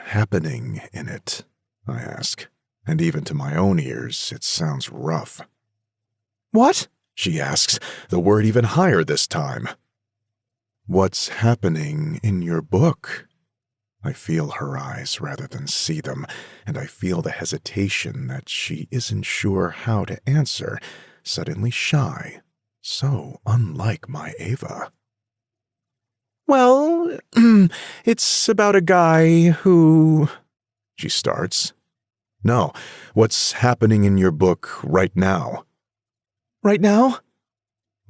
happening in it? I ask, and even to my own ears it sounds rough. What? She asks, the word even higher this time. What's happening in your book? I feel her eyes rather than see them, and I feel the hesitation that she isn't sure how to answer, suddenly shy, so unlike my Ava. Well, it's about a guy who... She starts. No, what's happening in your book right now? Right now?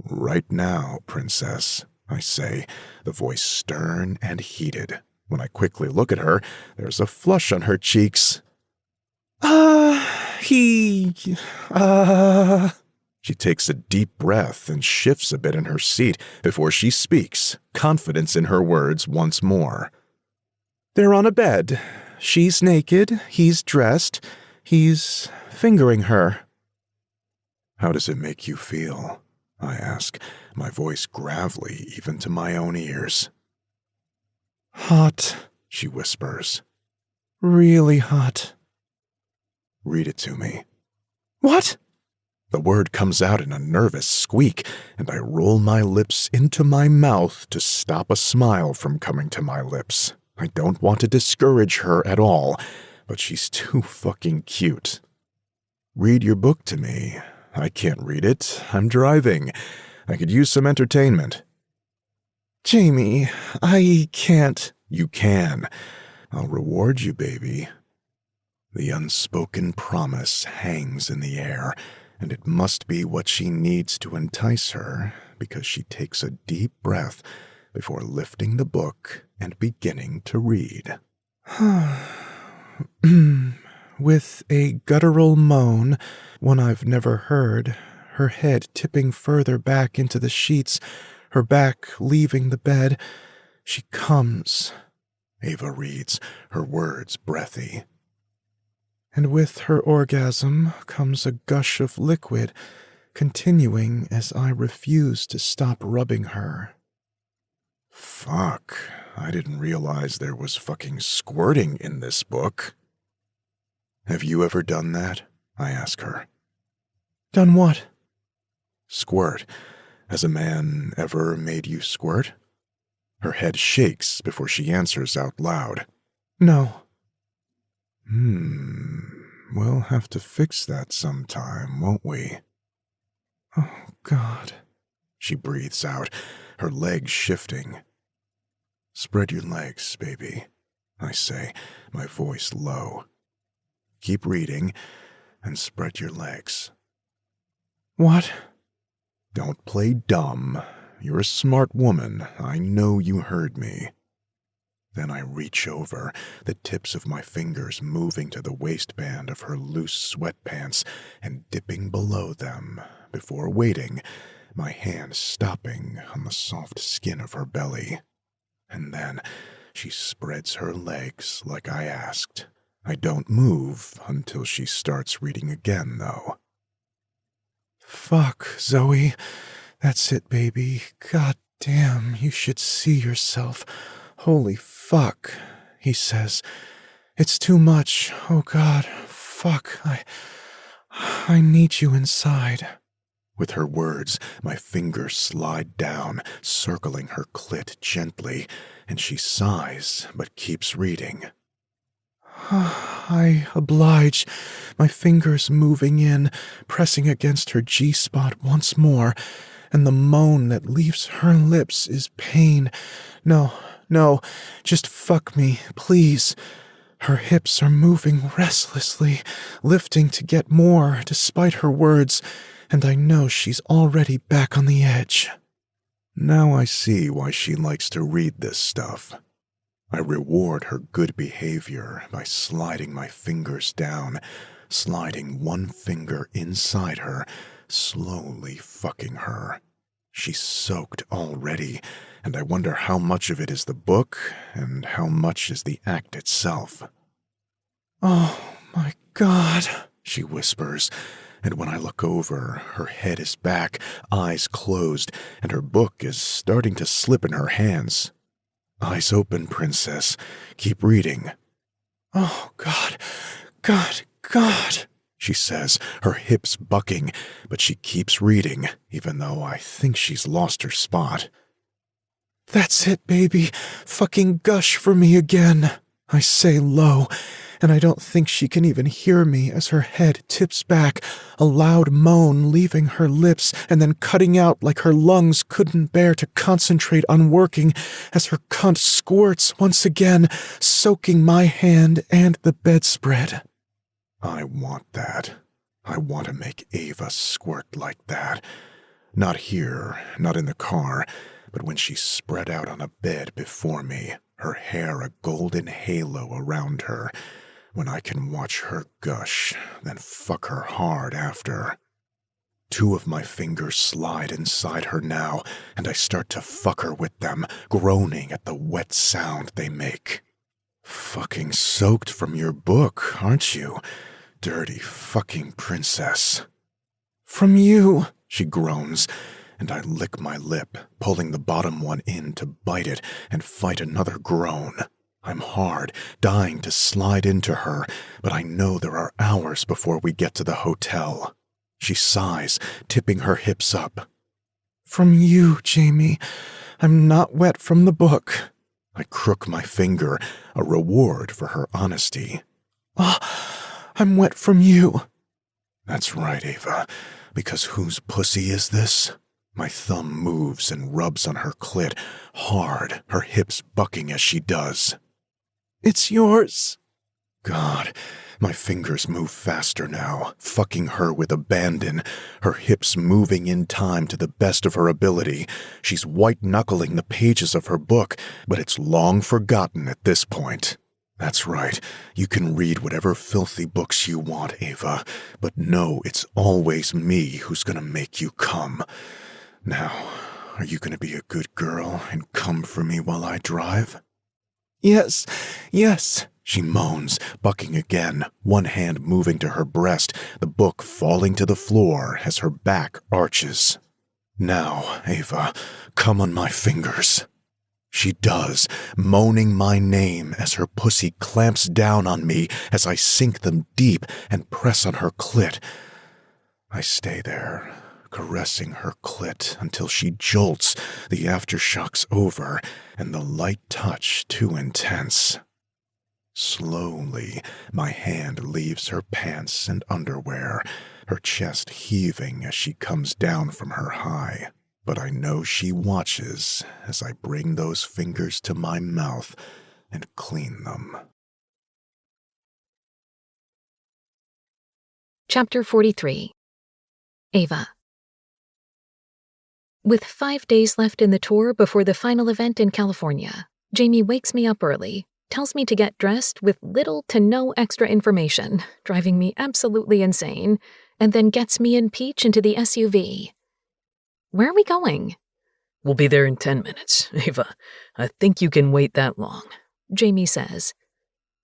Right now, Princess, I say, the voice stern and heated. When I quickly look at her, there's a flush on her cheeks. He... She takes a deep breath and shifts a bit in her seat before she speaks, confidence in her words once more. They're on a bed. She's naked, he's dressed, he's fingering her. How does it make you feel? I ask, my voice gravelly even to my own ears. Hot, She whispers. really hot. Read it to me. What? The word comes out in a nervous squeak, and I roll my lips into my mouth to stop a smile from coming to my lips. I don't want to discourage her at all, but she's too fucking cute. Read your book to me. I can't read it. I'm driving. I could use some entertainment. Jamie, I can't. You can. I'll reward you, baby. The unspoken promise hangs in the air, and it must be what she needs to entice her, because she takes a deep breath before lifting the book and beginning to read. With a guttural moan, one I've never heard, her head tipping further back into the sheets, her back leaving the bed, she comes. Ava reads, her words breathy. And with her orgasm comes a gush of liquid, continuing as I refuse to stop rubbing her. Fuck, I didn't realize there was fucking squirting in this book. Have you ever done that? I ask her. Done what? Squirt. Has a man ever made you squirt? Her head shakes before she answers out loud. No. We'll have to fix that sometime, won't we? Oh, God. She breathes out, her legs shifting. Spread your legs, baby, I say, my voice low. Keep reading and spread your legs. What? Don't play dumb. You're a smart woman. I know you heard me. Then I reach over, the tips of my fingers moving to the waistband of her loose sweatpants and dipping below them, before waiting, my hand stopping on the soft skin of her belly. And then she spreads her legs like I asked. I don't move until she starts reading again, though. Fuck, Zoe. That's it, baby. God damn, you should see yourself. Holy fuck, he says. It's too much. Oh, God. Fuck. I need you inside. With her words, my fingers slide down, circling her clit gently, and she sighs but keeps reading. I oblige, my fingers moving in, pressing against her G-spot once more, and the moan that leaves her lips is pain. No, just fuck me, please. Her hips are moving restlessly, lifting to get more, despite her words, and I know she's already back on the edge. Now I see why she likes to read this stuff. I reward her good behavior by sliding my fingers down, sliding one finger inside her, slowly fucking her. She's soaked already, and I wonder how much of it is the book and how much is the act itself. Oh, my God, she whispers, and when I look over, her head is back, eyes closed, and her book is starting to slip in her hands. Eyes open, princess. Keep reading. Oh, God, She says, her hips bucking, but she keeps reading, even though I think she's lost her spot. That's it, baby. Fucking gush for me again. I say low, and I don't think she can even hear me as her head tips back, a loud moan leaving her lips and then cutting out like her lungs couldn't bear to concentrate on working as her cunt squirts once again, soaking my hand and the bedspread. I want that. I want to make Ava squirt like that. Not here, not in the car, but when she's spread out on a bed before me, her hair a golden halo around her, when I can watch her gush, then fuck her hard after. 2 of my fingers slide inside her now, and I start to fuck her with them, groaning at the wet sound they make. Fucking soaked from your book, aren't you? Dirty fucking princess. From you, she groans, and I lick my lip, pulling the bottom one in to bite it and fight another groan. I'm hard, dying to slide into her, but I know there are hours before we get to the hotel. She sighs, tipping her hips up. From you, Jamie. I'm not wet from the book. I crook my finger, a reward for her honesty. I'm wet from you. That's right, Ava, because whose pussy is this? My thumb moves and rubs on her clit, hard, her hips bucking as she does. It's yours. God, my fingers move faster now, fucking her with abandon, her hips moving in time to the best of her ability. She's white-knuckling the pages of her book, but it's long forgotten at this point. That's right, you can read whatever filthy books you want, Ava, but know it's always me who's gonna make you come. Now, are you gonna be a good girl and come for me while I drive? Yes, she moans, bucking again, one hand moving to her breast, the book falling to the floor as her back arches. Now, Ava, come on my fingers. She does, moaning my name as her pussy clamps down on me as I sink them deep and press on her clit. I stay there, caressing her clit until she jolts, the aftershocks over, and the light touch too intense. Slowly, my hand leaves her pants and underwear, her chest heaving as she comes down from her high. But I know she watches as I bring those fingers to my mouth and clean them. Chapter 43. Ava. With 5 days left in the tour before the final event in California, Jamie wakes me up early, tells me to get dressed with little to no extra information, driving me absolutely insane, and then gets me and Peach into the SUV. Where are we going? We'll be there in 10 minutes, Ava. I think you can wait that long, Jamie says.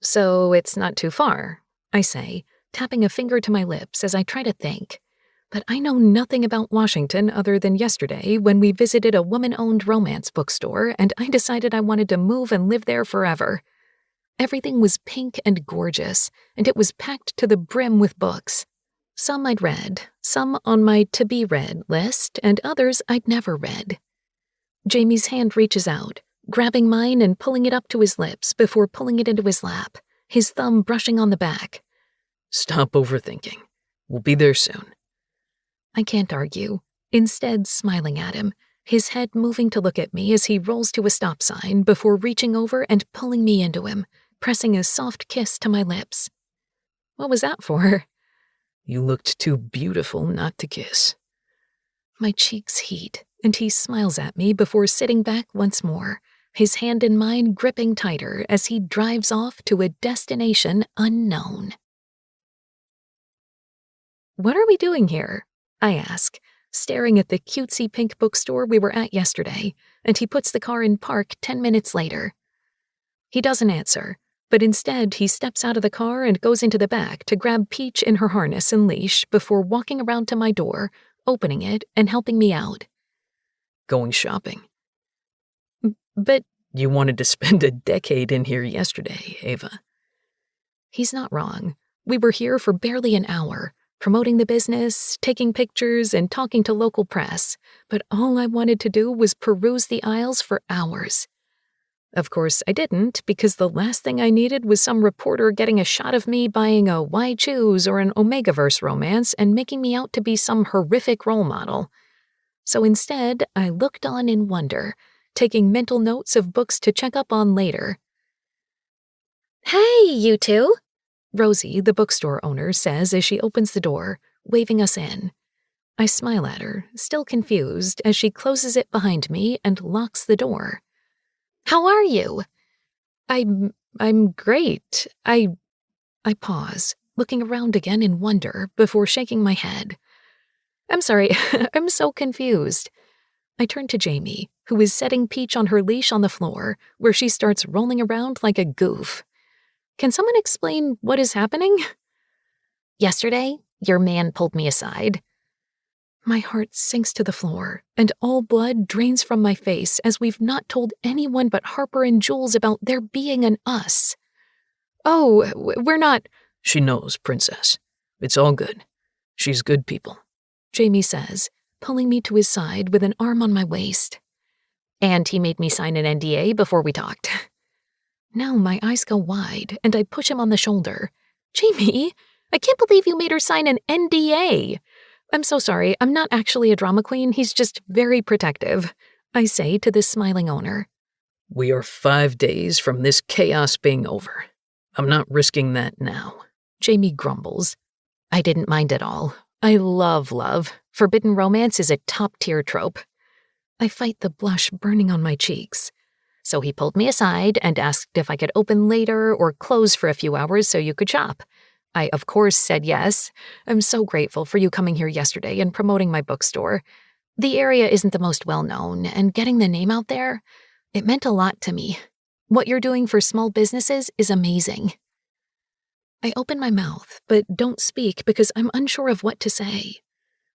So it's not too far, I say, tapping a finger to my lips as I try to think. But I know nothing about Washington other than yesterday when we visited a woman-owned romance bookstore and I decided I wanted to move and live there forever. Everything was pink and gorgeous, and it was packed to the brim with books. Some I'd read, some on my to-be-read list, and others I'd never read. Jamie's hand reaches out, grabbing mine and pulling it up to his lips before pulling it into his lap, his thumb brushing on the back. Stop overthinking. We'll be there soon. I can't argue, instead smiling at him, his head moving to look at me as he rolls to a stop sign before reaching over and pulling me into him, pressing a soft kiss to my lips. What was that for? You looked too beautiful not to kiss. My cheeks heat, and he smiles at me before sitting back once more, his hand in mine gripping tighter as he drives off to a destination unknown. What are we doing here? I ask, staring at the cutesy pink bookstore we were at yesterday, and he puts the car in park 10 minutes later. He doesn't answer, but instead he steps out of the car and goes into the back to grab Peach in her harness and leash before walking around to my door, opening it and helping me out. Going shopping. But you wanted to spend a decade in here yesterday, Ava. He's not wrong. We were here for barely an hour, promoting the business, taking pictures, and talking to local press, but all I wanted to do was peruse the aisles for hours. Of course, I didn't, because the last thing I needed was some reporter getting a shot of me buying a Why Choose or an Omegaverse romance and making me out to be some horrific role model. So instead, I looked on in wonder, taking mental notes of books to check up on later. "Hey, you two," Rosie, the bookstore owner, says as she opens the door, waving us in. I smile at her, still confused, as she closes it behind me and locks the door. "How are you?" I'm great. I pause, looking around again in wonder before shaking my head. "I'm sorry, I'm so confused." I turn to Jamie, who is setting Peach on her leash on the floor, where she starts rolling around like a goof. "Can someone explain what is happening?" "Yesterday, your man pulled me aside." My heart sinks to the floor, and all blood drains from my face as we've not told anyone but Harper and Jules about there being an us. "Oh, we're not—" She knows, Princess. It's all good. She's good people. Jamie says, pulling me to his side with an arm on my waist. "And he made me sign an NDA before we talked." Now my eyes go wide, and I push him on the shoulder. "Jamie, I can't believe you made her sign an NDA. I'm so sorry, I'm not actually a drama queen, he's just very protective," I say to this smiling owner. We are 5 days from this chaos being over. I'm not risking that now. Jamie grumbles. I didn't mind at all. I love love. Forbidden romance is a top-tier trope. I fight the blush burning on my cheeks. "So he pulled me aside and asked if I could open later or close for a few hours so you could shop. I, of course, said yes. I'm so grateful for you coming here yesterday and promoting my bookstore. The area isn't the most well-known, and getting the name out there, it meant a lot to me. What you're doing for small businesses is amazing." I open my mouth, but don't speak because I'm unsure of what to say.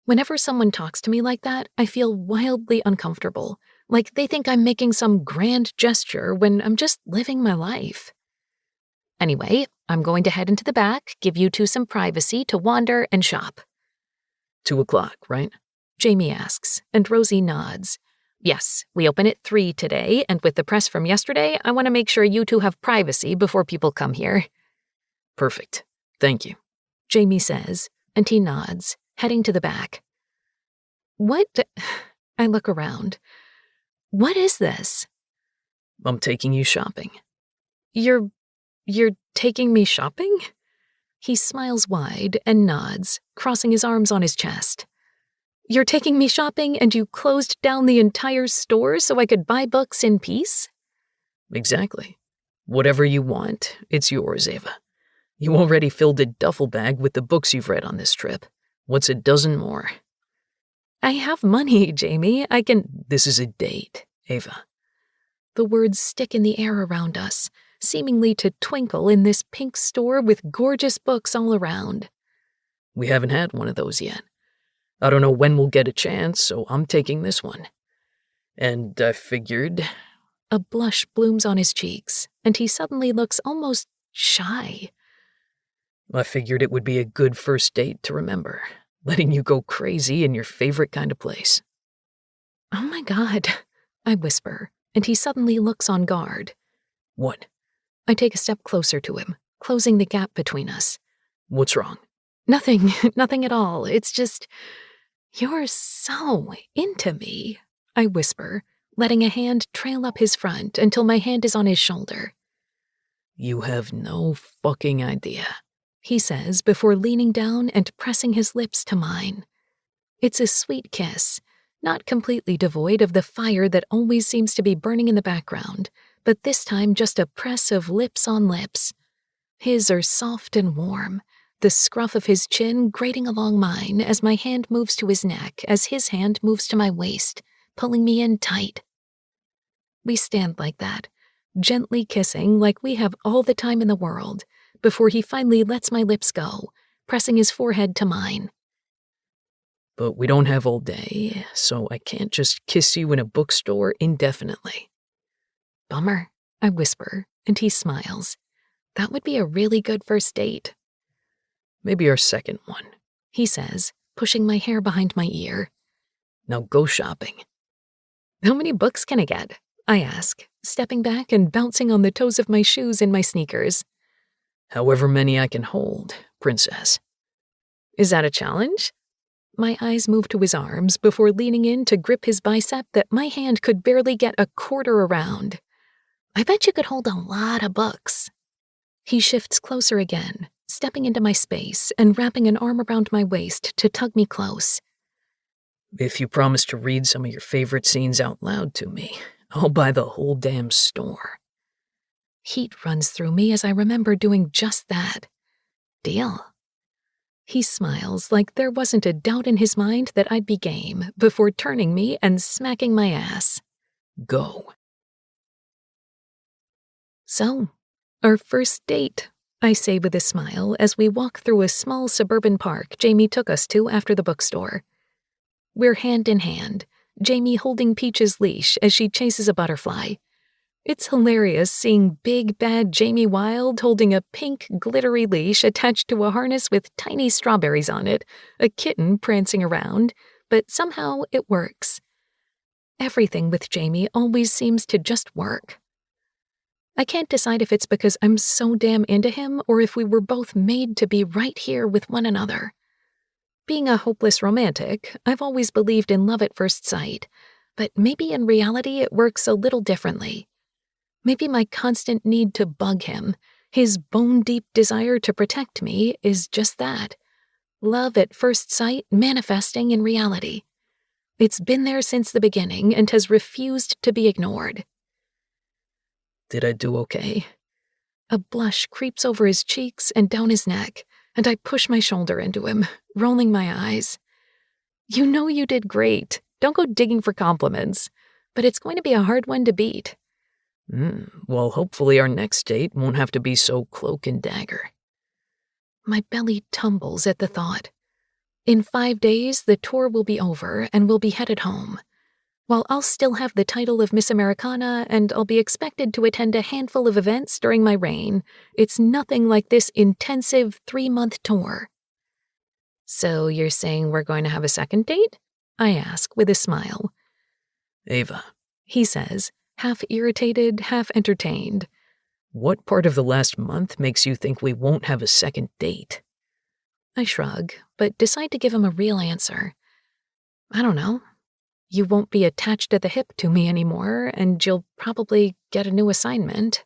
Whenever someone talks to me like that, I feel wildly uncomfortable, like they think I'm making some grand gesture when I'm just living my life. Anyway, I'm going to head into the back, give you two some privacy to wander and shop. 2:00, right? Jamie asks, and Rosie nods. "Yes, we open at 3 today, and with the press from yesterday, I want to make sure you two have privacy before people come here." Perfect. Thank you. Jamie says, and he nods, heading to the back. "What?" I look around. "What is this?" I'm taking you shopping. You're taking me shopping?" He smiles wide and nods, crossing his arms on his chest. "You're taking me shopping and you closed down the entire store so I could buy books in peace?" Exactly. Whatever you want, it's yours, Ava. You already filled a duffel bag with the books you've read on this trip. What's a dozen more? "I have money, Jamie. I can—" This is a date, Ava. The words stick in the air around us, seemingly to twinkle in this pink store with gorgeous books all around. We haven't had one of those yet. I don't know when we'll get a chance, so I'm taking this one. And I figured... A blush blooms on his cheeks, and he suddenly looks almost shy. I figured it would be a good first date to remember, letting you go crazy in your favorite kind of place. "Oh my God," I whisper, and he suddenly looks on guard. What? I take a step closer to him, closing the gap between us. What's wrong? "Nothing, nothing at all. It's just, you're so into me," I whisper, letting a hand trail up his front until my hand is on his shoulder. You have no fucking idea, he says before leaning down and pressing his lips to mine. It's a sweet kiss, not completely devoid of the fire that always seems to be burning in the background, but this time just a press of lips on lips. His are soft and warm, the scruff of his chin grating along mine as my hand moves to his neck as his hand moves to my waist, pulling me in tight. We stand like that, gently kissing like we have all the time in the world, before he finally lets my lips go, pressing his forehead to mine. But we don't have all day, so I can't just kiss you in a bookstore indefinitely. Bummer, I whisper, and he smiles. That would be a really good first date. Maybe our second one, he says, pushing my hair behind my ear. Now go shopping. How many books can I get? I ask, stepping back and bouncing on the toes of my shoes in my sneakers. However many I can hold, Princess. Is that a challenge? My eyes moved to his arms before leaning in to grip his bicep that my hand could barely get a quarter around. I bet you could hold a lot of books. He shifts closer again, stepping into my space and wrapping an arm around my waist to tug me close. If you promise to read some of your favorite scenes out loud to me, I'll buy the whole damn store. Heat runs through me as I remember doing just that. Deal. He smiles like there wasn't a doubt in his mind that I'd be game before turning me and smacking my ass. Go. So, our first date, I say with a smile as we walk through a small suburban park Jamie took us to after the bookstore. We're hand in hand, Jamie holding Peach's leash as she chases a butterfly. It's hilarious seeing big bad Jamie Wilde holding a pink, glittery leash attached to a harness with tiny strawberries on it, a kitten prancing around, but somehow it works. Everything with Jamie always seems to just work. I can't decide if it's because I'm so damn into him or if we were both made to be right here with one another. Being a hopeless romantic, I've always believed in love at first sight, but maybe in reality it works a little differently. Maybe my constant need to bug him, his bone-deep desire to protect me, is just that. Love at first sight manifesting in reality. It's been there since the beginning and has refused to be ignored. Did I do okay? A blush creeps over his cheeks and down his neck, and I push my shoulder into him, rolling my eyes. You know you did great. Don't go digging for compliments. But it's going to be a hard one to beat. Well, hopefully our next date won't have to be so cloak and dagger. My belly tumbles at the thought. In 5 days, the tour will be over and we'll be headed home. While I'll still have the title of Miss Americana and I'll be expected to attend a handful of events during my reign, it's nothing like this intensive 3-month tour. So you're saying we're going to have a second date? I ask with a smile. Ava, he says, half irritated, half entertained. What part of the last month makes you think we won't have a second date? I shrug, but decide to give him a real answer. I don't know. You won't be attached at the hip to me anymore, and you'll probably get a new assignment.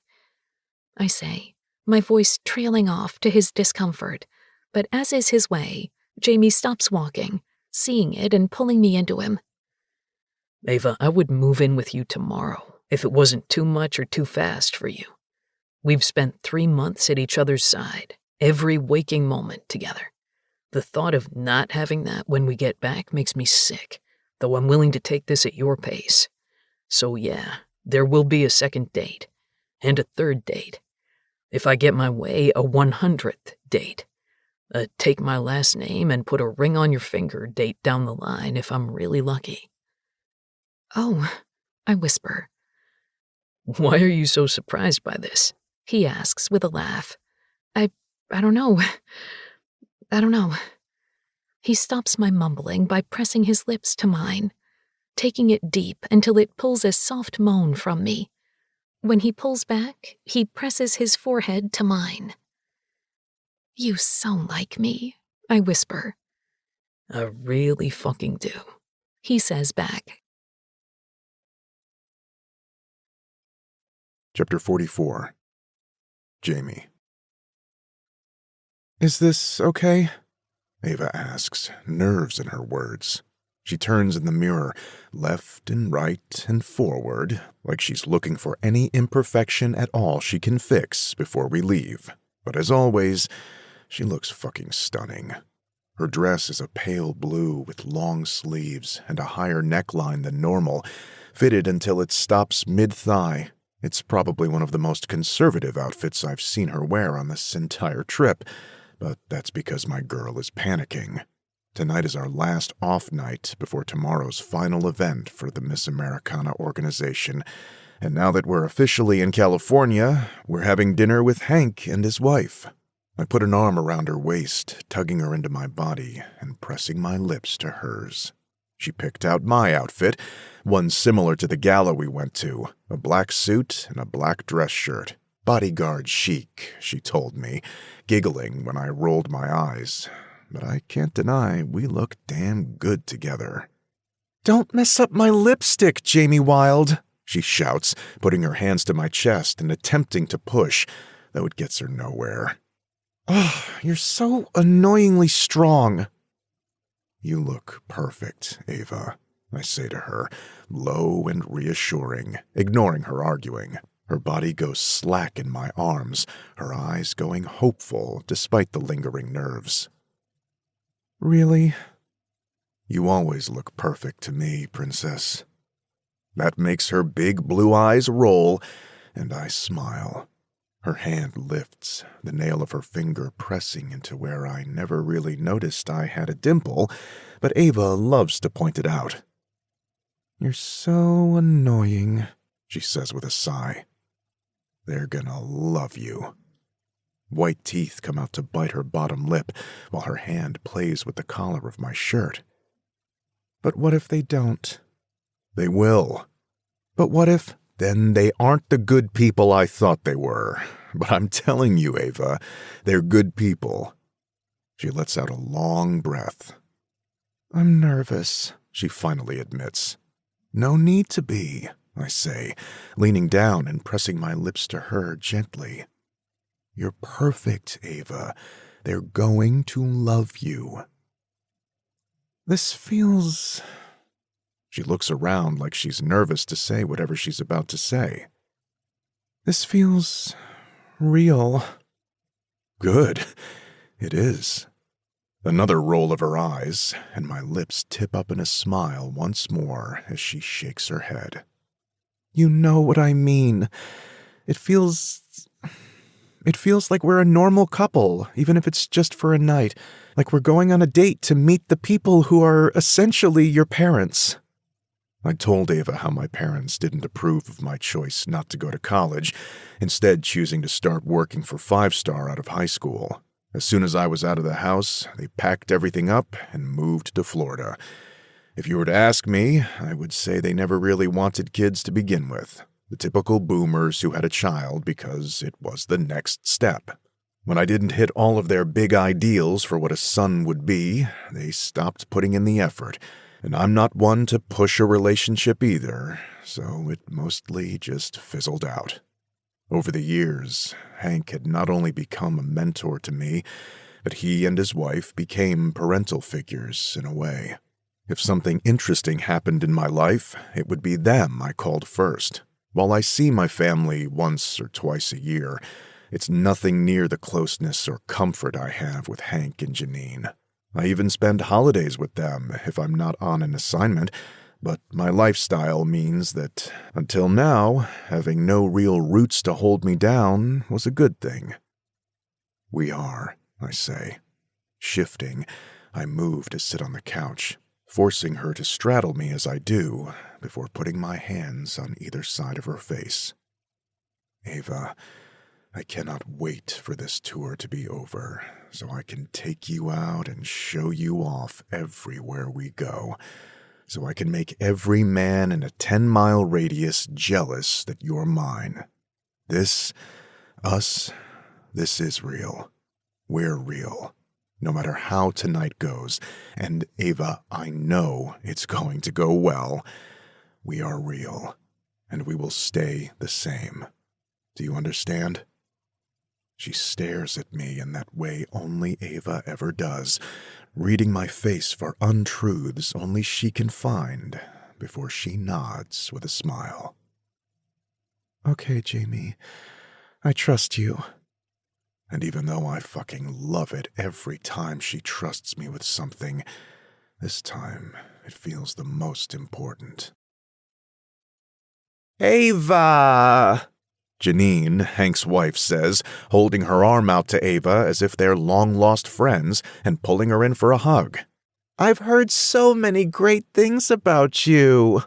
I say, my voice trailing off to his discomfort, but as is his way, Jamie stops walking, seeing it and pulling me into him. Ava, I would move in with you tomorrow if it wasn't too much or too fast for you. We've spent 3 months at each other's side, every waking moment together. The thought of not having that when we get back makes me sick, though I'm willing to take this at your pace. So yeah, there will be a second date, and a third date. If I get my way, a 100th date. A take my last name and put a ring on your finger date down the line if I'm really lucky. Oh, I whisper. Why are you so surprised by this? He asks with a laugh. I don't know. I don't know. He stops my mumbling by pressing his lips to mine, taking it deep until it pulls a soft moan from me. When he pulls back, he presses his forehead to mine. You so like me, I whisper. I really fucking do, he says back. Chapter 44. Jamie. Is this okay? Ava asks, nerves in her words. She turns in the mirror, left and right and forward, like she's looking for any imperfection at all she can fix before we leave. But as always, she looks fucking stunning. Her dress is a pale blue with long sleeves and a higher neckline than normal, fitted until it stops mid-thigh. It's probably one of the most conservative outfits I've seen her wear on this entire trip, but that's because my girl is panicking. Tonight is our last off night before tomorrow's final event for the Miss Americana organization, and now that we're officially in California, we're having dinner with Hank and his wife. I put an arm around her waist, tugging her into my body and pressing my lips to hers. She picked out my outfit, one similar to the gala we went to, a black suit and a black dress shirt. Bodyguard chic, she told me, giggling when I rolled my eyes. But I can't deny we look damn good together. "Don't mess up my lipstick, Jamie Wilde," she shouts, putting her hands to my chest and attempting to push, though it gets her nowhere. "Oh, you're so annoyingly strong." You look perfect, Ava, I say to her, low and reassuring, ignoring her arguing. Her body goes slack in my arms, her eyes going hopeful despite the lingering nerves. "Really?" You always look perfect to me, Princess. That makes her big blue eyes roll, and I smile. Her hand lifts, the nail of her finger pressing into where I never really noticed I had a dimple, but Ava loves to point it out. "You're so annoying," she says with a sigh. They're gonna love you. White teeth come out to bite her bottom lip, while her hand plays with the collar of my shirt. "But what if they don't?" They will. "But what if—" Then they aren't the good people I thought they were. But I'm telling you, Ava, they're good people. She lets out a long breath. "I'm nervous," she finally admits. No need to be, I say, leaning down and pressing my lips to her gently. You're perfect, Ava. They're going to love you. "This feels—" She looks around like she's nervous to say whatever she's about to say. "This feels real." Good. It is. Another roll of her eyes, and my lips tip up in a smile once more as she shakes her head. "You know what I mean. It feels like we're a normal couple, even if it's just for a night. Like we're going on a date to meet the people who are essentially your parents." I told Ava how my parents didn't approve of my choice not to go to college, instead choosing to start working for 5-Star out of high school. As soon as I was out of the house, they packed everything up and moved to Florida. If you were to ask me, I would say they never really wanted kids to begin with. The typical boomers who had a child because it was the next step. When I didn't hit all of their big ideals for what a son would be, they stopped putting in the effort. And I'm not one to push a relationship either, so it mostly just fizzled out. Over the years, Hank had not only become a mentor to me, but he and his wife became parental figures in a way. If something interesting happened in my life, it would be them I called first. While I see my family once or twice a year, it's nothing near the closeness or comfort I have with Hank and Janine. I even spend holidays with them if I'm not on an assignment, but my lifestyle means that, until now, having no real roots to hold me down was a good thing. We are, I say. Shifting, I move to sit on the couch, forcing her to straddle me as I do, before putting my hands on either side of her face. Ava, I cannot wait for this tour to be over, so I can take you out and show you off everywhere we go, so I can make every man in a 10-mile radius jealous that you're mine. This, us, this is real. We're real, no matter how tonight goes, and Ava, I know it's going to go well. We are real, and we will stay the same. Do you understand? She stares at me in that way only Ava ever does, reading my face for untruths only she can find, before she nods with a smile. "Okay, Jamie. I trust you." And even though I fucking love it every time she trusts me with something, this time it feels the most important. "Ava!" Janine, Hank's wife, says, holding her arm out to Ava as if they're long-lost friends and pulling her in for a hug. "I've heard so many great things about you."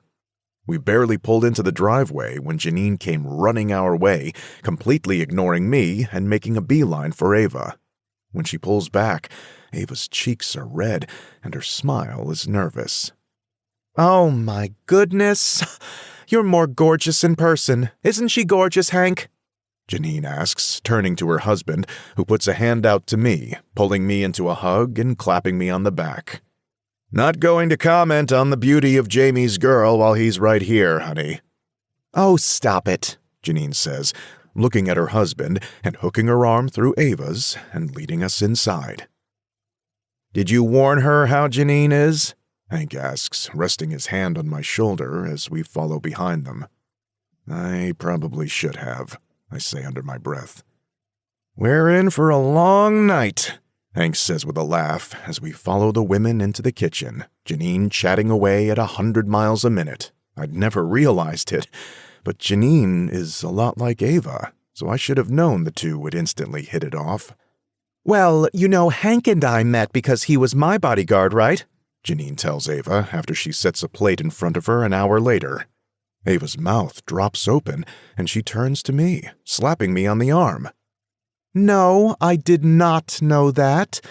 We barely pulled into the driveway when Janine came running our way, completely ignoring me and making a beeline for Ava. When she pulls back, Ava's cheeks are red and her smile is nervous. Oh my goodness. You're more gorgeous in person. Isn't she gorgeous, Hank? Janine asks, turning to her husband, who puts a hand out to me, pulling me into a hug and clapping me on the back. Not going to comment on the beauty of Jamie's girl while he's right here, honey. Oh, stop it, Janine says, looking at her husband and hooking her arm through Ava's and leading us inside. Did you warn her how Janine is? Hank asks, resting his hand on my shoulder as we follow behind them. I probably should have, I say under my breath. We're in for a long night, Hank says with a laugh as we follow the women into the kitchen, Janine chatting away at 100 miles a minute. I'd never realized it, but Janine is a lot like Ava, so I should have known the two would instantly hit it off. Well, you know, Hank and I met because he was my bodyguard, right? Janine tells Ava after she sets a plate in front of her an hour later. Ava's mouth drops open, and she turns to me, slapping me on the arm. No, I did not know that.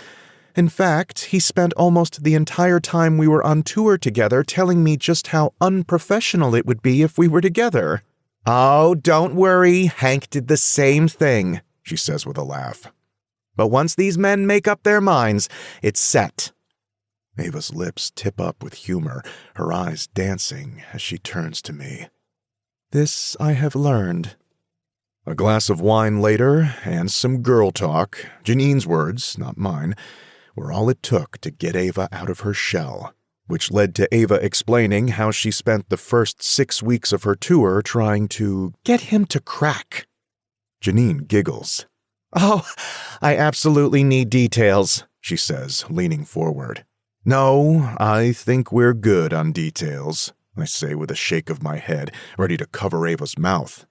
In fact, he spent almost the entire time we were on tour together telling me just how unprofessional it would be if we were together. Oh, don't worry, Hank did the same thing, she says with a laugh. But once these men make up their minds, it's set. Ava's lips tip up with humor, her eyes dancing as she turns to me. This I have learned. A glass of wine later, and some girl talk, Janine's words, not mine, were all it took to get Ava out of her shell, which led to Ava explaining how she spent the first 6 weeks of her tour trying to get him to crack. Janine giggles. Oh, I absolutely need details, she says, leaning forward. No, I think we're good on details, I say with a shake of my head, ready to cover Ava's mouth.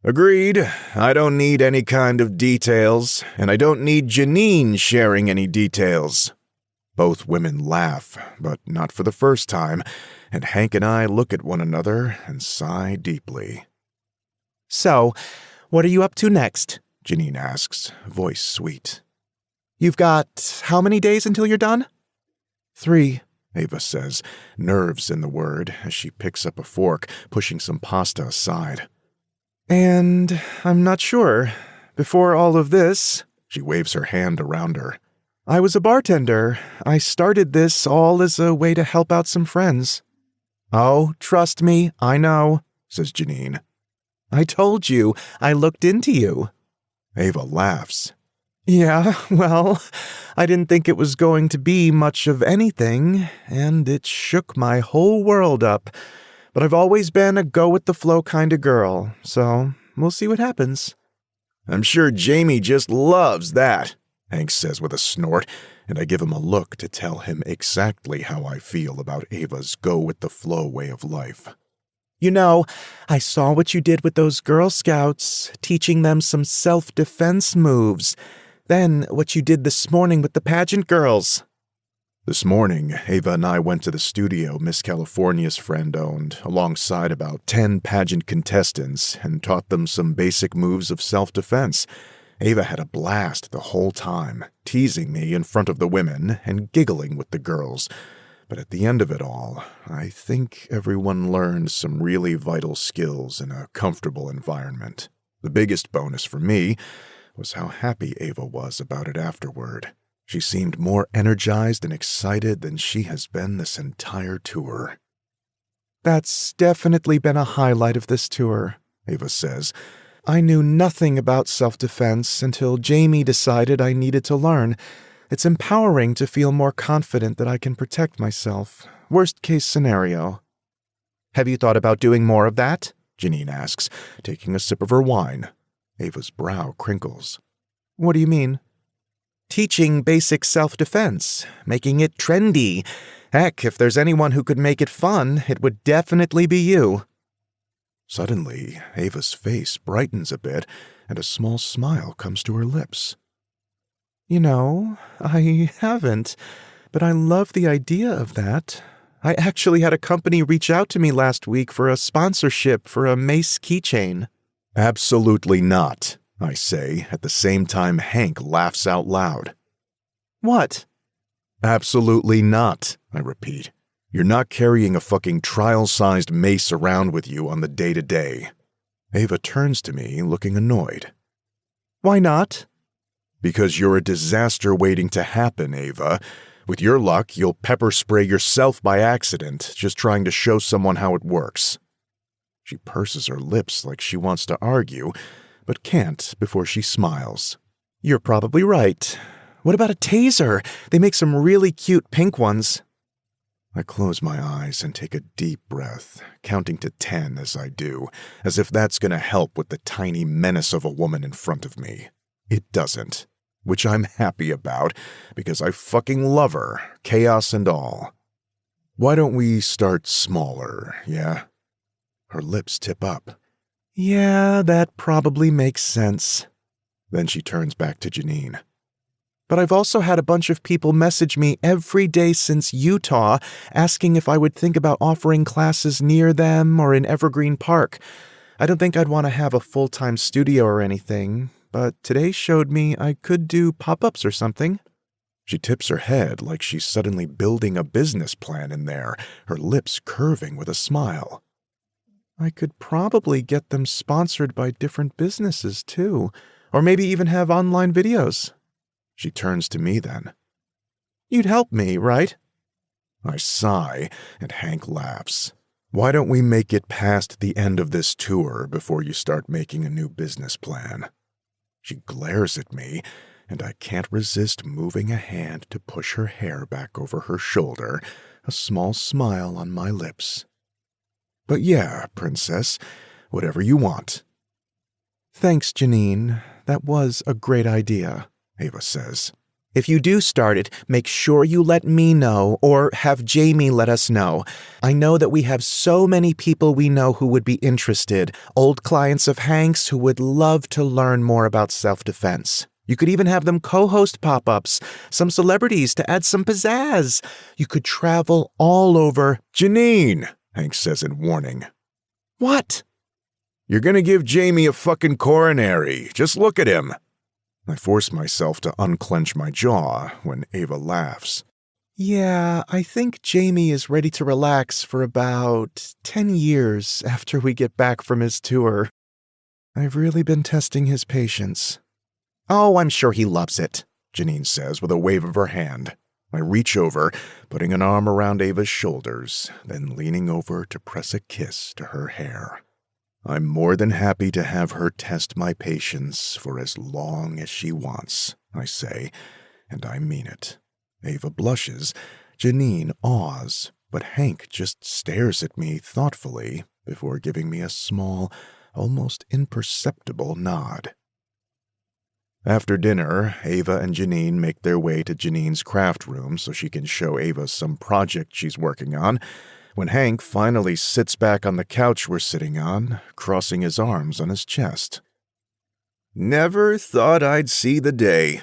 Agreed. I don't need any kind of details, and I don't need Janine sharing any details. Both women laugh, but not for the first time, and Hank and I look at one another and sigh deeply. So, what are you up to next? Janine asks, voice sweet. You've got how many days until you're done? 3, Ava says, nerves in the word as she picks up a fork, pushing some pasta aside. And I'm not sure. Before all of this, she waves her hand around her. I was a bartender. I started this all as a way to help out some friends. Oh, trust me, I know, says Janine. I told you, I looked into you. Ava laughs. Yeah, well, I didn't think it was going to be much of anything, and it shook my whole world up. But I've always been a go-with-the-flow kind of girl, so we'll see what happens. I'm sure Jamie just loves that, Hank says with a snort, and I give him a look to tell him exactly how I feel about Ava's go-with-the-flow way of life. You know, I saw what you did with those Girl Scouts, teaching them some self-defense moves. Then what you did this morning with the pageant girls. This morning, Ava and I went to the studio Miss California's friend owned, alongside about 10 pageant contestants, and taught them some basic moves of self-defense. Ava had a blast the whole time, teasing me in front of the women and giggling with the girls. But at the end of it all, I think everyone learned some really vital skills in a comfortable environment. The biggest bonus for me was how happy Ava was about it afterward. She seemed more energized and excited than she has been this entire tour. That's definitely been a highlight of this tour, Ava says. I knew nothing about self-defense until Jamie decided I needed to learn. It's empowering to feel more confident that I can protect myself. Worst-case scenario. Have you thought about doing more of that? Janine asks, taking a sip of her wine. Ava's brow crinkles. What do you mean? Teaching basic self-defense, making it trendy. Heck, if there's anyone who could make it fun, it would definitely be you. Suddenly, Ava's face brightens a bit, and a small smile comes to her lips. You know, I haven't, but I love the idea of that. I actually had a company reach out to me last week for a sponsorship for a Mace keychain. Absolutely not, I say, at the same time Hank laughs out loud. What? Absolutely not, I repeat. You're not carrying a fucking trial-sized mace around with you on the day-to-day. Ava turns to me, looking annoyed. Why not? Because you're a disaster waiting to happen, Ava. With your luck, you'll pepper spray yourself by accident, just trying to show someone how it works. She purses her lips like she wants to argue, but can't before she smiles. You're probably right. What about a taser? They make some really cute pink ones. I close my eyes and take a deep breath, counting to 10 as I do, as if that's going to help with the tiny menace of a woman in front of me. It doesn't, which I'm happy about, because I fucking love her, chaos and all. Why don't we start smaller, yeah? Her lips tip up. Yeah, that probably makes sense. Then she turns back to Janine. But I've also had a bunch of people message me every day since Utah, asking if I would think about offering classes near them or in Evergreen Park. I don't think I'd want to have a full-time studio or anything, but today showed me I could do pop-ups or something. She tips her head like she's suddenly building a business plan in there, her lips curving with a smile. I could probably get them sponsored by different businesses, too, or maybe even have online videos. She turns to me then. You'd help me, right? I sigh, and Hank laughs. Why don't we make it past the end of this tour before you start making a new business plan? She glares at me, and I can't resist moving a hand to push her hair back over her shoulder, a small smile on my lips. But yeah, princess, whatever you want. Thanks, Janine. That was a great idea, Ava says. If you do start it, make sure you let me know or have Jamie let us know. I know that we have so many people we know who would be interested, old clients of Hank's who would love to learn more about self-defense. You could even have them co-host pop-ups, some celebrities to add some pizzazz. You could travel all over. Janine, Hank says in warning. What? You're gonna give Jamie a fucking coronary. Just look at him. I force myself to unclench my jaw when Ava laughs. Yeah, I think Jamie is ready to relax for about 10 years after we get back from his tour. I've really been testing his patience. Oh, I'm sure he loves it, Janine says with a wave of her hand. I reach over, putting an arm around Ava's shoulders, then leaning over to press a kiss to her hair. I'm more than happy to have her test my patience for as long as she wants, I say, and I mean it. Ava blushes, Janine awes, but Hank just stares at me thoughtfully before giving me a small, almost imperceptible nod. After dinner, Ava and Janine make their way to Janine's craft room so she can show Ava some project she's working on, when Hank finally sits back on the couch we're sitting on, crossing his arms on his chest. Never thought I'd see the day.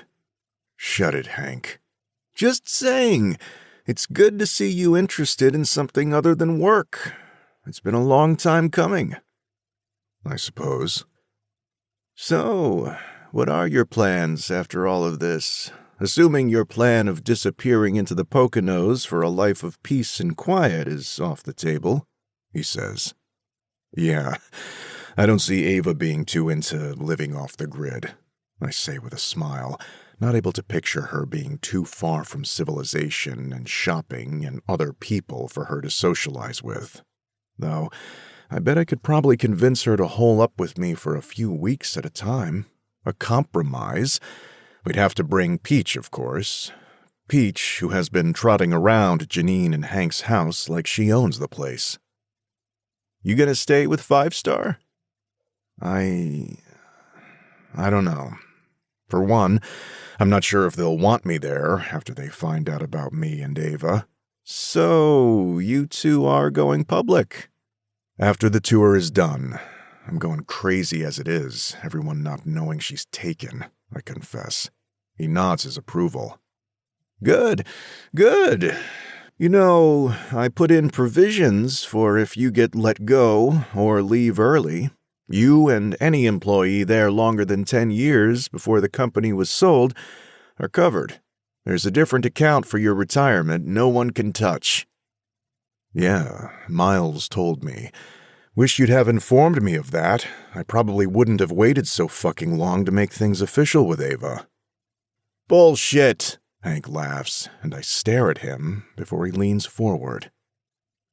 Shut it, Hank. Just saying, it's good to see you interested in something other than work. It's been a long time coming. I suppose. So, what are your plans after all of this? Assuming your plan of disappearing into the Poconos for a life of peace and quiet is off the table, he says. Yeah, I don't see Ava being too into living off the grid, I say with a smile, not able to picture her being too far from civilization and shopping and other people for her to socialize with. Though, I bet I could probably convince her to hole up with me for a few weeks at a time. A compromise. We'd have to bring Peach, of course. Peach, who has been trotting around Janine and Hank's house like she owns the place. You gonna stay with 5 Star? I don't know. For one, I'm not sure if they'll want me there after they find out about me and Ava. So, you two are going public. After the tour is done. I'm going crazy as it is, everyone not knowing she's taken, I confess. He nods his approval. Good, good. You know, I put in provisions for if you get let go or leave early. You and any employee there longer than 10 years before the company was sold are covered. There's a different account for your retirement no one can touch. Yeah, Miles told me. Wish you'd have informed me of that. I probably wouldn't have waited so fucking long to make things official with Ava. Bullshit, Hank laughs, and I stare at him before he leans forward.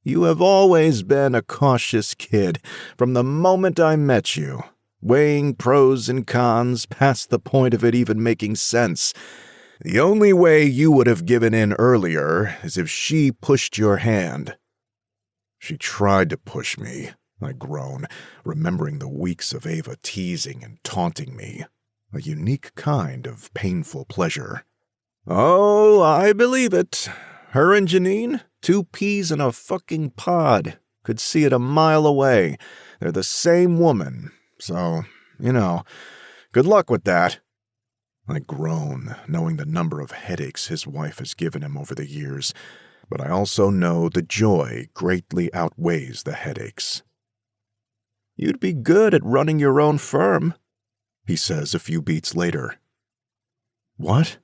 You have always been a cautious kid from the moment I met you, weighing pros and cons past the point of it even making sense. The only way you would have given in earlier is if she pushed your hand. She tried to push me, I groan, remembering the weeks of Ava teasing and taunting me, a unique kind of painful pleasure. Oh, I believe it. Her and Janine, 2 peas in a fucking pod. Could see it a mile away. They're the same woman. So, good luck with that. I groan, knowing the number of headaches his wife has given him over the years, but I also know the joy greatly outweighs the headaches. You'd be good at running your own firm, he says a few beats later. What?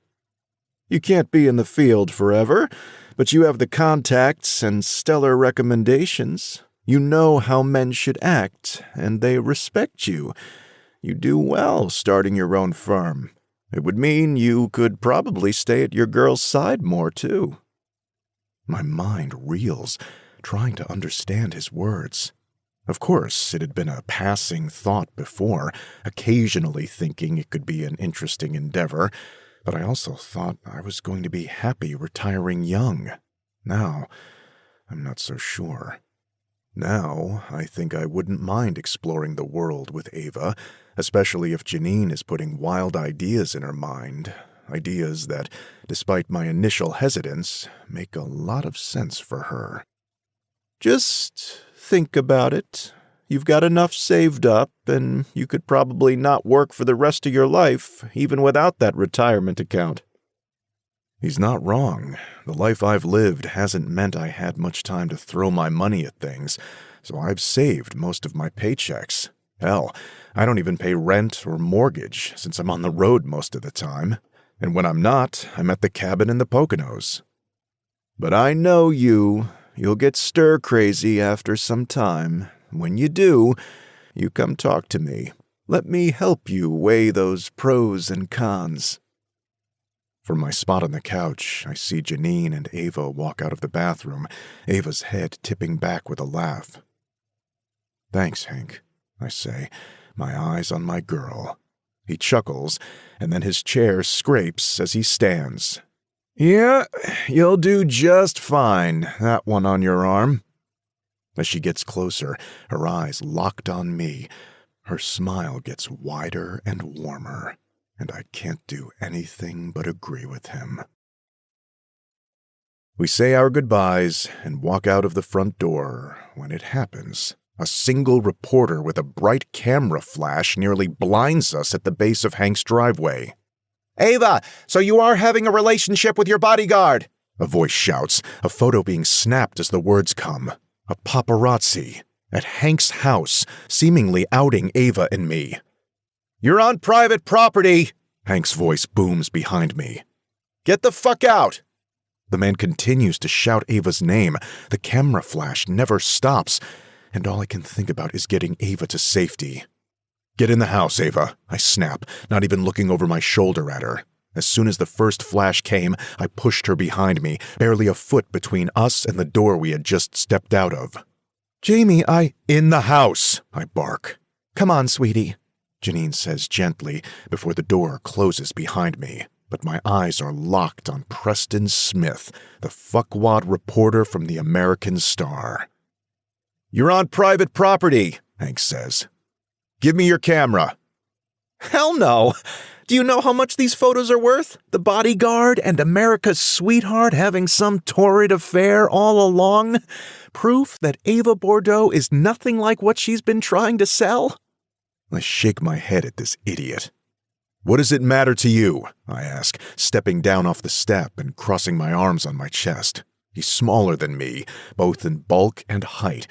You can't be in the field forever, but you have the contacts and stellar recommendations. You know how men should act, and they respect you. You do well starting your own firm. It would mean you could probably stay at your girl's side more, too. My mind reels, trying to understand his words. Of course, it had been a passing thought before, occasionally thinking it could be an interesting endeavor, but I also thought I was going to be happy retiring young. Now, I'm not so sure. Now, I think I wouldn't mind exploring the world with Ava, especially if Janine is putting wild ideas in her mind, ideas that, despite my initial hesitance, make a lot of sense for her. Just think about it. You've got enough saved up, and you could probably not work for the rest of your life, even without that retirement account. He's not wrong. The life I've lived hasn't meant I had much time to throw my money at things, so I've saved most of my paychecks. Hell, I don't even pay rent or mortgage since I'm on the road most of the time, and when I'm not, I'm at the cabin in the Poconos. But I know you'll get stir-crazy after some time. When you do, you come talk to me. Let me help you weigh those pros and cons. From my spot on the couch, I see Janine and Ava walk out of the bathroom, Ava's head tipping back with a laugh. Thanks, Hank, I say, my eyes on my girl. He chuckles, and then his chair scrapes as he stands. Yeah, you'll do just fine, that one on your arm. As she gets closer, her eyes locked on me, her smile gets wider and warmer, and I can't do anything but agree with him. We say our goodbyes and walk out of the front door when it happens. A single reporter with a bright camera flash nearly blinds us at the base of Hank's driveway. Ava, so you are having a relationship with your bodyguard, a voice shouts, a photo being snapped as the words come. A paparazzi at Hank's house, seemingly outing Ava and me. You're on private property, Hank's voice booms behind me. Get the fuck out! The man continues to shout Ava's name. The camera flash never stops, and all I can think about is getting Ava to safety. Get in the house, Ava, I snap, not even looking over my shoulder at her. As soon as the first flash came, I pushed her behind me, barely a foot between us and the door we had just stepped out of. Jamie, In the house, I bark. Come on, sweetie, Janine says gently before the door closes behind me, but my eyes are locked on Preston Smith, the fuckwad reporter from the American Star. You're on private property, Hank says. Give me your camera. Hell no! Do you know how much these photos are worth? The bodyguard and America's sweetheart having some torrid affair all along? Proof that Ava Bordeaux is nothing like what she's been trying to sell? I shake my head at this idiot. What does it matter to you? I ask, stepping down off the step and crossing my arms on my chest. He's smaller than me, both in bulk and height,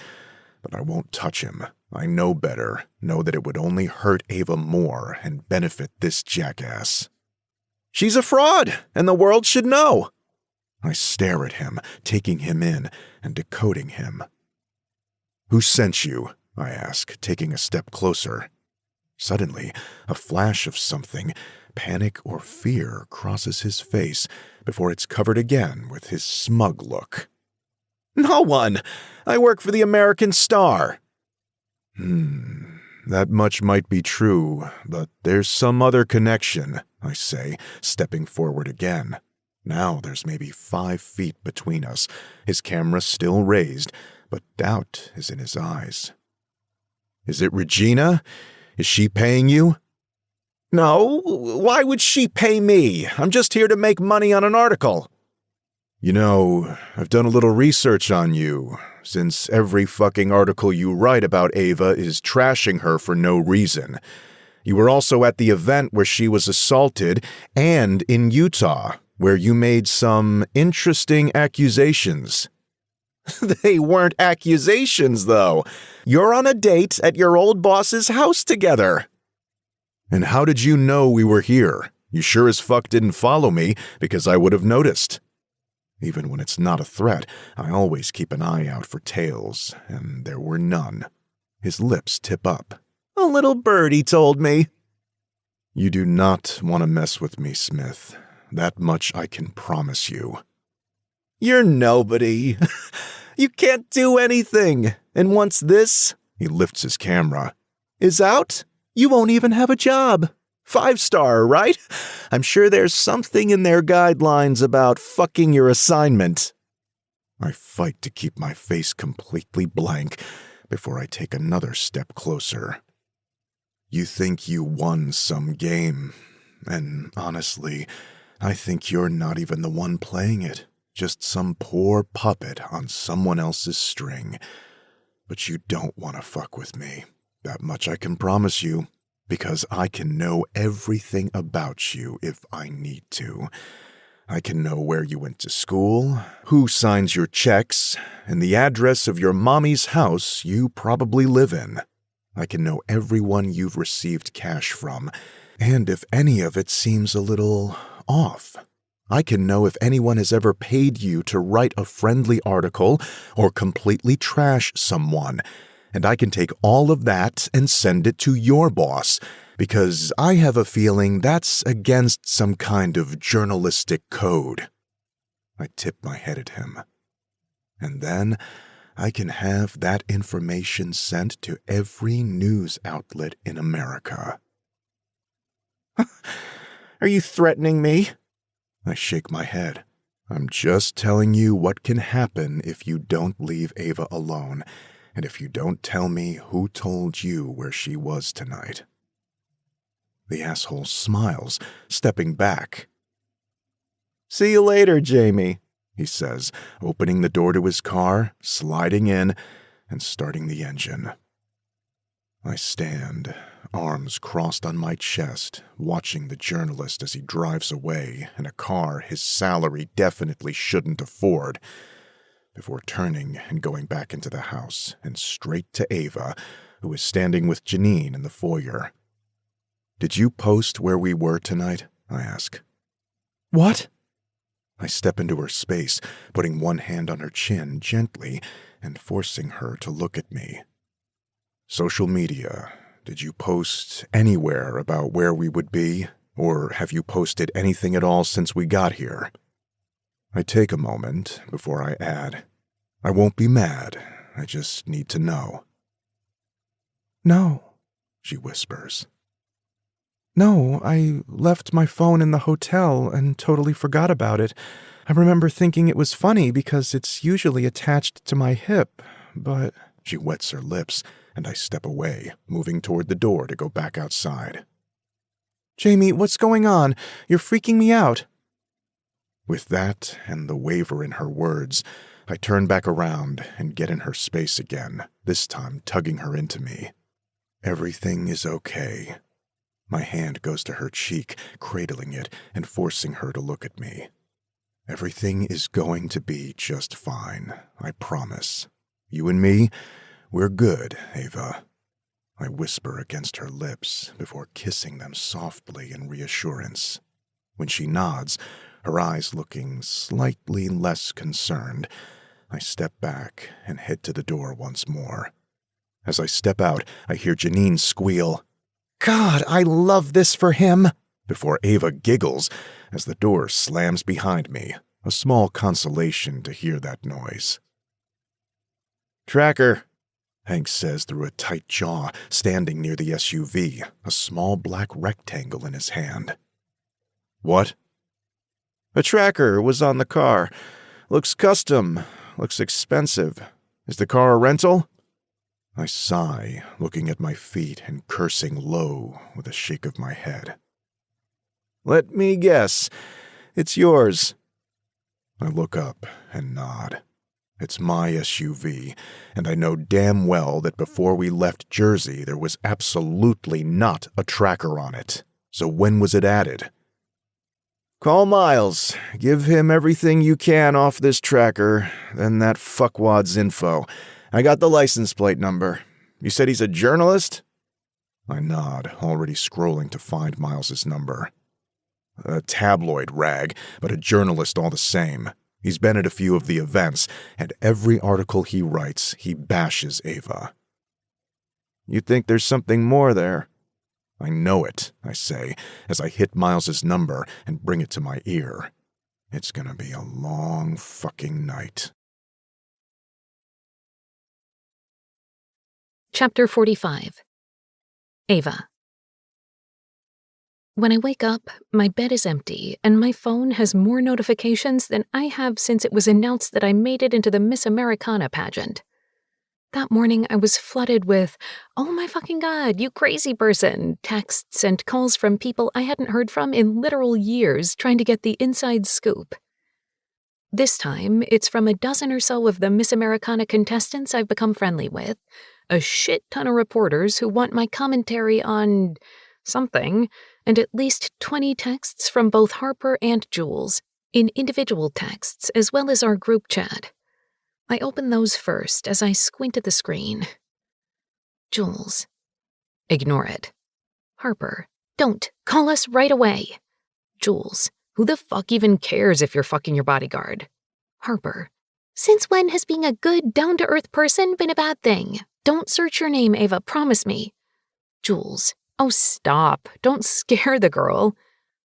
but I won't touch him. I know better, know that it would only hurt Ava more and benefit this jackass. She's a fraud, and the world should know. I stare at him, taking him in and decoding him. "Who sent you?" I ask, taking a step closer. Suddenly, a flash of something, panic or fear, crosses his face before it's covered again with his smug look. "No one! I work for the American Star." That much might be true, but there's some other connection, I say, stepping forward again. Now there's maybe 5 feet between us, his camera still raised, but doubt is in his eyes. "Is it Regina? Is she paying you?" "No, why would she pay me? I'm just here to make money on an article." "You know, I've done a little research on you, since every fucking article you write about Ava is trashing her for no reason. You were also at the event where she was assaulted, and in Utah, where you made some interesting accusations." "They weren't accusations, though. You're on a date at your old boss's house together." "And how did you know we were here? You sure as fuck didn't follow me, because I would have noticed. Even when it's not a threat, I always keep an eye out for tails, and there were none." His lips tip up. "A little birdie told me." "You do not want to mess with me, Smith. That much I can promise you." "You're nobody. You can't do anything. And once this," he lifts his camera, "is out, you won't even have a job. 5-star, right? I'm sure there's something in their guidelines about fucking your assignment." I fight to keep my face completely blank before I take another step closer. "You think you won some game, and honestly, I think you're not even the one playing it, just some poor puppet on someone else's string. But you don't want to fuck with me. That much I can promise you. Because I can know everything about you if I need to. I can know where you went to school, who signs your checks, and the address of your mommy's house you probably live in. I can know everyone you've received cash from, and if any of it seems a little off. I can know if anyone has ever paid you to write a friendly article or completely trash someone. And I can take all of that and send it to your boss, because I have a feeling that's against some kind of journalistic code." I tip my head at him. "And then I can have that information sent to every news outlet in America." "Are you threatening me?" I shake my head. "I'm just telling you what can happen if you don't leave Ava alone. And if you don't tell me who told you where she was tonight." The asshole smiles, stepping back. "See you later, Jamie," he says, opening the door to his car, sliding in, and starting the engine. I stand, arms crossed on my chest, watching the journalist as he drives away in a car his salary definitely shouldn't afford, before turning and going back into the house and straight to Ava, who is standing with Janine in the foyer. "Did you post where we were tonight?" I ask. "What?" I step into her space, putting one hand on her chin gently and forcing her to look at me. "Social media. Did you post anywhere about where we would be? Or have you posted anything at all since we got here?" I take a moment before I add, "I won't be mad. I just need to know." "No," she whispers. "No, I left my phone in the hotel and totally forgot about it. I remember thinking it was funny because it's usually attached to my hip, but—" She wets her lips, and I step away, moving toward the door to go back outside. "Jamie, what's going on? You're freaking me out." With that and the waver in her words, I turn back around and get in her space again, this time tugging her into me. "Everything is okay." My hand goes to her cheek, cradling it and forcing her to look at me. "Everything is going to be just fine, I promise. You and me, we're good, Ava." I whisper against her lips before kissing them softly in reassurance. When she nods, her eyes looking slightly less concerned. I step back and head to the door once more. As I step out, I hear Janine squeal, God, I love this for him, before Ava giggles as the door slams behind me, a small consolation to hear that noise. Tracker. Hank says through a tight jaw, standing near the SUV, a small black rectangle in his hand. What? A tracker was on the car. Looks custom. Looks expensive. Is the car a rental? I sigh, looking at my feet and cursing low with a shake of my head. Let me guess. It's yours. I look up and nod. It's my SUV, and I know damn well that before we left Jersey there was absolutely not a tracker on it. So when was it added? Call Miles. Give him everything you can off this tracker, then that fuckwad's info. I got the license plate number. You said he's a journalist? I nod, already scrolling to find Miles's number. A tabloid rag, but a journalist all the same. He's been at a few of the events, and every article he writes, he bashes Ava. You think there's something more there? I know it, I say, as I hit Miles's number and bring it to my ear. It's gonna be a long fucking night. Chapter 45. Ava. When I wake up, my bed is empty, and my phone has more notifications than I have since it was announced that I made it into the Miss Americana pageant. That morning, I was flooded with, "Oh my fucking god, you crazy person," texts and calls from people I hadn't heard from in literal years trying to get the inside scoop. This time, it's from a dozen or so of the Miss Americana contestants I've become friendly with, a shit ton of reporters who want my commentary on something, and at least 20 texts from both Harper and Jules, in individual texts as well as our group chat. I open those first as I squint at the screen. Jules. Ignore it. Harper. Don't. Call us right away. Jules. Who the fuck even cares if you're fucking your bodyguard? Harper. Since when has being a good, down-to-earth person been a bad thing? Don't search your name, Ava, promise me. Jules. Oh, stop. Don't scare the girl.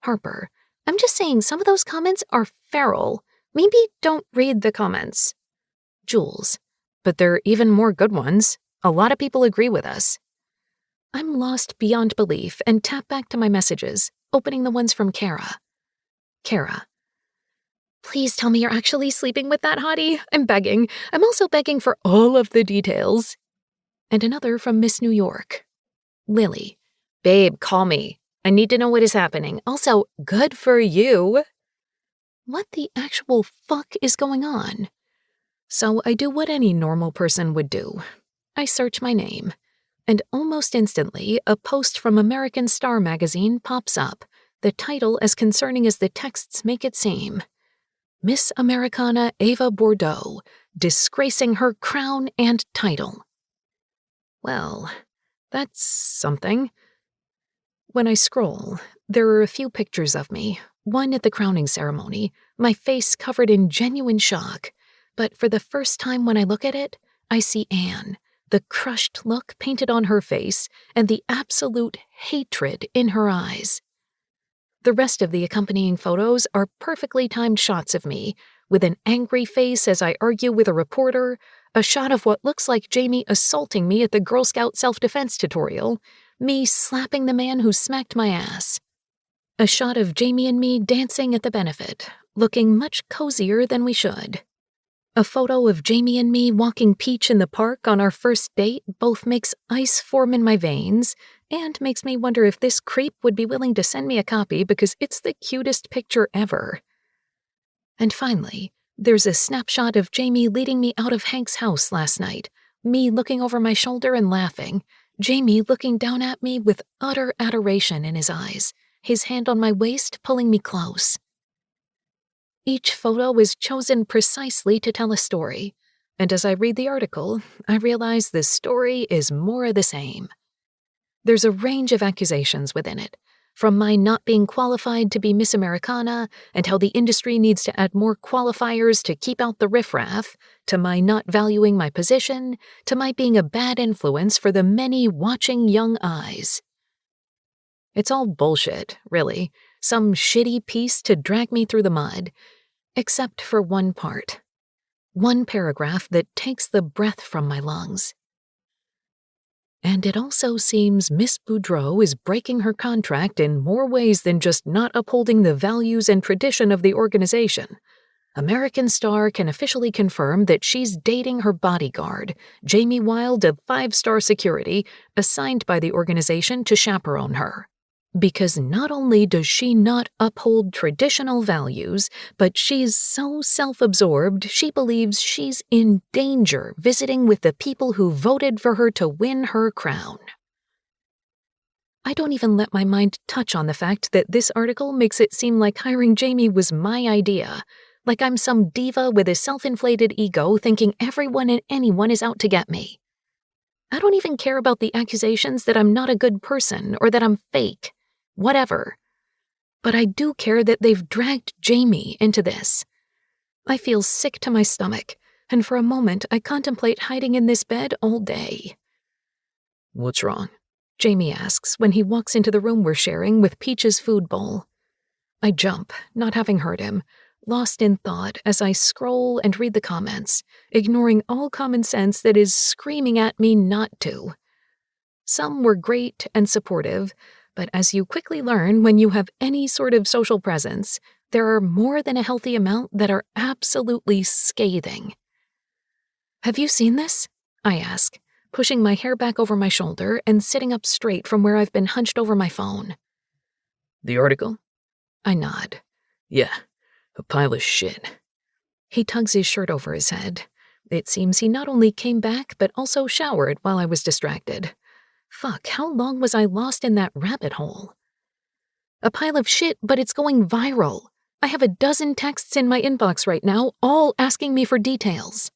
Harper. I'm just saying some of those comments are feral. Maybe don't read the comments. Jules. But there are even more good ones. A lot of people agree with us. I'm lost beyond belief and tap back to my messages, opening the ones from Kara. Kara. Please tell me you're actually sleeping with that hottie. I'm begging. I'm also begging for all of the details. And another from Miss New York. Lily. Babe, call me. I need to know what is happening. Also, good for you. What the actual fuck is going on? So I do what any normal person would do. I search my name. And almost instantly, a post from American Star magazine pops up, the title as concerning as the texts make it seem. Miss Americana Ava Bordeaux, disgracing her crown and title. Well, that's something. When I scroll, there are a few pictures of me, one at the crowning ceremony, my face covered in genuine shock. But for the first time when I look at it, I see Anne, the crushed look painted on her face, and the absolute hatred in her eyes. The rest of the accompanying photos are perfectly timed shots of me, with an angry face as I argue with a reporter, a shot of what looks like Jamie assaulting me at the Girl Scout self-defense tutorial, me slapping the man who smacked my ass. A shot of Jamie and me dancing at the benefit, looking much cozier than we should. A photo of Jamie and me walking Peach in the park on our first date both makes ice form in my veins and makes me wonder if this creep would be willing to send me a copy because it's the cutest picture ever. And finally, there's a snapshot of Jamie leading me out of Hank's house last night, me looking over my shoulder and laughing, Jamie looking down at me with utter adoration in his eyes, his hand on my waist pulling me close. Each photo is chosen precisely to tell a story, and as I read the article, I realize the story is more of the same. There's a range of accusations within it, From my not being qualified to be Miss Americana and how the industry needs to add more qualifiers to keep out the riffraff, to my not valuing my position, to my being a bad influence for the many watching young eyes. It's all bullshit, really. Some shitty piece to drag me through the mud. Except for one part. One paragraph that takes the breath from my lungs. And it also seems Miss Boudreau is breaking her contract in more ways than just not upholding the values and tradition of the organization. American Star can officially confirm that she's dating her bodyguard, Jamie Wilde of 5-Star Security, assigned by the organization to chaperone her. Because not only does she not uphold traditional values, but she's so self-absorbed she believes she's in danger visiting with the people who voted for her to win her crown. I don't even let my mind touch on the fact that this article makes it seem like hiring Jamie was my idea, like I'm some diva with a self-inflated ego thinking everyone and anyone is out to get me. I don't even care about the accusations that I'm not a good person or that I'm fake. Whatever. But I do care that they've dragged Jamie into this. I feel sick to my stomach, and for a moment I contemplate hiding in this bed all day. What's wrong? Jamie asks when he walks into the room we're sharing with Peach's food bowl. I jump, not having heard him, lost in thought as I scroll and read the comments, ignoring all common sense that is screaming at me not to. Some were great and supportive, but as you quickly learn when you have any sort of social presence, there are more than a healthy amount that are absolutely scathing. Have you seen this? I ask, pushing my hair back over my shoulder and sitting up straight from where I've been hunched over my phone. The article? I nod. Yeah, a pile of shit. He tugs his shirt over his head. It seems he not only came back but also showered while I was distracted. Fuck, how long was I lost in that rabbit hole? A pile of shit, but it's going viral. I have a dozen texts in my inbox right now, all asking me for details.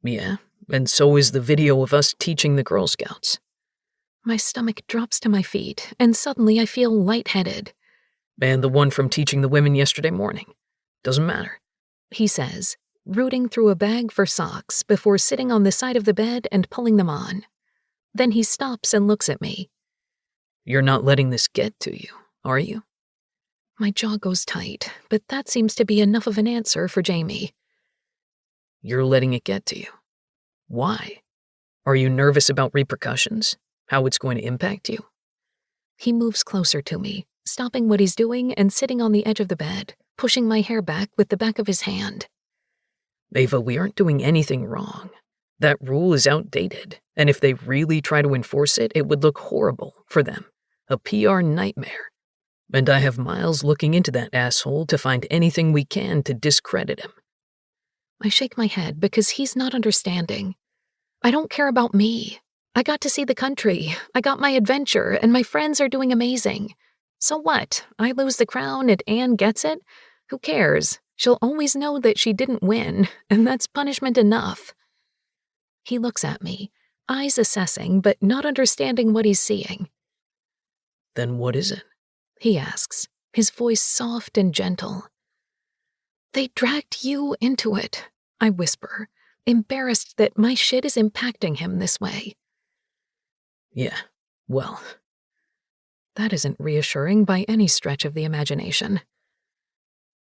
Yeah, and so is the video of us teaching the Girl Scouts. My stomach drops to my feet, and suddenly I feel lightheaded. And the one from teaching the women yesterday morning. Doesn't matter. He says, rooting through a bag for socks before sitting on the side of the bed and pulling them on. Then he stops and looks at me. You're not letting this get to you, are you? My jaw goes tight, but that seems to be enough of an answer for Jamie. You're letting it get to you. Why? Are you nervous about repercussions? How it's going to impact you? He moves closer to me, stopping what he's doing and sitting on the edge of the bed, pushing my hair back with the back of his hand. Ava, we aren't doing anything wrong. That rule is outdated, and if they really try to enforce it, it would look horrible for them. A PR nightmare. And I have Miles looking into that asshole to find anything we can to discredit him. I shake my head because he's not understanding. I don't care about me. I got to see the country, I got my adventure, and my friends are doing amazing. So what? I lose the crown and Anne gets it? Who cares? She'll always know that she didn't win, and that's punishment enough. He looks at me, eyes assessing but not understanding what he's seeing. Then what is it? He asks, his voice soft and gentle. They dragged you into it, I whisper, embarrassed that my shit is impacting him this way. Yeah, well. That isn't reassuring by any stretch of the imagination.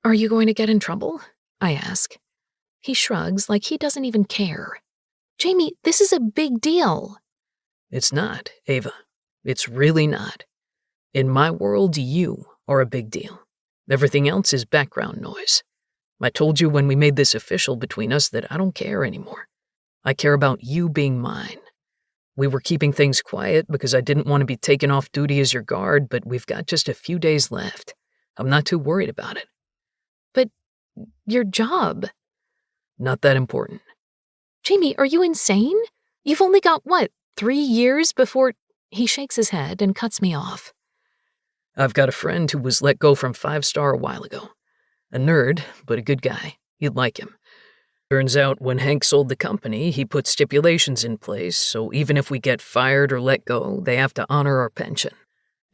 Are you going to get in trouble? I ask. He shrugs like he doesn't even care. Jamie, this is a big deal. It's not, Ava. It's really not. In my world, you are a big deal. Everything else is background noise. I told you when we made this official between us that I don't care anymore. I care about you being mine. We were keeping things quiet because I didn't want to be taken off duty as your guard, but we've got just a few days left. I'm not too worried about it. But your job? Not that important. Jamie, are you insane? You've only got, 3 years before... He shakes his head and cuts me off. I've got a friend who was let go from 5-Star a while ago. A nerd, but a good guy. You'd like him. Turns out when Hank sold the company, he put stipulations in place, so even if we get fired or let go, they have to honor our pension.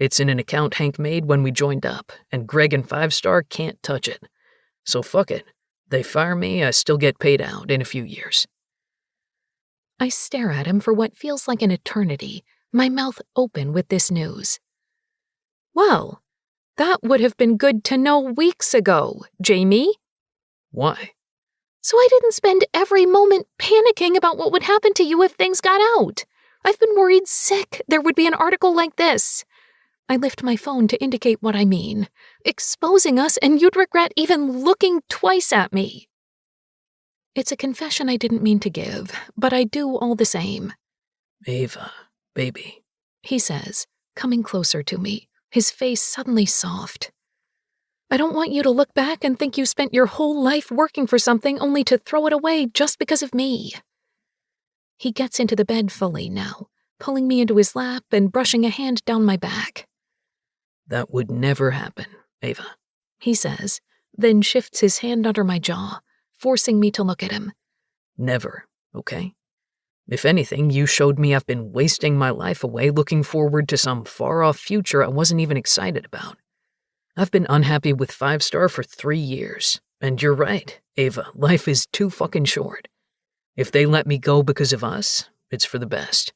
It's in an account Hank made when we joined up, and Greg and 5-Star can't touch it. So fuck it. They fire me, I still get paid out in a few years. I stare at him for what feels like an eternity, my mouth open with this news. Well, that would have been good to know weeks ago, Jamie. Why? So I didn't spend every moment panicking about what would happen to you if things got out. I've been worried sick there would be an article like this. I lift my phone to indicate what I mean, exposing us, and you'd regret even looking twice at me. It's a confession I didn't mean to give, but I do all the same. Ava, baby, he says, coming closer to me, his face suddenly soft. I don't want you to look back and think you spent your whole life working for something only to throw it away just because of me. He gets into the bed fully now, pulling me into his lap and brushing a hand down my back. That would never happen, Ava, he says, then shifts his hand under my jaw, forcing me to look at him. Never, okay? If anything, you showed me I've been wasting my life away looking forward to some far-off future I wasn't even excited about. I've been unhappy with 5-Star for 3 years, and you're right, Ava, life is too fucking short. If they let me go because of us, it's for the best.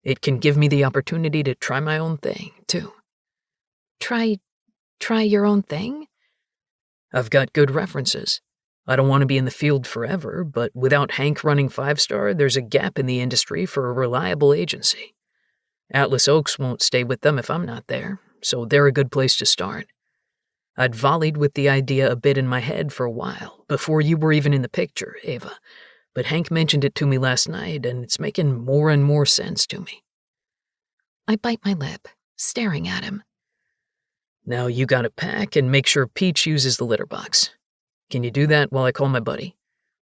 It can give me the opportunity to try my own thing, too. Try your own thing? I've got good references. I don't want to be in the field forever, but without Hank running 5-Star, there's a gap in the industry for a reliable agency. Atlas Oaks won't stay with them if I'm not there, so they're a good place to start. I'd volleyed with the idea a bit in my head for a while, before you were even in the picture, Ava, but Hank mentioned it to me last night, and it's making more and more sense to me. I bite my lip, staring at him. Now you gotta pack and make sure Peach uses the litter box. Can you do that while I call my buddy?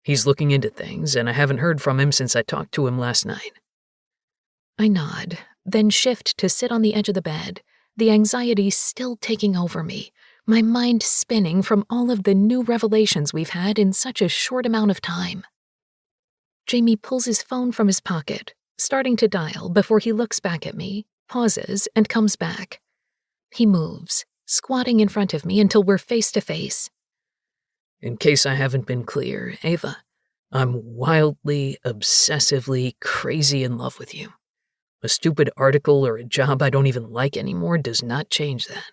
He's looking into things, and I haven't heard from him since I talked to him last night. I nod, then shift to sit on the edge of the bed, the anxiety still taking over me, my mind spinning from all of the new revelations we've had in such a short amount of time. Jamie pulls his phone from his pocket, starting to dial before he looks back at me, pauses, and comes back. He moves, squatting in front of me until we're face to face. In case I haven't been clear, Ava, I'm wildly, obsessively crazy in love with you. A stupid article or a job I don't even like anymore does not change that.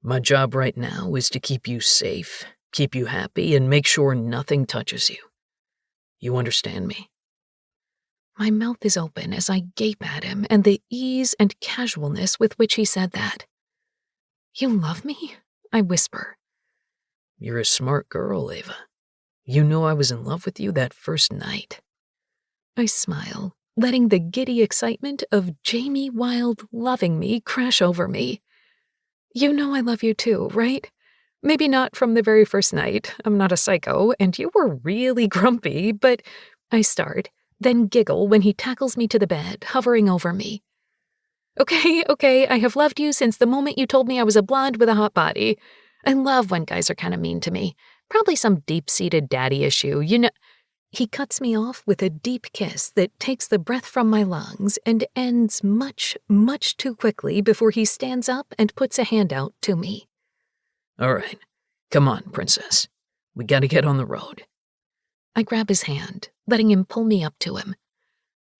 My job right now is to keep you safe, keep you happy, and make sure nothing touches you. You understand me? My mouth is open as I gape at him and the ease and casualness with which he said that. You love me? I whisper. You're a smart girl, Ava. You know I was in love with you that first night. I smile, letting the giddy excitement of Jamie Wilde loving me crash over me. You know I love you too, right? Maybe not from the very first night. I'm not a psycho, and you were really grumpy, but I start, then giggle when he tackles me to the bed, hovering over me. Okay, I have loved you since the moment you told me I was a blonde with a hot body. I love when guys are kind of mean to me. Probably some deep-seated daddy issue, you know. He cuts me off with a deep kiss that takes the breath from my lungs and ends much, much too quickly before he stands up and puts a hand out to me. All right, come on, princess. We gotta get on the road. I grab his hand, letting him pull me up to him.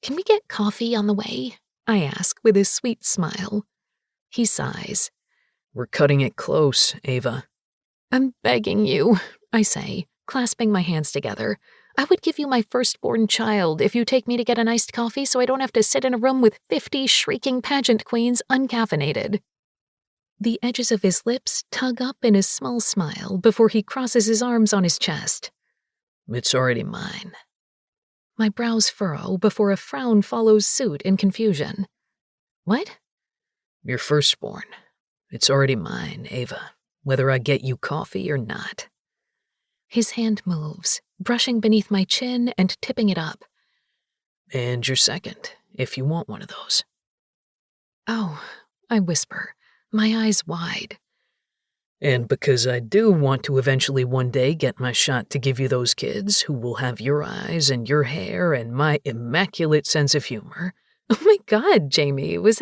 Can we get coffee on the way? I ask with a sweet smile. He sighs. We're cutting it close, Ava. I'm begging you, I say, clasping my hands together. I would give you my firstborn child if you take me to get an iced coffee so I don't have to sit in a room with 50 shrieking pageant queens uncaffeinated. The edges of his lips tug up in a small smile before he crosses his arms on his chest. It's already mine. My brows furrow before a frown follows suit in confusion. What? Your firstborn. It's already mine, Ava, whether I get you coffee or not. His hand moves, brushing beneath my chin and tipping it up. And your second, if you want one of those. Oh, I whisper, my eyes wide. And because I do want to eventually one day get my shot to give you those kids who will have your eyes and your hair and my immaculate sense of humor. Oh my God, Jamie, was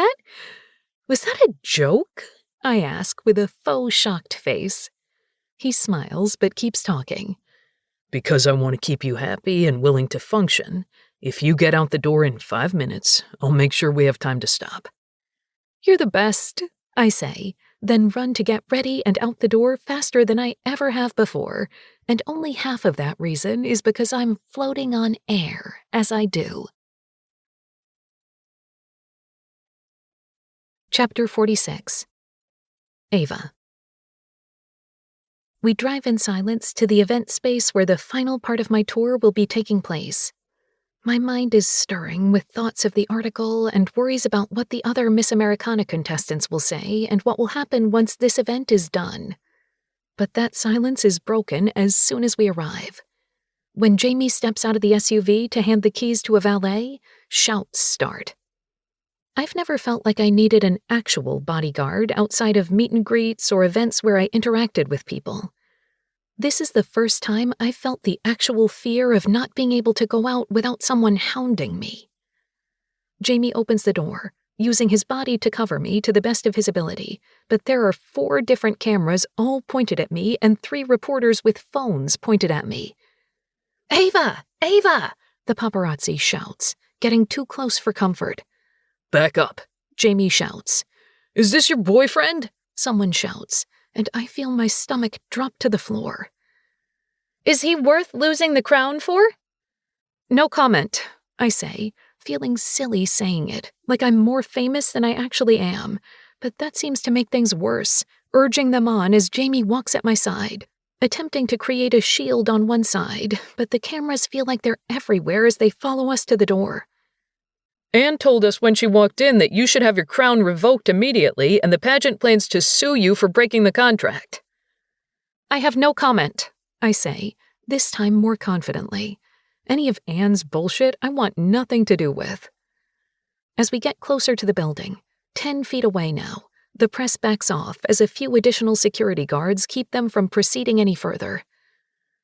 Was that a joke? I ask with a faux shocked face. He smiles but keeps talking. Because I want to keep you happy and willing to function, if you get out the door in 5 minutes, I'll make sure we have time to stop. You're the best, I say, then run to get ready and out the door faster than I ever have before, and only half of that reason is because I'm floating on air as I do. Chapter 46. Ava. We drive in silence to the event space where the final part of my tour will be taking place. My mind is stirring with thoughts of the article and worries about what the other Miss Americana contestants will say and what will happen once this event is done. But that silence is broken as soon as we arrive. When Jamie steps out of the SUV to hand the keys to a valet, shouts start. I've never felt like I needed an actual bodyguard outside of meet and greets or events where I interacted with people. This is the first time I've felt the actual fear of not being able to go out without someone hounding me. Jamie opens the door, using his body to cover me to the best of his ability, but there are 4 different cameras all pointed at me and 3 reporters with phones pointed at me. "Ava! Ava!" the paparazzi shouts, getting too close for comfort. Back up, Jamie shouts. "Is this your boyfriend?" Someone shouts, and I feel my stomach drop to the floor. Is he worth losing the crown for? No comment, I say, feeling silly saying it, like I'm more famous than I actually am, but that seems to make things worse, urging them on as Jamie walks at my side, attempting to create a shield on one side, but the cameras feel like they're everywhere as they follow us to the door. Anne told us when she walked in that you should have your crown revoked immediately, and the pageant plans to sue you for breaking the contract. I have no comment, I say, this time more confidently. Any of Anne's bullshit I want nothing to do with. As we get closer to the building, 10 feet away now, the press backs off as a few additional security guards keep them from proceeding any further.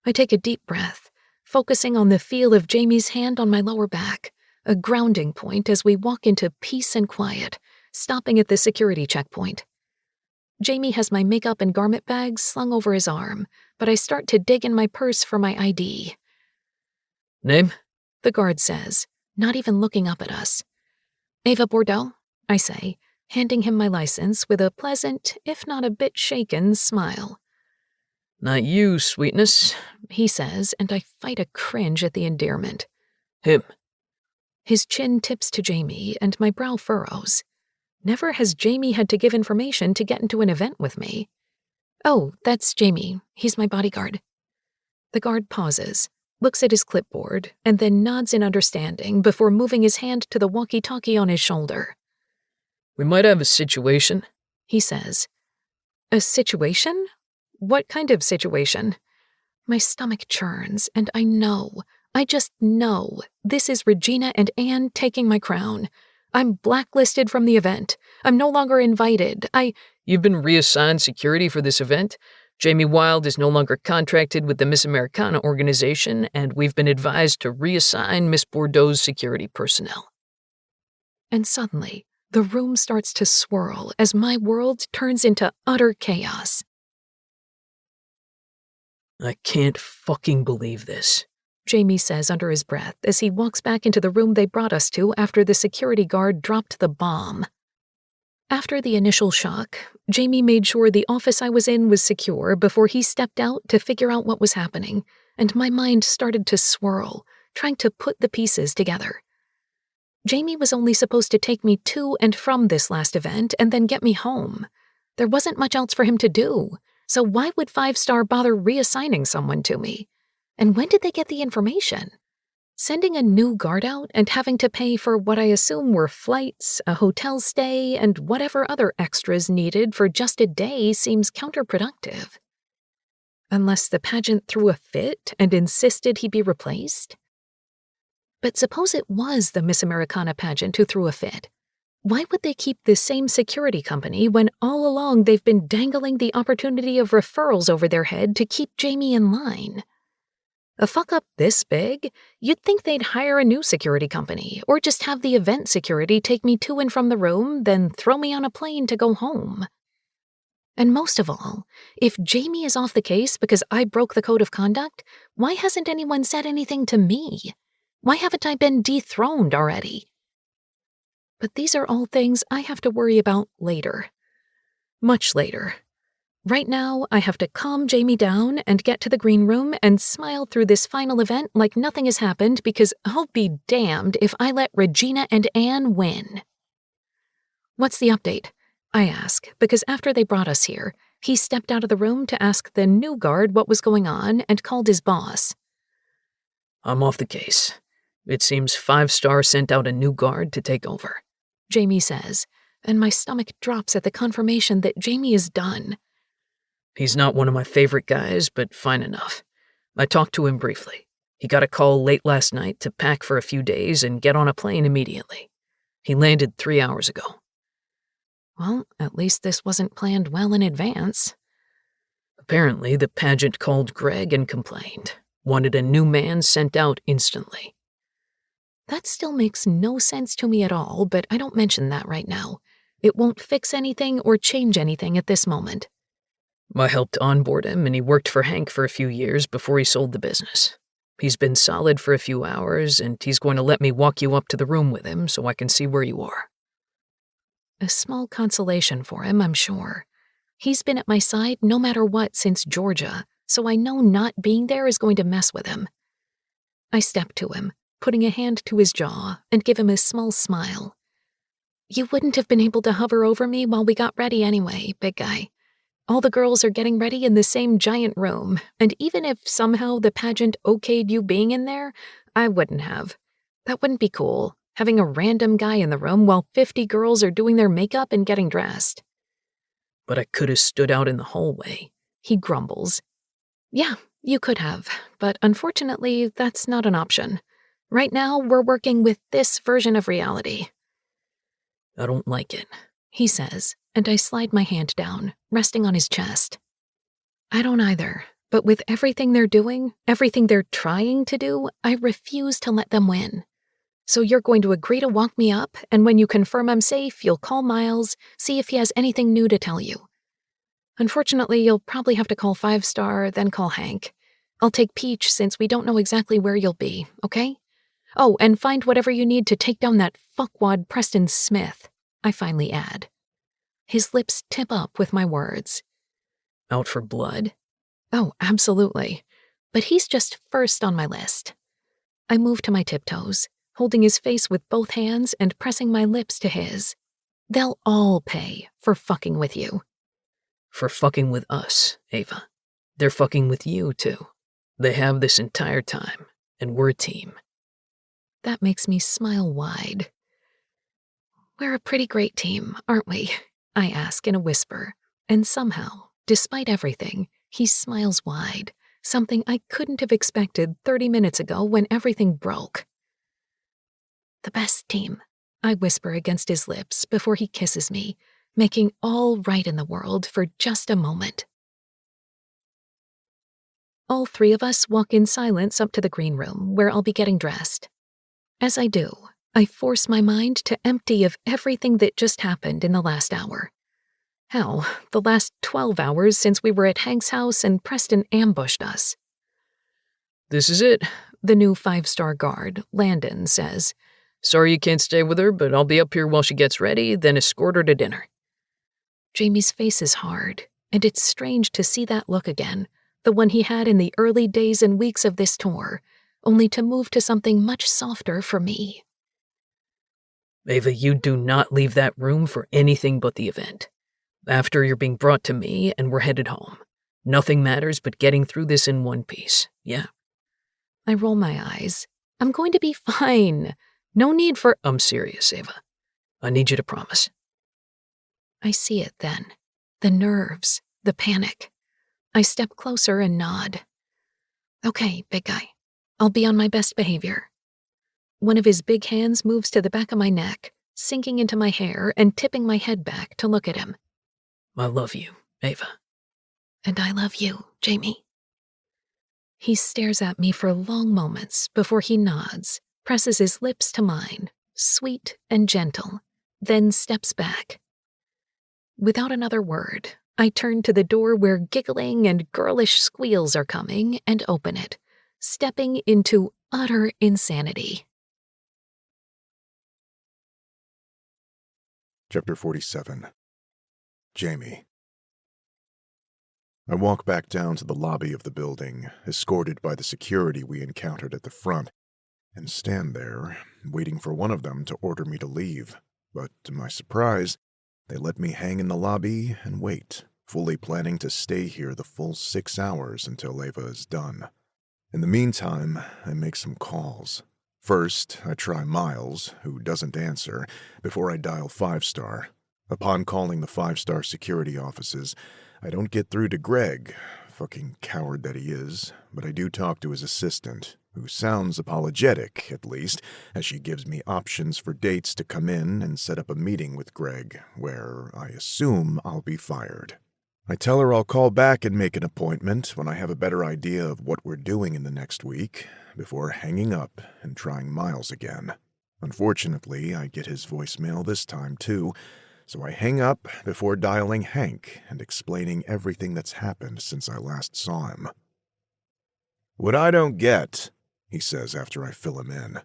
I take a deep breath, focusing on the feel of Jamie's hand on my lower back, a grounding point as we walk into peace and quiet, stopping at the security checkpoint. Jamie has my makeup and garment bags slung over his arm, but I start to dig in my purse for my ID. Name? The guard says, not even looking up at us. Ava Bordeaux, I say, handing him my license with a pleasant, if not a bit shaken, smile. Not you, sweetness, he says, and I fight a cringe at the endearment. Him. His chin tips to Jamie, and my brow furrows. Never has Jamie had to give information to get into an event with me. Oh, that's Jamie. He's my bodyguard. The guard pauses, looks at his clipboard, and then nods in understanding before moving his hand to the walkie-talkie on his shoulder. We might have a situation, he says. A situation? What kind of situation? My stomach churns, and I just know, this is Regina and Anne taking my crown. I'm blacklisted from the event. I'm no longer invited. You've been reassigned security for this event. Jamie Wilde is no longer contracted with the Miss Americana organization, and we've been advised to reassign Miss Bordeaux's security personnel. And suddenly, the room starts to swirl as my world turns into utter chaos. I can't fucking believe this, Jamie says under his breath as he walks back into the room they brought us to after the security guard dropped the bomb. After the initial shock, Jamie made sure the office I was in was secure before he stepped out to figure out what was happening, and my mind started to swirl, trying to put the pieces together. Jamie was only supposed to take me to and from this last event and then get me home. There wasn't much else for him to do, so why would 5 Star bother reassigning someone to me? And when did they get the information? Sending a new guard out and having to pay for what I assume were flights, a hotel stay, and whatever other extras needed for just a day seems counterproductive. Unless the pageant threw a fit and insisted he be replaced? But suppose it was the Miss Americana pageant who threw a fit. Why would they keep the same security company when all along they've been dangling the opportunity of referrals over their head to keep Jamie in line? A fuck-up this big? You'd think they'd hire a new security company, or just have the event security take me to and from the room, then throw me on a plane to go home. And most of all, if Jamie is off the case because I broke the code of conduct, why hasn't anyone said anything to me? Why haven't I been dethroned already? But these are all things I have to worry about later. Much later. Right now, I have to calm Jamie down and get to the green room and smile through this final event like nothing has happened, because I'll be damned if I let Regina and Anne win. What's the update? I ask, because after they brought us here, he stepped out of the room to ask the new guard what was going on and called his boss. I'm off the case. It seems 5 Star sent out a new guard to take over, Jamie says, and my stomach drops at the confirmation that Jamie is done. He's not one of my favorite guys, but fine enough. I talked to him briefly. He got a call late last night to pack for a few days and get on a plane immediately. He landed 3 hours ago. Well, at least this wasn't planned well in advance. Apparently, the pageant called Greg and complained. Wanted a new man sent out instantly. That still makes no sense to me at all, but I don't mention that right now. It won't fix anything or change anything at this moment. I helped onboard him, and he worked for Hank for a few years before he sold the business. He's been solid for a few hours, and he's going to let me walk you up to the room with him so I can see where you are. A small consolation for him, I'm sure. He's been at my side no matter what since Georgia, so I know not being there is going to mess with him. I step to him, putting a hand to his jaw, and give him a small smile. You wouldn't have been able to hover over me while we got ready anyway, big guy. All the girls are getting ready in the same giant room, and even if somehow the pageant okayed you being in there, I wouldn't have. That wouldn't be cool, having a random guy in the room while 50 girls are doing their makeup and getting dressed. But I could have stood out in the hallway, he grumbles. Yeah, you could have, but unfortunately, that's not an option. Right now, we're working with this version of reality. I don't like it, he says, and I slide my hand down, resting on his chest. I don't either, but with everything they're doing, everything they're trying to do, I refuse to let them win. So you're going to agree to walk me up, and when you confirm I'm safe, you'll call Miles, see if he has anything new to tell you. Unfortunately, you'll probably have to call 5 Star, then call Hank. I'll take Peach since we don't know exactly where you'll be, okay? Oh, and find whatever you need to take down that fuckwad Preston Smith, I finally add. His lips tip up with my words. Out for blood? Oh, absolutely. But he's just first on my list. I move to my tiptoes, holding his face with both hands and pressing my lips to his. They'll all pay for fucking with you. For fucking with us, Ava. They're fucking with you, too. They have this entire time, and we're a team. That makes me smile wide. We're a pretty great team, aren't we? I ask in a whisper, and somehow, despite everything, he smiles wide, something I couldn't have expected 30 minutes ago when everything broke. The best team, I whisper against his lips before he kisses me, making all right in the world for just a moment. All 3 of us walk in silence up to the green room, where I'll be getting dressed. As I do, I force my mind to empty of everything that just happened in the last hour. Hell, the last 12 hours since we were at Hank's house and Preston ambushed us. This is it, the new 5 Star guard, Landon, says. Sorry you can't stay with her, but I'll be up here while she gets ready, then escort her to dinner. Jamie's face is hard, and it's strange to see that look again, the one he had in the early days and weeks of this tour, only to move to something much softer for me. Ava, you do not leave that room for anything but the event. After you're being brought to me and we're headed home. Nothing matters but getting through this in one piece, yeah? I roll my eyes. I'm going to be fine. No need for— I'm serious, Ava. I need you to promise. I see it then. The nerves, the panic. I step closer and nod. Okay, big guy. I'll be on my best behavior. One of his big hands moves to the back of my neck, sinking into my hair and tipping my head back to look at him. I love you, Ava. And I love you, Jamie. He stares at me for long moments before he nods, presses his lips to mine, sweet and gentle, then steps back. Without another word, I turn to the door where giggling and girlish squeals are coming and open it, stepping into utter insanity. Chapter 47. Jamie. I walk back down to the lobby of the building, escorted by the security we encountered at the front, and stand there, waiting for one of them to order me to leave. But to my surprise, they let me hang in the lobby and wait, fully planning to stay here the full 6 hours until Ava is done. In the meantime, I make some calls. First, I try Miles, who doesn't answer, before I dial 5-star. Upon calling the 5-star security offices, I don't get through to Greg, fucking coward that he is, but I do talk to his assistant, who sounds apologetic, at least, as she gives me options for dates to come in and set up a meeting with Greg, where I assume I'll be fired. I tell her I'll call back and make an appointment when I have a better idea of what we're doing in the next week, before hanging up and trying Miles again. Unfortunately, I get his voicemail this time too, so I hang up before dialing Hank and explaining everything that's happened since I last saw him. "What I don't get," he says after I fill him in,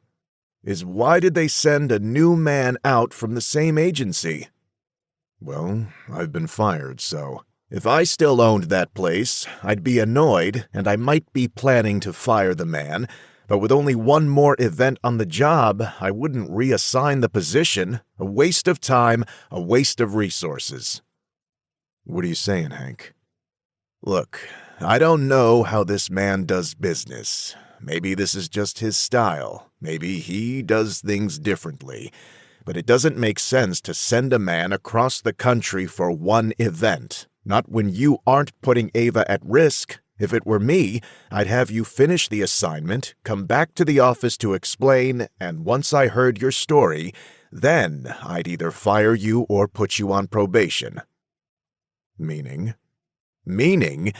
"is why did they send a new man out from the same agency?" "Well, I've been fired, so if I still owned that place, I'd be annoyed and I might be planning to fire the man, but with only one more event on the job, I wouldn't reassign the position. A waste of time, a waste of resources." "What are you saying, Hank?" "Look, I don't know how this man does business. Maybe this is just his style. Maybe he does things differently. But it doesn't make sense to send a man across the country for one event. Not when you aren't putting Ava at risk. If it were me, I'd have you finish the assignment, come back to the office to explain, and once I heard your story, then I'd either fire you or put you on probation." Meaning? Meaning,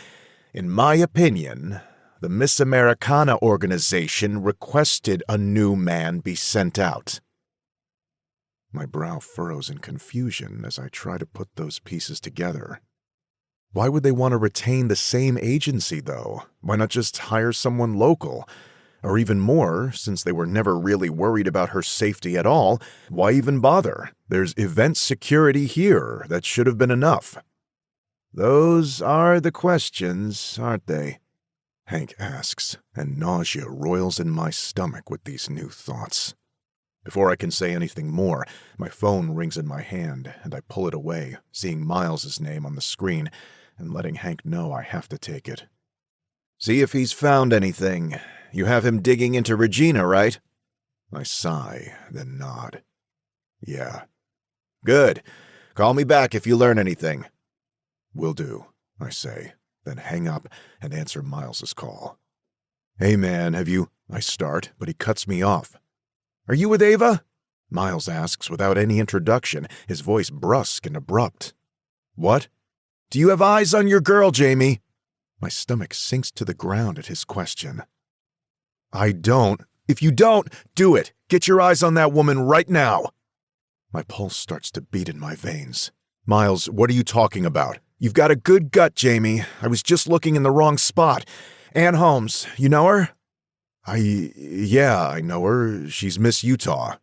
in my opinion, the Miss Americana organization requested a new man be sent out. My brow furrows in confusion as I try to put those pieces together. Why would they want to retain the same agency, though? Why not just hire someone local? Or even more, since they were never really worried about her safety at all, why even bother? There's event security here. That should have been enough. "Those are the questions, aren't they?" Hank asks, and nausea roils in my stomach with these new thoughts. Before I can say anything more, my phone rings in my hand, and I pull it away, seeing Miles's name on the screen, and letting Hank know I have to take it. "See if he's found anything. You have him digging into Regina, right?" I sigh, then nod. "Yeah." "Good. Call me back if you learn anything." "Will do," I say, then hang up and answer Miles's call. "Hey man, have you—" I start, but he cuts me off. "Are you with Ava?" Miles asks without any introduction, his voice brusque and abrupt. "What?" "Do you have eyes on your girl, Jamie?" My stomach sinks to the ground at his question. "I don't." "If you don't, do it. Get your eyes on that woman right now." My pulse starts to beat in my veins. "Miles, what are you talking about?" "You've got a good gut, Jamie. I was just looking in the wrong spot. Ann Holmes, you know her?" Yeah, I know her. She's Miss Utah."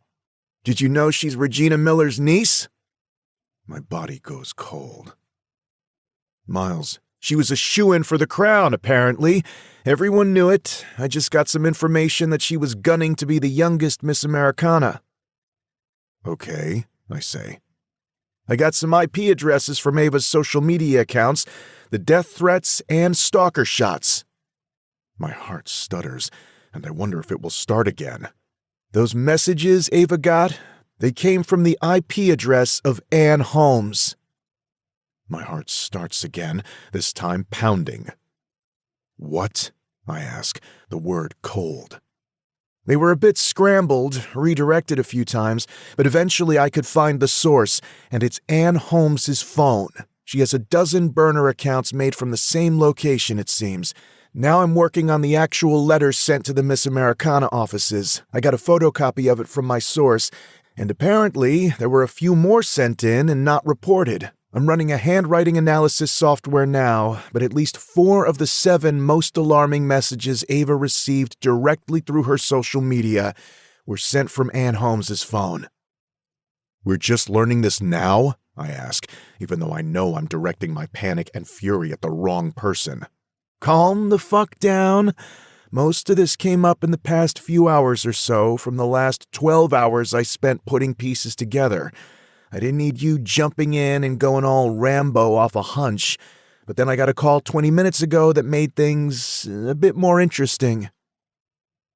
"Did you know she's Regina Miller's niece?" My body goes cold. "Miles, she was a shoo-in for the crown, apparently. Everyone knew it. I just got some information that she was gunning to be the youngest Miss Americana." "Okay," I say. "I got some IP addresses from Ava's social media accounts, the death threats and stalker shots." My heart stutters, and I wonder if it will start again. "Those messages Ava got, they came from the IP address of Ann Holmes." My heart starts again, this time pounding. "What?" I ask, the word cold. "They were a bit scrambled, redirected a few times, but eventually I could find the source, and it's Ann Holmes's phone. She has a dozen burner accounts made from the same location, it seems. Now I'm working on the actual letter sent to the Miss Americana offices. I got a photocopy of it from my source, and apparently there were a few more sent in and not reported. I'm running a handwriting analysis software now, but at least 4 of the 7 most alarming messages Ava received directly through her social media were sent from Ann Holmes's phone. "We're just learning this now?" I ask, even though I know I'm directing my panic and fury at the wrong person. "Calm the fuck down. Most of this came up in the past few hours or so from the last 12 hours I spent putting pieces together. I didn't need you jumping in and going all Rambo off a hunch, but then I got a call 20 minutes ago that made things a bit more interesting."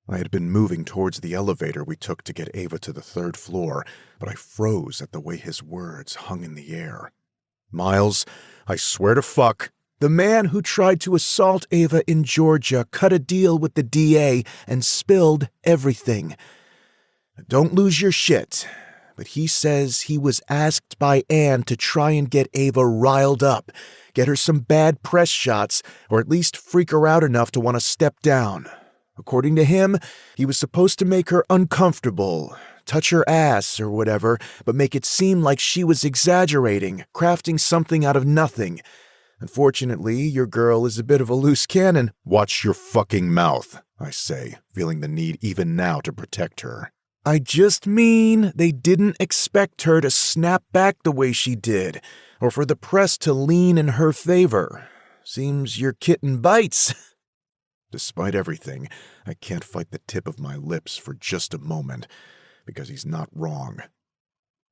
I had been moving towards the elevator we took to get Ava to the 3rd floor, but I froze at the way his words hung in the air. "Miles, I swear to fuck, the man who tried to assault Ava in Georgia cut a deal with the DA and spilled everything. Don't lose your shit, but he says he was asked by Ann to try and get Ava riled up, get her some bad press shots, or at least freak her out enough to want to step down. According to him, he was supposed to make her uncomfortable, touch her ass or whatever, but make it seem like she was exaggerating, crafting something out of nothing. Unfortunately, your girl is a bit of a loose cannon." "Watch your fucking mouth," I say, feeling the need even now to protect her. "I just mean they didn't expect her to snap back the way she did, or for the press to lean in her favor. Seems your kitten bites." Despite everything, I can't fight the tip of my lips for just a moment, because he's not wrong.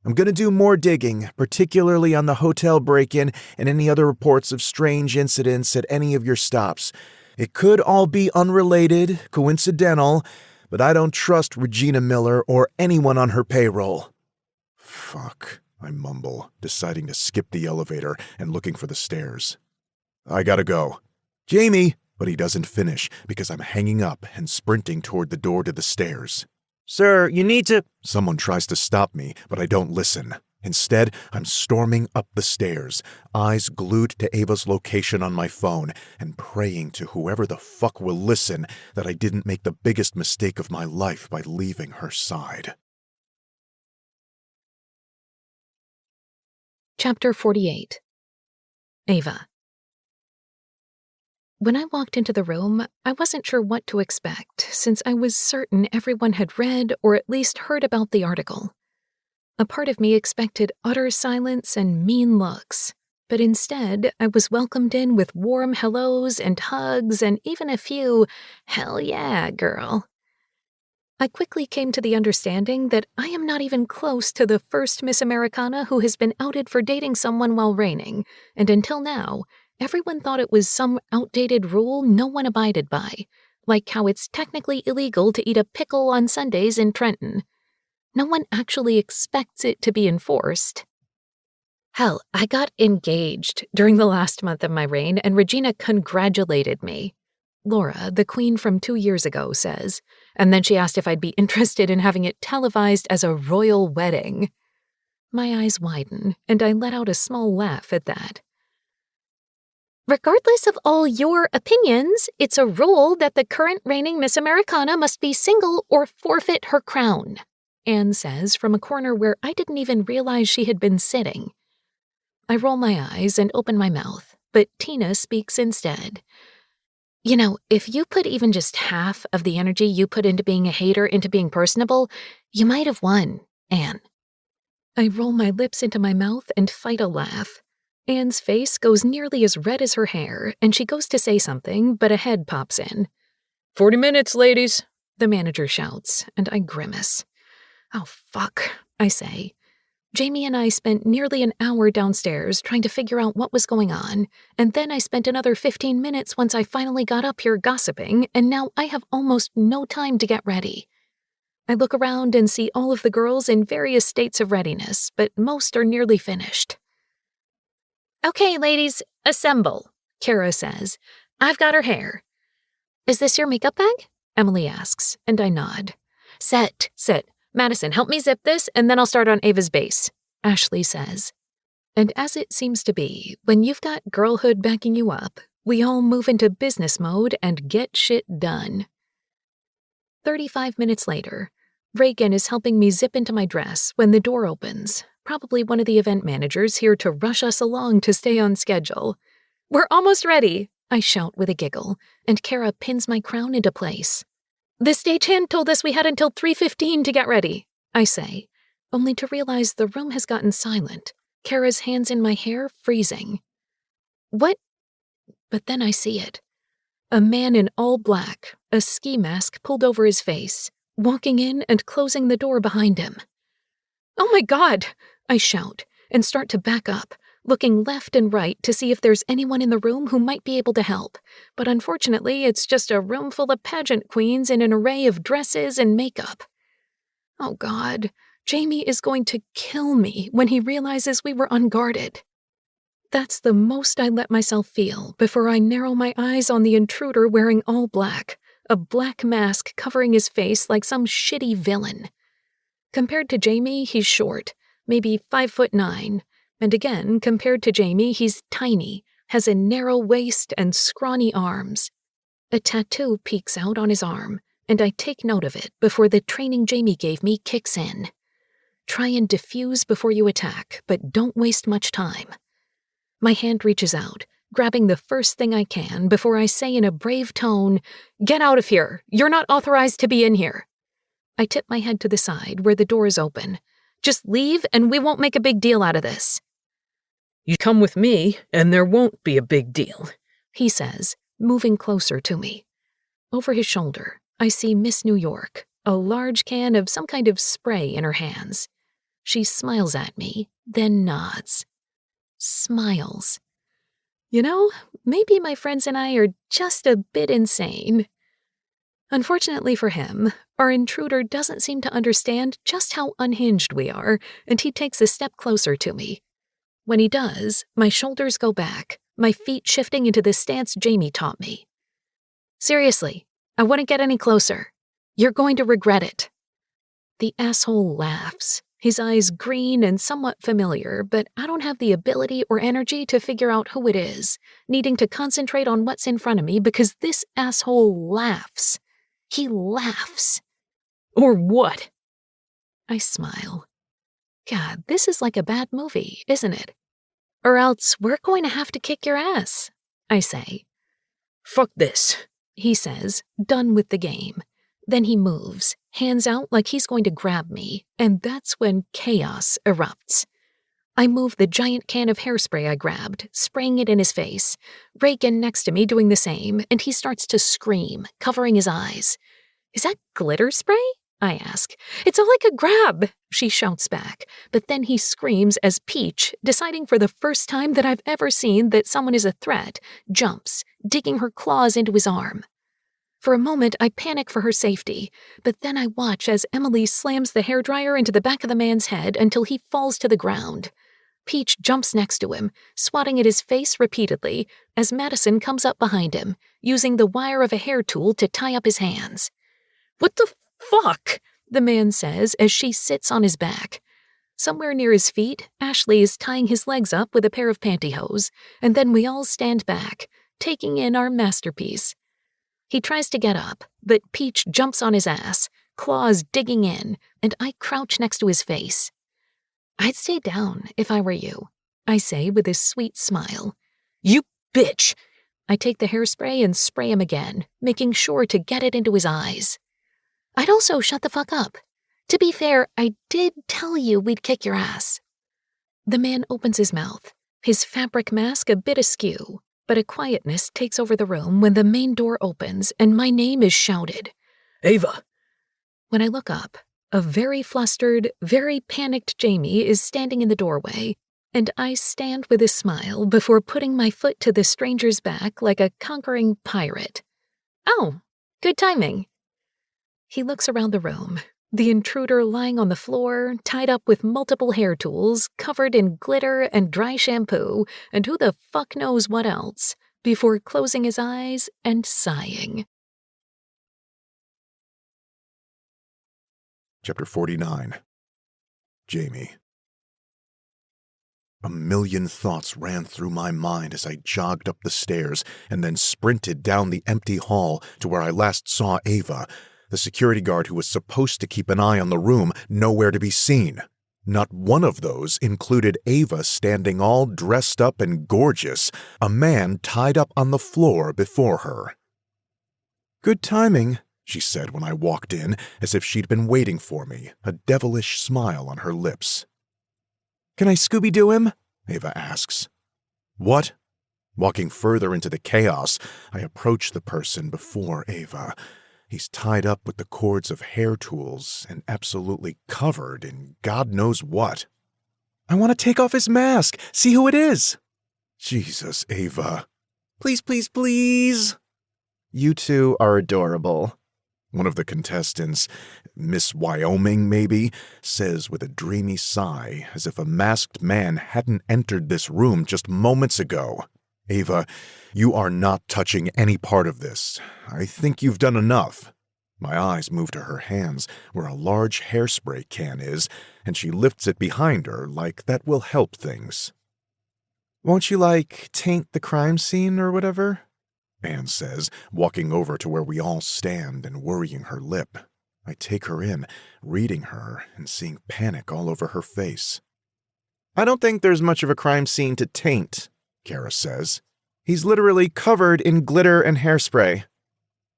"I'm going to do more digging, particularly on the hotel break-in and any other reports of strange incidents at any of your stops. It could all be unrelated, coincidental, but I don't trust Regina Miller or anyone on her payroll." "Fuck," I mumble, deciding to skip the elevator and looking for the stairs. "I gotta go." "Jamie!" But he doesn't finish because I'm hanging up and sprinting toward the door to the stairs. "Sir, you need to—" Someone tries to stop me, but I don't listen. Instead, I'm storming up the stairs, eyes glued to Ava's location on my phone, and praying to whoever the fuck will listen that I didn't make the biggest mistake of my life by leaving her side. Chapter 48. Ava. When I walked into the room, I wasn't sure what to expect, since I was certain everyone had read or at least heard about the article. A part of me expected utter silence and mean looks, but instead I was welcomed in with warm hellos and hugs and even a few, "Hell yeah, girl." I quickly came to the understanding that I am not even close to the first Miss Americana who has been outed for dating someone while reigning, and until now, everyone thought it was some outdated rule no one abided by, like how it's technically illegal to eat a pickle on Sundays in Trenton. No one actually expects it to be enforced. Hell, I got engaged during the last month of my reign, and Regina congratulated me. Laura, the queen from 2 years ago, says, and then she asked if I'd be interested in having it televised as a royal wedding. My eyes widen, and I let out a small laugh at that. Regardless of all your opinions, it's a rule that the current reigning Miss Americana must be single or forfeit her crown, Anne says from a corner where I didn't even realize she had been sitting. I roll my eyes and open my mouth, but Tina speaks instead. You know, if you put even just half of the energy you put into being a hater into being personable, you might have won, Anne. I roll my lips into my mouth and fight a laugh. Anne's face goes nearly as red as her hair, and she goes to say something, but a head pops in. 40 minutes, ladies, the manager shouts, and I grimace. Oh, fuck, I say. Jamie and I spent nearly an hour downstairs trying to figure out what was going on, and then I spent another 15 minutes once I finally got up here gossiping, and now I have almost no time to get ready. I look around and see all of the girls in various states of readiness, but most are nearly finished. "Okay, ladies, assemble," Kara says. "I've got her hair." "Is this your makeup bag?" Emily asks, and I nod. Sit. Madison, help me zip this, and then I'll start on Ava's base," Ashley says. And as it seems to be, when you've got girlhood backing you up, We all move into business mode and get shit done. 35 minutes later, Reagan is helping me zip into my dress when the door opens, probably one of the event managers here to rush us along to stay on schedule. "We're almost ready," I shout with a giggle, and Kara pins my crown into place. "The stagehand told us we had until 3:15 to get ready," I say, only to realize the room has gotten silent, Kara's hands in my hair freezing. "What?" But then I see it. A man in all black, a ski mask pulled over his face, walking in and closing the door behind him. "Oh my God!" I shout and start to back up, looking left and right to see if there's anyone in the room who might be able to help. But unfortunately, it's just a room full of pageant queens in an array of dresses and makeup. Oh God, Jamie is going to kill me when he realizes we were unguarded. That's the most I let myself feel before I narrow my eyes on the intruder wearing all black, a black mask covering his face like some shitty villain. Compared to Jamie, he's short, maybe 5'9", and again, compared to Jamie, he's tiny, has a narrow waist and scrawny arms. A tattoo peeks out on his arm, and I take note of it before the training Jamie gave me kicks in. Try and diffuse before you attack, but don't waste much time. My hand reaches out, grabbing the first thing I can before I say in a brave tone, "Get out of here! You're not authorized to be in here!" I tip my head to the side where the door is open. "Just leave and we won't make a big deal out of this." "You come with me, and there won't be a big deal," he says, moving closer to me. Over his shoulder, I see Miss New York, a large can of some kind of spray in her hands. She smiles at me, then nods. Smiles. You know, maybe my friends and I are just a bit insane. Unfortunately for him, our intruder doesn't seem to understand just how unhinged we are, and he takes a step closer to me. When he does, my shoulders go back, my feet shifting into the stance Jamie taught me. "Seriously, I wouldn't get any closer. You're going to regret it." The asshole laughs, his eyes green and somewhat familiar, but I don't have the ability or energy to figure out who it is, needing to concentrate on what's in front of me because this asshole laughs. He laughs. "Or what?" I smile. God, this is like a bad movie, isn't it? "Or else we're going to have to kick your ass," I say. "Fuck this," he says, done with the game. Then he moves, hands out like he's going to grab me, and that's when chaos erupts. I move the giant can of hairspray I grabbed, spraying it in his face. Reagan next to me doing the same, and he starts to scream, covering his eyes. "Is that glitter spray?" I ask. "It's all I could grab," she shouts back, but then he screams as Peach, deciding for the first time that I've ever seen that someone is a threat, jumps, digging her claws into his arm. For a moment, I panic for her safety, but then I watch as Emily slams the hairdryer into the back of the man's head until he falls to the ground. Peach jumps next to him, swatting at his face repeatedly, as Madison comes up behind him, using the wire of a hair tool to tie up his hands. "What the fuck?" the man says as she sits on his back. Somewhere near his feet, Ashley is tying his legs up with a pair of pantyhose, and then we all stand back, taking in our masterpiece. He tries to get up, but Peach jumps on his ass, claws digging in, and I crouch next to his face. "I'd stay down if I were you," I say with a sweet smile. "You bitch!" I take the hairspray and spray him again, making sure to get it into his eyes. "I'd also shut the fuck up. To be fair, I did tell you we'd kick your ass." The man opens his mouth, his fabric mask a bit askew, but a quietness takes over the room when the main door opens and my name is shouted. "Ava!" When I look up, a very flustered, very panicked Jamie is standing in the doorway, and I stand with a smile before putting my foot to the stranger's back like a conquering pirate. "Oh, good timing." He looks around the room, the intruder lying on the floor, tied up with multiple hair tools, covered in glitter and dry shampoo, and who the fuck knows what else, before closing his eyes and sighing. Chapter 49. Jamie. A million thoughts ran through my mind as I jogged up the stairs and then sprinted down the empty hall to where I last saw Ava, the security guard who was supposed to keep an eye on the room, nowhere to be seen. Not one of those included Ava standing all dressed up and gorgeous, a man tied up on the floor before her. "Good timing," she said when I walked in, as if she'd been waiting for me, a devilish smile on her lips. "Can I Scooby-Doo him?" Ava asks. "What?" Walking further into the chaos, I approach the person before Ava. He's tied up with the cords of hair tools and absolutely covered in God knows what. "I want to take off his mask. See who it is." "Jesus, Ava. Please, please, please." "You two are adorable." One of the contestants, Miss Wyoming maybe, says with a dreamy sigh, as if a masked man hadn't entered this room just moments ago. "Ava, you are not touching any part of this. I think you've done enough." My eyes move to her hands, where a large hairspray can is, and she lifts it behind her like that will help things. "Won't you, taint the crime scene or whatever?" Anne says, walking over to where we all stand and worrying her lip. I take her in, reading her and seeing panic all over her face. "I don't think there's much of a crime scene to taint," Kara says. "He's literally covered in glitter and hairspray."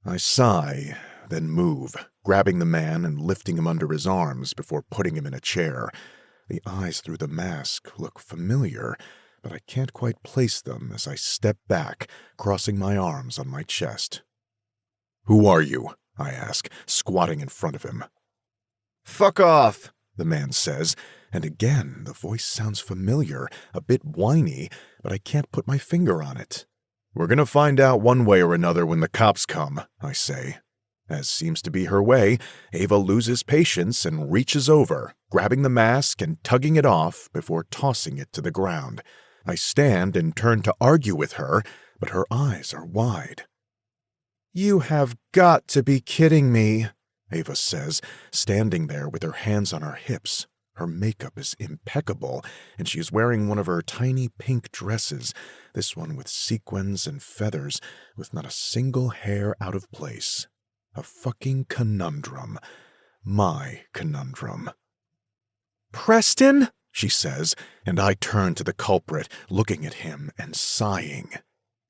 I sigh, then move, grabbing the man and lifting him under his arms before putting him in a chair. The eyes through the mask look familiar, but I can't quite place them as I step back, crossing my arms on my chest. "Who are you?" I ask, squatting in front of him. "Fuck off," the man says, and again the voice sounds familiar, a bit whiny, but I can't put my finger on it. "We're gonna find out one way or another when the cops come," I say. As seems to be her way, Ava loses patience and reaches over, grabbing the mask and tugging it off before tossing it to the ground. I stand and turn to argue with her, but her eyes are wide. "You have got to be kidding me," Ava says, standing there with her hands on her hips. Her makeup is impeccable, and she is wearing one of her tiny pink dresses, this one with sequins and feathers, with not a single hair out of place. A fucking conundrum. My conundrum. "Preston?" she says, and I turn to the culprit, looking at him and sighing.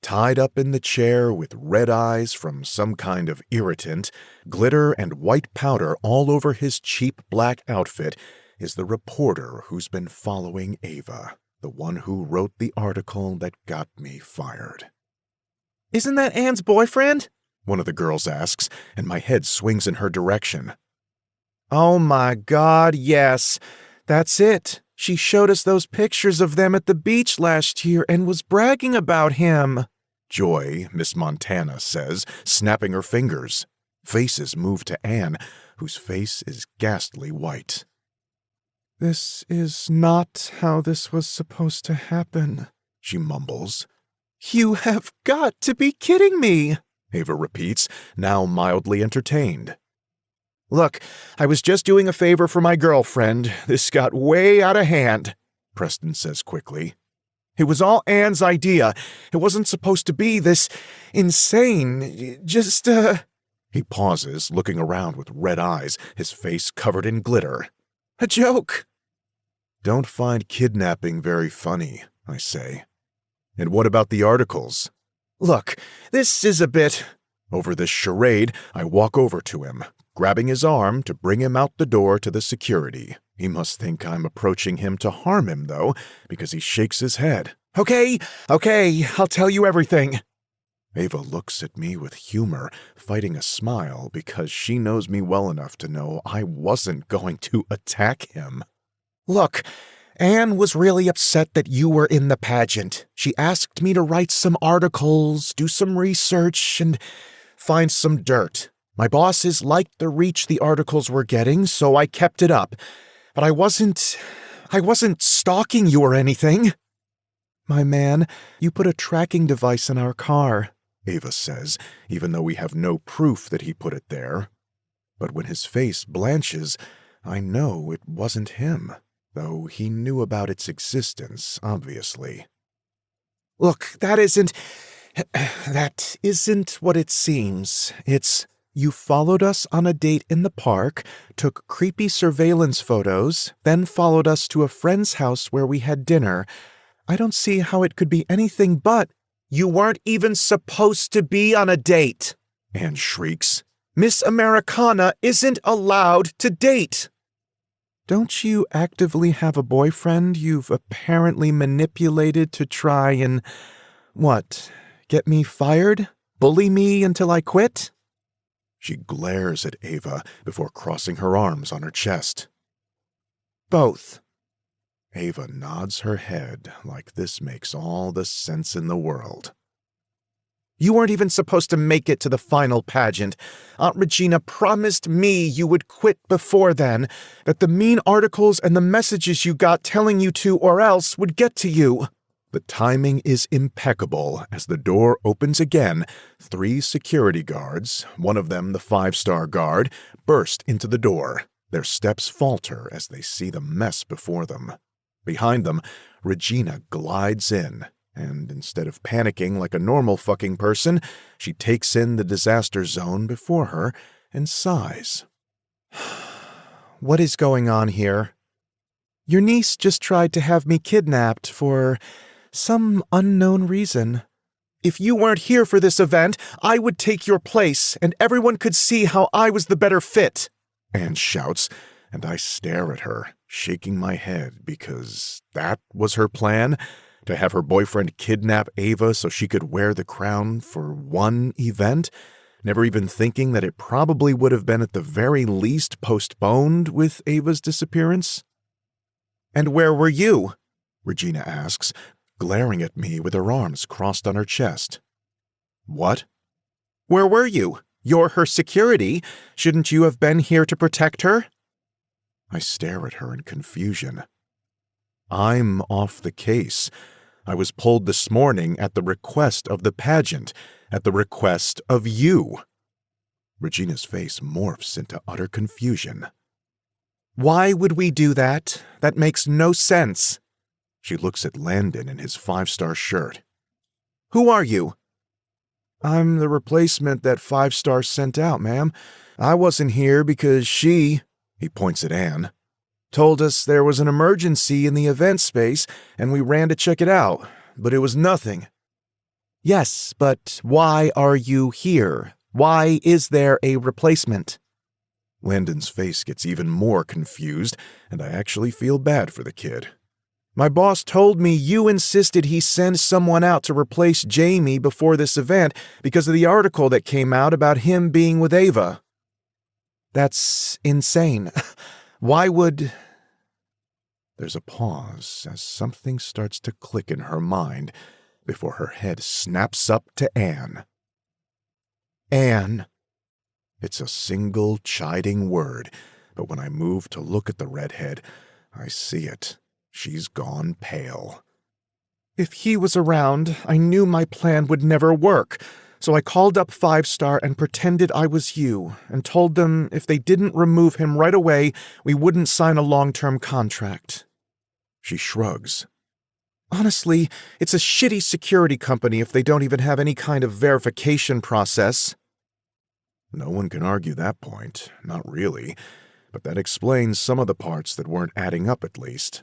Tied up in the chair with red eyes from some kind of irritant, glitter and white powder all over his cheap black outfit, is the reporter who's been following Ava, the one who wrote the article that got me fired. "Isn't that Anne's boyfriend?" one of the girls asks, and my head swings in her direction. "Oh my God, yes. That's it. She showed us those pictures of them at the beach last year and was bragging about him," Joy, Miss Montana, says, snapping her fingers. Faces move to Anne, whose face is ghastly white. "This is not how this was supposed to happen," she mumbles. "You have got to be kidding me," Ava repeats, now mildly entertained. "Look, I was just doing a favor for my girlfriend. This got way out of hand," Preston says quickly. "It was all Anne's idea. It wasn't supposed to be this insane. Just, He pauses, looking around with red eyes, his face covered in glitter. "A joke." "Don't find kidnapping very funny," I say. "And what about the articles?" "Look, this is a bit—" Over this charade, I walk over to him, grabbing his arm to bring him out the door to the security. He must think I'm approaching him to harm him, though, because he shakes his head. Okay, I'll tell you everything." Ava looks at me with humor, fighting a smile because she knows me well enough to know I wasn't going to attack him. "Look, Anne was really upset that you were in the pageant. She asked me to write some articles, do some research, and find some dirt. My bosses liked the reach the articles were getting, so I kept it up. But I wasn't stalking you or anything." "My man, you put a tracking device in our car," Ava says, even though we have no proof that he put it there. But when his face blanches, I know it wasn't him. though he knew about its existence, obviously. Look, that isn't what it seems. You followed us on a date in the park, took creepy surveillance photos, then followed us to a friend's house where we had dinner. I don't see how it could be anything but— You weren't even supposed to be on a date, Anne shrieks. Miss Americana isn't allowed to date. Don't you actively have a boyfriend you've apparently manipulated to try and, get me fired? Bully me until I quit? She glares at Ava before crossing her arms on her chest. Both. Ava nods her head like this makes all the sense in the world. You weren't even supposed to make it to the final pageant. Aunt Regina promised me you would quit before then, that the mean articles and the messages you got telling you to or else would get to you. The timing is impeccable as the door opens again. 3 security guards, one of them the 5-star guard, burst into the door. Their steps falter as they see the mess before them. Behind them, Regina glides in, and instead of panicking like a normal fucking person, she takes in the disaster zone before her and sighs. What is going on here? Your niece just tried to have me kidnapped for some unknown reason. If you weren't here for this event, I would take your place, and everyone could see how I was the better fit. Anne shouts, and I stare at her, shaking my head because that was her plan? To have her boyfriend kidnap Ava so she could wear the crown for one event? Never even thinking that it probably would have been at the very least postponed with Ava's disappearance? And where were you? Regina asks, glaring at me with her arms crossed on her chest. What? Where were you? You're her security. Shouldn't you have been here to protect her? I stare at her in confusion. I'm off the case. I was pulled this morning at the request of the pageant, at the request of you. Regina's face morphs into utter confusion. Why would we do that? That makes no sense. She looks at Landon in his 5-star shirt. Who are you? I'm the replacement that 5-star sent out, ma'am. I wasn't here because she, he points at Anne, told us there was an emergency in the event space, and we ran to check it out, but it was nothing. Yes, but why are you here? Why is there a replacement? Landon's face gets even more confused, and I actually feel bad for the kid. My boss told me you insisted he send someone out to replace Jamie before this event because of the article that came out about him being with Ava. That's insane. Why would... There's a pause as something starts to click in her mind before her head snaps up to Anne. Anne. It's a single chiding word, but when I move to look at the redhead, I see it. She's gone pale. If he was around, I knew my plan would never work, so I called up 5-star and pretended I was you, and told them if they didn't remove him right away, we wouldn't sign a long-term contract. She shrugs. Honestly, it's a shitty security company if they don't even have any kind of verification process. No one can argue that point, not really, but that explains some of the parts that weren't adding up at least.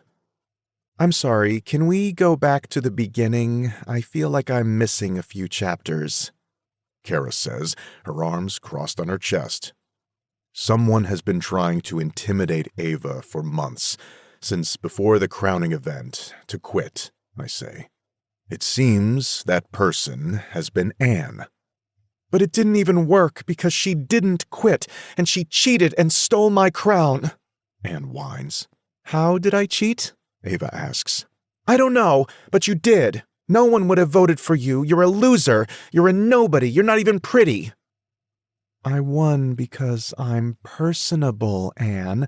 I'm sorry, can we go back to the beginning? I feel like I'm missing a few chapters. Kara says, her arms crossed on her chest. Someone has been trying to intimidate Ava for months, since before the crowning event, to quit, I say. It seems that person has been Anne. But it didn't even work because she didn't quit, and she cheated and stole my crown. Anne whines. How did I cheat? Ava asks. I don't know, but you did. No one would have voted for you. You're a loser. You're a nobody. You're not even pretty. I won because I'm personable, Anne.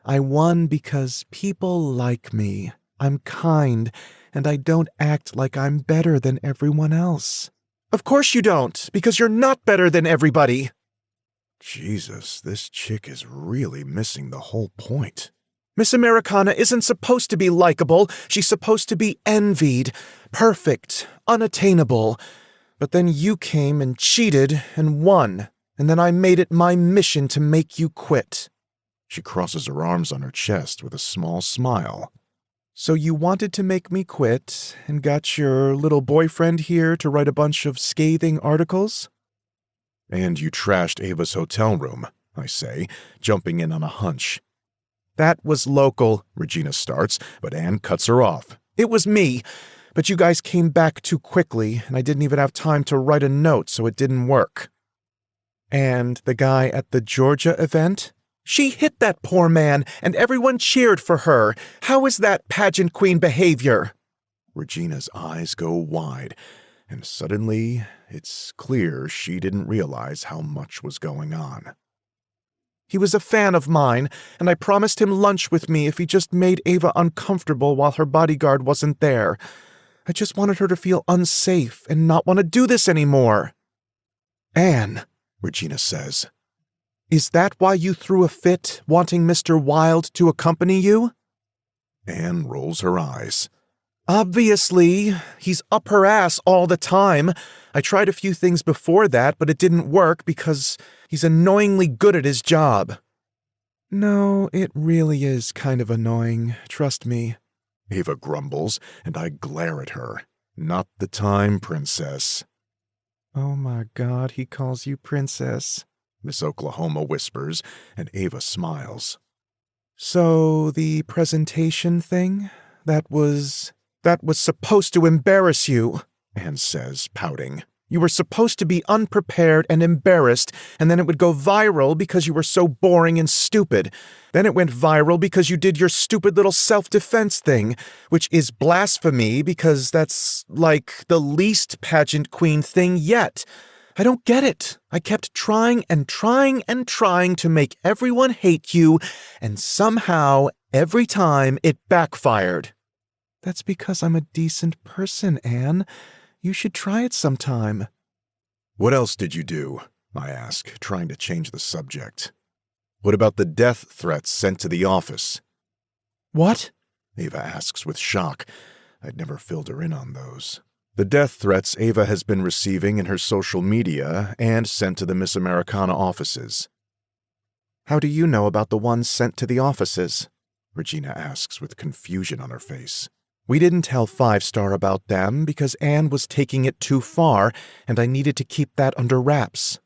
I won because people like me. I'm kind, and I don't act like I'm better than everyone else. Of course you don't, because you're not better than everybody. Jesus, this chick is really missing the whole point. Miss Americana isn't supposed to be likable. She's supposed to be envied, perfect, unattainable. But then you came and cheated and won, and then I made it my mission to make you quit. She crosses her arms on her chest with a small smile. So you wanted to make me quit and got your little boyfriend here to write a bunch of scathing articles? And you trashed Ava's hotel room, I say, jumping in on a hunch. That was local, Regina starts, but Anne cuts her off. It was me, but you guys came back too quickly, and I didn't even have time to write a note, so it didn't work. And the guy at the Georgia event? She hit that poor man, and everyone cheered for her. How is that pageant queen behavior? Regina's eyes go wide, and suddenly it's clear she didn't realize how much was going on. He was a fan of mine, and I promised him lunch with me if he just made Ava uncomfortable while her bodyguard wasn't there. I just wanted her to feel unsafe and not want to do this anymore. Anne, Regina says. Is that why you threw a fit, wanting Mr. Wilde to accompany you? Anne rolls her eyes. Obviously, he's up her ass all the time. I tried a few things before that, but it didn't work because he's annoyingly good at his job. No, it really is kind of annoying, trust me. Ava grumbles, and I glare at her. Not the time, princess. Oh my God, he calls you princess. Miss Oklahoma whispers, and Ava smiles. So, the presentation thing? That was supposed to embarrass you, Anne says, pouting. You were supposed to be unprepared and embarrassed, and then it would go viral because you were so boring and stupid. Then it went viral because you did your stupid little self-defense thing, which is blasphemy because that's, like, the least pageant queen thing yet. I don't get it. I kept trying and trying and trying to make everyone hate you, and somehow, every time, it backfired. That's because I'm a decent person, Anne. You should try it sometime. What else did you do? I ask, trying to change the subject. What about the death threats sent to the office? What? Ava asks with shock. I'd never filled her in on those. The death threats Ava has been receiving in her social media and sent to the Miss Americana offices. How do you know about the ones sent to the offices? Regina asks with confusion on her face. We didn't tell 5-Star about them because Anne was taking it too far, and I needed to keep that under wraps.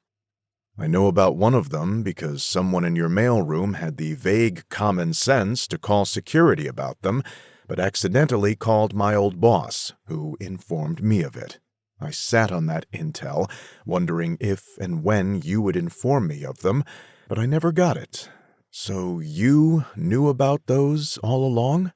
I know about one of them because someone in your mailroom had the vague common sense to call security about them, but accidentally called my old boss, who informed me of it. I sat on that intel, wondering if and when you would inform me of them, but I never got it. So you knew about those all along?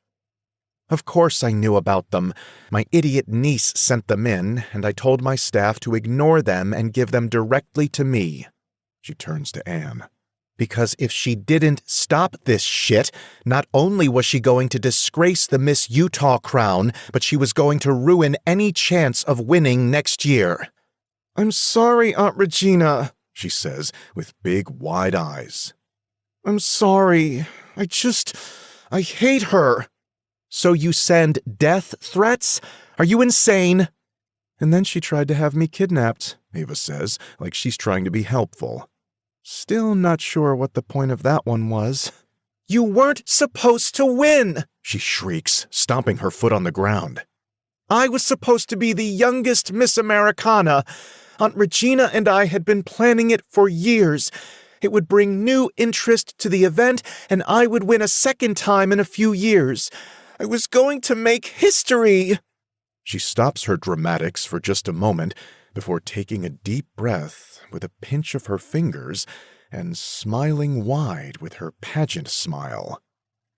Of course I knew about them. My idiot niece sent them in, and I told my staff to ignore them and give them directly to me. She turns to Anne. Because if she didn't stop this shit, not only was she going to disgrace the Miss Utah crown, but she was going to ruin any chance of winning next year. I'm sorry, Aunt Regina, she says with big, wide eyes. I'm sorry. I hate her. So you send death threats? Are you insane? And then she tried to have me kidnapped, Ava says, like she's trying to be helpful. Still not sure what the point of that one was. You weren't supposed to win, she shrieks, stomping her foot on the ground. I was supposed to be the youngest Miss Americana. Aunt Regina and I had been planning it for years. It would bring new interest to the event, and I would win a second time in a few years. I was going to make history. She stops her dramatics for just a moment before taking a deep breath with a pinch of her fingers and smiling wide with her pageant smile.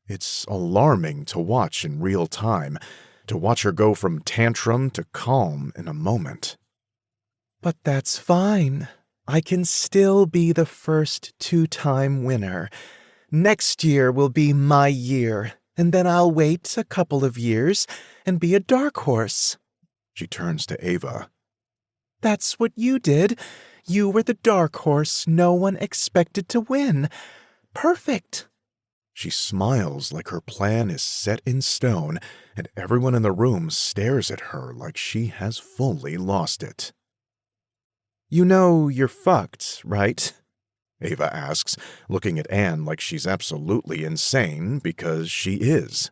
It's alarming to watch in real time, to watch her go from tantrum to calm in a moment. But that's fine. I can still be the first 2-time winner. Next year will be my year, and then I'll wait a couple of years and be a dark horse. She turns to Ava. That's what you did. You were the dark horse no one expected to win. Perfect. She smiles like her plan is set in stone, and everyone in the room stares at her like she has fully lost it. You know you're fucked, right? Ava asks, looking at Anne like she's absolutely insane, because she is.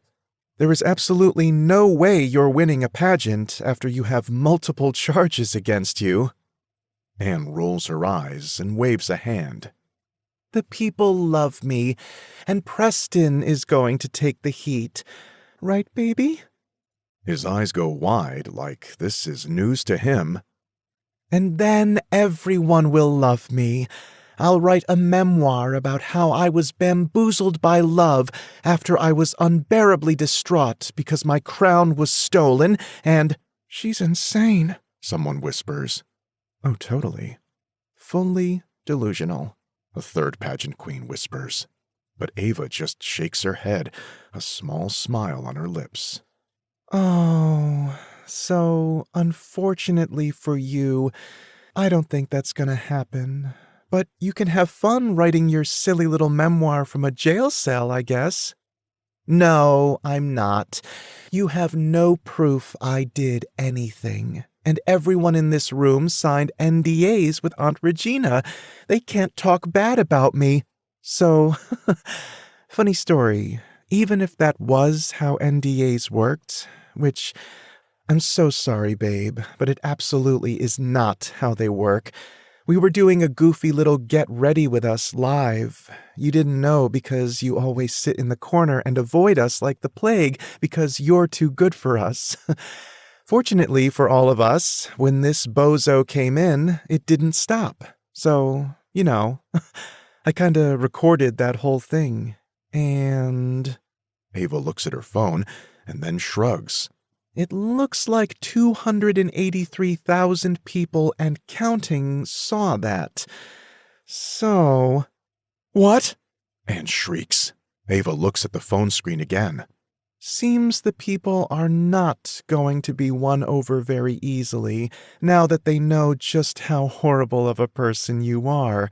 There is absolutely no way you're winning a pageant after you have multiple charges against you. Anne rolls her eyes and waves a hand. The people love me, and Preston is going to take the heat. Right, baby? His eyes go wide like this is news to him. And then everyone will love me. I'll write a memoir about how I was bamboozled by love after I was unbearably distraught because my crown was stolen, and she's insane, Someone whispers. oh, totally. Fully delusional, A third pageant queen whispers. But Ava just shakes her head, a small smile on her lips. Oh, so unfortunately for you, I don't think that's gonna happen. But you can have fun writing your silly little memoir from a jail cell, I guess. No, I'm not. You have no proof I did anything. And everyone in this room signed NDAs with Aunt Regina. They can't talk bad about me. So, funny story. Even if that was how NDAs worked, which I'm so sorry, babe, but it absolutely is not how they work. We were doing a goofy little Get Ready With Us live. You didn't know because you always sit in the corner and avoid us like the plague because you're too good for us. Fortunately for all of us, when this bozo came in, it didn't stop. So, you know, I kinda recorded that whole thing. And Ava looks at her phone and then shrugs. it looks like 283,000 people and counting saw that. So... What? Anne shrieks. Ava looks at the phone screen again. Seems the people are not going to be won over very easily now that they know just how horrible of a person you are.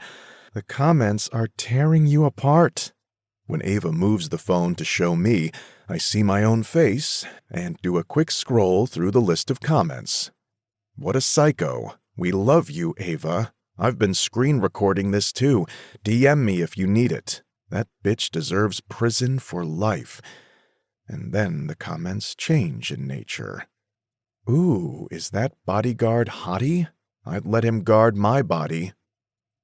The comments are tearing you apart. When Ava moves the phone to show me, I see my own face and do a quick scroll through the list of comments. What a psycho. We love you, Ava. I've been screen recording this too. DM me if you need it. That bitch deserves prison for life. And then the comments change in nature. Ooh, is that bodyguard hottie? I'd let him guard my body.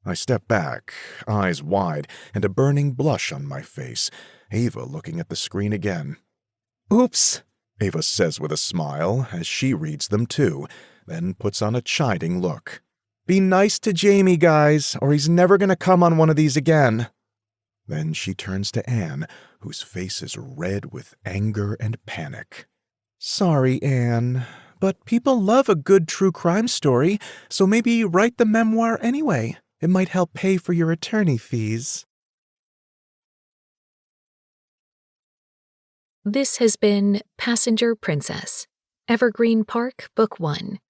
I step back, eyes wide, and a burning blush on my face, Ava looking at the screen again. Oops, Ava says with a smile as she reads them too, then puts on a chiding look. be nice to Jamie, guys, or he's never gonna come on one of these again. Then she turns to Anne, whose face is red with anger and panic. Sorry, Anne, but people love a good true crime story, so maybe write the memoir anyway. It might help pay for your attorney fees. This has been Passenger Princess, Evergreen Park, Book 1.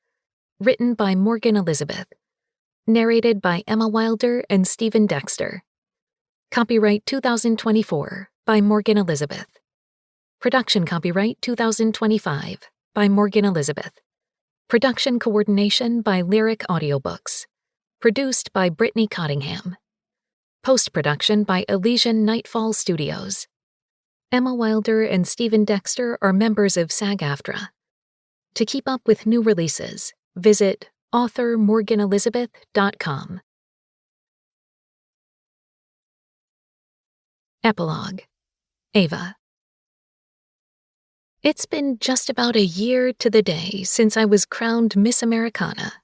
Written by Morgan Elizabeth. Narrated by Emma Wilder and Stephen Dexter. Copyright 2024 by Morgan Elizabeth. Production copyright 2025 by Morgan Elizabeth. Production coordination by Lyric Audiobooks. Produced by Brittany Cottingham. Post-production by Elysian Nightfall Studios. Emma Wilder and Stephen Dexter are members of SAG-AFTRA. To keep up with new releases, visit authormorganelizabeth.com. Epilogue. Ava. It's been just about a year to the day since I was crowned Miss Americana.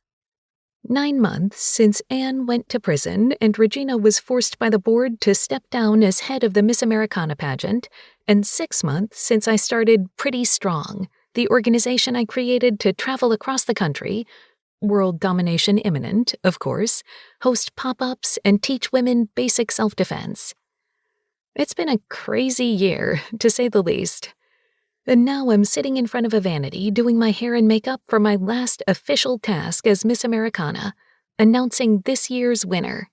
9 months since Anne went to prison and Regina was forced by the board to step down as head of the Miss Americana pageant, and 6 months since I started Pretty Strong, the organization I created to travel across the country, world domination imminent, of course, host pop-ups and teach women basic self-defense. It's been a crazy year, to say the least. And now I'm sitting in front of a vanity doing my hair and makeup for my last official task as Miss Americana, announcing this year's winner.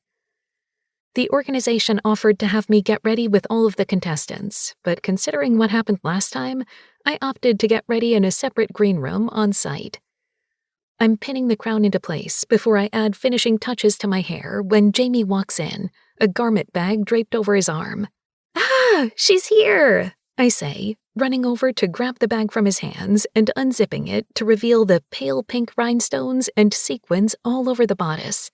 The organization offered to have me get ready with all of the contestants, but considering what happened last time, I opted to get ready in a separate green room on site. I'm pinning the crown into place before I add finishing touches to my hair when Jamie walks in, a garment bag draped over his arm. "Ah, she's here!" I say, running over to grab the bag from his hands and unzipping it to reveal the pale pink rhinestones and sequins all over the bodice.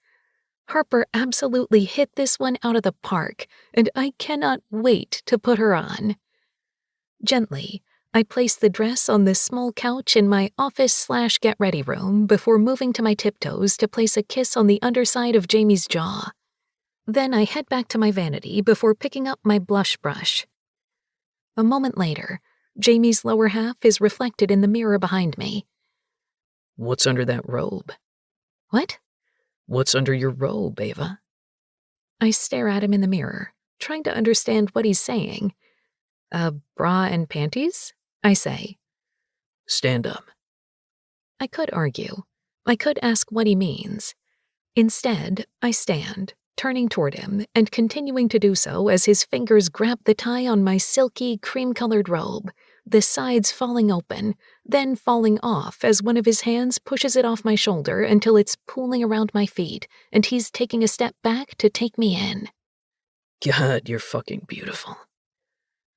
Harper absolutely hit this one out of the park, and I cannot wait to put her on. Gently, I place the dress on the small couch in my office/get-ready room before moving to my tiptoes to place a kiss on the underside of Jamie's jaw. Then I head back to my vanity before picking up my blush brush. A moment later, Jamie's lower half is reflected in the mirror behind me. What's under that robe? What? What's under your robe, Ava? I stare at him in the mirror, trying to understand what he's saying. A bra and panties? I say. Stand up. I could argue. I could ask what he means. Instead, I stand, turning toward him and continuing to do so as his fingers grab the tie on my silky, cream-colored robe, the sides falling open, then falling off as one of his hands pushes it off my shoulder until it's pooling around my feet and he's taking a step back to take me in. God, you're fucking beautiful.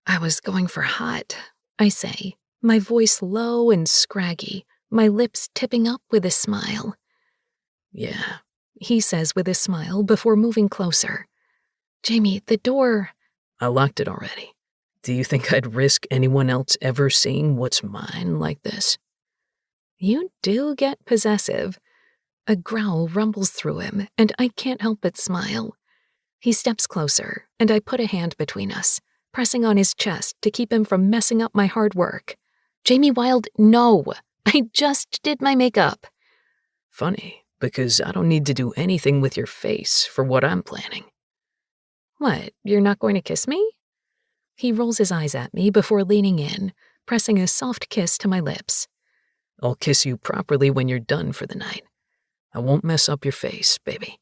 I was going for hot, I say, my voice low and scraggy, my lips tipping up with a smile. Yeah, he says with a smile before moving closer. Jamie, the door... I locked it already. Do you think I'd risk anyone else ever seeing what's mine like this? You do get possessive. A growl rumbles through him, and I can't help but smile. He steps closer, and I put a hand between us, pressing on his chest to keep him from messing up my hard work. Jamie Wilde, no! I just did my makeup. Funny, because I don't need to do anything with your face for what I'm planning. What, you're not going to kiss me? He rolls his eyes at me before leaning in, pressing a soft kiss to my lips. I'll kiss you properly when you're done for the night. I won't mess up your face, baby.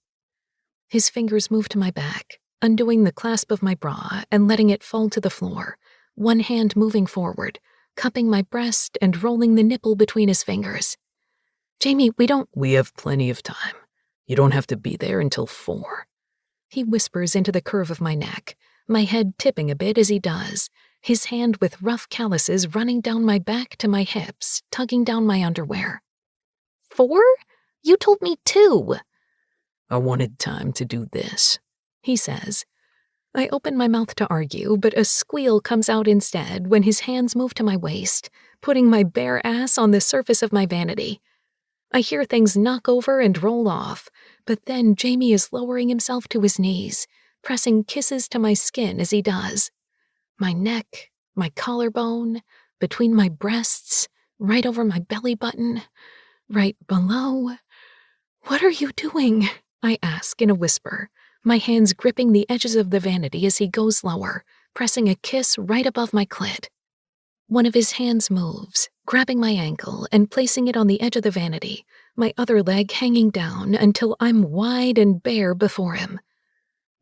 His fingers move to my back, undoing the clasp of my bra and letting it fall to the floor, one hand moving forward, cupping my breast and rolling the nipple between his fingers. Jamie, We have plenty of time. You don't have to be there until 4. He whispers into the curve of my neck, my head tipping a bit as he does, his hand with rough calluses running down my back to my hips, tugging down my underwear. 4? You told me 2. I wanted time to do this, he says. I open my mouth to argue, but a squeal comes out instead when his hands move to my waist, putting my bare ass on the surface of my vanity. I hear things knock over and roll off, but then Jamie is lowering himself to his knees, pressing kisses to my skin as he does. My neck, my collarbone, between my breasts, right over my belly button, right below. What are you doing? I ask in a whisper, my hands gripping the edges of the vanity as he goes lower, pressing a kiss right above my clit. One of his hands moves, grabbing my ankle and placing it on the edge of the vanity, my other leg hanging down until I'm wide and bare before him.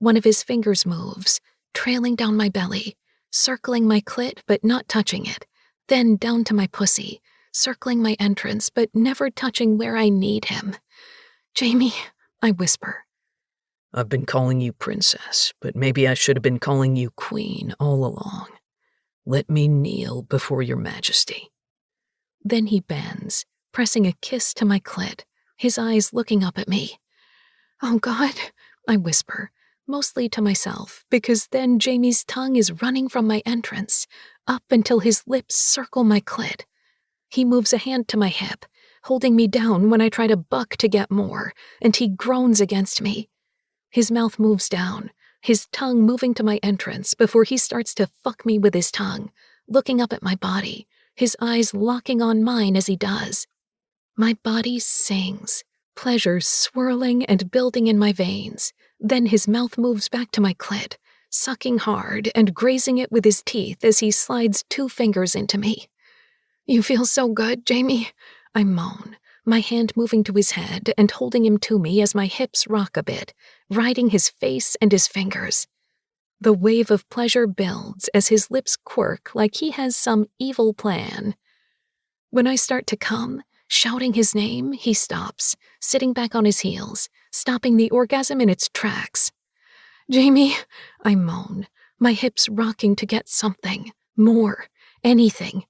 One of his fingers moves, trailing down my belly, circling my clit but not touching it, then down to my pussy, circling my entrance but never touching where I need him. Jamie, I whisper. I've been calling you princess, but maybe I should have been calling you queen all along. Let me kneel before your majesty. Then he bends, pressing a kiss to my clit, his eyes looking up at me. Oh God, I whisper, mostly to myself, because then Jamie's tongue is running from my entrance, up until his lips circle my clit. He moves a hand to my hip, holding me down when I try to buck to get more, and he groans against me. His mouth moves down, his tongue moving to my entrance before he starts to fuck me with his tongue, looking up at my body, his eyes locking on mine as he does. My body sings, pleasure swirling and building in my veins. Then his mouth moves back to my clit, sucking hard and grazing it with his teeth as he slides 2 fingers into me. You feel so good, Jamie, I moan, my hand moving to his head and holding him to me as my hips rock a bit, riding his face and his fingers. The wave of pleasure builds as his lips quirk like he has some evil plan. When I start to come, shouting his name, he stops, sitting back on his heels, stopping the orgasm in its tracks. "Jamie," I moan, my hips rocking to get something, more, anything.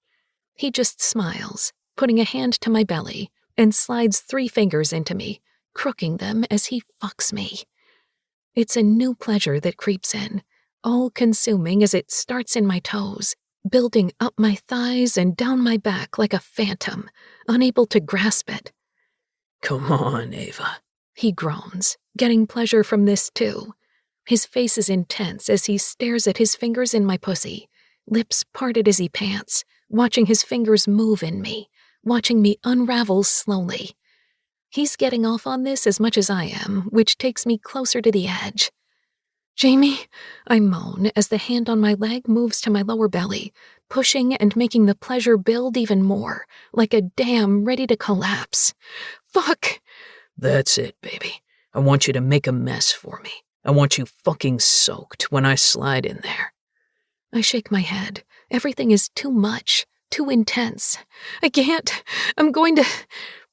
He just smiles, putting a hand to my belly, and slides 3 fingers into me, crooking them as he fucks me. It's a new pleasure that creeps in, all-consuming as it starts in my toes, building up my thighs and down my back like a phantom, unable to grasp it. Come on, Ava, He groans, getting pleasure from this too. His face is intense as he stares at his fingers in my pussy, lips parted as he pants, watching his fingers move in me, watching me unravel slowly. He's getting off on this as much as I am, which takes me closer to the edge. "Jamie," I moan as the hand on my leg moves to my lower belly, pushing and making the pleasure build even more, like a dam ready to collapse. "Fuck!" That's it, baby. I want you to make a mess for me. I want you fucking soaked when I slide in there. I shake my head. Everything is too much, too intense. "I can't. I'm going to..."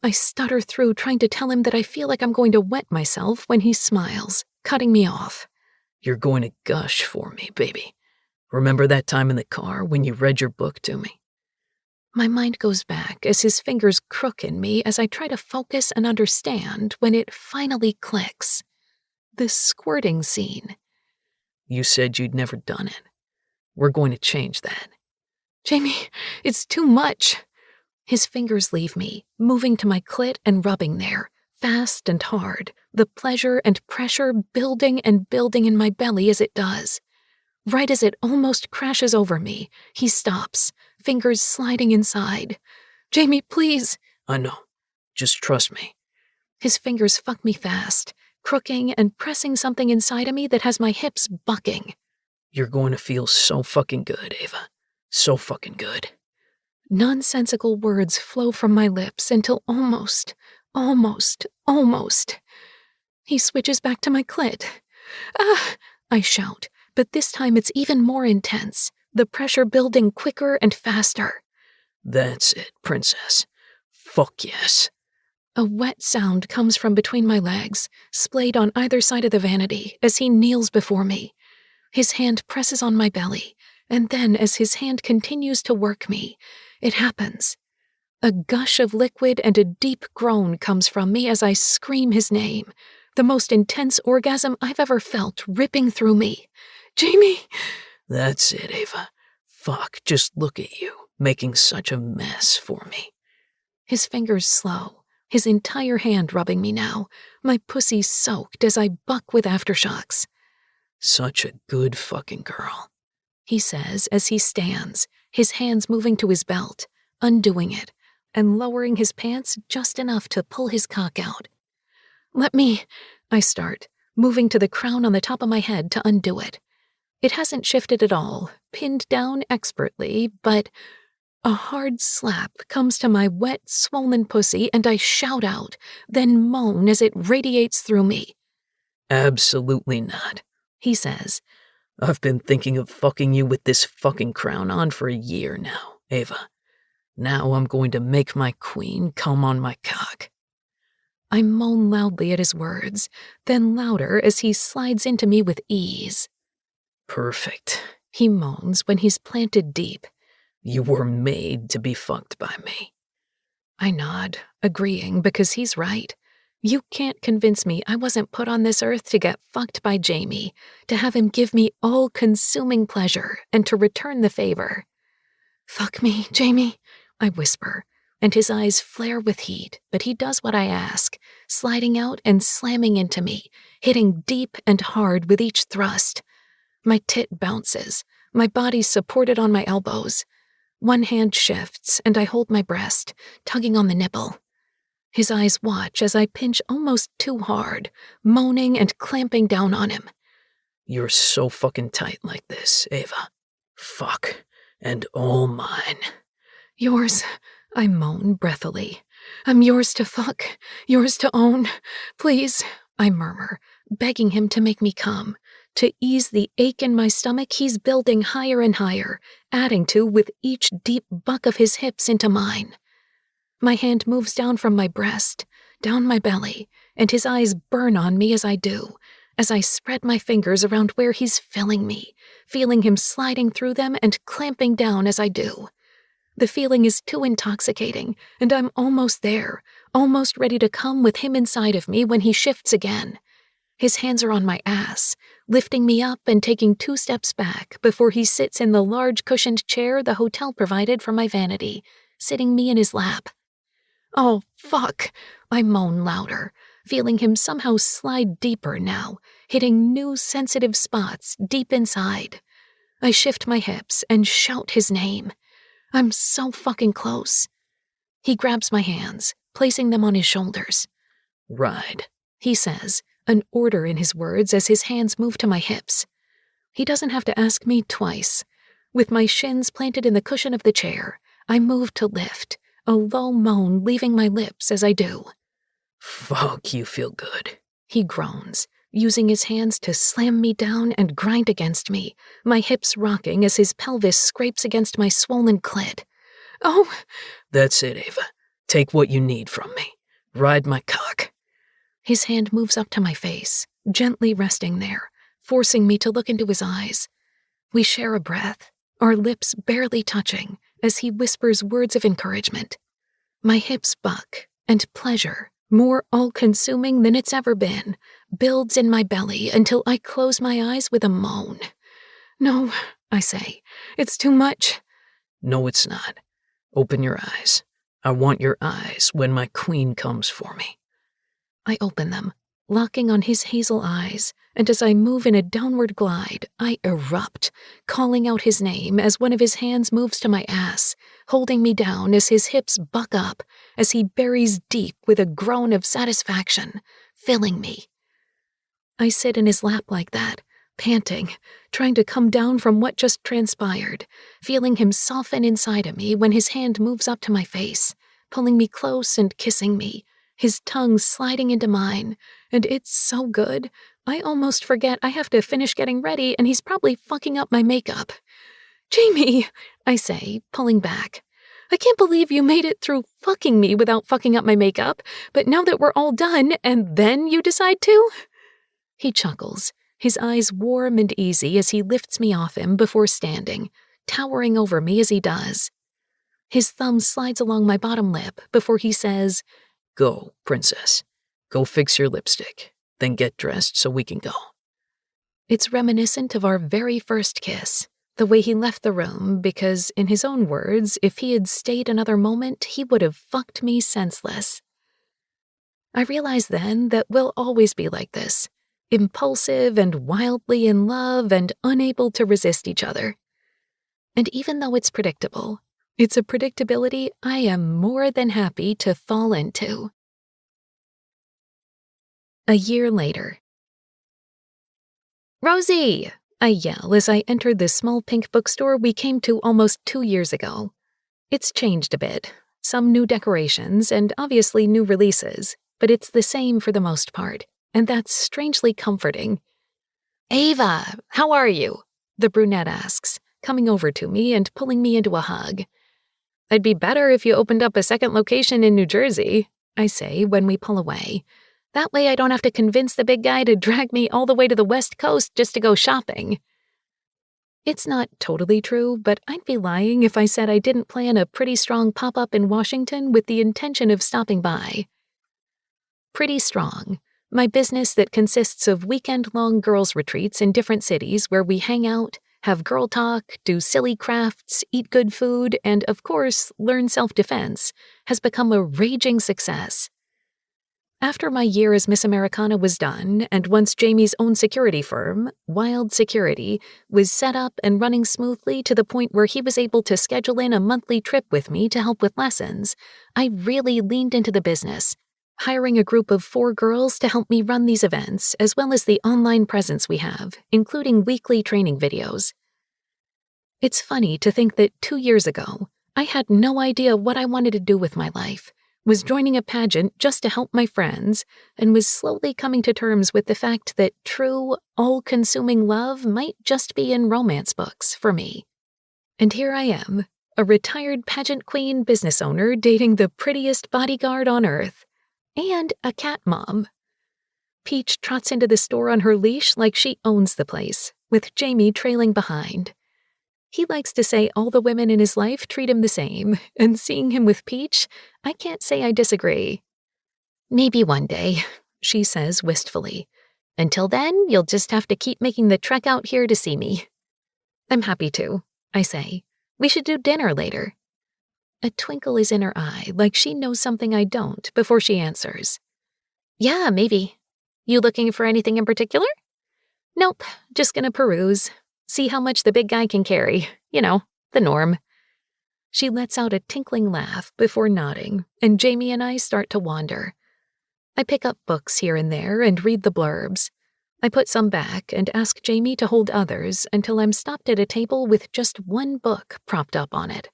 I stutter through, trying to tell him that I feel like I'm going to wet myself when he smiles, cutting me off. You're going to gush for me, baby. Remember that time in the car when you read your book to me? My mind goes back as his fingers crook in me as I try to focus and understand when it finally clicks. The squirting scene. You said you'd never done it. We're going to change that. "Jamie, it's too much." His fingers leave me, moving to my clit and rubbing there, fast and hard, the pleasure and pressure building and building in my belly as it does. Right as it almost crashes over me, he stops, fingers sliding inside. "Jamie, please." I know. Just trust me. His fingers fuck me fast, crooking and pressing something inside of me that has my hips bucking. You're going to feel so fucking good, Ava. So fucking good. Nonsensical words flow from my lips until almost. He switches back to my clit. "Ah!" I shout, but this time it's even more intense, the pressure building quicker and faster. That's it, princess. Fuck yes. A wet sound comes from between my legs, splayed on either side of the vanity as he kneels before me. His hand presses on my belly, and then as his hand continues to work me, it happens. A gush of liquid and a deep groan comes from me as I scream his name, the most intense orgasm I've ever felt ripping through me. "Jamie!" That's it, Ava. Fuck, just look at you, making such a mess for me. His fingers slow, his entire hand rubbing me now, my pussy soaked as I buck with aftershocks. Such a good fucking girl, he says as he stands, his hands moving to his belt, undoing it, and lowering his pants just enough to pull his cock out. "Let me," I start, moving to the crown on the top of my head to undo it. It hasn't shifted at all, pinned down expertly, but a hard slap comes to my wet, swollen pussy and I shout out, then moan as it radiates through me. Absolutely not, he says. I've been thinking of fucking you with this fucking crown on for a year now, Ava. Now I'm going to make my queen come on my cock. I moan loudly at his words, then louder as he slides into me with ease. Perfect, he moans when he's planted deep. You were made to be fucked by me. I nod, agreeing because he's right. You can't convince me I wasn't put on this earth to get fucked by Jamie, to have him give me all-consuming pleasure and to return the favor. "Fuck me, Jamie," I whisper, and his eyes flare with heat, but he does what I ask, sliding out and slamming into me, hitting deep and hard with each thrust. My tit bounces, my body supported on my elbows. One hand shifts, and I hold my breast, tugging on the nipple. His eyes watch as I pinch almost too hard, moaning and clamping down on him. You're so fucking tight like this, Ava. Fuck, and all mine. Yours, I moan breathily. I'm yours to fuck, yours to own. Please, I murmur, begging him to make me come. To ease the ache in my stomach he's building higher and higher, adding to with each deep buck of his hips into mine. My hand moves down from my breast, down my belly, and his eyes burn on me as I do, as I spread my fingers around where he's filling me, feeling him sliding through them and clamping down as I do. The feeling is too intoxicating, and I'm almost there, almost ready to come with him inside of me when he shifts again. His hands are on my ass, lifting me up and taking 2 steps back before he sits in the large cushioned chair the hotel provided for my vanity, sitting me in his lap. Oh, fuck, I moan louder, feeling him somehow slide deeper now, hitting new sensitive spots deep inside. I shift my hips and shout his name. I'm so fucking close. He grabs my hands, placing them on his shoulders. Ride, he says, an order in his words as his hands move to my hips. He doesn't have to ask me twice. With my shins planted in the cushion of the chair, I move to lift, a low moan leaving my lips as I do. Fuck, you feel good, he groans, using his hands to slam me down and grind against me, my hips rocking as his pelvis scrapes against my swollen clit. Oh! That's it, Ava. Take what you need from me. Ride my cock. His hand moves up to my face, gently resting there, forcing me to look into his eyes. We share a breath, our lips barely touching, as he whispers words of encouragement. My hips buck, and pleasure, more all-consuming than it's ever been, builds in my belly until I close my eyes with a moan. No, I say, it's too much. No, it's not. Open your eyes. I want your eyes when my queen comes for me. I open them, locking on his hazel eyes, and as I move in a downward glide, I erupt, calling out his name as one of his hands moves to my ass, holding me down as his hips buck up, as he buries deep with a groan of satisfaction, filling me. I sit in his lap like that, panting, trying to come down from what just transpired, feeling him soften inside of me when his hand moves up to my face, pulling me close and kissing me, his tongue sliding into mine, and it's so good, I almost forget I have to finish getting ready and he's probably fucking up my makeup. Jamie, I say, pulling back. I can't believe you made it through fucking me without fucking up my makeup, but now that we're all done, and then you decide to? He chuckles, his eyes warm and easy as he lifts me off him before standing, towering over me as he does. His thumb slides along my bottom lip before he says, Go, princess. Go fix your lipstick, then get dressed so we can go. It's reminiscent of our very first kiss, the way he left the room because, in his own words, if he had stayed another moment, he would have fucked me senseless. I realize then that we'll always be like this, impulsive and wildly in love and unable to resist each other. And even though it's predictable, it's a predictability I am more than happy to fall into. A year later. Rosie! I yell as I enter the small pink bookstore we came to almost 2 years ago. It's changed a bit, some new decorations and obviously new releases, but it's the same for the most part, and that's strangely comforting. Ava, how are you? The brunette asks, coming over to me and pulling me into a hug. I'd be better if you opened up a second location in New Jersey, I say when we pull away. That way I don't have to convince the big guy to drag me all the way to the West Coast just to go shopping. It's not totally true, but I'd be lying if I said I didn't plan a pretty strong pop-up in Washington with the intention of stopping by. Pretty Strong, my business that consists of weekend-long girls' retreats in different cities where we hang out, have girl talk, do silly crafts, eat good food, and, of course, learn self-defense, has become a raging success. After my year as Miss Americana was done, and once Jamie's own security firm, Wild Security, was set up and running smoothly to the point where he was able to schedule in a monthly trip with me to help with lessons, I really leaned into the business, hiring a group of 4 girls to help me run these events, as well as the online presence we have, including weekly training videos. It's funny to think that 2 years ago, I had no idea what I wanted to do with my life, was joining a pageant just to help my friends, and was slowly coming to terms with the fact that true, all-consuming love might just be in romance books for me. And here I am, a retired pageant queen business owner dating the prettiest bodyguard on earth, and a cat mom. Peach trots into the store on her leash like she owns the place, with Jamie trailing behind. He likes to say all the women in his life treat him the same, and seeing him with Peach, I can't say I disagree. "Maybe one day," she says wistfully. "Until then, you'll just have to keep making the trek out here to see me." "I'm happy to," I say. "We should do dinner later." A twinkle is in her eye, like she knows something I don't, before she answers. "Yeah, maybe. You looking for anything in particular?" "Nope, just gonna peruse. See how much the big guy can carry. You know, the norm." She lets out a tinkling laugh before nodding, and Jamie and I start to wander. I pick up books here and there and read the blurbs. I put some back and ask Jamie to hold others until I'm stopped at a table with just one book propped up on it.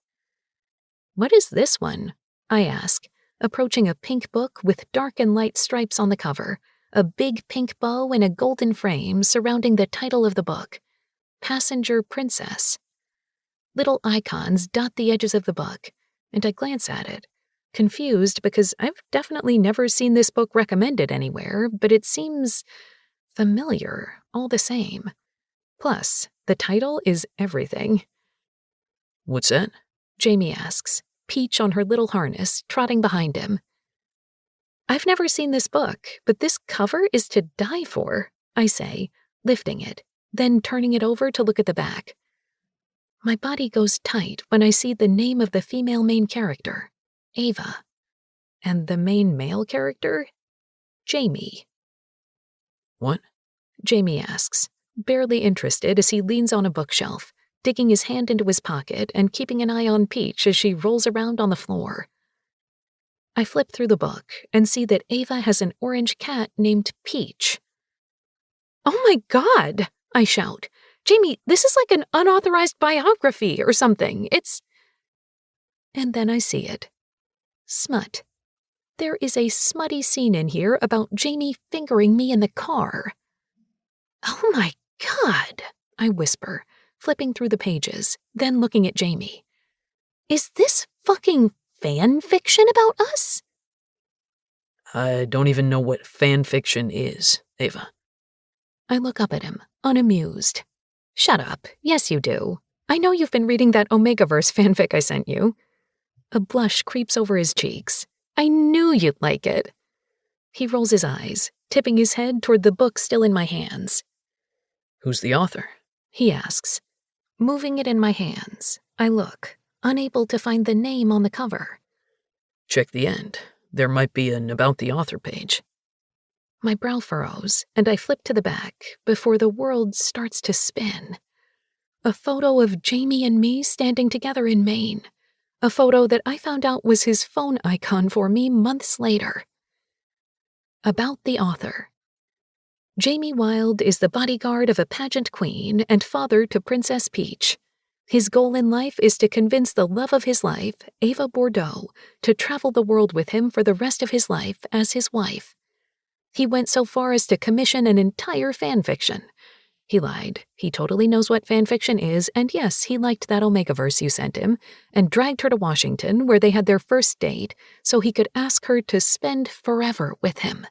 "What is this one?" I ask, approaching a pink book with dark and light stripes on the cover, a big pink bow and a golden frame surrounding the title of the book, Passenger Princess. Little icons dot the edges of the book, and I glance at it, confused because I've definitely never seen this book recommended anywhere, but it seems familiar all the same. Plus, the title is everything. What's that? Jamie asks, Peach on her little harness, trotting behind him. "I've never seen this book, but this cover is to die for," I say, lifting it, then turning it over to look at the back. My body goes tight when I see the name of the female main character, Ava. And the main male character? Jamie. "What?" Jamie asks, barely interested as he leans on a bookshelf, digging his hand into his pocket and keeping an eye on Peach as she rolls around on the floor. I flip through the book and see that Ava has an orange cat named Peach. "Oh my God!" I shout. "Jamie, this is like an unauthorized biography or something. It's..." And then I see it. Smut. There is a smutty scene in here about Jamie fingering me in the car. "Oh my God," I whisper, flipping through the pages, then looking at Jamie. "Is this fucking fan fiction about us?" I don't even know what fan fiction is, Ava. I look up at him, unamused. "Shut up. Yes, you do. I know you've been reading that Omegaverse fanfic I sent you." A blush creeps over his cheeks. "I knew you'd like it." He rolls his eyes, tipping his head toward the book still in my hands. Who's the author? He asks. Moving it in my hands, I look, unable to find the name on the cover. Check the end. There might be an About the Author page. My brow furrows, and I flip to the back before the world starts to spin. A photo of Jamie and me standing together in Maine. A photo that I found out was his phone icon for me months later. About the author. Jamie Wilde is the bodyguard of a pageant queen and father to Princess Peach. His goal in life is to convince the love of his life, Ava Bordeaux, to travel the world with him for the rest of his life as his wife. He went so far as to commission an entire fanfiction. He lied. He totally knows what fanfiction is, and yes, he liked that Omegaverse you sent him, and dragged her to Washington where they had their first date so he could ask her to spend forever with him.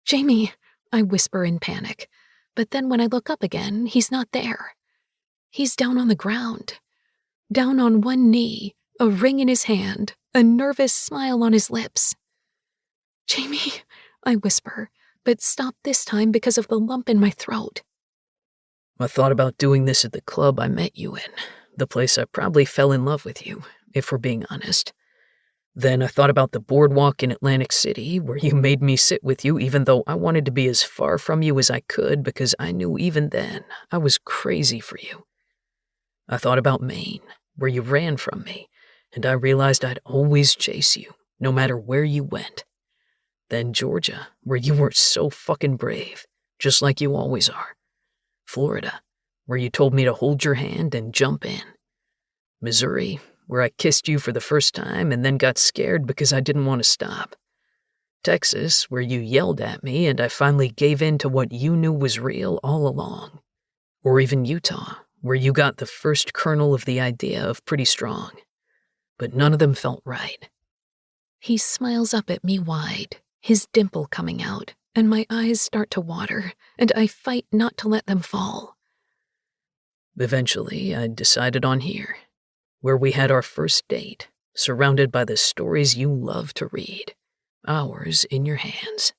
"Jamie," I whisper in panic, but then when I look up again, he's not there. He's down on the ground. Down on one knee, a ring in his hand, a nervous smile on his lips. "Jamie," I whisper, but stop this time because of the lump in my throat. I thought about doing this at the club I met you in, the place I probably fell in love with you, if we're being honest. Then I thought about the boardwalk in Atlantic City, where you made me sit with you even though I wanted to be as far from you as I could because I knew even then I was crazy for you. I thought about Maine, where you ran from me, and I realized I'd always chase you, no matter where you went. Then Georgia, where you were so fucking brave, just like you always are. Florida, where you told me to hold your hand and jump in. Missouri, where I kissed you for the first time and then got scared because I didn't want to stop. Texas, where you yelled at me and I finally gave in to what you knew was real all along. Or even Utah, where you got the first kernel of the idea of pretty strong. But none of them felt right. He smiles up at me wide, his dimple coming out, and my eyes start to water, and I fight not to let them fall. Eventually, I decided on here, where we had our first date, surrounded by the stories you love to read, ours in your hands.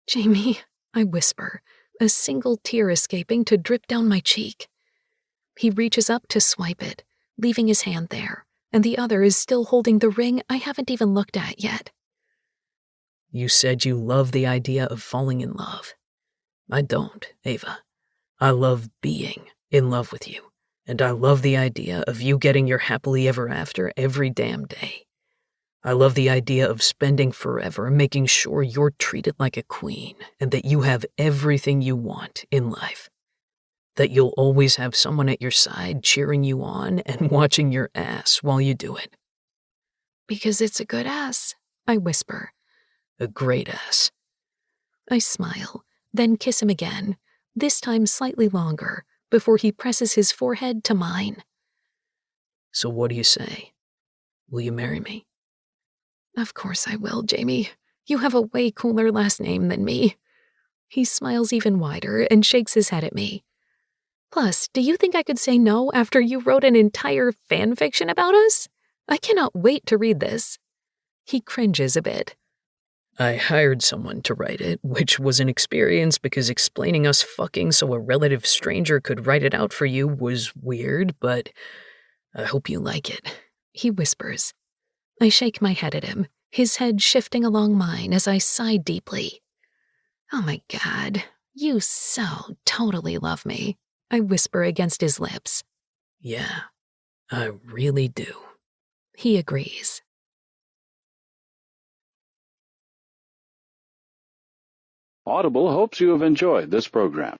Jamie, I whisper, a single tear escaping to drip down my cheek. He reaches up to swipe it, leaving his hand there, and the other is still holding the ring I haven't even looked at yet. You said you love the idea of falling in love. I don't, Ava. I love being in love with you, and I love the idea of you getting your happily ever after every damn day. I love the idea of spending forever making sure you're treated like a queen and that you have everything you want in life. That you'll always have someone at your side cheering you on and watching your ass while you do it. Because it's a good ass, I whisper. A great ass. I smile, then kiss him again, this time slightly longer, before he presses his forehead to mine. So what do you say? Will you marry me? Of course I will, Jamie. You have a way cooler last name than me. He smiles even wider and shakes his head at me. Plus, do you think I could say no after you wrote an entire fan fiction about us? I cannot wait to read this. He cringes a bit. I hired someone to write it, which was an experience because explaining us fucking so a relative stranger could write it out for you was weird, but I hope you like it. He whispers. I shake my head at him, his head shifting along mine as I sigh deeply. Oh my God, you so totally love me, I whisper against his lips. Yeah, I really do. He agrees. Audible hopes you have enjoyed this program.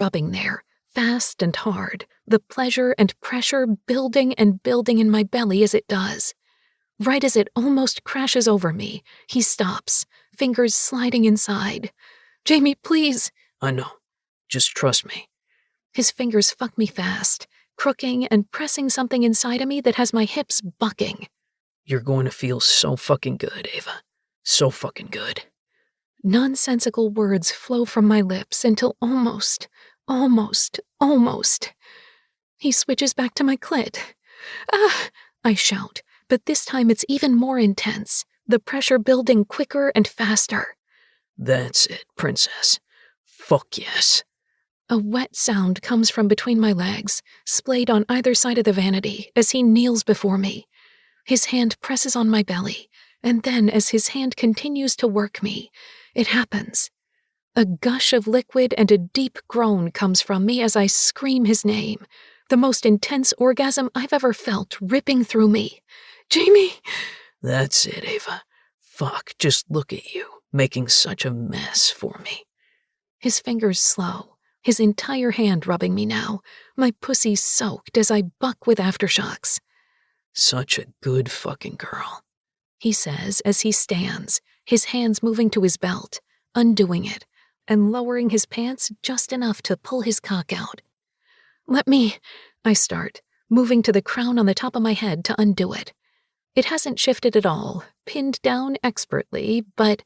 rubbing there, fast and hard, the pleasure and pressure building and building in my belly as it does. Right as it almost crashes over me, he stops, fingers sliding inside. Jamie, please. I know. Just trust me. His fingers fuck me fast, crooking and pressing something inside of me that has my hips bucking. You're going to feel so fucking good, Ava. So fucking good. Nonsensical words flow from my lips until almost. He switches back to my clit. Ah! I shout, but this time it's even more intense, the pressure building quicker and faster. That's it, princess. Fuck yes. A wet sound comes from between my legs, splayed on either side of the vanity as he kneels before me. His hand presses on my belly, and then as his hand continues to work me, it happens. A gush of liquid and a deep groan comes from me as I scream his name, the most intense orgasm I've ever felt ripping through me. Jamie! That's it, Ava. Fuck, just look at you, making such a mess for me. His fingers slow, his entire hand rubbing me now, my pussy soaked as I buck with aftershocks. Such a good fucking girl, he says as he stands, his hands moving to his belt, undoing it, and lowering his pants just enough to pull his cock out. Let me, I start, moving to the crown on the top of my head to undo it. It hasn't shifted at all, pinned down expertly, but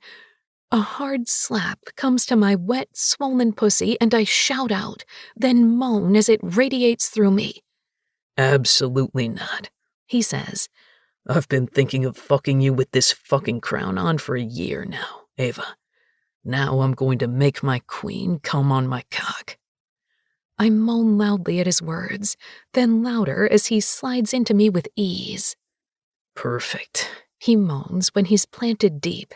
a hard slap comes to my wet, swollen pussy and I shout out, then moan as it radiates through me. Absolutely not, he says. I've been thinking of fucking you with this fucking crown on for a year now, Ava. Now I'm going to make my queen come on my cock. I moan loudly at his words, then louder as he slides into me with ease. Perfect, he moans when he's planted deep.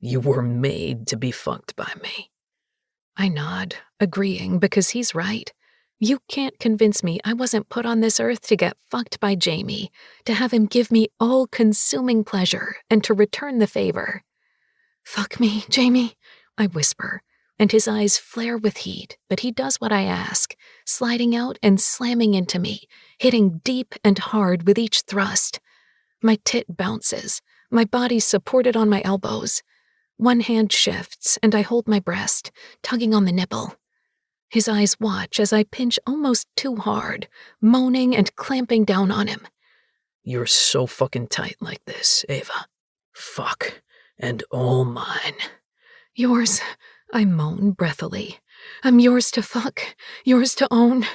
You were made to be fucked by me. I nod, agreeing because he's right. You can't convince me I wasn't put on this earth to get fucked by Jamie, to have him give me all-consuming pleasure and to return the favor. Fuck me, Jamie, I whisper, and his eyes flare with heat, but he does what I ask, sliding out and slamming into me, hitting deep and hard with each thrust. My tit bounces, my body supported on my elbows. One hand shifts, and I hold my breast, tugging on the nipple. His eyes watch as I pinch almost too hard, moaning and clamping down on him. You're so fucking tight like this, Ava. Fuck. And all mine. Yours, I moan breathily. I'm yours to fuck, yours to own.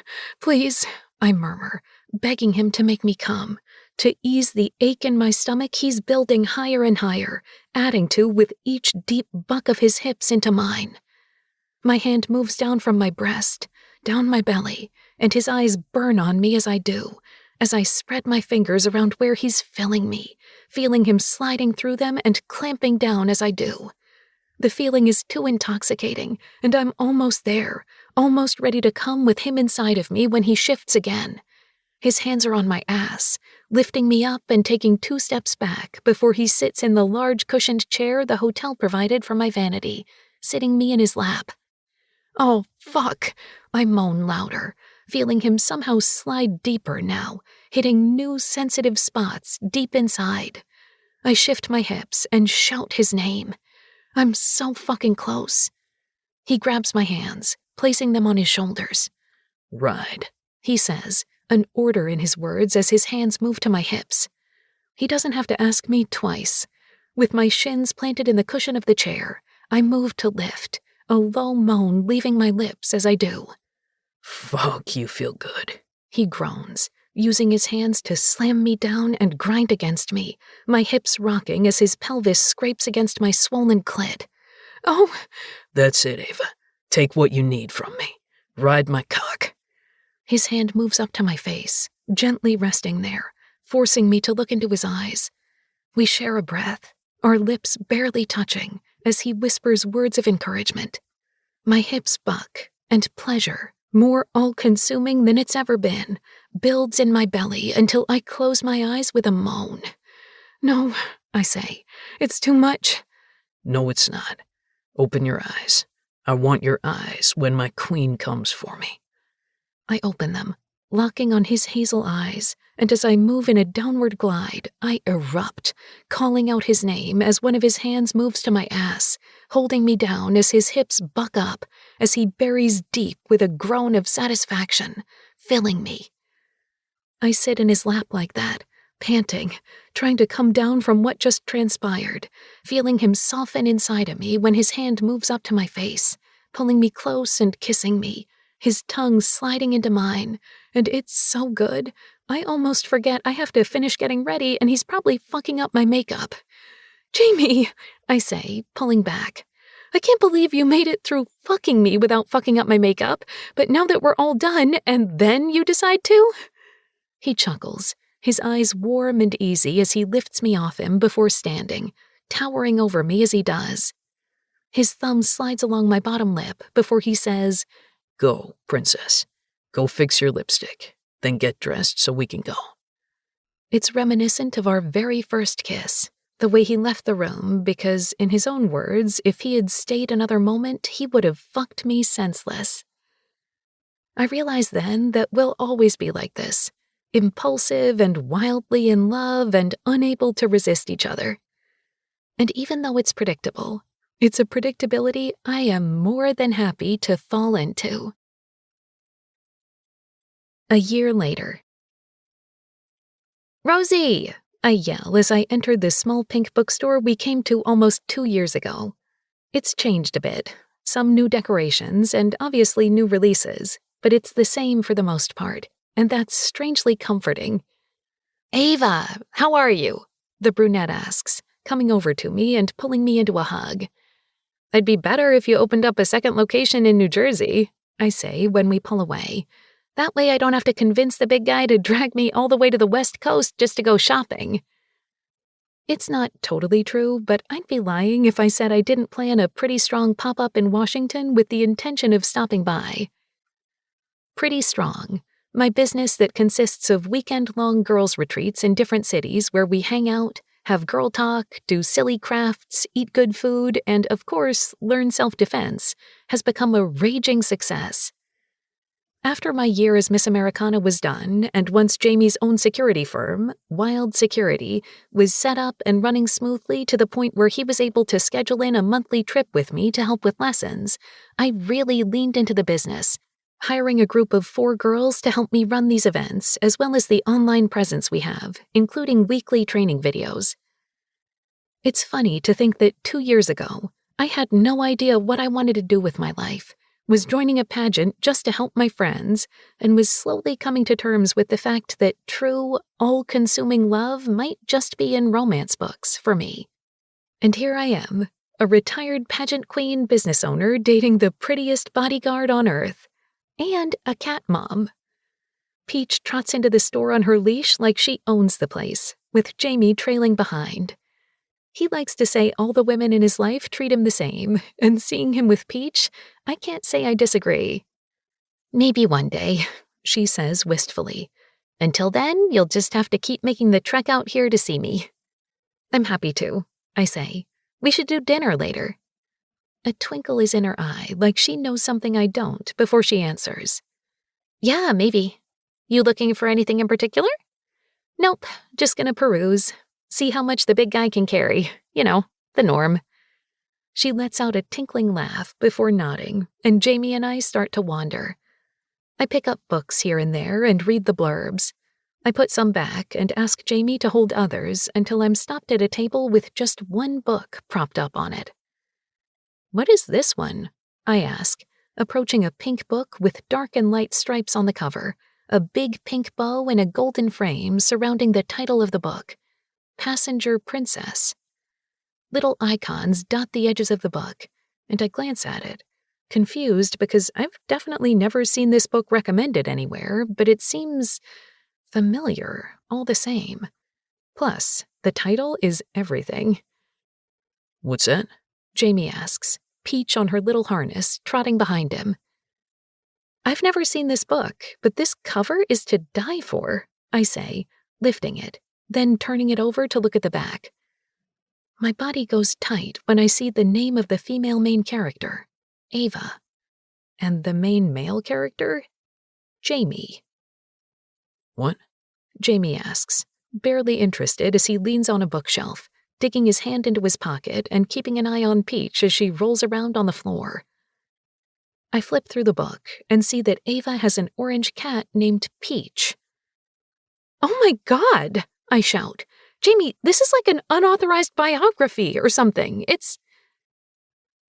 Please, I murmur, begging him to make me come. To ease the ache in my stomach he's building higher and higher, adding to with each deep buck of his hips into mine. My hand moves down from my breast, down my belly, and his eyes burn on me as I do, as I spread my fingers around where he's filling me, feeling him sliding through them and clamping down as I do. The feeling is too intoxicating, and I'm almost there, almost ready to come with him inside of me when he shifts again. His hands are on my ass, lifting me up and taking 2 steps back before he sits in the large cushioned chair the hotel provided for my vanity, sitting me in his lap. Oh, fuck, I moan louder, feeling him somehow slide deeper now, hitting new sensitive spots deep inside. I shift my hips and shout his name. I'm so fucking close. He grabs my hands, placing them on his shoulders. Ride, he says, an order in his words as his hands move to my hips. He doesn't have to ask me twice. With my shins planted in the cushion of the chair, I move to lift, a low moan leaving my lips as I do. Fuck, you feel good, he groans, using his hands to slam me down and grind against me, my hips rocking as his pelvis scrapes against my swollen clit. Oh! That's it, Ava. Take what you need from me. Ride my cock. His hand moves up to my face, gently resting there, forcing me to look into his eyes. We share a breath, our lips barely touching, as he whispers words of encouragement. My hips buck, and pleasure, more all-consuming than it's ever been, builds in my belly until I close my eyes with a moan. No, I say, it's too much. No, it's not. Open your eyes. I want your eyes when my queen comes for me. I open them, locking on his hazel eyes, and as I move in a downward glide, I erupt, calling out his name as one of his hands moves to my ass, holding me down as his hips buck up, as he buries deep with a groan of satisfaction, filling me. I sit in his lap like that, panting, trying to come down from what just transpired, feeling him soften inside of me when his hand moves up to my face, pulling me close and kissing me, his tongue sliding into mine, and it's so good, I almost forget I have to finish getting ready and he's probably fucking up my makeup. Jamie, I say, pulling back. I can't believe you made it through fucking me without fucking up my makeup, but now that we're all done, and then you decide to? He chuckles, his eyes warm and easy as he lifts me off him before standing, towering over me as he does. His thumb slides along my bottom lip before he says, Go, princess. Go fix your lipstick, then get dressed so we can go. It's reminiscent of our very first kiss, the way he left the room because, in his own words, if he had stayed another moment, he would have fucked me senseless. I realize then that we'll always be like this, impulsive and wildly in love and unable to resist each other. And even though it's predictable, it's a predictability I am more than happy to fall into. A year later. Rosie! I yell as I enter the small pink bookstore we came to almost 2 years ago. It's changed a bit, some new decorations and obviously new releases, but it's the same for the most part, and that's strangely comforting. Ava, how are you? The brunette asks, coming over to me and pulling me into a hug. I'd be better if you opened up a second location in New Jersey, I say when we pull away. That way I don't have to convince the big guy to drag me all the way to the West Coast just to go shopping. It's not totally true, but I'd be lying if I said I didn't plan a pretty strong pop-up in Washington with the intention of stopping by. Pretty Strong, my business that consists of weekend-long girls' retreats in different cities where we hang out, have girl talk, do silly crafts, eat good food, and, of course, learn self-defense, has become a raging success. After my year as Miss Americana was done, and once Jamie's own security firm, Wild Security, was set up and running smoothly to the point where he was able to schedule in a monthly trip with me to help with lessons, I really leaned into the business, hiring a group of 4 girls to help me run these events, as well as the online presence we have, including weekly training videos. It's funny to think that 2 years ago, I had no idea what I wanted to do with my life, was joining a pageant just to help my friends, and was slowly coming to terms with the fact that true, all-consuming love might just be in romance books for me. And here I am, a retired pageant queen business owner dating the prettiest bodyguard on earth, and a cat mom. Peach trots into the store on her leash like she owns the place, with Jamie trailing behind. He likes to say all the women in his life treat him the same, and seeing him with Peach, I can't say I disagree. Maybe one day, she says wistfully. Until then, you'll just have to keep making the trek out here to see me. I'm happy to, I say. We should do dinner later. A twinkle is in her eye, like she knows something I don't, before she answers. Yeah, maybe. You looking for anything in particular? Nope, just gonna peruse. See how much the big guy can carry. You know, the norm. She lets out a tinkling laugh before nodding, and Jamie and I start to wander. I pick up books here and there and read the blurbs. I put some back and ask Jamie to hold others until I'm stopped at a table with just one book propped up on it. What is this one? I ask, approaching a pink book with dark and light stripes on the cover, a big pink bow and a golden frame surrounding the title of the book. Passenger Princess. Little icons dot the edges of the book, and I glance at it, confused because I've definitely never seen this book recommended anywhere, but it seems familiar all the same. Plus, the title is everything. What's that? Jamie asks, Peach on her little harness, trotting behind him. I've never seen this book, but this cover is to die for, I say, lifting it, then turning it over to look at the back. My body goes tight when I see the name of the female main character, Ava. And the main male character? Jamie. What? Jamie asks, barely interested as he leans on a bookshelf, digging his hand into his pocket and keeping an eye on Peach as she rolls around on the floor. I flip through the book and see that Ava has an orange cat named Peach. "Oh my God!" I shout. "Jamie, this is like an unauthorized biography or something. It's—"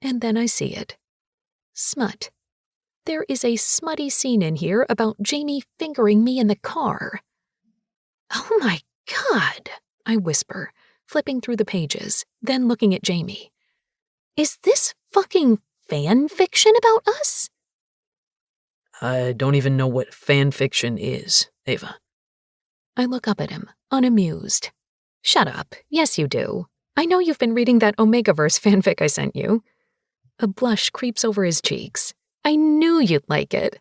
And then I see it. Smut. There is a smutty scene in here about Jamie fingering me in the car. "Oh my God," I whisper, flipping through the pages, then looking at Jamie. "Is this fucking fan fiction about us?" I don't even know what fan fiction is, Ava. I look up at him, unamused. "Shut up. Yes, you do. I know you've been reading that Omegaverse fanfic I sent you." A blush creeps over his cheeks. "I knew you'd like it."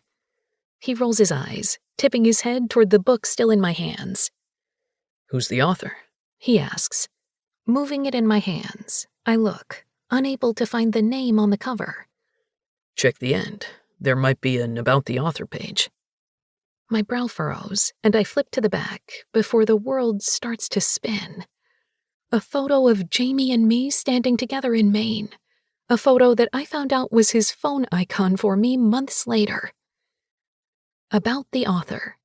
He rolls his eyes, tipping his head toward the book still in my hands. Who's the author? He asks. Moving it in my hands, I look, unable to find the name on the cover. Check the end. There might be an About the Author page. My brow furrows, and I flip to the back before the world starts to spin. A photo of Jamie and me standing together in Maine. A photo that I found out was his phone icon for me months later. About the author.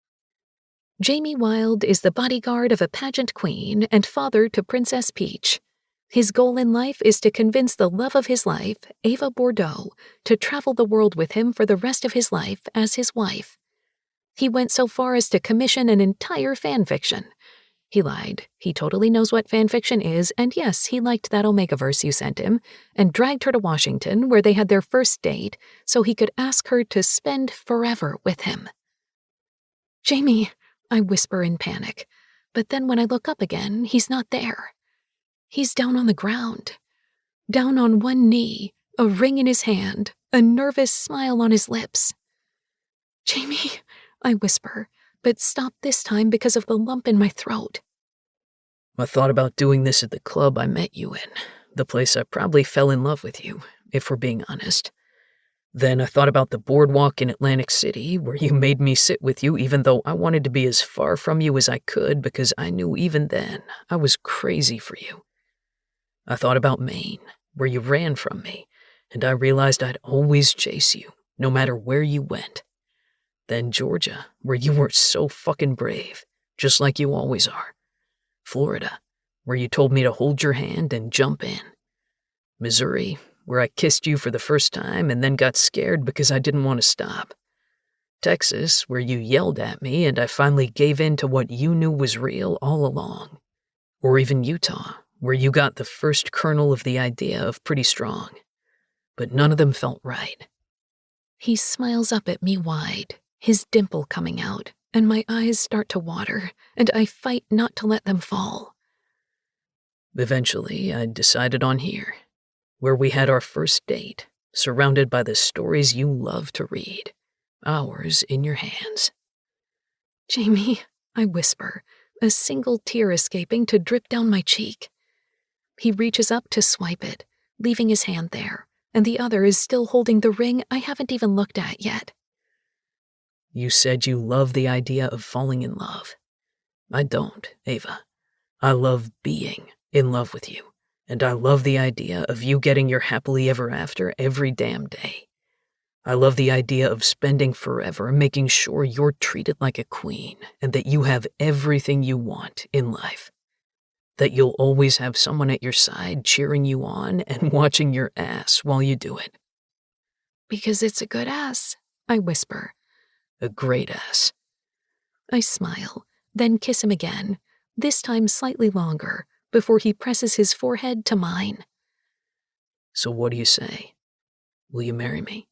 Jamie Wilde is the bodyguard of a pageant queen and father to Princess Peach. His goal in life is to convince the love of his life, Ava Bordeaux, to travel the world with him for the rest of his life as his wife. He went so far as to commission an entire fanfiction. He lied. He totally knows what fanfiction is, and yes, he liked that Omegaverse you sent him, and dragged her to Washington, where they had their first date, so he could ask her to spend forever with him. "Jamie," I whisper in panic, but then when I look up again, he's not there. He's down on the ground. Down on one knee, a ring in his hand, a nervous smile on his lips. "Jamie," I whisper, but stop this time because of the lump in my throat. I thought about doing this at the club I met you in, the place I probably fell in love with you, if we're being honest. Then I thought about the boardwalk in Atlantic City, where you made me sit with you even though I wanted to be as far from you as I could because I knew even then I was crazy for you. I thought about Maine, where you ran from me, and I realized I'd always chase you, no matter where you went. Then Georgia, where you were so fucking brave, just like you always are. Florida, where you told me to hold your hand and jump in. Missouri, where I kissed you for the first time and then got scared because I didn't want to stop. Texas, where you yelled at me and I finally gave in to what you knew was real all along. Or even Utah, where you got the first kernel of the idea of pretty strong. But none of them felt right. He smiles up at me wide, his dimple coming out, and my eyes start to water, and I fight not to let them fall. Eventually, I decided on here, where we had our first date, surrounded by the stories you love to read, ours in your hands. "Jamie," I whisper, a single tear escaping to drip down my cheek. He reaches up to swipe it, leaving his hand there, and the other is still holding the ring I haven't even looked at yet. You said you love the idea of falling in love. I don't, Ava. I love being in love with you, and I love the idea of you getting your happily ever after every damn day. I love the idea of spending forever making sure you're treated like a queen and that you have everything you want in life. That you'll always have someone at your side cheering you on and watching your ass while you do it. "Because it's a good ass," I whisper. A great ass. I smile, then kiss him again, this time slightly longer, before he presses his forehead to mine. So what do you say? Will you marry me?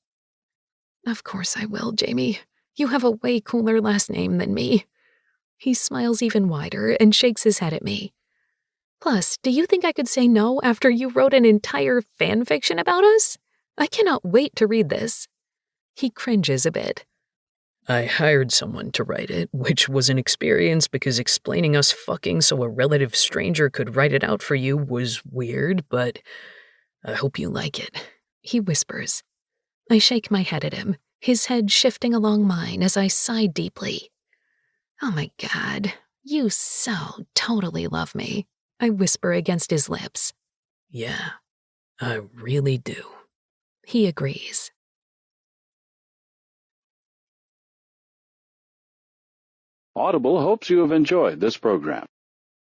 "Of course I will, Jamie. You have a way cooler last name than me." He smiles even wider and shakes his head at me. "Plus, do you think I could say no after you wrote an entire fan fiction about us? I cannot wait to read this." He cringes a bit. I hired someone to write it, which was an experience because explaining us fucking so a relative stranger could write it out for you was weird, but I hope you like it. He whispers. I shake my head at him, his head shifting along mine as I sigh deeply. Oh my God, you so totally love me, I whisper against his lips. Yeah, I really do. He agrees. Audible hopes you have enjoyed this program.